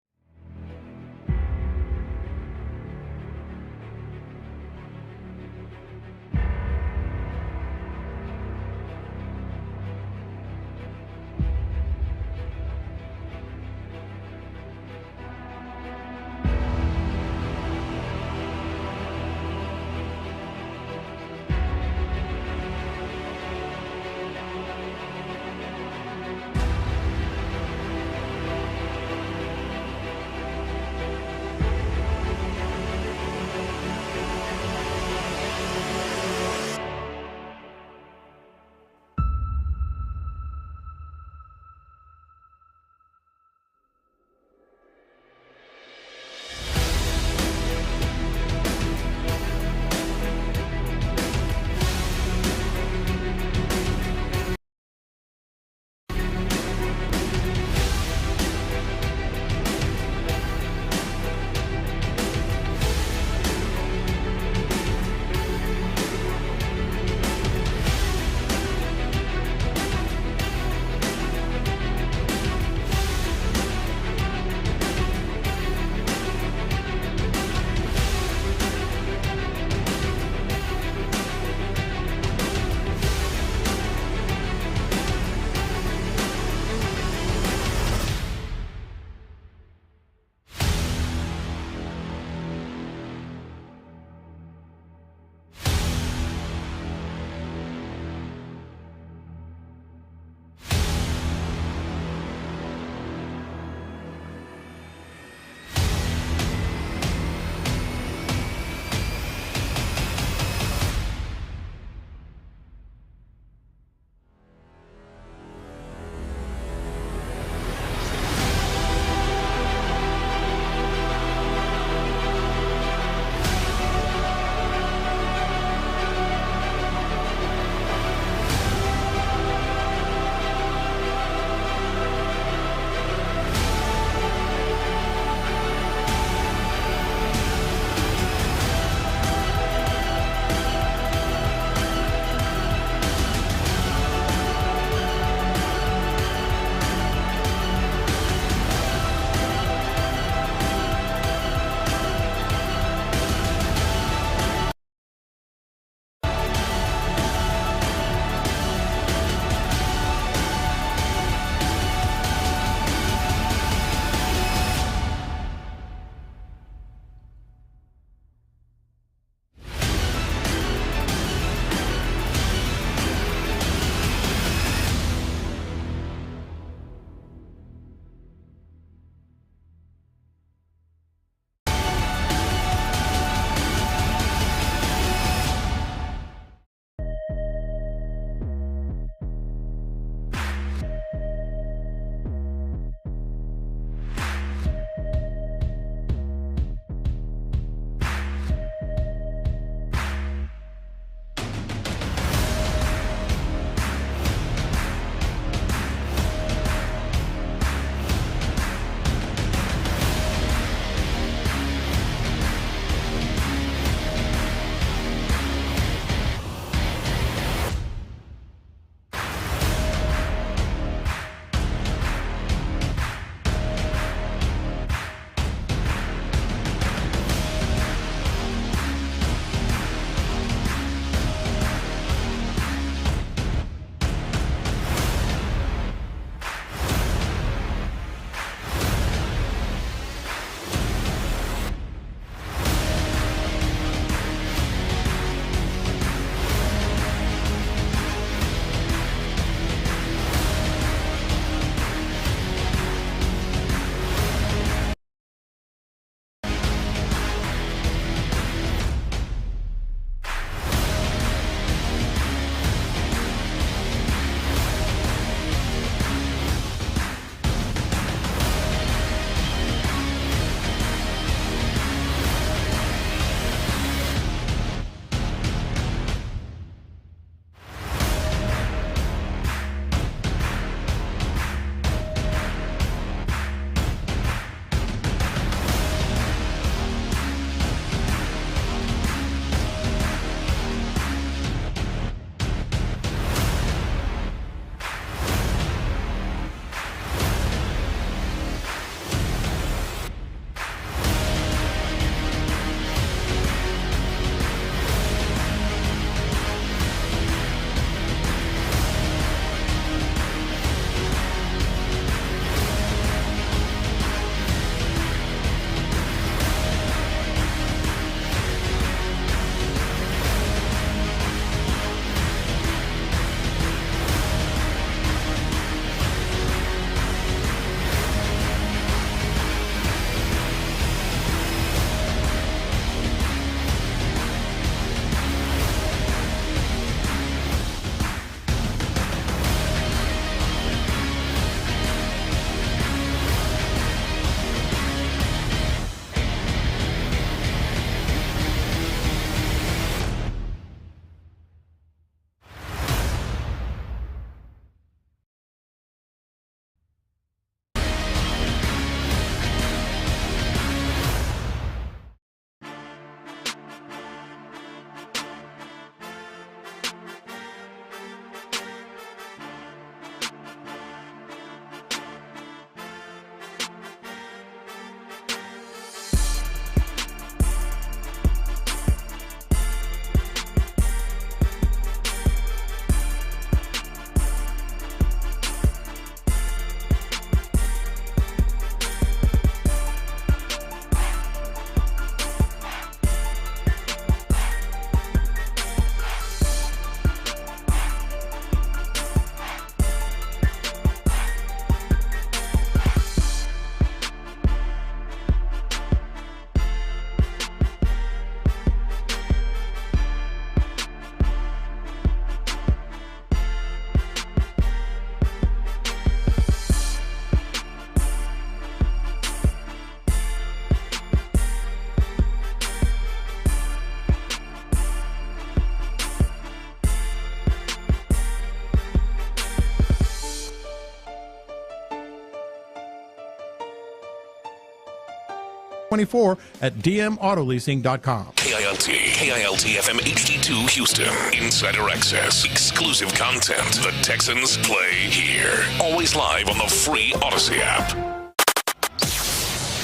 24 at dmautoleasing.com. KILT FM HD2 Houston. Insider access. Exclusive content. The Texans play here. Always live on the free Odyssey app.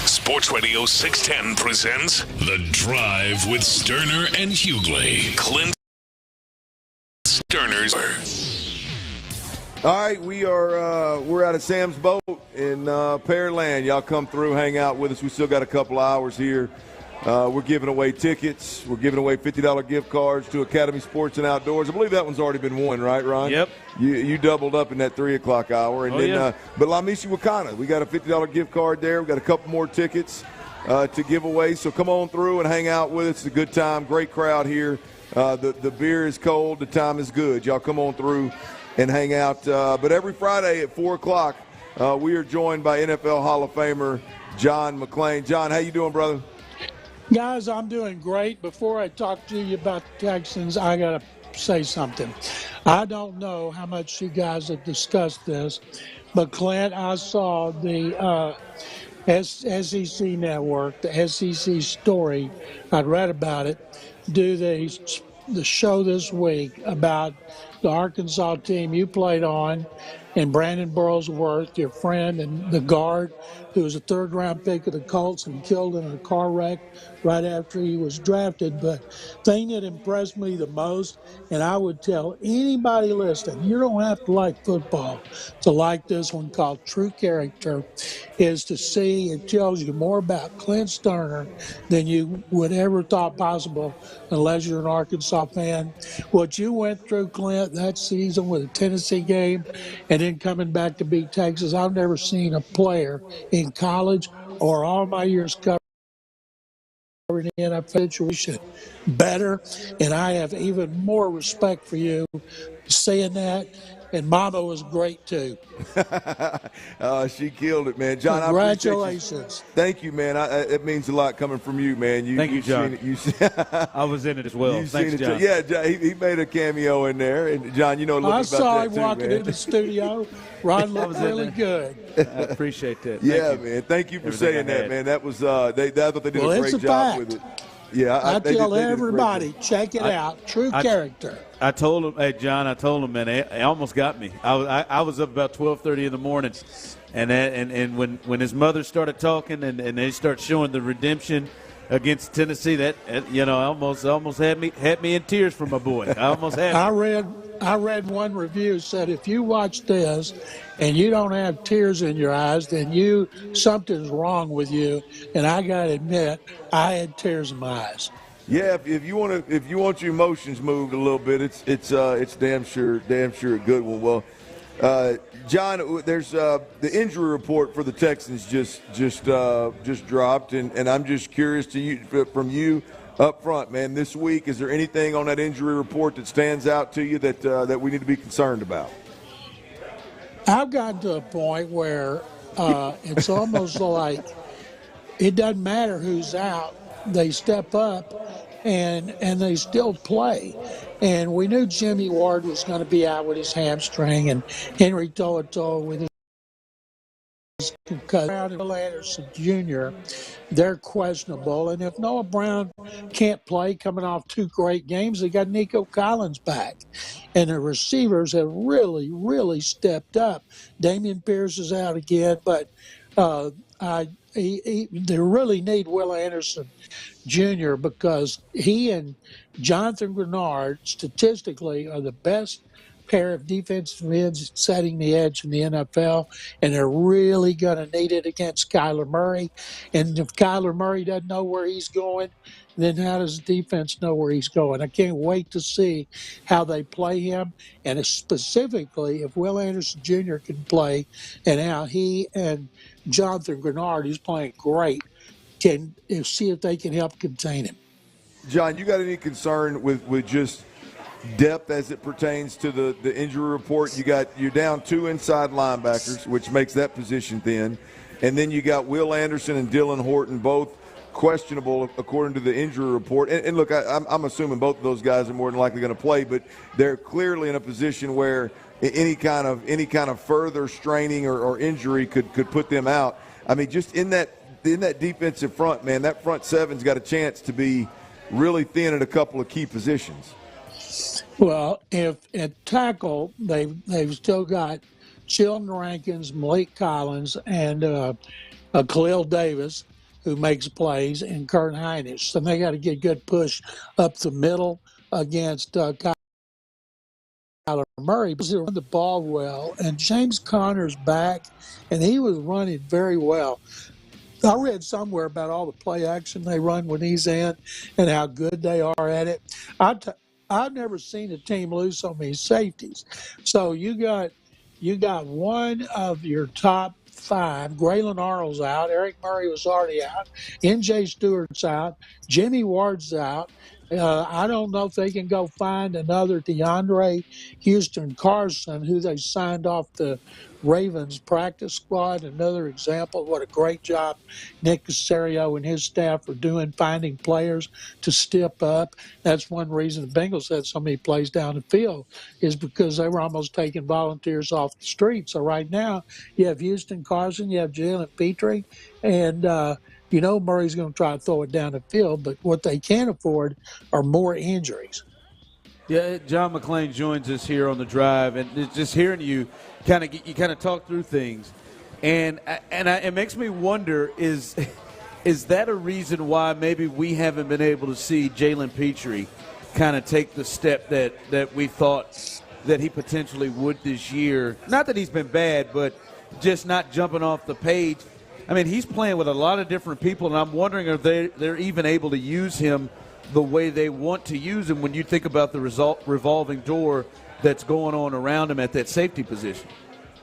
Sports Radio 610 presents The Drive with Stoerner and Hughley. Clint Stoerner's. All right, we're out of Sam's Boat in Pearland. Y'all come through, hang out with us. We still got a couple hours here. We're giving away tickets. We're giving away $50 gift cards to Academy Sports and Outdoors. I believe that one's already been won, right, Ron? Yep. You doubled up in that 3 o'clock hour. And but La Misi Wakana, we got a $50 gift card there. We got a couple more tickets to give away. So come on through and hang out with us. It's a good time, great crowd here. The beer is cold, the time is good. Y'all come on through and hang out. But every Friday at 4 o'clock, we are joined by NFL Hall of Famer John McClain. John, how you doing, brother? Guys, I'm doing great. Before I talk to you about the Texans, I got to say something. I don't know how much you guys have discussed this, but Clint, I saw the SEC Network, the SEC Story, I'd read about it, do the show this week about the Arkansas team you played on, and Brandon Burlsworth, your friend, and the guard who was a third-round pick of the Colts and killed in a car wreck right after he was drafted. But the thing that impressed me the most, and I would tell anybody listening, you don't have to like football to like this one called True Character, is to see it tells you more about Clint Stoerner than you would ever thought possible unless you're an Arkansas fan. What you went through, Clint, that season with a Tennessee game and then coming back to beat Texas, I've never seen a player in college or all my years covering the NFL situation better, and I have even more respect for you saying that. And Mama was great too. She killed it, man. John, congratulations. Thank you, man. It means a lot coming from you, man. Thank you, John. I was in it as well. Thanks, John. Yeah, John, he made a cameo in there. And, John, you know a little bit about that, too, I saw him walking in the studio. Ron looked really good. I appreciate that. Man. Thank you for saying that, man. That was I thought they did a great job with it. Yeah, I tell everybody, check it out. True Character. I told him, hey, John, man, it almost got me. I was up about 12:30 in the morning, and when his mother started talking and they start showing the redemption against Tennessee, that almost had me in tears for my boy. I almost had. I read one review said if you watch this and you don't have tears in your eyes, then something's wrong with you. And I got to admit, I had tears in my eyes. Yeah, if you want your emotions moved a little bit, it's damn sure a good one. Well, John, there's the injury report for the Texans just dropped, and I'm just curious from you up front, man. This week, is there anything on that injury report that stands out to you that we need to be concerned about? I've gotten to a point where it's almost like it doesn't matter who's out; they step up and they still play. And we knew Jimmy Ward was going to be out with his hamstring, and Henry To'oTo'o with his concussion. Brown and Will Anderson Jr., they're questionable. And if Noah Brown can't play, coming off 2 great games, they got Nico Collins back. And the receivers have really, really stepped up. Damian Pierce is out again, but they really need Will Anderson Jr. because he and Jonathan Grenard statistically are the best pair of defensive ends setting the edge in the NFL, and they're really going to need it against Kyler Murray. And if Kyler Murray doesn't know where he's going, then how does the defense know where he's going? I can't wait to see how they play him, and specifically if Will Anderson Jr. can play and how he and Jonathan Grenard, who's playing great, can see if they can help contain him. John, you got any concern with just depth as it pertains to the injury report? You're down 2 inside linebackers, which makes that position thin, and then you got Will Anderson and Dylan Horton both questionable according to the injury report. And look, I'm assuming both of those guys are more than likely going to play, but they're clearly in a position where any kind of further straining or injury could put them out. I mean, just in that in that defensive front, man, that front seven's got a chance to be really thin at a couple of key positions. Well, if at tackle, they've still got Sheldon Rankins, Malik Collins, and Khalil Davis, who makes plays, and Kurt Hinish. So they got to get good push up the middle against Kyler Murray. Because they run the ball well, and James Conner's back, and he was running very well. I read somewhere about all the play action they run when he's in and how good they are at it. I've never seen a team lose so many safeties. So you got one of your top five. Graylin Arnold's out. Eric Murray was already out. N.J. Stewart's out. Jimmy Ward's out. I don't know if they can go find another DeAndre Houston Carson, who they signed off the Ravens practice squad. Another example of what a great job Nick Caserio and his staff are doing, finding players to step up. That's one reason the Bengals had so many plays down the field, is because they were almost taking volunteers off the street. So right now you have Houston Carson, you have Jalen Petrie, and Murray's going to try to throw it down the field, but what they can't afford are more injuries. Yeah, John McClain joins us here on the drive, and just hearing you kind of talk through things, and it makes me wonder, is that a reason why maybe we haven't been able to see Jalen Petrie kind of take the step that we thought that he potentially would this year? Not that he's been bad, but just not jumping off the page. I mean, he's playing with a lot of different people, and I'm wondering if they're even able to use him the way they want to use him when you think about the revolving door that's going on around him at that safety position.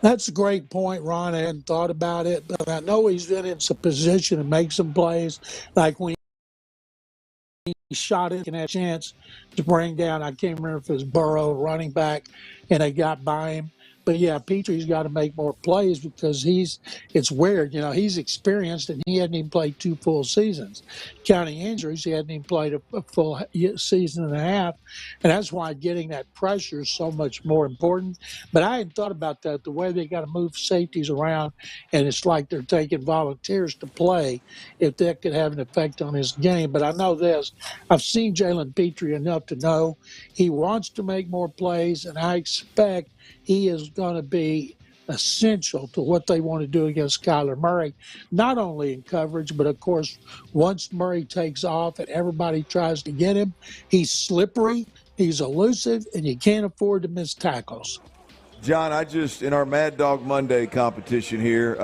That's a great point, Ron. I hadn't thought about it, but I know he's been in some position to make some plays, like when he shot it and had a chance to bring down, I can't remember if it was Burrow, running back, and they got by him. But, yeah, Petrie's got to make more plays because it's weird. He's experienced, and he hadn't even played 2 full seasons. Counting injuries, he hadn't even played a full season and a half, and that's why getting that pressure is so much more important. But I hadn't thought about that, the way they got to move safeties around, and it's like they're taking volunteers to play, if that could have an effect on his game. But I know this. I've seen Jalen Petrie enough to know he wants to make more plays, and I expect he is going to be essential to what they want to do against Kyler Murray, not only in coverage, but, of course, once Murray takes off and everybody tries to get him, he's slippery, he's elusive, and you can't afford to miss tackles. John, in our Mad Dog Monday competition here,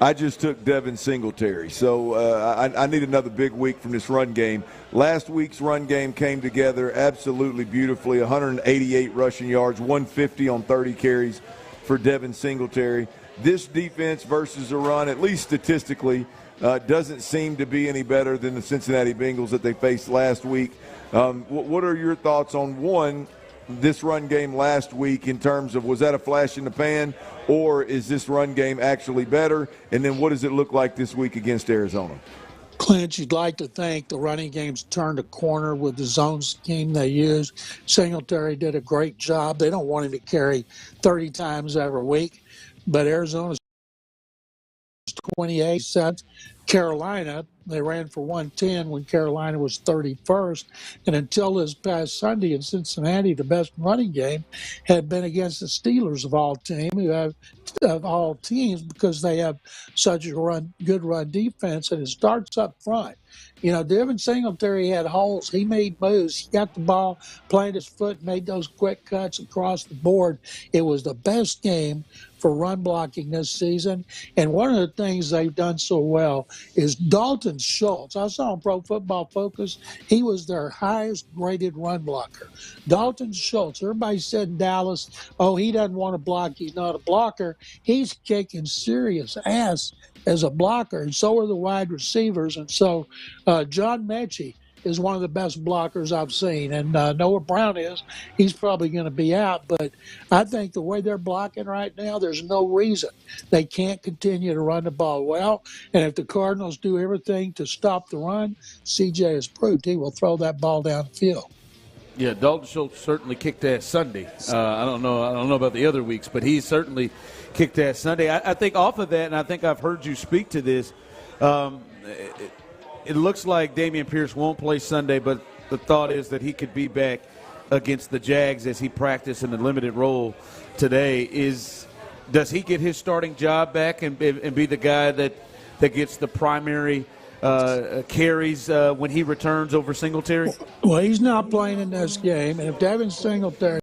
I just took Devin Singletary. So I need another big week from this run game. Last week's run game came together absolutely beautifully. 188 rushing yards, 150 on 30 carries for Devin Singletary. This defense versus a run, at least statistically, doesn't seem to be any better than the Cincinnati Bengals that they faced last week. What are your thoughts on, this run game last week in terms of, was that a flash in the pan, or is this run game actually better? And then what does it look like this week against Arizona? Clint, you'd like to think the running game's turned a corner with the zone scheme they use. Singletary did a great job. They don't want him to carry 30 times every week, but Arizona's 28 sets. Carolina, they ran for 110 when Carolina was 31st. And until this past Sunday in Cincinnati, the best running game had been against the Steelers of all teams, because they have such a good run defense, and it starts up front. Devin Singletary had holes. He made moves. He got the ball, planted his foot, made those quick cuts across the board. It was the best game for run blocking this season. And one of the things they've done so well is Dalton Schultz. I saw on Pro Football Focus, he was their highest graded run blocker. Dalton Schultz, everybody said in Dallas, he doesn't want to block, he's not a blocker. He's kicking serious ass as a blocker, and so are the wide receivers. And so John Mechie is one of the best blockers I've seen. And Noah Brown he's probably going to be out. But I think the way they're blocking right now, there's no reason they can't continue to run the ball well. And if the Cardinals do everything to stop the run, CJ has proved he will throw that ball down the field. Yeah, Dalton Schultz certainly kicked ass Sunday. I don't know about the other weeks, but he certainly kicked ass Sunday. I think off of that, and I think I've heard you speak to this, it looks like Dameon Pierce won't play Sunday, but the thought is that he could be back against the Jags as he practiced in a limited role today. Does he get his starting job back and be the guy that gets the primary carries when he returns over Singletary? Well, he's not playing in this game, and if Devin Singletary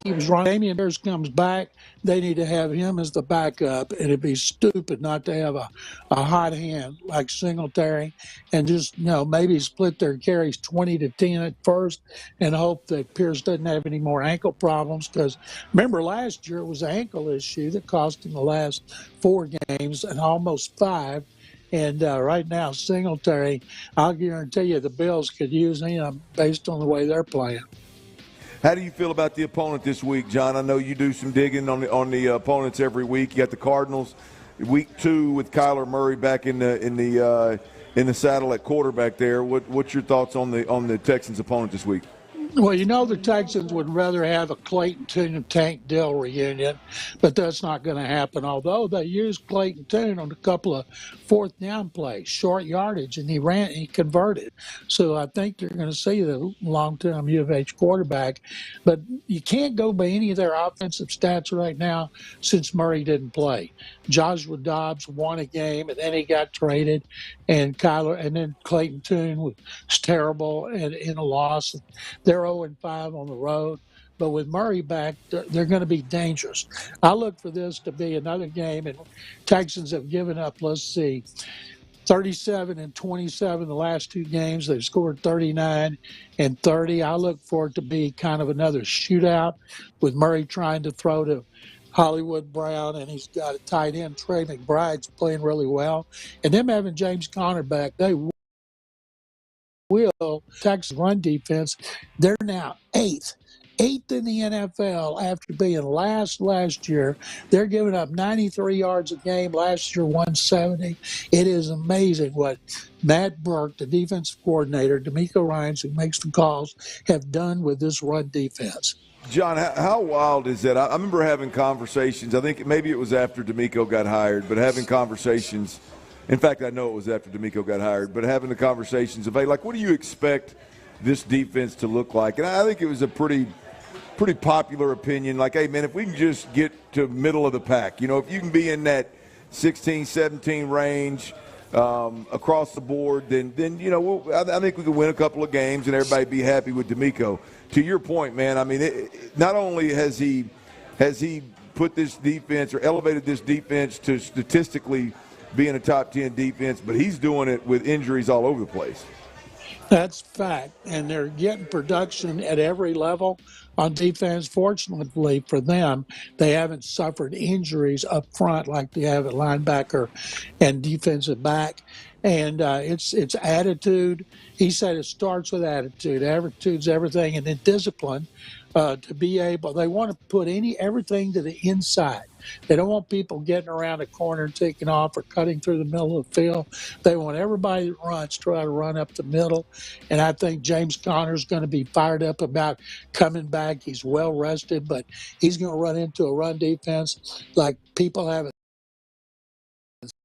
keeps running, Dameon Pierce comes back, they need to have him as the backup, and it'd be stupid not to have a hot hand like Singletary and just, maybe split their carries 20-10 at first and hope that Pierce doesn't have any more ankle problems, because remember last year it was an ankle issue that cost him the last 4 games and almost 5. And right now, Singletary, I'll guarantee you the Bills could use him based on the way they're playing. How do you feel about the opponent this week, John? I know you do some digging on the opponents every week. You got the Cardinals, week 2 with Kyler Murray back in the saddle at quarterback there. What's your thoughts on the Texans' opponent this week? Well, the Texans would rather have a Clayton Tune and Tank Dell reunion, but that's not going to happen, although they used Clayton Tune on a couple of fourth down plays, short yardage, and he converted. So I think you're going to see the long-term U of H quarterback, but you can't go by any of their offensive stats right now since Murray didn't play. Joshua Dobbs won a game, and then he got traded, and then Clayton Tune was terrible and in a loss. They're 0-5 on the road, but with Murray back, they're going to be dangerous. I look for this to be another game, and Texans have given up, 37 and 27 the last 2 games. They've scored 39 and 30. I look for it to be kind of another shootout with Murray trying to throw to Hollywood Brown, and he's got a tight end, Trey McBride's playing really well. And them having James Conner back, they will. Texas run defense, they're now 8th in the NFL after being last year. They're giving up 93 yards a game. Last year, 170. It is amazing what Matt Burke, the defensive coordinator, DeMeco Ryans, who makes the calls, have done with this run defense. John, how wild is that? I remember having conversations. I think maybe it was after DeMeco got hired, but having conversations. In fact, I know it was after DeMeco got hired, but having the conversations of, hey, like, what do you expect this defense to look like? And I think it was a pretty popular opinion. Like, hey, man, if we can just get to middle of the pack, if you can be in that 16, 17 range across the board, then I think we can win a couple of games and everybody be happy with DeMeco. To your point, man, I mean, not only has he put this defense or elevated this defense to statistically being a top 10 defense, but he's doing it with injuries all over the place. That's fact, and they're getting production at every level on defense. Fortunately for them, they haven't suffered injuries up front like they have at linebacker and defensive back. And it's attitude. He said it starts with attitude. Attitude's everything, and then discipline to be able. They want to put everything to the inside. They don't want people getting around a corner and taking off or cutting through the middle of the field. They want everybody that runs try to run up the middle. And I think James Conner's going to be fired up about coming back. He's well rested, but he's going to run into a run defense like people haven't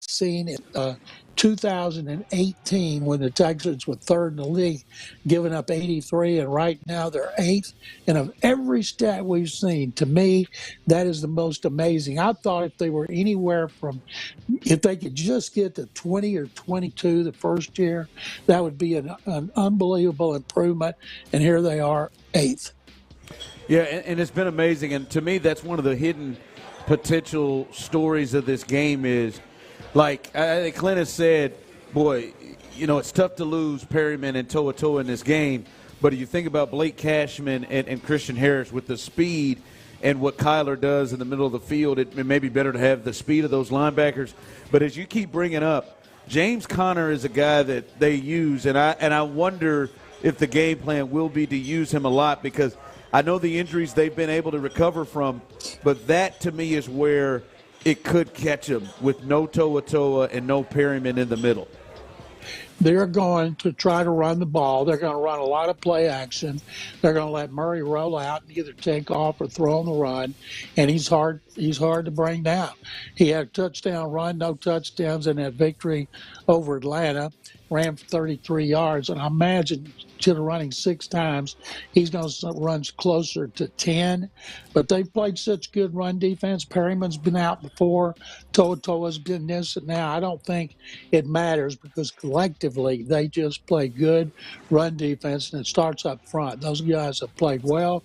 seen in 2018 when the Texans were 3rd in the league, giving up 83, and right now they're 8th. And of every stat we've seen, to me, that is the most amazing. I thought if they were anywhere from, if they could just get to 20 or 22 the first year, that would be an unbelievable improvement. And here they are, 8th. Yeah, and it's been amazing. And to me, that's one of the hidden potential stories of this game is, like I think Clint has said, boy, it's tough to lose Perryman and Toa in this game. But if you think about Blake Cashman and Christian Harris with the speed and what Kyler does in the middle of the field, it may be better to have the speed of those linebackers. But as you keep bringing up, James Conner is a guy that they use, and I wonder if the game plan will be to use him a lot, because I know the injuries they've been able to recover from, but that to me is where it could catch him with no Toa and no Perryman in the middle. they're going to try to run the ball. They're going to run a lot of play action. They're going to let Murray roll out and either take off or throw on the run, and he's hard to bring down. He had a touchdown run, no touchdowns in that victory over Atlanta, ran for 33 yards, and I imagine instead of running 6 times, he's going to run closer to 10. But they've played such good run defense. Perryman's been out before. To'oto'o's been this and now. I don't think it matters because collectively they just play good run defense, and it starts up front. Those guys have played well.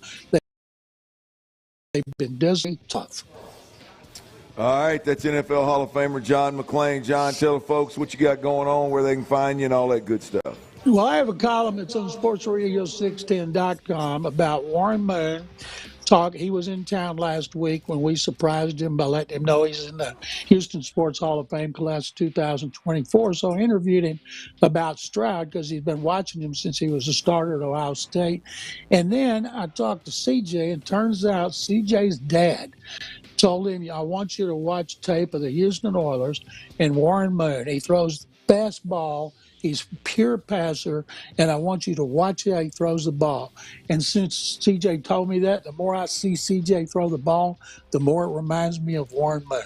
They've been dizzy, tough. All right, that's NFL Hall of Famer John McClain. John, tell the folks what you got going on, where they can find you, and all that good stuff. Well, I have a column that's on SportsRadio610.com about Warren Moon. He was in town last week when we surprised him by letting him know he's in the Houston Sports Hall of Fame class of 2024. So I interviewed him about Stroud because he's been watching him since he was a starter at Ohio State. And then I talked to CJ, and turns out CJ's dad told him, I want you to watch tape of the Houston Oilers and Warren Moon. He throws the best ball. He's a pure passer, and I want you to watch how he throws the ball. And since CJ told me that, the more I see CJ throw the ball, the more it reminds me of Warren Moon.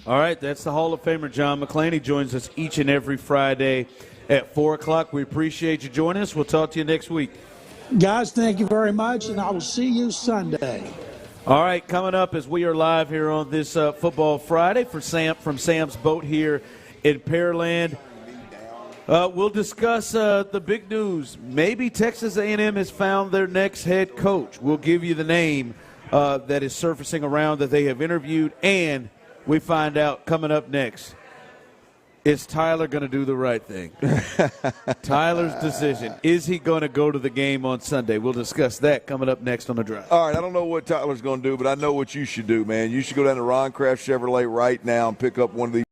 All right, that's the Hall of Famer John McClain. He joins us each and every Friday at 4 o'clock. We appreciate you joining us. We'll talk to you next week. Guys, thank you very much, and I will see you Sunday. All right, coming up as we are live here on this Football Friday from Sam's Boat here in Pearland. We'll discuss the big news. Maybe Texas A&M has found their next head coach. We'll give you the name that is surfacing around that they have interviewed, and we find out coming up next, is Tyler going to do the right thing? Tyler's decision. Is he going to go to the game on Sunday? We'll discuss that coming up next on The Drive. All right, I don't know what Tyler's going to do, but I know what you should do, man. You should go down to Ron Kraft Chevrolet right now and pick up one of these.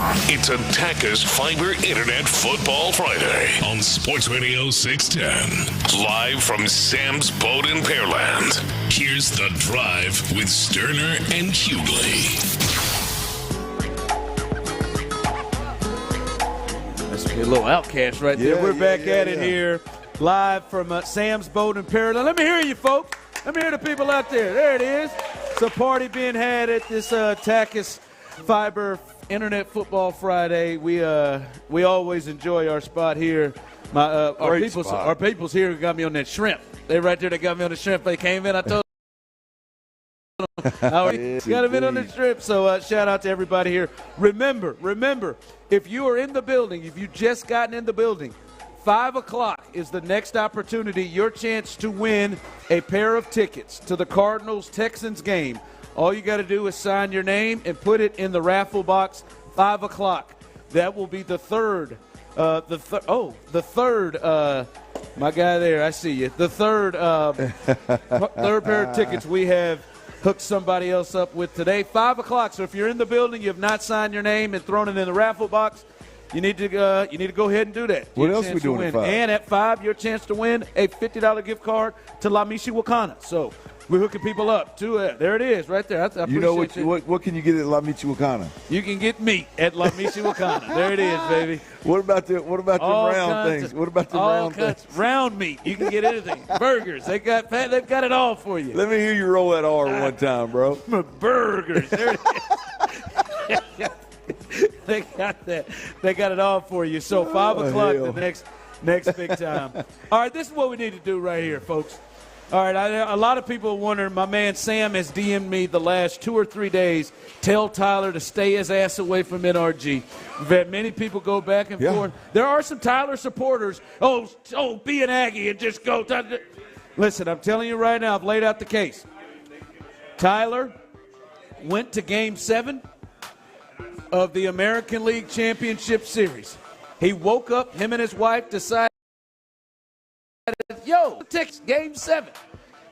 It's a Taka's Fiber Internet Football Friday on Sports Radio 610. Live from Sam's Boat in Pearland. Here's The Drive with Stoerner and Hughley. That's a little outcast right there. We're back at it here, live from Sam's Boat in Pearland. Let me hear you, folks. Let me hear the people out there. There it is. It's a party being had at this Taka's Fiber Internet Football Friday. We always enjoy our spot here. Our people's here got me on that shrimp. They right there. They got me on the shrimp. They came in. I told them. Got him in on the shrimp. So shout out to everybody here. Remember, if you are in the building, if you just gotten in the building, 5 o'clock is the next opportunity, your chance to win a pair of tickets to the Cardinals-Texans game. All you got to do is sign your name and put it in the raffle box. 5 o'clock. That will be the third. My guy there, I see you. The third pair of tickets we have hooked somebody else up with today. 5 o'clock. So if you're in the building, you have not signed your name and thrown it in the raffle box, you need to go ahead and do that. What else are we doing at 5? And at 5, your chance to win a $50 gift card to La Michoacana. So we're hooking people up to there it is, right there. I what can you get at La Michoacana? You can get meat at La Michoacana. There it is, baby. What about the round things? What about the round things? Round meat. You can get anything. Burgers. They've got it all for you. Let me hear you roll that R one time, bro. Burgers. There it is. They got that. They got it all for you. So 5 o'clock the next big time. All right, this is what we need to do right here, folks. All right, a lot of people are wondering, my man Sam has DM'd me the last 2 or 3 days, tell Tyler to stay his ass away from NRG. We've had many people go back and forth. There are some Tyler supporters, be an Aggie and just go. Listen, I'm telling you right now, I've laid out the case. Tyler went to Game 7 of the American League Championship Series. He woke up, him and his wife decided, Game 7.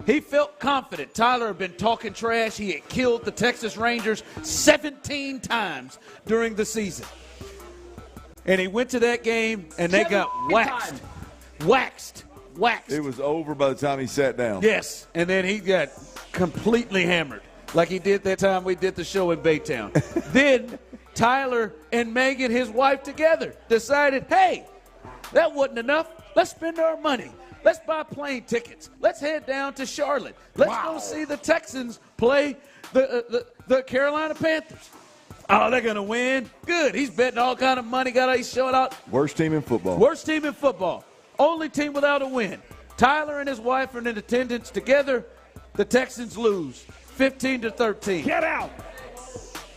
He felt confident. Tyler had been talking trash. He had killed the Texas Rangers 17 times during the season. And he went to that game, and they got waxed. It was over by the time he sat down. Yes, and then he got completely hammered like he did that time we did the show in Baytown. Then Tyler and Megan, his wife, together decided, hey, that wasn't enough. Let's spend our money. Let's buy plane tickets. Let's head down to Charlotte. Let's go see the Texans play the Carolina Panthers. Oh, they're going to win. Good. He's betting all kind of money. He's showing out. Worst team in football. Only team without a win. Tyler and his wife are in attendance together. The Texans lose 15-13. Get out.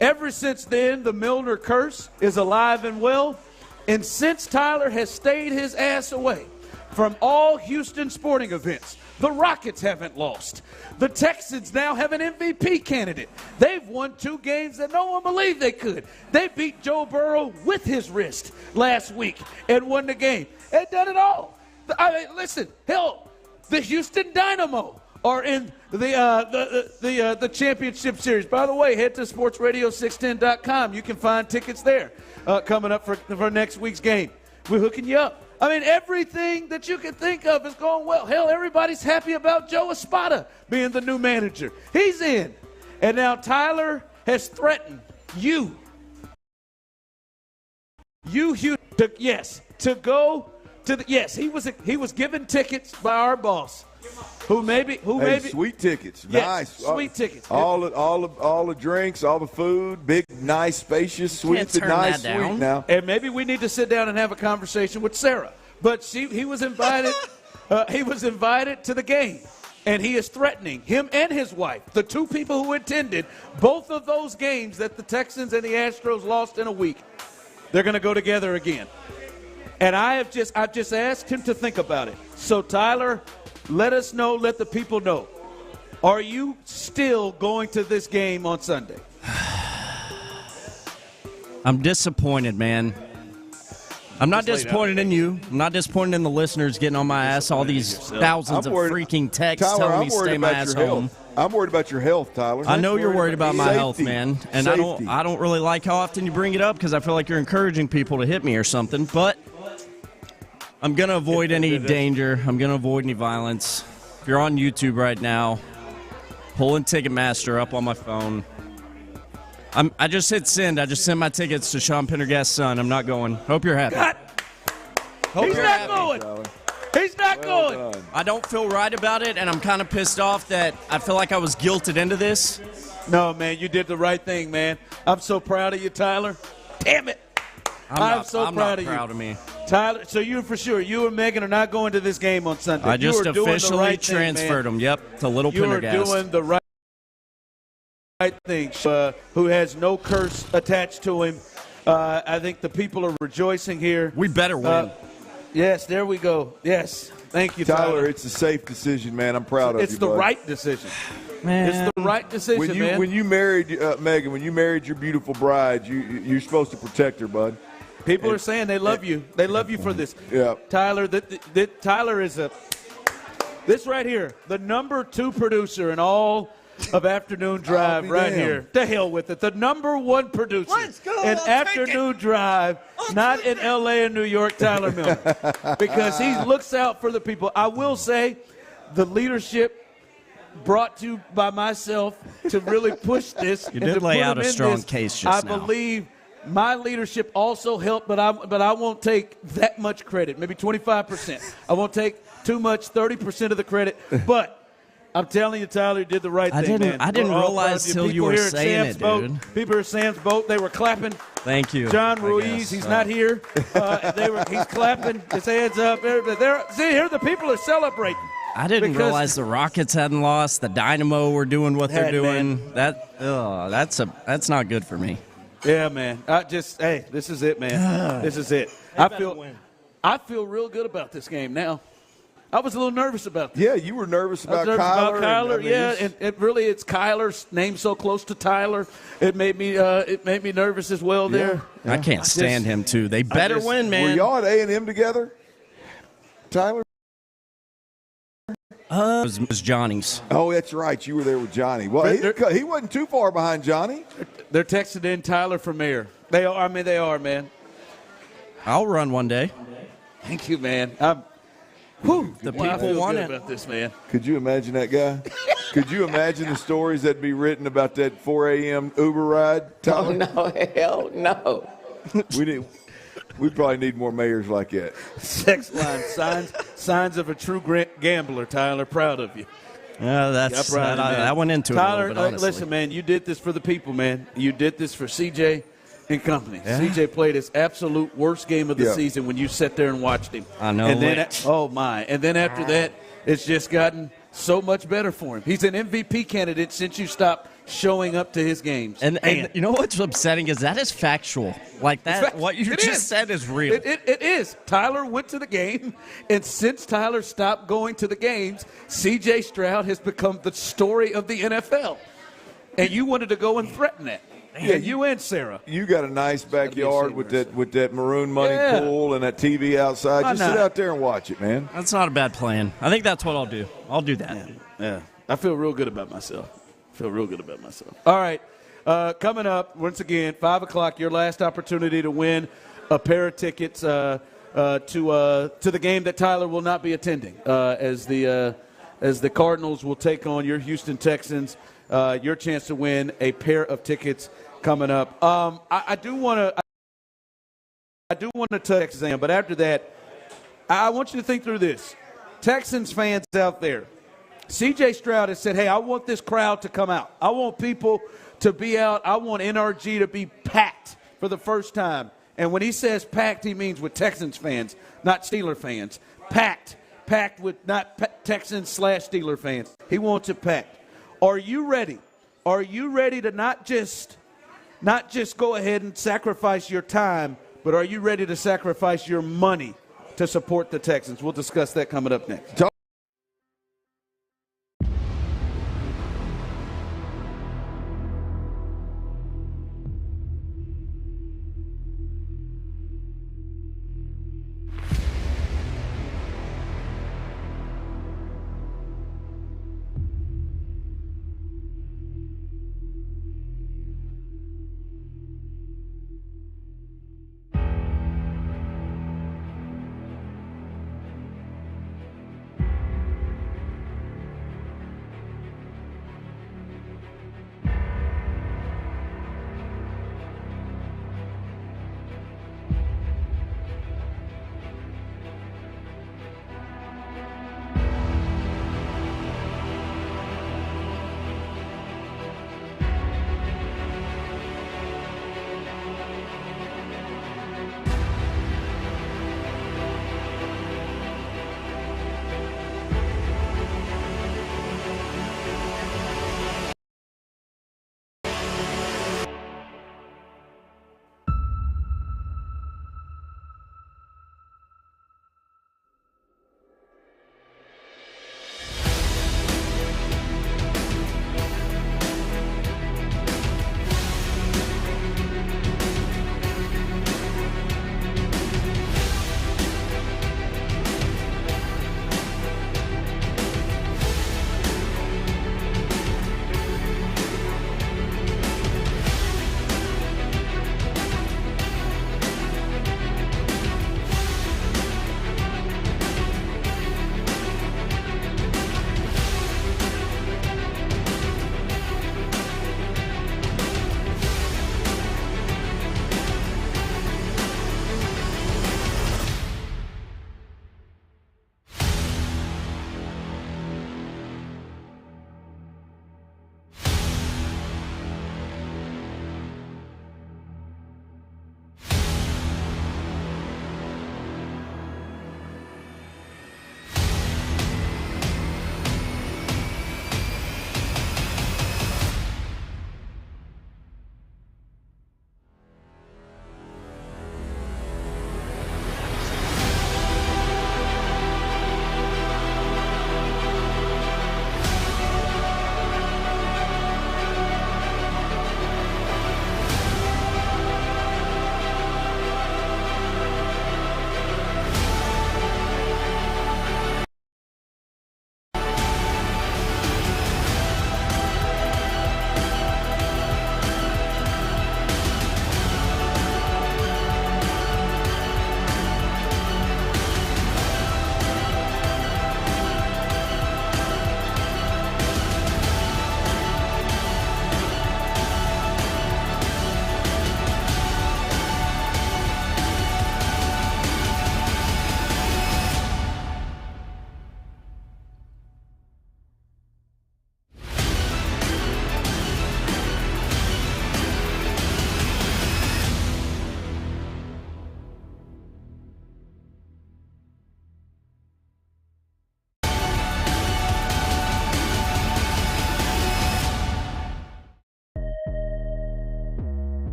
Ever since then, the Milner curse is alive and well. And since Tyler has stayed his ass away from all Houston sporting events, the Rockets haven't lost. The Texans now have an MVP candidate. They've won 2 games that no one believed they could. They beat Joe Burrow with his wrist last week and won the game. They've done it all. Listen, hell, the Houston Dynamo are in the championship series. By the way, head to SportsRadio610.com. You can find tickets there coming up for next week's game. We're hooking you up. I mean, everything that you can think of is going well. Hell, everybody's happy about Joe Espada being the new manager. He's in. And now Tyler has threatened you, Hugh, to go to the, he was given tickets by our boss. Sweet tickets. Yes, nice. Sweet tickets. All the drinks, all the food, big, nice, spacious suites, a nice suite now. And maybe we need to sit down and have a conversation with Sarah. But he was invited. He was invited to the game, and he is threatening him and his wife, the 2 people who attended both of those games that the Texans and the Astros lost in a week. They're going to go together again. And I've just asked him to think about it. So Tyler, let us know, let the people know. Are you still going to this game on Sunday? I'm disappointed, man. I'm not disappointed in you. I'm not disappointed in the listeners getting on my ass. All these thousands of freaking texts telling me to stay my ass home. I'm worried about your health, Tyler. I know you're worried about my health, Safety. man, and Safety. I don't really like how often you bring it up because I feel like you're encouraging people to hit me or something. But I'm gonna avoid any danger. I'm gonna avoid any violence. If you're on YouTube right now, pulling Ticketmaster up on my phone. I just hit send. I just sent my tickets to Sean Pendergast's son. I'm not going. Hope you're happy. He's not going. He's not going. I don't feel right about it, and I'm kind of pissed off that I feel like I was guilted into this. No, man, you did the right thing, man. I'm so proud of you, Tyler. Damn it. I'm so proud of you. Proud of me. Tyler, so you for sure, you and Megan are not going to this game on Sunday. I just officially right transferred them, to Little Pendergast. You are doing the right thing. Who has no curse attached to him. I think the people are rejoicing here. We better win. Yes, there we go. Yes. Thank you, Tyler. It's a safe decision, man. I'm proud of you, It's the bud. right decision. Man. It's the right decision, man. When you married Megan, when you married your beautiful bride, you're supposed to protect her, bud. People are saying they love you. They love you for this. Yeah. Tyler, Tyler is this right here, the number 2 producer in all of Afternoon Drive here. To hell with it. The number 1 producer in Afternoon Drive, not in L.A. and New York, Tyler Miller. Because he looks out for the people. I will say the leadership brought to you by myself to really push this. You did lay out a strong case just now. I believe my leadership also helped, but I won't take that much credit, maybe 25%. I won't take too much, 30% of the credit. But I'm telling you, Tyler, you did the right thing, man. I didn't realize till you were saying it, dude. People here at Sam's boat, they were clapping. Thank you. John Ruiz, he's not here. He's clapping, his hands up. See, here the people are celebrating. I didn't realize the Rockets hadn't lost. The Dynamo were doing what they're doing. That's not good for me. Yeah, man. This is it, man. This is it. I feel real good about this game now. I was a little nervous about this. Yeah, you were nervous about Kyler. And really, it's Kyler's name so close to Tyler. It made me nervous as well there. I can't stand him, too. They better win, man. Were y'all at A&M together, Tyler? It was Johnny's. Oh, that's right. You were there with Johnny. Well, he wasn't too far behind Johnny. They're texting in Tyler for mayor. They are, man. I'll run one day. Thank you, man. The people want it. About this, man. Could you imagine that guy? Could you imagine the stories that'd be written about that 4 a.m. Uber ride, Tyler? Oh, no, hell no. We probably need more mayors like that. Sex line, signs of a true gambler, Tyler. Proud of you. I went into it Tyler, a little bit, listen, man, you did this for the people, man. You did this for CJ and company. Yeah. CJ played his absolute worst game of the season when you sat there and watched him. I know. And then, and then after that, it's just gotten so much better for him. He's an MVP candidate since you stopped showing up to his games. And you know what's upsetting is that is factual. Like that, what you just said is real. It is. Tyler went to the game, and since Tyler stopped going to the games, CJ Stroud has become the story of the NFL. And you wanted to go and threaten that. Yeah, you and Sarah. You got a nice backyard with that maroon money pool and that TV outside. Just sit out there and watch it, man. That's not a bad plan. I think that's what I'll do. I'll do that. Yeah. I feel real good about myself. All right. Coming up, once again, 5 o'clock, your last opportunity to win a pair of tickets to the game that Tyler will not be attending as the Cardinals will take on your Houston Texans. Your chance to win a pair of tickets coming up. I do want to text Sam, but after that, I want you to think through this. Texans fans out there, CJ Stroud has said, hey, I want this crowd to come out. I want people to be out. I want NRG to be packed for the first time. And when he says packed, he means with Texans fans, not Steeler fans. Packed with not Texans/Steeler fans. He wants it packed. Are you ready? Are you ready to not just go ahead and sacrifice your time, but are you ready to sacrifice your money to support the Texans? We'll discuss that coming up next.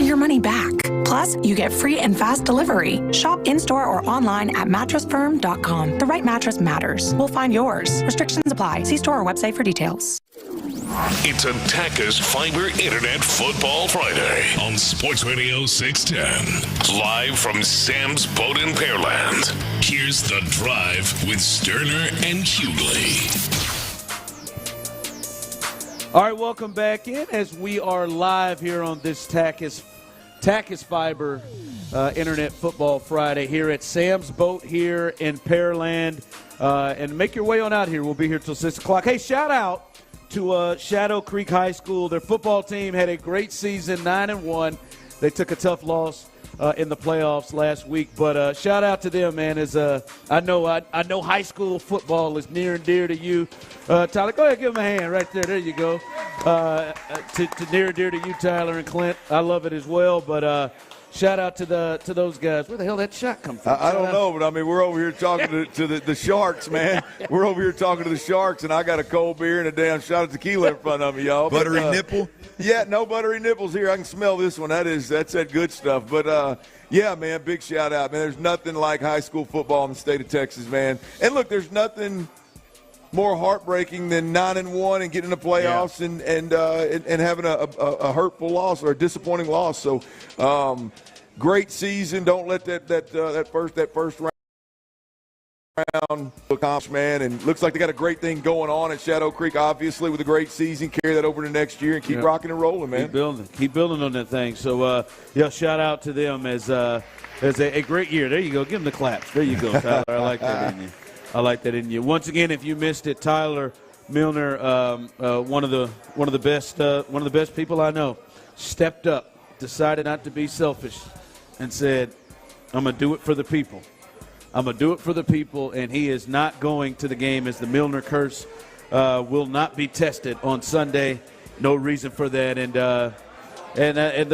your money back. Plus, you get free and fast delivery. Shop in-store or online at mattressfirm.com. The right mattress matters. We'll find yours. Restrictions apply. See store or website for details. It's a Taka's Fiber Internet Football Friday on Sports Radio 610. Live from Sam's Boat in Pearland. Here's The Drive with Stoerner and Hughley. All right, welcome back in as we are live here on this Taka's Fiber Internet Football Friday here at Sam's Boat here in Pearland. And make your way on out here. We'll be here till 6 o'clock. Hey, shout out to Shadow Creek High School. Their football team had a great season, 9-1. They took a tough loss in the playoffs last week, but shout out to them, man. As I know high school football is near and dear to you, Tyler. Go ahead, give them a hand right there. There you go. To near and dear to you, Tyler and Clint. I love it as well, but. Shout out to those guys. Where the hell did that shot come from? I don't know, but I mean, we're over here talking to the Sharks, man. We're over here talking to the Sharks, and I got a cold beer and a damn shot of tequila in front of me, y'all. Buttery nipple? Yeah, no buttery nipples here. I can smell this one. That's that good stuff. But yeah, man, big shout out, man. There's nothing like high school football in the state of Texas, man. And look, there's nothing more heartbreaking than 9-1 and getting in the playoffs and having a hurtful loss or a disappointing loss. So, great season. Don't let that first round accomplish, man. And looks like they got a great thing going on at Shadow Creek, obviously, with a great season. Carry that over to next year and keep rocking and rolling, man. Keep building on that thing. So, shout out to them as a great year. There you go. Give them the claps. There you go, Tyler. I like that in you. I like that in you. Once again, if you missed it, Tyler Milner, one of the best people I know, stepped up, decided not to be selfish, and said, "I'm gonna do it for the people. I'm gonna do it for the people." And he is not going to the game as the Milner curse will not be tested on Sunday. No reason for that, and the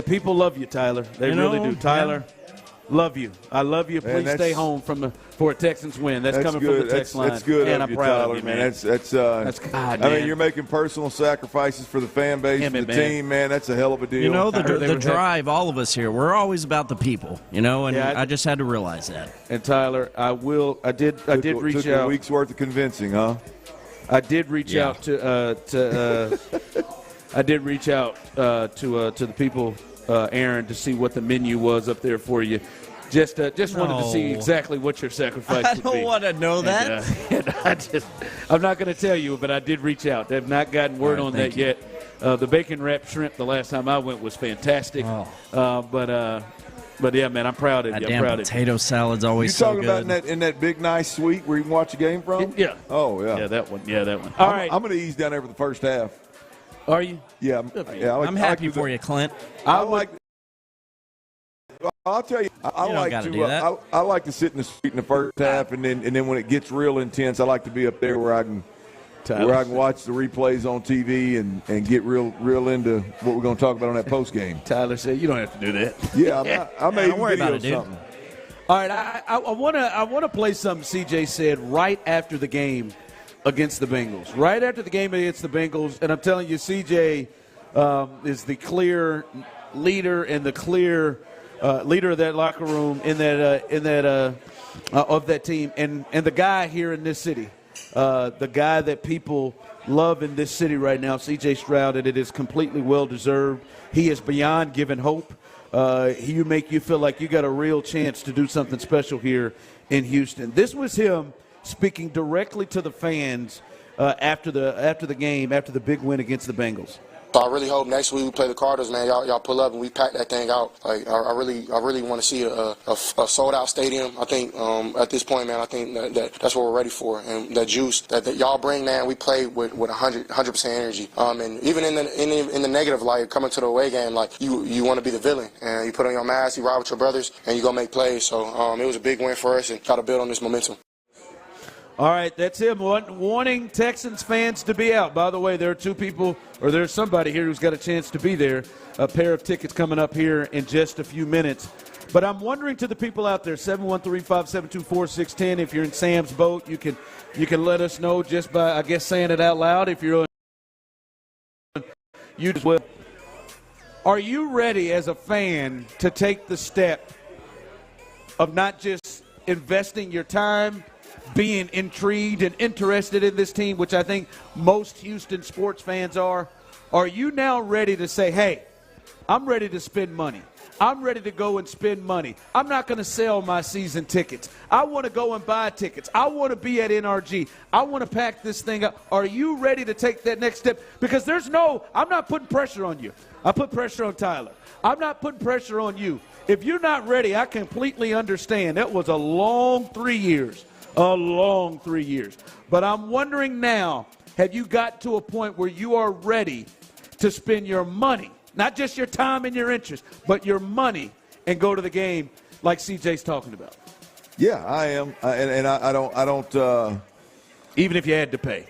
people love you, Tyler. They really do, Tyler. Yeah. Love you. I love you. Please stay home for a Texans win. That's coming good. From the text line. That's good. And I'm proud Tyler, of you, man. That's God, I mean, you're making personal sacrifices for the fan base, for the team, man. That's a hell of a deal. You know, the drive, all of us here, we're always about the people, and I just had to realize that. And Tyler, I did reach out. A week's worth of convincing, huh? I did reach out to the people, Aaron, to see what the menu was up there for you. Just wanted to see exactly what your sacrifice would be. I don't want to know that. I'm not going to tell you, but I did reach out. They've not gotten word on that yet. The bacon wrapped shrimp the last time I went was fantastic. But yeah, man, I'm proud of you. I'm proud of you. Potato salad's always so good. You talking about in that big nice suite where you can watch a game from? Yeah. Oh yeah. Yeah, that one. All right. I'm going to ease down there for the first half. Are you? Yeah. I'm happy for you, Clint. I'll tell you, I like to sit in the suite in the first half, and then when it gets real intense, I like to be up there where I can watch the replays on TV and get real into what we're going to talk about on that post game. Tyler said you don't have to do that. Yeah, I may don't worry about it, dude. Something. All right, I want to play something CJ said right after the game against the Bengals. Right after the game against the Bengals, and I'm telling you, CJ is the clear leader and the clear leader of that locker room of that team, and the guy here in this city, the guy that people love in this city right now, CJ Stroud, and it is completely well deserved. He is beyond giving hope. He make you feel like you got a real chance to do something special here in Houston. This was him speaking directly to the fans after the game, after the big win against the Bengals. So I really hope next week we play the Cardinals, man. Y'all pull up and we pack that thing out. Like I really want to see a sold out stadium. I think at this point, man, I think that's what we're ready for. And that juice that y'all bring, man, we play with 100% energy. And even in the negative light, coming to the away game, like you want to be the villain and you put on your mask, you ride with your brothers, and you go make plays. So it was a big win for us and got to build on this momentum. All right, that's him wanting Texans fans to be out. By the way, there are two people, or there's somebody here who's got a chance to be there. A pair of tickets coming up here in just a few minutes. But I'm wondering to the people out there, 713-572-4610, if you're in Sam's boat, you can let us know just by, I guess, saying it out loud. If you're you as well. Are you ready as a fan to take the step of not just investing your time, being intrigued and interested in this team, which I think most Houston sports fans are? Are you now ready to say, hey, I'm ready to spend money. I'm ready to go and spend money. I'm not going to sell my season tickets. I want to go and buy tickets. I want to be at NRG. I want to pack this thing up. Are you ready to take that next step? Because I'm not putting pressure on you. I put pressure on Tyler. I'm not putting pressure on you. If you're not ready, I completely understand. That was a long 3 years. A long 3 years. But I'm wondering now, have you got to a point where you are ready to spend your money, not just your time and your interest, but your money, and go to the game like CJ's talking about? Yeah, I am, I don't. Even if you had to pay.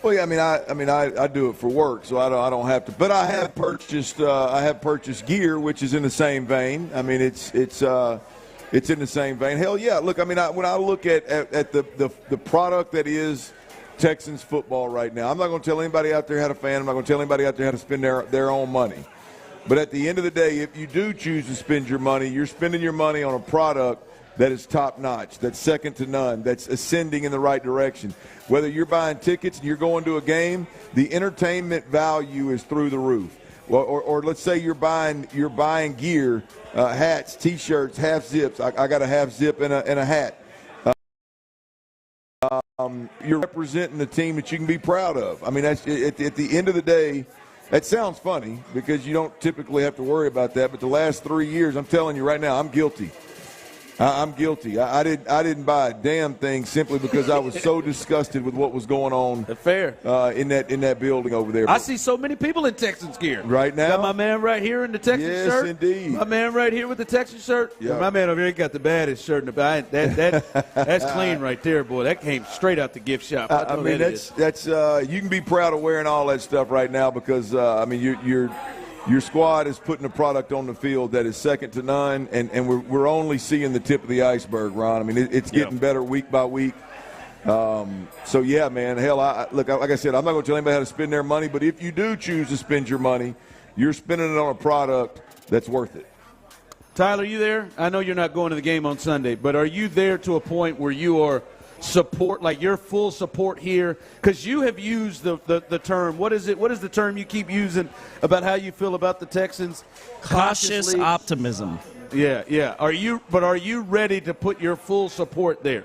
Well, yeah, I do it for work, so I don't have to. But I have purchased gear, which is in the same vein. I mean, it's in the same vein. Hell yeah! Look, when I look at the product that is Texans football right now, I'm not going to tell anybody out there how to fan. I'm not going to tell anybody out there how to spend their own money. But at the end of the day, if you do choose to spend your money, you're spending your money on a product that is top-notch, that's second to none, that's ascending in the right direction. Whether you're buying tickets and you're going to a game, the entertainment value is through the roof. Or let's say you're buying gear, hats, T-shirts, half zips. I got a half zip and a hat. You're representing the team that you can be proud of. I mean, that's at the end of the day. That sounds funny because you don't typically have to worry about that. But the last 3 years, I'm telling you right now, I'm guilty. I'm guilty. I didn't buy a damn thing simply because I was so disgusted with what was going on. Fair. In that building over there. I see so many people in Texans gear right now. Got my man right here in the Texans shirt. Yes, indeed. My man right here with the Texans shirt. Yep. My man over here got the baddest shirt in the back. That's clean right there, boy. That came straight out the gift shop. I mean, that's you can be proud of wearing all that stuff right now because your squad is putting a product on the field that is second to none, and we're only seeing the tip of the iceberg, Ron. I mean, it's getting better week by week. So, yeah, man, hell, look, like I said, I'm not going to tell anybody how to spend their money, but if you do choose to spend your money, you're spending it on a product that's worth it. Tyler, you there? I know you're not going to the game on Sunday, but are you there to a point where you are support, like your full support here? Because you have used the term, what is the term you keep using about how you feel about the Texans? Cautious optimism. Yeah. Are you ready to put your full support there?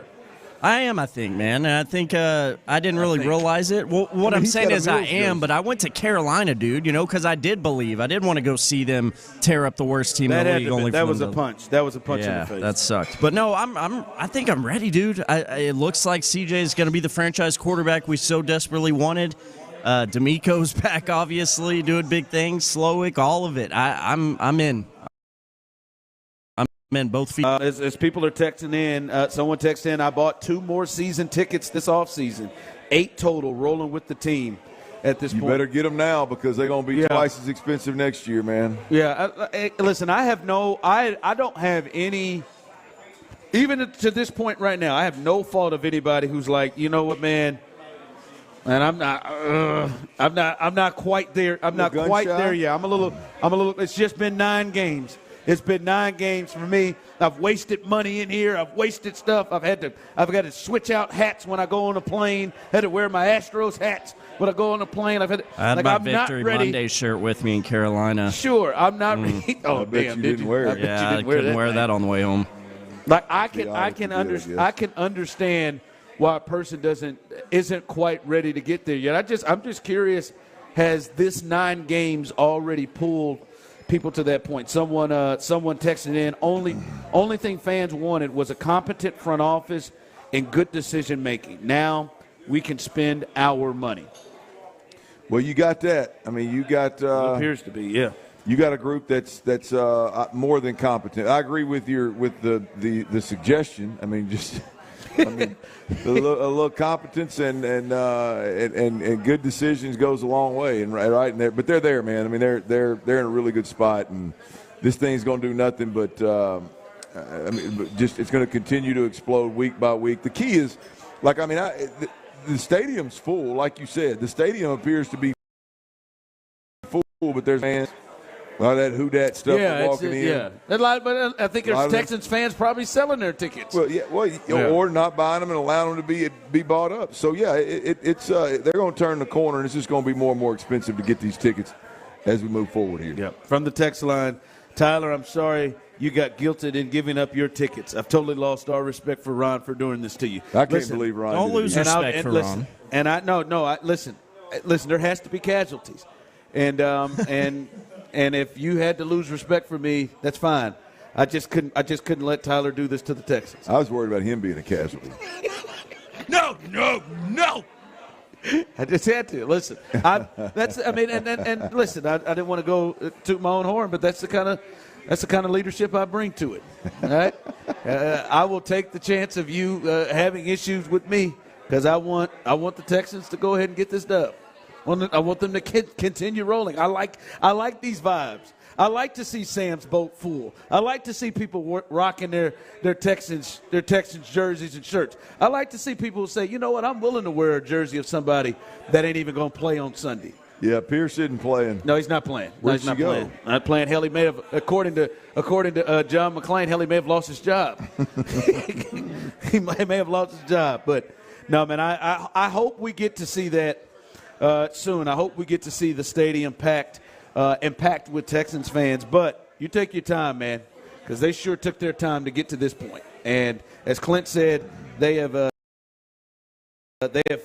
I am, I think, man. And I think I didn't really realize it. Well, what I'm saying is I am, but I went to Carolina, dude, because I did believe. I didn't want to go see them tear up the worst team in the league. That was a punch. That was a punch in the face. That sucked. But no, I think I'm ready, dude. It looks like CJ is going to be the franchise quarterback we so desperately wanted. DeMeco's back, obviously, doing big things. Slowick, all of it. I'm in. Man, both feet. As people are texting in, someone texted in, I bought 2 more season tickets this offseason. 8 total rolling with the team at this point. You better get them now because they're going to be twice as expensive next year, man. Yeah. Listen, I don't have any, even to this point right now, I have no fault of anybody who's like, you know what, man, and I'm not quite there. I'm not quite there yet. I'm a little, it's just been 9 games. It's been 9 games for me. I've wasted money in here. I've wasted stuff. I've got to switch out hats when I go on a plane. Had to wear my Astros hats when I go on a plane. I had my Victory Monday shirt with me in Carolina. Sure, I'm not ready. Oh, damn, didn't wear it. Yeah, I couldn't wear that on the way home. Like I can understand why a person isn't quite ready to get there yet. I'm just curious. Has this 9 games already pulled people to that point? Someone texted in, only thing fans wanted was a competent front office and good decision making. Now we can spend our money. Well, you got that. I mean, you got it appears to be, yeah. You got a group that's more than competent. I agree with the suggestion. I mean, a little competence and good decisions goes a long way, but they're there, man. I mean, they're in a really good spot, and this thing's going to do nothing but it's going to continue to explode week by week. The key is, the stadium's full, like you said. The stadium appears to be full, but there's fans Well, that who dat stuff walking in. Yeah, but I think there's Texans fans probably selling their tickets. Or not buying them and allowing them to be bought up. So yeah, it's they're going to turn the corner, and it's just going to be more and more expensive to get these tickets as we move forward here. Yeah. From the text line, Tyler, I'm sorry you got guilted in giving up your tickets. I've totally lost all respect for Ron for doing this to you. I can't believe Ron. Don't lose respect for Ron. And listen, there has to be casualties, and if you had to lose respect for me, that's fine. I just couldn't let Tyler do this to the Texans. I was worried about him being a casualty. No. I just had to listen. And listen. I didn't want to go toot my own horn, but that's the kind of leadership I bring to it. All right, I will take the chance of you having issues with me because I want the Texans to go ahead and get this dub. I want them to continue rolling. I like these vibes. I like to see Sam's boat full. I like to see people rocking their Texans jerseys and shirts. I like to see people say, you know what, I'm willing to wear a jersey of somebody that ain't even going to play on Sunday. Yeah, Pierce isn't playing. No, he's not playing. Where'd she go? Not playing. Hell, he may have, according to John McClain, hell, he may have lost his job. He may have lost his job. But, no, man, I hope we get to see that soon. I hope we get to see the stadium packed with Texans fans. But you take your time, man, because they sure took their time to get to this point. And as Clint said, they have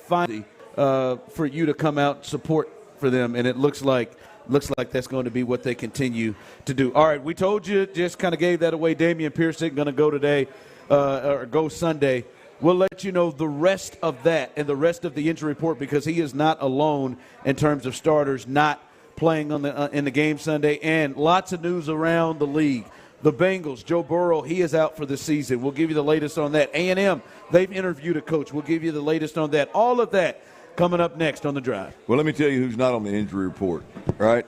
finally for you to come out and support for them, and it looks like that's going to be what they continue to do. All right, we told you, just kind of gave that away. Damian Pierce isn't going to go today or go Sunday. We'll let you know the rest of that and the rest of the injury report because he is not alone in terms of starters not playing on in the game Sunday. And lots of news around the league. The Bengals, Joe Burrow, he is out for the season. We'll give you the latest on that. A&M, they've interviewed a coach. We'll give you the latest on that. All of that coming up next on The Drive. Well, let me tell you who's not on the injury report, right?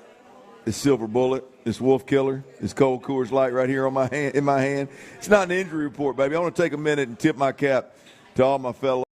It's Silver Bullet, it's Wolf Killer, it's Cold Coors Light right here in my hand. It's not an injury report, baby. I want to take a minute and tip my cap to all my fellow.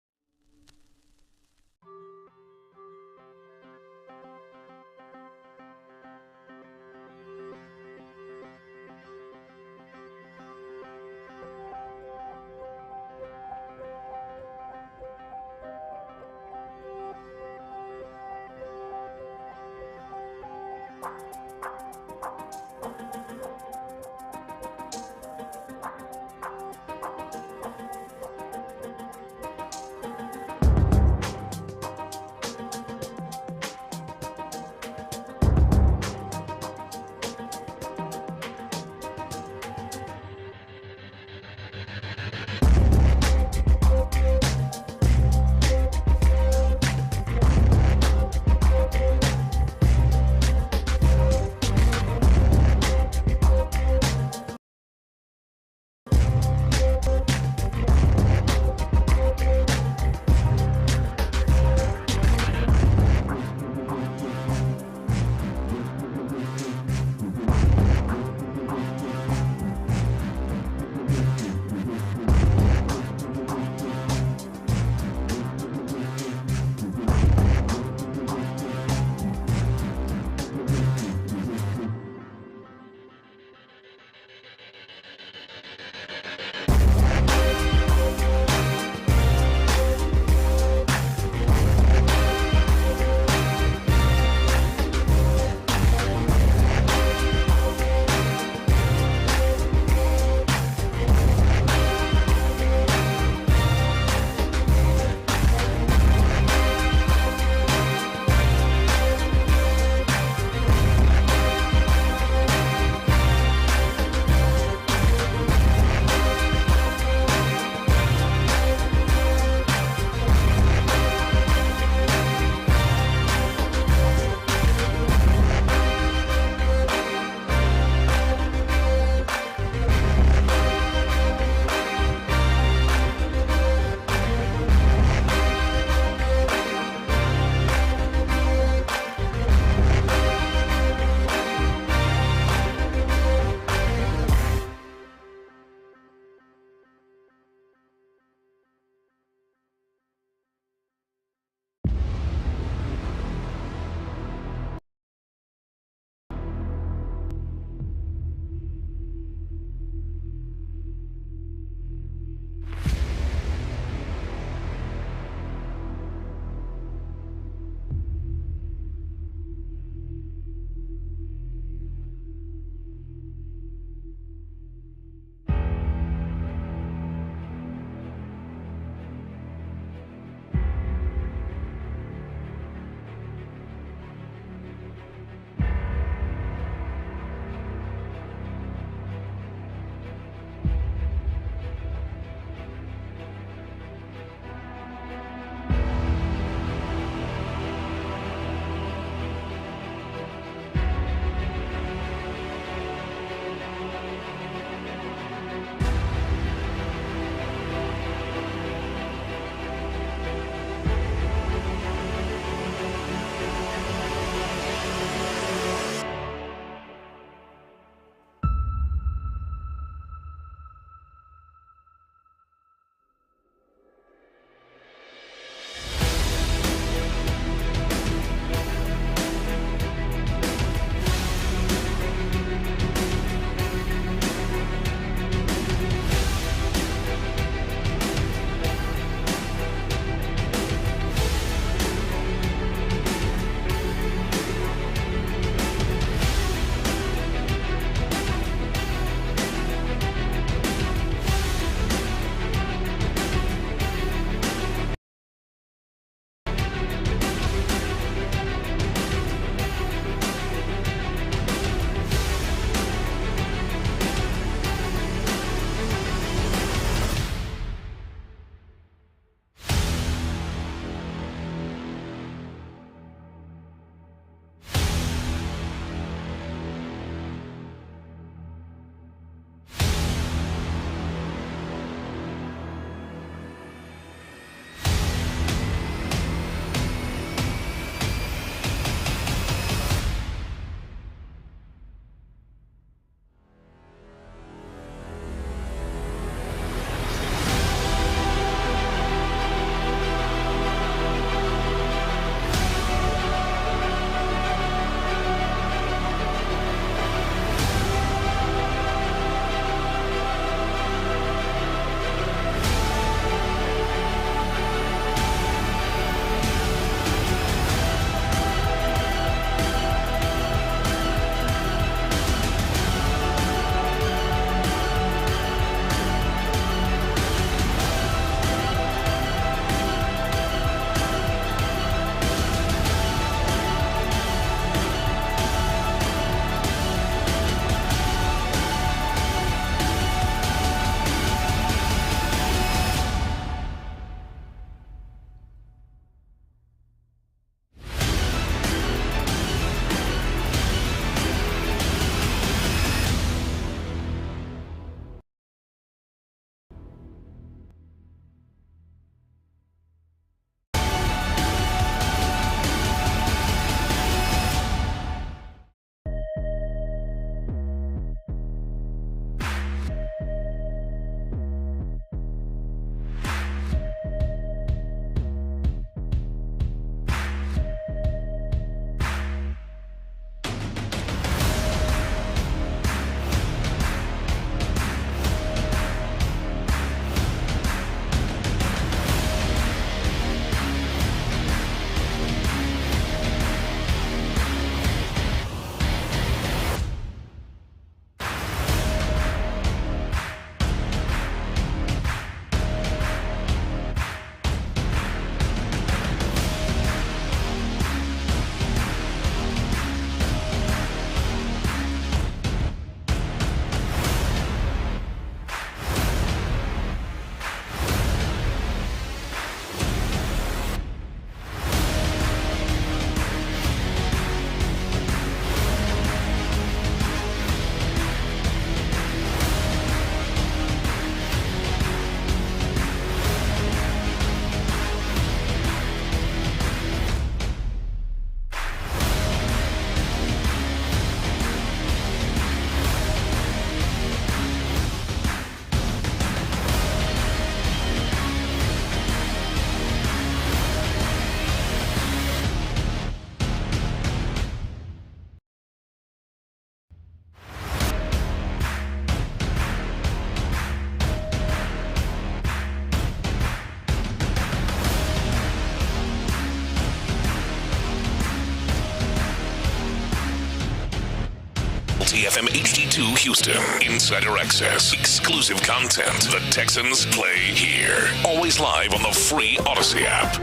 TFM HD2 Houston. Insider access. Exclusive content. The Texans play here. Always live on the free Odyssey app.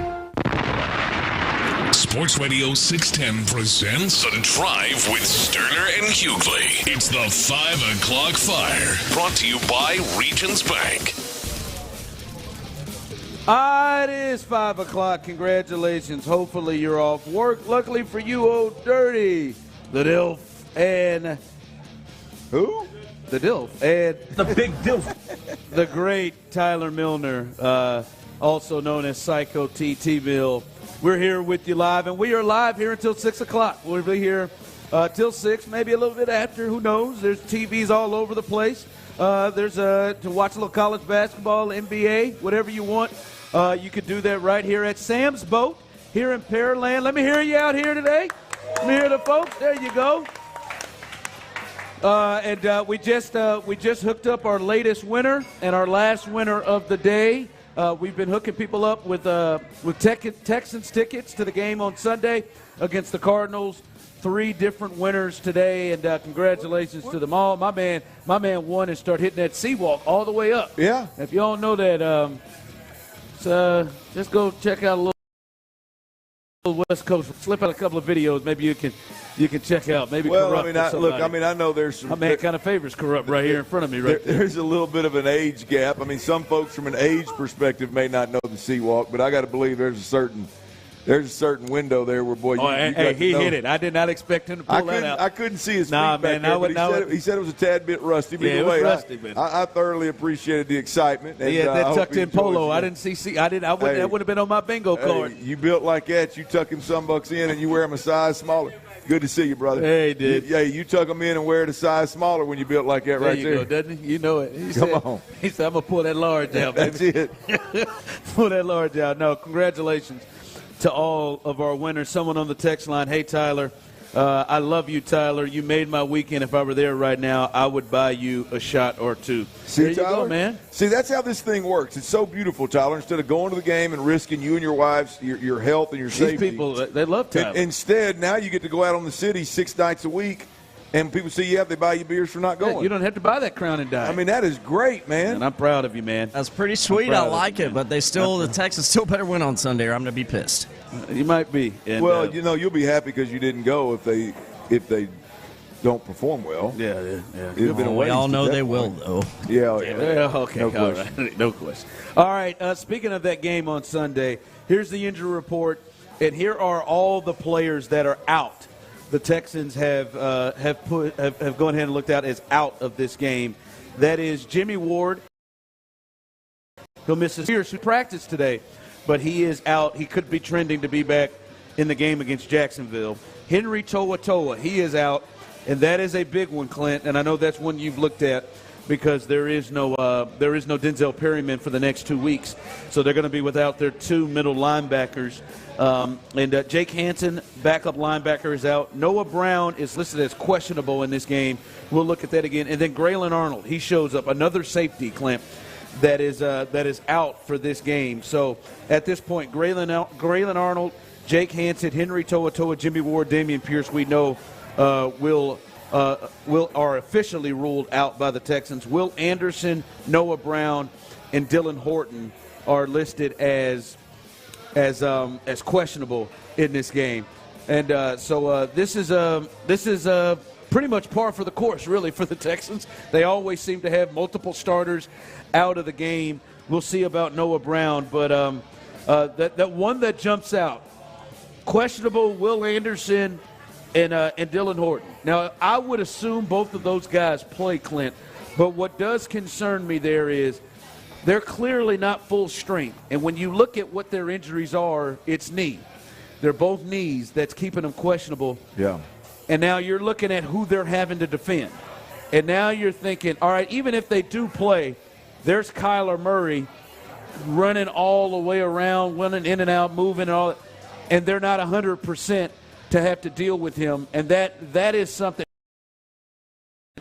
Sports Radio 610 presents The Drive with Stoerner and Hughley. It's the 5 o'clock fire. Brought to you by Regions Bank. It is 5 o'clock. Congratulations. Hopefully you're off work. Luckily for you, Old Dirty, the Dilf, and... Who? The Dilf. And... The Big Dilf. The great Tyler Milner, also known as Psycho T-Mill. We're here with you live, and we are live here until 6 o'clock. We'll be here till 6, maybe a little bit after. Who knows? There's TVs all over the place. There's to watch a little college basketball, NBA, whatever you want. You could do that right here at Sam's Boat here in Pearland. Let me hear you out here today. Let me hear the folks. There you go. And we just hooked up our latest winner and our last winner of the day. We've been hooking people up with Texans tickets to the game on Sunday against the Cardinals. 3 different winners today, and congratulations to them all. My man won and started hitting that C-walk all the way up. Yeah. If you all know that, just go check out a little West Coast. Slip out a couple of videos. Maybe you can check out. Maybe well, Corrupt I know there's some. My man kind of favors Corrupt right here in front of me. There's a little bit of an age gap. I mean, some folks from an age perspective may not know the C-walk, but I got to believe there's a certain window there where, boy, he hit it. I did not expect him to pull that out. I couldn't see his feet Nah, back man, there, he said it was a tad bit rusty. But it was rusty, man. I thoroughly appreciated the excitement. And, that tucked-in polo. I didn't see. That would have been on my bingo card. You built like that. You tuck him some bucks in, and you wear him a size smaller. Good to see you, brother. Hey, dude. You tuck them in and wear it a size smaller when you built like that right there. There you go, doesn't he? You know it. He said, I'm going to pull that large out, baby. That's it. Pull that large out. No, congratulations to all of our winners. Someone on the text line, hey, Tyler, I love you, Tyler. You made my weekend. If I were there right now, I would buy you a shot or two. See, there Tyler? You go, man. See, that's how this thing works. It's so beautiful, Tyler. Instead of going to the game and risking you and your wives, your health and your safety. These people, they love Tyler. Instead, now you get to go out on the city 6 nights a week, and people see you out, they buy you beers for not going. You don't have to buy that crown and dime. I mean, that is great, man. And I'm proud of you, man. That's pretty sweet. I like it, but the Texans still better win on Sunday, or I'm going to be pissed. You might be. And, well, you'll be happy because you didn't go if they don't perform well. Yeah. We all know they will, though. Yeah. Okay. No all question. Right. No question. All right. Speaking of that game on Sunday, here's the injury report, and here are all the players that are out. The Texans have gone ahead and looked out as out of this game. That is Jimmy Ward. He'll miss his years practice today, but he is out. He could be trending to be back in the game against Jacksonville. Henry Toa, he is out, and that is a big one, Clint. And I know that's one you've looked at because there is no Denzel Perryman for the next 2 weeks, so they're going to be without their 2 middle linebackers. And Jake Hansen, backup linebacker, is out. Noah Brown is listed as questionable in this game. We'll look at that again. And then Graylin Arnold, he shows up, another safety, Clint, that is out for this game. So at this point, Graylin Arnold, Jake Hansen, Henry Toa, Jimmy Ward, Damian Pierce, we know are officially ruled out by the Texans. Will Anderson, Noah Brown, and Dylan Horton are listed as questionable in this game, and so this is pretty much par for the course, really, for the Texans. They always seem to have multiple starters out of the game. We'll see about Noah Brown, but that one that jumps out, questionable, Will Anderson and Dylan Horton. Now, I would assume both of those guys play, Clint, but what does concern me there is they're clearly not full strength. And when you look at what their injuries are, it's knee. They're both knees that's keeping them questionable. Yeah. And now you're looking at who they're having to defend. And now you're thinking, all right, even if they do play, there's Kyler Murray running all the way around, running in and out, moving and all that, and they're not 100% to have to deal with him. And that is something,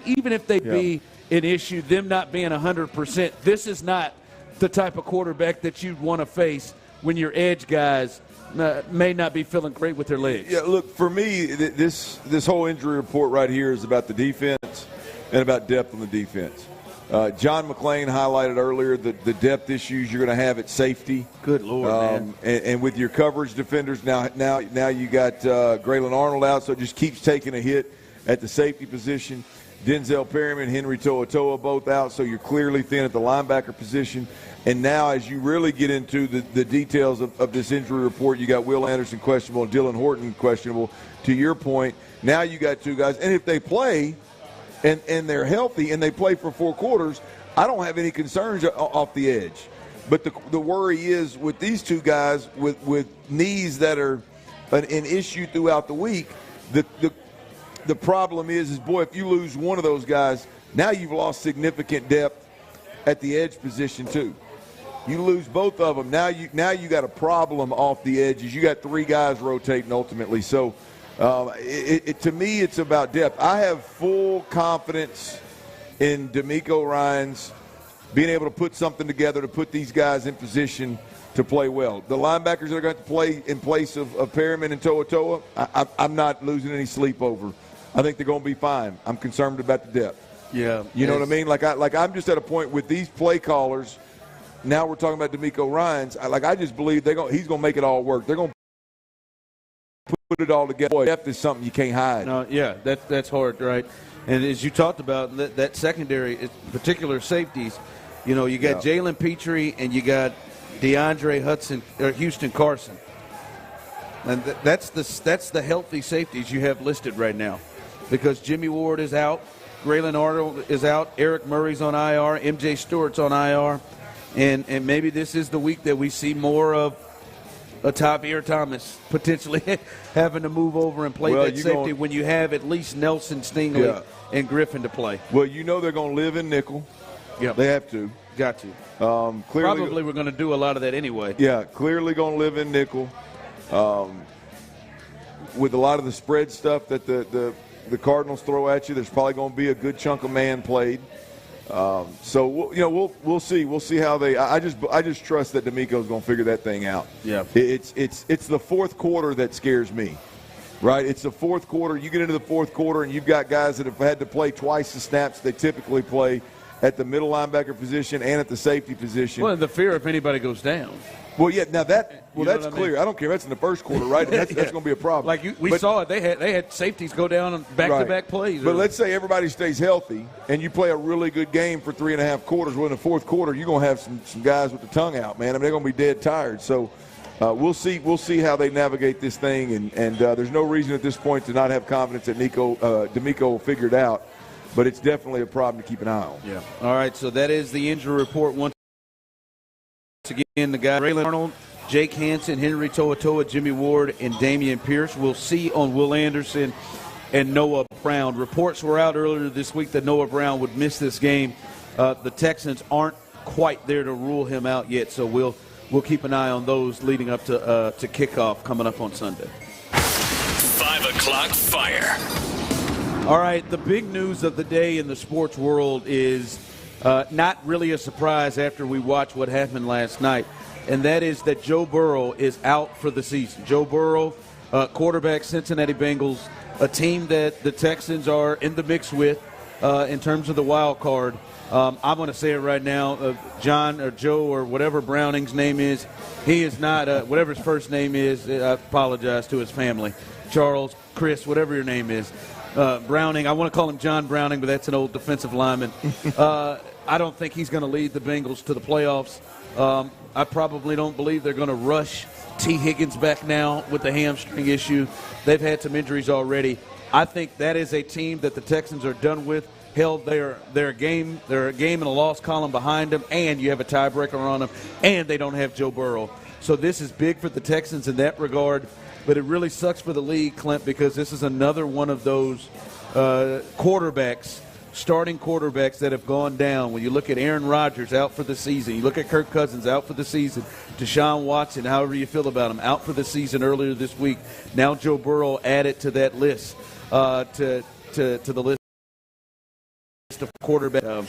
even if they be an issue, them not being 100%, this is not the type of quarterback that you'd want to face when your edge guys may not be feeling great with their legs. Yeah, look, for me, this whole injury report right here is about the defense and about depth on the defense. John McClain highlighted earlier the depth issues you're going to have at safety. Good Lord, man. And with your coverage defenders, now you got Graylin Arnold out, so it just keeps taking a hit at the safety position. Denzel Perryman, Henry To'oTo'o both out, so you're clearly thin at the linebacker position. And now as you really get into the details of this injury report, you got Will Anderson questionable and Dylan Horton questionable. To your point, now you got two guys. And if they play and they're healthy and they play for 4 quarters, I don't have any concerns off the edge. But the worry is with these two guys with knees that are an issue throughout the week, the problem is boy, if you lose one of those guys, now you've lost significant depth at the edge position too. You lose both of them. Now you got a problem off the edges. You got 3 guys rotating ultimately. So to me, it's about depth. I have full confidence in DeMeco Ryans being able to put something together to put these guys in to play well. The linebackers that are going to play in place of Perriman and To'oTo'o, I'm not losing any sleep over. I think they're going to be fine. I'm concerned about the depth. Yeah. You know what I mean? Like I'm just at a point with these play callers. Now we're talking about DeMeco Ryans. I just believe he's going to make it all work. They're going to put it all together. Boy, depth is something you can't hide. No, yeah, that's hard, right? And as you talked about, that secondary, particular safeties, you got Jalen Petrie and you got DeAndre Houston Carson. And that's the healthy safeties you have listed right now, because Jimmy Ward is out, Graylin Arnold is out, Eric Murray's on IR, MJ Stewart's on IR, and maybe this is the week that we see more of Tavir Thomas potentially having to move over and play that safety when you have at least Nelson, Stingley, and Griffin to play. Well, they're going to live in nickel. Yeah, they have to. Got to. Clearly, probably we're going to do a lot of that anyway. Yeah, clearly going to live in nickel. With a lot of the spread stuff that the Cardinals throw at you, there's probably going to be a good chunk of man played. So we'll see. We'll see how they. I just trust that DeMeco's going to figure that thing out. Yeah. It's the fourth quarter that scares me. Right? It's the fourth quarter. You get into the fourth quarter and you've got guys that have had to play twice the snaps they typically play at the middle linebacker position and at the safety position. Well, the fear if anybody goes down. Well, yeah. Now that's clear. I don't care. That's in the first quarter, right? That's going to be a problem. Like we saw it. They had safeties go down on back-to-back plays. But let's say everybody stays healthy and you play a really good game for 3.5 quarters. Well, in the fourth quarter, you're going to have some guys with the tongue out, man. I mean, they're going to be dead tired. So we'll see. We'll see how they navigate this thing. And there's no reason at this point to not have confidence that DeMeco will figure it out. But it's definitely a problem to keep an eye on. Yeah. All right. So that is the injury report once again. The guy Graylin Arnold, Jake Hansen, Henry To'oTo'o, Jimmy Ward, and Damian Pierce. We'll see on Will Anderson and Noah Brown. Reports were out earlier this week that Noah Brown would miss this game. The Texans aren't quite there to rule him out yet, so we'll keep an eye on those leading up to kickoff coming up on Sunday. 5 o'clock fire. All right, the big news of the day in the sports world is not really a surprise after we watched what happened last night, and that is that Joe Burrow is out for the season. Joe Burrow, quarterback, Cincinnati Bengals, a team that the Texans are in the mix with in terms of the wild card. I'm going to say it right now, John or Joe or whatever Browning's name is, he is not, whatever his first name is, I apologize to his family, Charles, Chris, whatever your name is. Browning, I want to call him John Browning, but that's an old defensive lineman. I don't think he's going to lead the Bengals to the playoffs. I probably don't believe they're going to rush T. Higgins back now with the hamstring issue. They've had some injuries already. I think that is a team that the Texans are done with. Hell, they're a game and a loss column behind them, and you have a tiebreaker on them, and they don't have Joe Burrow. So this is big for the Texans in that regard. But it really sucks for the league, Clint, because this is another one of those starting quarterbacks that have gone down. When you look at Aaron Rodgers out for the season, you look at Kirk Cousins out for the season, Deshaun Watson, however you feel about him, out for the season earlier this week. Now Joe Burrow added to that list, to the list of quarterbacks.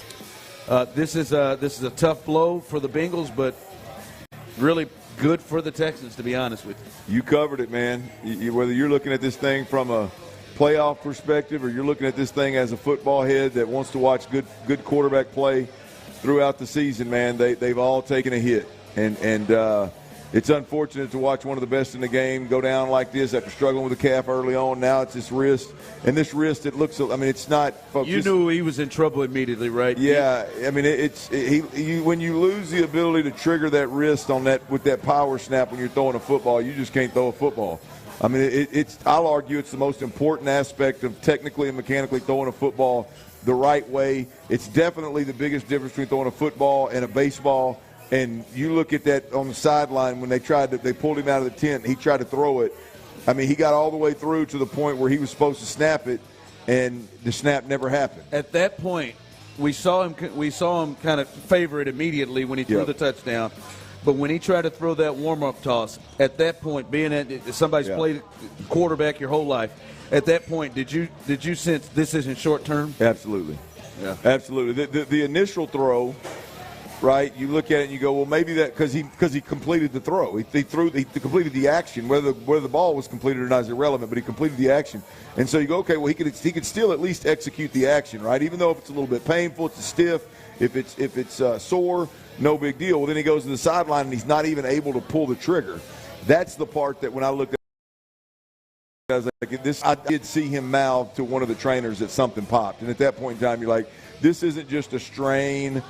This is a tough blow for the Bengals, but really good for the Texans, to be honest with you. You covered it, man. Whether you're looking at this thing from a playoff perspective or you're looking at this thing as a football head that wants to watch good quarterback play throughout the season, man, they've all taken a hit. And it's unfortunate to watch one of the best in the game go down like this after struggling with the calf early on. Now it's this wrist. And this wrist, it looks – I mean, it's not – folks. You knew he was in trouble immediately, right? Yeah. I mean, when you lose the ability to trigger that wrist on that with that power snap when you're throwing a football, you just can't throw a football. I mean, I'll argue it's the most important aspect of technically and mechanically throwing a football the right way. It's definitely the biggest difference between throwing a football and a baseball. And you look at that on the sideline when they pulled him out of the tent, he tried to throw it. I mean, he got all the way through to the point where he was supposed to snap it, and the snap never happened. At that point, we saw him kind of favor it immediately when he threw the touchdown. But when he tried to throw that warm-up toss, at that point, being that somebody's played quarterback your whole life, at that point, did you sense this isn't short term? Absolutely. Yeah. Absolutely. The initial throw, right, you look at it and you go, well, maybe that because he completed the throw. He completed the action. Whether the ball was completed or not is irrelevant, but he completed the action. And so you go, okay, well, he could still at least execute the action, right? Even though if it's a little bit painful, it's stiff, if it's sore, no big deal. Well, then he goes to the sideline and he's not even able to pull the trigger. That's the part that when I looked at it, I was like, I did see him mouth to one of the trainers that something popped. And at that point in time, you're like, this isn't just a strain.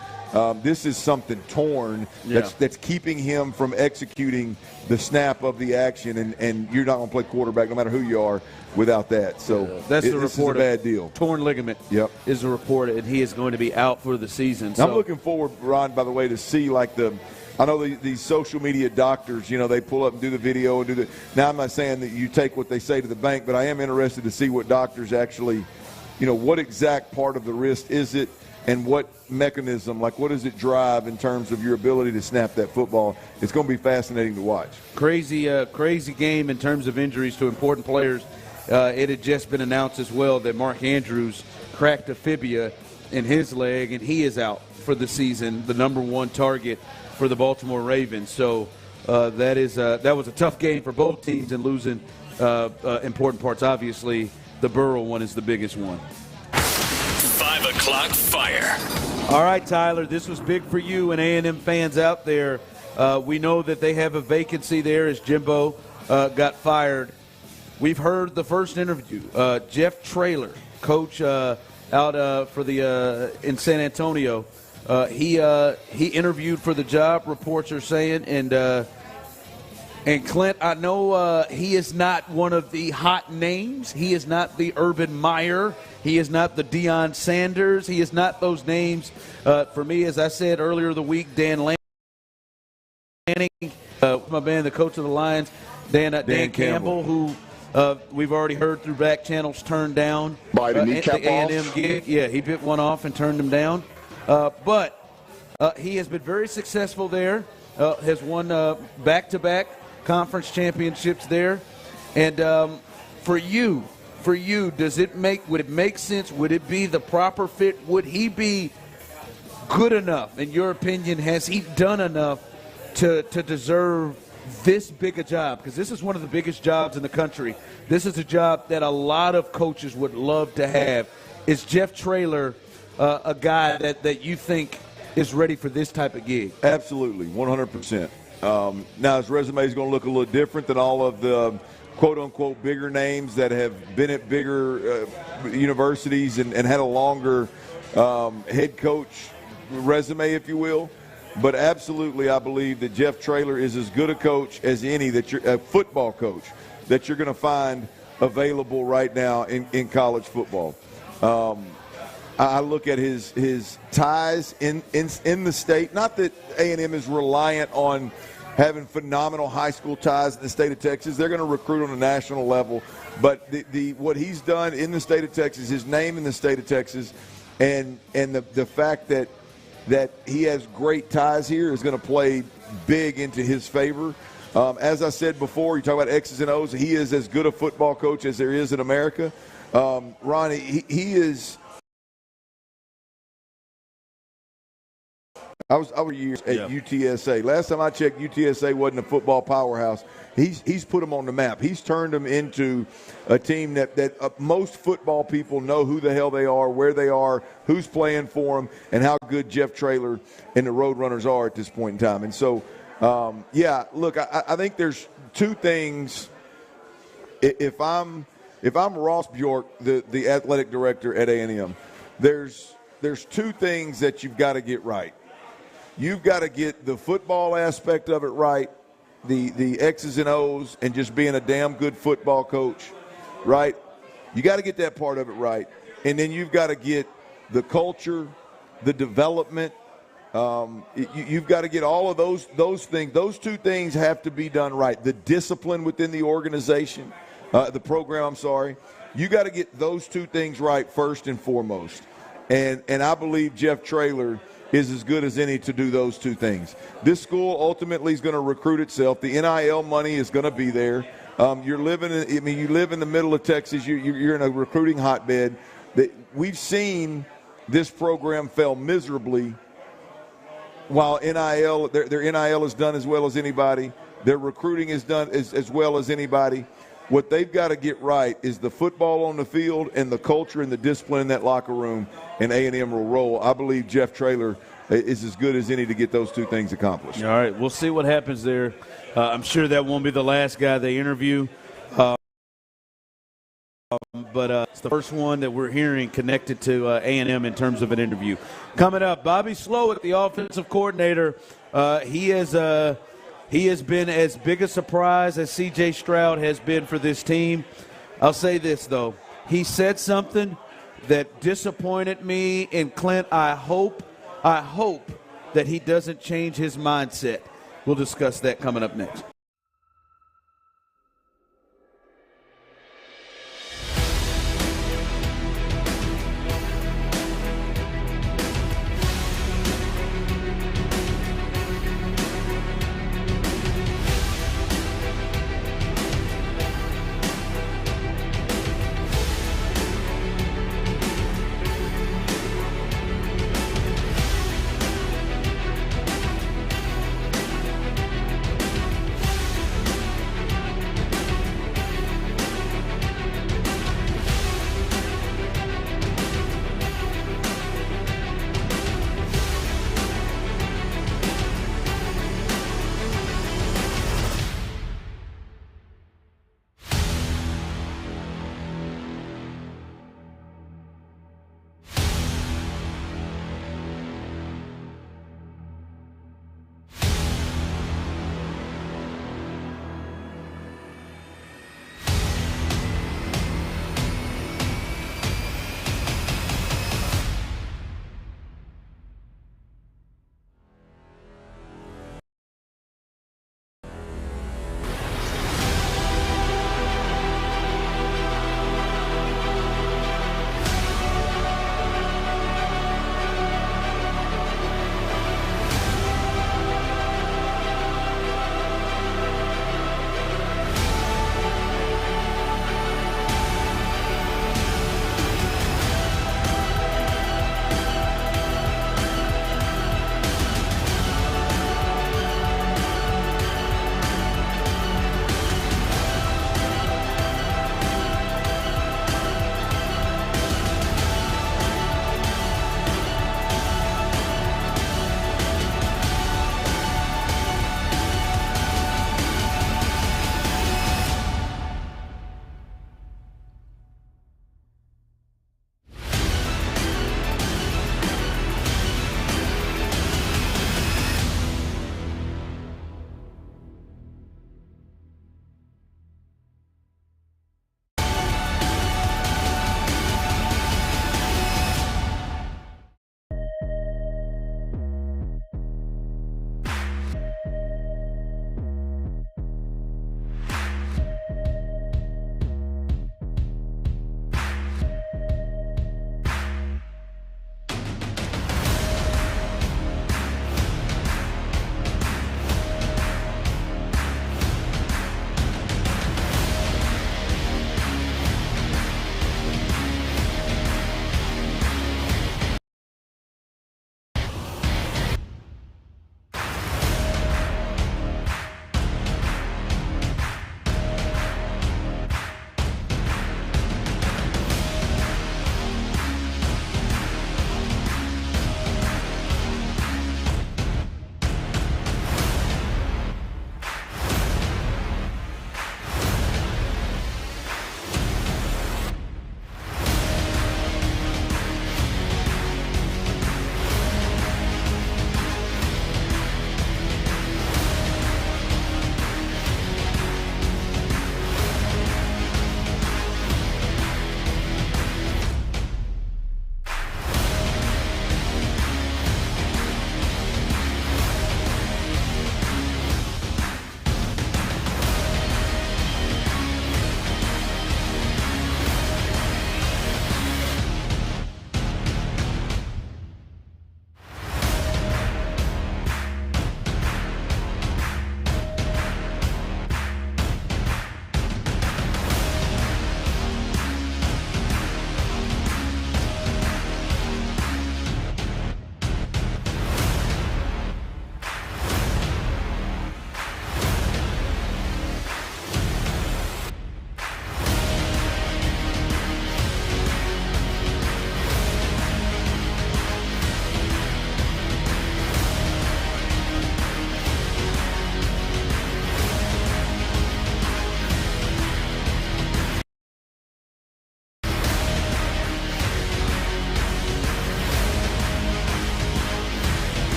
This is something torn that's keeping him from executing the snap of the action, and you're not going to play quarterback no matter who you are without that. So that's the report. This is a bad deal. Torn ligament is the report, and he is going to be out for the season. So. I'm looking forward, Ron, by the way, to see I know these social media doctors, they pull up and do the video and do the. Now, I'm not saying that you take what they say to the bank, but I am interested to see what doctors actually, what exact part of the wrist is it, and what mechanism, what does it drive in terms of your ability to snap that football? It's going to be fascinating to watch. Crazy game in terms of injuries to important players. It had just been announced as well that Mark Andrews cracked a fibula in his leg, and he is out for the season, the number one target for the Baltimore Ravens. So that was a tough game for both teams in losing important parts. Obviously, the Burrow one is the biggest one. 5 o'clock fire. All right, Tyler, this was big for you and A&M fans out there. We know that they have a vacancy there as Jimbo got fired. We've heard the first interview. Jeff Traylor, coach out for the in San Antonio, he interviewed for the job, reports are saying, and Clint, I know he is not one of the hot names. He is not the Urban Meyer. He is not the Deion Sanders. He is not those names. For me, as I said earlier in the week, Dan Lanning, my man, the coach of the Lions, Dan Campbell, who we've already heard through back channels turned down by the kneecap the A&M gig. Yeah, he bit one off and turned him down. But he has been very successful there. Has won back-to-back conference championships there. And for you, would it make sense? Would it be the proper fit? Would he be good enough, in your opinion? Has he done enough to deserve this big a job? Because this is one of the biggest jobs in the country. This is a job that a lot of coaches would love to have. Is Jeff Traylor a guy that you think is ready for this type of gig? Absolutely, 100%. Now, his resume is going to look a little different than all of the quote-unquote bigger names that have been at bigger universities and had a longer head coach resume, if you will. But absolutely, I believe that Jeff Traylor is as good a coach as any a football coach that you're going to find available right now in college football. I look at his ties in the state. Not that A&M is reliant on having phenomenal high school ties in the state of Texas. They're going to recruit on a national level. But what he's done in the state of Texas, his name in the state of Texas, and the fact that he has great ties here is going to play big into his favor. As I said before, you talk about X's and O's. He is as good a football coach as there is in America. Ronnie, he is I was years at UTSA. Last time I checked, UTSA wasn't a football powerhouse. He's put them on the map. He's turned them into a team that most football people know who the hell they are, where they are, who's playing for them, and how good Jeff Traylor and the Roadrunners are at this point in time. And so, look, I think there's two things. If I'm Ross Bjork, the athletic director at A&M, there's two things that you've got to get right. You've got to get the football aspect of it right, the X's and O's, and just being a damn good football coach, right? You got to get that part of it right. And then you've got to get the culture, the development. You've got to get all of those things. Those two things have to be done right. The discipline within the organization, the program, I'm sorry. You got to get those two things right first and foremost. And I believe Jeff Traylor is as good as any to do those two things. This school ultimately is going to recruit itself. The NIL money is going to be there. You live in the middle of Texas. You're in a recruiting hotbed. We've seen this program fail miserably while NIL, their NIL is done as well as anybody. Their recruiting is done as well as anybody. What they've got to get right is the football on the field and the culture and the discipline in that locker room, and A&M will roll. I believe Jeff Traylor is as good as any to get those two things accomplished. All right, we'll see what happens there. I'm sure that won't be the last guy they interview. But it's the first one that we're hearing connected to A&M in terms of an interview. Coming up, Bobby Slowick, the offensive coordinator, he has been as big a surprise as CJ Stroud has been for this team. I'll say this, though. He said something that disappointed me, and Clint, I hope that he doesn't change his mindset. We'll discuss that coming up next.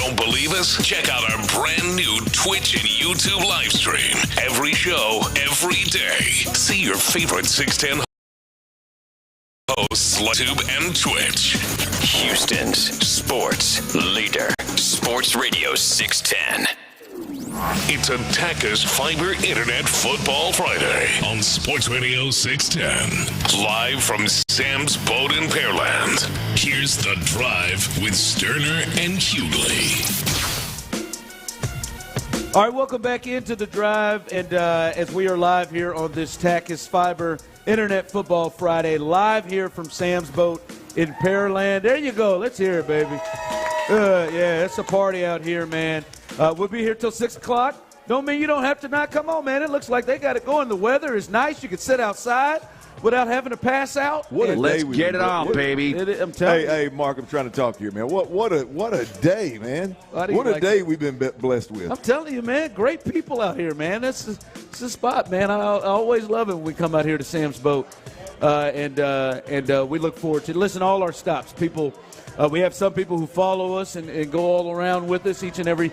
Don't believe us? Check out our brand new Twitch and YouTube live stream. Every show, every day. See your favorite 610 hosts like YouTube and Twitch. Houston's sports leader. Sports Radio 610. It's a Taka's Fiber Internet Football Friday on Sports Radio 610. Live from Sam's Boat in Pearland. Here's The Drive with Stoerner and Hughley. All right, welcome back into The Drive. And as we are live here on this Taka's Fiber Internet Football Friday, live here from Sam's Boat in Pearland. There you go. Let's hear it, baby. Yeah, it's a party out here, man. We'll be here till 6 o'clock. Don't mean you don't have to not come on, man. It looks like they got it going. The weather is nice. You can sit outside without having to pass out. Let's get it on, baby. I'm telling you. Hey, Mark, I'm trying to talk to you, man. What a day, man. What a day we've been blessed with. I'm telling you, man, great people out here, man. It's the spot, man. I always love it when we come out here to Sam's Boat. And we look forward to listen, all our stops. People, we have some people who follow us and go all around with us each and every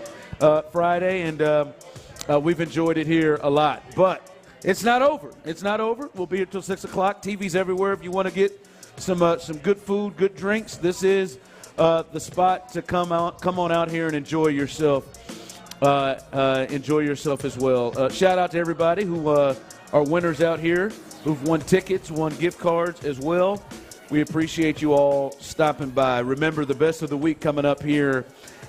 Friday, and we've enjoyed it here a lot. But it's not over. It's not over. We'll be here till 6 o'clock. TV's everywhere. If you want to get some good food, good drinks, this is the spot to come on out here and enjoy yourself. Enjoy yourself as well. Shout out to everybody who are winners out here, who've won tickets, won gift cards as well. We appreciate you all stopping by. Remember, the best of the week coming up here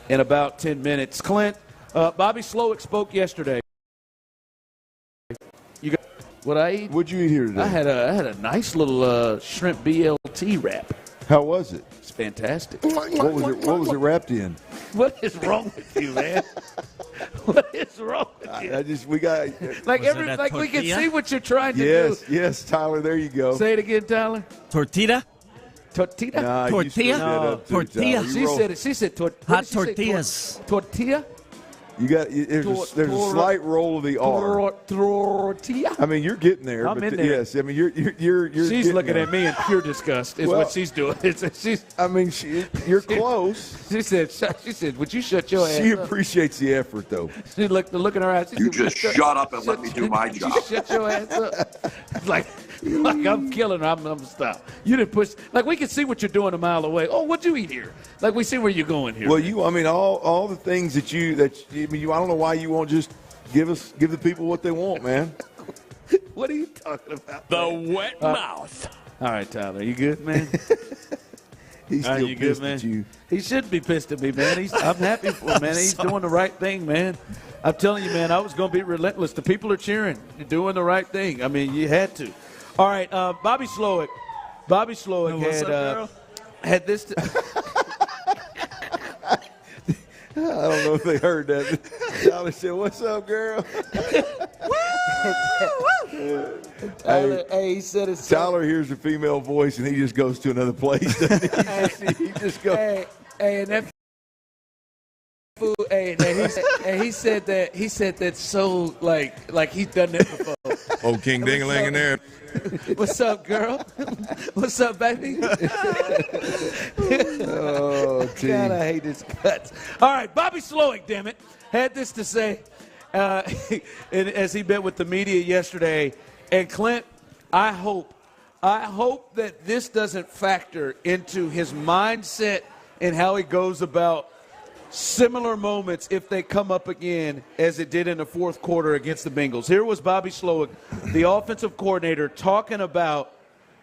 in about 10 minutes. Clint, Bobby Slowick spoke yesterday. You got what I eat? What'd you eat here today? I had a nice little shrimp BLT wrap. How was it? It's fantastic. What was it wrapped in? What is wrong with you, man? What is wrong with you? We got we can see what you're trying to do. Yes, Tyler. There you go. Say it again, Tyler. Tortilla. Tortilla? Nah, tortilla? No. Tortilla. She said hot tortillas. Tortilla? You got there's a slight roll of the R. Tortilla. I mean, you're getting there. I'm in there. Yes, I mean you're. She's looking at me in pure disgust. Is what she's doing. You're close. She said, "Would you shut your ass?" She up? appreciates the effort, though. She look in her eyes. You just shut up and let me do my job. You shut your ass up. like I'm killing her. I'm gonna stop. You didn't push. Like we can see what you're doing a mile away. Oh, what'd you eat here? Like we see where you're going here. Well, all the things that I don't know why you won't just give the people what they want, man. What are you talking about? The wet mouth. All right, Tyler, you good, man? He's still you pissed good, man? at you. He shouldn't be pissed at me, man. I'm happy for him, man. He's doing the right thing, man. I'm telling you, man, I was going to be relentless. The people are cheering. You're doing the right thing. I mean, you had to. All right, Bobby Slowick. Bobby Slowick had this. I don't know if they heard that. Tyler said, "What's up, girl?" He said it's Tyler hears a female voice and he just goes to another place. He just goes. Hey, and that fool. Hey, he said that so like he's done that before. Oh, King Ding-a-ling in there. What's up, girl? What's up, baby? Oh, God, I hate his guts. All right, Bobby Slowick, damn it, had this to say as he met with the media yesterday. And Clint, I hope that this doesn't factor into his mindset and how he goes about similar moments if they come up again as it did in the fourth quarter against the Bengals. Here was Bobby Slowick, the offensive coordinator, talking about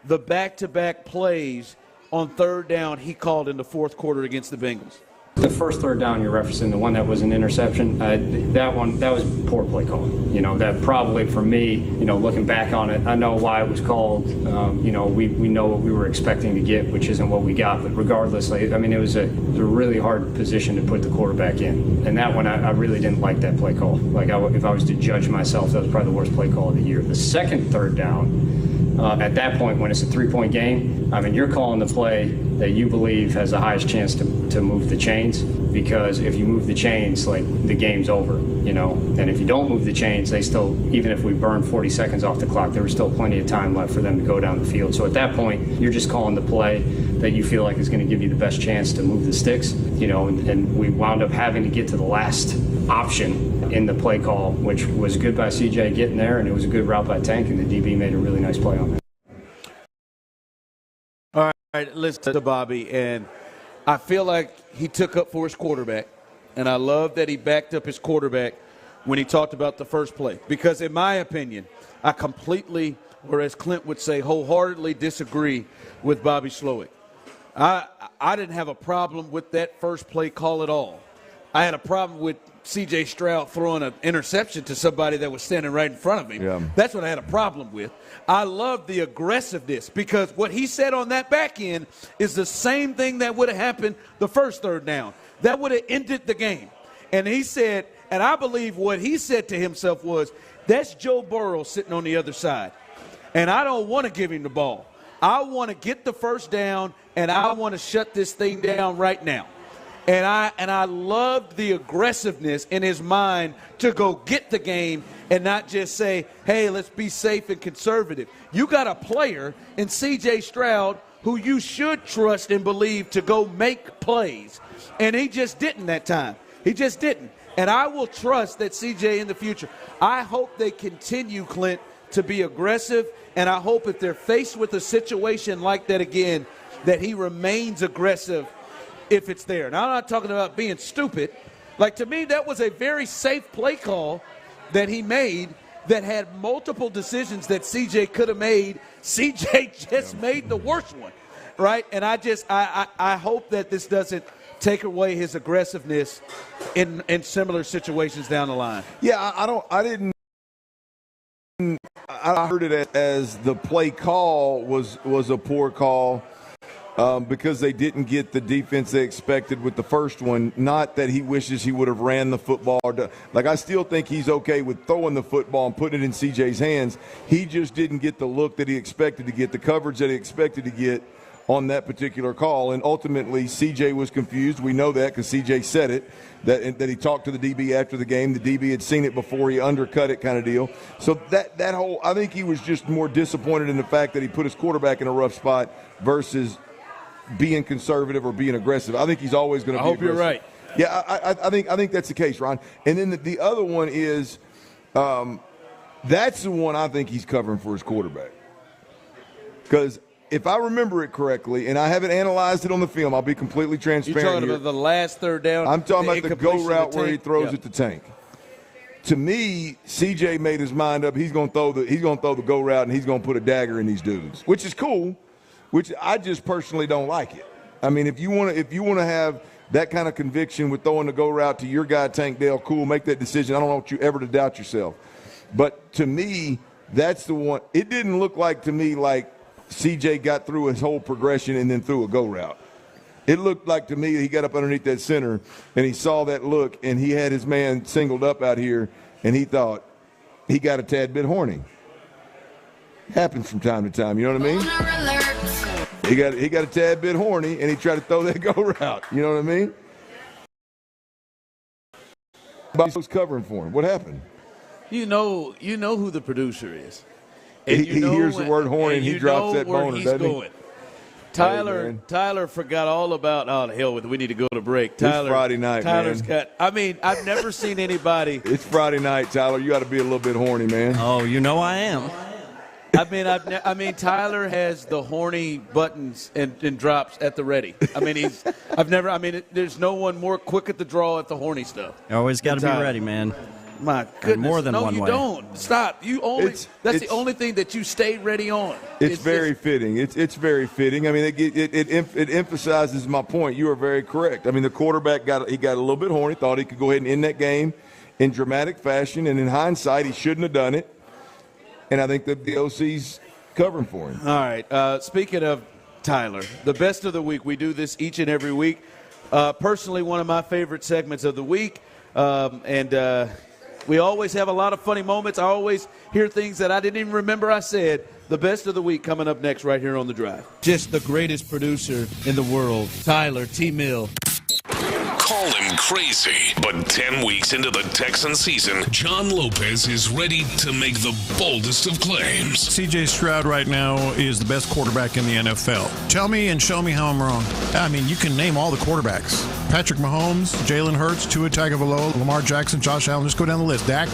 the back-to-back plays on third down he called in the fourth quarter against the Bengals. The first third down you're referencing, the one that was an interception, that was poor play calling. That probably for me, looking back on it, I know why it was called. We know what we were expecting to get, which isn't what we got. But regardless, it was a really hard position to put the quarterback in. And that one, I really didn't like that play call. If I was to judge myself, that was probably the worst play call of the year. The second third down, at that point when it's a 3-point game, you're calling the play that you believe has the highest chance to move the chains, because if you move the chains, like, the game's over, you know. And if you don't move the chains, they still, even if we burn 40 seconds off the clock, there was still plenty of time left for them to go down the field. So at that point, you're just calling the play that you feel like is going to give you the best chance to move the sticks, you know. And we wound up having to get to the last option in the play call, which was good by CJ getting there, and it was a good route by Tank, and the DB made a really nice play on that. All right, listen to Bobby, and I feel like he took up for his quarterback, and I love that he backed up his quarterback when he talked about the first play, because in my opinion, I completely, or as Clint would say, wholeheartedly disagree with Bobby Slowick. I didn't have a problem with that first play call at all. I had a problem with CJ Stroud throwing an interception to somebody that was standing right in front of him. Yeah. That's what I had a problem with. I love the aggressiveness, because what he said on that back end is the same thing that would have happened the first third down. That would have ended the game. And he said, and I believe what he said to himself was, that's Joe Burrow sitting on the other side, and I don't want to give him the ball. I want to get the first down, and I want to shut this thing down right now. And I loved the aggressiveness in his mind to go get the game and not just say, hey, let's be safe and conservative. You got a player in CJ Stroud who you should trust and believe to go make plays. And he just didn't that time. He just didn't. And I will trust that CJ in the future. I hope they continue, Clint, to be aggressive. And I hope if they're faced with a situation like that again, that he remains aggressive if it's there. Now, I'm not talking about being stupid. Like, to me, that was a very safe play call that he made that had multiple decisions that CJ could have made. CJ just made the worst one, right? And I hope that this doesn't take away his aggressiveness in similar situations down the line. Yeah, I heard it as the play call was a poor call. Because they didn't get the defense they expected with the first one. Not that he wishes he would have ran the football. Like, I still think he's okay with throwing the football and putting it in CJ's hands. He just didn't get the look that he expected to get, the coverage that he expected to get on that particular call. And ultimately, CJ was confused. We know that because CJ said it, that he talked to the DB after the game. The DB had seen it before. He undercut it kind of deal. So that whole – I think he was just more disappointed in the fact that he put his quarterback in a rough spot versus – being conservative or being aggressive. I think he's always going to be aggressive. I hope you're right. Yeah, I think that's the case, Ron. And then the other one is that's the one I think he's covering for his quarterback. Because if I remember it correctly, and I haven't analyzed it on the film, I'll be completely transparent. You're talking about the last third down? I'm talking about the go route where he throws it to Tank. To me, CJ made his mind up. He's going to throw the go route, and he's going to put a dagger in these dudes, which is cool. Which I just personally don't like it. I mean, if you want to have that kind of conviction with throwing the go route to your guy Tank Dell, cool, make that decision. I don't want you ever to doubt yourself. But to me, that's the one. It didn't look like to me like CJ got through his whole progression and then threw a go route. It looked like to me he got up underneath that center and he saw that look and he had his man singled up out here and he thought he got a tad bit horny. Happens from time to time, you know what I mean? He got a tad bit horny, and he tried to throw that go route. You know what I mean? Bobby was covering for him. What happened? You know who the producer is. And he hears the word horny, and he drops that boner, doesn't he? Tyler forgot all about, oh, the hell with it. We need to go to break. It's Friday night, Tyler's man. I've never seen anybody. It's Friday night, Tyler. You got to be a little bit horny, man. Oh, you know I am. Tyler has the horny buttons and drops at the ready. There's no one more quick at the draw at the horny stuff. You always got to be ready, man. My goodness. More than one way. No, you don't. Stop. That's the only thing that you stay ready on. It's very fitting. It's very fitting. I mean, it emphasizes my point. You are very correct. I mean, the quarterback got a little bit horny, thought he could go ahead and end that game in dramatic fashion, and in hindsight, he shouldn't have done it. And I think the OC's covering for him. All right. Speaking of Tyler, the best of the week. We do this each and every week. Personally, one of my favorite segments of the week. We always have a lot of funny moments. I always hear things that I didn't even remember I said. The best of the week coming up next right here on The Drive. Just the greatest producer in the world, Tyler T. Mill. Call him crazy, but 10 weeks into the Texan season, John Lopez is ready to make the boldest of claims. CJ Stroud right now is the best quarterback in the NFL. Tell me and show me how I'm wrong. I mean, you can name all the quarterbacks. Patrick Mahomes, Jalen Hurts, Tua Tagovailoa, Lamar Jackson, Josh Allen. Just go down the list. Dak.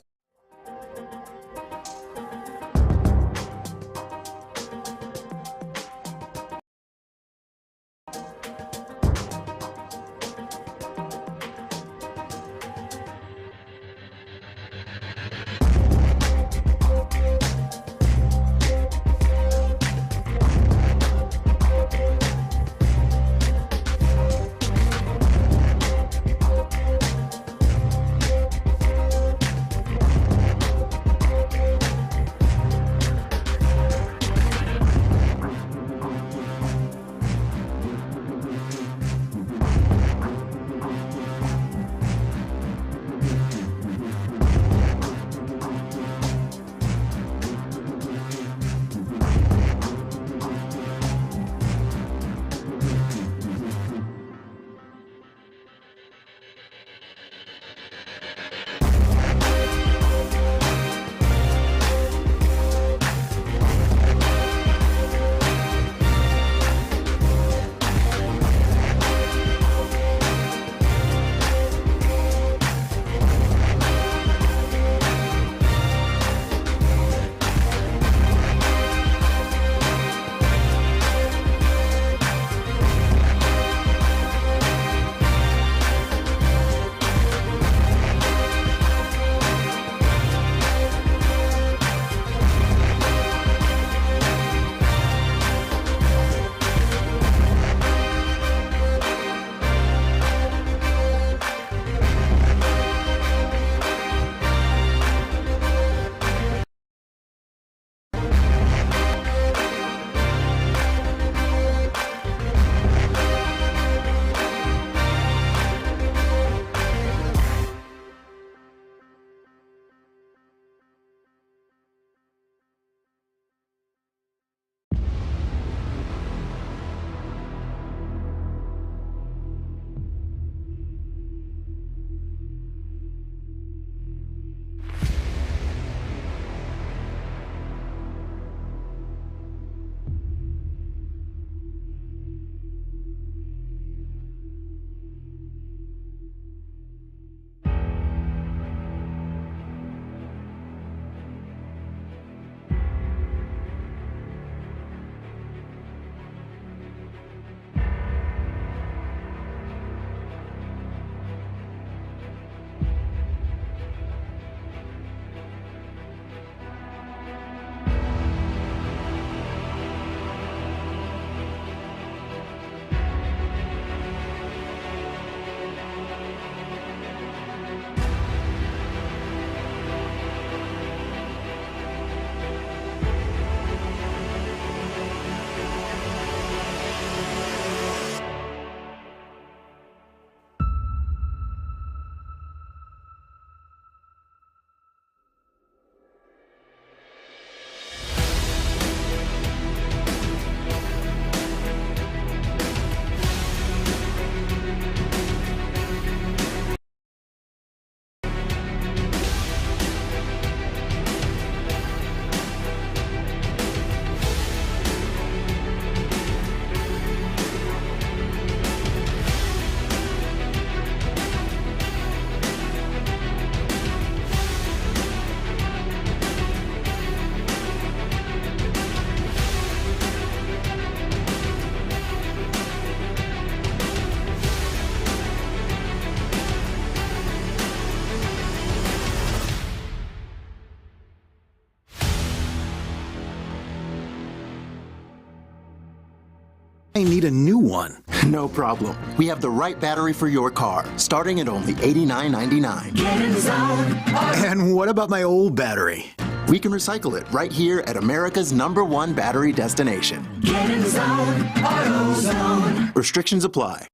I need a new one. No problem. We have the right battery for your car, starting at only $89.99. Get in the zone. And what about my old battery? We can recycle it right here at America's #1 battery destination. Get in the zone. AutoZone. Restrictions apply.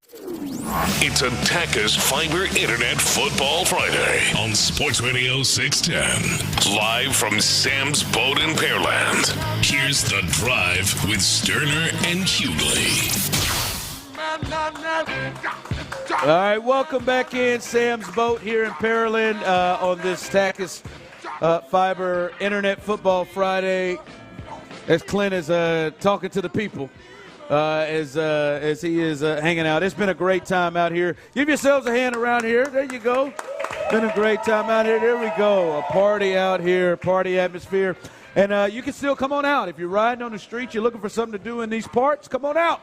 It's a Taka's Fiber Internet Football Friday on Sports Radio 610. Live from Sam's Boat in Pearland. Here's The Drive with Stoerner and Hughley. All right, welcome back in Sam's Boat here in Pearland on this Taka's Fiber Internet Football Friday. As Clint is talking to the people as he is hanging out. It's been a great time out here. Give yourselves a hand around here. There you go. Been a great time out here. There we go. A party out here, party atmosphere. And you can still come on out. If you're riding on the street, you're looking for something to do in these parts, come on out.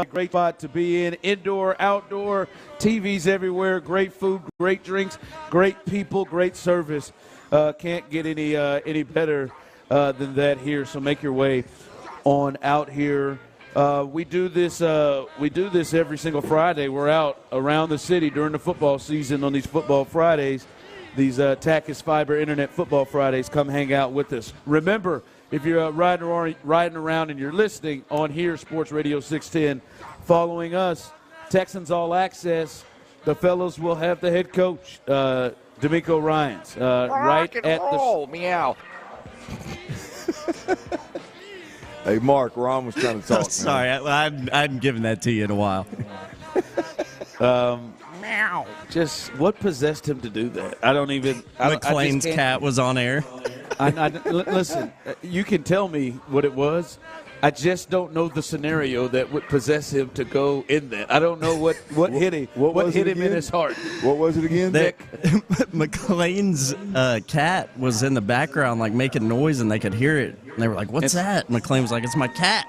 Great spot to be in, indoor, outdoor, TVs everywhere, great food, great drinks, great people, great service. Can't get any better than that here. So make your way on out here. We do this every single Friday. We're out around the city during the football season on these football Fridays. These Taka's Fiber Internet Football Fridays. Come hang out with us. Remember, if you're riding around and you're listening on here, Sports Radio 610, following us, Texans All Access, the fellows will have the head coach, DeMeco Ryans, right at the meow. Hey, Mark, Ron was trying to talk. Sorry, I hadn't given that to you in a while. Meow. Just what possessed him to do that? I don't even. McLean's cat was on air. Listen, you can tell me what it was. I just don't know the scenario that would possess him to go in that. I don't know what hit him. What hit him in his heart? What was it again? McLean's cat was in the background, like making noise, and they could hear it. And they were like, "What's that?" McLean was like, "It's my cat."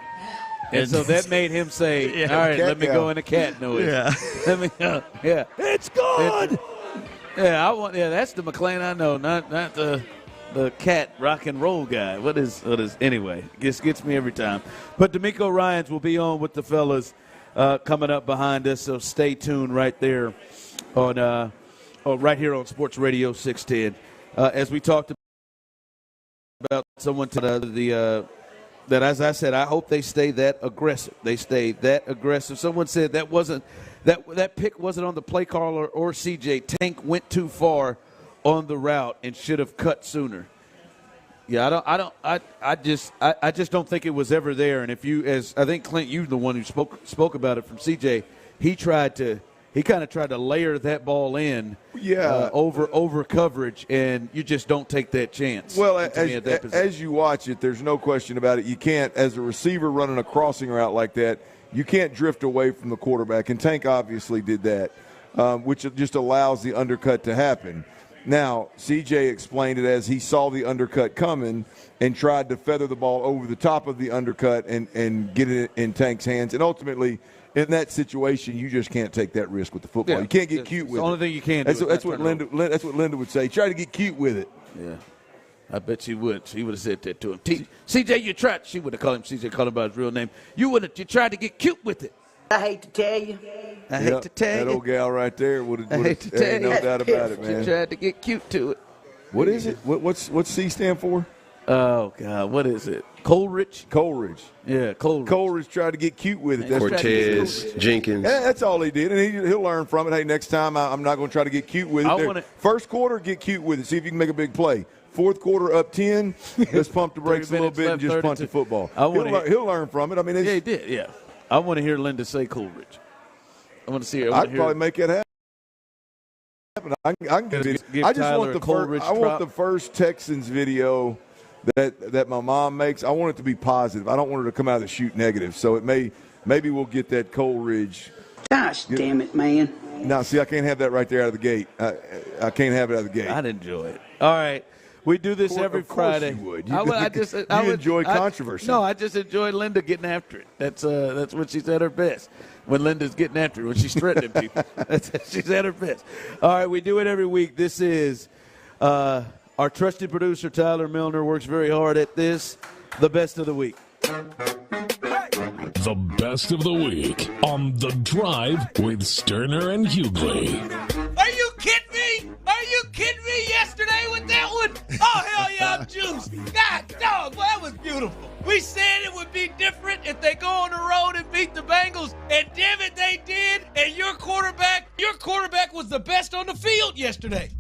And so that made him say, "All right, let me go in the cat noise." Yeah, let me go. Yeah, it's gone. That's the McLean I know, not the cat rock and roll guy. What is anyway? Gets me every time. But DeMeco Ryans will be on with the fellas coming up behind us. So stay tuned right there on right here on Sports Radio 610. As we talked about someone that, as I said, I hope they stay that aggressive. They stay that aggressive. Someone said that pick wasn't on the play caller or CJ. Tank went too far on the route and should have cut sooner. Yeah, I just don't think it was ever there. And if you, as I think Clint, you the one who spoke about it from CJ, he kind of tried to layer that ball in, over coverage, and you just don't take that chance. Well, as you watch it, there's no question about it. You can't, as a receiver running a crossing route like that, you can't drift away from the quarterback. And Tank obviously did that, which just allows the undercut to happen. Now, CJ explained it as he saw the undercut coming and tried to feather the ball over the top of the undercut and get it in Tank's hands. And ultimately, in that situation, you just can't take that risk with the football. You can't get cute with it. The only thing you can do. That's what Linda would say. Try to get cute with it. Yeah. I bet she would. She would have said that to him. CJ, you tried. She would have called him CJ, called him by his real name. You tried to get cute with it. I hate to tell you. That old gal right there would have. No doubt about it, man. She tried to get cute to it. What is it? What's C stand for? Oh God, what is it? Coleridge. Yeah, Coleridge. Coleridge tried to get cute with it. That's Cortez, Jenkins. Yeah, that's all he did, and he'll learn from it. Hey, next time I'm not going to try to get cute with it. First quarter, get cute with it. See if you can make a big play. Fourth quarter, up 10. Let's pump the brakes a little bit and just punt the football. He'll learn from it. I mean, he did. Yeah, I want to hear Linda say Coleridge. I want to see her. I'd probably make it happen. I can give it. I just want the first Texans video that my mom makes. I want it to be positive. I don't want her to come out of the shoot negative. So maybe we'll get that Coleridge. Gosh, damn it, man. Now, see, I can't have that right there out of the gate. I can't have it out of the gate. I'd enjoy it. All right. We do this every Friday. You would. You enjoy controversy. No, I just enjoy Linda getting after it. That's when she's at her best. When Linda's getting after it, when she's threatening people. She's at her best. All right, we do it every week. This is our trusted producer, Tyler Milner, works very hard at this. The best of the week. The best of the week on The Drive with Stoerner and Hughley. Are you kidding me? Are you kidding me yesterday with that one? Oh, hell yeah, I'm juiced. God, dog, well, that was beautiful. We said it would be different. if they go on the road and beat the Bengals. And damn it, they did. And your quarterback was the best on the field yesterday.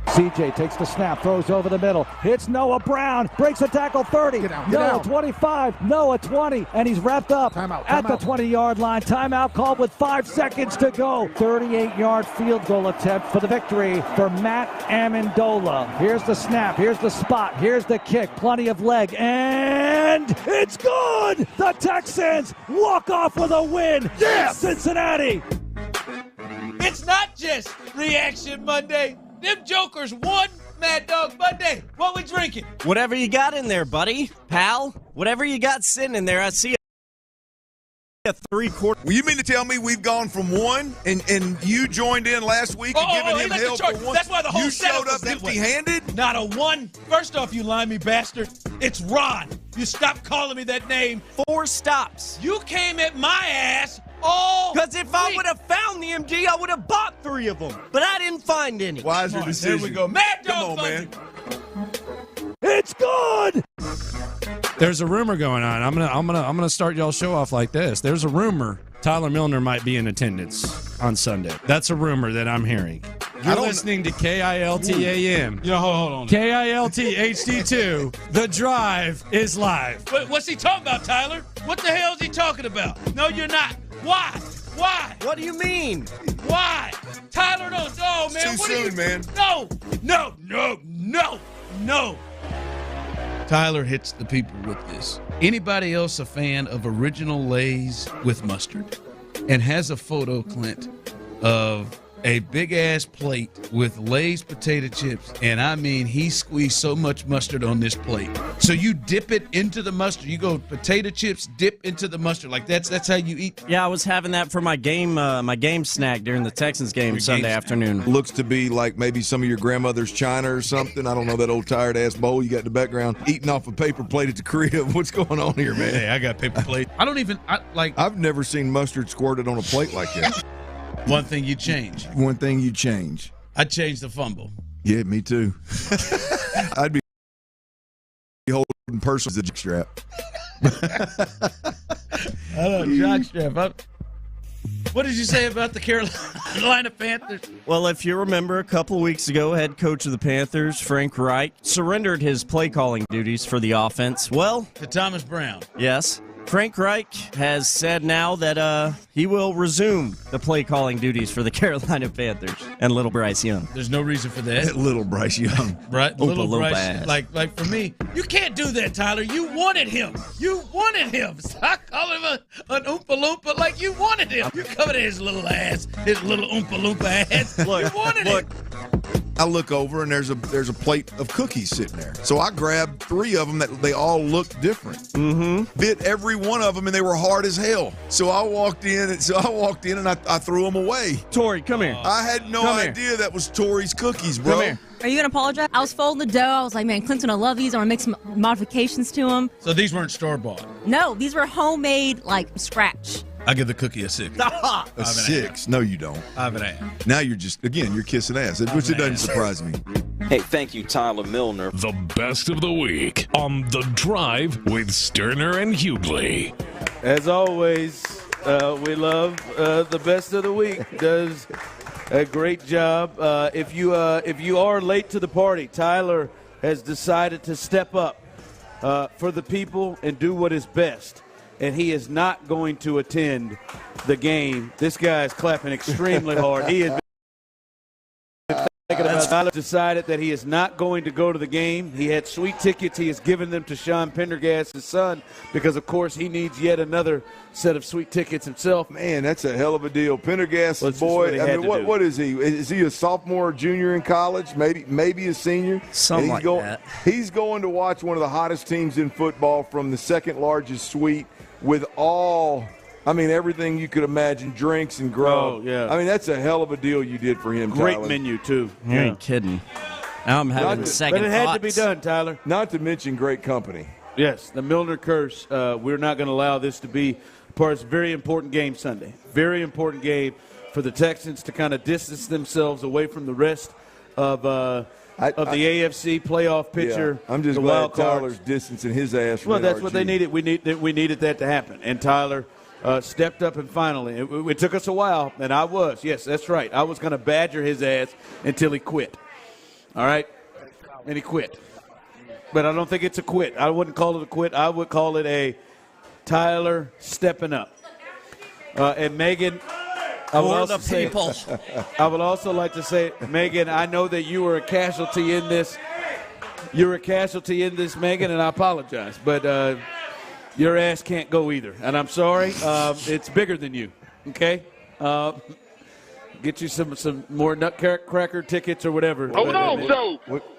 CJ takes the snap, throws over the middle, hits Noah Brown, breaks a tackle 30, Noah 25, Noah 20, and he's wrapped up at the 20-yard line. Timeout called with 5 seconds to go. 38-yard field goal attempt for the victory for Matt Amendola. Here's the snap, here's the spot, here's the kick, plenty of leg, and it's good! The Texans walk off with a win in Cincinnati! It's not just Reaction Monday. Them jokers won Mad Dog Monday. What we drinking? Whatever you got in there, buddy, pal. Whatever you got sitting in there. I see a 3/4. Well, you mean to tell me we've gone from one, and you joined in last week and giving him hell for one? That's why the whole you setup showed up was that way. empty-handed? Not a one. First off, you limey bastard. It's Ron. You stop calling me that name. 4 stops. You came at my ass all Because if I would have found the MG, I would have bought 3 of them. But I didn't find any. Wiser decision. There we go. Mad Dog Come on, Monday. man. It's good! There's a rumor going on. I'm gonna start y'all show off like this. There's a rumor Tyler Milner might be in attendance on Sunday. That's a rumor that I'm hearing. You're listening to KILTAM. Yeah, hold on. KILT HD2. The Drive is live. What's he talking about, Tyler? What the hell is he talking about? No, you're not. Why? Why? What do you mean? Why? Tyler, no, man. Too soon, man. No. Tyler hits the people with this. Anybody else a fan of original Lay's with mustard? And has a photo, Clint, of a big-ass plate with Lay's potato chips, and I mean he squeezed so much mustard on this plate. So you dip it into the mustard. You go potato chips, dip into the mustard. Like that's how you eat. Yeah, I was having that for my game snack during the Texans game Sunday afternoon. Looks to be like maybe some of your grandmother's china or something. I don't know, that old tired-ass bowl you got in the background. Eating off a paper plate at the crib. What's going on here, man? Hey, I got paper plate. I've never seen mustard squirted on a plate like that. One thing you change. One thing you change. I changed the fumble. Yeah, me too. I'd be holding purse as a jockstrap. I know, jockstrap. What did you say about the Carolina Panthers? Well, if you remember, a couple of weeks ago, head coach of the Panthers, Frank Reich, surrendered his play-calling duties for the offense. Well, To Thomas Brown. yes. Frank Reich has said now that he will resume the play-calling duties for the Carolina Panthers and little Bryce Young. There's no reason for that. Little Bryce Young. Right? Little Oompa Bryce. Loompa ass. Like for me, you can't do that, Tyler. You wanted him. Stop calling him an Oompa Loompa like you wanted him. You covered his little ass, his little Oompa Loompa ass. You wanted him. I look over and there's a plate of cookies sitting there. So I grabbed 3 of them that they all looked different. Mm-hmm. Bit every one of them and they were hard as hell. So I walked in and I threw them away. Tori, come here. I had no idea that was Tori's cookies, bro. Come here. Are you going to apologize? I was folding the dough. I was like, man, Clint's going to love these. I'm going to make some modifications to them. So these weren't store-bought. No, these were homemade, like, scratch. I give the cookie a 6. A 6? No, you don't. I have an 8. Now you're just, again, you're kissing ass, which it doesn't surprise me. Hey, thank you, Tyler Milner. The best of the week on The Drive with Stoerner and Hughley. As always, we love the best of the week. Does a great job. If you are late to the party, Tyler has decided to step up for the people and do what is best. And he is not going to attend the game. This guy is clapping extremely hard. He has been thinking about Tyler decided that he is not going to go to the game. He had sweet tickets. He has given them to Sean Pendergast, his son, because, of course, he needs yet another set of sweet tickets himself. Man, that's a hell of a deal. Pendergast's boy, what is he? Is he a sophomore or junior in college? Maybe a senior? Something like that. He's going to watch one of the hottest teams in football from the second largest suite with everything you could imagine, drinks and grub. Oh, yeah. I mean, that's a hell of a deal you did for him, Great Tyler. menu, too. You ain't kidding. Now I'm having second But it had thoughts. to be done, Tyler. Not to mention great company. Yes, the Milner curse. We're not going to allow this to be part of a very important game Sunday. Very important game for the Texans to kind of distance themselves away from the rest of of the AFC playoff picture. Yeah, I'm just glad Tyler's distancing his ass from Well, that's NRG. what they needed. We needed that to happen, and Tyler stepped up, and finally, it took us a while, and yes, that's right. I was going to badger his ass until he quit. All right, and he quit. But I don't think it's a quit. I wouldn't call it a quit. I would call it Tyler stepping up. And Megan, I would also like to say, Megan, I know that you were a casualty in this. You're a casualty in this, Megan, and I apologize. But your ass can't go either. And I'm sorry. It's bigger than you, okay? Get you some more nutcracker tickets or whatever.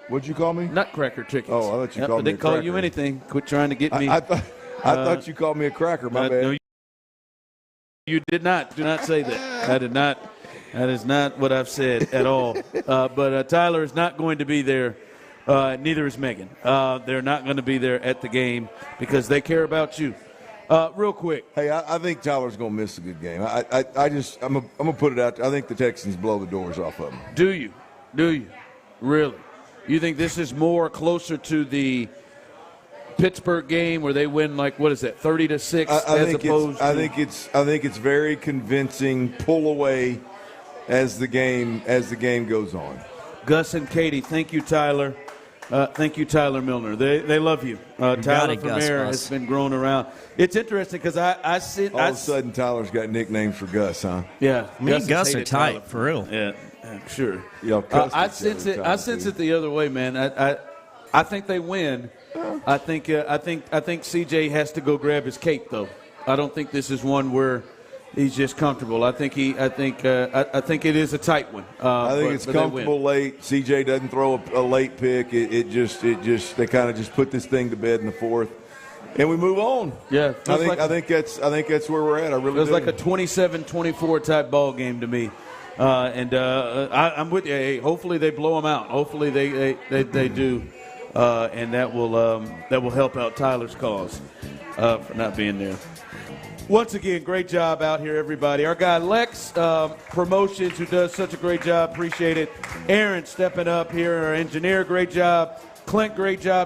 What'd you call me? Nutcracker tickets. Oh, I thought you called me a didn't call cracker. you anything. Quit trying to get me. I thought you called me a cracker. My bad. No, you did not. Do not say that. I did not. That is not what I've said at all. But Tyler is not going to be there. Neither is Megan. They're not going to be there at the game because they care about you. Real quick. Hey, I think Tyler's going to miss a good game. I'm going to put it out there. I think the Texans blow the doors off of them. Do you? Really? You think this is more closer to the Pittsburgh game where they win 30-6 I think it's very convincing pull away as the game goes on. Gus and Katie, thank you, Tyler. Thank you, Tyler Milner. They love you. Tyler Vermeer has been growing around. It's interesting because I see all of a sudden Tyler's got nicknames for Gus, huh? Yeah, me and Gus are tight for real. Yeah, sure. Yeah, I sense it. I sense it the other way, man. I think they win. I think CJ has to go grab his cape though. I don't think this is one where he's just comfortable. I think it is a tight one. I think it's comfortable late. CJ doesn't throw a late pick. They kind of just put this thing to bed in the fourth, and we move on. Yeah, I think that's where we're at. I really. It was like a 27-24 type ball game to me, I'm with you. Hey, hopefully they blow them out. Hopefully they do, and that will help out Tyler's cause for not being there. Once again, great job out here, everybody. Our guy Lex Promotions, who does such a great job, appreciate it. Aaron stepping up here, our engineer, great job. Clint, great job.